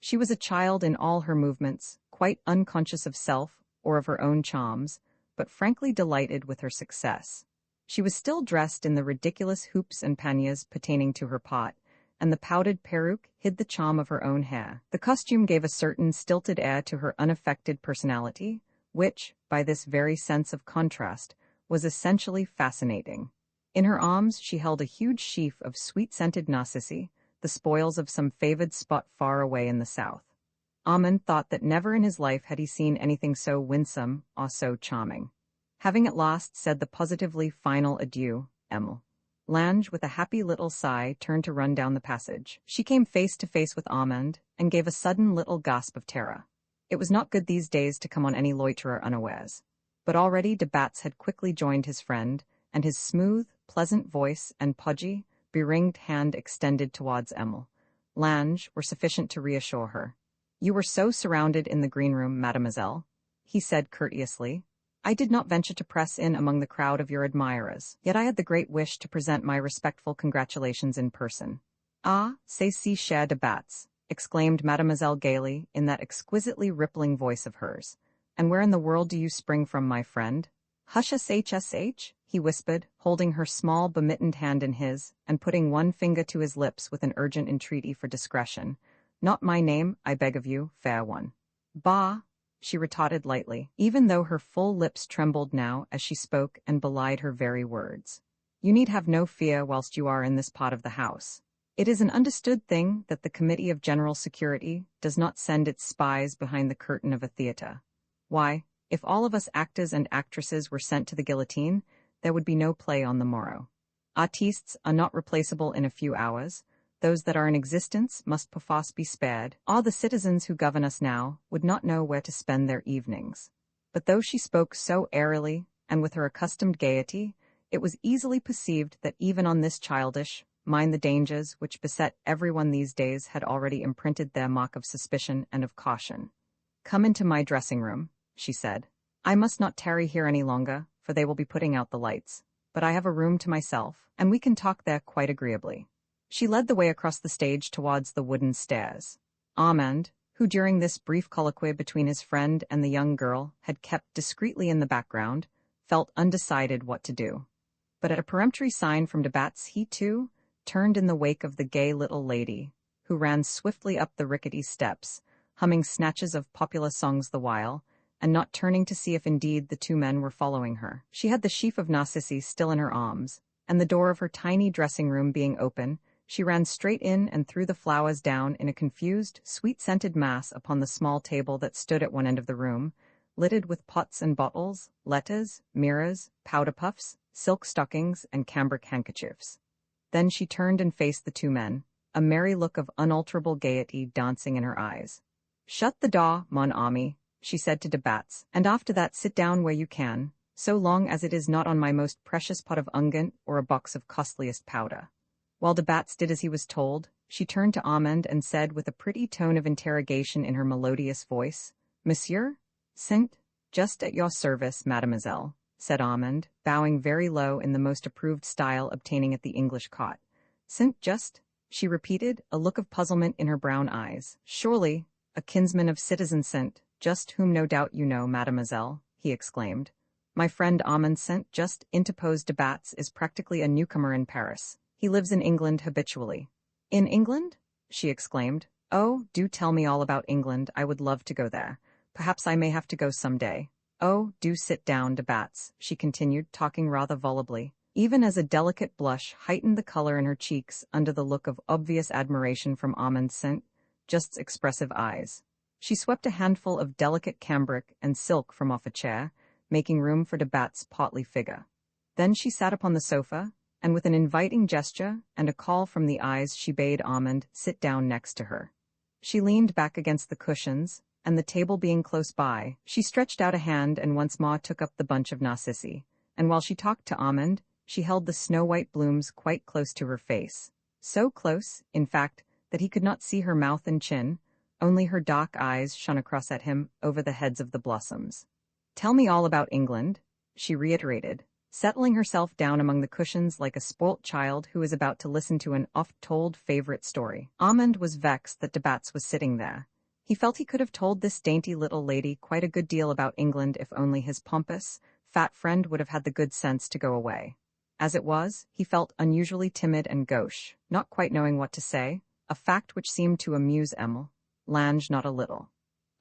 She was a child in all her movements, quite unconscious of self or of her own charms, but frankly delighted with her success. She was still dressed in the ridiculous hoops and paniers pertaining to her part, and the powdered peruke hid the charm of her own hair. The costume gave a certain stilted air to her unaffected personality, which, by this very sense of contrast, was essentially fascinating. In her arms she held a huge sheaf of sweet-scented narcissi, the spoils of some favored spot far away in the south. Armand thought that never in his life had he seen anything so winsome or so charming. Having at last said the positively final adieu, Emile Lange, with a happy little sigh, turned to run down the passage. She came face to face with Armand, and gave a sudden little gasp of terror. It was not good these days to come on any loiterer unawares. But already de Batz had quickly joined his friend, and his smooth, pleasant voice and pudgy, beringed hand extended towards Emile Lange were sufficient to reassure her. "You were so surrounded in the green room, mademoiselle," he said courteously. "I did not venture to press in among the crowd of your admirers, yet I had the great wish to present my respectful congratulations in person." "Ah, c'est si cher de Batz," exclaimed Mademoiselle gaily in that exquisitely rippling voice of hers. "And where in the world do you spring from, my friend?" "Hush, shsh," he whispered, holding her small bemittened hand in his, and putting one finger to his lips with an urgent entreaty for discretion. "Not my name, I beg of you, fair one." "Bah," she retorted lightly, even though her full lips trembled now as she spoke and belied her very words. "You need have no fear whilst you are in this part of the house. It is an understood thing that the Committee of General Security does not send its spies behind the curtain of a theatre. Why, if all of us actors and actresses were sent to the guillotine, there would be no play on the morrow. Artistes are not replaceable in a few hours. Those that are in existence must perforce be spared. All the citizens who govern us now would not know where to spend their evenings." But though she spoke so airily, and with her accustomed gaiety, it was easily perceived that even on this childish, mind the dangers which beset everyone these days had already imprinted their mark of suspicion and of caution. "Come into my dressing-room," she said. "I must not tarry here any longer, for they will be putting out the lights. But I have a room to myself, and we can talk there quite agreeably." She led the way across the stage towards the wooden stairs. Armand, who during this brief colloquy between his friend and the young girl had kept discreetly in the background, felt undecided what to do. But at a peremptory sign from de Batz he, too, turned in the wake of the gay little lady, who ran swiftly up the rickety steps, humming snatches of popular songs the while, and not turning to see if indeed the two men were following her. She had the sheaf of narcissi still in her arms, and the door of her tiny dressing-room being open, she ran straight in and threw the flowers down in a confused, sweet-scented mass upon the small table that stood at one end of the room, littered with pots and bottles, letters, mirrors, powder puffs, silk stockings, and cambric handkerchiefs. Then she turned and faced the two men, a merry look of unalterable gaiety dancing in her eyes. "Shut the door, mon ami," she said to de Batz, "and after that sit down where you can, so long as it is not on my most precious pot of unguent or a box of costliest powder." While de Batz did as he was told, she turned to Armand and said with a pretty tone of interrogation in her melodious voice, "Monsieur? Saint, just at your service, mademoiselle," said Armand, bowing very low in the most approved style obtaining at the English cot. "Saint just?" she repeated, a look of puzzlement in her brown eyes. "Surely, a kinsman of citizen Saint just, whom no doubt you know, mademoiselle," he exclaimed. "My friend Armand Saint just," interposed de Batz, "is practically a newcomer in Paris. He lives in England habitually." "In England?" she exclaimed. "Oh, do tell me all about England. I would love to go there. Perhaps I may have to go some day." "Oh, do sit down, de Batz," she continued, talking rather volubly, even as a delicate blush heightened the color in her cheeks under the look of obvious admiration from Armand Saint Just's expressive eyes. She swept a handful of delicate cambric and silk from off a chair, making room for de Batz's portly figure. Then she sat upon the sofa, and with an inviting gesture and a call from the eyes she bade Armand sit down next to her. She leaned back against the cushions, and the table being close by, she stretched out a hand and once more took up the bunch of narcissi, and while she talked to Armand, she held the snow-white blooms quite close to her face. So close, in fact, that he could not see her mouth and chin, only her dark eyes shone across at him over the heads of the blossoms. "Tell me all about England," she reiterated, settling herself down among the cushions like a spoilt child who is about to listen to an oft-told favorite story. Armand was vexed that de Batz was sitting there. He felt he could have told this dainty little lady quite a good deal about England if only his pompous, fat friend would have had the good sense to go away. As it was, he felt unusually timid and gauche, not quite knowing what to say, a fact which seemed to amuse Emile Lange not a little.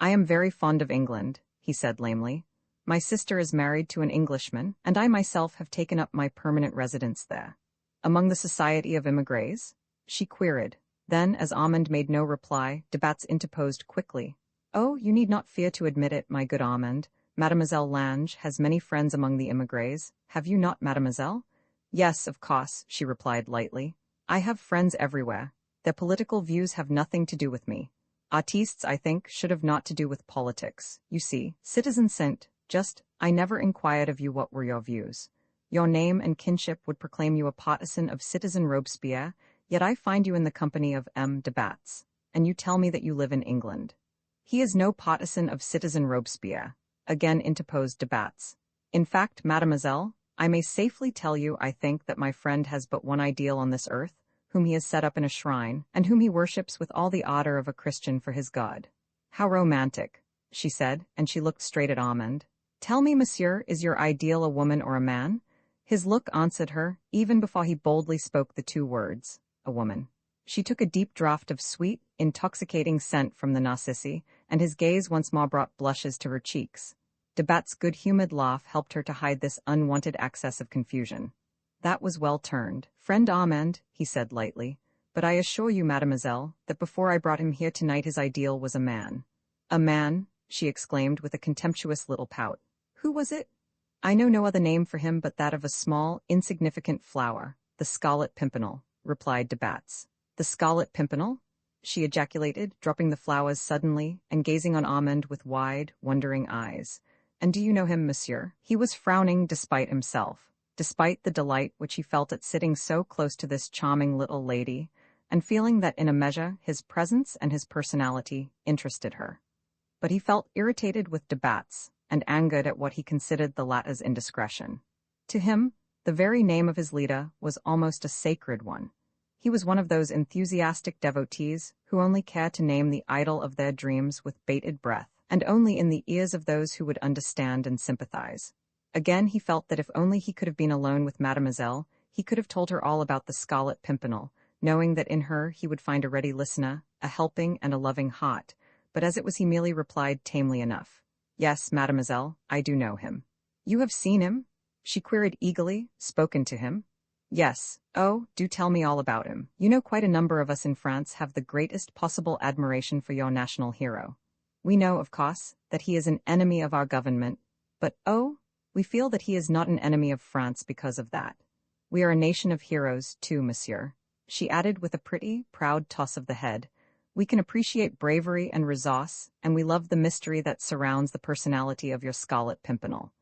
"I am very fond of England," he said lamely. "My sister is married to an Englishman, and I myself have taken up my permanent residence there." "Among the society of émigrés?" she queried. Then, as Armand made no reply, de Batz interposed quickly. "Oh, you need not fear to admit it, my good Armand. Mademoiselle Lange has many friends among the émigrés. Have you not, mademoiselle?" "Yes, of course," she replied lightly. "I have friends everywhere. Their political views have nothing to do with me. Artistes, I think, should have naught to do with politics. You see, citizen Saint, just, I never inquired of you what were your views. Your name and kinship would proclaim you a partisan of citizen Robespierre, yet I find you in the company of M. de Batz, and you tell me that you live in England." "He is no partisan of citizen Robespierre," again interposed de Batz. "In fact, mademoiselle, I may safely tell you I think that my friend has but one ideal on this earth, whom he has set up in a shrine, and whom he worships with all the ardor of a Christian for his God." "How romantic," she said, and she looked straight at Armand. "Tell me, monsieur, is your ideal a woman or a man?" His look answered her, even before he boldly spoke the two words, "a woman." She took a deep draught of sweet, intoxicating scent from the narcissi, and his gaze once more brought blushes to her cheeks. De Batz's good-humored laugh helped her to hide this unwanted access of confusion. "That was well turned, friend Armand," he said lightly, "but I assure you, mademoiselle, that before I brought him here tonight his ideal was a man." "A man?" she exclaimed with a contemptuous little pout. "Who was it?" "I know no other name for him but that of a small, insignificant flower, the Scarlet Pimpernel," replied de Batz. "The Scarlet Pimpernel?" she ejaculated, dropping the flowers suddenly and gazing on Armand with wide, wondering eyes. "And do you know him, monsieur?" He was frowning despite himself, despite the delight which he felt at sitting so close to this charming little lady, and feeling that in a measure his presence and his personality interested her. But he felt irritated with de Batz, and angered at what he considered the latter's indiscretion. To him, the very name of his leader was almost a sacred one. He was one of those enthusiastic devotees who only care to name the idol of their dreams with bated breath, and only in the ears of those who would understand and sympathize. Again he felt that if only he could have been alone with Mademoiselle, he could have told her all about the Scarlet Pimpernel, knowing that in her he would find a ready listener, a helping and a loving heart, but as it was he merely replied tamely enough. Yes, Mademoiselle, I do know him. You have seen him? She queried eagerly. Spoken to him? Yes. Oh, do tell me all about him. You know, quite a number of us in France have the greatest possible admiration for your national hero. We know, of course, that he is an enemy of our government, but oh, we feel that he is not an enemy of France because of that. We are a nation of heroes, too, monsieur, she added with a pretty, proud toss of the head. We can appreciate bravery and resource, and we love the mystery that surrounds the personality of your Scarlet Pimpernel.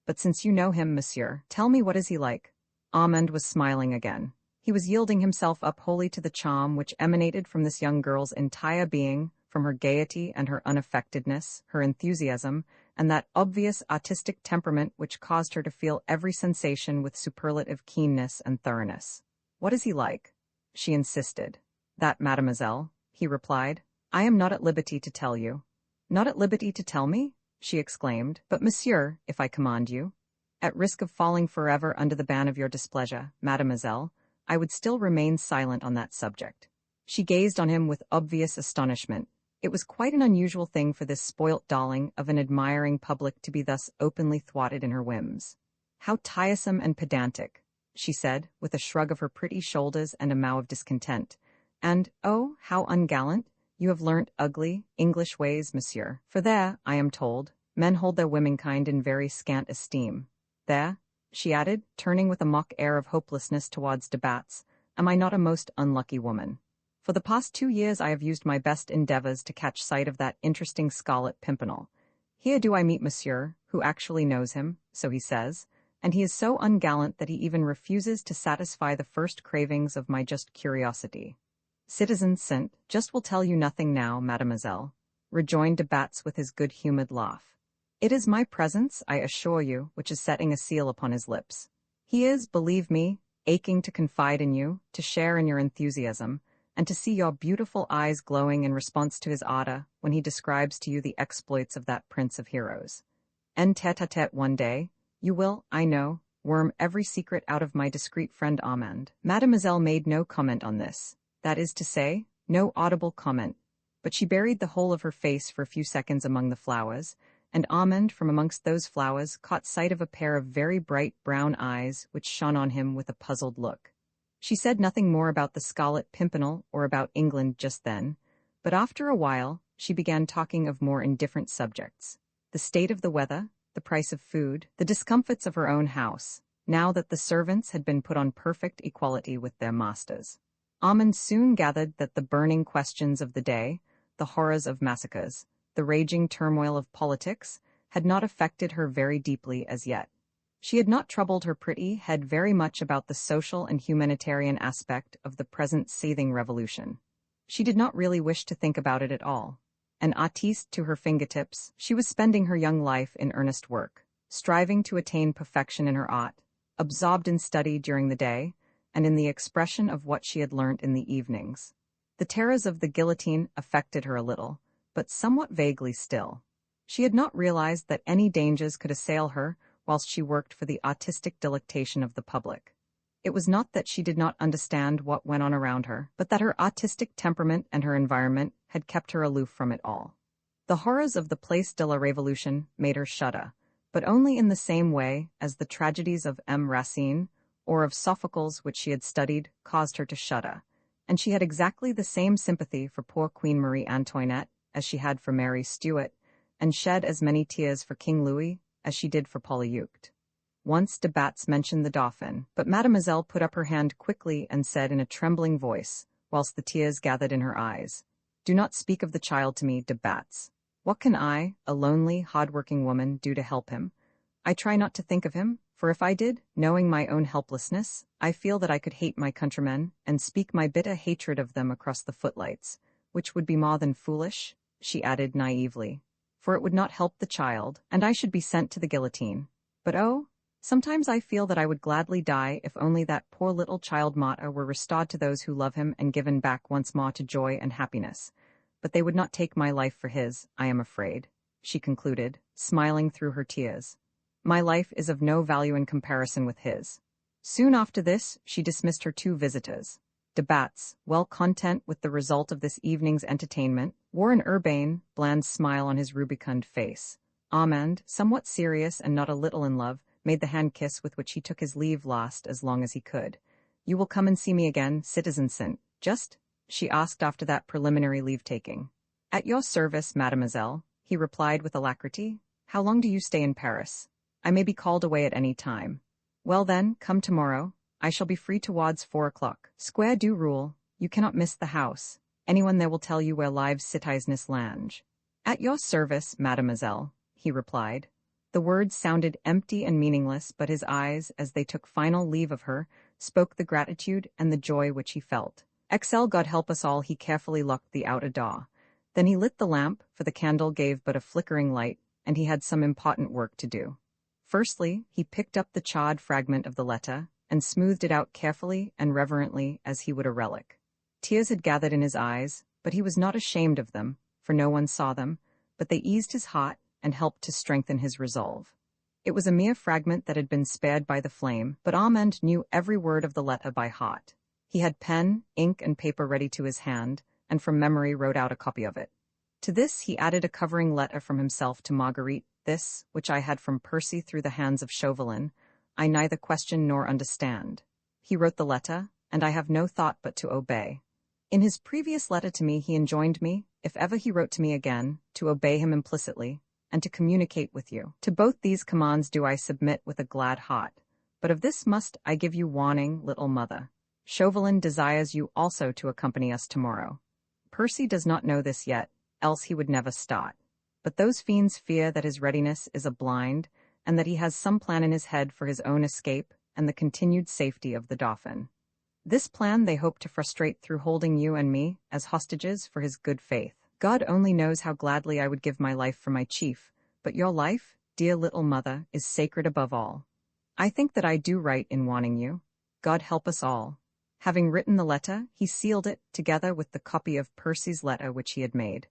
But since you know him, monsieur, tell me, what is he like? Armand was smiling again. He was yielding himself up wholly to the charm which emanated from this young girl's entire being, from her gaiety and her unaffectedness, her enthusiasm, and that obvious artistic temperament which caused her to feel every sensation with superlative keenness and thoroughness. What is he like? She insisted. That, mademoiselle, he replied, I am not at liberty to tell you. Not at liberty to tell me? She exclaimed. But monsieur, if I command you, at risk of falling forever under the ban of your displeasure, mademoiselle, I would still remain silent on that subject. She gazed on him with obvious astonishment. It was quite an unusual thing for this spoilt darling of an admiring public to be thus openly thwarted in her whims. How tiresome and pedantic, she said, with a shrug of her pretty shoulders and a moue of discontent. And, oh, how ungallant! You have learnt ugly, English ways, monsieur. For there, I am told, men hold their womenkind in very scant esteem. There, she added, turning with a mock air of hopelessness towards de Batz, am I not a most unlucky woman? For the past 2 years I have used my best endeavours to catch sight of that interesting Scarlet Pimpernel. Here do I meet monsieur, who actually knows him, so he says, and he is so ungallant that he even refuses to satisfy the first cravings of my just curiosity. Citizen Saint just will tell you nothing now, mademoiselle, rejoined de Batz with his good-humoured laugh. It is my presence, I assure you, which is setting a seal upon his lips. He is, believe me, aching to confide in you, to share in your enthusiasm, and to see your beautiful eyes glowing in response to his ardor when he describes to you the exploits of that prince of heroes. En tête-à-tête one day, you will, I know, worm every secret out of my discreet friend Armand. Mademoiselle made no comment on this, that is to say, no audible comment, but she buried the whole of her face for a few seconds among the flowers, and Armand, from amongst those flowers, caught sight of a pair of very bright brown eyes which shone on him with a puzzled look. She said nothing more about the Scarlet Pimpernel or about England just then, but after a while she began talking of more indifferent subjects. The state of the weather, the price of food, the discomforts of her own house, now that the servants had been put on perfect equality with their masters. Armand soon gathered that the burning questions of the day, the horrors of massacres, the raging turmoil of politics, had not affected her very deeply as yet. She had not troubled her pretty head very much about the social and humanitarian aspect of the present seething revolution. She did not really wish to think about it at all. An artiste to her fingertips, she was spending her young life in earnest work, striving to attain perfection in her art, absorbed in study during the day, and in the expression of what she had learnt in the evenings. The terrors of the guillotine affected her a little, but somewhat vaguely still. She had not realized that any dangers could assail her whilst she worked for the artistic delectation of the public. It was not that she did not understand what went on around her, but that her artistic temperament and her environment had kept her aloof from it all. The horrors of the Place de la Révolution made her shudder, but only in the same way as the tragedies of M. Racine or of Sophocles which she had studied caused her to shudder, and she had exactly the same sympathy for poor Queen Marie Antoinette as she had for Mary Stuart, and shed as many tears for King Louis as she did for Polyeucte. Once de Batz mentioned the Dauphin, but mademoiselle put up her hand quickly and said in a trembling voice, whilst the tears gathered in her eyes, "Do not speak of the child to me, de Batz. What can I, a lonely, hard-working woman, do to help him? I try not to think of him, for if I did, knowing my own helplessness, I feel that I could hate my countrymen and speak my bitter hatred of them across the footlights, which would be more than foolish," she added naively, "for it would not help the child, and I should be sent to the guillotine. But oh, sometimes I feel that I would gladly die if only that poor little child Martha were restored to those who love him and given back once more to joy and happiness. But they would not take my life for his, I am afraid," she concluded, smiling through her tears. My life is of no value in comparison with his. Soon after this, she dismissed her 2 visitors. De Batz, well content with the result of this evening's entertainment, wore an urbane, bland smile on his rubicund face. Armand, somewhat serious and not a little in love, made the hand kiss with which he took his leave last as long as he could. "You will come and see me again, Citizen Saint, just?" she asked after that preliminary leave-taking. "At your service, mademoiselle," he replied with alacrity. "How long do you stay in Paris? I may be called away at any time." "Well then, come tomorrow. I shall be free towards 4 o'clock. Square du rule, you cannot miss the house. Anyone there will tell you where lives citizeness lange." "At your service, mademoiselle," he replied. The words sounded empty and meaningless, but his eyes, as they took final leave of her, spoke the gratitude and the joy which he felt. Excel, God help us all, he carefully locked the outer door. Then he lit the lamp, for the candle gave but a flickering light, and he had some important work to do. Firstly, he picked up the charred fragment of the letter, and smoothed it out carefully and reverently as he would a relic. Tears had gathered in his eyes, but he was not ashamed of them, for no one saw them, but they eased his heart and helped to strengthen his resolve. It was a mere fragment that had been spared by the flame, but Armand knew every word of the letter by heart. He had pen, ink, and paper ready to his hand, and from memory wrote out a copy of it. To this he added a covering letter from himself to Marguerite. "This, which I had from Percy through the hands of Chauvelin, I neither question nor understand. He wrote the letter, and I have no thought but to obey. In his previous letter to me he enjoined me, if ever he wrote to me again, to obey him implicitly, and to communicate with you. To both these commands do I submit with a glad heart. But of this must I give you warning, little mother. Chauvelin desires you also to accompany us tomorrow. Percy does not know this yet, else he would never start. But those fiends fear that his readiness is a blind, and that he has some plan in his head for his own escape and the continued safety of the Dauphin. This plan they hope to frustrate through holding you and me as hostages for his good faith. God only knows how gladly I would give my life for my chief, but your life, dear little mother, is sacred above all. I think that I do right in wanting you. God help us all." Having written the letter, he sealed it, together with the copy of Percy's letter which he had made.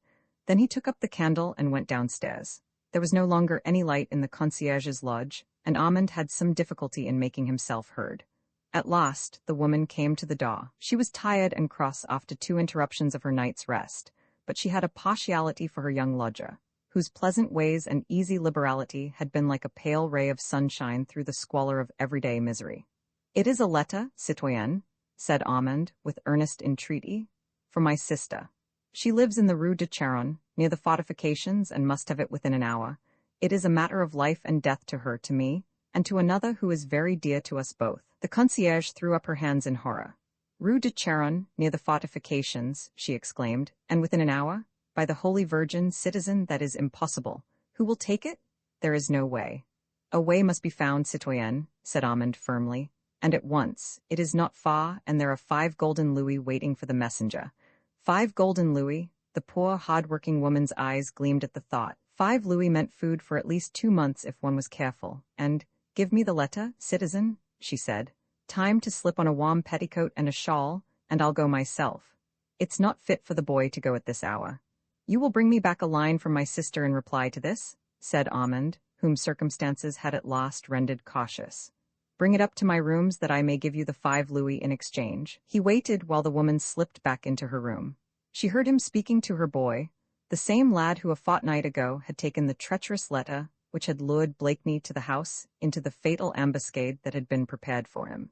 Then he took up the candle and went downstairs. There was no longer any light in the concierge's lodge, and Armand had some difficulty in making himself heard. At last, the woman came to the door. She was tired and cross after 2 interruptions of her night's rest, but she had a partiality for her young lodger, whose pleasant ways and easy liberality had been like a pale ray of sunshine through the squalor of everyday misery. "It is a letter, citoyenne," said Armand, with earnest entreaty, "for my sister. She lives in the Rue de Charonne, near the fortifications, and must have it within an hour. It is a matter of life and death to her, to me, and to another who is very dear to us both." The concierge threw up her hands in horror. "Rue de Charonne, near the fortifications," she exclaimed, "and within an hour? By the Holy Virgin, citizen, that is impossible. Who will take it? There is no way." "A way must be found, citoyenne," said Armand firmly, "and at once. It is not far, and there are 5 golden louis waiting for the messenger." 5 golden louis? The poor, hard-working woman's eyes gleamed at the thought. 5 louis meant food for at least 2 months if one was careful. And, "Give me the letter, citizen," she said. "Time to slip on a warm petticoat and a shawl, and I'll go myself. It's not fit for the boy to go at this hour." "You will bring me back a line from my sister in reply to this?" said Armand, whom circumstances had at last rendered cautious. "Bring it up to my rooms that I may give you the 5 louis in exchange." He waited while the woman slipped back into her room. She heard him speaking to her boy, the same lad who a fortnight ago had taken the treacherous letter which had lured Blakeney to the house into the fatal ambuscade that had been prepared for him.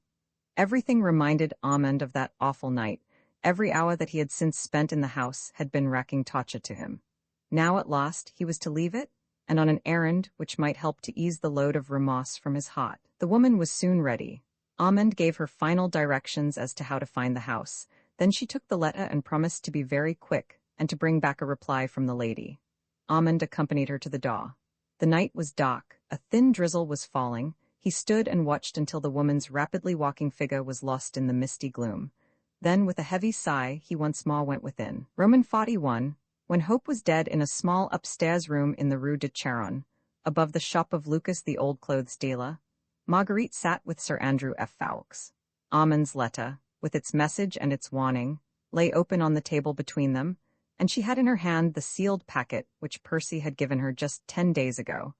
Everything reminded Armand of that awful night. Every hour that he had since spent in the house had been racking torture to him. Now at last he was to leave it, and on an errand which might help to ease the load of remorse from his heart. The woman was soon ready. Armand gave her final directions as to how to find the house. Then she took the letter and promised to be very quick, and to bring back a reply from the lady. Armand accompanied her to the door. The night was dark, a thin drizzle was falling. He stood and watched until the woman's rapidly walking figure was lost in the misty gloom. Then, with a heavy sigh, he once more went within. Roman 41, when hope was dead, in a small upstairs room in the Rue de Charonne, above the shop of Lucas the old clothes dealer, Marguerite sat with Sir Andrew F. Ffoulkes. Armand's letter, with its message and its warning, lay open on the table between them, and she had in her hand the sealed packet which Percy had given her just 10 days ago,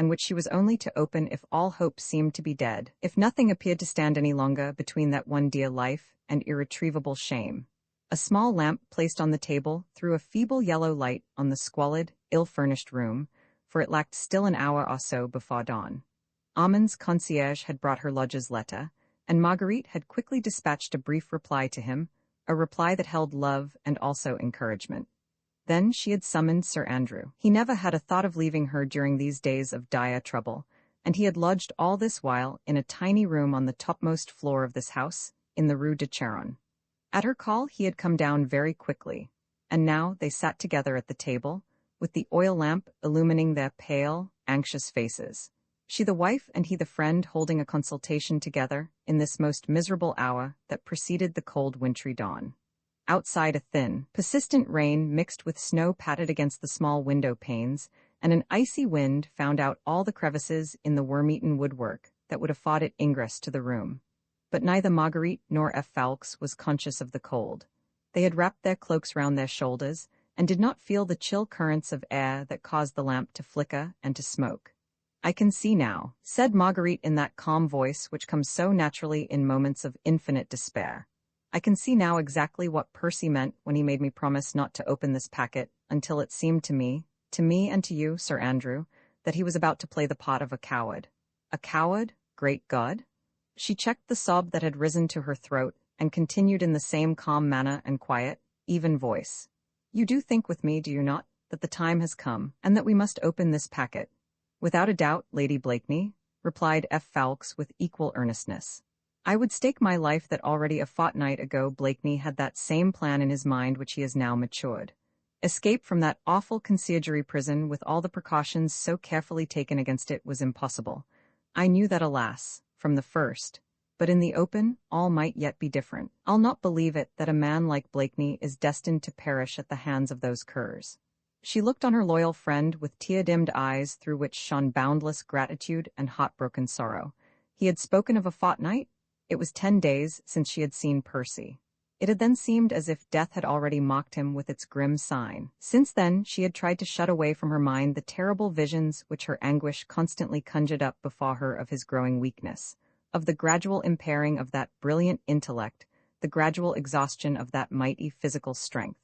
and which she was only to open if all hope seemed to be dead, if nothing appeared to stand any longer between that one dear life and irretrievable shame. A small lamp placed on the table threw a feeble yellow light on the squalid, ill-furnished room, for it lacked still an hour or so before dawn. Armand's concierge had brought her lodger's letter, and Marguerite had quickly dispatched a brief reply to him, a reply that held love and also encouragement. Then she had summoned Sir Andrew. He never had a thought of leaving her during these days of dire trouble, and he had lodged all this while in a tiny room on the topmost floor of this house, in the Rue de Charonne. At her call he had come down very quickly, and now they sat together at the table, with the oil lamp illumining their pale, anxious faces. She the wife and he the friend holding a consultation together in this most miserable hour that preceded the cold wintry dawn. Outside a thin, persistent rain mixed with snow patted against the small window panes, and an icy wind found out all the crevices in the worm-eaten woodwork that would afford it ingress to the room. But neither Marguerite nor F. Fawkes was conscious of the cold. They had wrapped their cloaks round their shoulders, and did not feel the chill currents of air that caused the lamp to flicker and to smoke. "I can see now," said Marguerite in that calm voice which comes so naturally in moments of infinite despair. "I can see now exactly what Percy meant when he made me promise not to open this packet until it seemed to me and to you, Sir Andrew, that he was about to play the part of a coward." "A coward? Great God!" She checked the sob that had risen to her throat, and continued in the same calm manner and quiet, even voice. "You do think with me, do you not, that the time has come, and that we must open this packet?" "Without a doubt, Lady Blakeney," replied F. Fawkes with equal earnestness. "I would stake my life that already a fortnight ago Blakeney had that same plan in his mind which he has now matured. Escape from that awful conciergerie prison with all the precautions so carefully taken against it was impossible. I knew that, alas, from the first. But in the open, all might yet be different. I'll not believe it that a man like Blakeney is destined to perish at the hands of those curs." She looked on her loyal friend with tear-dimmed eyes through which shone boundless gratitude and heartbroken sorrow. He had spoken of a fortnight? It was 10 days since she had seen Percy. It had then seemed as if death had already mocked him with its grim sign. Since then, she had tried to shut away from her mind the terrible visions which her anguish constantly conjured up before her of his growing weakness, of the gradual impairing of that brilliant intellect, the gradual exhaustion of that mighty physical strength.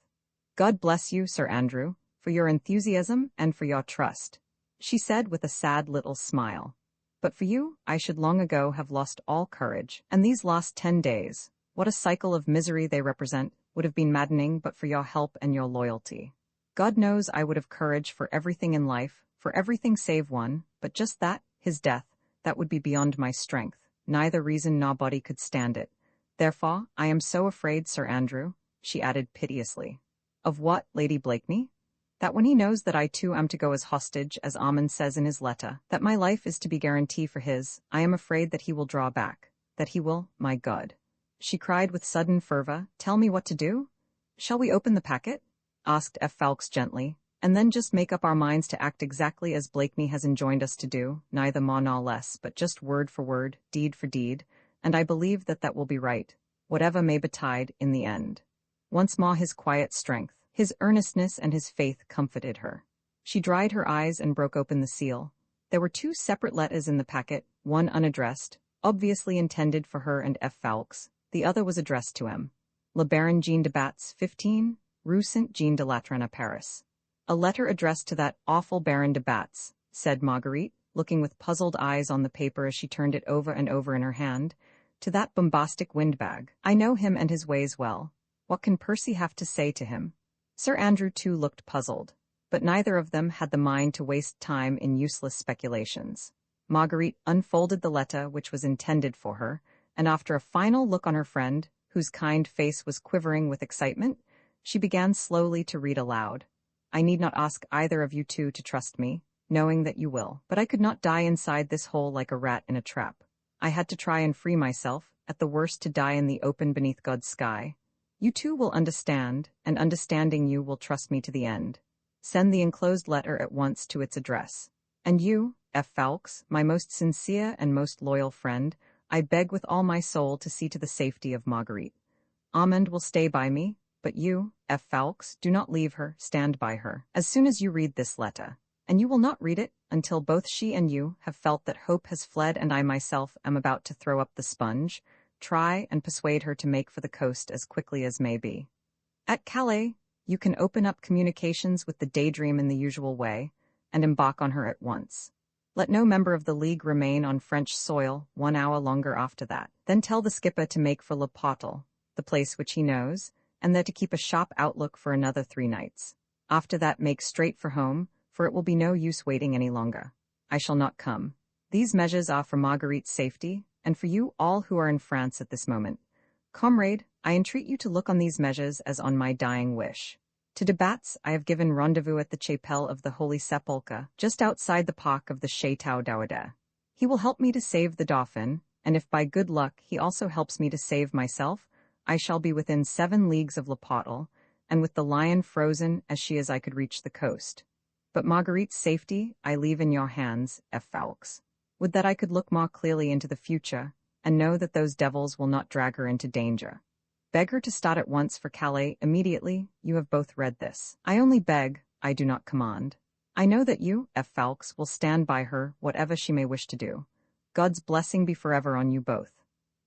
"God bless you, Sir Andrew, for your enthusiasm and for your trust," she said with a sad little smile. "But for you, I should long ago have lost all courage, and these last 10 days, what a cycle of misery they represent, would have been maddening but for your help and your loyalty. God knows I would have courage for everything in life, for everything save one, but just that, his death, that would be beyond my strength. Neither reason nor body could stand it. Therefore, I am so afraid, Sir Andrew," she added piteously. "Of what, Lady Blakeney?" "That when he knows that I too am to go as hostage, as Armand says in his letter, that my life is to be guarantee for his, I am afraid that he will draw back, that he will, my God," she cried with sudden fervor, "tell me what to do?" "Shall we open the packet?" asked F. Fawkes gently, "and then just make up our minds to act exactly as Blakeney has enjoined us to do, neither more nor less, but just word for word, deed for deed, and I believe that that will be right, whatever may betide in the end." Once more his quiet strength, his earnestness and his faith comforted her. She dried her eyes and broke open the seal. There were 2 separate letters in the packet, one unaddressed, obviously intended for her and F. Fawkes. The other was addressed to M. Le Baron Jean de Batz, 15, Rue Saint-Jean de Latran, Paris. "A letter addressed to that awful Baron de Batz," said Marguerite, looking with puzzled eyes on the paper as she turned it over and over in her hand. "To that bombastic windbag. I know him and his ways well. What can Percy have to say to him?" Sir Andrew too looked puzzled, but neither of them had the mind to waste time in useless speculations. Marguerite unfolded the letter which was intended for her, and after a final look on her friend, whose kind face was quivering with excitement, she began slowly to read aloud. "I need not ask either of you two to trust me, knowing that you will, but I could not die inside this hole like a rat in a trap. I had to try and free myself, at the worst to die in the open beneath God's sky. You two will understand, and understanding you will trust me to the end. Send the enclosed letter at once to its address. And you, F. Fawkes, my most sincere and most loyal friend, I beg with all my soul to see to the safety of Marguerite. Armand will stay by me, but you, F. Fawkes, do not leave her, stand by her. As soon as you read this letter, and you will not read it until both she and you have felt that hope has fled and I myself am about to throw up the sponge. Try and persuade her to make for the coast as quickly as may be. At Calais, you can open up communications with the Daydream in the usual way, and embark on her at once. Let no member of the League remain on French soil 1 hour longer after that. Then tell the skipper to make for Le Potel, the place which he knows, and there to keep a sharp outlook for another 3 nights. After that make straight for home, for it will be no use waiting any longer. I shall not come. These measures are for Marguerite's safety, and for you all who are in France at this moment. Comrade, I entreat you to look on these measures as on my dying wish. To de Batz I have given rendezvous at the chapelle of the Holy Sepulchre, just outside the park of the Château d'Audet. He will help me to save the Dauphin, and if by good luck he also helps me to save myself, I shall be within 7 leagues of Le Potel, and with the Lion frozen as she is I could reach the coast. But Marguerite's safety I leave in your hands, Ffoulkes. Would that I could look more clearly into the future, and know that those devils will not drag her into danger. Beg her to start at once for Calais immediately. You have both read this. I only beg, I do not command. I know that you, Ffoulkes, will stand by her, whatever she may wish to do. God's blessing be forever on you both.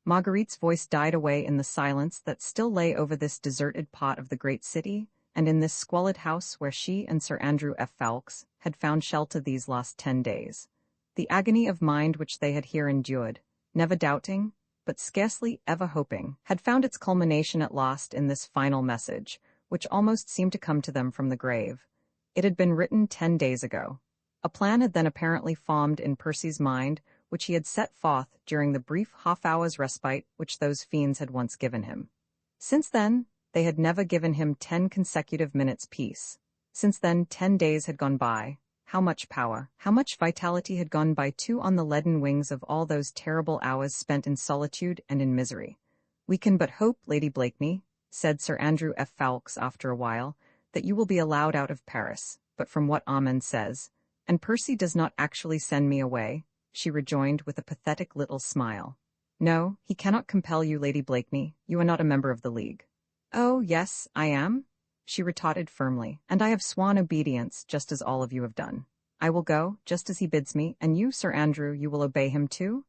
Marguerite's voice died away in the silence that still lay over this deserted part of the great city, and in this squalid house where she and Sir Andrew Ffoulkes had found shelter these last 10 days. The agony of mind which they had here endured, never doubting, but scarcely ever hoping, had found its culmination at last in this final message, which almost seemed to come to them from the grave. It had been written 10 days ago. A plan had then apparently formed in Percy's mind, which he had set forth during the brief half-hour's respite which those fiends had once given him. Since then, they had never given him 10 consecutive minutes' peace. Since then 10 days had gone by. How much power, how much vitality had gone by too on the leaden wings of all those terrible hours spent in solitude and in misery. We can but hope, Lady Blakeney, said Sir Andrew Ffoulkes after a while, that you will be allowed out of Paris, but from what Armand says, and Percy does not actually send me away, she rejoined with a pathetic little smile. No, he cannot compel you, Lady Blakeney, you are not a member of the League. Oh, yes, I am, she retorted firmly, and I have sworn obedience just as all of you have done. I will go, just as he bids me, and you, Sir Andrew, you will obey him too?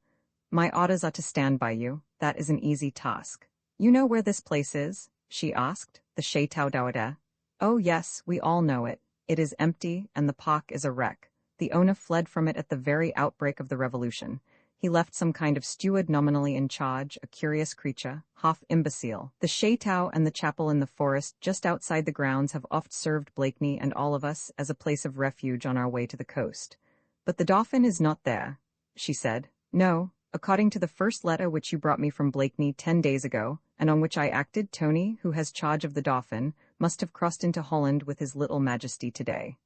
My orders are to stand by you. That is an easy task. You know where this place is? She asked. The Château d'Audet. Oh yes, we all know it. It is empty, and the park is a wreck. The owner fled from it at the very outbreak of the Revolution. He left some kind of steward nominally in charge, a curious creature, half imbecile. The château and the chapel in the forest just outside the grounds have oft served Blakeney and all of us as a place of refuge on our way to the coast. But the Dauphin is not there, she said. No, according to the first letter which you brought me from Blakeney 10 days ago, and on which I acted, Tony, who has charge of the Dauphin, must have crossed into Holland with his little majesty today.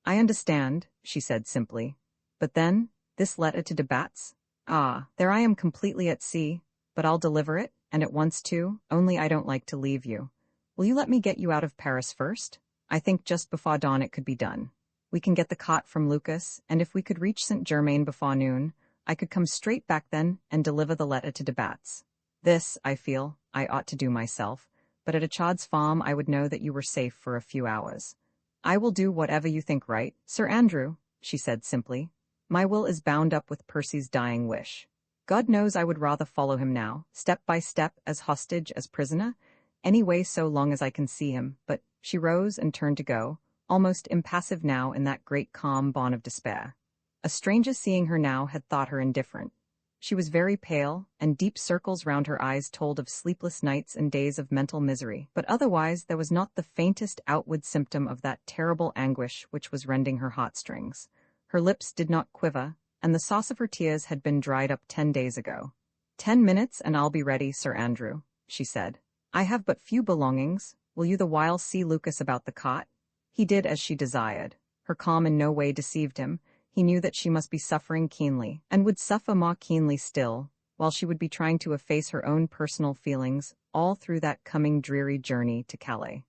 I understand, she said simply. But then, this letter to de Batz? Ah, there I am completely at sea, but I'll deliver it, and at once too, only I don't like to leave you. Will you let me get you out of Paris first? I think just before dawn it could be done. We can get the cot from Lucas, and if we could reach Saint-Germain before noon, I could come straight back then and deliver the letter to de Batz. This, I feel, I ought to do myself, but at a child's farm I would know that you were safe for a few hours. I will do whatever you think right, Sir Andrew, she said simply. My will is bound up with Percy's dying wish. God knows I would rather follow him now, step by step, as hostage, as prisoner, any way so long as I can see him, but she rose and turned to go, almost impassive now in that great calm bond of despair. A stranger seeing her now had thought her indifferent. She was very pale, and deep circles round her eyes told of sleepless nights and days of mental misery, but otherwise there was not the faintest outward symptom of that terrible anguish which was rending her heartstrings. Her lips did not quiver, and the sauce of her tears had been dried up 10 days ago. 10 minutes and I'll be ready, Sir Andrew, she said. I have but few belongings. Will you the while see Lucas about the cot? He did as she desired. Her calm in no way deceived him. He knew that she must be suffering keenly, and would suffer more keenly still, while she would be trying to efface her own personal feelings all through that coming dreary journey to Calais.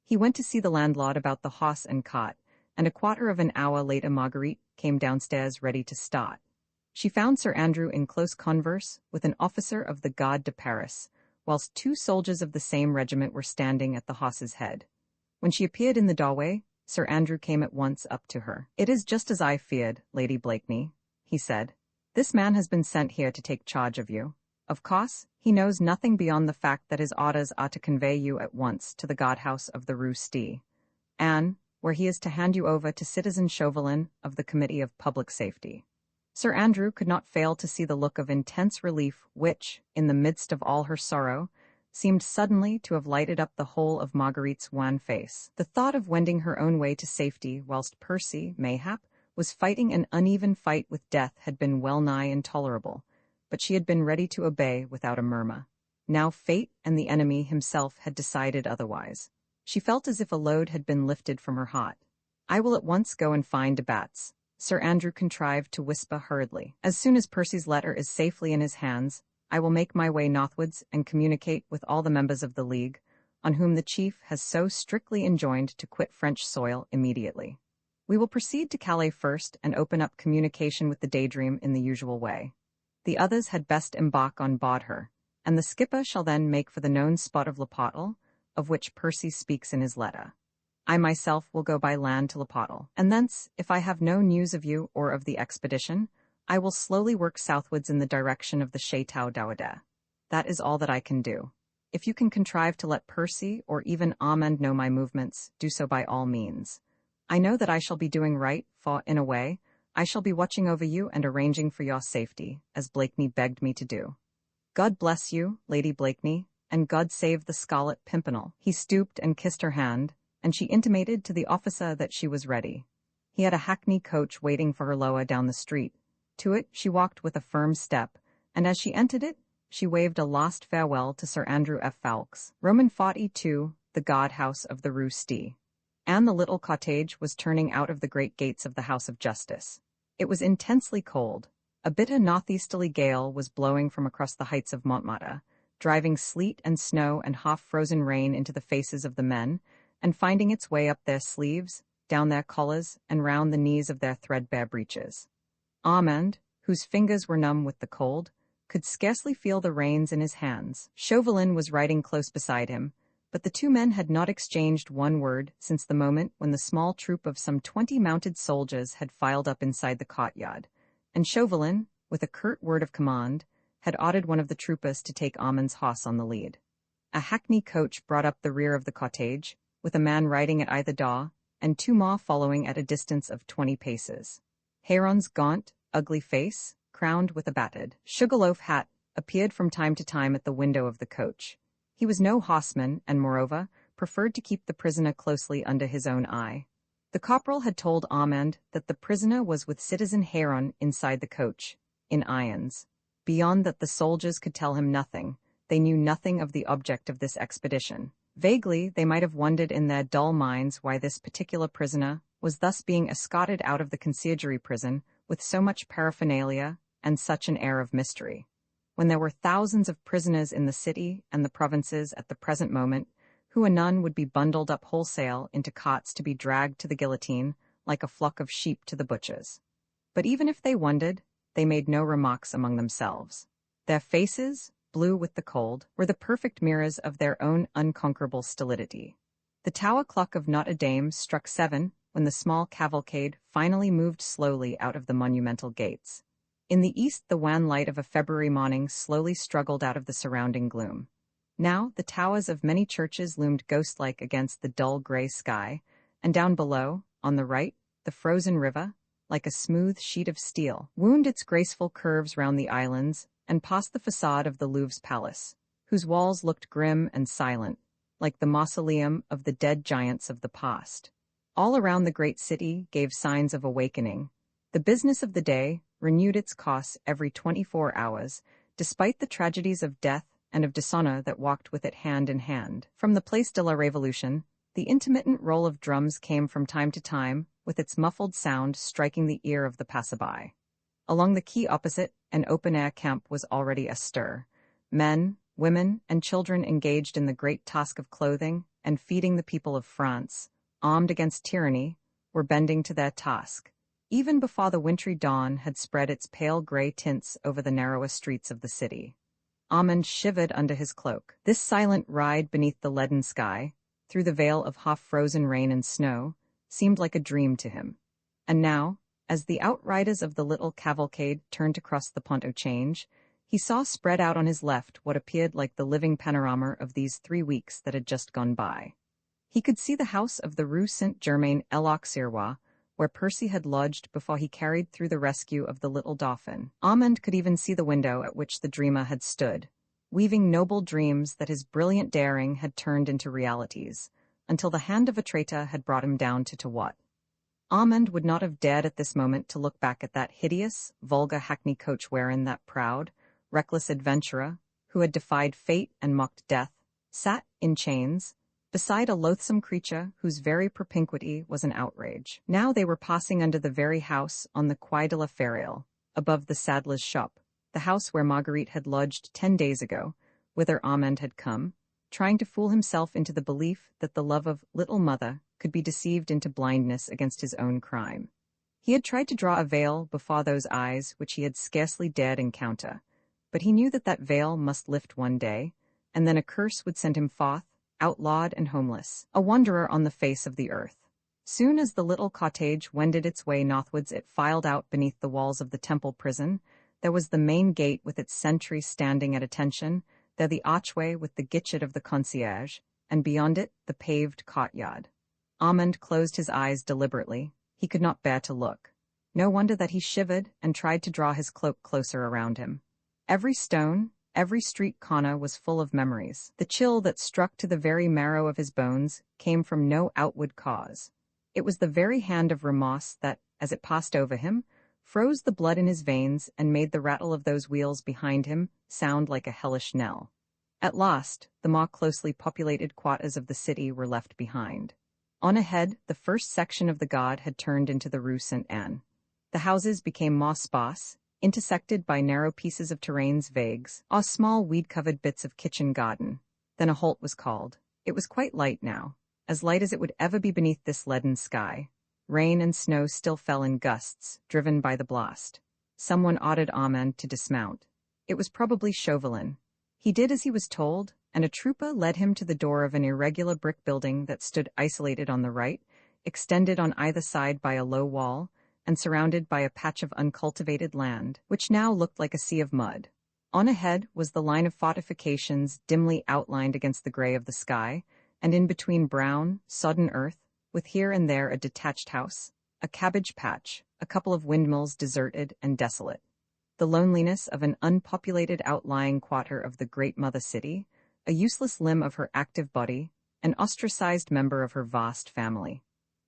He went to see the landlord about the house and cot, and a quarter of an hour later Marguerite came downstairs ready to start. She found Sir Andrew in close converse with an officer of the Garde de Paris, whilst 2 soldiers of the same regiment were standing at the horse's head. When she appeared in the doorway, Sir Andrew came at once up to her. "It is just as I feared, Lady Blakeney," he said. "This man has been sent here to take charge of you. Of course, he knows nothing beyond the fact that his orders are to convey you at once to the guardhouse of the Rue Sti, and where he is to hand you over to Citizen Chauvelin of the Committee of Public Safety." Sir Andrew could not fail to see the look of intense relief which, in the midst of all her sorrow, seemed suddenly to have lighted up the whole of Marguerite's wan face. The thought of wending her own way to safety whilst Percy, mayhap, was fighting an uneven fight with death had been well nigh intolerable, but she had been ready to obey without a murmur. Now fate and the enemy himself had decided otherwise. She felt as if a load had been lifted from her heart. "I will at once go and find de Batz," Sir Andrew contrived to whisper hurriedly. "As soon as Percy's letter is safely in his hands, I will make my way northwards and communicate with all the members of the League, on whom the chief has so strictly enjoined to quit French soil immediately. We will proceed to Calais first and open up communication with the Daydream in the usual way. The others had best embark on board her, and the skipper shall then make for the known spot of Le Potel, of which Percy speaks in his letter. I myself will go by land to Le Potel, and thence, if I have no news of you or of the expedition, I will slowly work southwards in the direction of the Château d'Audet. That is all that I can do. If you can contrive to let Percy or even Armand know my movements, do so by all means. I know that I shall be doing right, for, in a way, I shall be watching over you and arranging for your safety, as Blakeney begged me to do. God bless you, Lady Blakeney, and God save the Scarlet Pimpernel." He stooped and kissed her hand, and she intimated to the officer that she was ready. He had a hackney coach waiting for her lower down the street. To it she walked with a firm step, and as she entered it, she waved a last farewell to Sir Andrew F. Ffoulkes. Roman 42, the guard-house of the Rue Sti. And the little cottage was turning out of the great gates of the House of Justice. It was intensely cold. A bitter northeasterly gale was blowing from across the heights of Montmartre, driving sleet and snow and half-frozen rain into the faces of the men, and finding its way up their sleeves, down their collars, and round the knees of their threadbare breeches. Armand, whose fingers were numb with the cold, could scarcely feel the reins in his hands. Chauvelin was riding close beside him, but the two men had not exchanged one word since the moment when the small troop of some 20 mounted soldiers had filed up inside the courtyard, and Chauvelin, with a curt word of command, had ordered one of the troopers to take Armand's horse on the lead. A hackney coach brought up the rear of the cottage, with a man riding at either door, and two more following at a distance of 20 paces. Héron's gaunt, ugly face, crowned with a battered sugarloaf hat, appeared from time to time at the window of the coach. He was no horseman, and moreover, preferred to keep the prisoner closely under his own eye. The corporal had told Armand that the prisoner was with Citizen Héron inside the coach, in irons. Beyond that the soldiers could tell him nothing. They knew nothing of the object of this expedition. Vaguely, they might have wondered in their dull minds why this particular prisoner was thus being escorted out of the conciergerie prison with so much paraphernalia and such an air of mystery, when there were thousands of prisoners in the city and the provinces at the present moment, who anon would be bundled up wholesale into cots to be dragged to the guillotine like a flock of sheep to the butchers. But even if they wondered, they made no remarks among themselves. Their faces, blue with the cold, were the perfect mirrors of their own unconquerable stolidity. The tower clock of Notre Dame struck 7 when the small cavalcade finally moved slowly out of the monumental gates. In the east the wan light of a February morning slowly struggled out of the surrounding gloom. Now the towers of many churches loomed ghost-like against the dull gray sky, and down below, on the right, the frozen river, like a smooth sheet of steel, wound its graceful curves round the islands and past the facade of the Louvre's palace, whose walls looked grim and silent, like the mausoleum of the dead giants of the past. All around the great city gave signs of awakening. The business of the day renewed its course every 24 hours, despite the tragedies of death and of dishonor that walked with it hand in hand. From the Place de la Révolution, the intermittent roll of drums came from time to time, with its muffled sound striking the ear of the passerby. Along the quay opposite, an open-air camp was already astir. Men, women, and children engaged in the great task of clothing and feeding the people of France, armed against tyranny, were bending to their task, even before the wintry dawn had spread its pale gray tints over the narrowest streets of the city. Armand shivered under his cloak. This silent ride beneath the leaden sky, through the veil of half-frozen rain and snow, seemed like a dream to him. And now, as the outriders of the little cavalcade turned to cross the Pont au Change, he saw spread out on his left what appeared like the living panorama of these 3 weeks that had just gone by. He could see the house of the Rue Saint-Germain-l'Auxerrois, where Percy had lodged before he carried through the rescue of the little Dauphin. Armand could even see the window at which the dreamer had stood, weaving noble dreams that his brilliant daring had turned into realities, until the hand of a traitor had brought him down to what? Armand would not have dared at this moment to look back at that hideous, vulgar hackney coach wherein that proud, reckless adventurer, who had defied fate and mocked death, sat, in chains, beside a loathsome creature whose very propinquity was an outrage. Now they were passing under the very house on the Quai de la Ferraille, above the saddler's shop, the house where Marguerite had lodged 10 days ago, whither Armand had come, trying to fool himself into the belief that the love of little mother could be deceived into blindness against his own crime. He had tried to draw a veil before those eyes which he had scarcely dared encounter, but he knew that that veil must lift one day, and then a curse would send him forth, outlawed and homeless, a wanderer on the face of the earth. Soon as the little cottage wended its way northwards, it filed out beneath the walls of the Temple prison. There was the main gate with its sentry standing at attention, there the archway with the guichet of the concierge, and beyond it the paved courtyard. Armand closed his eyes deliberately. He could not bear to look. No wonder that he shivered and tried to draw his cloak closer around him. Every stone, every street corner was full of memories. The chill that struck to the very marrow of his bones came from no outward cause. It was the very hand of remorse that, as it passed over him, froze the blood in his veins and made the rattle of those wheels behind him sound like a hellish knell. At last, the more closely populated quarters of the city were left behind. On ahead, the first section of the guard had turned into the Rue Sainte-Anne. The houses became more sparse, intersected by narrow pieces of terrains vagues, or small weed-covered bits of kitchen garden. Then a halt was called. It was quite light now, as light as it would ever be beneath this leaden sky. Rain and snow still fell in gusts, driven by the blast. Someone ordered Armand to dismount. It was probably Chauvelin. He did as he was told, and a trooper led him to the door of an irregular brick building that stood isolated on the right, extended on either side by a low wall, and surrounded by a patch of uncultivated land, which now looked like a sea of mud. On ahead was the line of fortifications dimly outlined against the gray of the sky, and in between brown, sodden earth, with here and there a detached house, a cabbage patch, a couple of windmills deserted and desolate. The loneliness of an unpopulated outlying quarter of the great mother city, a useless limb of her active body, an ostracized member of her vast family.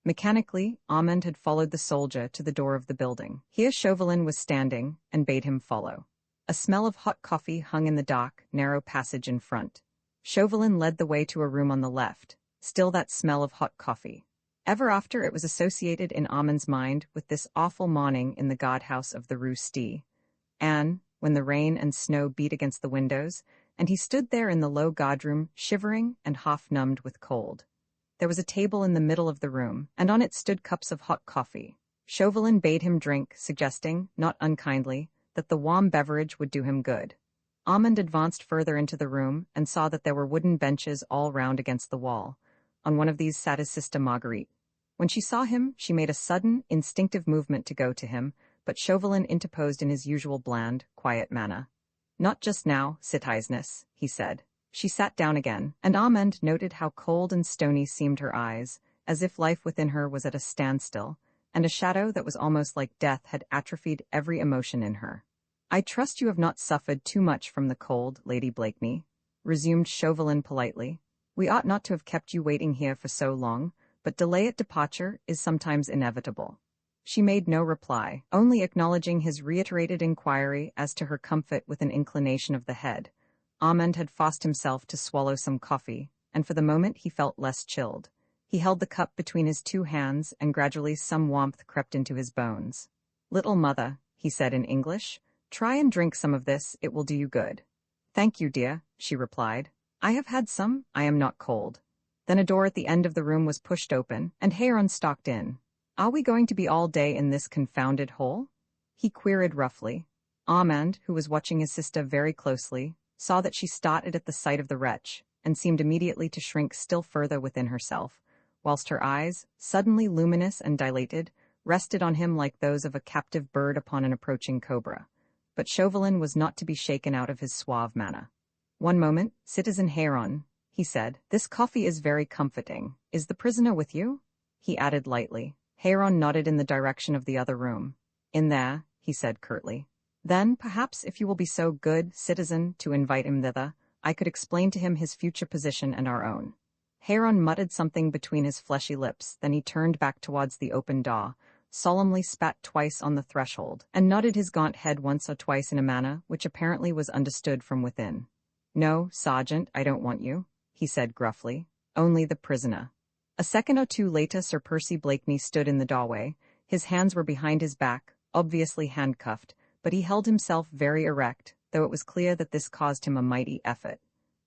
Mechanically, Armand had followed the soldier to the door of the building. Here Chauvelin was standing, and bade him follow. A smell of hot coffee hung in the dark, narrow passage in front. Chauvelin led the way to a room on the left, still that smell of hot coffee. Ever after it was associated in Armand's mind with this awful morning in the guardhouse of the Rue Sti. And, when the rain and snow beat against the windows, and he stood there in the low guardroom, shivering and half-numbed with cold. There was a table in the middle of the room, and on it stood cups of hot coffee. Chauvelin bade him drink, suggesting, not unkindly, that the warm beverage would do him good. Armand advanced further into the room and saw that there were wooden benches all round against the wall. On one of these sat his sister Marguerite. When she saw him, she made a sudden, instinctive movement to go to him, but Chauvelin interposed in his usual bland, quiet manner. "Not just now, citizeness," he said. She sat down again, and Armand noted how cold and stony seemed her eyes, as if life within her was at a standstill, and a shadow that was almost like death had atrophied every emotion in her. "I trust you have not suffered too much from the cold, Lady Blakeney," resumed Chauvelin politely. "We ought not to have kept you waiting here for so long, but delay at departure is sometimes inevitable." She made no reply, only acknowledging his reiterated inquiry as to her comfort with an inclination of the head. Armand had forced himself to swallow some coffee, and for the moment he felt less chilled. He held the cup between his 2 hands, and gradually some warmth crept into his bones. "Little mother," he said in English, "try and drink some of this, it will do you good." "Thank you, dear," she replied. "I have had some, I am not cold." Then a door at the end of the room was pushed open, and Heron stalked in. "Are we going to be all day in this confounded hole?" he queried roughly. Armand, who was watching his sister very closely, saw that she started at the sight of the wretch, and seemed immediately to shrink still further within herself, whilst her eyes, suddenly luminous and dilated, rested on him like those of a captive bird upon an approaching cobra. But Chauvelin was not to be shaken out of his suave manner. "One moment, Citizen Heron," he said. "This coffee is very comforting. Is the prisoner with you?" he added lightly. Heron nodded in the direction of the other room. "In there," he said curtly. "Then, perhaps, if you will be so good, citizen, to invite him thither, I could explain to him his future position and our own." Heron muttered something between his fleshy lips, then he turned back towards the open door, solemnly spat twice on the threshold, and nodded his gaunt head once or twice in a manner which apparently was understood from within. "No, Sergeant, I don't want you," he said gruffly. "Only the prisoner." A second or two later Sir Percy Blakeney stood in the doorway. His hands were behind his back, obviously handcuffed, but he held himself very erect, though it was clear that this caused him a mighty effort.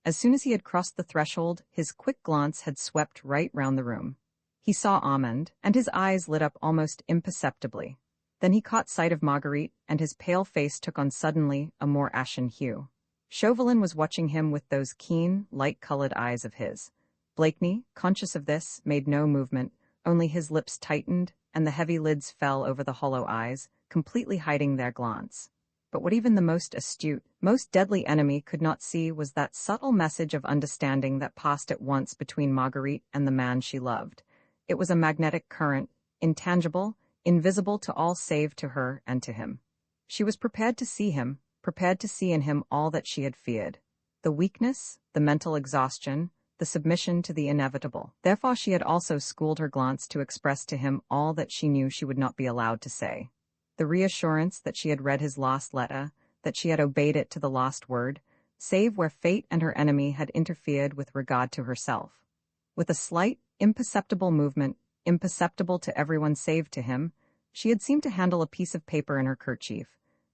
As soon as he had crossed the threshold, his quick glance had swept right round the room. He saw Armand, and his eyes lit up almost imperceptibly. Then he caught sight of Marguerite, and his pale face took on suddenly a more ashen hue. Chauvelin was watching him with those keen, light-colored eyes of his. Blakeney, conscious of this, made no movement, only his lips tightened, and the heavy lids fell over the hollow eyes, completely hiding their glance. But what even the most astute, most deadly enemy could not see was that subtle message of understanding that passed at once between Marguerite and the man she loved. It was a magnetic current, intangible, invisible to all save to her and to him. She was prepared to see him, prepared to see in him all that she had feared. The weakness, the mental exhaustion, the submission to the inevitable. Therefore she had also schooled her glance to express to him all that she knew she would not be allowed to say. The reassurance that she had read his last letter, that she had obeyed it to the last word, save where fate and her enemy had interfered with regard to herself. With a slight, imperceptible movement, imperceptible to everyone save to him, she had seemed to handle a piece of paper in her kerchief.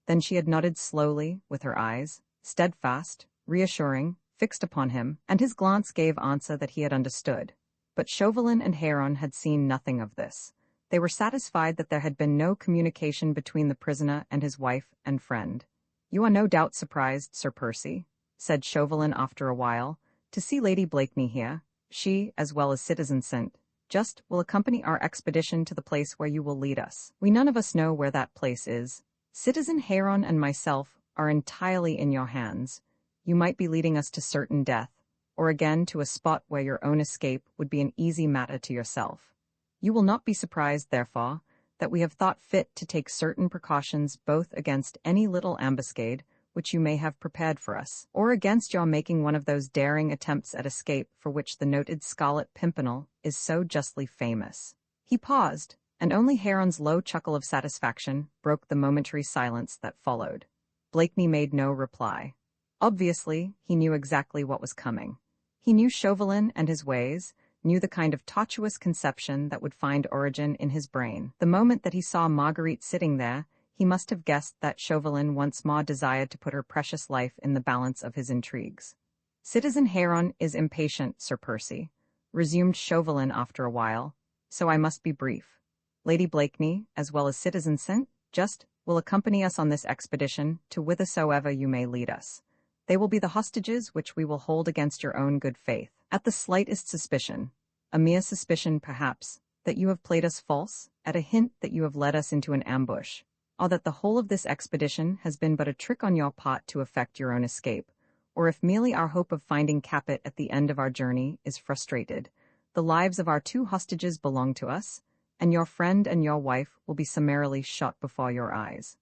Then she had nodded slowly, with her eyes, steadfast, reassuring, fixed upon him, and his glance gave answer that he had understood. But Chauvelin and Heron had seen nothing of this. They were satisfied that there had been no communication between the prisoner and his wife and friend. "You are no doubt surprised, Sir Percy," said Chauvelin after a while, "to see Lady Blakeney here. She, as well as Citizen St. Just, will accompany our expedition to the place where you will lead us. We none of us know where that place is. Citizen Heron and myself are entirely in your hands. You might be leading us to certain death, or again to a spot where your own escape would be an easy matter to yourself. You will not be surprised, therefore, that we have thought fit to take certain precautions both against any little ambuscade which you may have prepared for us, or against your making one of those daring attempts at escape for which the noted Scarlet Pimpernel is so justly famous." He paused, and only Heron's low chuckle of satisfaction broke the momentary silence that followed. Blakeney made no reply. Obviously, he knew exactly what was coming. He knew Chauvelin and his ways, knew the kind of tortuous conception that would find origin in his brain. The moment that he saw Marguerite sitting there, he must have guessed that Chauvelin once more desired to put her precious life in the balance of his intrigues. "Citizen Heron is impatient, Sir Percy," resumed Chauvelin after a while, "so I must be brief. Lady Blakeney, as well as Citizen St. Just, will accompany us on this expedition to whithersoever you may lead us. They will be the hostages which we will hold against your own good faith. At the slightest suspicion, a mere suspicion perhaps, that you have played us false, at a hint that you have led us into an ambush, or that the whole of this expedition has been but a trick on your part to effect your own escape, or if merely our hope of finding Capet at the end of our journey is frustrated, the lives of our two hostages belong to us, and your friend and your wife will be summarily shot before your eyes."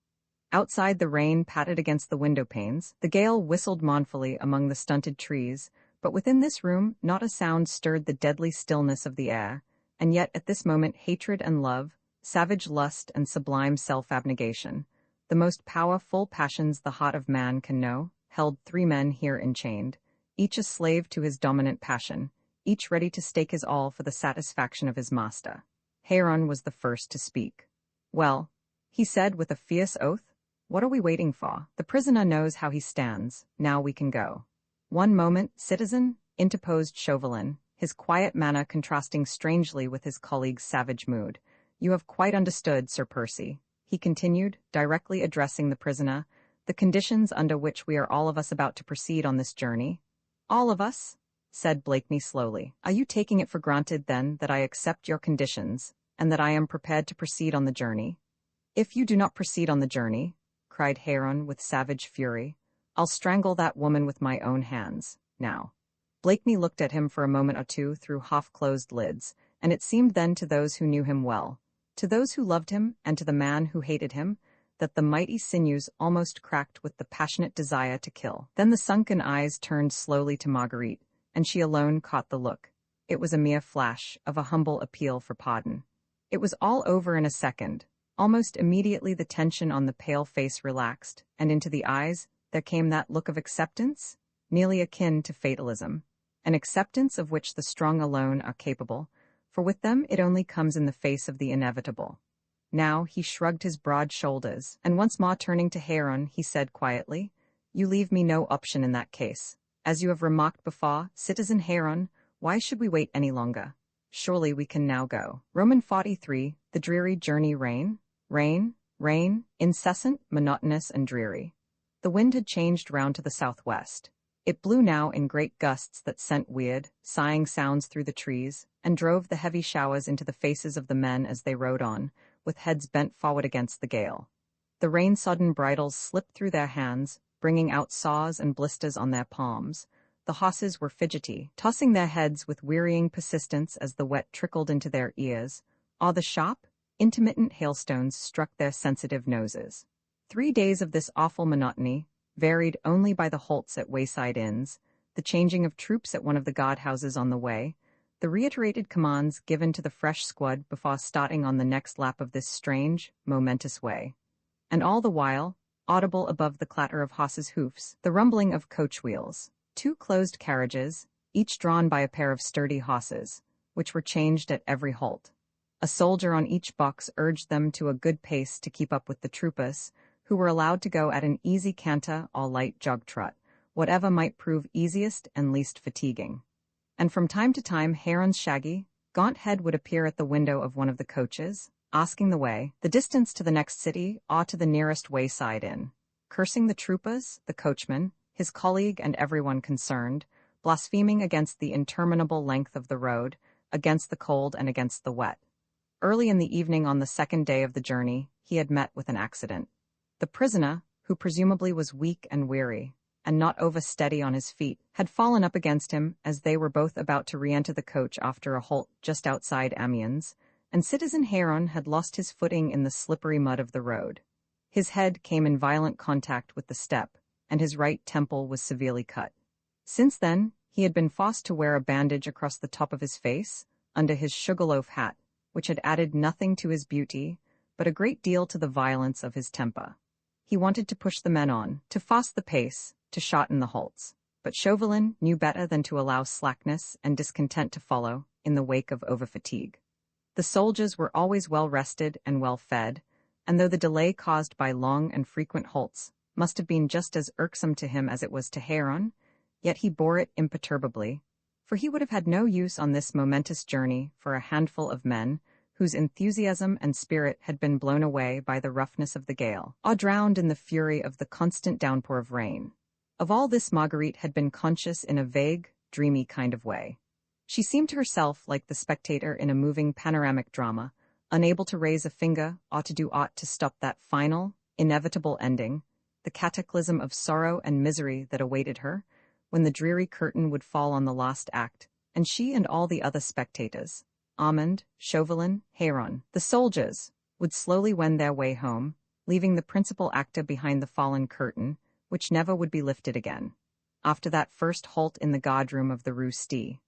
Outside, the rain patted against the window panes, the gale whistled mournfully among the stunted trees, but within this room not a sound stirred the deadly stillness of the air, and yet at this moment hatred and love, savage lust and sublime self-abnegation, the most powerful passions the heart of man can know, held three men here enchained, each a slave to his dominant passion, each ready to stake his all for the satisfaction of his master. Heron was the first to speak. "Well," he said with a fierce oath, "what are we waiting for? The prisoner knows how he stands. Now we can go." "One moment, citizen," interposed Chauvelin, his quiet manner contrasting strangely with his colleague's savage mood. "You have quite understood, Sir Percy," he continued, directly addressing the prisoner, "the conditions under which we are all of us about to proceed on this journey." "All of us?" said Blakeney slowly. "Are you taking it for granted, then, that I accept your conditions, and that I am prepared to proceed on the journey?" "If you do not proceed on the journey," cried Heron with savage fury, "I'll strangle that woman with my own hands, now." Blakeney looked at him for a moment or two through half-closed lids, and it seemed then to those who knew him well, to those who loved him and to the man who hated him, that the mighty sinews almost cracked with the passionate desire to kill. Then the sunken eyes turned slowly to Marguerite, and she alone caught the look. It was a mere flash of a humble appeal for pardon. It was all over in a second. Almost immediately the tension on the pale face relaxed, and into the eyes there came that look of acceptance, nearly akin to fatalism, an acceptance of which the strong alone are capable, for with them it only comes in the face of the inevitable. Now he shrugged his broad shoulders, and once more turning to Heron, he said quietly, "You leave me no option in that case. As you have remarked before, Citizen Heron, why should we wait any longer? Surely we can now go." Roman 43, the dreary journey rain, incessant, monotonous and dreary. The wind had changed round to the southwest. It blew now in great gusts that sent weird, sighing sounds through the trees, and drove the heavy showers into the faces of the men as they rode on, with heads bent forward against the gale. The rain-sodden bridles slipped through their hands, bringing out sores and blisters on their palms. The horses were fidgety, tossing their heads with wearying persistence as the wet trickled into their ears, or the sharp, intermittent hailstones struck their sensitive noses. 3 days of this awful monotony, varied only by the halts at wayside inns, the changing of troops at one of the guardhouses on the way, the reiterated commands given to the fresh squad before starting on the next lap of this strange, momentous way. And all the while, audible above the clatter of horses' hoofs, the rumbling of coach wheels, 2 closed carriages, each drawn by a pair of sturdy horses, which were changed at every halt. A soldier on each box urged them to a good pace to keep up with the troopers, who were allowed to go at an easy canter or light jog-trot, whatever might prove easiest and least fatiguing. And from time to time Heron's shaggy, gaunt head would appear at the window of one of the coaches, asking the way, the distance to the next city, or to the nearest wayside inn, cursing the troopers, the coachman, his colleague and everyone concerned, blaspheming against the interminable length of the road, against the cold and against the wet. Early in the evening on the second day of the journey, he had met with an accident. The prisoner, who presumably was weak and weary, and not over-steady on his feet, had fallen up against him as they were both about to re-enter the coach after a halt just outside Amiens, and Citizen Heron had lost his footing in the slippery mud of the road. His head came in violent contact with the step, and his right temple was severely cut. Since then, he had been forced to wear a bandage across the top of his face, under his sugarloaf hat, which had added nothing to his beauty, but a great deal to the violence of his temper. He wanted to push the men on, to force the pace, to shorten the halts. But Chauvelin knew better than to allow slackness and discontent to follow in the wake of overfatigue. The soldiers were always well rested and well fed, and though the delay caused by long and frequent halts must have been just as irksome to him as it was to Heron, yet he bore it imperturbably, for he would have had no use on this momentous journey for a handful of men whose enthusiasm and spirit had been blown away by the roughness of the gale, or drowned in the fury of the constant downpour of rain. Of all this Marguerite had been conscious in a vague, dreamy kind of way. She seemed to herself like the spectator in a moving panoramic drama, unable to raise a finger or to do aught to stop that final, inevitable ending, the cataclysm of sorrow and misery that awaited her, when the dreary curtain would fall on the last act, and she and all the other spectators, Armand, Chauvelin, Heron, the soldiers, would slowly wend their way home, leaving the principal actor behind the fallen curtain, which never would be lifted again. After that first halt in the guardroom of the Rue Sti,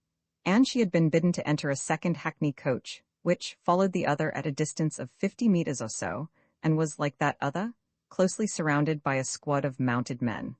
and she had been bidden to enter a second hackney coach, which followed the other at a distance of 50 meters or so, and was, like that other, closely surrounded by a squad of mounted men.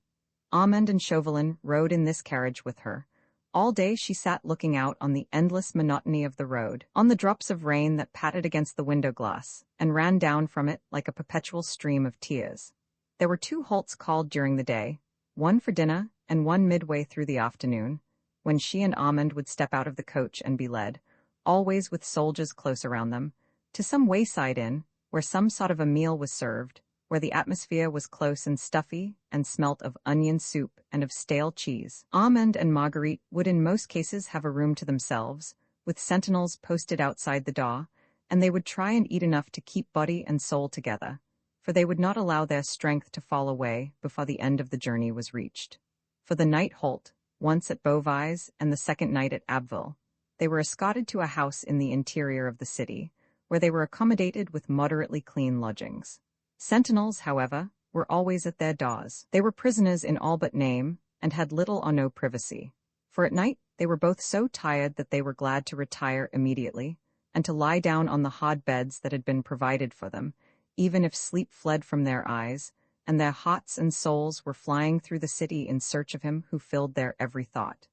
Armand and Chauvelin rode in this carriage with her. All day she sat looking out on the endless monotony of the road, on the drops of rain that patted against the window glass, and ran down from it like a perpetual stream of tears. There were 2 halts called during the day, one for dinner and one midway through the afternoon, when she and Armand would step out of the coach and be led, always with soldiers close around them, to some wayside inn, where some sort of a meal was served, where the atmosphere was close and stuffy and smelt of onion soup and of stale cheese. Armand and Marguerite would in most cases have a room to themselves, with sentinels posted outside the door, and they would try and eat enough to keep body and soul together, for they would not allow their strength to fall away before the end of the journey was reached. For the night halt, once at Beauvais and the second night at Abbeville, they were escorted to a house in the interior of the city, where they were accommodated with moderately clean lodgings. Sentinels, however, were always at their doors. They were prisoners in all but name, and had little or no privacy. For at night they were both so tired that they were glad to retire immediately, and to lie down on the hard beds that had been provided for them, even if sleep fled from their eyes, and their hearts and souls were flying through the city in search of him who filled their every thought.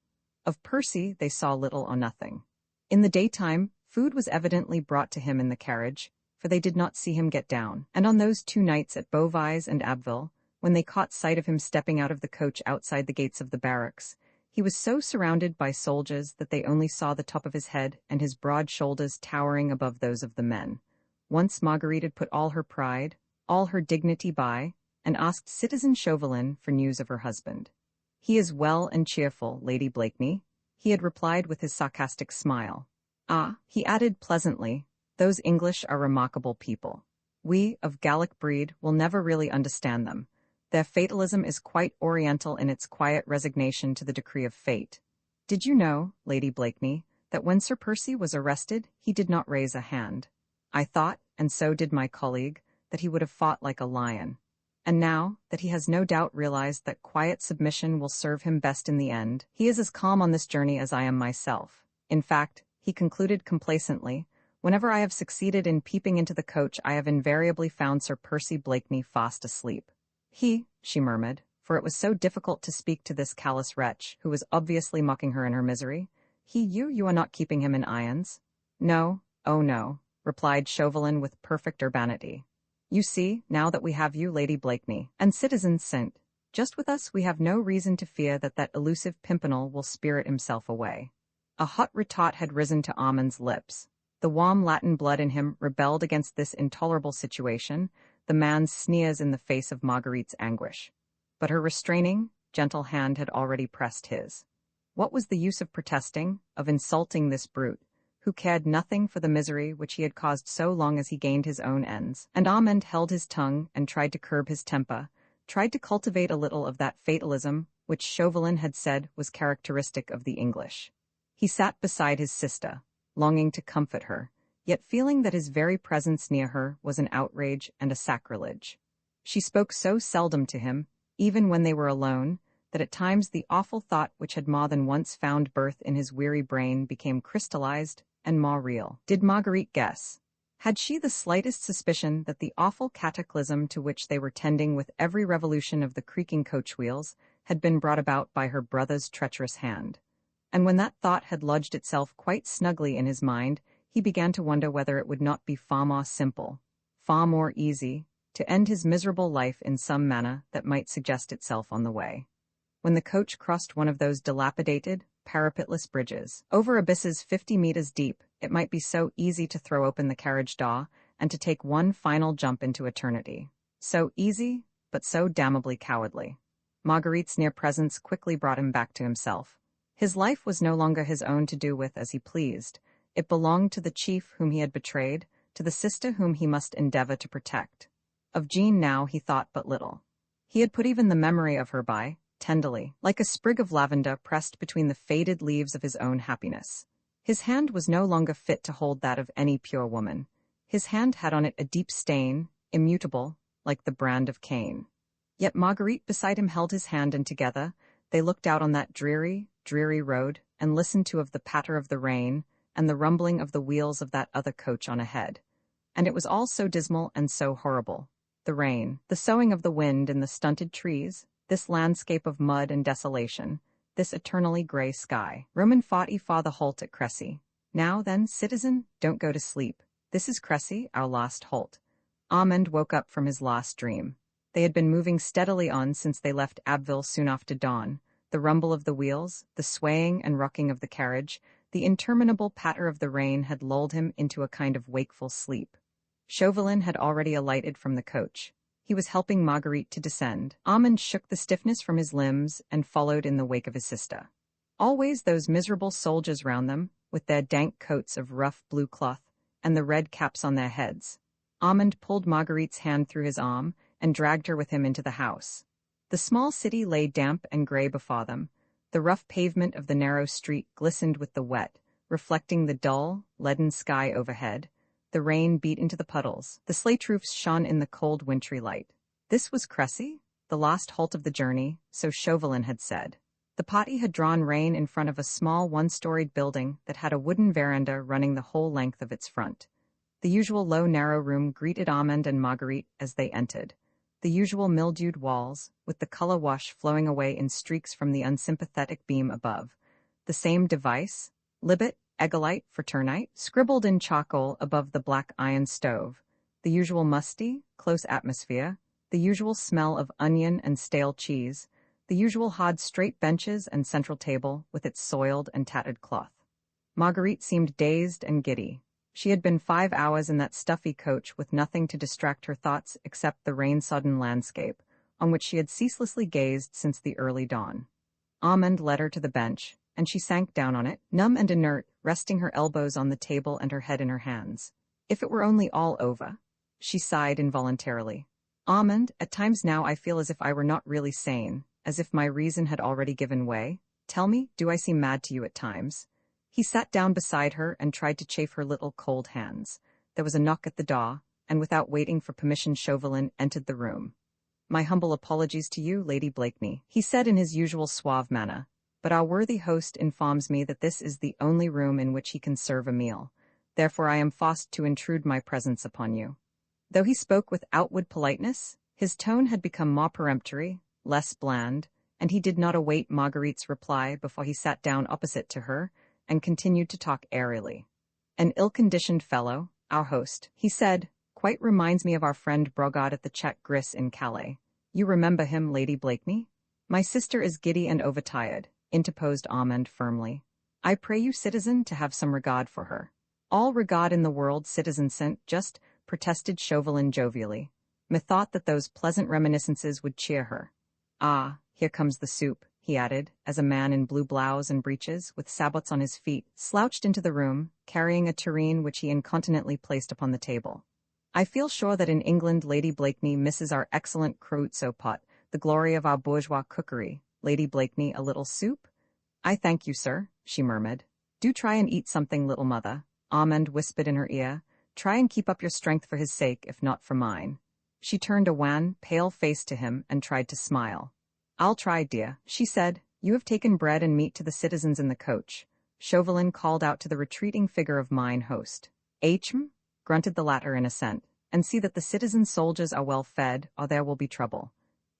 Of Percy they saw little or nothing. In the daytime, food was evidently brought to him in the carriage, for they did not see him get down. And on those 2 nights at Beauvais and Abbeville, when they caught sight of him stepping out of the coach outside the gates of the barracks, he was so surrounded by soldiers that they only saw the top of his head and his broad shoulders towering above those of the men. Once Marguerite had put all her pride, all her dignity by, and asked Citizen Chauvelin for news of her husband. "He is well and cheerful, Lady Blakeney," he had replied with his sarcastic smile. "Ah," he added pleasantly, "those English are remarkable people. We, of Gallic breed, will never really understand them. Their fatalism is quite oriental in its quiet resignation to the decree of fate. Did you know, Lady Blakeney, that when Sir Percy was arrested, he did not raise a hand? I thought, and so did my colleague, that he would have fought like a lion. And now, that he has no doubt realized that quiet submission will serve him best in the end, he is as calm on this journey as I am myself. In fact," he concluded complacently, "whenever I have succeeded in peeping into the coach, I have invariably found Sir Percy Blakeney fast asleep." "He," she murmured, for it was so difficult to speak to this callous wretch, who was obviously mocking her in her misery. You are not keeping him in irons?" "No, oh no," replied Chauvelin with perfect urbanity. "You see, now that we have you, Lady Blakeney, and Citizen St. Just with us, we have no reason to fear that elusive Pimpernel will spirit himself away." A hot retort had risen to Armand's lips. The warm Latin blood in him rebelled against this intolerable situation, the man's sneers in the face of Marguerite's anguish. But her restraining, gentle hand had already pressed his. What was the use of protesting, of insulting this brute, who cared nothing for the misery which he had caused so long as he gained his own ends? And Armand held his tongue and tried to curb his temper, tried to cultivate a little of that fatalism which Chauvelin had said was characteristic of the English. He sat beside his sister, longing to comfort her, yet feeling that his very presence near her was an outrage and a sacrilege. She spoke so seldom to him, even when they were alone, that at times the awful thought which had more than once found birth in his weary brain became crystallized and more real. Did Marguerite guess? Had she the slightest suspicion that the awful cataclysm to which they were tending with every revolution of the creaking coach wheels had been brought about by her brother's treacherous hand? And when that thought had lodged itself quite snugly in his mind, he began to wonder whether it would not be far more simple, far more easy, to end his miserable life in some manner that might suggest itself on the way. When the coach crossed one of those dilapidated, parapetless bridges, over abysses 50 meters deep, it might be so easy to throw open the carriage door and to take one final jump into eternity. So easy, but so damnably cowardly. Marguerite's near presence quickly brought him back to himself. His life was no longer his own to do with as he pleased. It belonged to the chief whom he had betrayed, to the sister whom he must endeavor to protect. Of Jean now he thought but little. He had put even the memory of her by, tenderly, like a sprig of lavender pressed between the faded leaves of his own happiness. His hand was no longer fit to hold that of any pure woman. His hand had on it a deep stain, immutable, like the brand of Cain. Yet Marguerite beside him held his hand, and together they looked out on that dreary, dreary road, and listened to of the patter of the rain, and the rumbling of the wheels of that other coach on ahead. And it was all so dismal and so horrible. The rain, the soughing of the wind in the stunted trees, this landscape of mud and desolation, this eternally gray sky. Roman fought for the halt at Crécy. Now then, citizen, don't go to sleep. This is Crécy, our last halt. Armand woke up from his last dream. They had been moving steadily on since they left Abbeville soon after dawn. The rumble of the wheels, the swaying and rocking of the carriage, the interminable patter of the rain had lulled him into a kind of wakeful sleep. Chauvelin had already alighted from the coach. He was helping Marguerite to descend. Armand shook the stiffness from his limbs and followed in the wake of his sister. Always those miserable soldiers round them, with their dank coats of rough blue cloth, and the red caps on their heads. Armand pulled Marguerite's hand through his arm and dragged her with him into the house. The small city lay damp and grey before them. The rough pavement of the narrow street glistened with the wet, reflecting the dull, leaden sky overhead. The rain beat into the puddles. The slate roofs shone in the cold wintry light. This was Cressy, the last halt of the journey, so Chauvelin had said. The party had drawn rein in front of a small one-storied building that had a wooden veranda running the whole length of its front. The usual low narrow room greeted Armand and Marguerite as they entered. The usual mildewed walls, with the color wash flowing away in streaks from the unsympathetic beam above. The same device, Libet, Egolite, Fraternite, scribbled in charcoal above the black iron stove. The usual musty, close atmosphere, the usual smell of onion and stale cheese, the usual hard straight benches and central table with its soiled and tattered cloth. Marguerite seemed dazed and giddy. She had been 5 hours in that stuffy coach with nothing to distract her thoughts except the rain-sodden landscape, on which she had ceaselessly gazed since the early dawn. Armand led her to the bench, and she sank down on it, numb and inert, resting her elbows on the table and her head in her hands. If it were only all over. She sighed involuntarily. Armand, at times now I feel as if I were not really sane, as if my reason had already given way. Tell me, do I seem mad to you at times? He sat down beside her and tried to chafe her little cold hands. There was a knock at the door, and without waiting for permission Chauvelin entered the room. My humble apologies to you, Lady Blakeney, he said in his usual suave manner, but our worthy host informs me that this is the only room in which he can serve a meal. Therefore I am forced to intrude my presence upon you. Though he spoke with outward politeness, his tone had become more peremptory, less bland, and he did not await Marguerite's reply before he sat down opposite to her and continued to talk airily. An ill-conditioned fellow, our host, he said, quite reminds me of our friend Brogard at the Check Gris in Calais. You remember him, Lady Blakeney? My sister is giddy and overtired, interposed Armand firmly. I pray you, citizen, to have some regard for her. All regard in the world, citizen Saint, just, protested Chauvelin jovially. Methought that those pleasant reminiscences would cheer her. Ah, here comes the soup, he added, as a man in blue blouse and breeches, with sabots on his feet, slouched into the room, carrying a tureen which he incontinently placed upon the table. I feel sure that in England Lady Blakeney misses our excellent creuzot pot, the glory of our bourgeois cookery. Lady Blakeney, a little soup? I thank you, sir, she murmured. Do try and eat something, little mother, Armand whispered in her ear. Try and keep up your strength for his sake, if not for mine. She turned a wan, pale face to him and tried to smile. I'll try, dear, she said. You have taken bread and meat to the citizens in the coach. Chauvelin called out to the retreating figure of mine host. Hm? Grunted the latter in assent. And see that the citizen soldiers are well fed, or there will be trouble.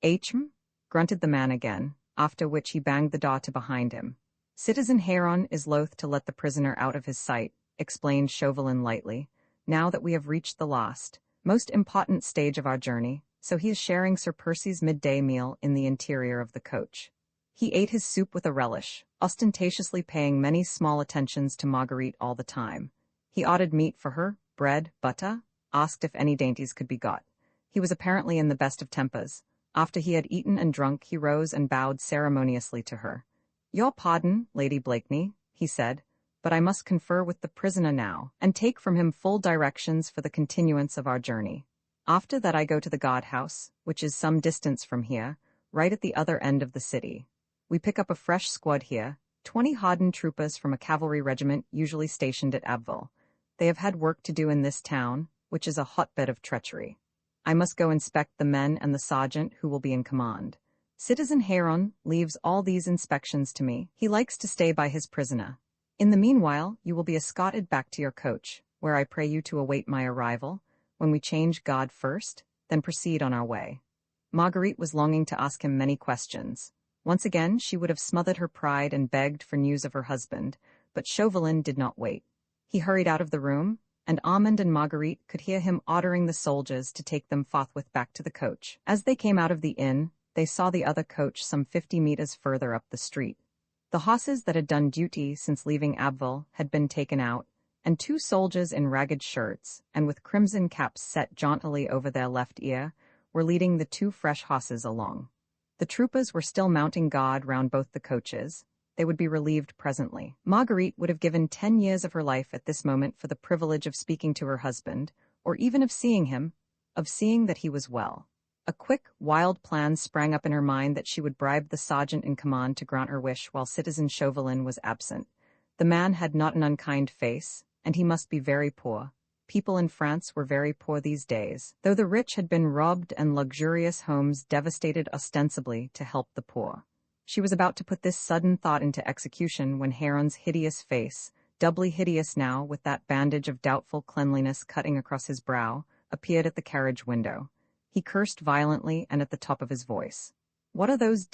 Hm? Grunted the man again, after which he banged the door to behind him. Citizen Heron is loath to let the prisoner out of his sight, explained Chauvelin lightly, now that we have reached the last, most important stage of our journey, so he is sharing Sir Percy's midday meal in the interior of the coach. He ate his soup with a relish, ostentatiously paying many small attentions to Marguerite all the time. He ordered meat for her, bread, butter, asked if any dainties could be got. He was apparently in the best of tempers. After he had eaten and drunk, he rose and bowed ceremoniously to her. Your pardon, Lady Blakeney, he said, but I must confer with the prisoner now, and take from him full directions for the continuance of our journey. After that I go to the guard-house, which is some distance from here, right at the other end of the city. We pick up a fresh squad here, 20 hardened troopers from a cavalry regiment usually stationed at Abbeville. They have had work to do in this town, which is a hotbed of treachery. I must go inspect the men and the sergeant who will be in command. Citizen Heron leaves all these inspections to me. He likes to stay by his prisoner. In the meanwhile, you will be escorted back to your coach, where I pray you to await my arrival, when we change God first, then proceed on our way. Marguerite was longing to ask him many questions. Once again, she would have smothered her pride and begged for news of her husband, but Chauvelin did not wait. He hurried out of the room, and Armand and Marguerite could hear him ordering the soldiers to take them forthwith back to the coach. As they came out of the inn, they saw the other coach some 50 meters further up the street. The horses that had done duty since leaving Abbeville had been taken out, and 2 soldiers in ragged shirts, and with crimson caps set jauntily over their left ear, were leading the two fresh horses along. The troopers were still mounting guard round both the coaches. They would be relieved presently. Marguerite would have given 10 years of her life at this moment for the privilege of speaking to her husband, or even of seeing him, of seeing that he was well. A quick, wild plan sprang up in her mind that she would bribe the sergeant in command to grant her wish while Citizen Chauvelin was absent. The man had not an unkind face, and he must be very poor. People in France were very poor these days, though the rich had been robbed and luxurious homes devastated ostensibly to help the poor. She was about to put this sudden thought into execution when Heron's hideous face, doubly hideous now with that bandage of doubtful cleanliness cutting across his brow, appeared at the carriage window. He cursed violently and at the top of his voice. "What are those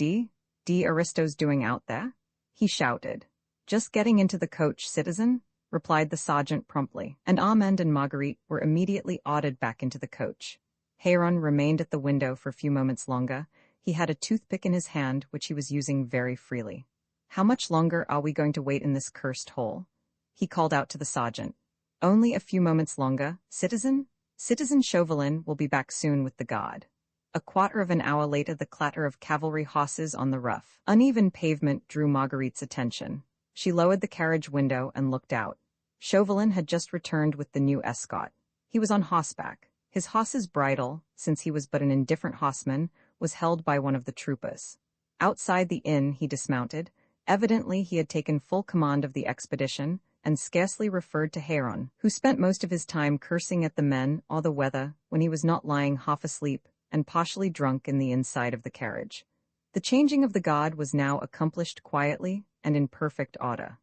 aristos doing out there?" he shouted. "Just getting into the coach, citizen," replied the sergeant promptly, and Armand and Marguerite were immediately ordered back into the coach. Heron remained at the window for a few moments longer. He had a toothpick in his hand, which he was using very freely. "How much longer are we going to wait in this cursed hole?" he called out to the sergeant. "Only a few moments longer, citizen. Citizen Chauvelin will be back soon with the guard." A quarter of an hour later, the clatter of cavalry horses on the rough, uneven pavement drew Marguerite's attention. She lowered the carriage window and looked out. Chauvelin had just returned with the new escort. He was on horseback. His horse's bridle, since he was but an indifferent horseman, was held by one of the troopers. Outside the inn he dismounted. Evidently he had taken full command of the expedition, and scarcely referred to Heron, who spent most of his time cursing at the men or the weather when he was not lying half asleep and partially drunk in the inside of the carriage. The changing of the guard was now accomplished quietly and in perfect order.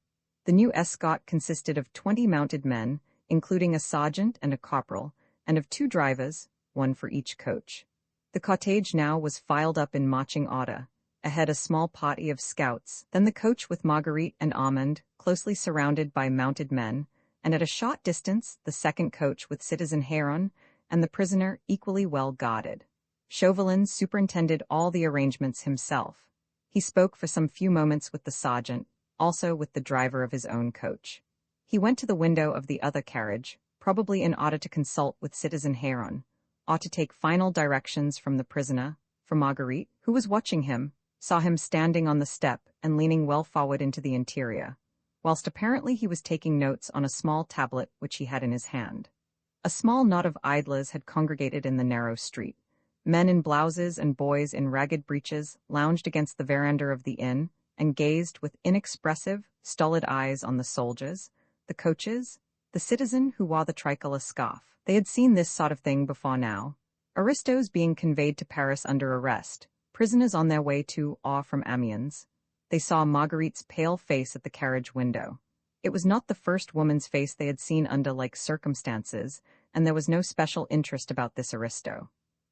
The new escort consisted of 20 mounted men, including a sergeant and a corporal, and of 2 drivers, one for each coach. The cortege now was filed up in marching order, ahead a small party of scouts, then the coach with Marguerite and Armand, closely surrounded by mounted men, and at a short distance the second coach with Citizen Heron, and the prisoner equally well guarded. Chauvelin superintended all the arrangements himself. He spoke for some few moments with the sergeant, also with the driver of his own coach. He went to the window of the other carriage, probably in order to consult with Citizen Heron, or to take final directions from the prisoner, for Marguerite, who was watching him, saw him standing on the step and leaning well forward into the interior, whilst apparently he was taking notes on a small tablet which he had in his hand. A small knot of idlers had congregated in the narrow street. Men in blouses and boys in ragged breeches lounged against the veranda of the inn and gazed with inexpressive, stolid eyes on the soldiers, the coaches, the citizen who wore the tricolor scarf. They had seen this sort of thing before now. Aristos being conveyed to Paris under arrest, prisoners on their way to or from Amiens. They saw Marguerite's pale face at the carriage window. It was not the first woman's face they had seen under like circumstances, and there was no special interest about this aristo.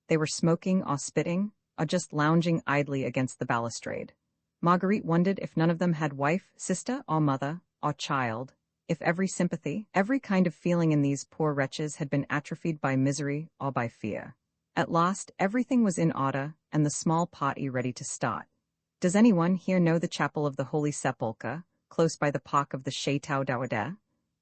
They were smoking or spitting, or just lounging idly against the balustrade. Marguerite wondered if none of them had wife, sister, or mother, or child, if every sympathy, every kind of feeling in these poor wretches had been atrophied by misery or by fear. At last, everything was in order, and the small party ready to start. "Does anyone here know the chapel of the Holy Sepulchre, close by the park of the Château d'Audet?"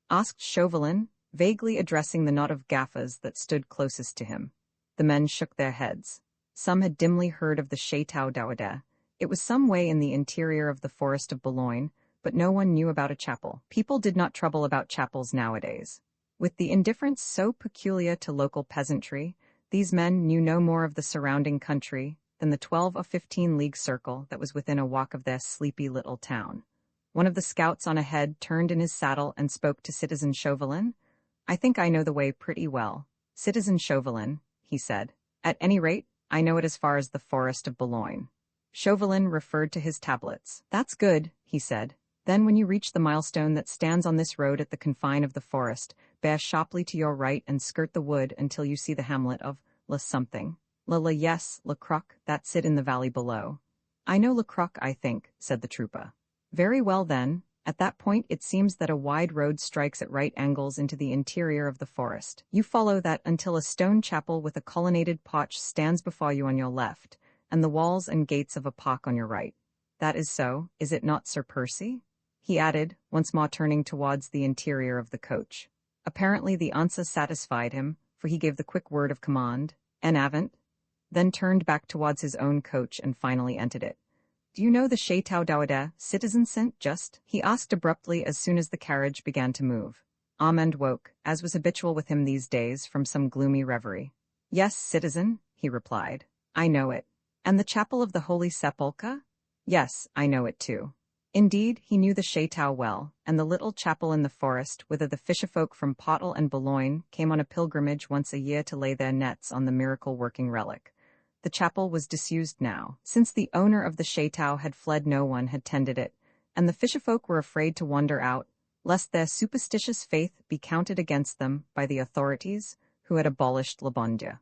asked Chauvelin, vaguely addressing the knot of gaffers that stood closest to him. The men shook their heads. Some had dimly heard of the Château d'Audet. It was some way in the interior of the forest of Boulogne, but no one knew about a chapel. People did not trouble about chapels nowadays. With the indifference so peculiar to local peasantry, these men knew no more of the surrounding country than the 12 or 15 league circle that was within a walk of their sleepy little town. One of the scouts on ahead turned in his saddle and spoke to Citizen Chauvelin. "I think I know the way pretty well, Citizen Chauvelin," he said. "At any rate, I know it as far as the forest of Boulogne." Chauvelin referred to his tablets. "That's good," he said. "Then when you reach the milestone that stands on this road at the confine of the forest, bear sharply to your right and skirt the wood until you see the hamlet of La something. Yes, La Croc, that sit in the valley below." "I know La Croc, I think," said the trooper. "Very well then. At that point it seems that a wide road strikes at right angles into the interior of the forest. You follow that until a stone chapel with a colonnaded porch stands before you on your left, and the walls and gates of a park on your right. That is so, is it not, Sir Percy?" he added, once more turning towards the interior of the coach. Apparently the answer satisfied him, for he gave the quick word of command, "En avant." then turned back towards his own coach and finally entered it. "Do you know the Chateau d'Aude, citizen Saint Just?" he asked abruptly as soon as the carriage began to move. Armand woke, as was habitual with him these days, from some gloomy reverie. "Yes, citizen," he replied. "I know it." "And the Chapel of the Holy Sepulchre?" "Yes, I know it too." Indeed, he knew the chateau well, and the little chapel in the forest whither the fisherfolk from Potel and Boulogne came on a pilgrimage once a year to lay their nets on the miracle-working relic. The chapel was disused now. Since the owner of the chateau had fled, no one had tended it, and the fisherfolk were afraid to wander out, lest their superstitious faith be counted against them by the authorities who had abolished le bon Dieu.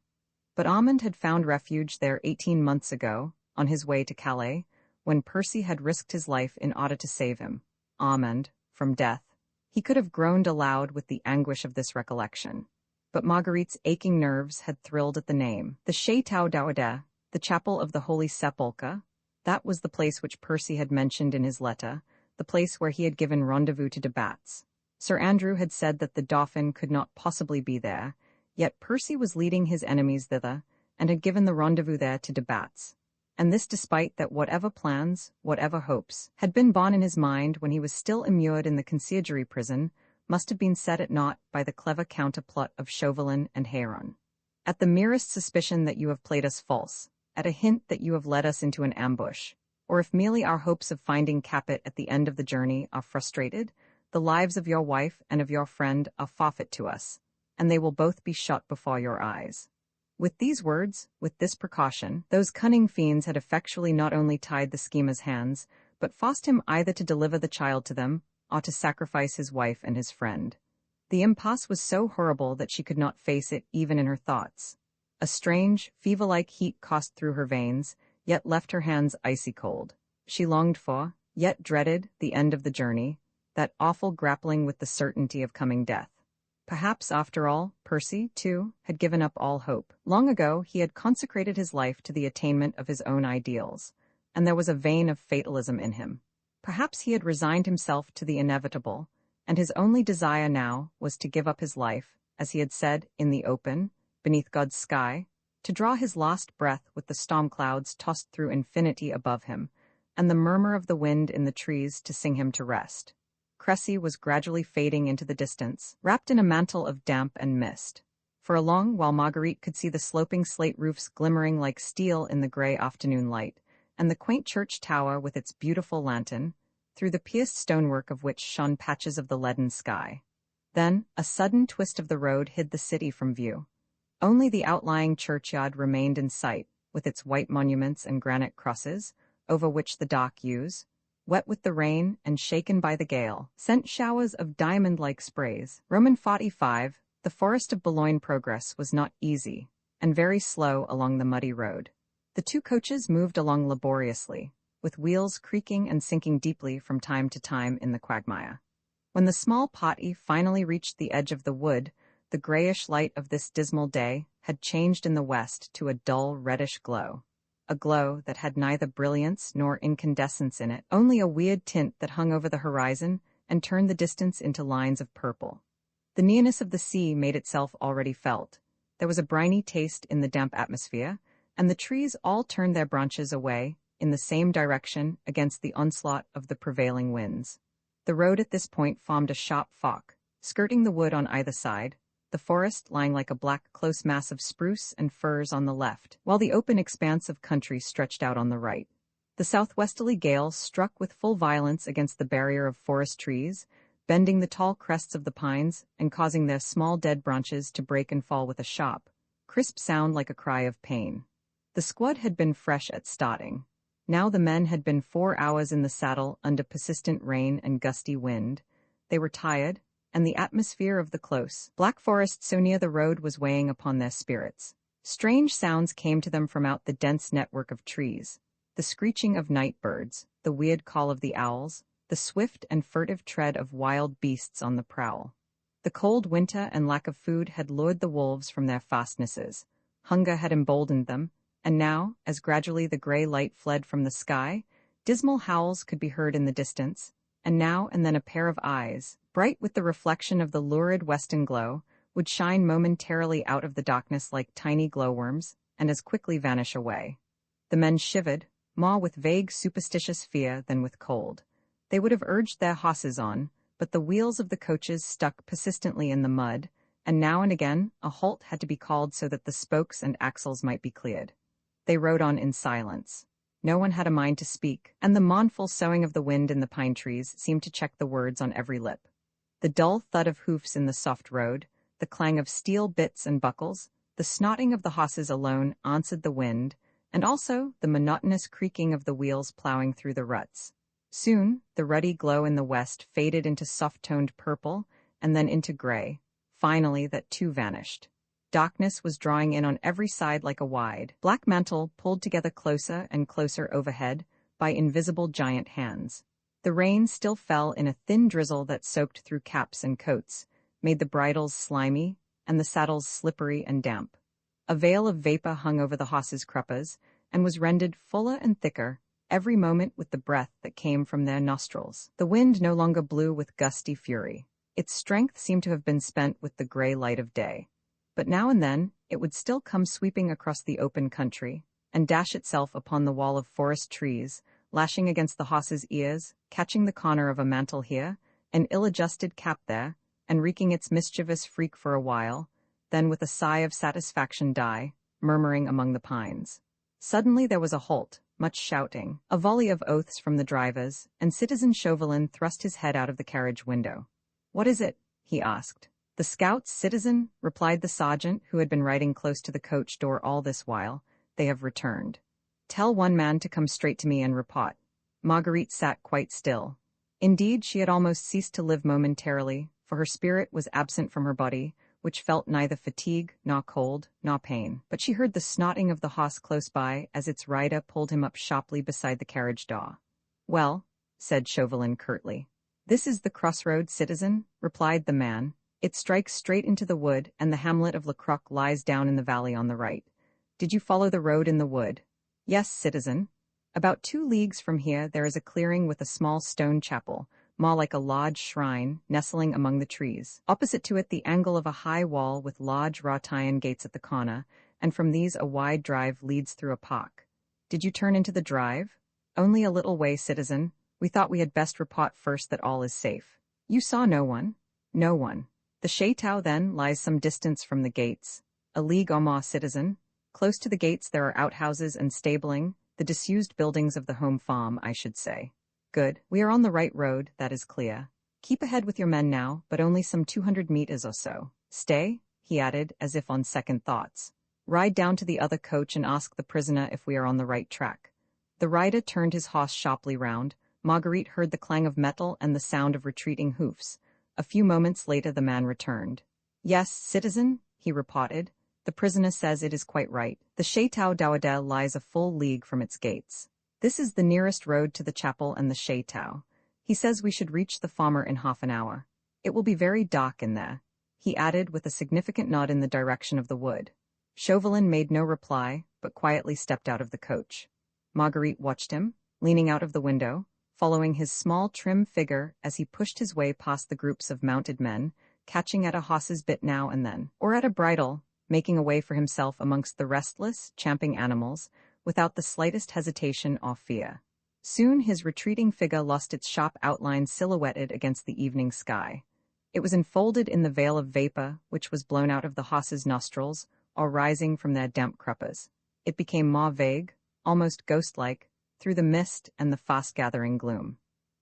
But Armand had found refuge there 18 months ago, on his way to Calais, when Percy had risked his life in order to save him, Armand, from death. He could have groaned aloud with the anguish of this recollection. But Marguerite's aching nerves had thrilled at the name. The Chateau d'Aude, the Chapel of the Holy Sepulchre, that was the place which Percy had mentioned in his letter, the place where he had given rendezvous to de Batz. Sir Andrew had said that the Dauphin could not possibly be there, yet Percy was leading his enemies thither, and had given the rendezvous there to de Batz. And this despite that whatever plans, whatever hopes, had been born in his mind when he was still immured in the conciergerie prison, must have been set at naught by the clever counterplot of Chauvelin and Héron. At the merest suspicion that you have played us false, at a hint that you have led us into an ambush, or if merely our hopes of finding Capet at the end of the journey are frustrated, the lives of your wife and of your friend are forfeit to us, and they will both be shot before your eyes. With these words, with this precaution, those cunning fiends had effectually not only tied the schemer's hands, but forced him either to deliver the child to them, or to sacrifice his wife and his friend. The impasse was so horrible that she could not face it even in her thoughts. A strange, fever-like heat coursed through her veins, yet left her hands icy cold. She longed for, yet dreaded, the end of the journey, that awful grappling with the certainty of coming death. Perhaps, after all, Percy, too, had given up all hope. Long ago he had consecrated his life to the attainment of his own ideals, and there was a vein of fatalism in him. Perhaps he had resigned himself to the inevitable, and his only desire now was to give up his life, as he had said, in the open, beneath God's sky, to draw his last breath with the storm clouds tossed through infinity above him, and the murmur of the wind in the trees to sing him to rest. Cressy was gradually fading into the distance, wrapped in a mantle of damp and mist. For a long while Marguerite could see the sloping slate roofs glimmering like steel in the grey afternoon light, and the quaint church tower with its beautiful lantern, through the pierced stonework of which shone patches of the leaden sky. Then, a sudden twist of the road hid the city from view. Only the outlying churchyard remained in sight, with its white monuments and granite crosses, over which the dark yews, wet with the rain and shaken by the gale, sent showers of diamond-like sprays. Roman 45, the forest of Boulogne progress was not easy, and very slow along the muddy road. The two coaches moved along laboriously, with wheels creaking and sinking deeply from time to time in the quagmire. When the small party finally reached the edge of the wood, the grayish light of this dismal day had changed in the west to a dull reddish glow. A glow that had neither brilliance nor incandescence in it, only a weird tint that hung over the horizon and turned the distance into lines of purple. The nearness of the sea made itself already felt. There was a briny taste in the damp atmosphere, and the trees all turned their branches away, in the same direction, against the onslaught of the prevailing winds. The road at this point formed a sharp fork, skirting the wood on either side, the forest lying like a black close mass of spruce and firs on the left, while the open expanse of country stretched out on the right. The southwesterly gale struck with full violence against the barrier of forest trees, bending the tall crests of the pines and causing their small dead branches to break and fall with a sharp, crisp sound like a cry of pain. The squad had been fresh at starting. Now the men had been 4 hours in the saddle under persistent rain and gusty wind. They were tired, and the atmosphere of the close, black forest so near the road was weighing upon their spirits. Strange sounds came to them from out the dense network of trees, the screeching of night birds, the weird call of the owls, the swift and furtive tread of wild beasts on the prowl. The cold winter and lack of food had lured the wolves from their fastnesses. Hunger had emboldened them, and now, as gradually the gray light fled from the sky, dismal howls could be heard in the distance, and now and then a pair of eyes, bright with the reflection of the lurid western glow, would shine momentarily out of the darkness like tiny glowworms, and as quickly vanish away. The men shivered, more with vague superstitious fear than with cold. They would have urged their horses on, but the wheels of the coaches stuck persistently in the mud, and now and again a halt had to be called so that the spokes and axles might be cleared. They rode on in silence. No one had a mind to speak, and the mournful soughing of the wind in the pine trees seemed to check the words on every lip. The dull thud of hoofs in the soft road, the clang of steel bits and buckles, the snorting of the horses alone answered the wind, and also the monotonous creaking of the wheels plowing through the ruts. Soon, the ruddy glow in the west faded into soft-toned purple, and then into gray. Finally, that too vanished. Darkness was drawing in on every side like a wide, black mantle pulled together closer and closer overhead by invisible giant hands. The rain still fell in a thin drizzle that soaked through caps and coats, made the bridles slimy, and the saddles slippery and damp. A veil of vapor hung over the horses' cruppers, and was rendered fuller and thicker every moment with the breath that came from their nostrils. The wind no longer blew with gusty fury. Its strength seemed to have been spent with the gray light of day. But now and then, it would still come sweeping across the open country, and dash itself upon the wall of forest trees, lashing against the horse's ears, catching the corner of a mantle here, an ill-adjusted cap there, and wreaking its mischievous freak for a while, then with a sigh of satisfaction die, murmuring among the pines. Suddenly there was a halt, much shouting, a volley of oaths from the drivers, and Citizen Chauvelin thrust his head out of the carriage window. "What is it?" he asked. "The scouts, citizen," replied the sergeant, who had been riding close to the coach door all this while. "They have returned. Tell one man to come straight to me and report." Marguerite sat quite still. Indeed, she had almost ceased to live momentarily, for her spirit was absent from her body, which felt neither fatigue, nor cold, nor pain. But she heard the snorting of the horse close by as its rider pulled him up sharply beside the carriage door. "Well," said Chauvelin curtly. "This is the crossroad, citizen," replied the man. "It strikes straight into the wood, and the hamlet of Le Croc lies down in the valley on the right. Did you follow the road in the wood?" "Yes, citizen. About 2 leagues from here there is a clearing with a small stone chapel, more like a large shrine, nestling among the trees. Opposite to it the angle of a high wall with large wrought iron gates at the corner, and from these a wide drive leads through a park. Did you turn into the drive?" "Only a little way, citizen. We thought we had best report first that all is safe." "You saw no one?" "No one." "The chateau, then, lies some distance from the gates." "A league or more, citizen. Close to the gates there are outhouses and stabling, the disused buildings of the home farm, I should say." "Good. We are on the right road, that is clear. Keep ahead with your men now, but only some 200 meters or so. Stay," he added, as if on second thoughts. "Ride down to the other coach and ask the prisoner if we are on the right track." The rider turned his horse sharply round. Marguerite heard the clang of metal and the sound of retreating hoofs. A few moments later the man returned. "Yes, citizen," he reported. "The prisoner says it is quite right. The Chateau d'Auadel lies a full league from its gates. This is the nearest road to the chapel and the chateau. He says we should reach the farmer in half an hour. It will be very dark in there," he added with a significant nod in the direction of the wood. Chauvelin made no reply, but quietly stepped out of the coach. Marguerite watched him, leaning out of the window, following his small trim figure as he pushed his way past the groups of mounted men, catching at a horse's bit now and then, or at a bridle, making a way for himself amongst the restless, champing animals, without the slightest hesitation or fear. Soon his retreating figure lost its sharp outline silhouetted against the evening sky. It was enfolded in the veil of vapor which was blown out of the horses' nostrils or rising from their damp cruppers. It became more vague, almost ghost-like, through the mist and the fast-gathering gloom.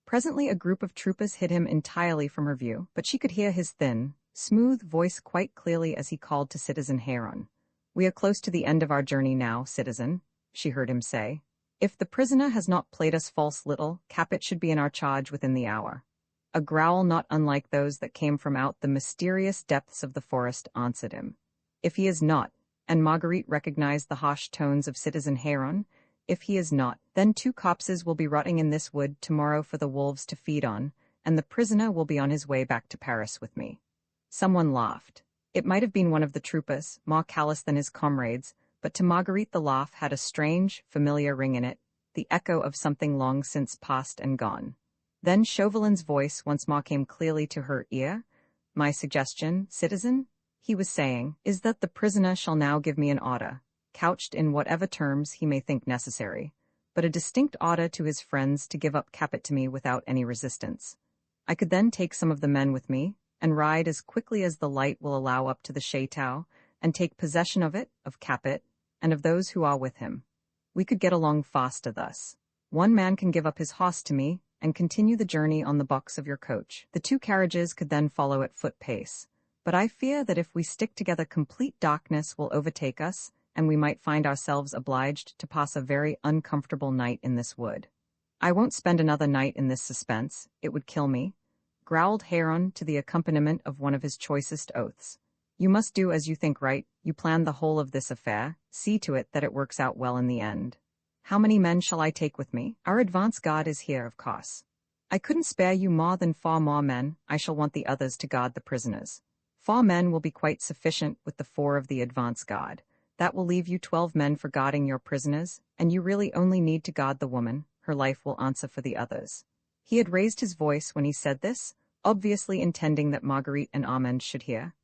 Presently a group of troopers hid him entirely from her view, but she could hear his thin, smooth voice quite clearly as he called to Citizen Heron. "We are close to the end of our journey now, citizen," she heard him say. "If the prisoner has not played us false little, Capet should be in our charge within the hour." A growl not unlike those that came from out the mysterious depths of the forest answered him. "If he is not," and Marguerite recognized the harsh tones of Citizen Heron, "if he is not, then 2 corpses will be rotting in this wood tomorrow for the wolves to feed on, and the prisoner will be on his way back to Paris with me." Someone laughed. It might have been one of the troopers, more callous than his comrades, but to Marguerite the laugh had a strange, familiar ring in it, the echo of something long since past and gone. Then Chauvelin's voice once more came clearly to her ear. "My suggestion, citizen," he was saying, "is that the prisoner shall now give me an order. couched in whatever terms he may think necessary, but a distinct order to his friends to give up Capet to me without any resistance. I could then take some of the men with me, and ride as quickly as the light will allow up to the chateau, and take possession of it, of Capet, and of those who are with him. We could get along faster thus. One man can give up his horse to me, and continue the journey on the box of your coach. The 2 carriages could then follow at foot pace. But I fear that if we stick together, complete darkness will overtake us, and we might find ourselves obliged to pass a very uncomfortable night in this wood. I won't spend another night in this suspense, it would kill me, growled Heron to the accompaniment of one of his choicest oaths. You must do as you think right, you planned the whole of this affair, see to it that it works out well in the end. How many men shall I take with me? Our advance guard is here, of course. I couldn't spare you more than 4 more men, I shall want the others to guard the prisoners. 4 men will be quite sufficient with the 4 of the advance guard. That will leave you 12 men for guarding your prisoners, and you really only need to guard the woman, her life will answer for the others. He had raised his voice when he said this, obviously intending that Marguerite and Armand should hear.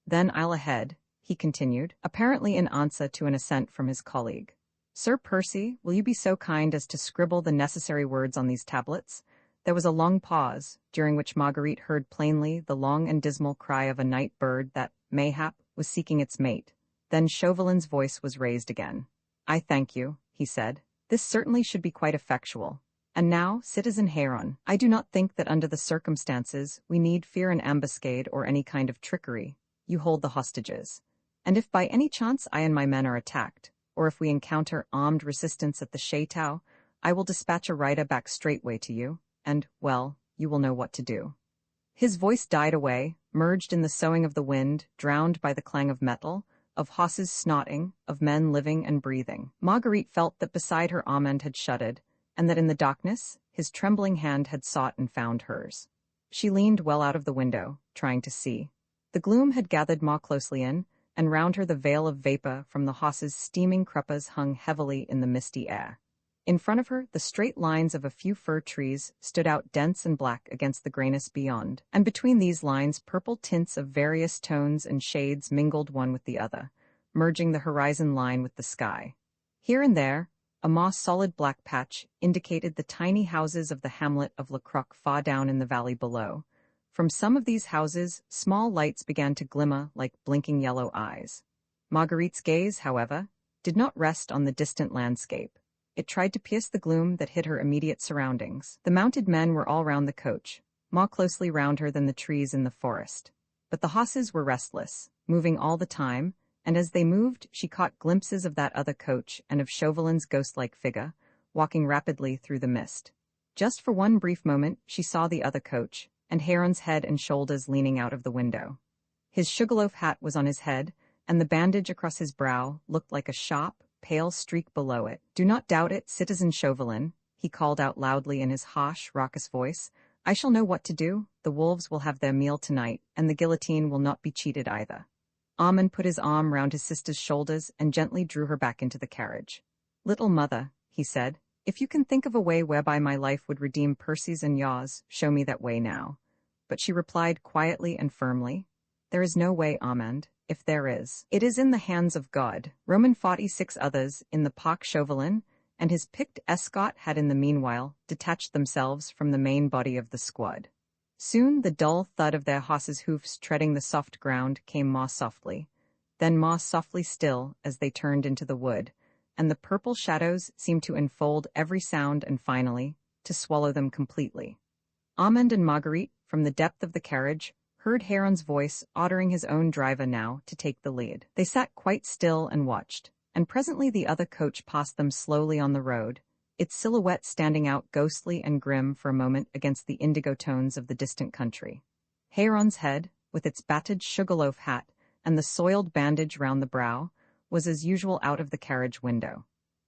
Then I'll ahead, he continued, apparently in answer to an assent from his colleague. Sir Percy, will you be so kind as to scribble the necessary words on these tablets? There was a long pause, during which Marguerite heard plainly the long and dismal cry of a night bird that, mayhap, was seeking its mate. Then Chauvelin's voice was raised again. I thank you, he said. This certainly should be quite effectual. And now, Citizen Heron, I do not think that under the circumstances we need fear an ambuscade or any kind of trickery. You hold the hostages. And if by any chance I and my men are attacked, or if we encounter armed resistance at the chateau, I will dispatch a rider back straightway to you, and, well, you will know what to do. His voice died away, merged in the soughing of the wind, drowned by the clang of metal, of horses snorting, of men living and breathing. Marguerite felt that beside her Armand had shuddered, and that in the darkness, his trembling hand had sought and found hers. She leaned well out of the window, trying to see. The gloom had gathered more closely in, and round her the veil of vapor from the horses' steaming cruppers hung heavily in the misty air. In front of her, the straight lines of a few fir trees stood out dense and black against the grayness beyond, and between these lines purple tints of various tones and shades mingled one with the other, merging the horizon line with the sky. Here and there, a more solid black patch indicated the tiny houses of the hamlet of Le Croc far down in the valley below. From some of these houses, small lights began to glimmer like blinking yellow eyes. Marguerite's gaze, however, did not rest on the distant landscape. It tried to pierce the gloom that hid her immediate surroundings. The mounted men were all round the coach, more closely round her than the trees in the forest. But the horses were restless, moving all the time, and as they moved she caught glimpses of that other coach and of Chauvelin's ghost-like figure, walking rapidly through the mist. Just for one brief moment she saw the other coach, and Heron's head and shoulders leaning out of the window. His sugarloaf hat was on his head, and the bandage across his brow looked like a sharp, pale streak below it. Do not doubt it, Citizen Chauvelin, he called out loudly in his harsh, raucous voice. I shall know what to do. The wolves will have their meal tonight, and the guillotine will not be cheated either. Armand put his arm round his sister's shoulders and gently drew her back into the carriage. Little mother, he said, if you can think of a way whereby my life would redeem Percy's and yours, show me that way now. But she replied quietly and firmly, there is no way, Armand. If there is, it is in the hands of God. Roman 46 others in the Parc Chauvelin, and his picked escort had in the meanwhile detached themselves from the main body of the squad. Soon the dull thud of their horses' hoofs treading the soft ground came more softly, then more softly still as they turned into the wood, and the purple shadows seemed to enfold every sound and finally, to swallow them completely. Armand and Marguerite, from the depth of the carriage, heard Heron's voice ordering his own driver now to take the lead. They sat quite still and watched, and presently the other coach passed them slowly on the road, its silhouette standing out ghostly and grim for a moment against the indigo tones of the distant country. Heron's head, with its battered sugarloaf hat and the soiled bandage round the brow, was as usual out of the carriage window.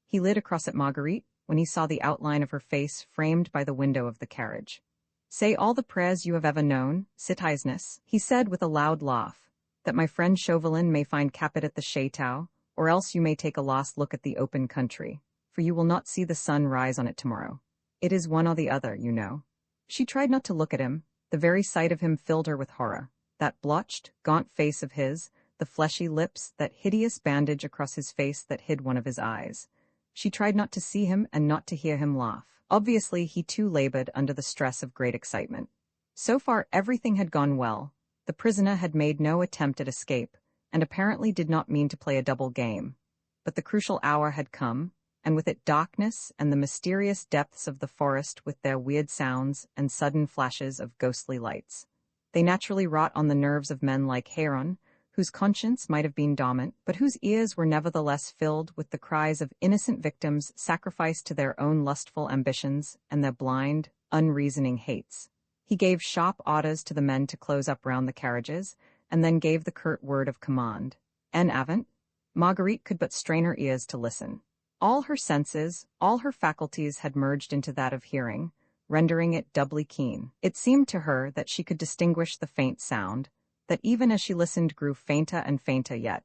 He lit across at Marguerite when he saw the outline of her face framed by the window of the carriage. Say all the prayers you have ever known, citizeness, he said with a loud laugh, that my friend Chauvelin may find Capet at the chateau, or else you may take a last look at the open country, for you will not see the sun rise on it tomorrow. It is one or the other, you know. She tried not to look at him. The very sight of him filled her with horror. That blotched, gaunt face of his, the fleshy lips, that hideous bandage across his face that hid one of his eyes. She tried not to see him and not to hear him laugh. Obviously, he too labored under the stress of great excitement. So far, everything had gone well. The prisoner had made no attempt at escape, and apparently did not mean to play a double game. But the crucial hour had come, and with it darkness and the mysterious depths of the forest with their weird sounds and sudden flashes of ghostly lights. They naturally wrought on the nerves of men like Heron, whose conscience might have been dormant, but whose ears were nevertheless filled with the cries of innocent victims sacrificed to their own lustful ambitions and their blind, unreasoning hates. He gave sharp orders to the men to close up round the carriages, and then gave the curt word of command. En avant. Marguerite could but strain her ears to listen. All her senses, all her faculties had merged into that of hearing, rendering it doubly keen. It seemed to her that she could distinguish the faint sound, that even as she listened grew fainter and fainter yet,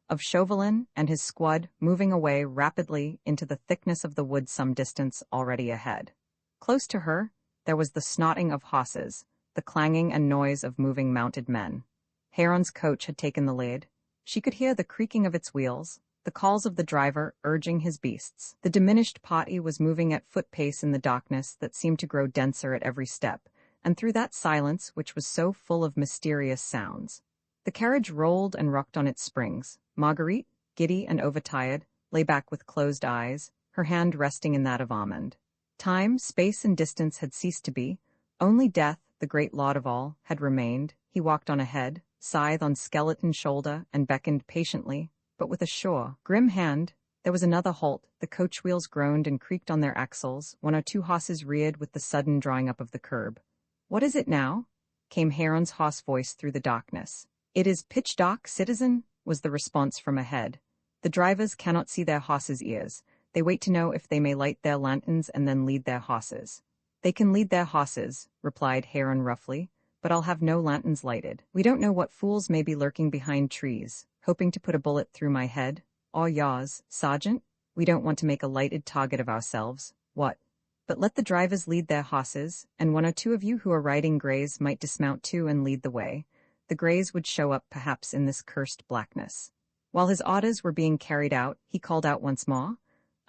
of Chauvelin and his squad moving away rapidly into the thickness of the wood some distance already ahead. Close to her, there was the snorting of horses, the clanging and noise of moving mounted men. Heron's coach had taken the lead. She could hear the creaking of its wheels, the calls of the driver urging his beasts. The diminished party was moving at foot pace in the darkness that seemed to grow denser at every step, and through that silence which was so full of mysterious sounds. The carriage rolled and rocked on its springs. Marguerite, giddy and overtired, lay back with closed eyes, her hand resting in that of Armand. Time, space, and distance had ceased to be. Only death, the great lord of all, had remained. He walked on ahead, scythe on skeleton shoulder, and beckoned patiently, but with a sure, grim hand. There was another halt. The coach wheels groaned and creaked on their axles. One or two horses reared with the sudden drawing up of the curb. "What is it now?" came Heron's hoarse voice through the darkness. "It is pitch dark, citizen," was the response from ahead. "The drivers cannot see their horses' ears. They wait to know if they may light their lanterns and then lead their horses." "They can lead their horses," replied Heron roughly, "but I'll have no lanterns lighted. We don't know what fools may be lurking behind trees, hoping to put a bullet through my head, or yours, Sergeant. We don't want to make a lighted target of ourselves. What? But let the drivers lead their horses, and one or two of you who are riding greys might dismount too and lead the way. The greys would show up perhaps in this cursed blackness." While his orders were being carried out, he called out once more,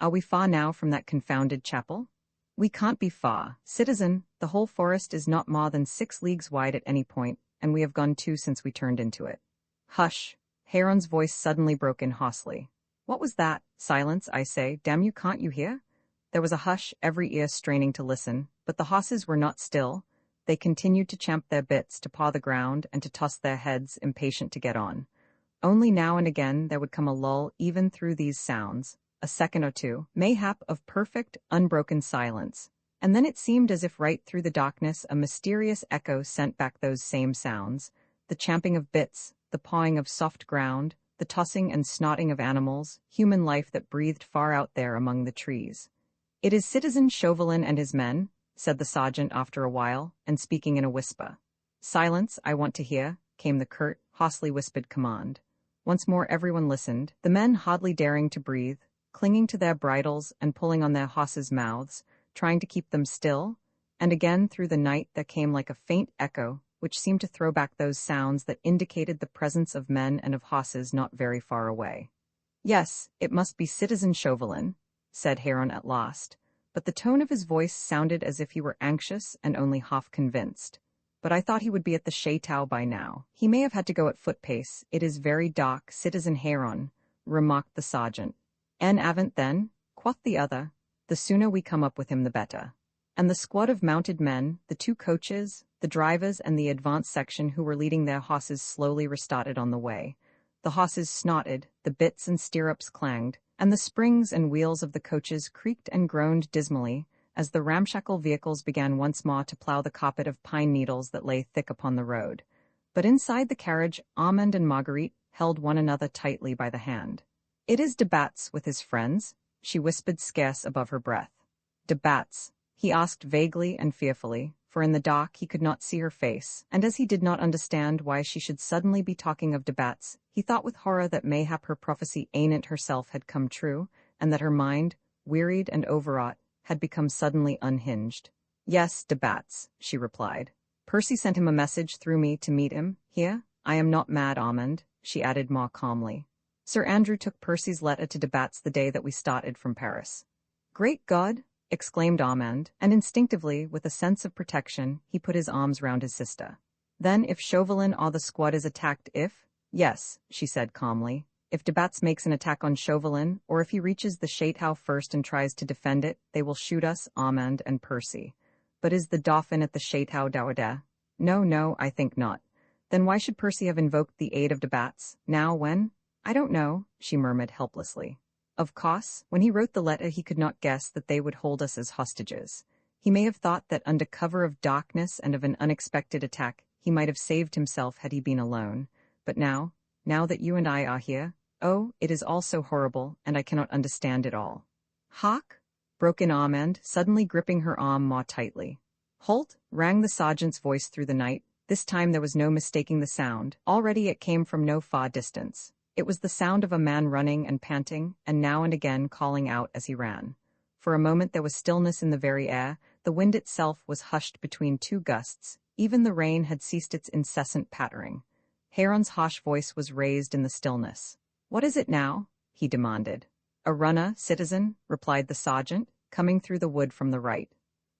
"Are we far now from that confounded chapel?" "We can't be far, citizen. The whole forest is not more than 6 leagues wide at any point, and we have gone 2 since we turned into it." "Hush!" Heron's voice suddenly broke in hoarsely. "What was that? Silence, I say. Damn you, can't you hear?" There was a hush, every ear straining to listen, but the horses were not still. They continued to champ their bits, to paw the ground, and to toss their heads, impatient to get on. Only now and again there would come a lull even through these sounds, a second or two, mayhap, of perfect, unbroken silence, and then it seemed as if right through the darkness a mysterious echo sent back those same sounds, the champing of bits, the pawing of soft ground, the tossing and snorting of animals, human life that breathed far out there among the trees. "It is Citizen Chauvelin and his men," said the sergeant after a while, and speaking in a whisper. "Silence, I want to hear," came the curt, hoarsely whispered command. Once more everyone listened, the men hardly daring to breathe, clinging to their bridles and pulling on their horses' mouths, trying to keep them still, and again through the night there came like a faint echo, which seemed to throw back those sounds that indicated the presence of men and of horses not very far away. "Yes, it must be Citizen Chauvelin," said Heron at last, but the tone of his voice sounded as if he were anxious and only half convinced. "But I thought he would be at the Chateau by now. He may have had to go at foot pace. It is very dark, Citizen Heron," remarked the sergeant. "En avant then," quoth the other. "The sooner we come up with him the better." And the squad of mounted men, the 2 coaches, the drivers and the advance section who were leading their horses slowly restarted on the way. The horses snorted, the bits and stirrups clanged, and the springs and wheels of the coaches creaked and groaned dismally, as the ramshackle vehicles began once more to plough the carpet of pine needles that lay thick upon the road. But inside the carriage, Armand and Marguerite held one another tightly by the hand. "It is de Batz with his friends," she whispered scarce above her breath. "De Batz?" he asked vaguely and fearfully, for in the dark he could not see her face, and as he did not understand why she should suddenly be talking of de Batz, he thought with horror that mayhap her prophecy anent herself had come true, and that her mind, wearied and overwrought, had become suddenly unhinged. "Yes, de Batz," she replied. "Percy sent him a message through me to meet him, here. I am not mad, Armand," she added more calmly. Sir Andrew took Percy's letter to de Batz the day that we started from Paris. Great God! Exclaimed Armand, and instinctively, with a sense of protection, he put his arms round his sister. Then if Chauvelin or the squad is attacked Yes, she said calmly. If de Batz makes an attack on Chauvelin, or if he reaches the Chateau first and tries to defend it, they will shoot us, Armand and Percy. But is the Dauphin at the Chateau d'Aude? No, I think not. Then why should Percy have invoked the aid of de Batz, now when? I don't know, she murmured helplessly. Of course, when he wrote the letter he could not guess that they would hold us as hostages. He may have thought that under cover of darkness and of an unexpected attack, he might have saved himself had he been alone. But now that you and I are here, oh, it is all so horrible, and I cannot understand it all. Hark! Broke in Armand, suddenly gripping her arm more tightly. Halt! Rang the sergeant's voice through the night. This time there was no mistaking the sound. Already it came from no far distance. It was the sound of a man running and panting, and now and again calling out as he ran. For a moment there was stillness in the very air, the wind itself was hushed between two gusts, even the rain had ceased its incessant pattering. Heron's harsh voice was raised in the stillness. What is it now? He demanded. A runner, citizen, replied the sergeant, coming through the wood from the right.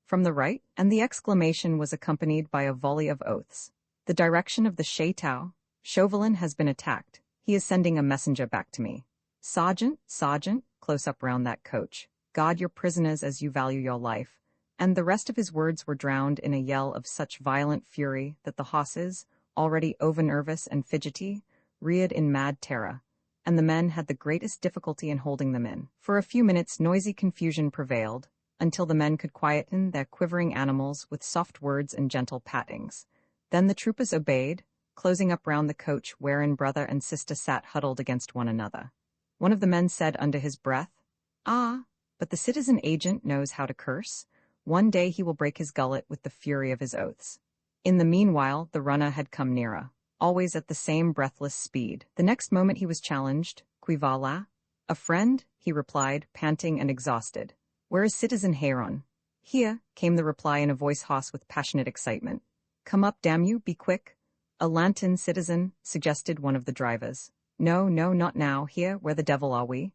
From the right? And the exclamation was accompanied by a volley of oaths. The direction of the Chateau. Chauvelin has been attacked. He is sending a messenger back to me. Sergeant, close up round that coach. Guard your prisoners as you value your life. And the rest of his words were drowned in a yell of such violent fury that the horses, already over-nervous and fidgety, reared in mad terror, and the men had the greatest difficulty in holding them in. For a few minutes noisy confusion prevailed, until the men could quieten their quivering animals with soft words and gentle pattings. Then the troopers obeyed, closing up round the coach wherein brother and sister sat huddled against one another. One of the men said under his breath, "Ah, but the citizen agent knows how to curse. One day he will break his gullet with the fury of his oaths." In the meanwhile, the runner had come nearer, always at the same breathless speed. The next moment he was challenged. Qui va là? A friend, he replied, panting and exhausted. Where is Citizen Heron? Here, came the reply in a voice hoarse with passionate excitement. Come up, damn you, be quick. A lantern, citizen, suggested one of the drivers. No, not now, here, where the devil are we?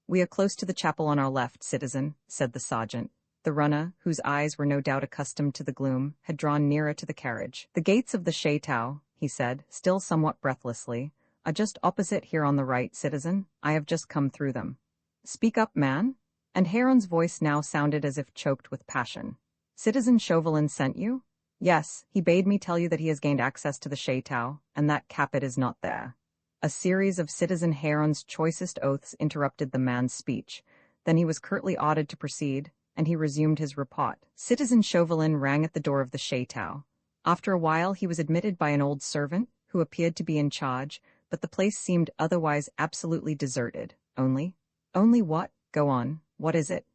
We are close to the chapel on our left, citizen, said the sergeant. The runner, whose eyes were no doubt accustomed to the gloom, had drawn nearer to the carriage. The gates of the Chateau, he said, still somewhat breathlessly, are just opposite here on the right, citizen. I have just come through them. Speak up, man. And Heron's voice now sounded as if choked with passion. Citizen Chauvelin sent you? Yes, he bade me tell you that he has gained access to the Chateau, and that Capet is not there. A series of Citizen Heron's choicest oaths interrupted the man's speech. Then he was curtly ordered to proceed, and he resumed his report. Citizen Chauvelin rang at the door of the Chateau. After a while he was admitted by an old servant, who appeared to be in charge, but the place seemed otherwise absolutely deserted. Only what? Go on, what is it?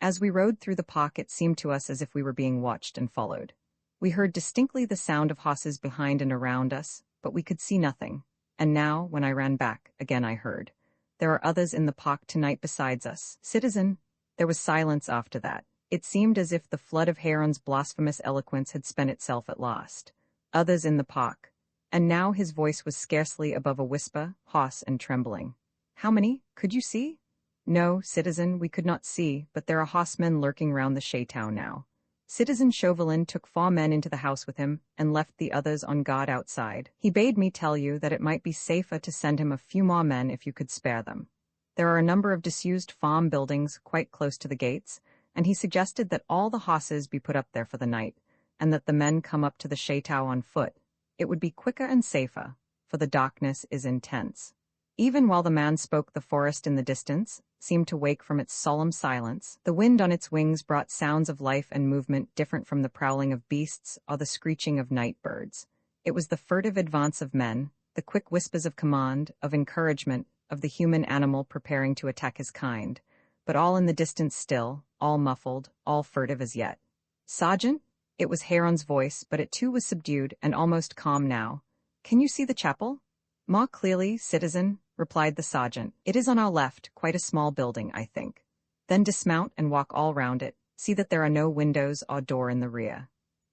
As we rode through the park it seemed to us as if we were being watched and followed. We heard distinctly the sound of horses behind and around us, but we could see nothing. And now, when I ran back, again I heard. There are others in the park tonight besides us. Citizen. There was silence after that. It seemed as if the flood of Heron's blasphemous eloquence had spent itself at last. Others in the park. And now his voice was scarcely above a whisper, hoarse and trembling. How many? Could you see? No, citizen, we could not see, but there are horsemen lurking round the Chateau now. Citizen Chauvelin took 4 men into the house with him, and left the others on guard outside. He bade me tell you that it might be safer to send him a few more men if you could spare them. There are a number of disused farm buildings quite close to the gates, and he suggested that all the horses be put up there for the night, and that the men come up to the Chateau on foot. It would be quicker and safer, for the darkness is intense. Even while the man spoke, the forest in the distance seemed to wake from its solemn silence. The wind on its wings brought sounds of life and movement different from the prowling of beasts or the screeching of night birds. It was the furtive advance of men, the quick whispers of command, of encouragement, of the human animal preparing to attack his kind, but all in the distance still, all muffled, all furtive as yet. Sergeant? It was Heron's voice, but it too was subdued and almost calm now. Can you see the chapel? More clearly, citizen, replied the sergeant. It is on our left, quite a small building, I think. Then dismount and walk all round it. See that there are no windows or door in the rear.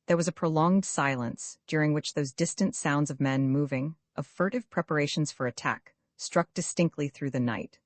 There was a prolonged silence, during which those distant sounds of men moving, of furtive preparations for attack, struck distinctly through the night.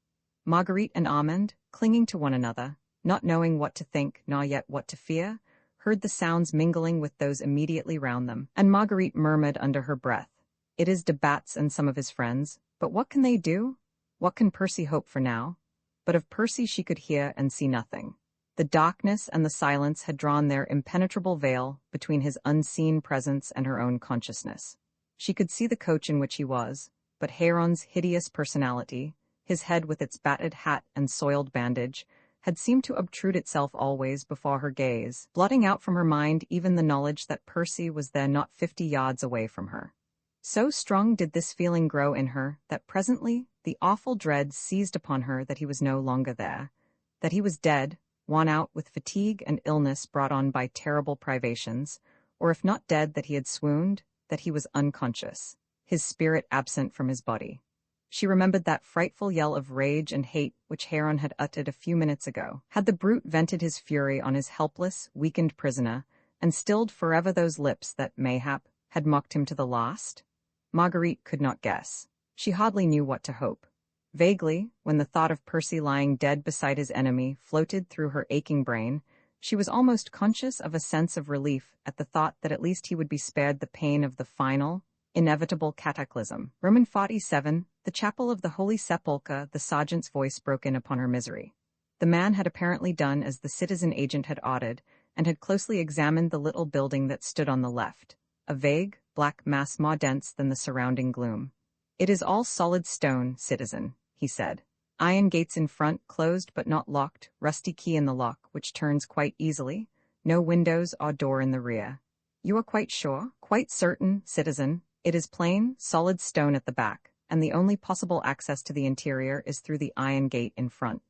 Marguerite and Armand, clinging to one another, not knowing what to think nor yet what to fear, heard the sounds mingling with those immediately round them, and Marguerite murmured under her breath, "It is de Batz and some of his friends, but what can they do? What can Percy hope for now?" But of Percy she could hear and see nothing. The darkness and the silence had drawn their impenetrable veil between his unseen presence and her own consciousness. She could see the coach in which he was, but Heron's hideous personality, his head with its battered hat and soiled bandage, had seemed to obtrude itself always before her gaze, blotting out from her mind even the knowledge that Percy was there not 50 yards away from her. So strong did this feeling grow in her that presently the awful dread seized upon her that he was no longer there, that he was dead, worn out with fatigue and illness brought on by terrible privations, or if not dead that he had swooned, that he was unconscious, his spirit absent from his body. She remembered that frightful yell of rage and hate which Heron had uttered a few minutes ago. Had the brute vented his fury on his helpless, weakened prisoner, and stilled forever those lips that, mayhap, had mocked him to the last? Marguerite could not guess. She hardly knew what to hope. Vaguely, when the thought of Percy lying dead beside his enemy floated through her aching brain, she was almost conscious of a sense of relief at the thought that at least he would be spared the pain of the final, inevitable cataclysm. Roman 47, the chapel of the Holy Sepulchre. The sergeant's voice broke in upon her misery. The man had apparently done as the citizen agent had ordered, and had closely examined the little building that stood on the left, a vague, black mass more dense than the surrounding gloom. "It is all solid stone, citizen," he said. "Iron gates in front, closed but not locked, rusty key in the lock, which turns quite easily, no windows or door in the rear." "You are quite sure?" "Quite certain, citizen. It is plain, solid stone at the back, and the only possible access to the interior is through the iron gate in front."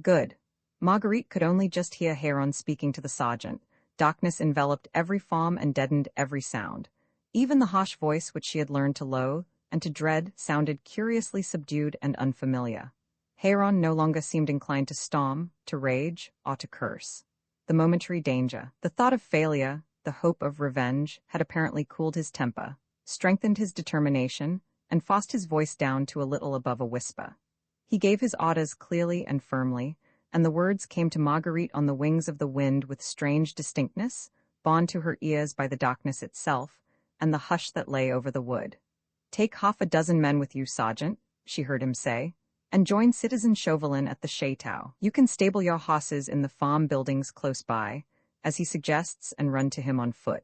"Good." Marguerite could only just hear Heron speaking to the sergeant. Darkness enveloped every form and deadened every sound. Even the harsh voice which she had learned to loathe and to dread sounded curiously subdued and unfamiliar. Heron no longer seemed inclined to storm, to rage, or to curse. The momentary danger, the thought of failure, the hope of revenge, had apparently cooled his temper, strengthened his determination, and forced his voice down to a little above a whisper. He gave his orders clearly and firmly, and the words came to Marguerite on the wings of the wind with strange distinctness, bound to her ears by the darkness itself, and the hush that lay over the wood. "Take 6 men with you, sergeant," she heard him say, "and join citizen Chauvelin at the Chateau. You can stable your horses in the farm buildings close by, as he suggests, and run to him on foot.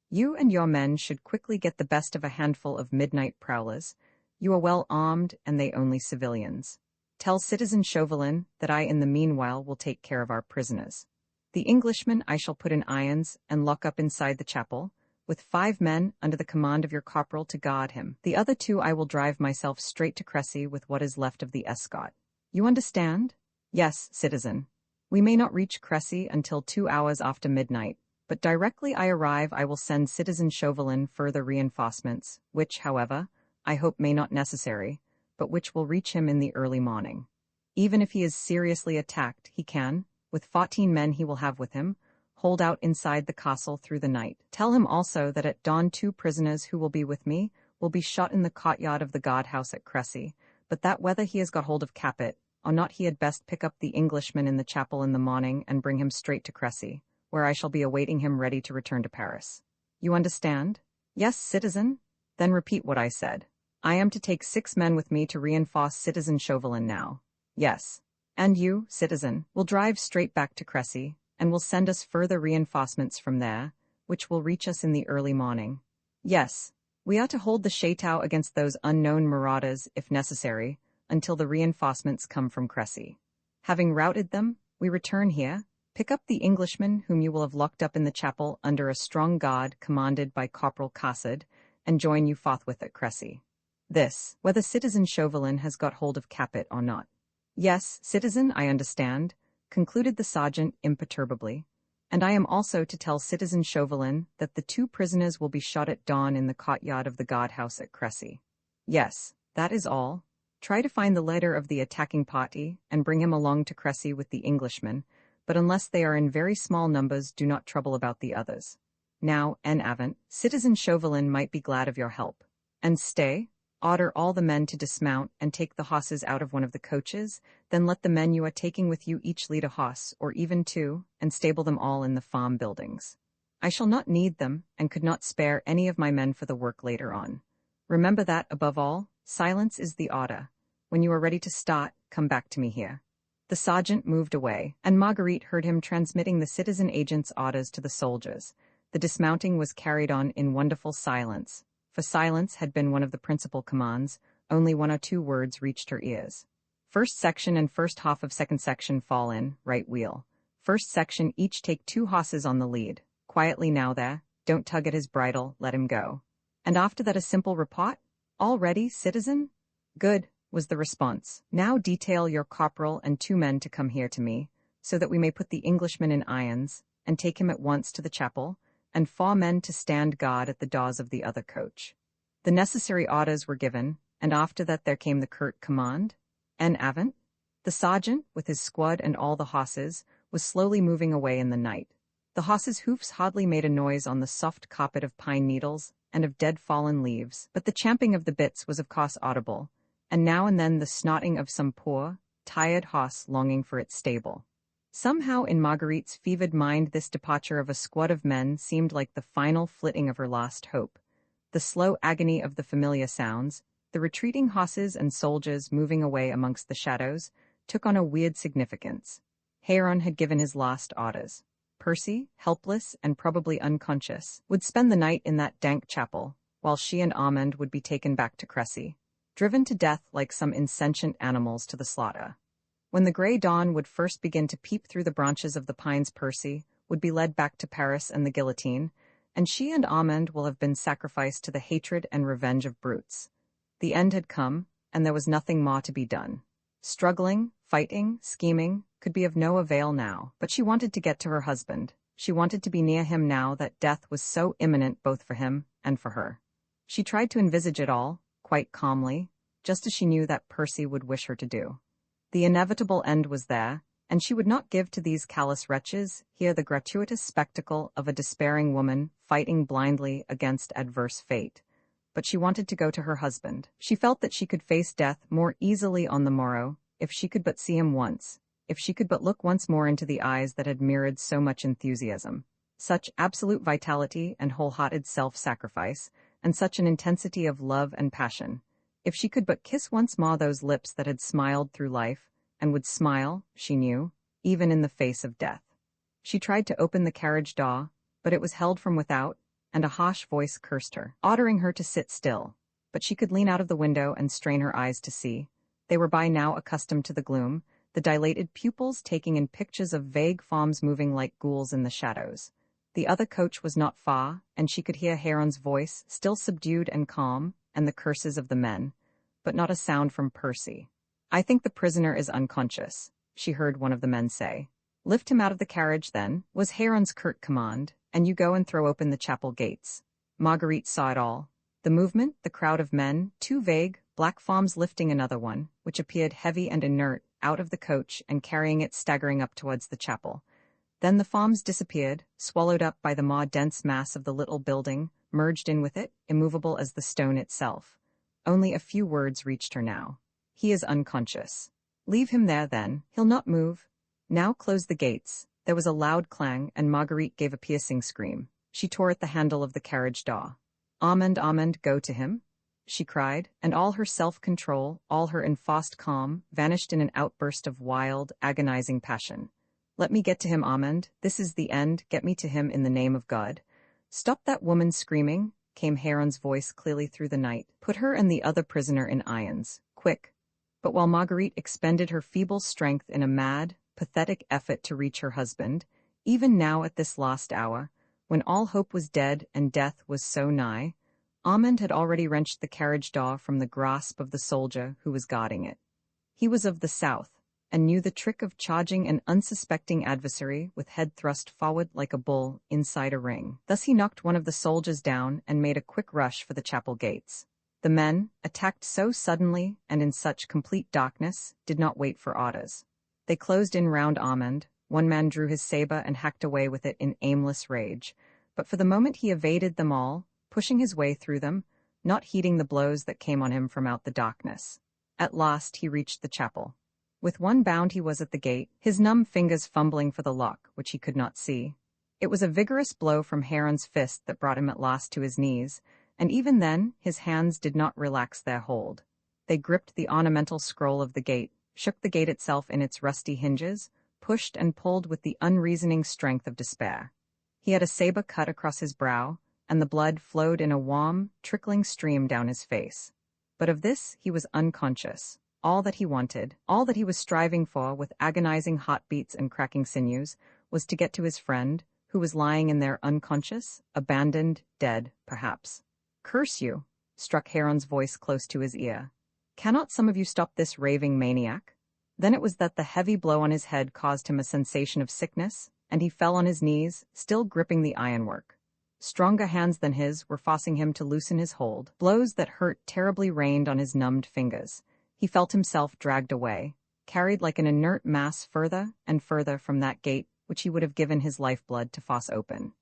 You and your men should quickly get the best of a handful of midnight prowlers. You are well armed, and they only civilians. Tell citizen Chauvelin that I in the meanwhile will take care of our prisoners. The Englishman I shall put in irons and lock up inside the chapel, with 5 men under the command of your corporal to guard him. The other 2 I will drive myself straight to Cressy with what is left of the escort. You understand?" "Yes, citizen. We may not reach Cressy until 2 hours after midnight, but directly I arrive I will send citizen Chauvelin further reinforcements, which, however, I hope may not necessary, but which will reach him in the early morning. Even if he is seriously attacked, he can, with 14 men he will have with him, hold out inside the castle through the night. Tell him also that at dawn 2 prisoners who will be with me will be shot in the courtyard of the guardhouse at Cressy, but that whether he has got hold of Capet or not he had best pick up the Englishman in the chapel in the morning and bring him straight to Cressy, where I shall be awaiting him ready to return to Paris. You understand?" "Yes, citizen." "Then repeat what I said. I am to take 6 men with me to reinforce citizen Chauvelin now." "Yes." "And you, citizen, will drive straight back to Cressy, and will send us further reinforcements from there, which will reach us in the early morning." "Yes. We are to hold the Chateau against those unknown marauders, if necessary, until the reinforcements come from Cressy. Having routed them, we return here, pick up the Englishman whom you will have locked up in the chapel under a strong guard commanded by Corporal Cassad, and join you forthwith at Cressy. This, whether citizen Chauvelin has got hold of Capet or not." "Yes, citizen, I understand," concluded the sergeant imperturbably, "and I am also to tell citizen Chauvelin that the 2 prisoners will be shot at dawn in the courtyard of the guardhouse at Cressy." "Yes, that is all. Try to find the leader of the attacking party and bring him along to Cressy with the Englishman, but unless they are in very small numbers, do not trouble about the others. Now, en avant, citizen Chauvelin might be glad of your help. And stay, Order all the men to dismount and take the horses out of one of the coaches, then let the men you are taking with you each lead a horse, or even two, and stable them all in the farm buildings. I shall not need them, and could not spare any of my men for the work later on. Remember that, above all, silence is the order. When you are ready to start, come back to me here." The sergeant moved away, and Marguerite heard him transmitting the citizen agent's orders to the soldiers. The dismounting was carried on in wonderful silence, for silence had been one of the principal commands. Only one or two words reached her ears. First section and first half of second section fall in, right wheel. First section each take 2 horses on the lead. Quietly now there, don't tug at his bridle, let him go. And after that a simple report, "All ready, citizen?" "Good," was the response. "Now detail your corporal and 2 men to come here to me, so that we may put the Englishman in irons, and take him at once to the chapel, and 4 men to stand guard at the doors of the other coach." The necessary orders were given, and after that there came the curt command, "En avant." The sergeant, with his squad and all the horses, was slowly moving away in the night. The horses' hoofs hardly made a noise on the soft carpet of pine needles and of dead fallen leaves, but the champing of the bits was of course audible, and now and then the snorting of some poor, tired horse longing for its stable. Somehow in Marguerite's fevered mind this departure of a squad of men seemed like the final flitting of her last hope. The slow agony of the familiar sounds, the retreating horses and soldiers moving away amongst the shadows, took on a weird significance. Héron had given his last orders. Percy, helpless and probably unconscious, would spend the night in that dank chapel, while she and Armand would be taken back to Crécy, driven to death like some insentient animals to the slaughter. When the grey dawn would first begin to peep through the branches of the pines, Percy would be led back to Paris and the guillotine, and she and Armand will have been sacrificed to the hatred and revenge of brutes. The end had come, and there was nothing more to be done. Struggling, fighting, scheming, could be of no avail now, but she wanted to get to her husband. She wanted to be near him now that death was so imminent both for him and for her. She tried to envisage it all, quite calmly, just as she knew that Percy would wish her to do. The inevitable end was there, and she would not give to these callous wretches here the gratuitous spectacle of a despairing woman fighting blindly against adverse fate. But she wanted to go to her husband. She felt that she could face death more easily on the morrow, if she could but see him once, if she could but look once more into the eyes that had mirrored so much enthusiasm, such absolute vitality and wholehearted self-sacrifice, and such an intensity of love and passion. If she could but kiss once more those lips that had smiled through life, and would smile, she knew, even in the face of death. She tried to open the carriage door, but it was held from without, and a harsh voice cursed her, ordering her to sit still. But she could lean out of the window and strain her eyes to see. They were by now accustomed to the gloom, the dilated pupils taking in pictures of vague forms moving like ghouls in the shadows. The other coach was not far, and she could hear Héron's voice, still subdued and calm, and the curses of the men, but not a sound from Percy. "I think the prisoner is unconscious," she heard one of the men say. "Lift him out of the carriage, then," was Héron's curt command, "and you go and throw open the chapel gates." Marguerite saw it all. The movement, the crowd of men, 2 vague, black forms lifting another one, which appeared heavy and inert, out of the coach and carrying it staggering up towards the chapel. Then the forms disappeared, swallowed up by the more dense mass of the little building, merged in with it, immovable as the stone itself. Only a few words reached her now. "He is unconscious. Leave him there, then. He'll not move. Now close the gates." There was a loud clang, and Marguerite gave a piercing scream. She tore at the handle of the carriage door. Armand, go to him," she cried, and all her self-control, all her enforced calm, vanished in an outburst of wild, agonizing passion. "Let me get to him, Armand. This is the end. Get me to him in the name of God." "Stop that woman screaming," came Héron's voice clearly through the night. "Put her and the other prisoner in irons. Quick." But while Marguerite expended her feeble strength in a mad, pathetic effort to reach her husband, even now at this last hour, when all hope was dead and death was so nigh, Armand had already wrenched the carriage door from the grasp of the soldier who was guarding it. He was of the south, and knew the trick of charging an unsuspecting adversary with head thrust forward like a bull inside a ring. Thus he knocked one of the soldiers down and made a quick rush for the chapel gates. The men, attacked so suddenly and in such complete darkness, did not wait for orders. They closed in round Armand. One man drew his saber and hacked away with it in aimless rage, but for the moment he evaded them all, pushing his way through them, not heeding the blows that came on him from out the darkness. At last he reached the chapel. With one bound he was at the gate, his numb fingers fumbling for the lock, which he could not see. It was a vigorous blow from Heron's fist that brought him at last to his knees, and even then his hands did not relax their hold. They gripped the ornamental scroll of the gate, shook the gate itself in its rusty hinges, pushed and pulled with the unreasoning strength of despair. He had a saber cut across his brow, and the blood flowed in a warm, trickling stream down his face. But of this he was unconscious. All that he wanted, all that he was striving for with agonizing heartbeats and cracking sinews, was to get to his friend, who was lying in there unconscious, abandoned, dead, perhaps. "Curse you!" struck Heron's voice close to his ear. "Cannot some of you stop this raving maniac?" Then it was that the heavy blow on his head caused him a sensation of sickness, and he fell on his knees, still gripping the ironwork. Stronger hands than his were forcing him to loosen his hold. Blows that hurt terribly rained on his numbed fingers. He felt himself dragged away, carried like an inert mass further and further from that gate which he would have given his lifeblood to force open.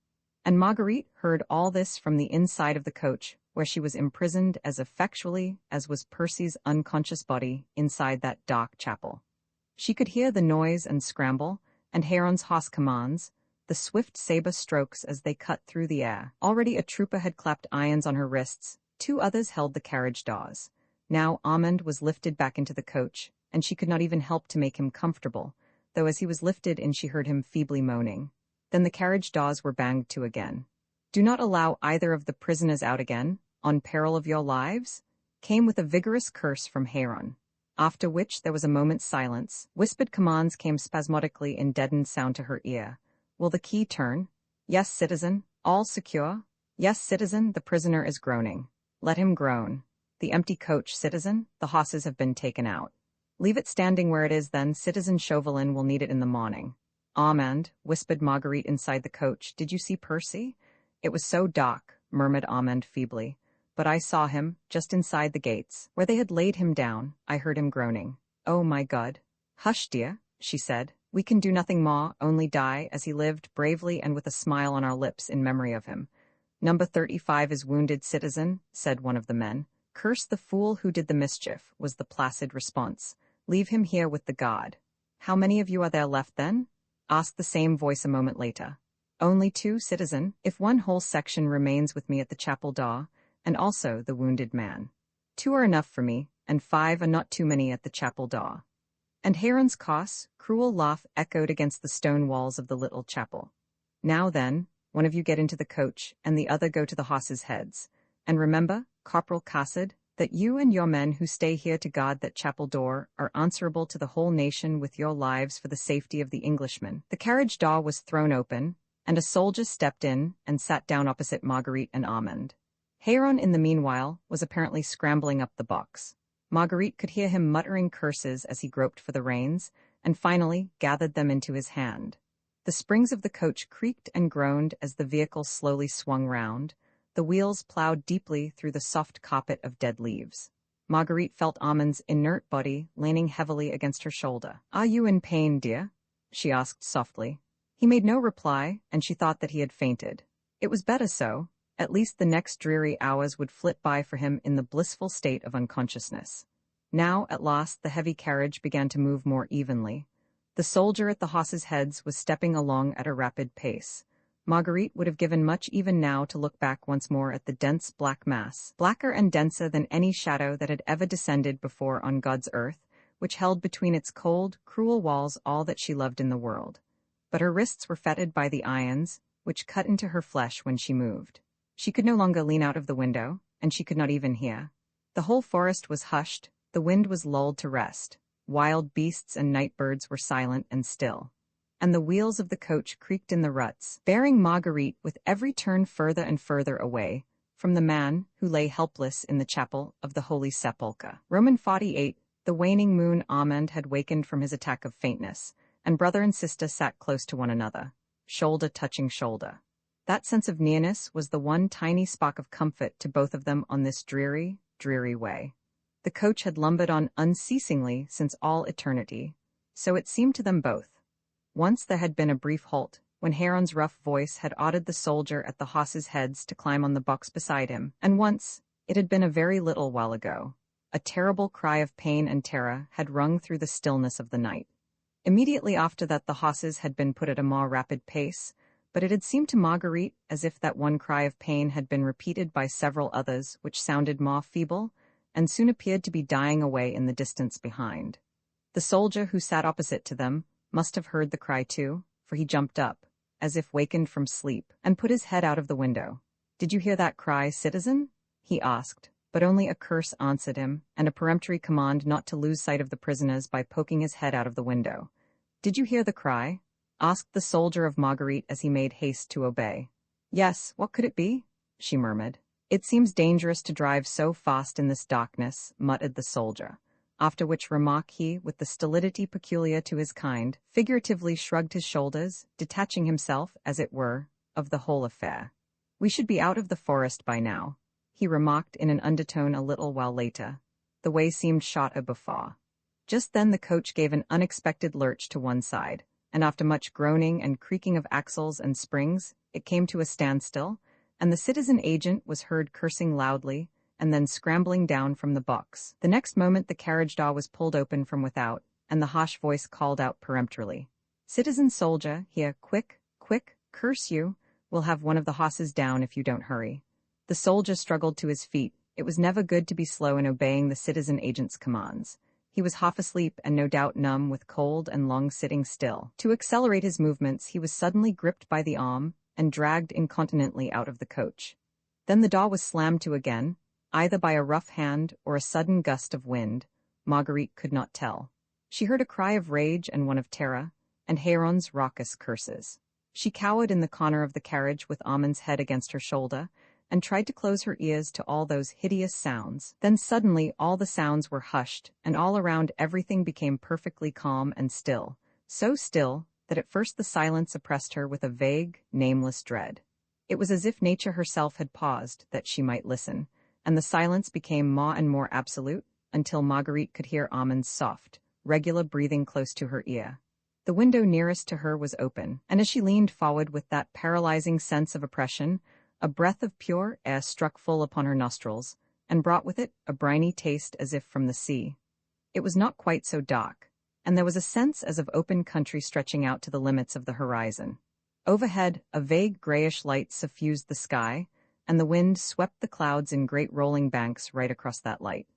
And Marguerite heard all this from the inside of the coach, where she was imprisoned as effectually as was Percy's unconscious body inside that dark chapel. She could hear the noise and scramble, and Heron's hoarse commands, the swift saber strokes as they cut through the air. Already a trooper had clapped irons on her wrists, 2 others held the carriage doors. Now Armand was lifted back into the coach, and she could not even help to make him comfortable, though as he was lifted in she heard him feebly moaning. Then the carriage doors were banged to again. "Do not allow either of the prisoners out again, on peril of your lives," came with a vigorous curse from Heron. After which there was a moment's silence. Whispered commands came spasmodically in deadened sound to her ear. "Will the key turn?" "Yes, citizen." "All secure?" "Yes, citizen." "The prisoner is groaning." "Let him groan." "The empty coach, citizen. The horses have been taken out." "Leave it standing where it is then. Citizen Chauvelin will need it in the morning." "Armand," whispered Marguerite inside the coach, "did you see Percy?" "It was so dark," murmured Armand feebly. "But I saw him, just inside the gates, where they had laid him down. I heard him groaning." "Oh my God." "Hush, dear," she said. "We can do nothing more, only die, as he lived, bravely and with a smile on our lips in memory of him." "Number 35 is wounded, citizen," said one of the men. "Curse the fool who did the mischief," was the placid response. "Leave him here with the guard." "How many of you are there left, then?" asked the same voice a moment later. "Only 2, citizen, if one whole section remains with me at the chapel door, and also the wounded man. 2 are enough for me, and 5 are not too many at the chapel door." And Heron's coarse, cruel laugh echoed against the stone walls of the little chapel. "Now then, one of you get into the coach, and the other go to the horses' heads. And remember, Corporal Cassad, that you and your men who stay here to guard that chapel door are answerable to the whole nation with your lives for the safety of the Englishmen." The carriage door was thrown open, and a soldier stepped in and sat down opposite Marguerite and Armand. Heron, in the meanwhile, was apparently scrambling up the box. Marguerite could hear him muttering curses as he groped for the reins, and finally gathered them into his hand. The springs of the coach creaked and groaned as the vehicle slowly swung round. The wheels plowed deeply through the soft carpet of dead leaves. Marguerite felt Armand's inert body leaning heavily against her shoulder. "Are you in pain, dear?" she asked softly. He made no reply, and she thought that he had fainted. It was better so. At least the next dreary hours would flit by for him in the blissful state of unconsciousness. Now, at last, the heavy carriage began to move more evenly. The soldier at the horses' heads was stepping along at a rapid pace. Marguerite would have given much even now to look back once more at the dense black mass, blacker and denser than any shadow that had ever descended before on God's earth, which held between its cold, cruel walls all that she loved in the world. But her wrists were fettered by the irons, which cut into her flesh when she moved. She could no longer lean out of the window, and she could not even hear. The whole forest was hushed, the wind was lulled to rest. Wild beasts and night birds were silent and still. And the wheels of the coach creaked in the ruts, bearing Marguerite with every turn further and further away from the man who lay helpless in the chapel of the Holy Sepulchre. Roman 48, the waning moon. Armand had wakened from his attack of faintness, and brother and sister sat close to one another, shoulder touching shoulder. That sense of nearness was the one tiny spark of comfort to both of them on this dreary, dreary way. The coach had lumbered on unceasingly since all eternity, so it seemed to them both. Once there had been a brief halt, when Heron's rough voice had ordered the soldier at the horses' heads to climb on the box beside him, and once, It had been a very little while ago. A terrible cry of pain and terror had rung through the stillness of the night. Immediately after that the horses had been put at a more rapid pace, but it had seemed to Marguerite as if that one cry of pain had been repeated by several others which sounded more feeble, and soon appeared to be dying away in the distance behind. The soldier who sat opposite to them must have heard the cry too, for he jumped up, as if wakened from sleep, and put his head out of the window. "Did you hear that cry, citizen?" he asked, but only a curse answered him, and a peremptory command not to lose sight of the prisoners by poking his head out of the window. "Did you hear the cry?" asked the soldier of Marguerite as he made haste to obey. "Yes, what could it be?" she murmured. "It seems dangerous to drive so fast in this darkness," muttered the soldier, after which remark he, with the stolidity peculiar to his kind, figuratively shrugged his shoulders, detaching himself, as it were, of the whole affair. "We should be out of the forest by now," he remarked in an undertone a little while later. "The way seemed shorter before." Just then the coach gave an unexpected lurch to one side, and after much groaning and creaking of axles and springs, it came to a standstill, and the citizen agent was heard cursing loudly, and then scrambling down from the box. The next moment the carriage door was pulled open from without, and the harsh voice called out peremptorily, "Citizen soldier, here, quick, quick, curse you, we'll have one of the horses down if you don't hurry." The soldier struggled to his feet. It was never good to be slow in obeying the citizen agent's commands. He was half asleep and no doubt numb with cold and long sitting still. To accelerate his movements, he was suddenly gripped by the arm and dragged incontinently out of the coach. Then the door was slammed to again, either by a rough hand or a sudden gust of wind. Marguerite could not tell. She heard a cry of rage and one of terror, and Héron's raucous curses. She cowered in the corner of the carriage with Armand's head against her shoulder, and tried to close her ears to all those hideous sounds. Then suddenly all the sounds were hushed, and all around everything became perfectly calm and still, so still that at first the silence oppressed her with a vague, nameless dread. It was as if nature herself had paused that she might listen, and the silence became more and more absolute, until Marguerite could hear Armand's soft, regular breathing close to her ear. The window nearest to her was open, and as she leaned forward with that paralyzing sense of oppression, a breath of pure air struck full upon her nostrils, and brought with it a briny taste as if from the sea. It was not quite so dark, and there was a sense as of open country stretching out to the limits of the horizon. Overhead, a vague grayish light suffused the sky, and the wind swept the clouds in great rolling banks right across that light.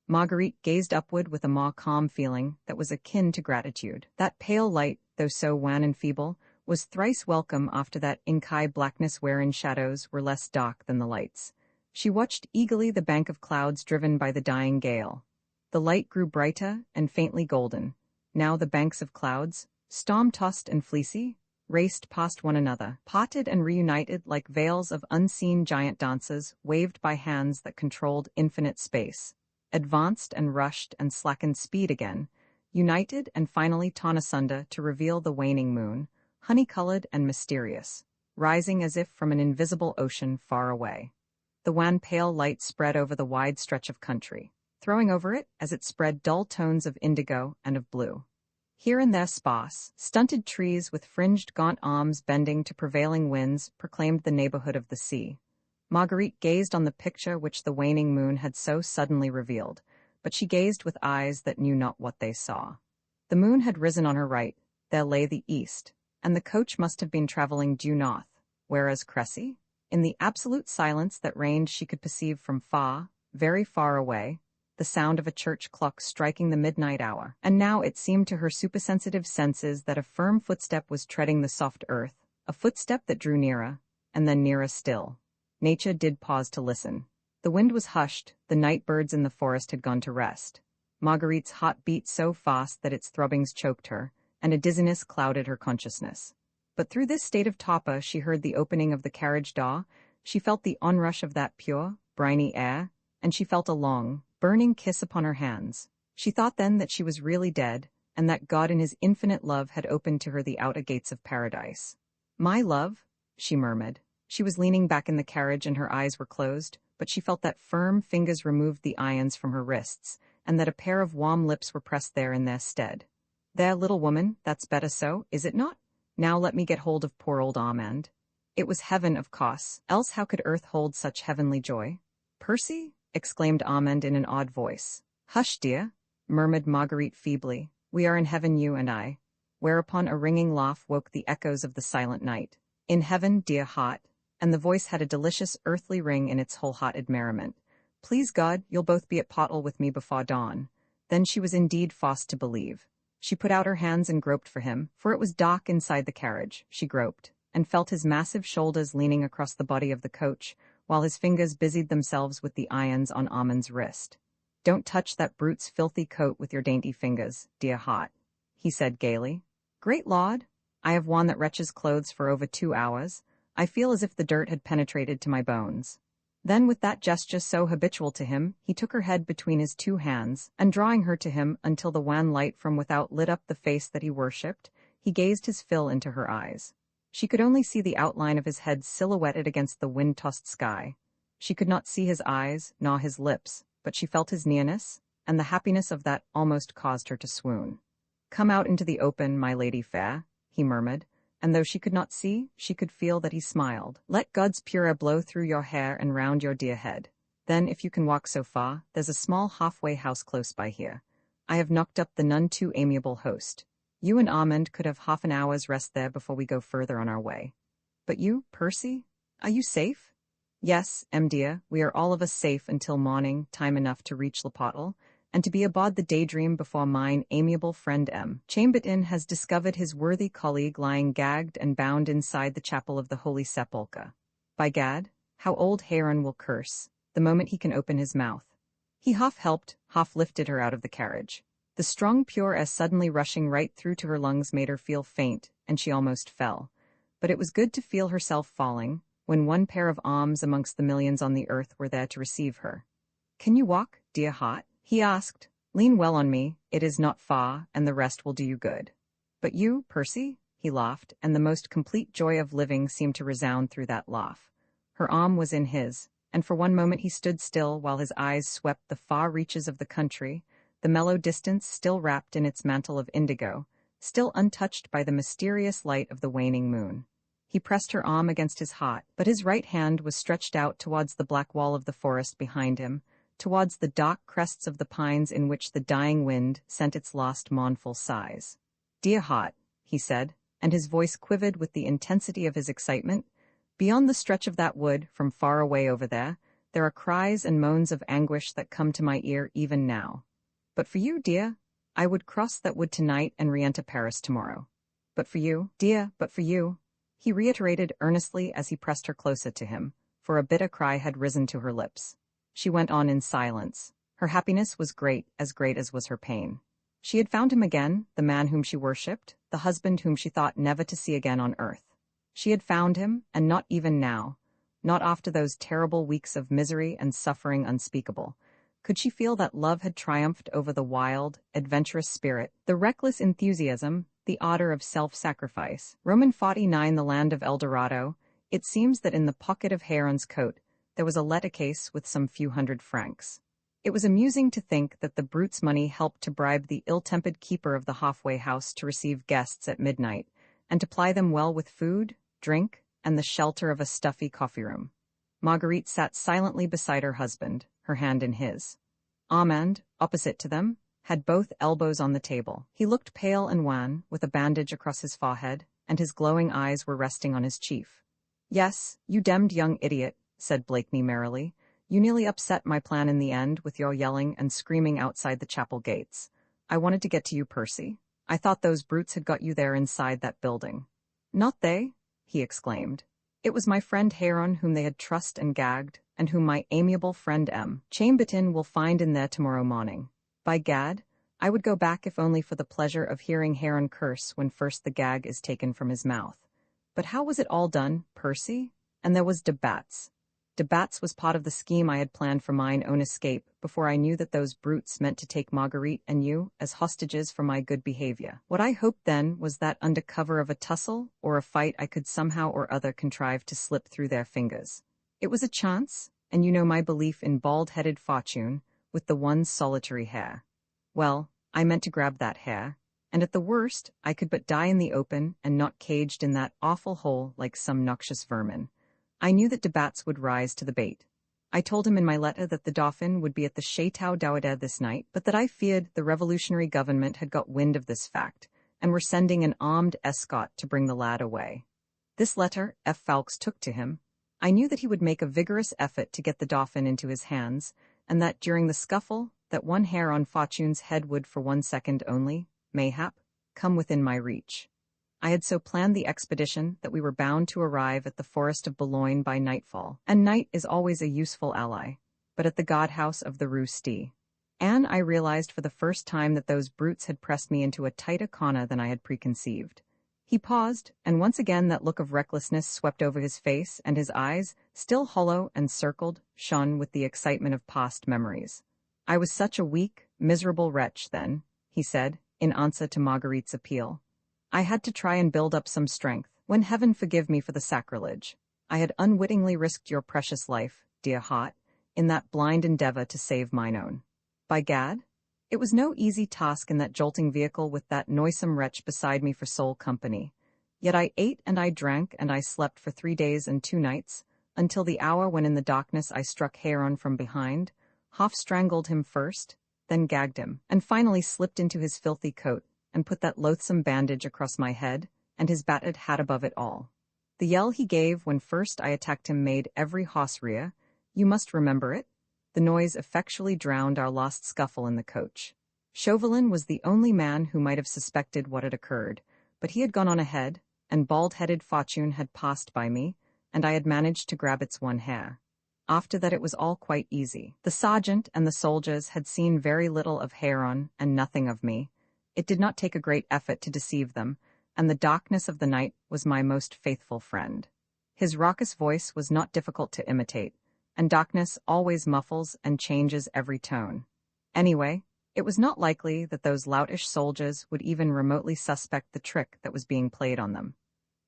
Marguerite gazed upward with a more calm feeling that was akin to gratitude. That pale light, though so wan and feeble, was thrice welcome after that ink-eye blackness wherein shadows were less dark than the lights. She watched eagerly the bank of clouds driven by the dying gale. The light grew brighter and faintly golden. Now the banks of clouds, storm-tossed and fleecy, raced past one another, parted and reunited like veils of unseen giant dancers waved by hands that controlled infinite space, advanced and rushed and slackened speed again, united and finally torn asunder to reveal the waning moon, honey-colored and mysterious, rising as if from an invisible ocean far away. The wan pale light spread over the wide stretch of country, throwing over it, as it spread, dull tones of indigo and of blue. Here and there sparse, stunted trees with fringed gaunt arms bending to prevailing winds proclaimed the neighborhood of the sea. Marguerite gazed on the picture which the waning moon had so suddenly revealed, but she gazed with eyes that knew not what they saw. The moon had risen on her right, there lay the east, and the coach must have been traveling due north, whereas Cressy, in the absolute silence that reigned, she could perceive from far, very far away, the sound of a church clock striking the midnight hour, and now it seemed to her supersensitive senses that a firm footstep was treading the soft earth, a footstep that drew nearer, and then nearer still. Nature did pause to listen. The wind was hushed, the night birds in the forest had gone to rest. Marguerite's heart beat so fast that its throbbings choked her, and a dizziness clouded her consciousness. But through this state of torpor she heard the opening of the carriage door, she felt the onrush of that pure, briny air, and she felt a long, burning kiss upon her hands. She thought then that she was really dead, and that God in his infinite love had opened to her the outer gates of paradise. "My love," she murmured. She was leaning back in the carriage and her eyes were closed, but she felt that firm fingers removed the irons from her wrists, and that a pair of warm lips were pressed there in their stead. "There, little woman, that's better so, is it not? Now let me get hold of poor old Armand." It was heaven, of course, else how could earth hold such heavenly joy? "Percy?" exclaimed Amand in an odd voice. Hush, dear, murmured Marguerite feebly. We are in heaven, you and I. Whereupon a ringing laugh woke the echoes of the silent night. In heaven, dear heart, and the voice had a delicious earthly ring in its wholehearted merriment. Please God, you'll both be at Pottle with me before dawn. Then she was indeed fast to believe. She put out her hands and groped for him, for it was dark inside the carriage. She groped, and felt his massive shoulders leaning across the body of the coach, while his fingers busied themselves with the irons on Amand's wrist. Don't touch that brute's filthy coat with your dainty fingers, dear heart, he said gaily. Great Lord, I have worn that wretch's clothes for over 2 hours. I feel as if the dirt had penetrated to my bones. Then with that gesture so habitual to him, he took her head between his 2 hands, and drawing her to him until the wan light from without lit up the face that he worshipped, he gazed his fill into her eyes. She could only see the outline of his head silhouetted against the wind-tossed sky. She could not see his eyes, nor his lips, but she felt his nearness, and the happiness of that almost caused her to swoon. Come out into the open, my lady fair, he murmured, and though she could not see, she could feel that he smiled. Let God's pure air blow through your hair and round your dear head. Then, if you can walk so far, there's a small halfway house close by here. I have knocked up the none too amiable host. You and Amand could have half an hour's rest there before we go further on our way. But you, Percy? Are you safe? Yes, dear, we are all of us safe until morning, time enough to reach Le Pottle, and to be aboard the Daydream before mine amiable friend Chambertin has discovered his worthy colleague lying gagged and bound inside the chapel of the Holy Sepulchre. By gad, how old Heron will curse, the moment he can open his mouth. He half helped, half lifted her out of the carriage. The strong pure air suddenly rushing right through to her lungs made her feel faint, and she almost fell. But it was good to feel herself falling, when one pair of arms amongst the millions on the earth were there to receive her. Can you walk, dear heart? He asked. Lean well on me, it is not far, and the rest will do you good. But you, Percy? He laughed, and the most complete joy of living seemed to resound through that laugh. Her arm was in his, and for one moment he stood still while his eyes swept the far reaches of the country, the mellow distance still wrapped in its mantle of indigo, still untouched by the mysterious light of the waning moon. He pressed her arm against his heart, but his right hand was stretched out towards the black wall of the forest behind him, towards the dark crests of the pines in which the dying wind sent its last mournful sighs. Dear heart, he said, and his voice quivered with the intensity of his excitement, beyond the stretch of that wood, from far away over there are cries and moans of anguish that come to my ear even now. But for you, dear, I would cross that wood tonight and re-enter Paris tomorrow. But for you, dear, but for you, he reiterated earnestly as he pressed her closer to him, for a bitter cry had risen to her lips. She went on in silence. Her happiness was great as was her pain. She had found him again, the man whom she worshipped, the husband whom she thought never to see again on earth. She had found him, and not even now, not after those terrible weeks of misery and suffering unspeakable, could she feel that love had triumphed over the wild, adventurous spirit, the reckless enthusiasm, the ardor of self-sacrifice. Roman 49 The land of El Dorado. It seems that in the pocket of Heron's coat there was a letter case with some few hundred francs. It was amusing to think that the brute's money helped to bribe the ill-tempered keeper of the halfway house to receive guests at midnight, and to ply them well with food, drink, and the shelter of a stuffy coffee-room. Marguerite sat silently beside her husband, her hand in his. Amand, opposite to them, had both elbows on the table. He looked pale and wan, with a bandage across his forehead, and his glowing eyes were resting on his chief. Yes, you demmed young idiot, said Blakeney merrily. You nearly upset my plan in the end with your yelling and screaming outside the chapel gates. I wanted to get to you, Percy. I thought those brutes had got you there inside that building. Not they, he exclaimed. It was my friend Heron whom they had trussed and gagged, and whom my amiable friend Chambertin will find in there tomorrow morning. By gad, I would go back if only for the pleasure of hearing Heron curse when first the gag is taken from his mouth. But how was it all done, Percy? And there was de Batz. De Batz was part of the scheme I had planned for mine own escape, before I knew that those brutes meant to take Marguerite and you as hostages for my good behavior. What I hoped then was that under cover of a tussle or a fight I could somehow or other contrive to slip through their fingers. It was a chance, and you know my belief in bald-headed fortune, with the one solitary hair. Well, I meant to grab that hair, and at the worst, I could but die in the open and not caged in that awful hole like some noxious vermin. I knew that de Batz would rise to the bait. I told him in my letter that the Dauphin would be at the Château d'Auder this night, but that I feared the revolutionary government had got wind of this fact, and were sending an armed escort to bring the lad away. This letter F. Fawkes took to him. I knew that he would make a vigorous effort to get the Dauphin into his hands, and that during the scuffle, that one hair on Fortune's head would for 1 second only, mayhap, come within my reach. I had so planned the expedition that we were bound to arrive at the forest of Boulogne by nightfall, and night is always a useful ally, but at the guardhouse of the Rue Sti. And I realized for the first time that those brutes had pressed me into a tighter corner than I had preconceived. He paused, and once again that look of recklessness swept over his face, and his eyes, still hollow and circled, shone with the excitement of past memories. I was such a weak, miserable wretch then, he said, in answer to Marguerite's appeal. I had to try and build up some strength, when heaven forgive me for the sacrilege. I had unwittingly risked your precious life, dear heart, in that blind endeavor to save mine own. By gad, it was no easy task in that jolting vehicle with that noisome wretch beside me for sole company. Yet I ate and I drank and I slept for 3 days and 2 nights, until the hour when in the darkness I struck Héron from behind, half strangled him first, then gagged him, and finally slipped into his filthy coat, and put that loathsome bandage across my head, and his battered hat above it all. The yell he gave when first I attacked him made every horse rear. You must remember it. The noise effectually drowned our lost scuffle in the coach. Chauvelin was the only man who might have suspected what had occurred, but he had gone on ahead, and bald-headed Fortune had passed by me, and I had managed to grab its one hair. After that it was all quite easy. The sergeant and the soldiers had seen very little of Héron and nothing of me. It did not take a great effort to deceive them, and the darkness of the night was my most faithful friend. His raucous voice was not difficult to imitate, and darkness always muffles and changes every tone. Anyway, it was not likely that those loutish soldiers would even remotely suspect the trick that was being played on them.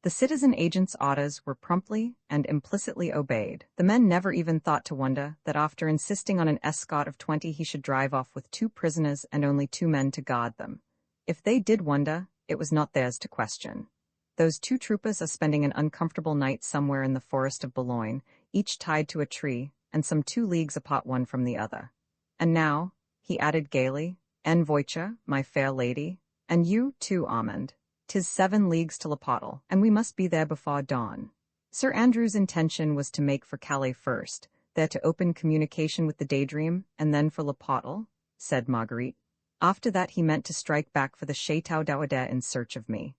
The citizen agent's orders were promptly and implicitly obeyed. The men never even thought to wonder that after insisting on an escort of 20 he should drive off with 2 prisoners and only 2 men to guard them. If they did wonder, it was not theirs to question. Those 2 troopers are spending an uncomfortable night somewhere in the forest of Boulogne, each tied to a tree, and some 2 leagues apart one from the other. And now, he added gaily, en voiture, my fair lady, and you, too, Armand. 'Tis 7 leagues to Le Potel, and we must be there before dawn. Sir Andrew's intention was to make for Calais first, there to open communication with the Daydream, and then for Le Potel, said Marguerite. After that he meant to strike back for the Château d'Auder in search of me.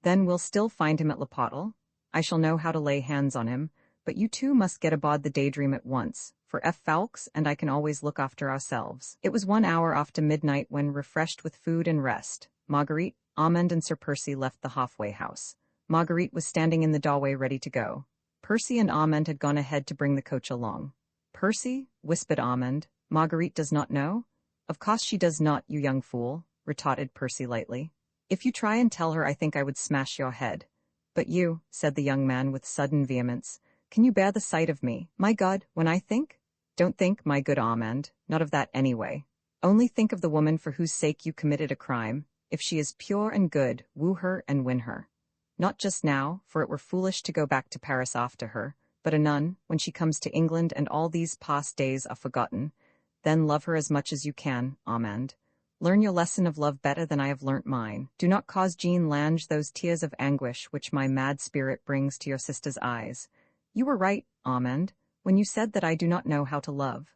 Then we'll still find him at Le Potel. I shall know how to lay hands on him, but you 2 must get aboard the Daydream at once, for F. Fawkes and I can always look after ourselves. It was 1 hour after midnight when, refreshed with food and rest, Marguerite, Armand and Sir Percy left the halfway house. Marguerite was standing in the doorway ready to go. Percy and Armand had gone ahead to bring the coach along. Percy, whispered Armand, Marguerite does not know? Of course she does not, you young fool, retorted Percy lightly. If you try and tell her, I think I would smash your head. But you, said the young man with sudden vehemence, can you bear the sight of me? My God, when I think? Don't think, my good Armand, not of that anyway. Only think of the woman for whose sake you committed a crime. If she is pure and good, woo her and win her. Not just now, for it were foolish to go back to Paris after her, but anon, when she comes to England and all these past days are forgotten. Then love her as much as you can, Armand. Learn your lesson of love better than I have learnt mine. Do not cause Jean Lange those tears of anguish which my mad spirit brings to your sister's eyes. You were right, Armand, when you said that I do not know how to love.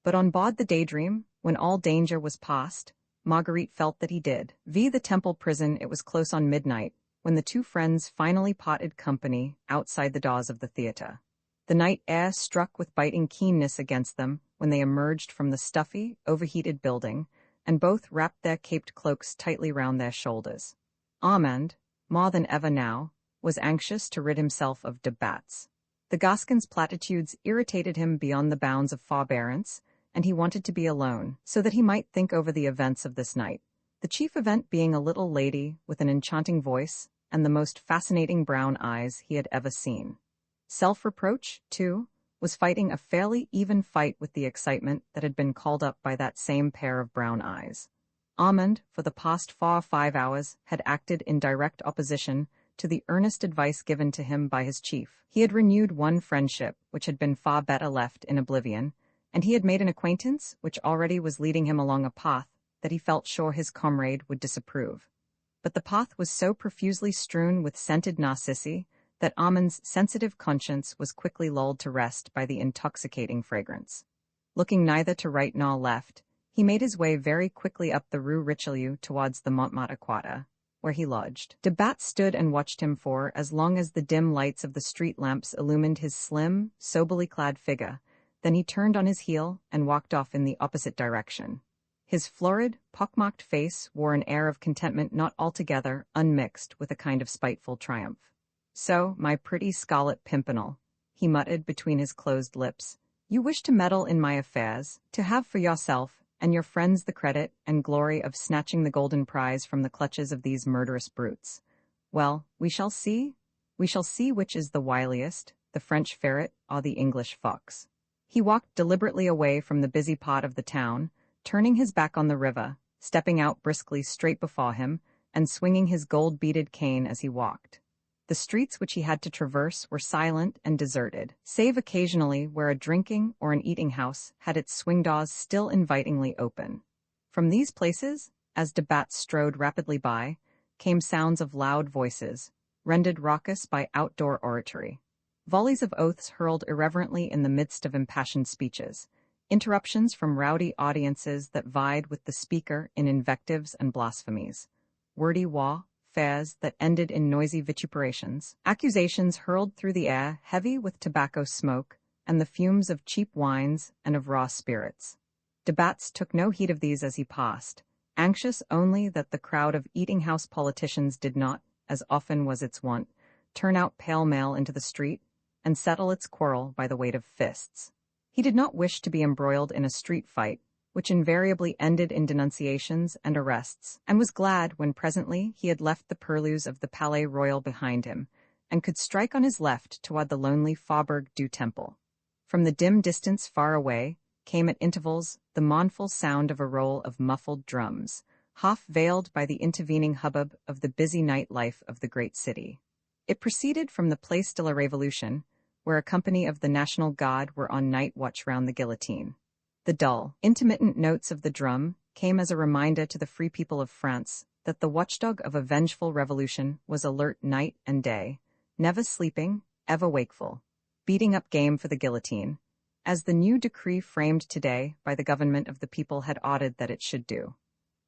But on board the Daydream, when all danger was past, Marguerite felt that he did. The Temple prison, it was close on midnight, when the 2 friends finally parted company outside the doors of the theatre. The night air struck with biting keenness against them when they emerged from the stuffy, overheated building, and both wrapped their caped cloaks tightly round their shoulders. Armand, more than ever now, was anxious to rid himself of de Batz. The Gascon's platitudes irritated him beyond the bounds of forbearance, and he wanted to be alone, so that he might think over the events of this night, the chief event being a little lady with an enchanting voice and the most fascinating brown eyes he had ever seen. Self-reproach, too, was fighting a fairly even fight with the excitement that had been called up by that same pair of brown eyes. Armand, for the past 4 or 5 hours, had acted in direct opposition to the earnest advice given to him by his chief. He had renewed one friendship which had been far better left in oblivion, and he had made an acquaintance which already was leading him along a path that he felt sure his comrade would disapprove. But the path was so profusely strewn with scented narcissi that Armand's sensitive conscience was quickly lulled to rest by the intoxicating fragrance. Looking neither to right nor left, he made his way very quickly up the Rue Richelieu towards the Montmartre quarter, where he lodged. De Batz stood and watched him for as long as the dim lights of the street lamps illumined his slim, soberly clad figure. Then he turned on his heel and walked off in the opposite direction. His florid, pockmarked face wore an air of contentment not altogether unmixed with a kind of spiteful triumph. "So, my pretty Scarlet Pimpernel," he muttered between his closed lips, "you wish to meddle in my affairs, to have for yourself and your friends the credit and glory of snatching the golden prize from the clutches of these murderous brutes. Well, we shall see. We shall see which is the wiliest, the French ferret or the English fox." He walked deliberately away from the busy part of the town, turning his back on the river, stepping out briskly straight before him, and swinging his gold-beaded cane as he walked. The streets which he had to traverse were silent and deserted, save occasionally where a drinking or an eating house had its swing doors still invitingly open. From these places, as de Batz strode rapidly by, came sounds of loud voices, rendered raucous by outdoor oratory. Volleys of oaths hurled irreverently in the midst of impassioned speeches, interruptions from rowdy audiences that vied with the speaker in invectives and blasphemies, wordy warfares that ended in noisy vituperations, accusations hurled through the air heavy with tobacco smoke and the fumes of cheap wines and of raw spirits. De Batz took no heed of these as he passed, anxious only that the crowd of eating-house politicians did not, as often was its wont, turn out pell-mell into the street and settle its quarrel by the weight of fists. He did not wish to be embroiled in a street fight, which invariably ended in denunciations and arrests, and was glad when presently he had left the purlieus of the Palais Royal behind him, and could strike on his left toward the lonely Faubourg du Temple. From the dim distance far away came at intervals the mournful sound of a roll of muffled drums, half veiled by the intervening hubbub of the busy night life of the great city. It proceeded from the Place de la Révolution, where a company of the National Guard were on night watch round the guillotine. The dull, intermittent notes of the drum came as a reminder to the free people of France that the watchdog of a vengeful revolution was alert night and day, never sleeping, ever wakeful, beating up game for the guillotine, as the new decree framed today by the government of the people had ordered that it should do.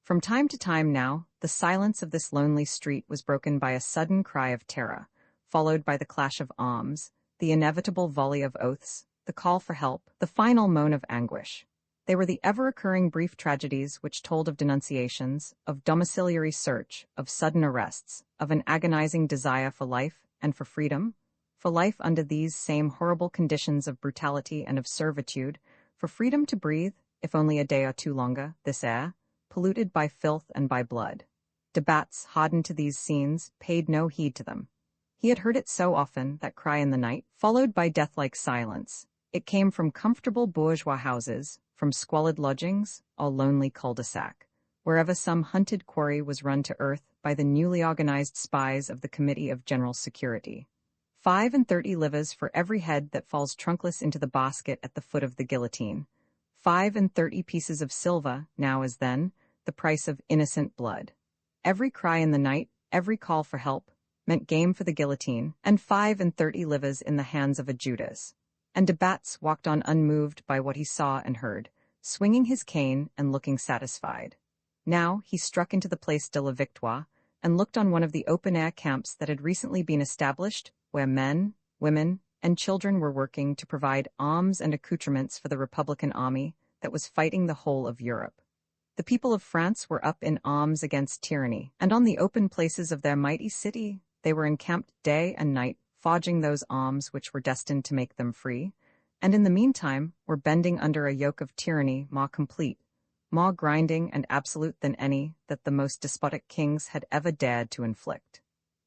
From time to time now, the silence of this lonely street was broken by a sudden cry of terror, followed by the clash of arms, the inevitable volley of oaths, the call for help, the final moan of anguish. They were the ever-occurring brief tragedies which told of denunciations, of domiciliary search, of sudden arrests, of an agonizing desire for life and for freedom, for life under these same horrible conditions of brutality and of servitude, for freedom to breathe, if only a day or two longer, this air, polluted by filth and by blood. De Batz, hardened to these scenes, paid no heed to them. He had heard it so often, that cry in the night, followed by death-like silence. It came from comfortable bourgeois houses, from squalid lodgings, or lonely cul-de-sac, wherever some hunted quarry was run to earth by the newly organized spies of the Committee of General Security. 35 livres for every head that falls trunkless into the basket at the foot of the guillotine. 35 pieces of silver, now as then, the price of innocent blood. Every cry in the night, every call for help, meant game for the guillotine, and 35 livres in the hands of a Judas. And de Batz walked on unmoved by what he saw and heard, swinging his cane and looking satisfied. Now he struck into the Place de la Victoire, and looked on one of the open-air camps that had recently been established, where men, women, and children were working to provide arms and accoutrements for the Republican army that was fighting the whole of Europe. The people of France were up in arms against tyranny, and on the open places of their mighty city, they were encamped day and night, forging those arms which were destined to make them free, and in the meantime were bending under a yoke of tyranny more complete, more grinding and absolute than any that the most despotic kings had ever dared to inflict.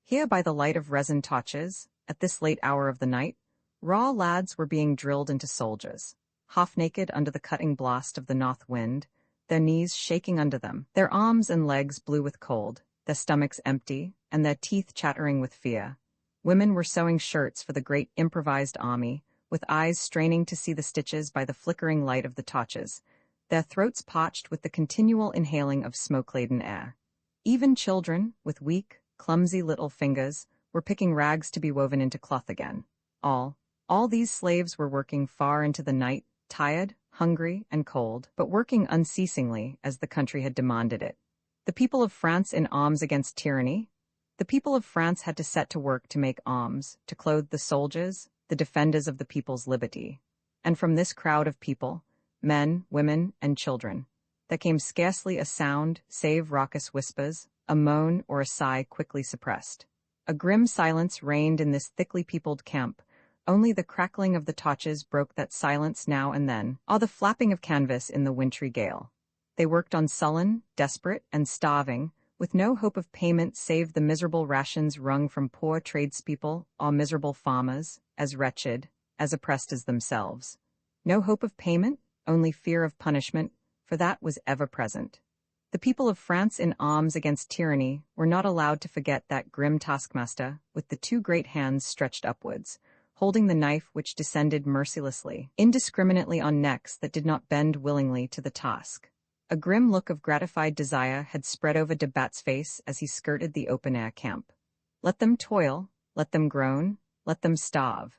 Here by the light of resin torches, at this late hour of the night, raw lads were being drilled into soldiers, half-naked under the cutting blast of the north wind, their knees shaking under them, their arms and legs blue with cold, their stomachs empty, and their teeth chattering with fear. Women were sewing shirts for the great improvised army, with eyes straining to see the stitches by the flickering light of the torches, their throats parched with the continual inhaling of smoke-laden air. Even children, with weak, clumsy little fingers, were picking rags to be woven into cloth again. All these slaves were working far into the night, tired, hungry, and cold, but working unceasingly as the country had demanded it. The people of France in arms against tyranny? The people of France had to set to work to make arms, to clothe the soldiers, the defenders of the people's liberty. And from this crowd of people, men, women, and children, there came scarcely a sound save raucous whispers, a moan or a sigh quickly suppressed. A grim silence reigned in this thickly peopled camp. Only the crackling of the torches broke that silence now and then, or the flapping of canvas in the wintry gale. They worked on sullen, desperate, and starving, with no hope of payment save the miserable rations wrung from poor tradespeople or miserable farmers, as wretched, as oppressed as themselves. No hope of payment, only fear of punishment, for that was ever present. The people of France in arms against tyranny were not allowed to forget that grim taskmaster, with the two great hands stretched upwards, holding the knife which descended mercilessly, indiscriminately on necks that did not bend willingly to the task. A grim look of gratified desire had spread over de Bat's face as he skirted the open-air camp. Let them toil, let them groan, let them starve.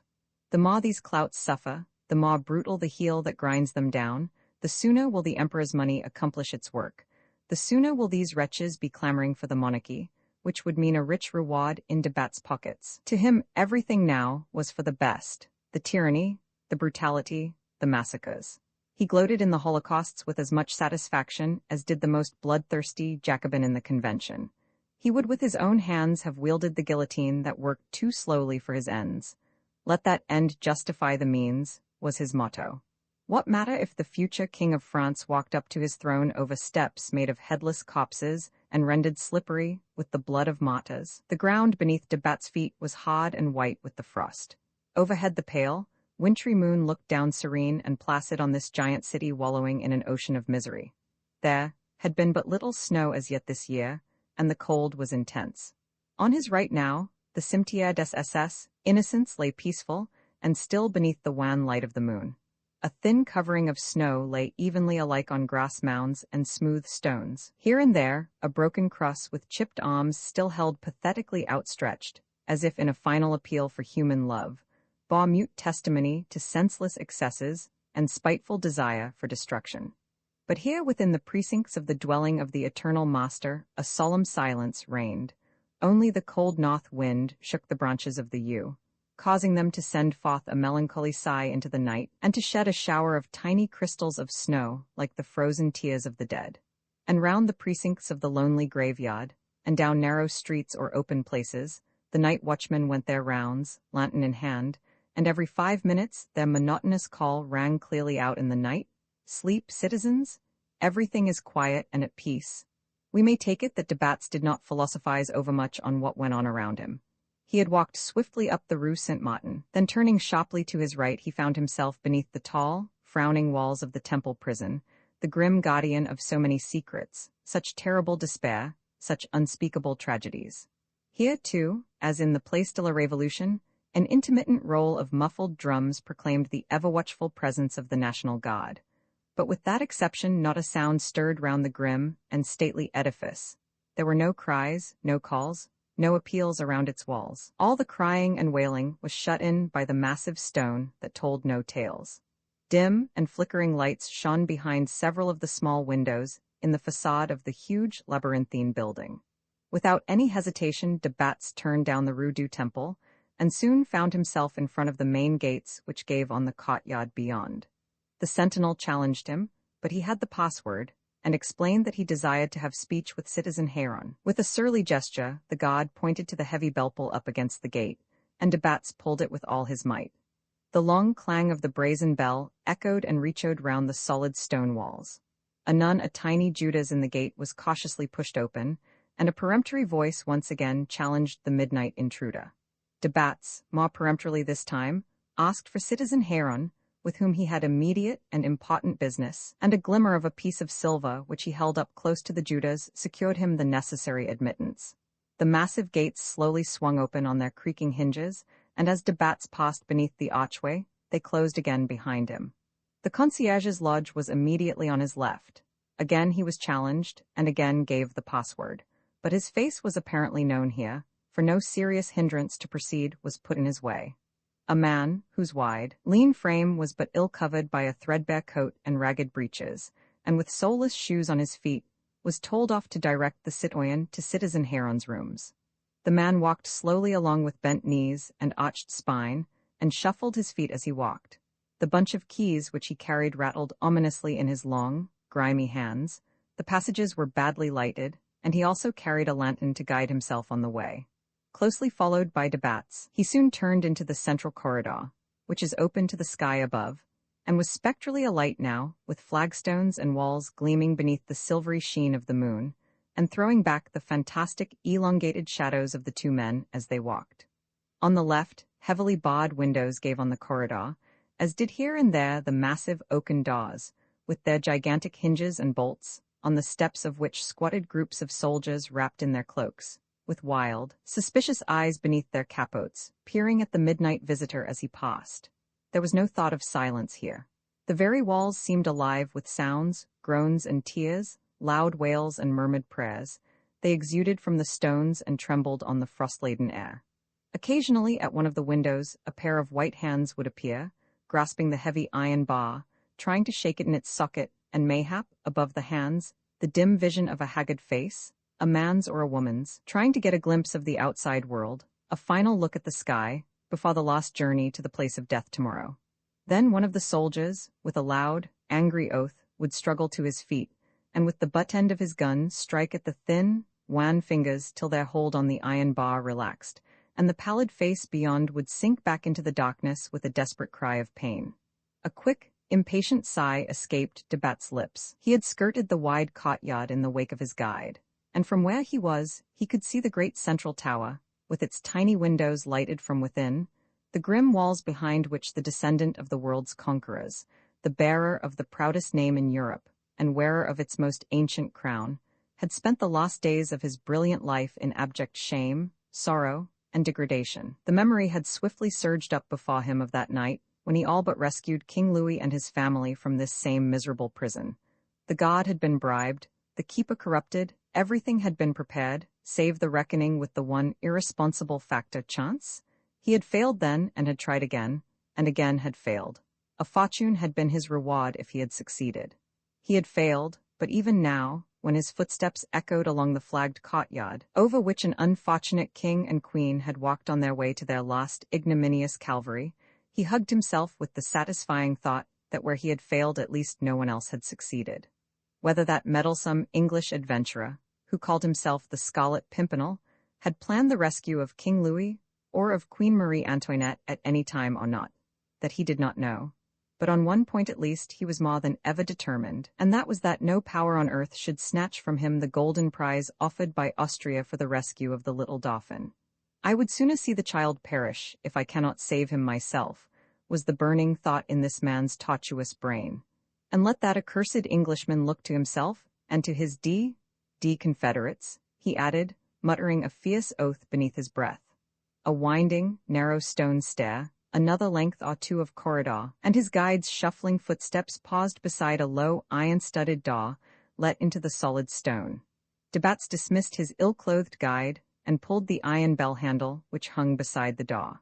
The more these clouts suffer, the more brutal the heel that grinds them down, the sooner will the emperor's money accomplish its work. The sooner will these wretches be clamoring for the monarchy, which would mean a rich reward in de Bat's pockets. To him, everything now was for the best: the tyranny, the brutality, the massacres. He gloated in the holocausts with as much satisfaction as did the most bloodthirsty Jacobin in the Convention. He would with his own hands have wielded the guillotine that worked too slowly for his ends. Let that end justify the means, was his motto. What matter if the future King of France walked up to his throne over steps made of headless corpses and rendered slippery with the blood of martyrs? The ground beneath de Bat's feet was hard and white with the frost. Overhead the pale, wintry moon looked down serene and placid on this giant city wallowing in an ocean of misery. There had been but little snow as yet this year, and the cold was intense. On his right now, the Cimetière des SS, Innocents lay peaceful and still beneath the wan light of the moon. A thin covering of snow lay evenly alike on grass mounds and smooth stones. Here and there, a broken cross with chipped arms still held pathetically outstretched, as if in a final appeal for human love, bore mute testimony to senseless excesses and spiteful desire for destruction. But here within the precincts of the dwelling of the Eternal Master, a solemn silence reigned. Only the cold north wind shook the branches of the yew, causing them to send forth a melancholy sigh into the night, and to shed a shower of tiny crystals of snow like the frozen tears of the dead. And round the precincts of the lonely graveyard, and down narrow streets or open places, the night watchmen went their rounds, lantern in hand, and every 5 minutes their monotonous call rang clearly out in the night, "Sleep, citizens? Everything is quiet and at peace." We may take it that de Batz did not philosophize overmuch on what went on around him. He had walked swiftly up the Rue Saint-Martin, then turning sharply to his right he found himself beneath the tall, frowning walls of the Temple prison, the grim guardian of so many secrets, such terrible despair, such unspeakable tragedies. Here, too, as in the Place de la Révolution, an intermittent roll of muffled drums proclaimed the ever-watchful presence of the National Guard. But with that exception not a sound stirred round the grim and stately edifice. There were no cries, no calls, no appeals around its walls. All the crying and wailing was shut in by the massive stone that told no tales. Dim and flickering lights shone behind several of the small windows in the facade of the huge labyrinthine building. Without any hesitation de Batz turned down the Rue du Temple, and soon found himself in front of the main gates which gave on the courtyard beyond. The sentinel challenged him, but he had the password, and explained that he desired to have speech with Citizen Héron. With a surly gesture, the guard pointed to the heavy bell-pull up against the gate, and de Batz pulled it with all his might. The long clang of the brazen bell echoed and reechoed round the solid stone walls. Anon a tiny Judas in the gate was cautiously pushed open, and a peremptory voice once again challenged the midnight intruder. De Batz, more peremptorily this time, asked for Citizen Héron, with whom he had immediate and important business, and a glimmer of a piece of silver which he held up close to the Judas secured him the necessary admittance. The massive gates slowly swung open on their creaking hinges, and as de Batz passed beneath the archway, they closed again behind him. The concierge's lodge was immediately on his left. Again he was challenged, and again gave the password. But his face was apparently known here, for no serious hindrance to proceed was put in his way. A man, whose wide, lean frame was but ill-covered by a threadbare coat and ragged breeches, and with soleless shoes on his feet, was told off to direct the citoyen to Citizen Heron's rooms. The man walked slowly along with bent knees and arched spine, and shuffled his feet as he walked. The bunch of keys which he carried rattled ominously in his long, grimy hands. The passages were badly lighted, and he also carried a lantern to guide himself on the way. Closely followed by de Batz, he soon turned into the central corridor, which is open to the sky above, and was spectrally alight now, with flagstones and walls gleaming beneath the silvery sheen of the moon, and throwing back the fantastic elongated shadows of the two men as they walked. On the left, heavily barred windows gave on the corridor, as did here and there the massive oaken doors, with their gigantic hinges and bolts, on the steps of which squatted groups of soldiers wrapped in their cloaks, with wild, suspicious eyes beneath their capotes, peering at the midnight visitor as he passed. There was no thought of silence here. The very walls seemed alive with sounds, groans and tears, loud wails and murmured prayers. They exuded from the stones and trembled on the frost-laden air. Occasionally, at one of the windows, a pair of white hands would appear, grasping the heavy iron bar, trying to shake it in its socket, and mayhap, above the hands, the dim vision of a haggard face, a man's or a woman's, trying to get a glimpse of the outside world, a final look at the sky, before the last journey to the place of death tomorrow. Then one of the soldiers, with a loud, angry oath, would struggle to his feet, and with the butt end of his gun strike at the thin, wan fingers till their hold on the iron bar relaxed, and the pallid face beyond would sink back into the darkness with a desperate cry of pain. A quick, impatient sigh escaped de Batz's lips. He had skirted the wide courtyard in the wake of his guide, and from where he was, he could see the great central tower, with its tiny windows lighted from within, the grim walls behind which the descendant of the world's conquerors, the bearer of the proudest name in Europe, and wearer of its most ancient crown, had spent the last days of his brilliant life in abject shame, sorrow, and degradation. The memory had swiftly surged up before him of that night, when he all but rescued King Louis and his family from this same miserable prison. The god had been bribed, the keeper corrupted, everything had been prepared, save the reckoning with the one irresponsible factor, chance. He had failed then and had tried again, and again had failed. A fortune had been his reward if he had succeeded. He had failed, but even now, when his footsteps echoed along the flagged courtyard, over which an unfortunate king and queen had walked on their way to their last ignominious Calvary, he hugged himself with the satisfying thought that where he had failed at least no one else had succeeded. Whether that meddlesome English adventurer, who called himself the Scarlet Pimpernel, had planned the rescue of King Louis or of Queen Marie Antoinette at any time or not, that he did not know. But on one point at least he was more than ever determined, and that was that no power on earth should snatch from him the golden prize offered by Austria for the rescue of the little Dauphin. I would sooner see the child perish, if I cannot save him myself, was the burning thought in this man's tortuous brain. And let that accursed Englishman look to himself, and to his D confederates, he added, muttering a fierce oath beneath his breath. A winding, narrow stone stair, another length or two of corridor, and his guide's shuffling footsteps paused beside a low, iron-studded door let into the solid stone. De Batz dismissed his ill-clothed guide and pulled the iron bell handle which hung beside the door.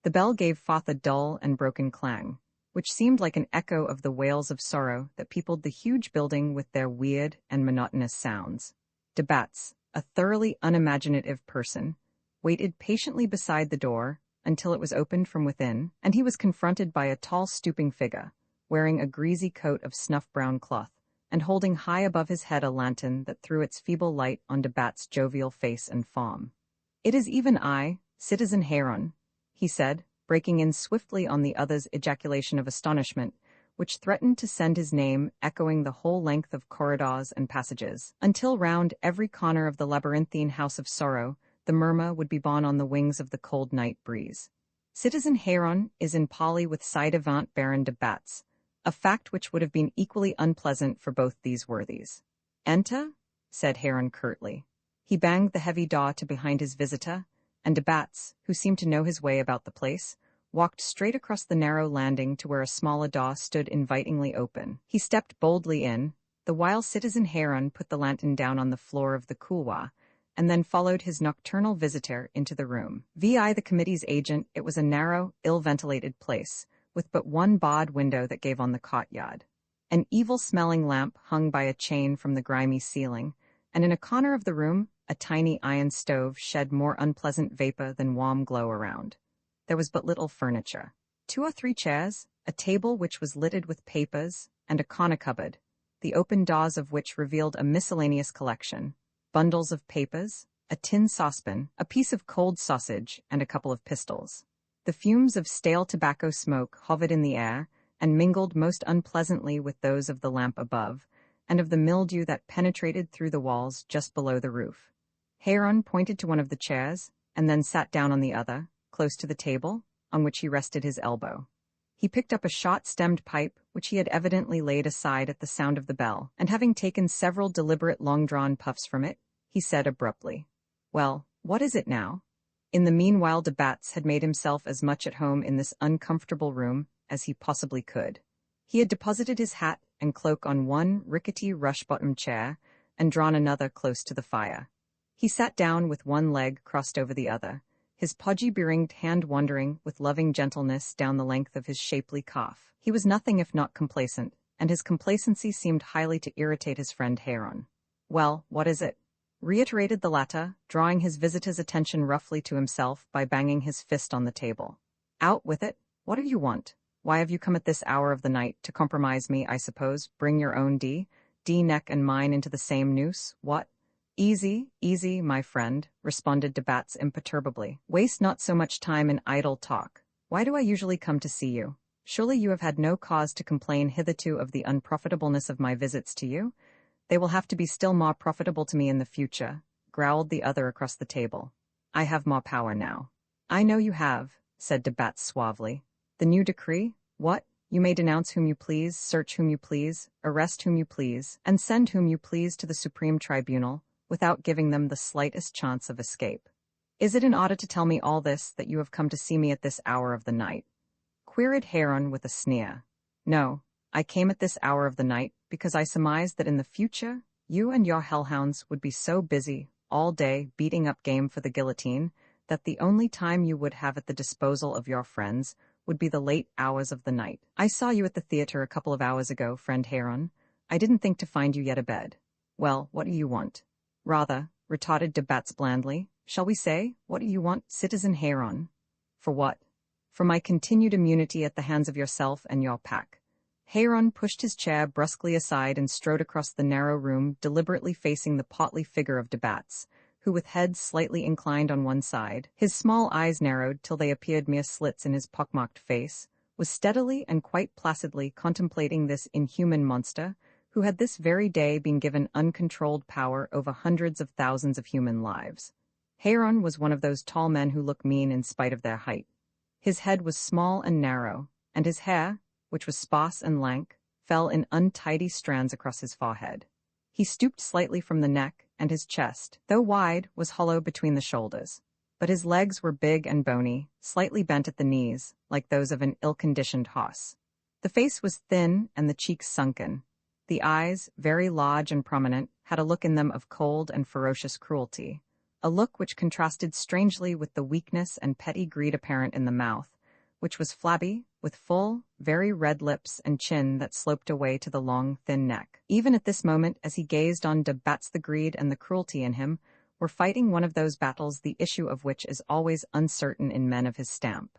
The bell gave forth a dull and broken clang, which seemed like an echo of the wails of sorrow that peopled the huge building with their weird and monotonous sounds. De Batz, a thoroughly unimaginative person, waited patiently beside the door until it was opened from within, and he was confronted by a tall stooping figure, wearing a greasy coat of snuff-brown cloth, and holding high above his head a lantern that threw its feeble light on de Batz's jovial face and form. "It is even I, Citizen Heron," he said, breaking in swiftly on the other's ejaculation of astonishment, which threatened to send his name echoing the whole length of corridors and passages, until round every corner of the labyrinthine house of sorrow the murmur would be borne on the wings of the cold night breeze. Citizen Heron is in parley with ci-devant Baron de Batz, a fact which would have been equally unpleasant for both these worthies. "Enter," said Heron curtly. He banged the heavy door to behind his visitor, and de Bats, who seemed to know his way about the place, walked straight across the narrow landing to where a smaller door stood invitingly open. He stepped boldly in, the while Citizen Heron put the lantern down on the floor of the couloir, and then followed his nocturnal visitor into the room. VI the committee's agent, it was a narrow, ill-ventilated place, with but one barred window that gave on the courtyard. An evil-smelling lamp hung by a chain from the grimy ceiling, and in a corner of the room, a tiny iron stove shed more unpleasant vapor than warm glow around. There was but little furniture. 2 or 3 chairs, a table which was littered with papers, and a corner cupboard, the open doors of which revealed a miscellaneous collection, bundles of papers, a tin saucepan, a piece of cold sausage, and a couple of pistols. The fumes of stale tobacco smoke hovered in the air and mingled most unpleasantly with those of the lamp above, and of the mildew that penetrated through the walls just below the roof. Heron pointed to one of the chairs, and then sat down on the other, close to the table, on which he rested his elbow. He picked up a short-stemmed pipe, which he had evidently laid aside at the sound of the bell, and having taken several deliberate long-drawn puffs from it, he said abruptly, "Well, what is it now?" In the meanwhile, de Bats had made himself as much at home in this uncomfortable room as he possibly could. He had deposited his hat and cloak on one rickety rush-bottomed chair and drawn another close to the fire. He sat down with one leg crossed over the other, his podgy-beringed hand wandering with loving gentleness down the length of his shapely cough. He was nothing if not complacent, and his complacency seemed highly to irritate his friend Heron. "Well, what is it?" reiterated the latter, drawing his visitor's attention roughly to himself by banging his fist on the table. "Out with it. What do you want? Why have you come at this hour of the night? To compromise me, I suppose. Bring your own neck and mine into the same noose. What?" "Easy, easy, my friend," responded de Bats imperturbably. "Waste not so much time in idle talk. Why do I usually come to see you? Surely you have had no cause to complain hitherto of the unprofitableness of my visits to you? They will have to be still more profitable to me in the future," growled the other across the table. "I have more power now." "I know you have," said de Bats suavely. "The new decree? What? You may denounce whom you please, search whom you please, arrest whom you please, and send whom you please to the Supreme Tribunal, without giving them the slightest chance of escape. Is it in order to tell me all this that you have come to see me at this hour of the night?" queried Heron with a sneer. "No, I came at this hour of the night because I surmised that in the future you and your hellhounds would be so busy all day beating up game for the guillotine that the only time you would have at the disposal of your friends would be the late hours of the night. I saw you at the theater a couple of hours ago, friend Heron. I didn't think to find you yet abed. Well, what do you want?" "Rather," retorted de Bats blandly, "shall we say, what do you want, Citizen Heron?" "For what?" "For my continued immunity at the hands of yourself and your pack." Heron pushed his chair brusquely aside and strode across the narrow room, deliberately facing the portly figure of de Bats, who with head slightly inclined on one side, his small eyes narrowed till they appeared mere slits in his pockmarked face, was steadily and quite placidly contemplating this inhuman monster, who had this very day been given uncontrolled power over hundreds of thousands of human lives. Heron was one of those tall men who look mean in spite of their height. His head was small and narrow, and his hair, which was sparse and lank, fell in untidy strands across his forehead. He stooped slightly from the neck, and his chest, though wide, was hollow between the shoulders. But his legs were big and bony, slightly bent at the knees, like those of an ill-conditioned horse. The face was thin and the cheeks sunken. The eyes, very large and prominent, had a look in them of cold and ferocious cruelty, a look which contrasted strangely with the weakness and petty greed apparent in the mouth, which was flabby, with full, very red lips and chin that sloped away to the long, thin neck. Even at this moment, as he gazed on de Bats, the greed and the cruelty in him were fighting one of those battles the issue of which is always uncertain in men of his stamp.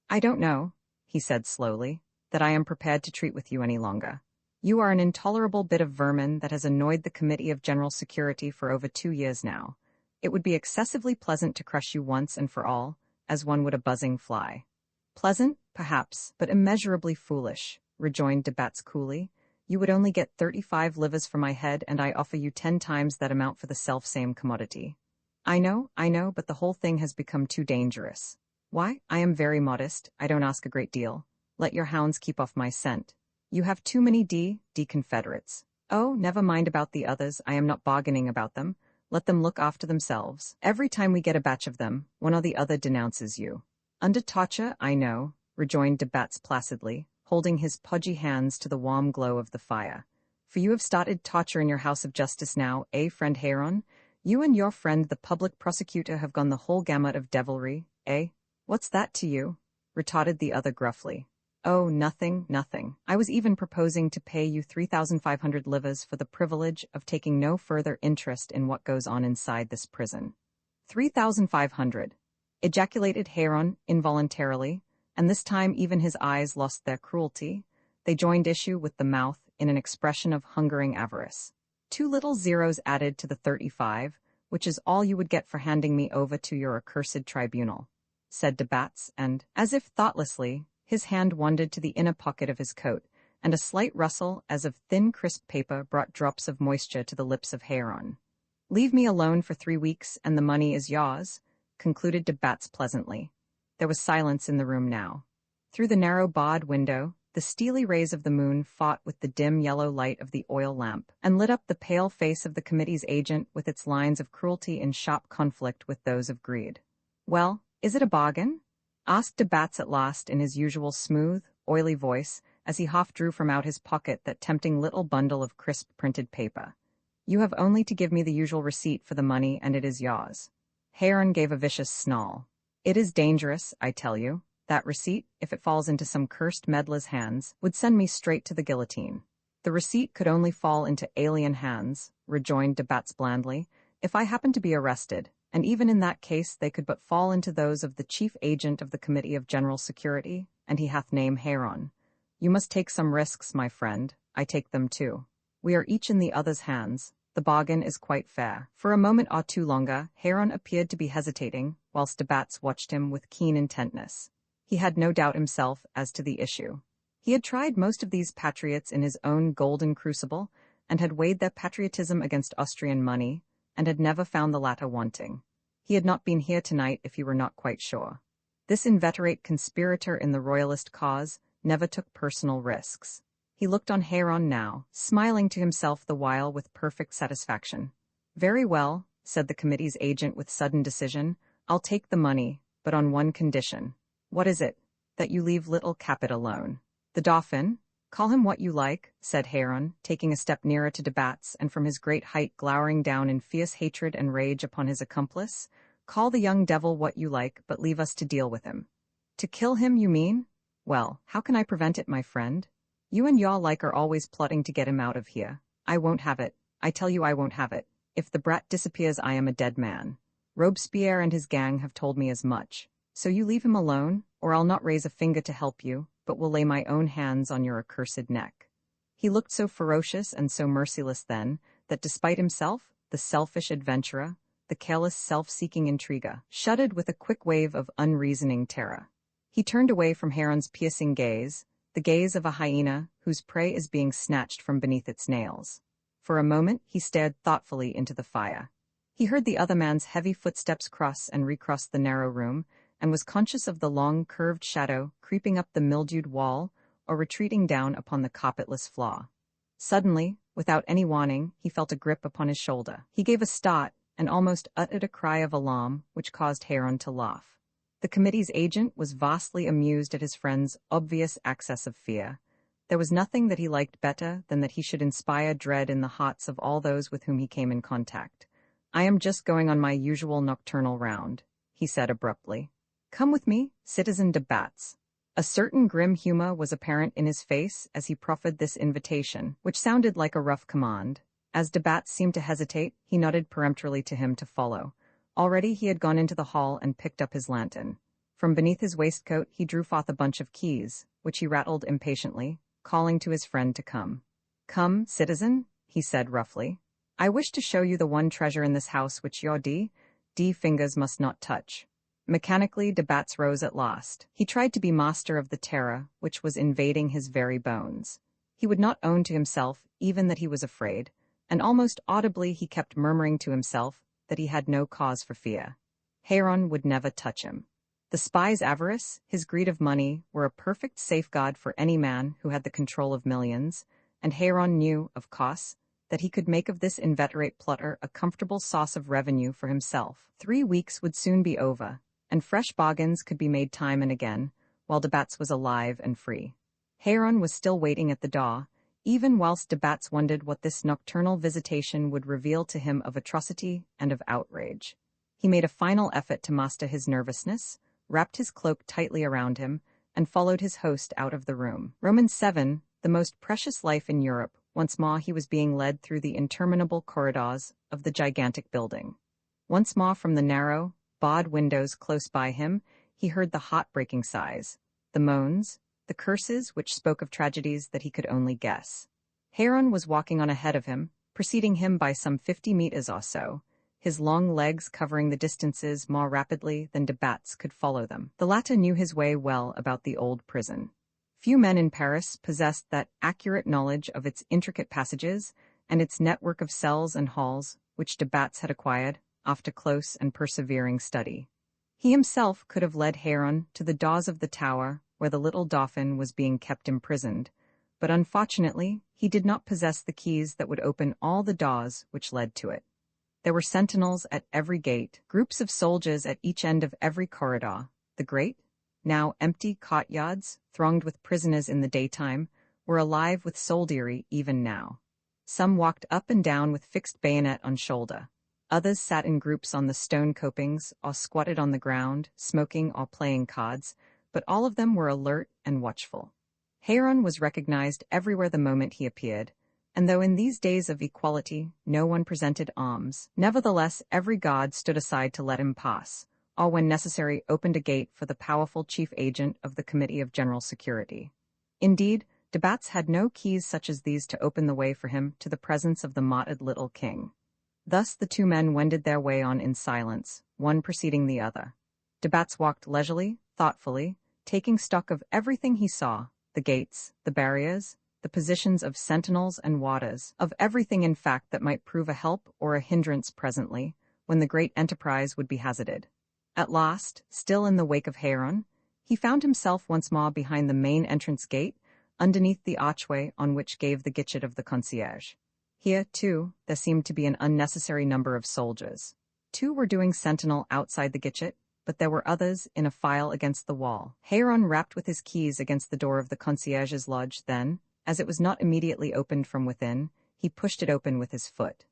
"I don't know," he said slowly, "that I am prepared to treat with you any longer. You are an intolerable bit of vermin that has annoyed the Committee of General Security for over 2 years now. It would be excessively pleasant to crush you once and for all, as one would a buzzing fly." "Pleasant, perhaps, but immeasurably foolish," rejoined de Bats coolly. "You would only get 35 livers for my head, and I offer you 10 times that amount for the self-same commodity." I know, but the whole thing has become too dangerous." "Why? I am very modest. I don't ask a great deal. Let your hounds keep off my scent. You have too many D Confederates." "Oh, never mind about the others. I am not bargaining about them. Let them look after themselves. Every time we get a batch of them, one or the other denounces you. Under torture, I know, rejoined de Batz placidly, holding his podgy hands to the warm glow of the fire. For you have started torture in your house of justice now, eh, friend Heron? You and your friend the public prosecutor have gone the whole gamut of devilry, eh? What's that to you? Retorted the other gruffly. Oh, nothing, nothing. I was even proposing to pay you 3,500 livres for the privilege of taking no further interest in what goes on inside this prison. 3,500, ejaculated Heron involuntarily, and this time even his eyes lost their cruelty. They joined issue with the mouth in an expression of hungering avarice. 2 little zeros added to the 35, which is all you would get for handing me over to your accursed tribunal, said de Batz, and, as if thoughtlessly, his hand wandered to the inner pocket of his coat, and a slight rustle as of thin crisp paper brought drops of moisture to the lips of Heron. Leave me alone for 3 weeks and the money is yours, concluded de Batz pleasantly. There was silence in the room now. Through the narrow barred window, the steely rays of the moon fought with the dim yellow light of the oil lamp, and lit up the pale face of the committee's agent with its lines of cruelty in sharp conflict with those of greed. Well, is it a bargain? Asked de Batz at last in his usual smooth, oily voice, as he half drew from out his pocket that tempting little bundle of crisp printed paper. You have only to give me the usual receipt for the money and it is yours. Heron gave a vicious snarl. It is dangerous, I tell you. That receipt, if it falls into some cursed meddler's hands, would send me straight to the guillotine. The receipt could only fall into alien hands, rejoined de Batz blandly, if I happen to be arrested, and even in that case they could but fall into those of the chief agent of the Committee of General Security, and he hath name Heron. You must take some risks, my friend. I take them too. We are each in the other's hands. The bargain is quite fair. For a moment or two longer, Heron appeared to be hesitating, whilst de Batz watched him with keen intentness. He had no doubt himself as to the issue. He had tried most of these patriots in his own golden crucible, and had weighed their patriotism against Austrian money, and had never found the latter wanting. He had not been here tonight if he were not quite sure. This inveterate conspirator in the royalist cause never took personal risks. He looked on Heron now, smiling to himself the while with perfect satisfaction. Very well, said the committee's agent with sudden decision, I'll take the money, but on one condition. What is it? That you leave little Capet alone. The Dauphin? Call him what you like, said Heron, taking a step nearer to de Batz and from his great height glowering down in fierce hatred and rage upon his accomplice. Call the young devil what you like, but leave us to deal with him. To kill him, you mean? Well, how can I prevent it, my friend? You and y'all like are always plotting to get him out of here. I won't have it. I tell you I won't have it. If the brat disappears, I am a dead man. Robespierre and his gang have told me as much. So you leave him alone, or I'll not raise a finger to help you, but will lay my own hands on your accursed neck. He looked so ferocious and so merciless then, that despite himself, the selfish adventurer, the careless self-seeking intriguer, shuddered with a quick wave of unreasoning terror. He turned away from Heron's piercing gaze, the gaze of a hyena whose prey is being snatched from beneath its nails. For a moment he stared thoughtfully into the fire. He heard the other man's heavy footsteps cross and recross the narrow room, and was conscious of the long curved shadow creeping up the mildewed wall or retreating down upon the carpetless floor. Suddenly, without any warning, he felt a grip upon his shoulder. He gave a start and almost uttered a cry of alarm, which caused Heron to laugh. The committee's agent was vastly amused at his friend's obvious access of fear. There was nothing that he liked better than that he should inspire dread in the hearts of all those with whom he came in contact. I am just going on my usual nocturnal round, he said abruptly. Come with me, citizen de Batz. A certain grim humor was apparent in his face as he proffered this invitation, which sounded like a rough command. As de Batz seemed to hesitate, he nodded peremptorily to him to follow. Already he had gone into the hall and picked up his lantern. From beneath his waistcoat he drew forth a bunch of keys, which he rattled impatiently, calling to his friend to come. Come, citizen, he said roughly. I wish to show you the one treasure in this house which your D fingers must not touch. Mechanically, de Batz rose at last. He tried to be master of the terror which was invading his very bones. He would not own to himself even that he was afraid, and almost audibly he kept murmuring to himself that he had no cause for fear. Heron would never touch him. The spy's avarice, his greed of money, were a perfect safeguard for any man who had the control of millions, and Heron knew, of course, that he could make of this inveterate plotter a comfortable source of revenue for himself. 3 weeks would soon be over, and fresh bargains could be made time and again, while de Batz was alive and free. Heron was still waiting at the door, even whilst de Batz wondered what this nocturnal visitation would reveal to him of atrocity and of outrage. He made a final effort to master his nervousness, wrapped his cloak tightly around him, and followed his host out of the room. Roman 7, the most precious life in Europe, once more he was being led through the interminable corridors of the gigantic building. Once more from the narrow, barred windows close by him, he heard the heart-breaking sighs, the moans, the curses which spoke of tragedies that he could only guess. Heron was walking on ahead of him, preceding him by some 50 meters or so, his long legs covering the distances more rapidly than de Batz could follow them. The latter knew his way well about the old prison. Few men in Paris possessed that accurate knowledge of its intricate passages and its network of cells and halls which de Batz had acquired after close and persevering study. He himself could have led Heron to the doors of the tower where the little Dauphin was being kept imprisoned, but unfortunately he did not possess the keys that would open all the doors which led to it. There were sentinels at every gate, groups of soldiers at each end of every corridor. The great, now empty courtyards, thronged with prisoners in the daytime, were alive with soldiery even now. Some walked up and down with fixed bayonet on shoulder. Others sat in groups on the stone copings or squatted on the ground, smoking or playing cards, but all of them were alert and watchful. Heron was recognized everywhere the moment he appeared, and though in these days of equality no one presented arms, nevertheless every guard stood aside to let him pass, or when necessary opened a gate for the powerful chief agent of the Committee of General Security. Indeed, de Batz had no keys such as these to open the way for him to the presence of the martyred little king. Thus the two men wended their way on in silence, one preceding the other. De Batz walked leisurely, thoughtfully, taking stock of everything he saw, the gates, the barriers, the positions of sentinels and warders, of everything in fact that might prove a help or a hindrance presently, when the great enterprise would be hazarded. At last, still in the wake of Heron, he found himself once more behind the main entrance gate, underneath the archway on which gave the guichet of the concierge. Here, too, there seemed to be an unnecessary number of soldiers. 2 were doing sentinel outside the guichet, but there were others in a file against the wall. Heron rapped with his keys against the door of the concierge's lodge, then, as it was not immediately opened from within, he pushed it open with his foot.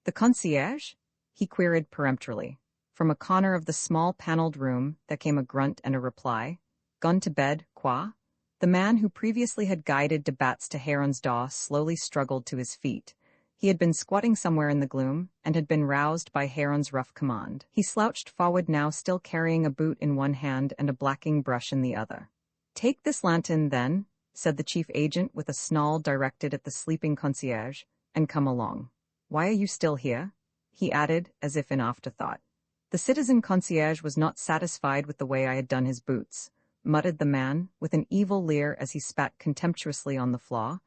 "The concierge?" he queried peremptorily. From a corner of the small paneled room there came a grunt and a reply. "Gone to bed, quoi?" The man who previously had guided de Batz to Heron's door slowly struggled to his feet. He had been squatting somewhere in the gloom, and had been roused by Heron's rough command. He slouched forward now, still carrying a boot in one hand and a blacking brush in the other. "Take this lantern, then," said the chief agent with a snarl directed at the sleeping concierge, "and come along. Why are you still here?" he added, as if in afterthought. "The citizen concierge was not satisfied with the way I had done his boots," muttered the man, with an evil leer as he spat contemptuously on the floor.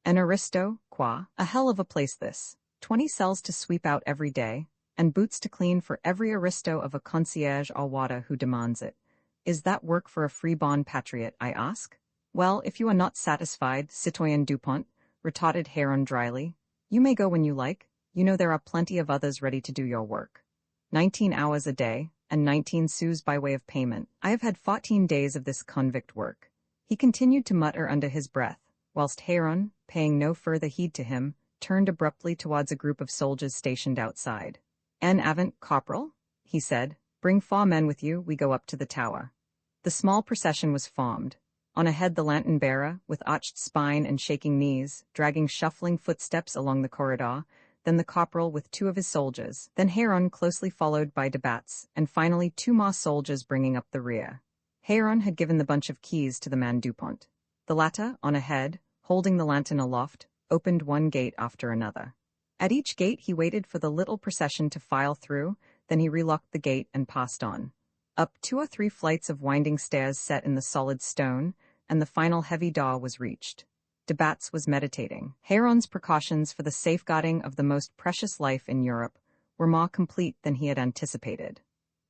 "An aristo, quoi? A hell of a place this. 20 cells to sweep out every day, and boots to clean for every aristo of a concierge or warder who demands it. Is that work for a free-born patriot, I ask?" "Well, if you are not satisfied, citoyen Dupont," retorted Heron dryly, "you may go when you like. You know there are plenty of others ready to do your work. 19 hours a day, and 19 sous by way of payment. I have had 14 days of this convict work." He continued to mutter under his breath, whilst Heron, paying no further heed to him, turned abruptly towards a group of soldiers stationed outside. "En avant, corporal," he said. "Bring 4 men with you, we go up to the tower." The small procession was formed. On ahead the lantern-bearer, with arched spine and shaking knees, dragging shuffling footsteps along the corridor, then the corporal with 2 of his soldiers, then Heron closely followed by de Batz, and finally 2 more soldiers bringing up the rear. Heron had given the bunch of keys to the man Dupont. The latter, on ahead, holding the lantern aloft, opened one gate after another. At each gate he waited for the little procession to file through, then he relocked the gate and passed on. Up 2 or 3 flights of winding stairs set in the solid stone, and the final heavy door was reached. De Batz was meditating. Heron's precautions for the safeguarding of the most precious life in Europe were more complete than he had anticipated.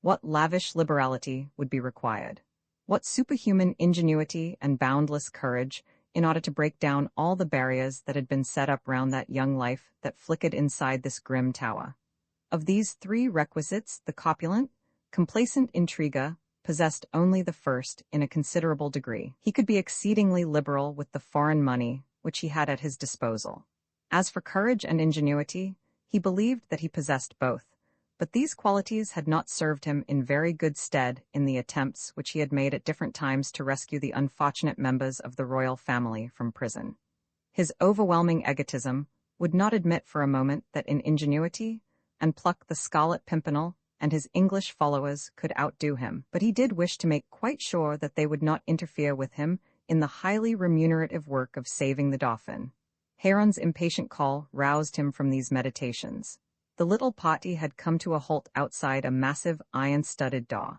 What lavish liberality would be required? What superhuman ingenuity and boundless courage in order to break down all the barriers that had been set up round that young life that flickered inside this grim tower. Of these three requisites, the corpulent, complacent intriguer possessed only the first in a considerable degree. He could be exceedingly liberal with the foreign money which he had at his disposal. As for courage and ingenuity, he believed that he possessed both, but these qualities had not served him in very good stead in the attempts which he had made at different times to rescue the unfortunate members of the royal family from prison. His overwhelming egotism would not admit for a moment that in ingenuity and pluck the Scarlet Pimpernel and his English followers could outdo him, but he did wish to make quite sure that they would not interfere with him in the highly remunerative work of saving the Dauphin. Heron's impatient call roused him from these meditations. The little party had come to a halt outside a massive iron-studded door.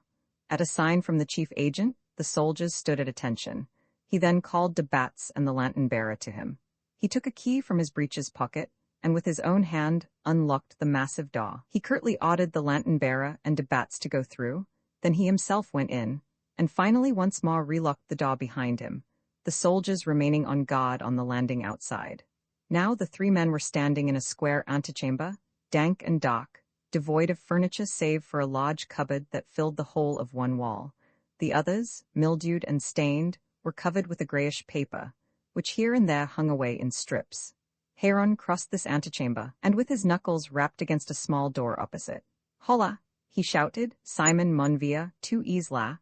At a sign from the chief agent, the soldiers stood at attention. He then called de Batz and the lantern-bearer to him. He took a key from his breeches pocket, and with his own hand unlocked the massive door. He curtly ordered the lantern-bearer and de Batz to go through, then he himself went in, and finally once more relocked the door behind him, the soldiers remaining on guard on the landing outside. Now the three men were standing in a square antechamber, dank and dark, devoid of furniture save for a large cupboard that filled the whole of one wall. The others, mildewed and stained, were covered with a grayish paper, which here and there hung away in strips. Heron crossed this antechamber, and with his knuckles rapped against a small door opposite. "Hola!" he shouted, "Simon Monville, tu es là?"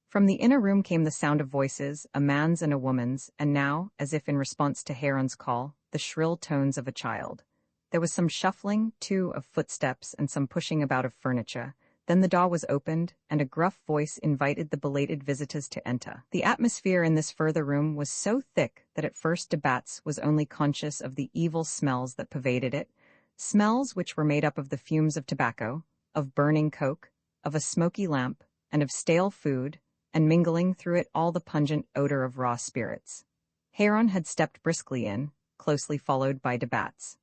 From the inner room came the sound of voices, a man's and a woman's, and now, as if in response to Heron's call, the shrill tones of a child. There was some shuffling, too, of footsteps and some pushing about of furniture. Then the door was opened, and a gruff voice invited the belated visitors to enter. The atmosphere in this further room was so thick that at first de Batz was only conscious of the evil smells that pervaded it, smells which were made up of the fumes of tobacco, of burning coke, of a smoky lamp, and of stale food, and mingling through it all the pungent odor of raw spirits. Heron had stepped briskly in, closely followed by de Batz.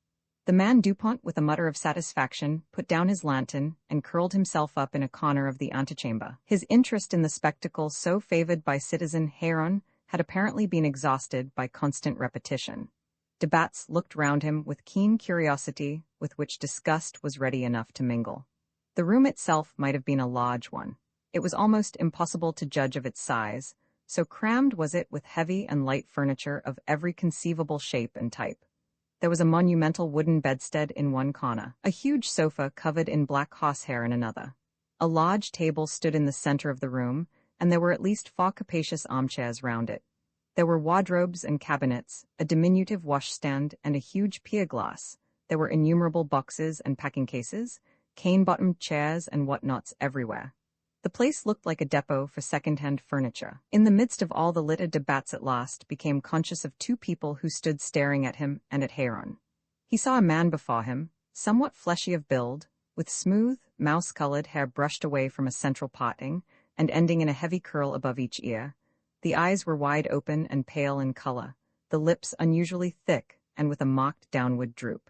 The man Dupont, with a mutter of satisfaction, put down his lantern and curled himself up in a corner of the antechamber. His interest in the spectacle so favored by citizen Heron had apparently been exhausted by constant repetition. De Batz looked round him with keen curiosity with which disgust was ready enough to mingle. The room itself might have been a large one. It was almost impossible to judge of its size, so crammed was it with heavy and light furniture of every conceivable shape and type. There was a monumental wooden bedstead in one corner, a huge sofa covered in black horsehair in another. A large table stood in the center of the room, and there were at least 4 capacious armchairs round it. There were wardrobes and cabinets, a diminutive washstand, and a huge pier-glass. There were innumerable boxes and packing cases, cane-bottomed chairs and whatnots everywhere. The place looked like a depot for second-hand furniture. In the midst of all the litter, de Batz at last became conscious of 2 people who stood staring at him and at Heron. He saw a man before him, somewhat fleshy of build, with smooth, mouse-colored hair brushed away from a central parting and ending in a heavy curl above each ear. The eyes were wide open and pale in color, the lips unusually thick and with a marked downward droop.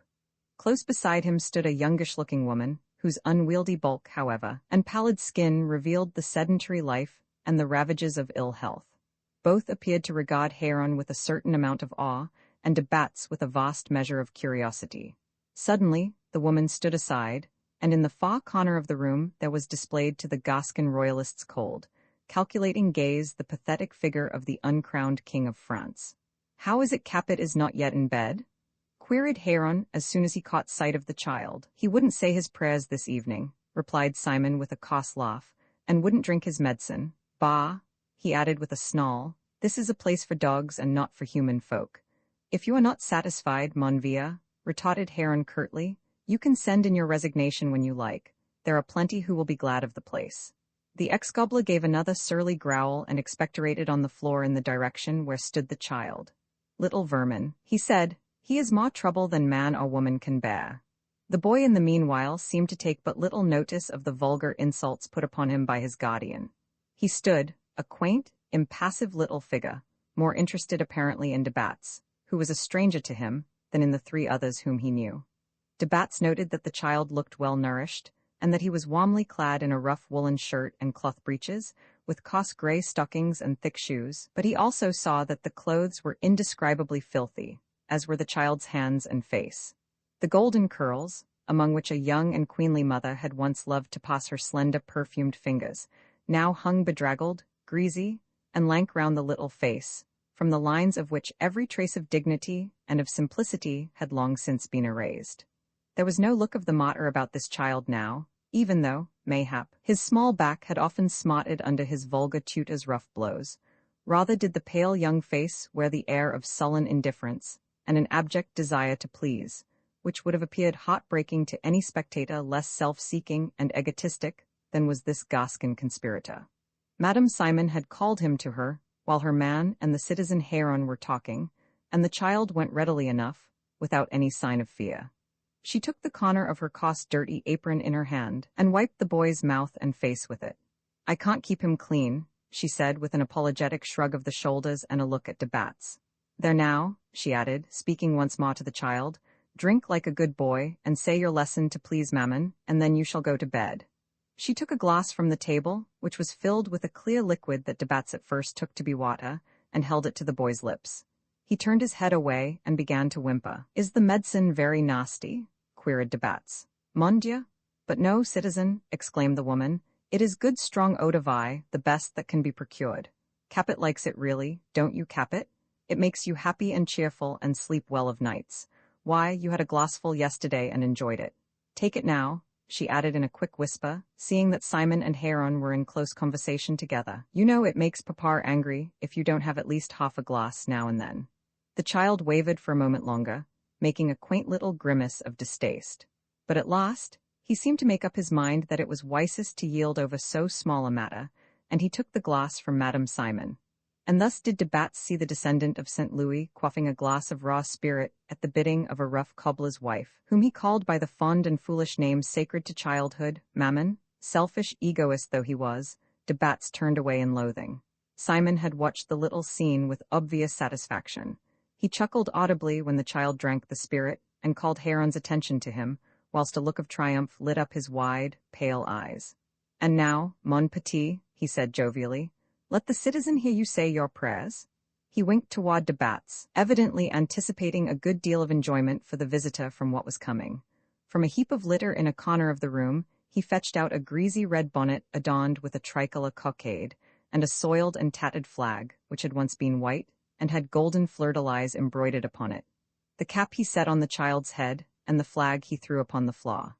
Close beside him stood a youngish-looking woman, whose unwieldy bulk, however, and pallid skin revealed the sedentary life and the ravages of ill health. Both appeared to regard Heron with a certain amount of awe, and de Batz with a vast measure of curiosity. Suddenly, the woman stood aside, and in the far corner of the room there was displayed to the Gascon royalist's cold, calculating gaze the pathetic figure of the uncrowned King of France. "How is it Capet is not yet in bed?" queried Heron as soon as he caught sight of the child. "He wouldn't say his prayers this evening," replied Simon with a coarse laugh, "and wouldn't drink his medicine. Bah," he added with a snarl, "this is a place for dogs and not for human folk." "If you are not satisfied, Monville," retorted Heron curtly, "you can send in your resignation when you like. There are plenty who will be glad of the place." The ex-gobbler gave another surly growl and expectorated on the floor in the direction where stood the child. "Little vermin," he said, "he is more trouble than man or woman can bear." The boy in the meanwhile seemed to take but little notice of the vulgar insults put upon him by his guardian. He stood, a quaint, impassive little figure, more interested apparently in de Batz, who was a stranger to him, than in the 3 others whom he knew. De Batz noted that the child looked well nourished, and that he was warmly clad in a rough woolen shirt and cloth breeches, with coarse grey stockings and thick shoes, but he also saw that the clothes were indescribably filthy, as were the child's hands and face. The golden curls, among which a young and queenly mother had once loved to pass her slender perfumed fingers, now hung bedraggled, greasy, and lank round the little face, from the lines of which every trace of dignity and of simplicity had long since been erased. There was no look of the martyr about this child now, even though, mayhap, his small back had often smarted under his vulgar tutor's rough blows. Rather did the pale young face wear the air of sullen indifference and an abject desire to please, which would have appeared heartbreaking to any spectator less self-seeking and egotistic than was this Gascon conspirator. Madame Simon had called him to her, while her man and the citizen Heron were talking, and the child went readily enough, without any sign of fear. She took the corner of her coarse dirty apron in her hand, and wiped the boy's mouth and face with it. "I can't keep him clean," she said with an apologetic shrug of the shoulders and a look at de Batz. "There now," she added, speaking once more to the child, "drink like a good boy, and say your lesson to please mammon, and then you shall go to bed." She took a glass from the table, which was filled with a clear liquid that de Batz at first took to be water, and held it to the boy's lips. He turned his head away and began to whimper. "Is the medicine very nasty?" queried de Batz. "Mon Dieu! But no, citizen," exclaimed the woman. "It is good strong eau de vie, the best that can be procured. Capet likes it really, don't you, Capet? It makes you happy and cheerful and sleep well of nights. Why, you had a glassful yesterday and enjoyed it. Take it now," she added in a quick whisper, seeing that Simon and Heron were in close conversation together. "You know it makes papa angry if you don't have at least half a glass now and then." The child wavered for a moment longer, making a quaint little grimace of distaste. But at last, he seemed to make up his mind that it was wisest to yield over so small a matter, and he took the glass from Madame Simon. And thus did de Batz see the descendant of St. Louis quaffing a glass of raw spirit at the bidding of a rough cobbler's wife, whom he called by the fond and foolish name sacred to childhood, Mammon. Selfish egoist though he was, de Batz turned away in loathing. Simon had watched the little scene with obvious satisfaction. He chuckled audibly when the child drank the spirit, and called Heron's attention to him, whilst a look of triumph lit up his wide, pale eyes. "And now, mon petit," he said jovially, "let the citizen hear you say your prayers." He winked toward de Batz, evidently anticipating a good deal of enjoyment for the visitor from what was coming. From a heap of litter in a corner of the room, he fetched out a greasy red bonnet adorned with a tricolour cockade, and a soiled and tattered flag, which had once been white, and had golden fleur-de-lis embroidered upon it. The cap he set on the child's head, and the flag he threw upon the floor.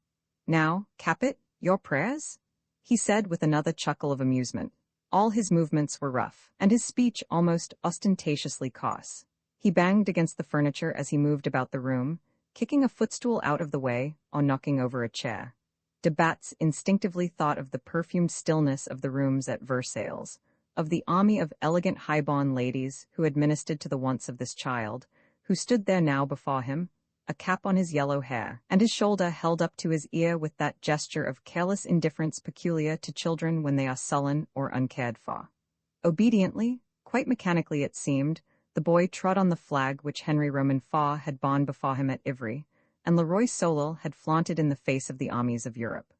"Now, Capet, your prayers?" he said with another chuckle of amusement. All his movements were rough, and his speech almost ostentatiously coarse. He banged against the furniture as he moved about the room, kicking a footstool out of the way or knocking over a chair. De Batz instinctively thought of the perfumed stillness of the rooms at Versailles, of the army of elegant high-born ladies who administered to the wants of this child, who stood there now before him, a cap on his yellow hair, and his shoulder held up to his ear with that gesture of careless indifference peculiar to children when they are sullen or uncared for. Obediently, quite mechanically it seemed, the boy trod on the flag which Henry Roman IV had borne before him at Ivry, and Leroy Soleil had flaunted in the face of the armies of Europe.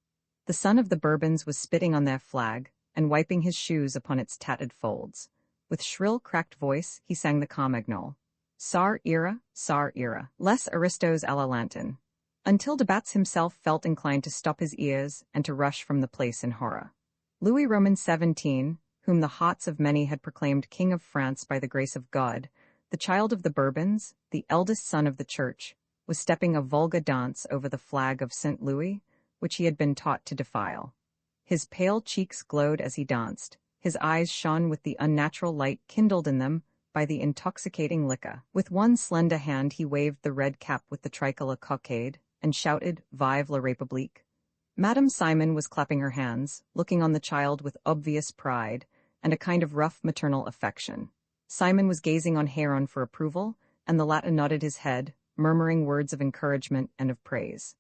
The son of the Bourbons was spitting on their flag, and wiping his shoes upon its tattered folds. With shrill, cracked voice, he sang the Carmagnole. Sar ira, les aristos à la lanterne, until de Batz himself felt inclined to stop his ears and to rush from the place in horror. Louis Roman XVII, whom the hearts of many had proclaimed King of France by the grace of God, the child of the Bourbons, the eldest son of the Church, was stepping a vulgar dance over the flag of St. Louis, which he had been taught to defile. His pale cheeks glowed as he danced, his eyes shone with the unnatural light kindled in them by the intoxicating liquor. With one slender hand he waved the red cap with the tricolour cockade, and shouted, "Vive la République!" Madame Simon was clapping her hands, looking on the child with obvious pride, and a kind of rough maternal affection. Simon was gazing on Heron for approval, and the latter nodded his head, murmuring words of encouragement and of praise.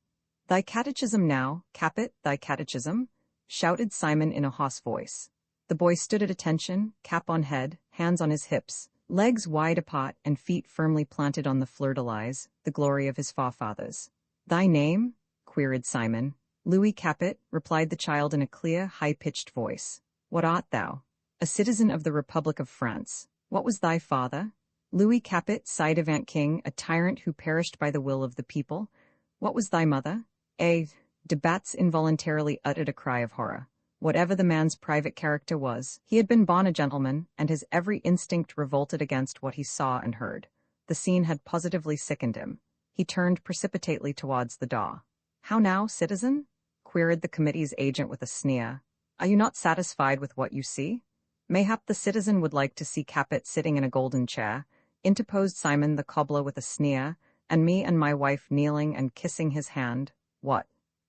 "Thy catechism now, Capet, thy catechism?" shouted Simon in a hoarse voice. The boy stood at attention, cap on head, hands on his hips, legs wide apart and feet firmly planted on the fleur-de-lis, the glory of his forefathers. "Thy name?" queried Simon. "Louis Capet," replied the child in a clear, high-pitched voice. "What art thou?" a citizen of the Republic of France. What was thy father? Louis Capet, ci-devant king, a tyrant who perished by the will of the people. What was thy mother? De Batz involuntarily uttered a cry of horror. Whatever the man's private character was, he had been born a gentleman, and his every instinct revolted against what he saw and heard. The scene had positively sickened him. He turned precipitately towards the door. "How now, citizen?" queried the committee's agent with a sneer. "Are you not satisfied with what you see? Mayhap the citizen would like to see Capet sitting in a golden chair," interposed Simon the cobbler with a sneer, "and me and my wife kneeling and kissing his hand. What?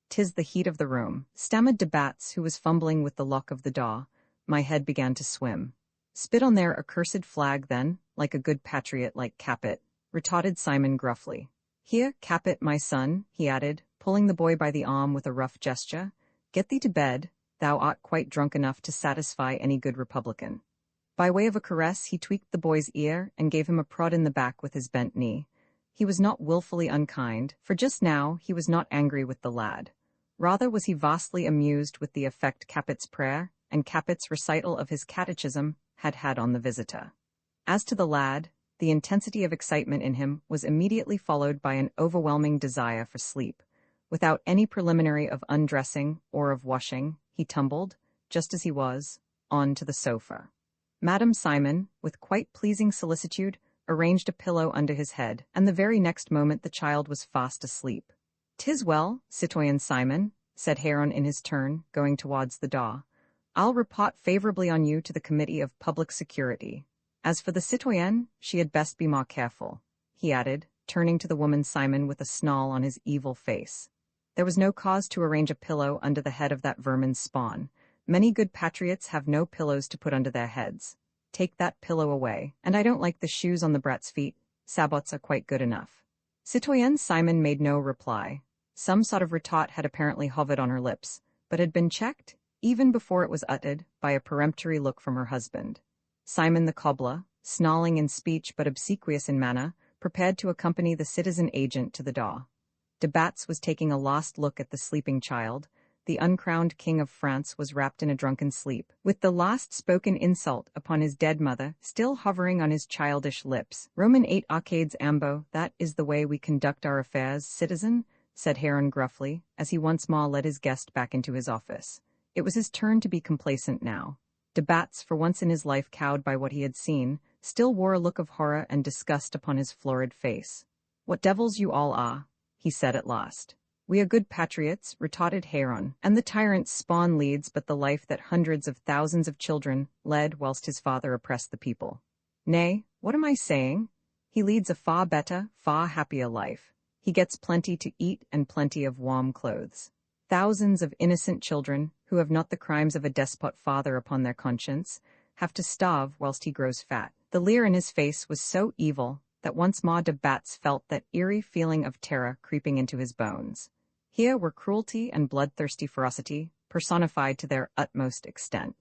'Tis the heat of the room," stammered de Batz, who was fumbling with the lock of the door. My head began to swim. "Spit on their accursed flag, then, like a good patriot like Capet," retorted Simon gruffly. "Here, Capet, my son," he added, pulling the boy by the arm with a rough gesture. "Get thee to bed. Thou art quite drunk enough to satisfy any good Republican." By way of a caress, he tweaked the boy's ear and gave him a prod in the back with his bent knee. He was not willfully unkind, for just now he was not angry with the lad. Rather was he vastly amused with the effect Capet's prayer and Capet's recital of his catechism had had on the visitor. As to the lad, the intensity of excitement in him was immediately followed by an overwhelming desire for sleep. Without any preliminary of undressing or of washing, he tumbled, just as he was, on to the sofa. Madame Simon, with quite pleasing solicitude, arranged a pillow under his head, and the very next moment the child was fast asleep. "'Tis well, citoyen Simon," said Heron in his turn, going towards the door. "I'll report favorably on you to the Committee of Public Security. As for the citoyenne, she had best be more careful," he added, turning to the woman Simon with a snarl on his evil face. There was no cause to arrange a pillow under the head of that vermin's spawn. Many good patriots have no pillows to put under their heads. Take that pillow away, and I don't like the shoes on the brat's feet. Sabots are quite good enough. Citoyenne Simon made no reply. Some sort of retort had apparently hovered on her lips, but had been checked, even before it was uttered, by a peremptory look from her husband. Simon the cobbler, snarling in speech but obsequious in manner, prepared to accompany the citizen agent to the door. De Batz was taking a last look at the sleeping child. The uncrowned king of France was wrapped in a drunken sleep, with the last spoken insult upon his dead mother still hovering on his childish lips. "Roman 8 Arcades Ambo, that is the way we conduct our affairs, citizen," said Heron gruffly, as he once more led his guest back into his office. It was his turn to be complacent now. De Batz, for once in his life cowed by what he had seen, still wore a look of horror and disgust upon his florid face. "What devils you all are," he said at last. "We are good patriots," retorted Heron, "and the tyrant's spawn leads but the life that hundreds of thousands of children led whilst his father oppressed the people. Nay, what am I saying? He leads a far better, far happier life. He gets plenty to eat and plenty of warm clothes. Thousands of innocent children, who have not the crimes of a despot father upon their conscience, have to starve whilst he grows fat." The leer in his face was so evil that once more de Batz felt that eerie feeling of terror creeping into his bones. Here were cruelty and bloodthirsty ferocity personified to their utmost extent.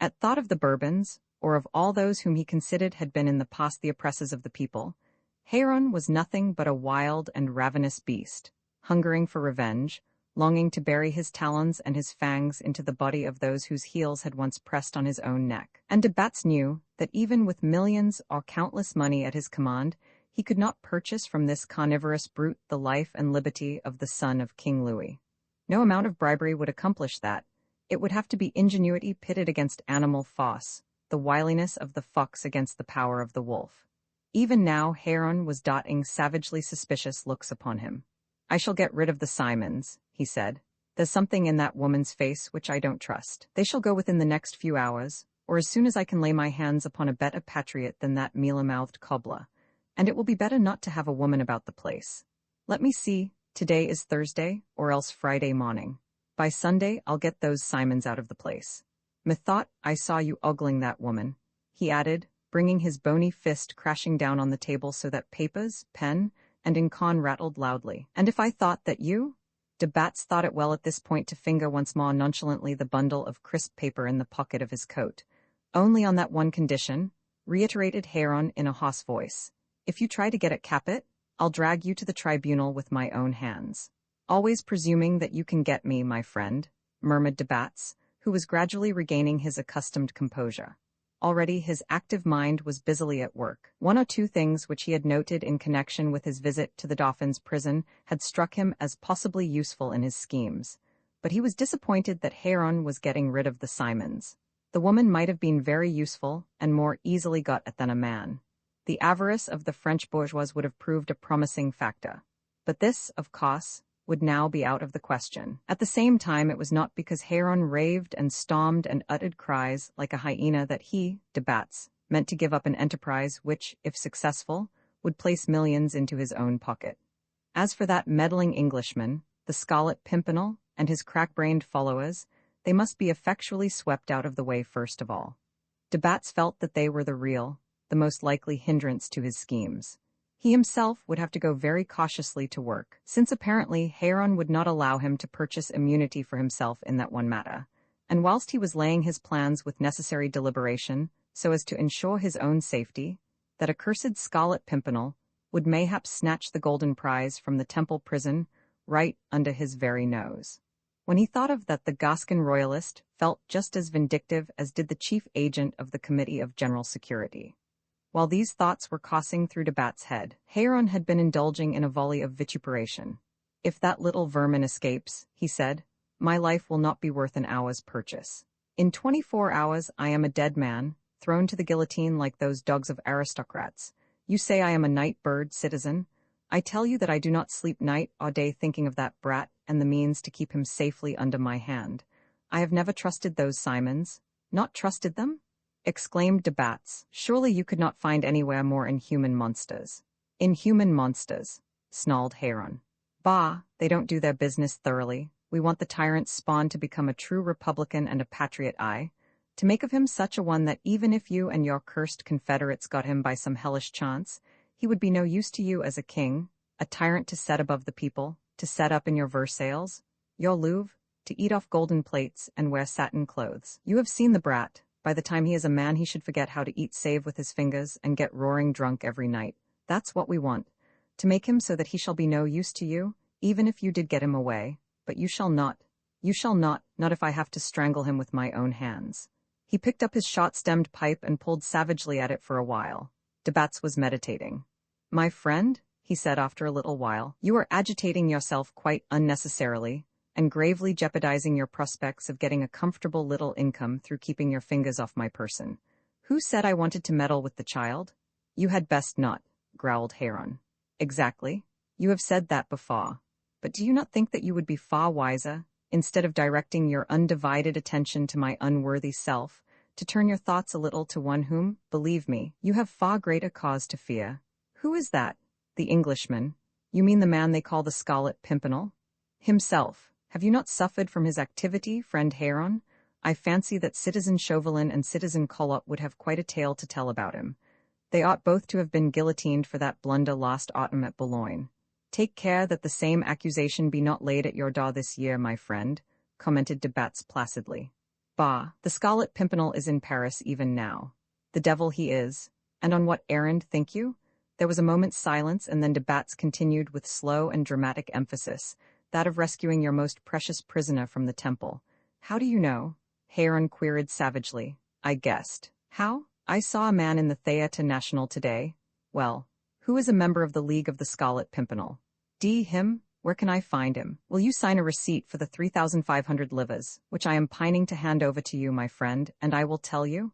At thought of the Bourbons, or of all those whom he considered had been in the past the oppressors of the people, Heron was nothing but a wild and ravenous beast, hungering for revenge, longing to bury his talons and his fangs into the body of those whose heels had once pressed on his own neck. And de Batz knew that even with millions or countless money at his command, he could not purchase from this carnivorous brute the life and liberty of the son of King Louis. No amount of bribery would accomplish that. It would have to be ingenuity pitted against animal force, the wiliness of the fox against the power of the wolf. Even now Heron was darting savagely suspicious looks upon him. "I shall get rid of the Simons," he said. "There's something in that woman's face which I don't trust. They shall go within the next few hours, or as soon as I can lay my hands upon a better patriot than that mealy-mouthed cobbler. And it will be better not to have a woman about the place. Let me see, today is Thursday, or else Friday morning. By Sunday I'll get those Simons out of the place. Methought I saw you ogling that woman," he added, bringing his bony fist crashing down on the table so that papers, pen, and ink rattled loudly. "And if I thought that you—" De Batz thought it well at this point to finger once more nonchalantly the bundle of crisp paper in the pocket of his coat. "Only on that one condition," reiterated Heron in a hoarse voice. "If you try to get at Capet, I'll drag you to the tribunal with my own hands." "Always presuming that you can get me, my friend," murmured de Batz, who was gradually regaining his accustomed composure. Already his active mind was busily at work. One or two things which he had noted in connection with his visit to the Dauphin's prison had struck him as possibly useful in his schemes. But he was disappointed that Héron was getting rid of the Simons. The woman might have been very useful and more easily got at than a man. The avarice of the French bourgeois would have proved a promising factor. But this, of course, would now be out of the question. At the same time, it was not because Héron raved and stormed and uttered cries like a hyena that he, de Batz, meant to give up an enterprise which, if successful, would place millions into his own pocket. As for that meddling Englishman, the Scarlet Pimpernel, and his crack-brained followers, they must be effectually swept out of the way first of all. De Batz felt that they were the most likely hindrance to his schemes. He himself would have to go very cautiously to work, since apparently Héron would not allow him to purchase immunity for himself in that one matter, and whilst he was laying his plans with necessary deliberation, so as to ensure his own safety, that accursed Scarlet Pimpernel would mayhap snatch the golden prize from the Temple prison right under his very nose. When he thought of that, the Gascon royalist felt just as vindictive as did the chief agent of the Committee of General Security. While these thoughts were coursing through de Batz's head, Héron had been indulging in a volley of vituperation. "If that little vermin escapes," he said, "my life will not be worth an hour's purchase. In 24 hours I am a dead man, thrown to the guillotine like those dogs of aristocrats. You say I am a night-bird citizen. I tell you that I do not sleep night or day thinking of that brat and the means to keep him safely under my hand. I have never trusted those Simons." "Not trusted them?" exclaimed de Batz. "Surely you could not find anywhere more inhuman monsters." "Inhuman monsters," snarled Héron. "Bah, they don't do their business thoroughly. We want the tyrant's spawn to become a true republican and a patriot, to make of him such a one that even if you and your cursed confederates got him by some hellish chance, he would be no use to you as a king, a tyrant to set above the people, to set up in your Versailles, your Louvre, to eat off golden plates and wear satin clothes. You have seen the brat. By the time he is a man he should forget how to eat save with his fingers and get roaring drunk every night. That's what we want. To make him so that he shall be no use to you, even if you did get him away. But you shall not. You shall not if I have to strangle him with my own hands." He picked up his short-stemmed pipe and pulled savagely at it for a while. De Batz was meditating. "My friend," he said after a little while, "you are agitating yourself quite unnecessarily, and gravely jeopardizing your prospects of getting a comfortable little income through keeping your fingers off my person. Who said I wanted to meddle with the child?" "You had best not," growled Héron. "Exactly. You have said that before. But do you not think that you would be far wiser, instead of directing your undivided attention to my unworthy self, to turn your thoughts a little to one whom, believe me, you have far greater cause to fear?" "Who is that?" "The Englishman. You mean the man they call the Scarlet Pimpernel?" "Himself. Have you not suffered from his activity, friend Héron? I fancy that Citizen Chauvelin and Citizen Collot would have quite a tale to tell about him. They ought both to have been guillotined for that blunder last autumn at Boulogne. Take care that the same accusation be not laid at your door this year, my friend," commented de Batz placidly. "Bah, the Scarlet Pimpernel is in Paris even now. The devil he is. And on what errand, think you?" There was a moment's silence, and then de Batz continued with slow and dramatic emphasis, "That of rescuing your most precious prisoner from the Temple." "How do you know?" Héron queried savagely. "I guessed." "How?" "I saw a man in the Theatre National today." "Well, who is a member of the League of the Scarlet Pimpernel?" "D. him? Where can I find him?" "Will you sign a receipt for the 3,500 livres, which I am pining to hand over to you, my friend, and I will tell you?"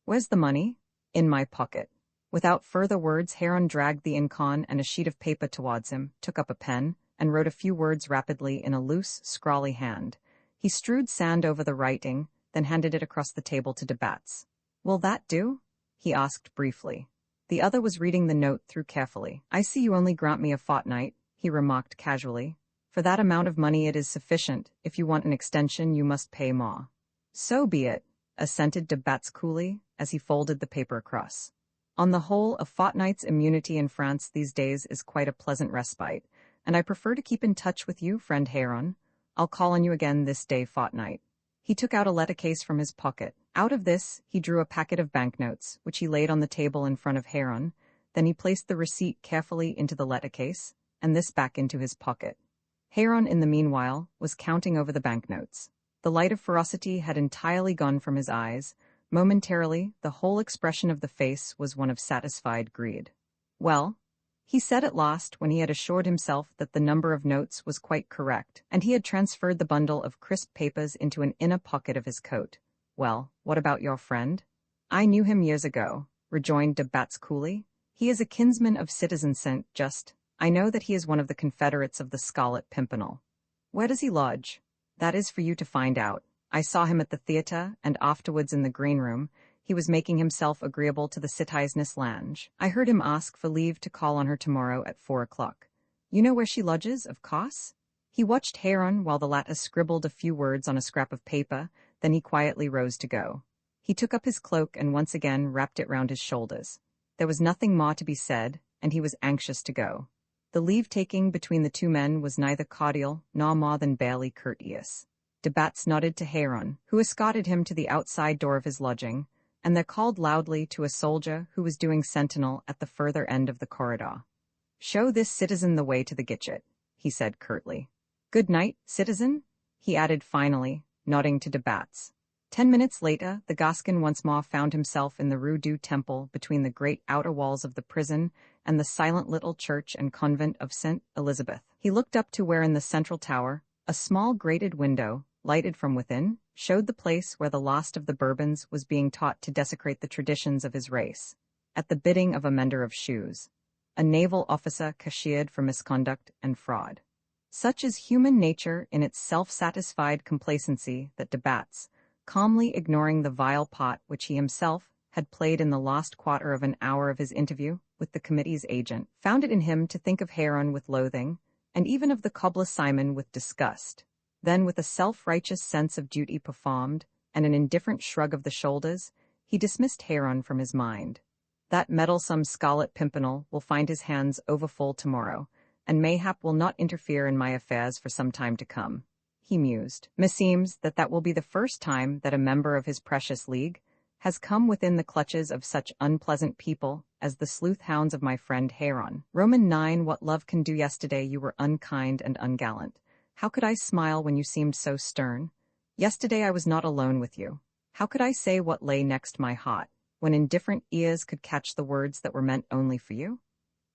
"Where's the money?" "In my pocket." Without further words, Héron dragged the incon and a sheet of paper towards him, took up a pen, and wrote a few words rapidly in a loose, scrawly hand. He strewed sand over the writing, then handed it across the table to de Batz. "Will that do?" he asked briefly. The other was reading the note through carefully. "I see you only grant me a fortnight," he remarked casually. "For that amount of money it is sufficient. If you want an extension, you must pay more." "So be it," assented de Batz coolly, as he folded the paper across. "On the whole, a fortnight's immunity in France these days is quite a pleasant respite, and I prefer to keep in touch with you, friend Héron. I'll call on you again this day fortnight." He took out a letter case from his pocket. Out of this, he drew a packet of banknotes, which he laid on the table in front of Héron. Then he placed the receipt carefully into the letter case, and this back into his pocket. Héron, in the meanwhile, was counting over the banknotes. The light of ferocity had entirely gone from his eyes. Momentarily, the whole expression of the face was one of satisfied greed. "Well," he said at last, when he had assured himself that the number of notes was quite correct, and he had transferred the bundle of crisp papers into an inner pocket of his coat. "Well, what about your friend?" "I knew him years ago," rejoined de Batz coolly. "He is a kinsman of Citizen St. Just. I know that he is one of the confederates of the Scarlet Pimpernel." "Where does he lodge?" "That is for you to find out. I saw him at the theatre, and afterwards in the green room. He was making himself agreeable to the Citizeness Lange. I heard him ask for leave to call on her tomorrow at 4 o'clock. You know where she lodges, of course?" He watched Heron while the latter scribbled a few words on a scrap of paper, then he quietly rose to go. He took up his cloak and once again wrapped it round his shoulders. There was nothing more to be said, and he was anxious to go. The leave-taking between the two men was neither cordial nor more than barely courteous. De Batz nodded to Heron, who escorted him to the outside door of his lodging, and then called loudly to a soldier who was doing sentinel at the further end of the corridor. "Show this citizen the way to the gitchet," he said curtly. "Good night, citizen," he added finally, nodding to de Batz. 10 minutes later, the Gascon once more found himself in the Rue du Temple between the great outer walls of the prison and the silent little church and convent of St. Elizabeth. He looked up to where in the central tower, a small grated window, lighted from within, showed the place where the last of the Bourbons was being taught to desecrate the traditions of his race, at the bidding of a mender of shoes, a naval officer cashiered for misconduct and fraud. Such is human nature in its self-satisfied complacency that de Batz, calmly ignoring the vile part which he himself had played in the last quarter of an hour of his interview with the committee's agent, found it in him to think of Heron with loathing, and even of the cobbler Simon with disgust. Then, with a self-righteous sense of duty performed, and an indifferent shrug of the shoulders, he dismissed Heron from his mind. That meddlesome Scarlet Pimpernel will find his hands overfull tomorrow, and mayhap will not interfere in my affairs for some time to come, he mused. Meseems that will be the first time that a member of his precious league has come within the clutches of such unpleasant people as the sleuth-hounds of my friend Heron. Roman 9. What love can do. Yesterday you were unkind and ungallant. How could I smile when you seemed so stern? Yesterday I was not alone with you. How could I say what lay next my heart, when indifferent ears could catch the words that were meant only for you?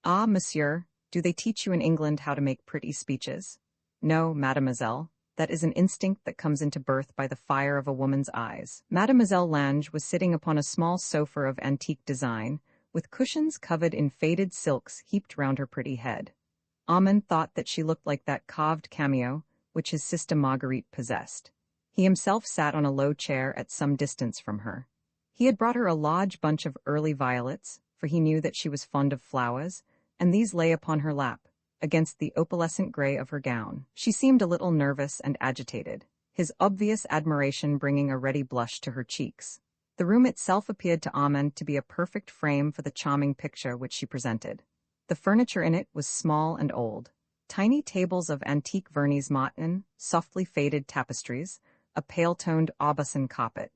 Ah, monsieur, do they teach you in England how to make pretty speeches? No, mademoiselle, that is an instinct that comes into birth by the fire of a woman's eyes. Mademoiselle Lange was sitting upon a small sofa of antique design, with cushions covered in faded silks heaped round her pretty head. Armand thought that she looked like that carved cameo which his sister Marguerite possessed. He himself sat on a low chair at some distance from her. He had brought her a large bunch of early violets, for he knew that she was fond of flowers, and these lay upon her lap, against the opalescent gray of her gown. She seemed a little nervous and agitated, his obvious admiration bringing a ready blush to her cheeks. The room itself appeared to Armand to be a perfect frame for the charming picture which she presented. The furniture in it was small and old. Tiny tables of antique Vernise martin, softly faded tapestries, a pale-toned Aubusson carpet.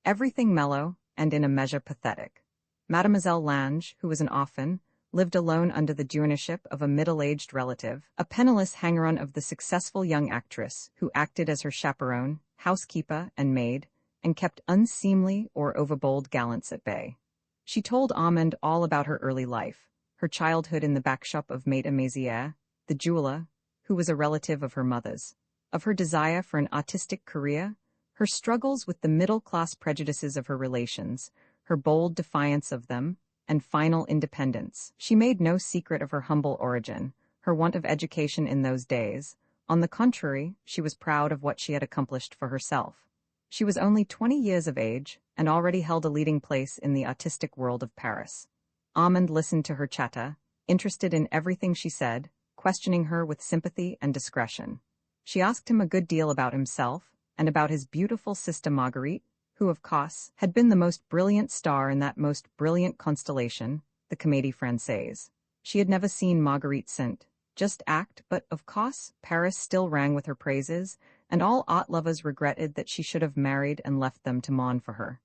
Everything mellow and in a measure pathetic. Mademoiselle Lange, who was an orphan, lived alone under the dueniship of a middle-aged relative, a penniless hanger-on of the successful young actress, who acted as her chaperone, housekeeper, and maid, and kept unseemly or overbold gallants at bay. She told Armand all about her early life, her childhood in the backshop of Maître Mézières, the jeweler, who was a relative of her mother's, of her desire for an artistic career, her struggles with the middle-class prejudices of her relations, her bold defiance of them, and final independence. She made no secret of her humble origin, her want of education in those days. On the contrary, she was proud of what she had accomplished for herself. She was only 20 years of age, and already held a leading place in the artistic world of Paris. Armand listened to her chatter, interested in everything she said, questioning her with sympathy and discretion. She asked him a good deal about himself, and about his beautiful sister Marguerite, who, of course, had been the most brilliant star in that most brilliant constellation, the Comédie Française. She had never seen Marguerite St. Just act, but, of course, Paris still rang with her praises, and all art lovers regretted that she should have married and left them to mourn for her.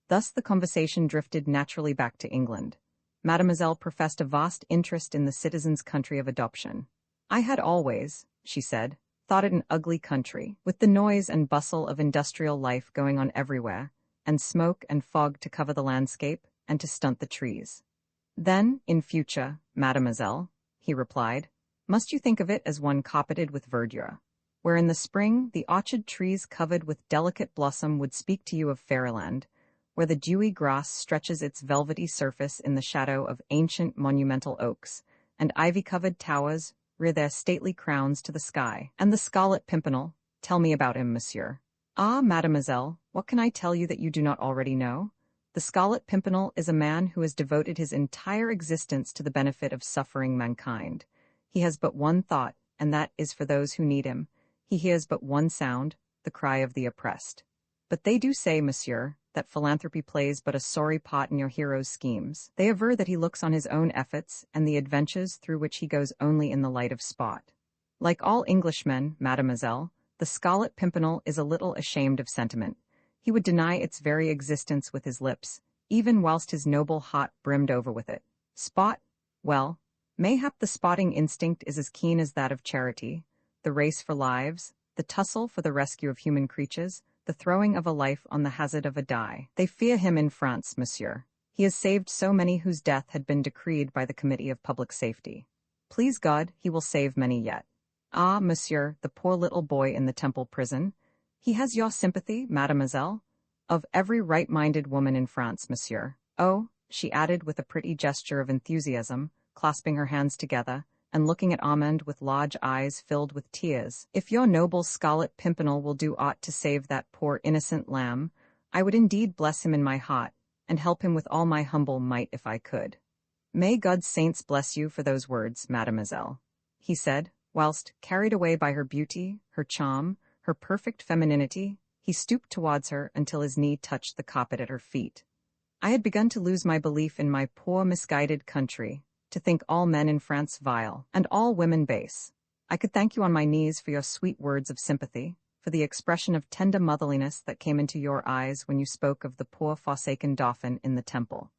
Thus the conversation drifted naturally back to England. Mademoiselle professed a vast interest in the citizen's country of adoption. I had always, she said, thought it an ugly country, with the noise and bustle of industrial life going on everywhere, and smoke and fog to cover the landscape, and to stunt the trees. Then, in future, mademoiselle, he replied, must you think of it as one carpeted with verdure, where in the spring the orchard trees covered with delicate blossom would speak to you of fairyland, where the dewy grass stretches its velvety surface in the shadow of ancient monumental oaks, and ivy-covered towers rear their stately crowns to the sky. And the Scarlet Pimpernel, tell me about him, monsieur. Ah, mademoiselle, what can I tell you that you do not already know? The Scarlet Pimpernel is a man who has devoted his entire existence to the benefit of suffering mankind. He has but one thought, and that is for those who need him. He hears but one sound, the cry of the oppressed. But they do say, monsieur, that philanthropy plays but a sorry part in your hero's schemes. They aver that he looks on his own efforts and the adventures through which he goes only in the light of spot. Like all Englishmen, mademoiselle, the Scarlet Pimpernel is a little ashamed of sentiment. He would deny its very existence with his lips, even whilst his noble heart brimmed over with it. Spot? Well, mayhap the spotting instinct is as keen as that of charity, the race for lives, the tussle for the rescue of human creatures, the throwing of a life on the hazard of a die. They fear him in France, monsieur. He has saved so many whose death had been decreed by the Committee of Public Safety. Please God, he will save many yet. Ah, monsieur, the poor little boy in the Temple prison. He has your sympathy, mademoiselle? Of every right-minded woman in France, monsieur. Oh, she added with a pretty gesture of enthusiasm, clasping her hands together, and looking at Armand with large eyes filled with tears. If your noble Scarlet Pimpernel will do aught to save that poor innocent lamb, I would indeed bless him in my heart, and help him with all my humble might if I could. May God's saints bless you for those words, mademoiselle, he said, whilst, carried away by her beauty, her charm, her perfect femininity, he stooped towards her until his knee touched the carpet at her feet. I had begun to lose my belief in my poor misguided country, to think all men in France vile, and all women base. I could thank you on my knees for your sweet words of sympathy, for the expression of tender motherliness that came into your eyes when you spoke of the poor forsaken dauphin in the Temple.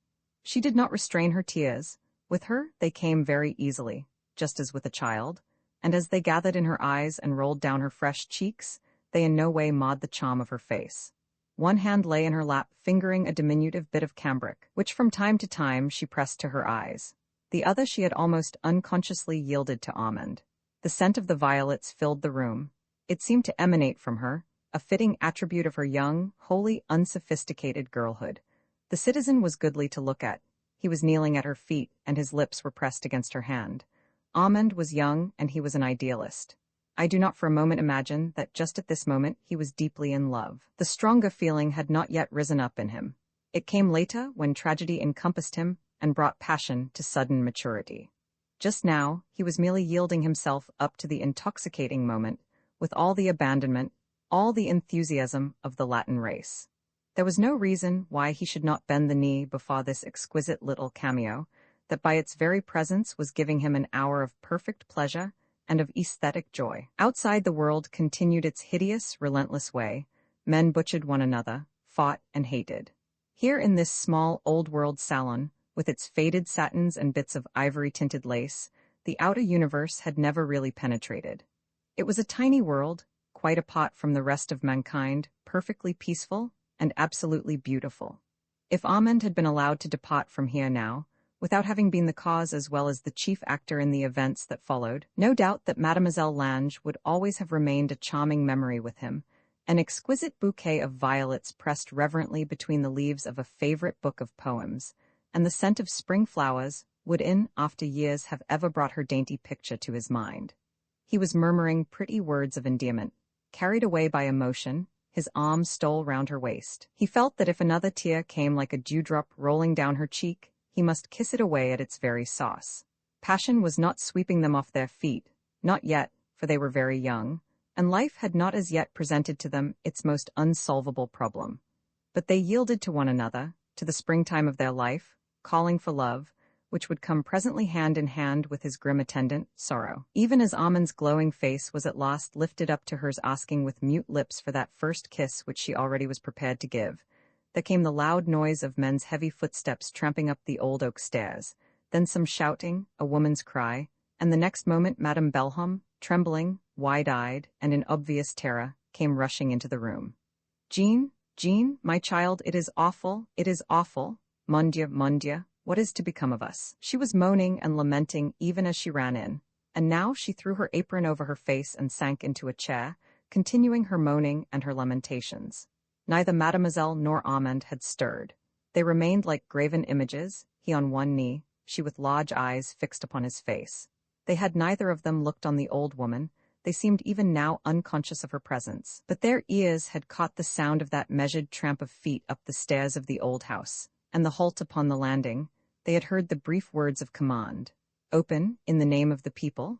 She did not restrain her tears. With her they came very easily, just as with a child, and as they gathered in her eyes and rolled down her fresh cheeks, they in no way marred the charm of her face. One hand lay in her lap fingering a diminutive bit of cambric, which from time to time she pressed to her eyes. The other she had almost unconsciously yielded to Armand. The scent of the violets filled the room. It seemed to emanate from her, a fitting attribute of her young, wholly unsophisticated girlhood. The citizen was goodly to look at. He was kneeling at her feet, and his lips were pressed against her hand. Armand was young, and he was an idealist. I do not for a moment imagine that just at this moment he was deeply in love. The stronger feeling had not yet risen up in him. It came later when tragedy encompassed him and brought passion to sudden maturity. Just now, he was merely yielding himself up to the intoxicating moment, with all the abandonment, all the enthusiasm of the Latin race. There was no reason why he should not bend the knee before this exquisite little cameo, that by its very presence was giving him an hour of perfect pleasure and of aesthetic joy. Outside the world continued its hideous, relentless way. Men butchered one another, fought and hated. Here in this small, old-world salon, with its faded satins and bits of ivory-tinted lace, the outer universe had never really penetrated. It was a tiny world, quite apart from the rest of mankind, perfectly peaceful and absolutely beautiful. If Armand had been allowed to depart from here now, without having been the cause as well as the chief actor in the events that followed, no doubt that Mademoiselle Lange would always have remained a charming memory with him, an exquisite bouquet of violets pressed reverently between the leaves of a favorite book of poems, and the scent of spring flowers would in after years have ever brought her dainty picture to his mind. He was murmuring pretty words of endearment. Carried away by emotion, his arm stole round her waist. He felt that if another tear came like a dewdrop rolling down her cheek, he must kiss it away at its very source. Passion was not sweeping them off their feet, not yet, for they were very young, and life had not as yet presented to them its most unsolvable problem. But they yielded to one another, to the springtime of their life, calling for love, which would come presently hand in hand with his grim attendant, sorrow. Even as Amand's glowing face was at last lifted up to hers asking with mute lips for that first kiss which she already was prepared to give, there came the loud noise of men's heavy footsteps tramping up the old oak stairs, then some shouting, a woman's cry, and the next moment Madame Belhomme, trembling, wide-eyed, and in obvious terror, came rushing into the room. "Jean, Jean, my child, it is awful, it is awful. Mon Dieu, mon Dieu, what is to become of us? She was moaning and lamenting even as she ran in, and now she threw her apron over her face and sank into a chair, continuing her moaning and her lamentations. Neither Mademoiselle nor Armand had stirred. They remained like graven images, he on one knee, she with large eyes fixed upon his face. They had neither of them looked on the old woman. They seemed even now unconscious of her presence, but their ears had caught the sound of that measured tramp of feet up the stairs of the old house, and the halt upon the landing. They had heard the brief words of command. Open, in the name of the people.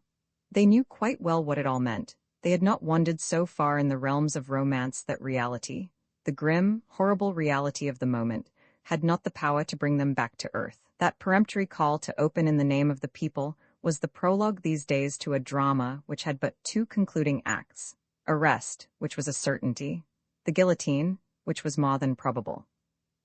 They knew quite well what it all meant. They had not wandered so far in the realms of romance that reality, the grim, horrible reality of the moment, had not the power to bring them back to earth. That peremptory call to open in the name of the people was the prologue these days to a drama which had but two concluding acts: arrest, which was a certainty; the guillotine, which was more than probable.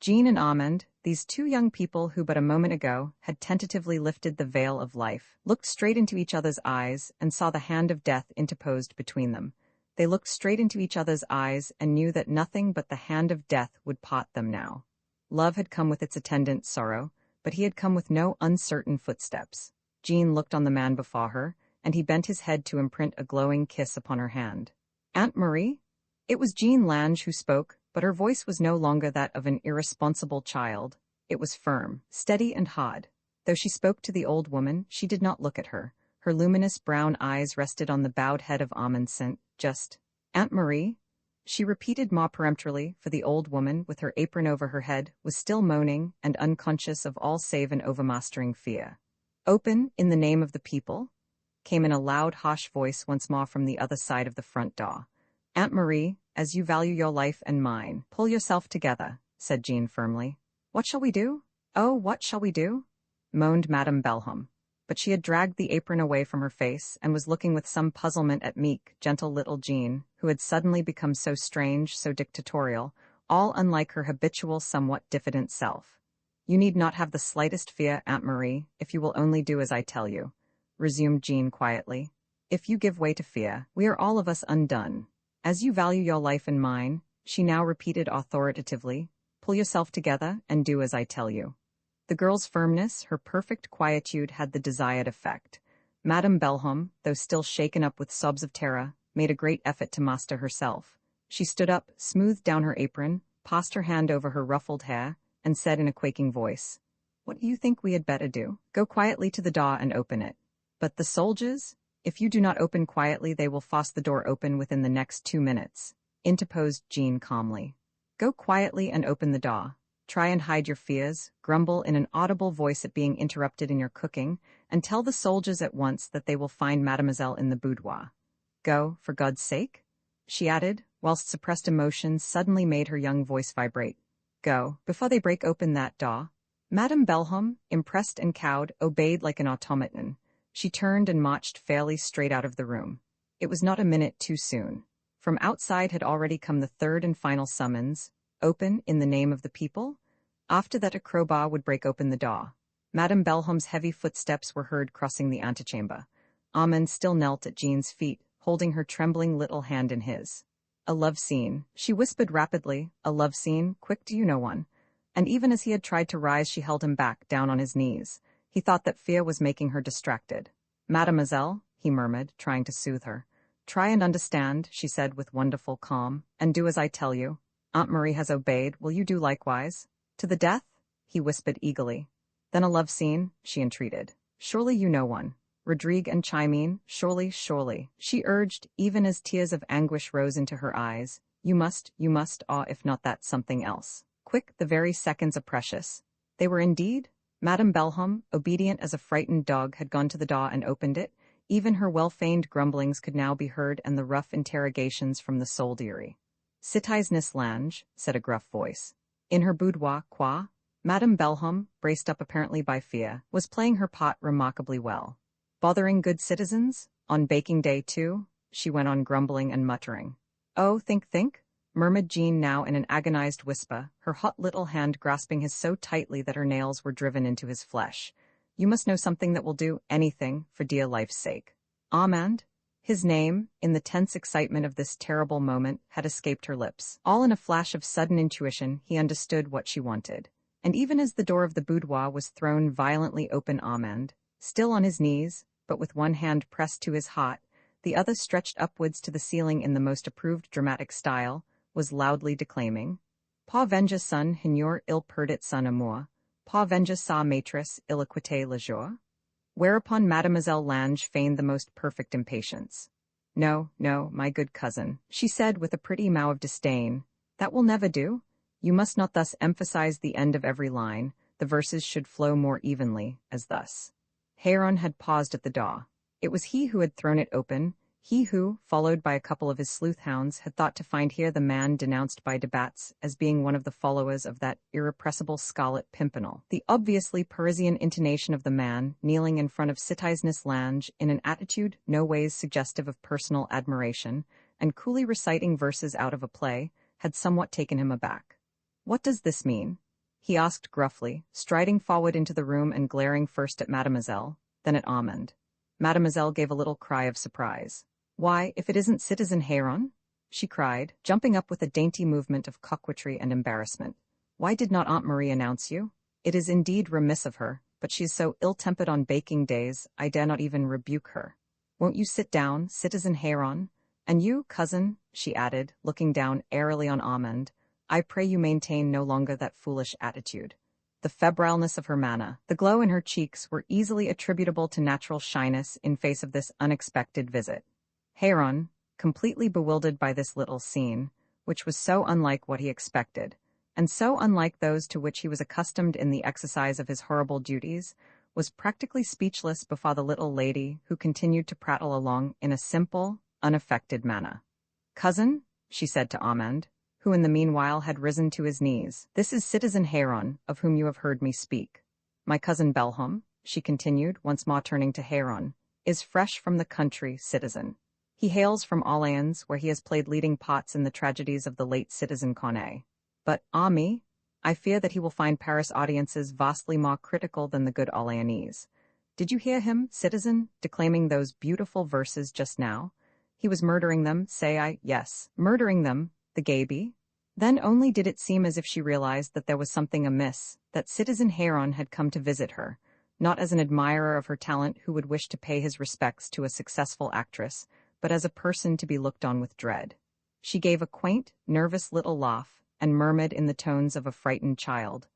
Jean and Armand, these two young people who but a moment ago had tentatively lifted the veil of life, looked straight into each other's eyes and saw the hand of death interposed between them. They looked straight into each other's eyes and knew that nothing but the hand of death would part them now. Love had come with its attendant sorrow, but he had come with no uncertain footsteps. Jean looked on the man before her, and he bent his head to imprint a glowing kiss upon her hand. "Aunt Marie?" It was Jean Lange who spoke, but her voice was no longer that of an irresponsible child. It was firm, steady, and hard. Though she spoke to the old woman, she did not look at her. Her luminous brown eyes rested on the bowed head of Amundsen. Just, "Aunt Marie?" she repeated more peremptorily, for the old woman, with her apron over her head, was still moaning and unconscious of all save an overmastering fear. "Open, in the name of the people?" came in a loud, harsh voice once more from the other side of the front door. "Aunt Marie, as you value your life and mine, pull yourself together," said Jean firmly. "What shall we do? Oh, what shall we do?" moaned Madame Belhomme. But she had dragged the apron away from her face and was looking with some puzzlement at meek, gentle little Jean, who had suddenly become so strange, so dictatorial, all unlike her habitual, somewhat diffident self. "You need not have the slightest fear, Aunt Marie, if you will only do as I tell you," resumed Jean quietly. "If you give way to fear, we are all of us undone. As you value your life and mine," she now repeated authoritatively, "pull yourself together and do as I tell you." The girl's firmness, her perfect quietude had the desired effect. Madame Belhomme, though still shaken up with sobs of terror, made a great effort to master herself. She stood up, smoothed down her apron, passed her hand over her ruffled hair, and said in a quaking voice, "What do you think we had better do? Go quietly to the door and open it." "But the soldiers? If you do not open quietly, they will force the door open within the next 2 minutes," interposed Jean calmly. "Go quietly and open the door. Try and hide your fears, grumble in an audible voice at being interrupted in your cooking, and tell the soldiers at once that they will find Mademoiselle in the boudoir. Go, for God's sake," she added, whilst suppressed emotions suddenly made her young voice vibrate. "Go, before they break open that door." Madame Belhomme, impressed and cowed, obeyed like an automaton. She turned and marched fairly straight out of the room. It was not a minute too soon. From outside had already come the third and final summons: "Open, in the name of the people." After that a crowbar would break open the door. Madame Belhomme's heavy footsteps were heard crossing the antechamber. Armand still knelt at Jean's feet, holding her trembling little hand in his. "A love scene," she whispered rapidly, "a love scene, quick, do you know one?" And even as he had tried to rise, she held him back, down on his knees. He thought that fear was making her distracted. "Mademoiselle," he murmured, trying to soothe her. "Try and understand," she said with wonderful calm, "and do as I tell you. Aunt Marie has obeyed, will you do likewise?" "To the death?" he whispered eagerly. "Then a love scene," she entreated. "Surely you know one. Rodrigue and Chimene, surely, surely," she urged, even as tears of anguish rose into her eyes. You must, ah, if not that, something else. Quick, the very seconds are precious." They were indeed. Madame Belhomme, obedient as a frightened dog, had gone to the door and opened it. Even her well-feigned grumblings could now be heard, and the rough interrogations from the soldiery. "Citizen Lange," said a gruff voice. In her boudoir, quoi? Madame Belhomme, braced up apparently by fear, was playing her part remarkably well. "Bothering good citizens? On baking day too?" she went on grumbling and muttering. "Oh, think," murmured Jean now in an agonized whisper, her hot little hand grasping his so tightly that her nails were driven into his flesh. "You must know something that will do anything for dear life's sake." "Armand?" His name, in the tense excitement of this terrible moment, had escaped her lips. All in a flash of sudden intuition, he understood what she wanted. And even as the door of the boudoir was thrown violently open, Armand, still on his knees, but with one hand pressed to his heart, the other stretched upwards to the ceiling in the most approved dramatic style, was loudly declaiming, "Pas venga son ignore il perdit son amour, pas venga sa maîtresse il quitte le jour." Whereupon Mademoiselle Lange feigned the most perfect impatience. "No, no, my good cousin," she said with a pretty moue of disdain, "that will never do. You must not thus emphasize the end of every line. The verses should flow more evenly, as thus." Héron had paused at the door. It was he who had thrown it open, he who, followed by a couple of his sleuth-hounds, had thought to find here the man denounced by de Batz as being one of the followers of that irrepressible Scarlet Pimpernel. The obviously Parisian intonation of the man, kneeling in front of Citizeness Lange in an attitude no ways suggestive of personal admiration, and coolly reciting verses out of a play, had somewhat taken him aback. "What does this mean?" he asked gruffly, striding forward into the room and glaring first at Mademoiselle, then at Armand. Mademoiselle gave a little cry of surprise. "Why, if it isn't Citizen Héron?" she cried, jumping up with a dainty movement of coquetry and embarrassment. "Why did not Aunt Marie announce you? It is indeed remiss of her, but she is so ill-tempered on baking days, I dare not even rebuke her. Won't you sit down, Citizen Héron? And you, cousin," she added, looking down airily on Armand, "I pray you maintain no longer that foolish attitude." The febrileness of her manner, the glow in her cheeks were easily attributable to natural shyness in face of this unexpected visit. Héron, completely bewildered by this little scene, which was so unlike what he expected, and so unlike those to which he was accustomed in the exercise of his horrible duties, was practically speechless before the little lady who continued to prattle along in a simple, unaffected manner. "Cousin," she said to Armand, who in the meanwhile had risen to his knees, "this is Citizen Héron, of whom you have heard me speak. My cousin Belhomme," she continued, once more turning to Héron, "is fresh from the country, citizen. He hails from Orléans, where he has played leading parts in the tragedies of the late Citizen Corneille. But, ah me, I fear that he will find Paris audiences vastly more critical than the good Orléanese. Did you hear him, citizen, declaiming those beautiful verses just now? He was murdering them, say I, yes, murdering them, the Gaby." Then only did it seem as if she realized that there was something amiss, that Citizen Héron had come to visit her, not as an admirer of her talent who would wish to pay his respects to a successful actress, but as a person to be looked on with dread. She gave a quaint, nervous little laugh, and murmured in the tones of a frightened child,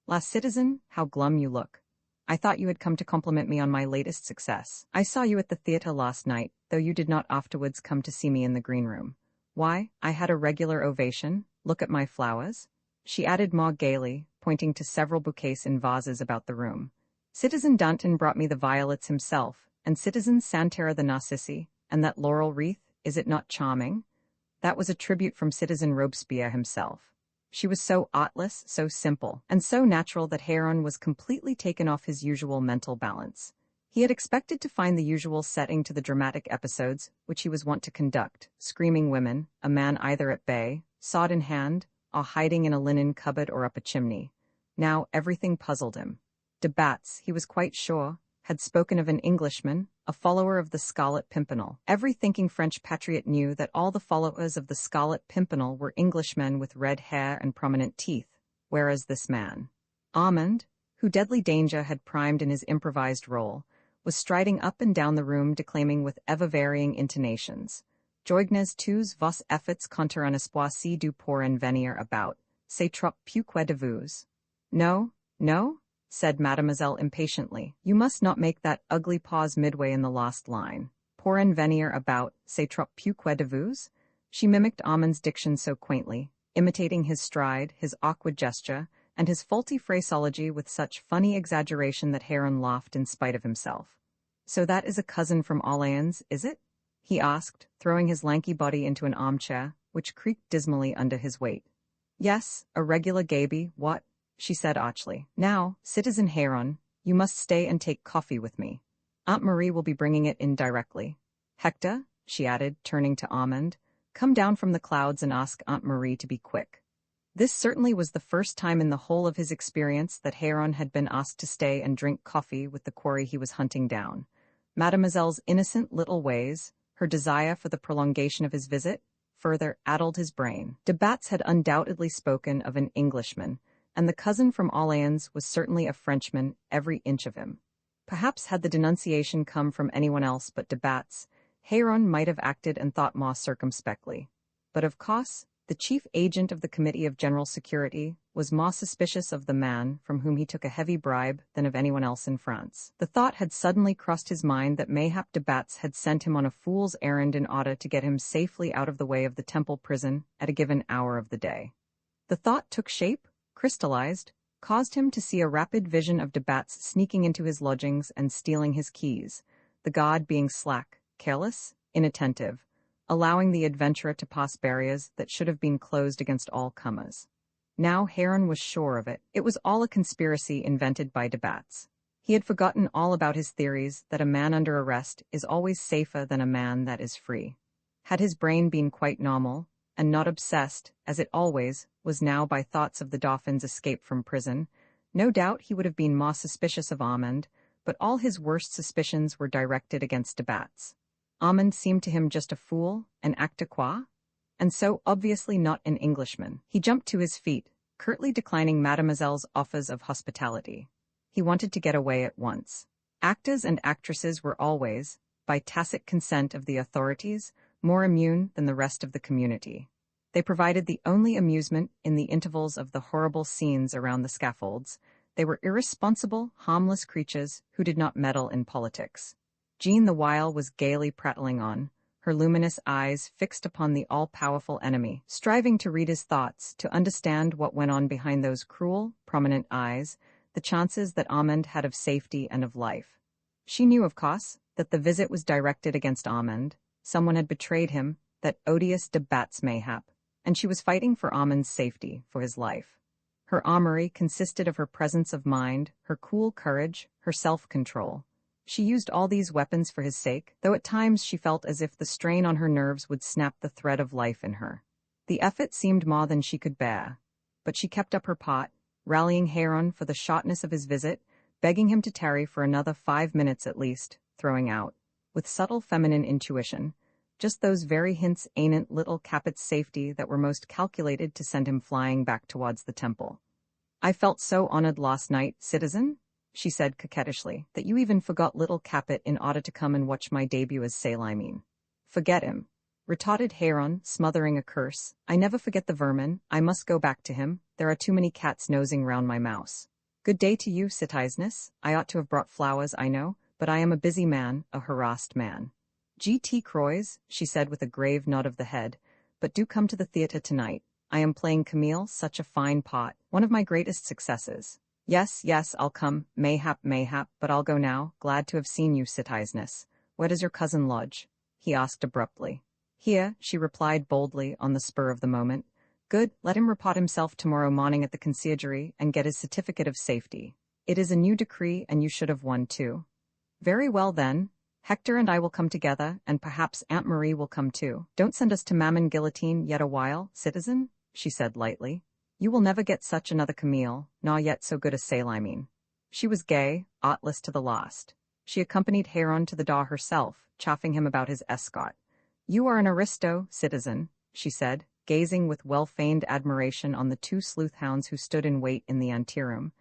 "La citizen, how glum you look. I thought you had come to compliment me on my latest success. I saw you at the theatre last night, though you did not afterwards come to see me in the green room. Why, I had a regular ovation. Look at my flowers," she added more gaily, pointing to several bouquets in vases about the room. "Citizen Danton brought me the violets himself, and Citizen Santerre the narcissi, and that laurel wreath, is it not charming? That was a tribute from Citizen Robespierre himself." She was so artless, so simple, and so natural that Héron was completely taken off his usual mental balance. He had expected to find the usual setting to the dramatic episodes which he was wont to conduct, screaming women, a man either at bay, sword in hand, or hiding in a linen cupboard or up a chimney. Now everything puzzled him. De Batz, he was quite sure, had spoken of an Englishman, a follower of the Scarlet Pimpernel. Every thinking French patriot knew that all the followers of the Scarlet Pimpernel were Englishmen with red hair and prominent teeth, whereas this man, Armand, who deadly danger had primed in his improvised role, was striding up and down the room declaiming with ever-varying intonations, "Joignes tous vos efforts contre un espoir si doux pour en venir about, c'est trop peu de vous." "No, no," said Mademoiselle impatiently. "You must not make that ugly pause midway in the last line. Pour en venir about, c'est trop peu de vous?" She mimicked Armand's diction so quaintly, imitating his stride, his awkward gesture, and his faulty phraseology with such funny exaggeration that Héron laughed in spite of himself. "So that is a cousin from Orléans, is it?" he asked, throwing his lanky body into an armchair, which creaked dismally under his weight. "Yes, a regular Gaby, what?" she said archly. "Now, Citizen Héron, you must stay and take coffee with me. Aunt Marie will be bringing it in directly. Hector," she added, turning to Armand, "come down from the clouds and ask Aunt Marie to be quick." This certainly was the first time in the whole of his experience that Héron had been asked to stay and drink coffee with the quarry he was hunting down. Mademoiselle's innocent little ways, Her desire for the prolongation of his visit further addled his brain. De Batz had undoubtedly spoken of an Englishman, and the cousin from Orléans was certainly a Frenchman, every inch of him. Perhaps had the denunciation come from anyone else but de Batz, Héron might have acted and thought more circumspectly. But of course, the chief agent of the Committee of General Security was more suspicious of the man from whom he took a heavy bribe than of anyone else in France. The thought had suddenly crossed his mind that mayhap de Batz had sent him on a fool's errand in order to get him safely out of the way of the Temple prison at a given hour of the day. The thought took shape, crystallized, caused him to see a rapid vision of de Batz sneaking into his lodgings and stealing his keys, the guard being slack, careless, inattentive, allowing the adventurer to pass barriers that should have been closed against all comers. Now Héron was sure of it. It was all a conspiracy invented by de Batz. He had forgotten all about his theories that a man under arrest is always safer than a man that is free. Had his brain been quite normal, and not obsessed, as it always was now by thoughts of the Dauphin's escape from prison, no doubt he would have been more suspicious of Armand, but all his worst suspicions were directed against de Batz. Armand seemed to him just a fool, an acte quoi, and so obviously not an Englishman. He jumped to his feet, curtly declining Mademoiselle's offers of hospitality. He wanted to get away at once. Actors and actresses were always, by tacit consent of the authorities, more immune than the rest of the community. They provided the only amusement in the intervals of the horrible scenes around the scaffolds. They were irresponsible, harmless creatures who did not meddle in politics. Jean the while was gaily prattling on, her luminous eyes fixed upon the all-powerful enemy, striving to read his thoughts, to understand what went on behind those cruel, prominent eyes, the chances that Armand had of safety and of life. She knew, of course, that the visit was directed against Armand. Someone had betrayed him, that odious de Batz mayhap, and she was fighting for Armand's safety, for his life. Her armory consisted of her presence of mind, her cool courage, her self-control. She used all these weapons for his sake, though at times she felt as if the strain on her nerves would snap the thread of life in her. The effort seemed more than she could bear, but she kept up her part, rallying Héron for the shortness of his visit, begging him to tarry for another 5 minutes at least, throwing out, with subtle feminine intuition, just those very hints ain't little Capet's safety that were most calculated to send him flying back towards the temple. "I felt so honored last night, citizen," she said coquettishly, "that you even forgot little Capet in order to come and watch my debut as Salamine." "Forget him," retorted Héron, smothering a curse. "I never forget the vermin. I must go back to him. There are too many cats nosing round my mouse. Good day to you, citizeness. I ought to have brought flowers, I know, but I am a busy man, a harassed man." "G.T. Croix," she said with a grave nod of the head, "but do come to the theatre tonight. I am playing Camille, such a fine part, one of my greatest successes." "Yes, yes, I'll come, mayhap, but I'll go now. Glad to have seen you, citizeness. Where does your cousin lodge?" he asked abruptly. "Here," she replied boldly on the spur of the moment. "Good, let him report himself tomorrow morning at the conciergerie and get his certificate of safety. It is a new decree, and you should have one too." "Very well then. Hector and I will come together, and perhaps Aunt Marie will come too. Don't send us to Mammon Guillotine yet a while, citizen," she said lightly. "You will never get such another Camille, nor yet so good a Salamine." She was gay, artless to the last. She accompanied Héron to the door herself, chaffing him about his escort. "You are an aristo, citizen," she said, gazing with well-feigned admiration on the 2 sleuth-hounds who stood in wait in the anteroom.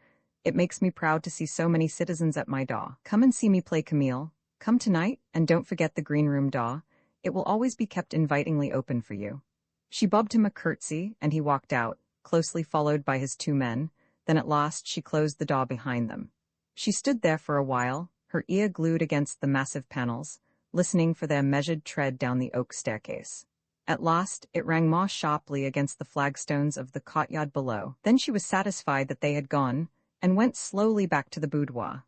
"It makes me proud to see so many citizens at my door. Come and see me play Camille. Come tonight, and don't forget the green room door. It will always be kept invitingly open for you." She bobbed him a curtsy, and he walked out, closely followed by his 2 men. Then at last she closed the door behind them. She stood there for a while, her ear glued against the massive panels, listening for their measured tread down the oak staircase. At last it rang more sharply against the flagstones of the courtyard below. Then she was satisfied that they had gone, and went slowly back to the boudoir.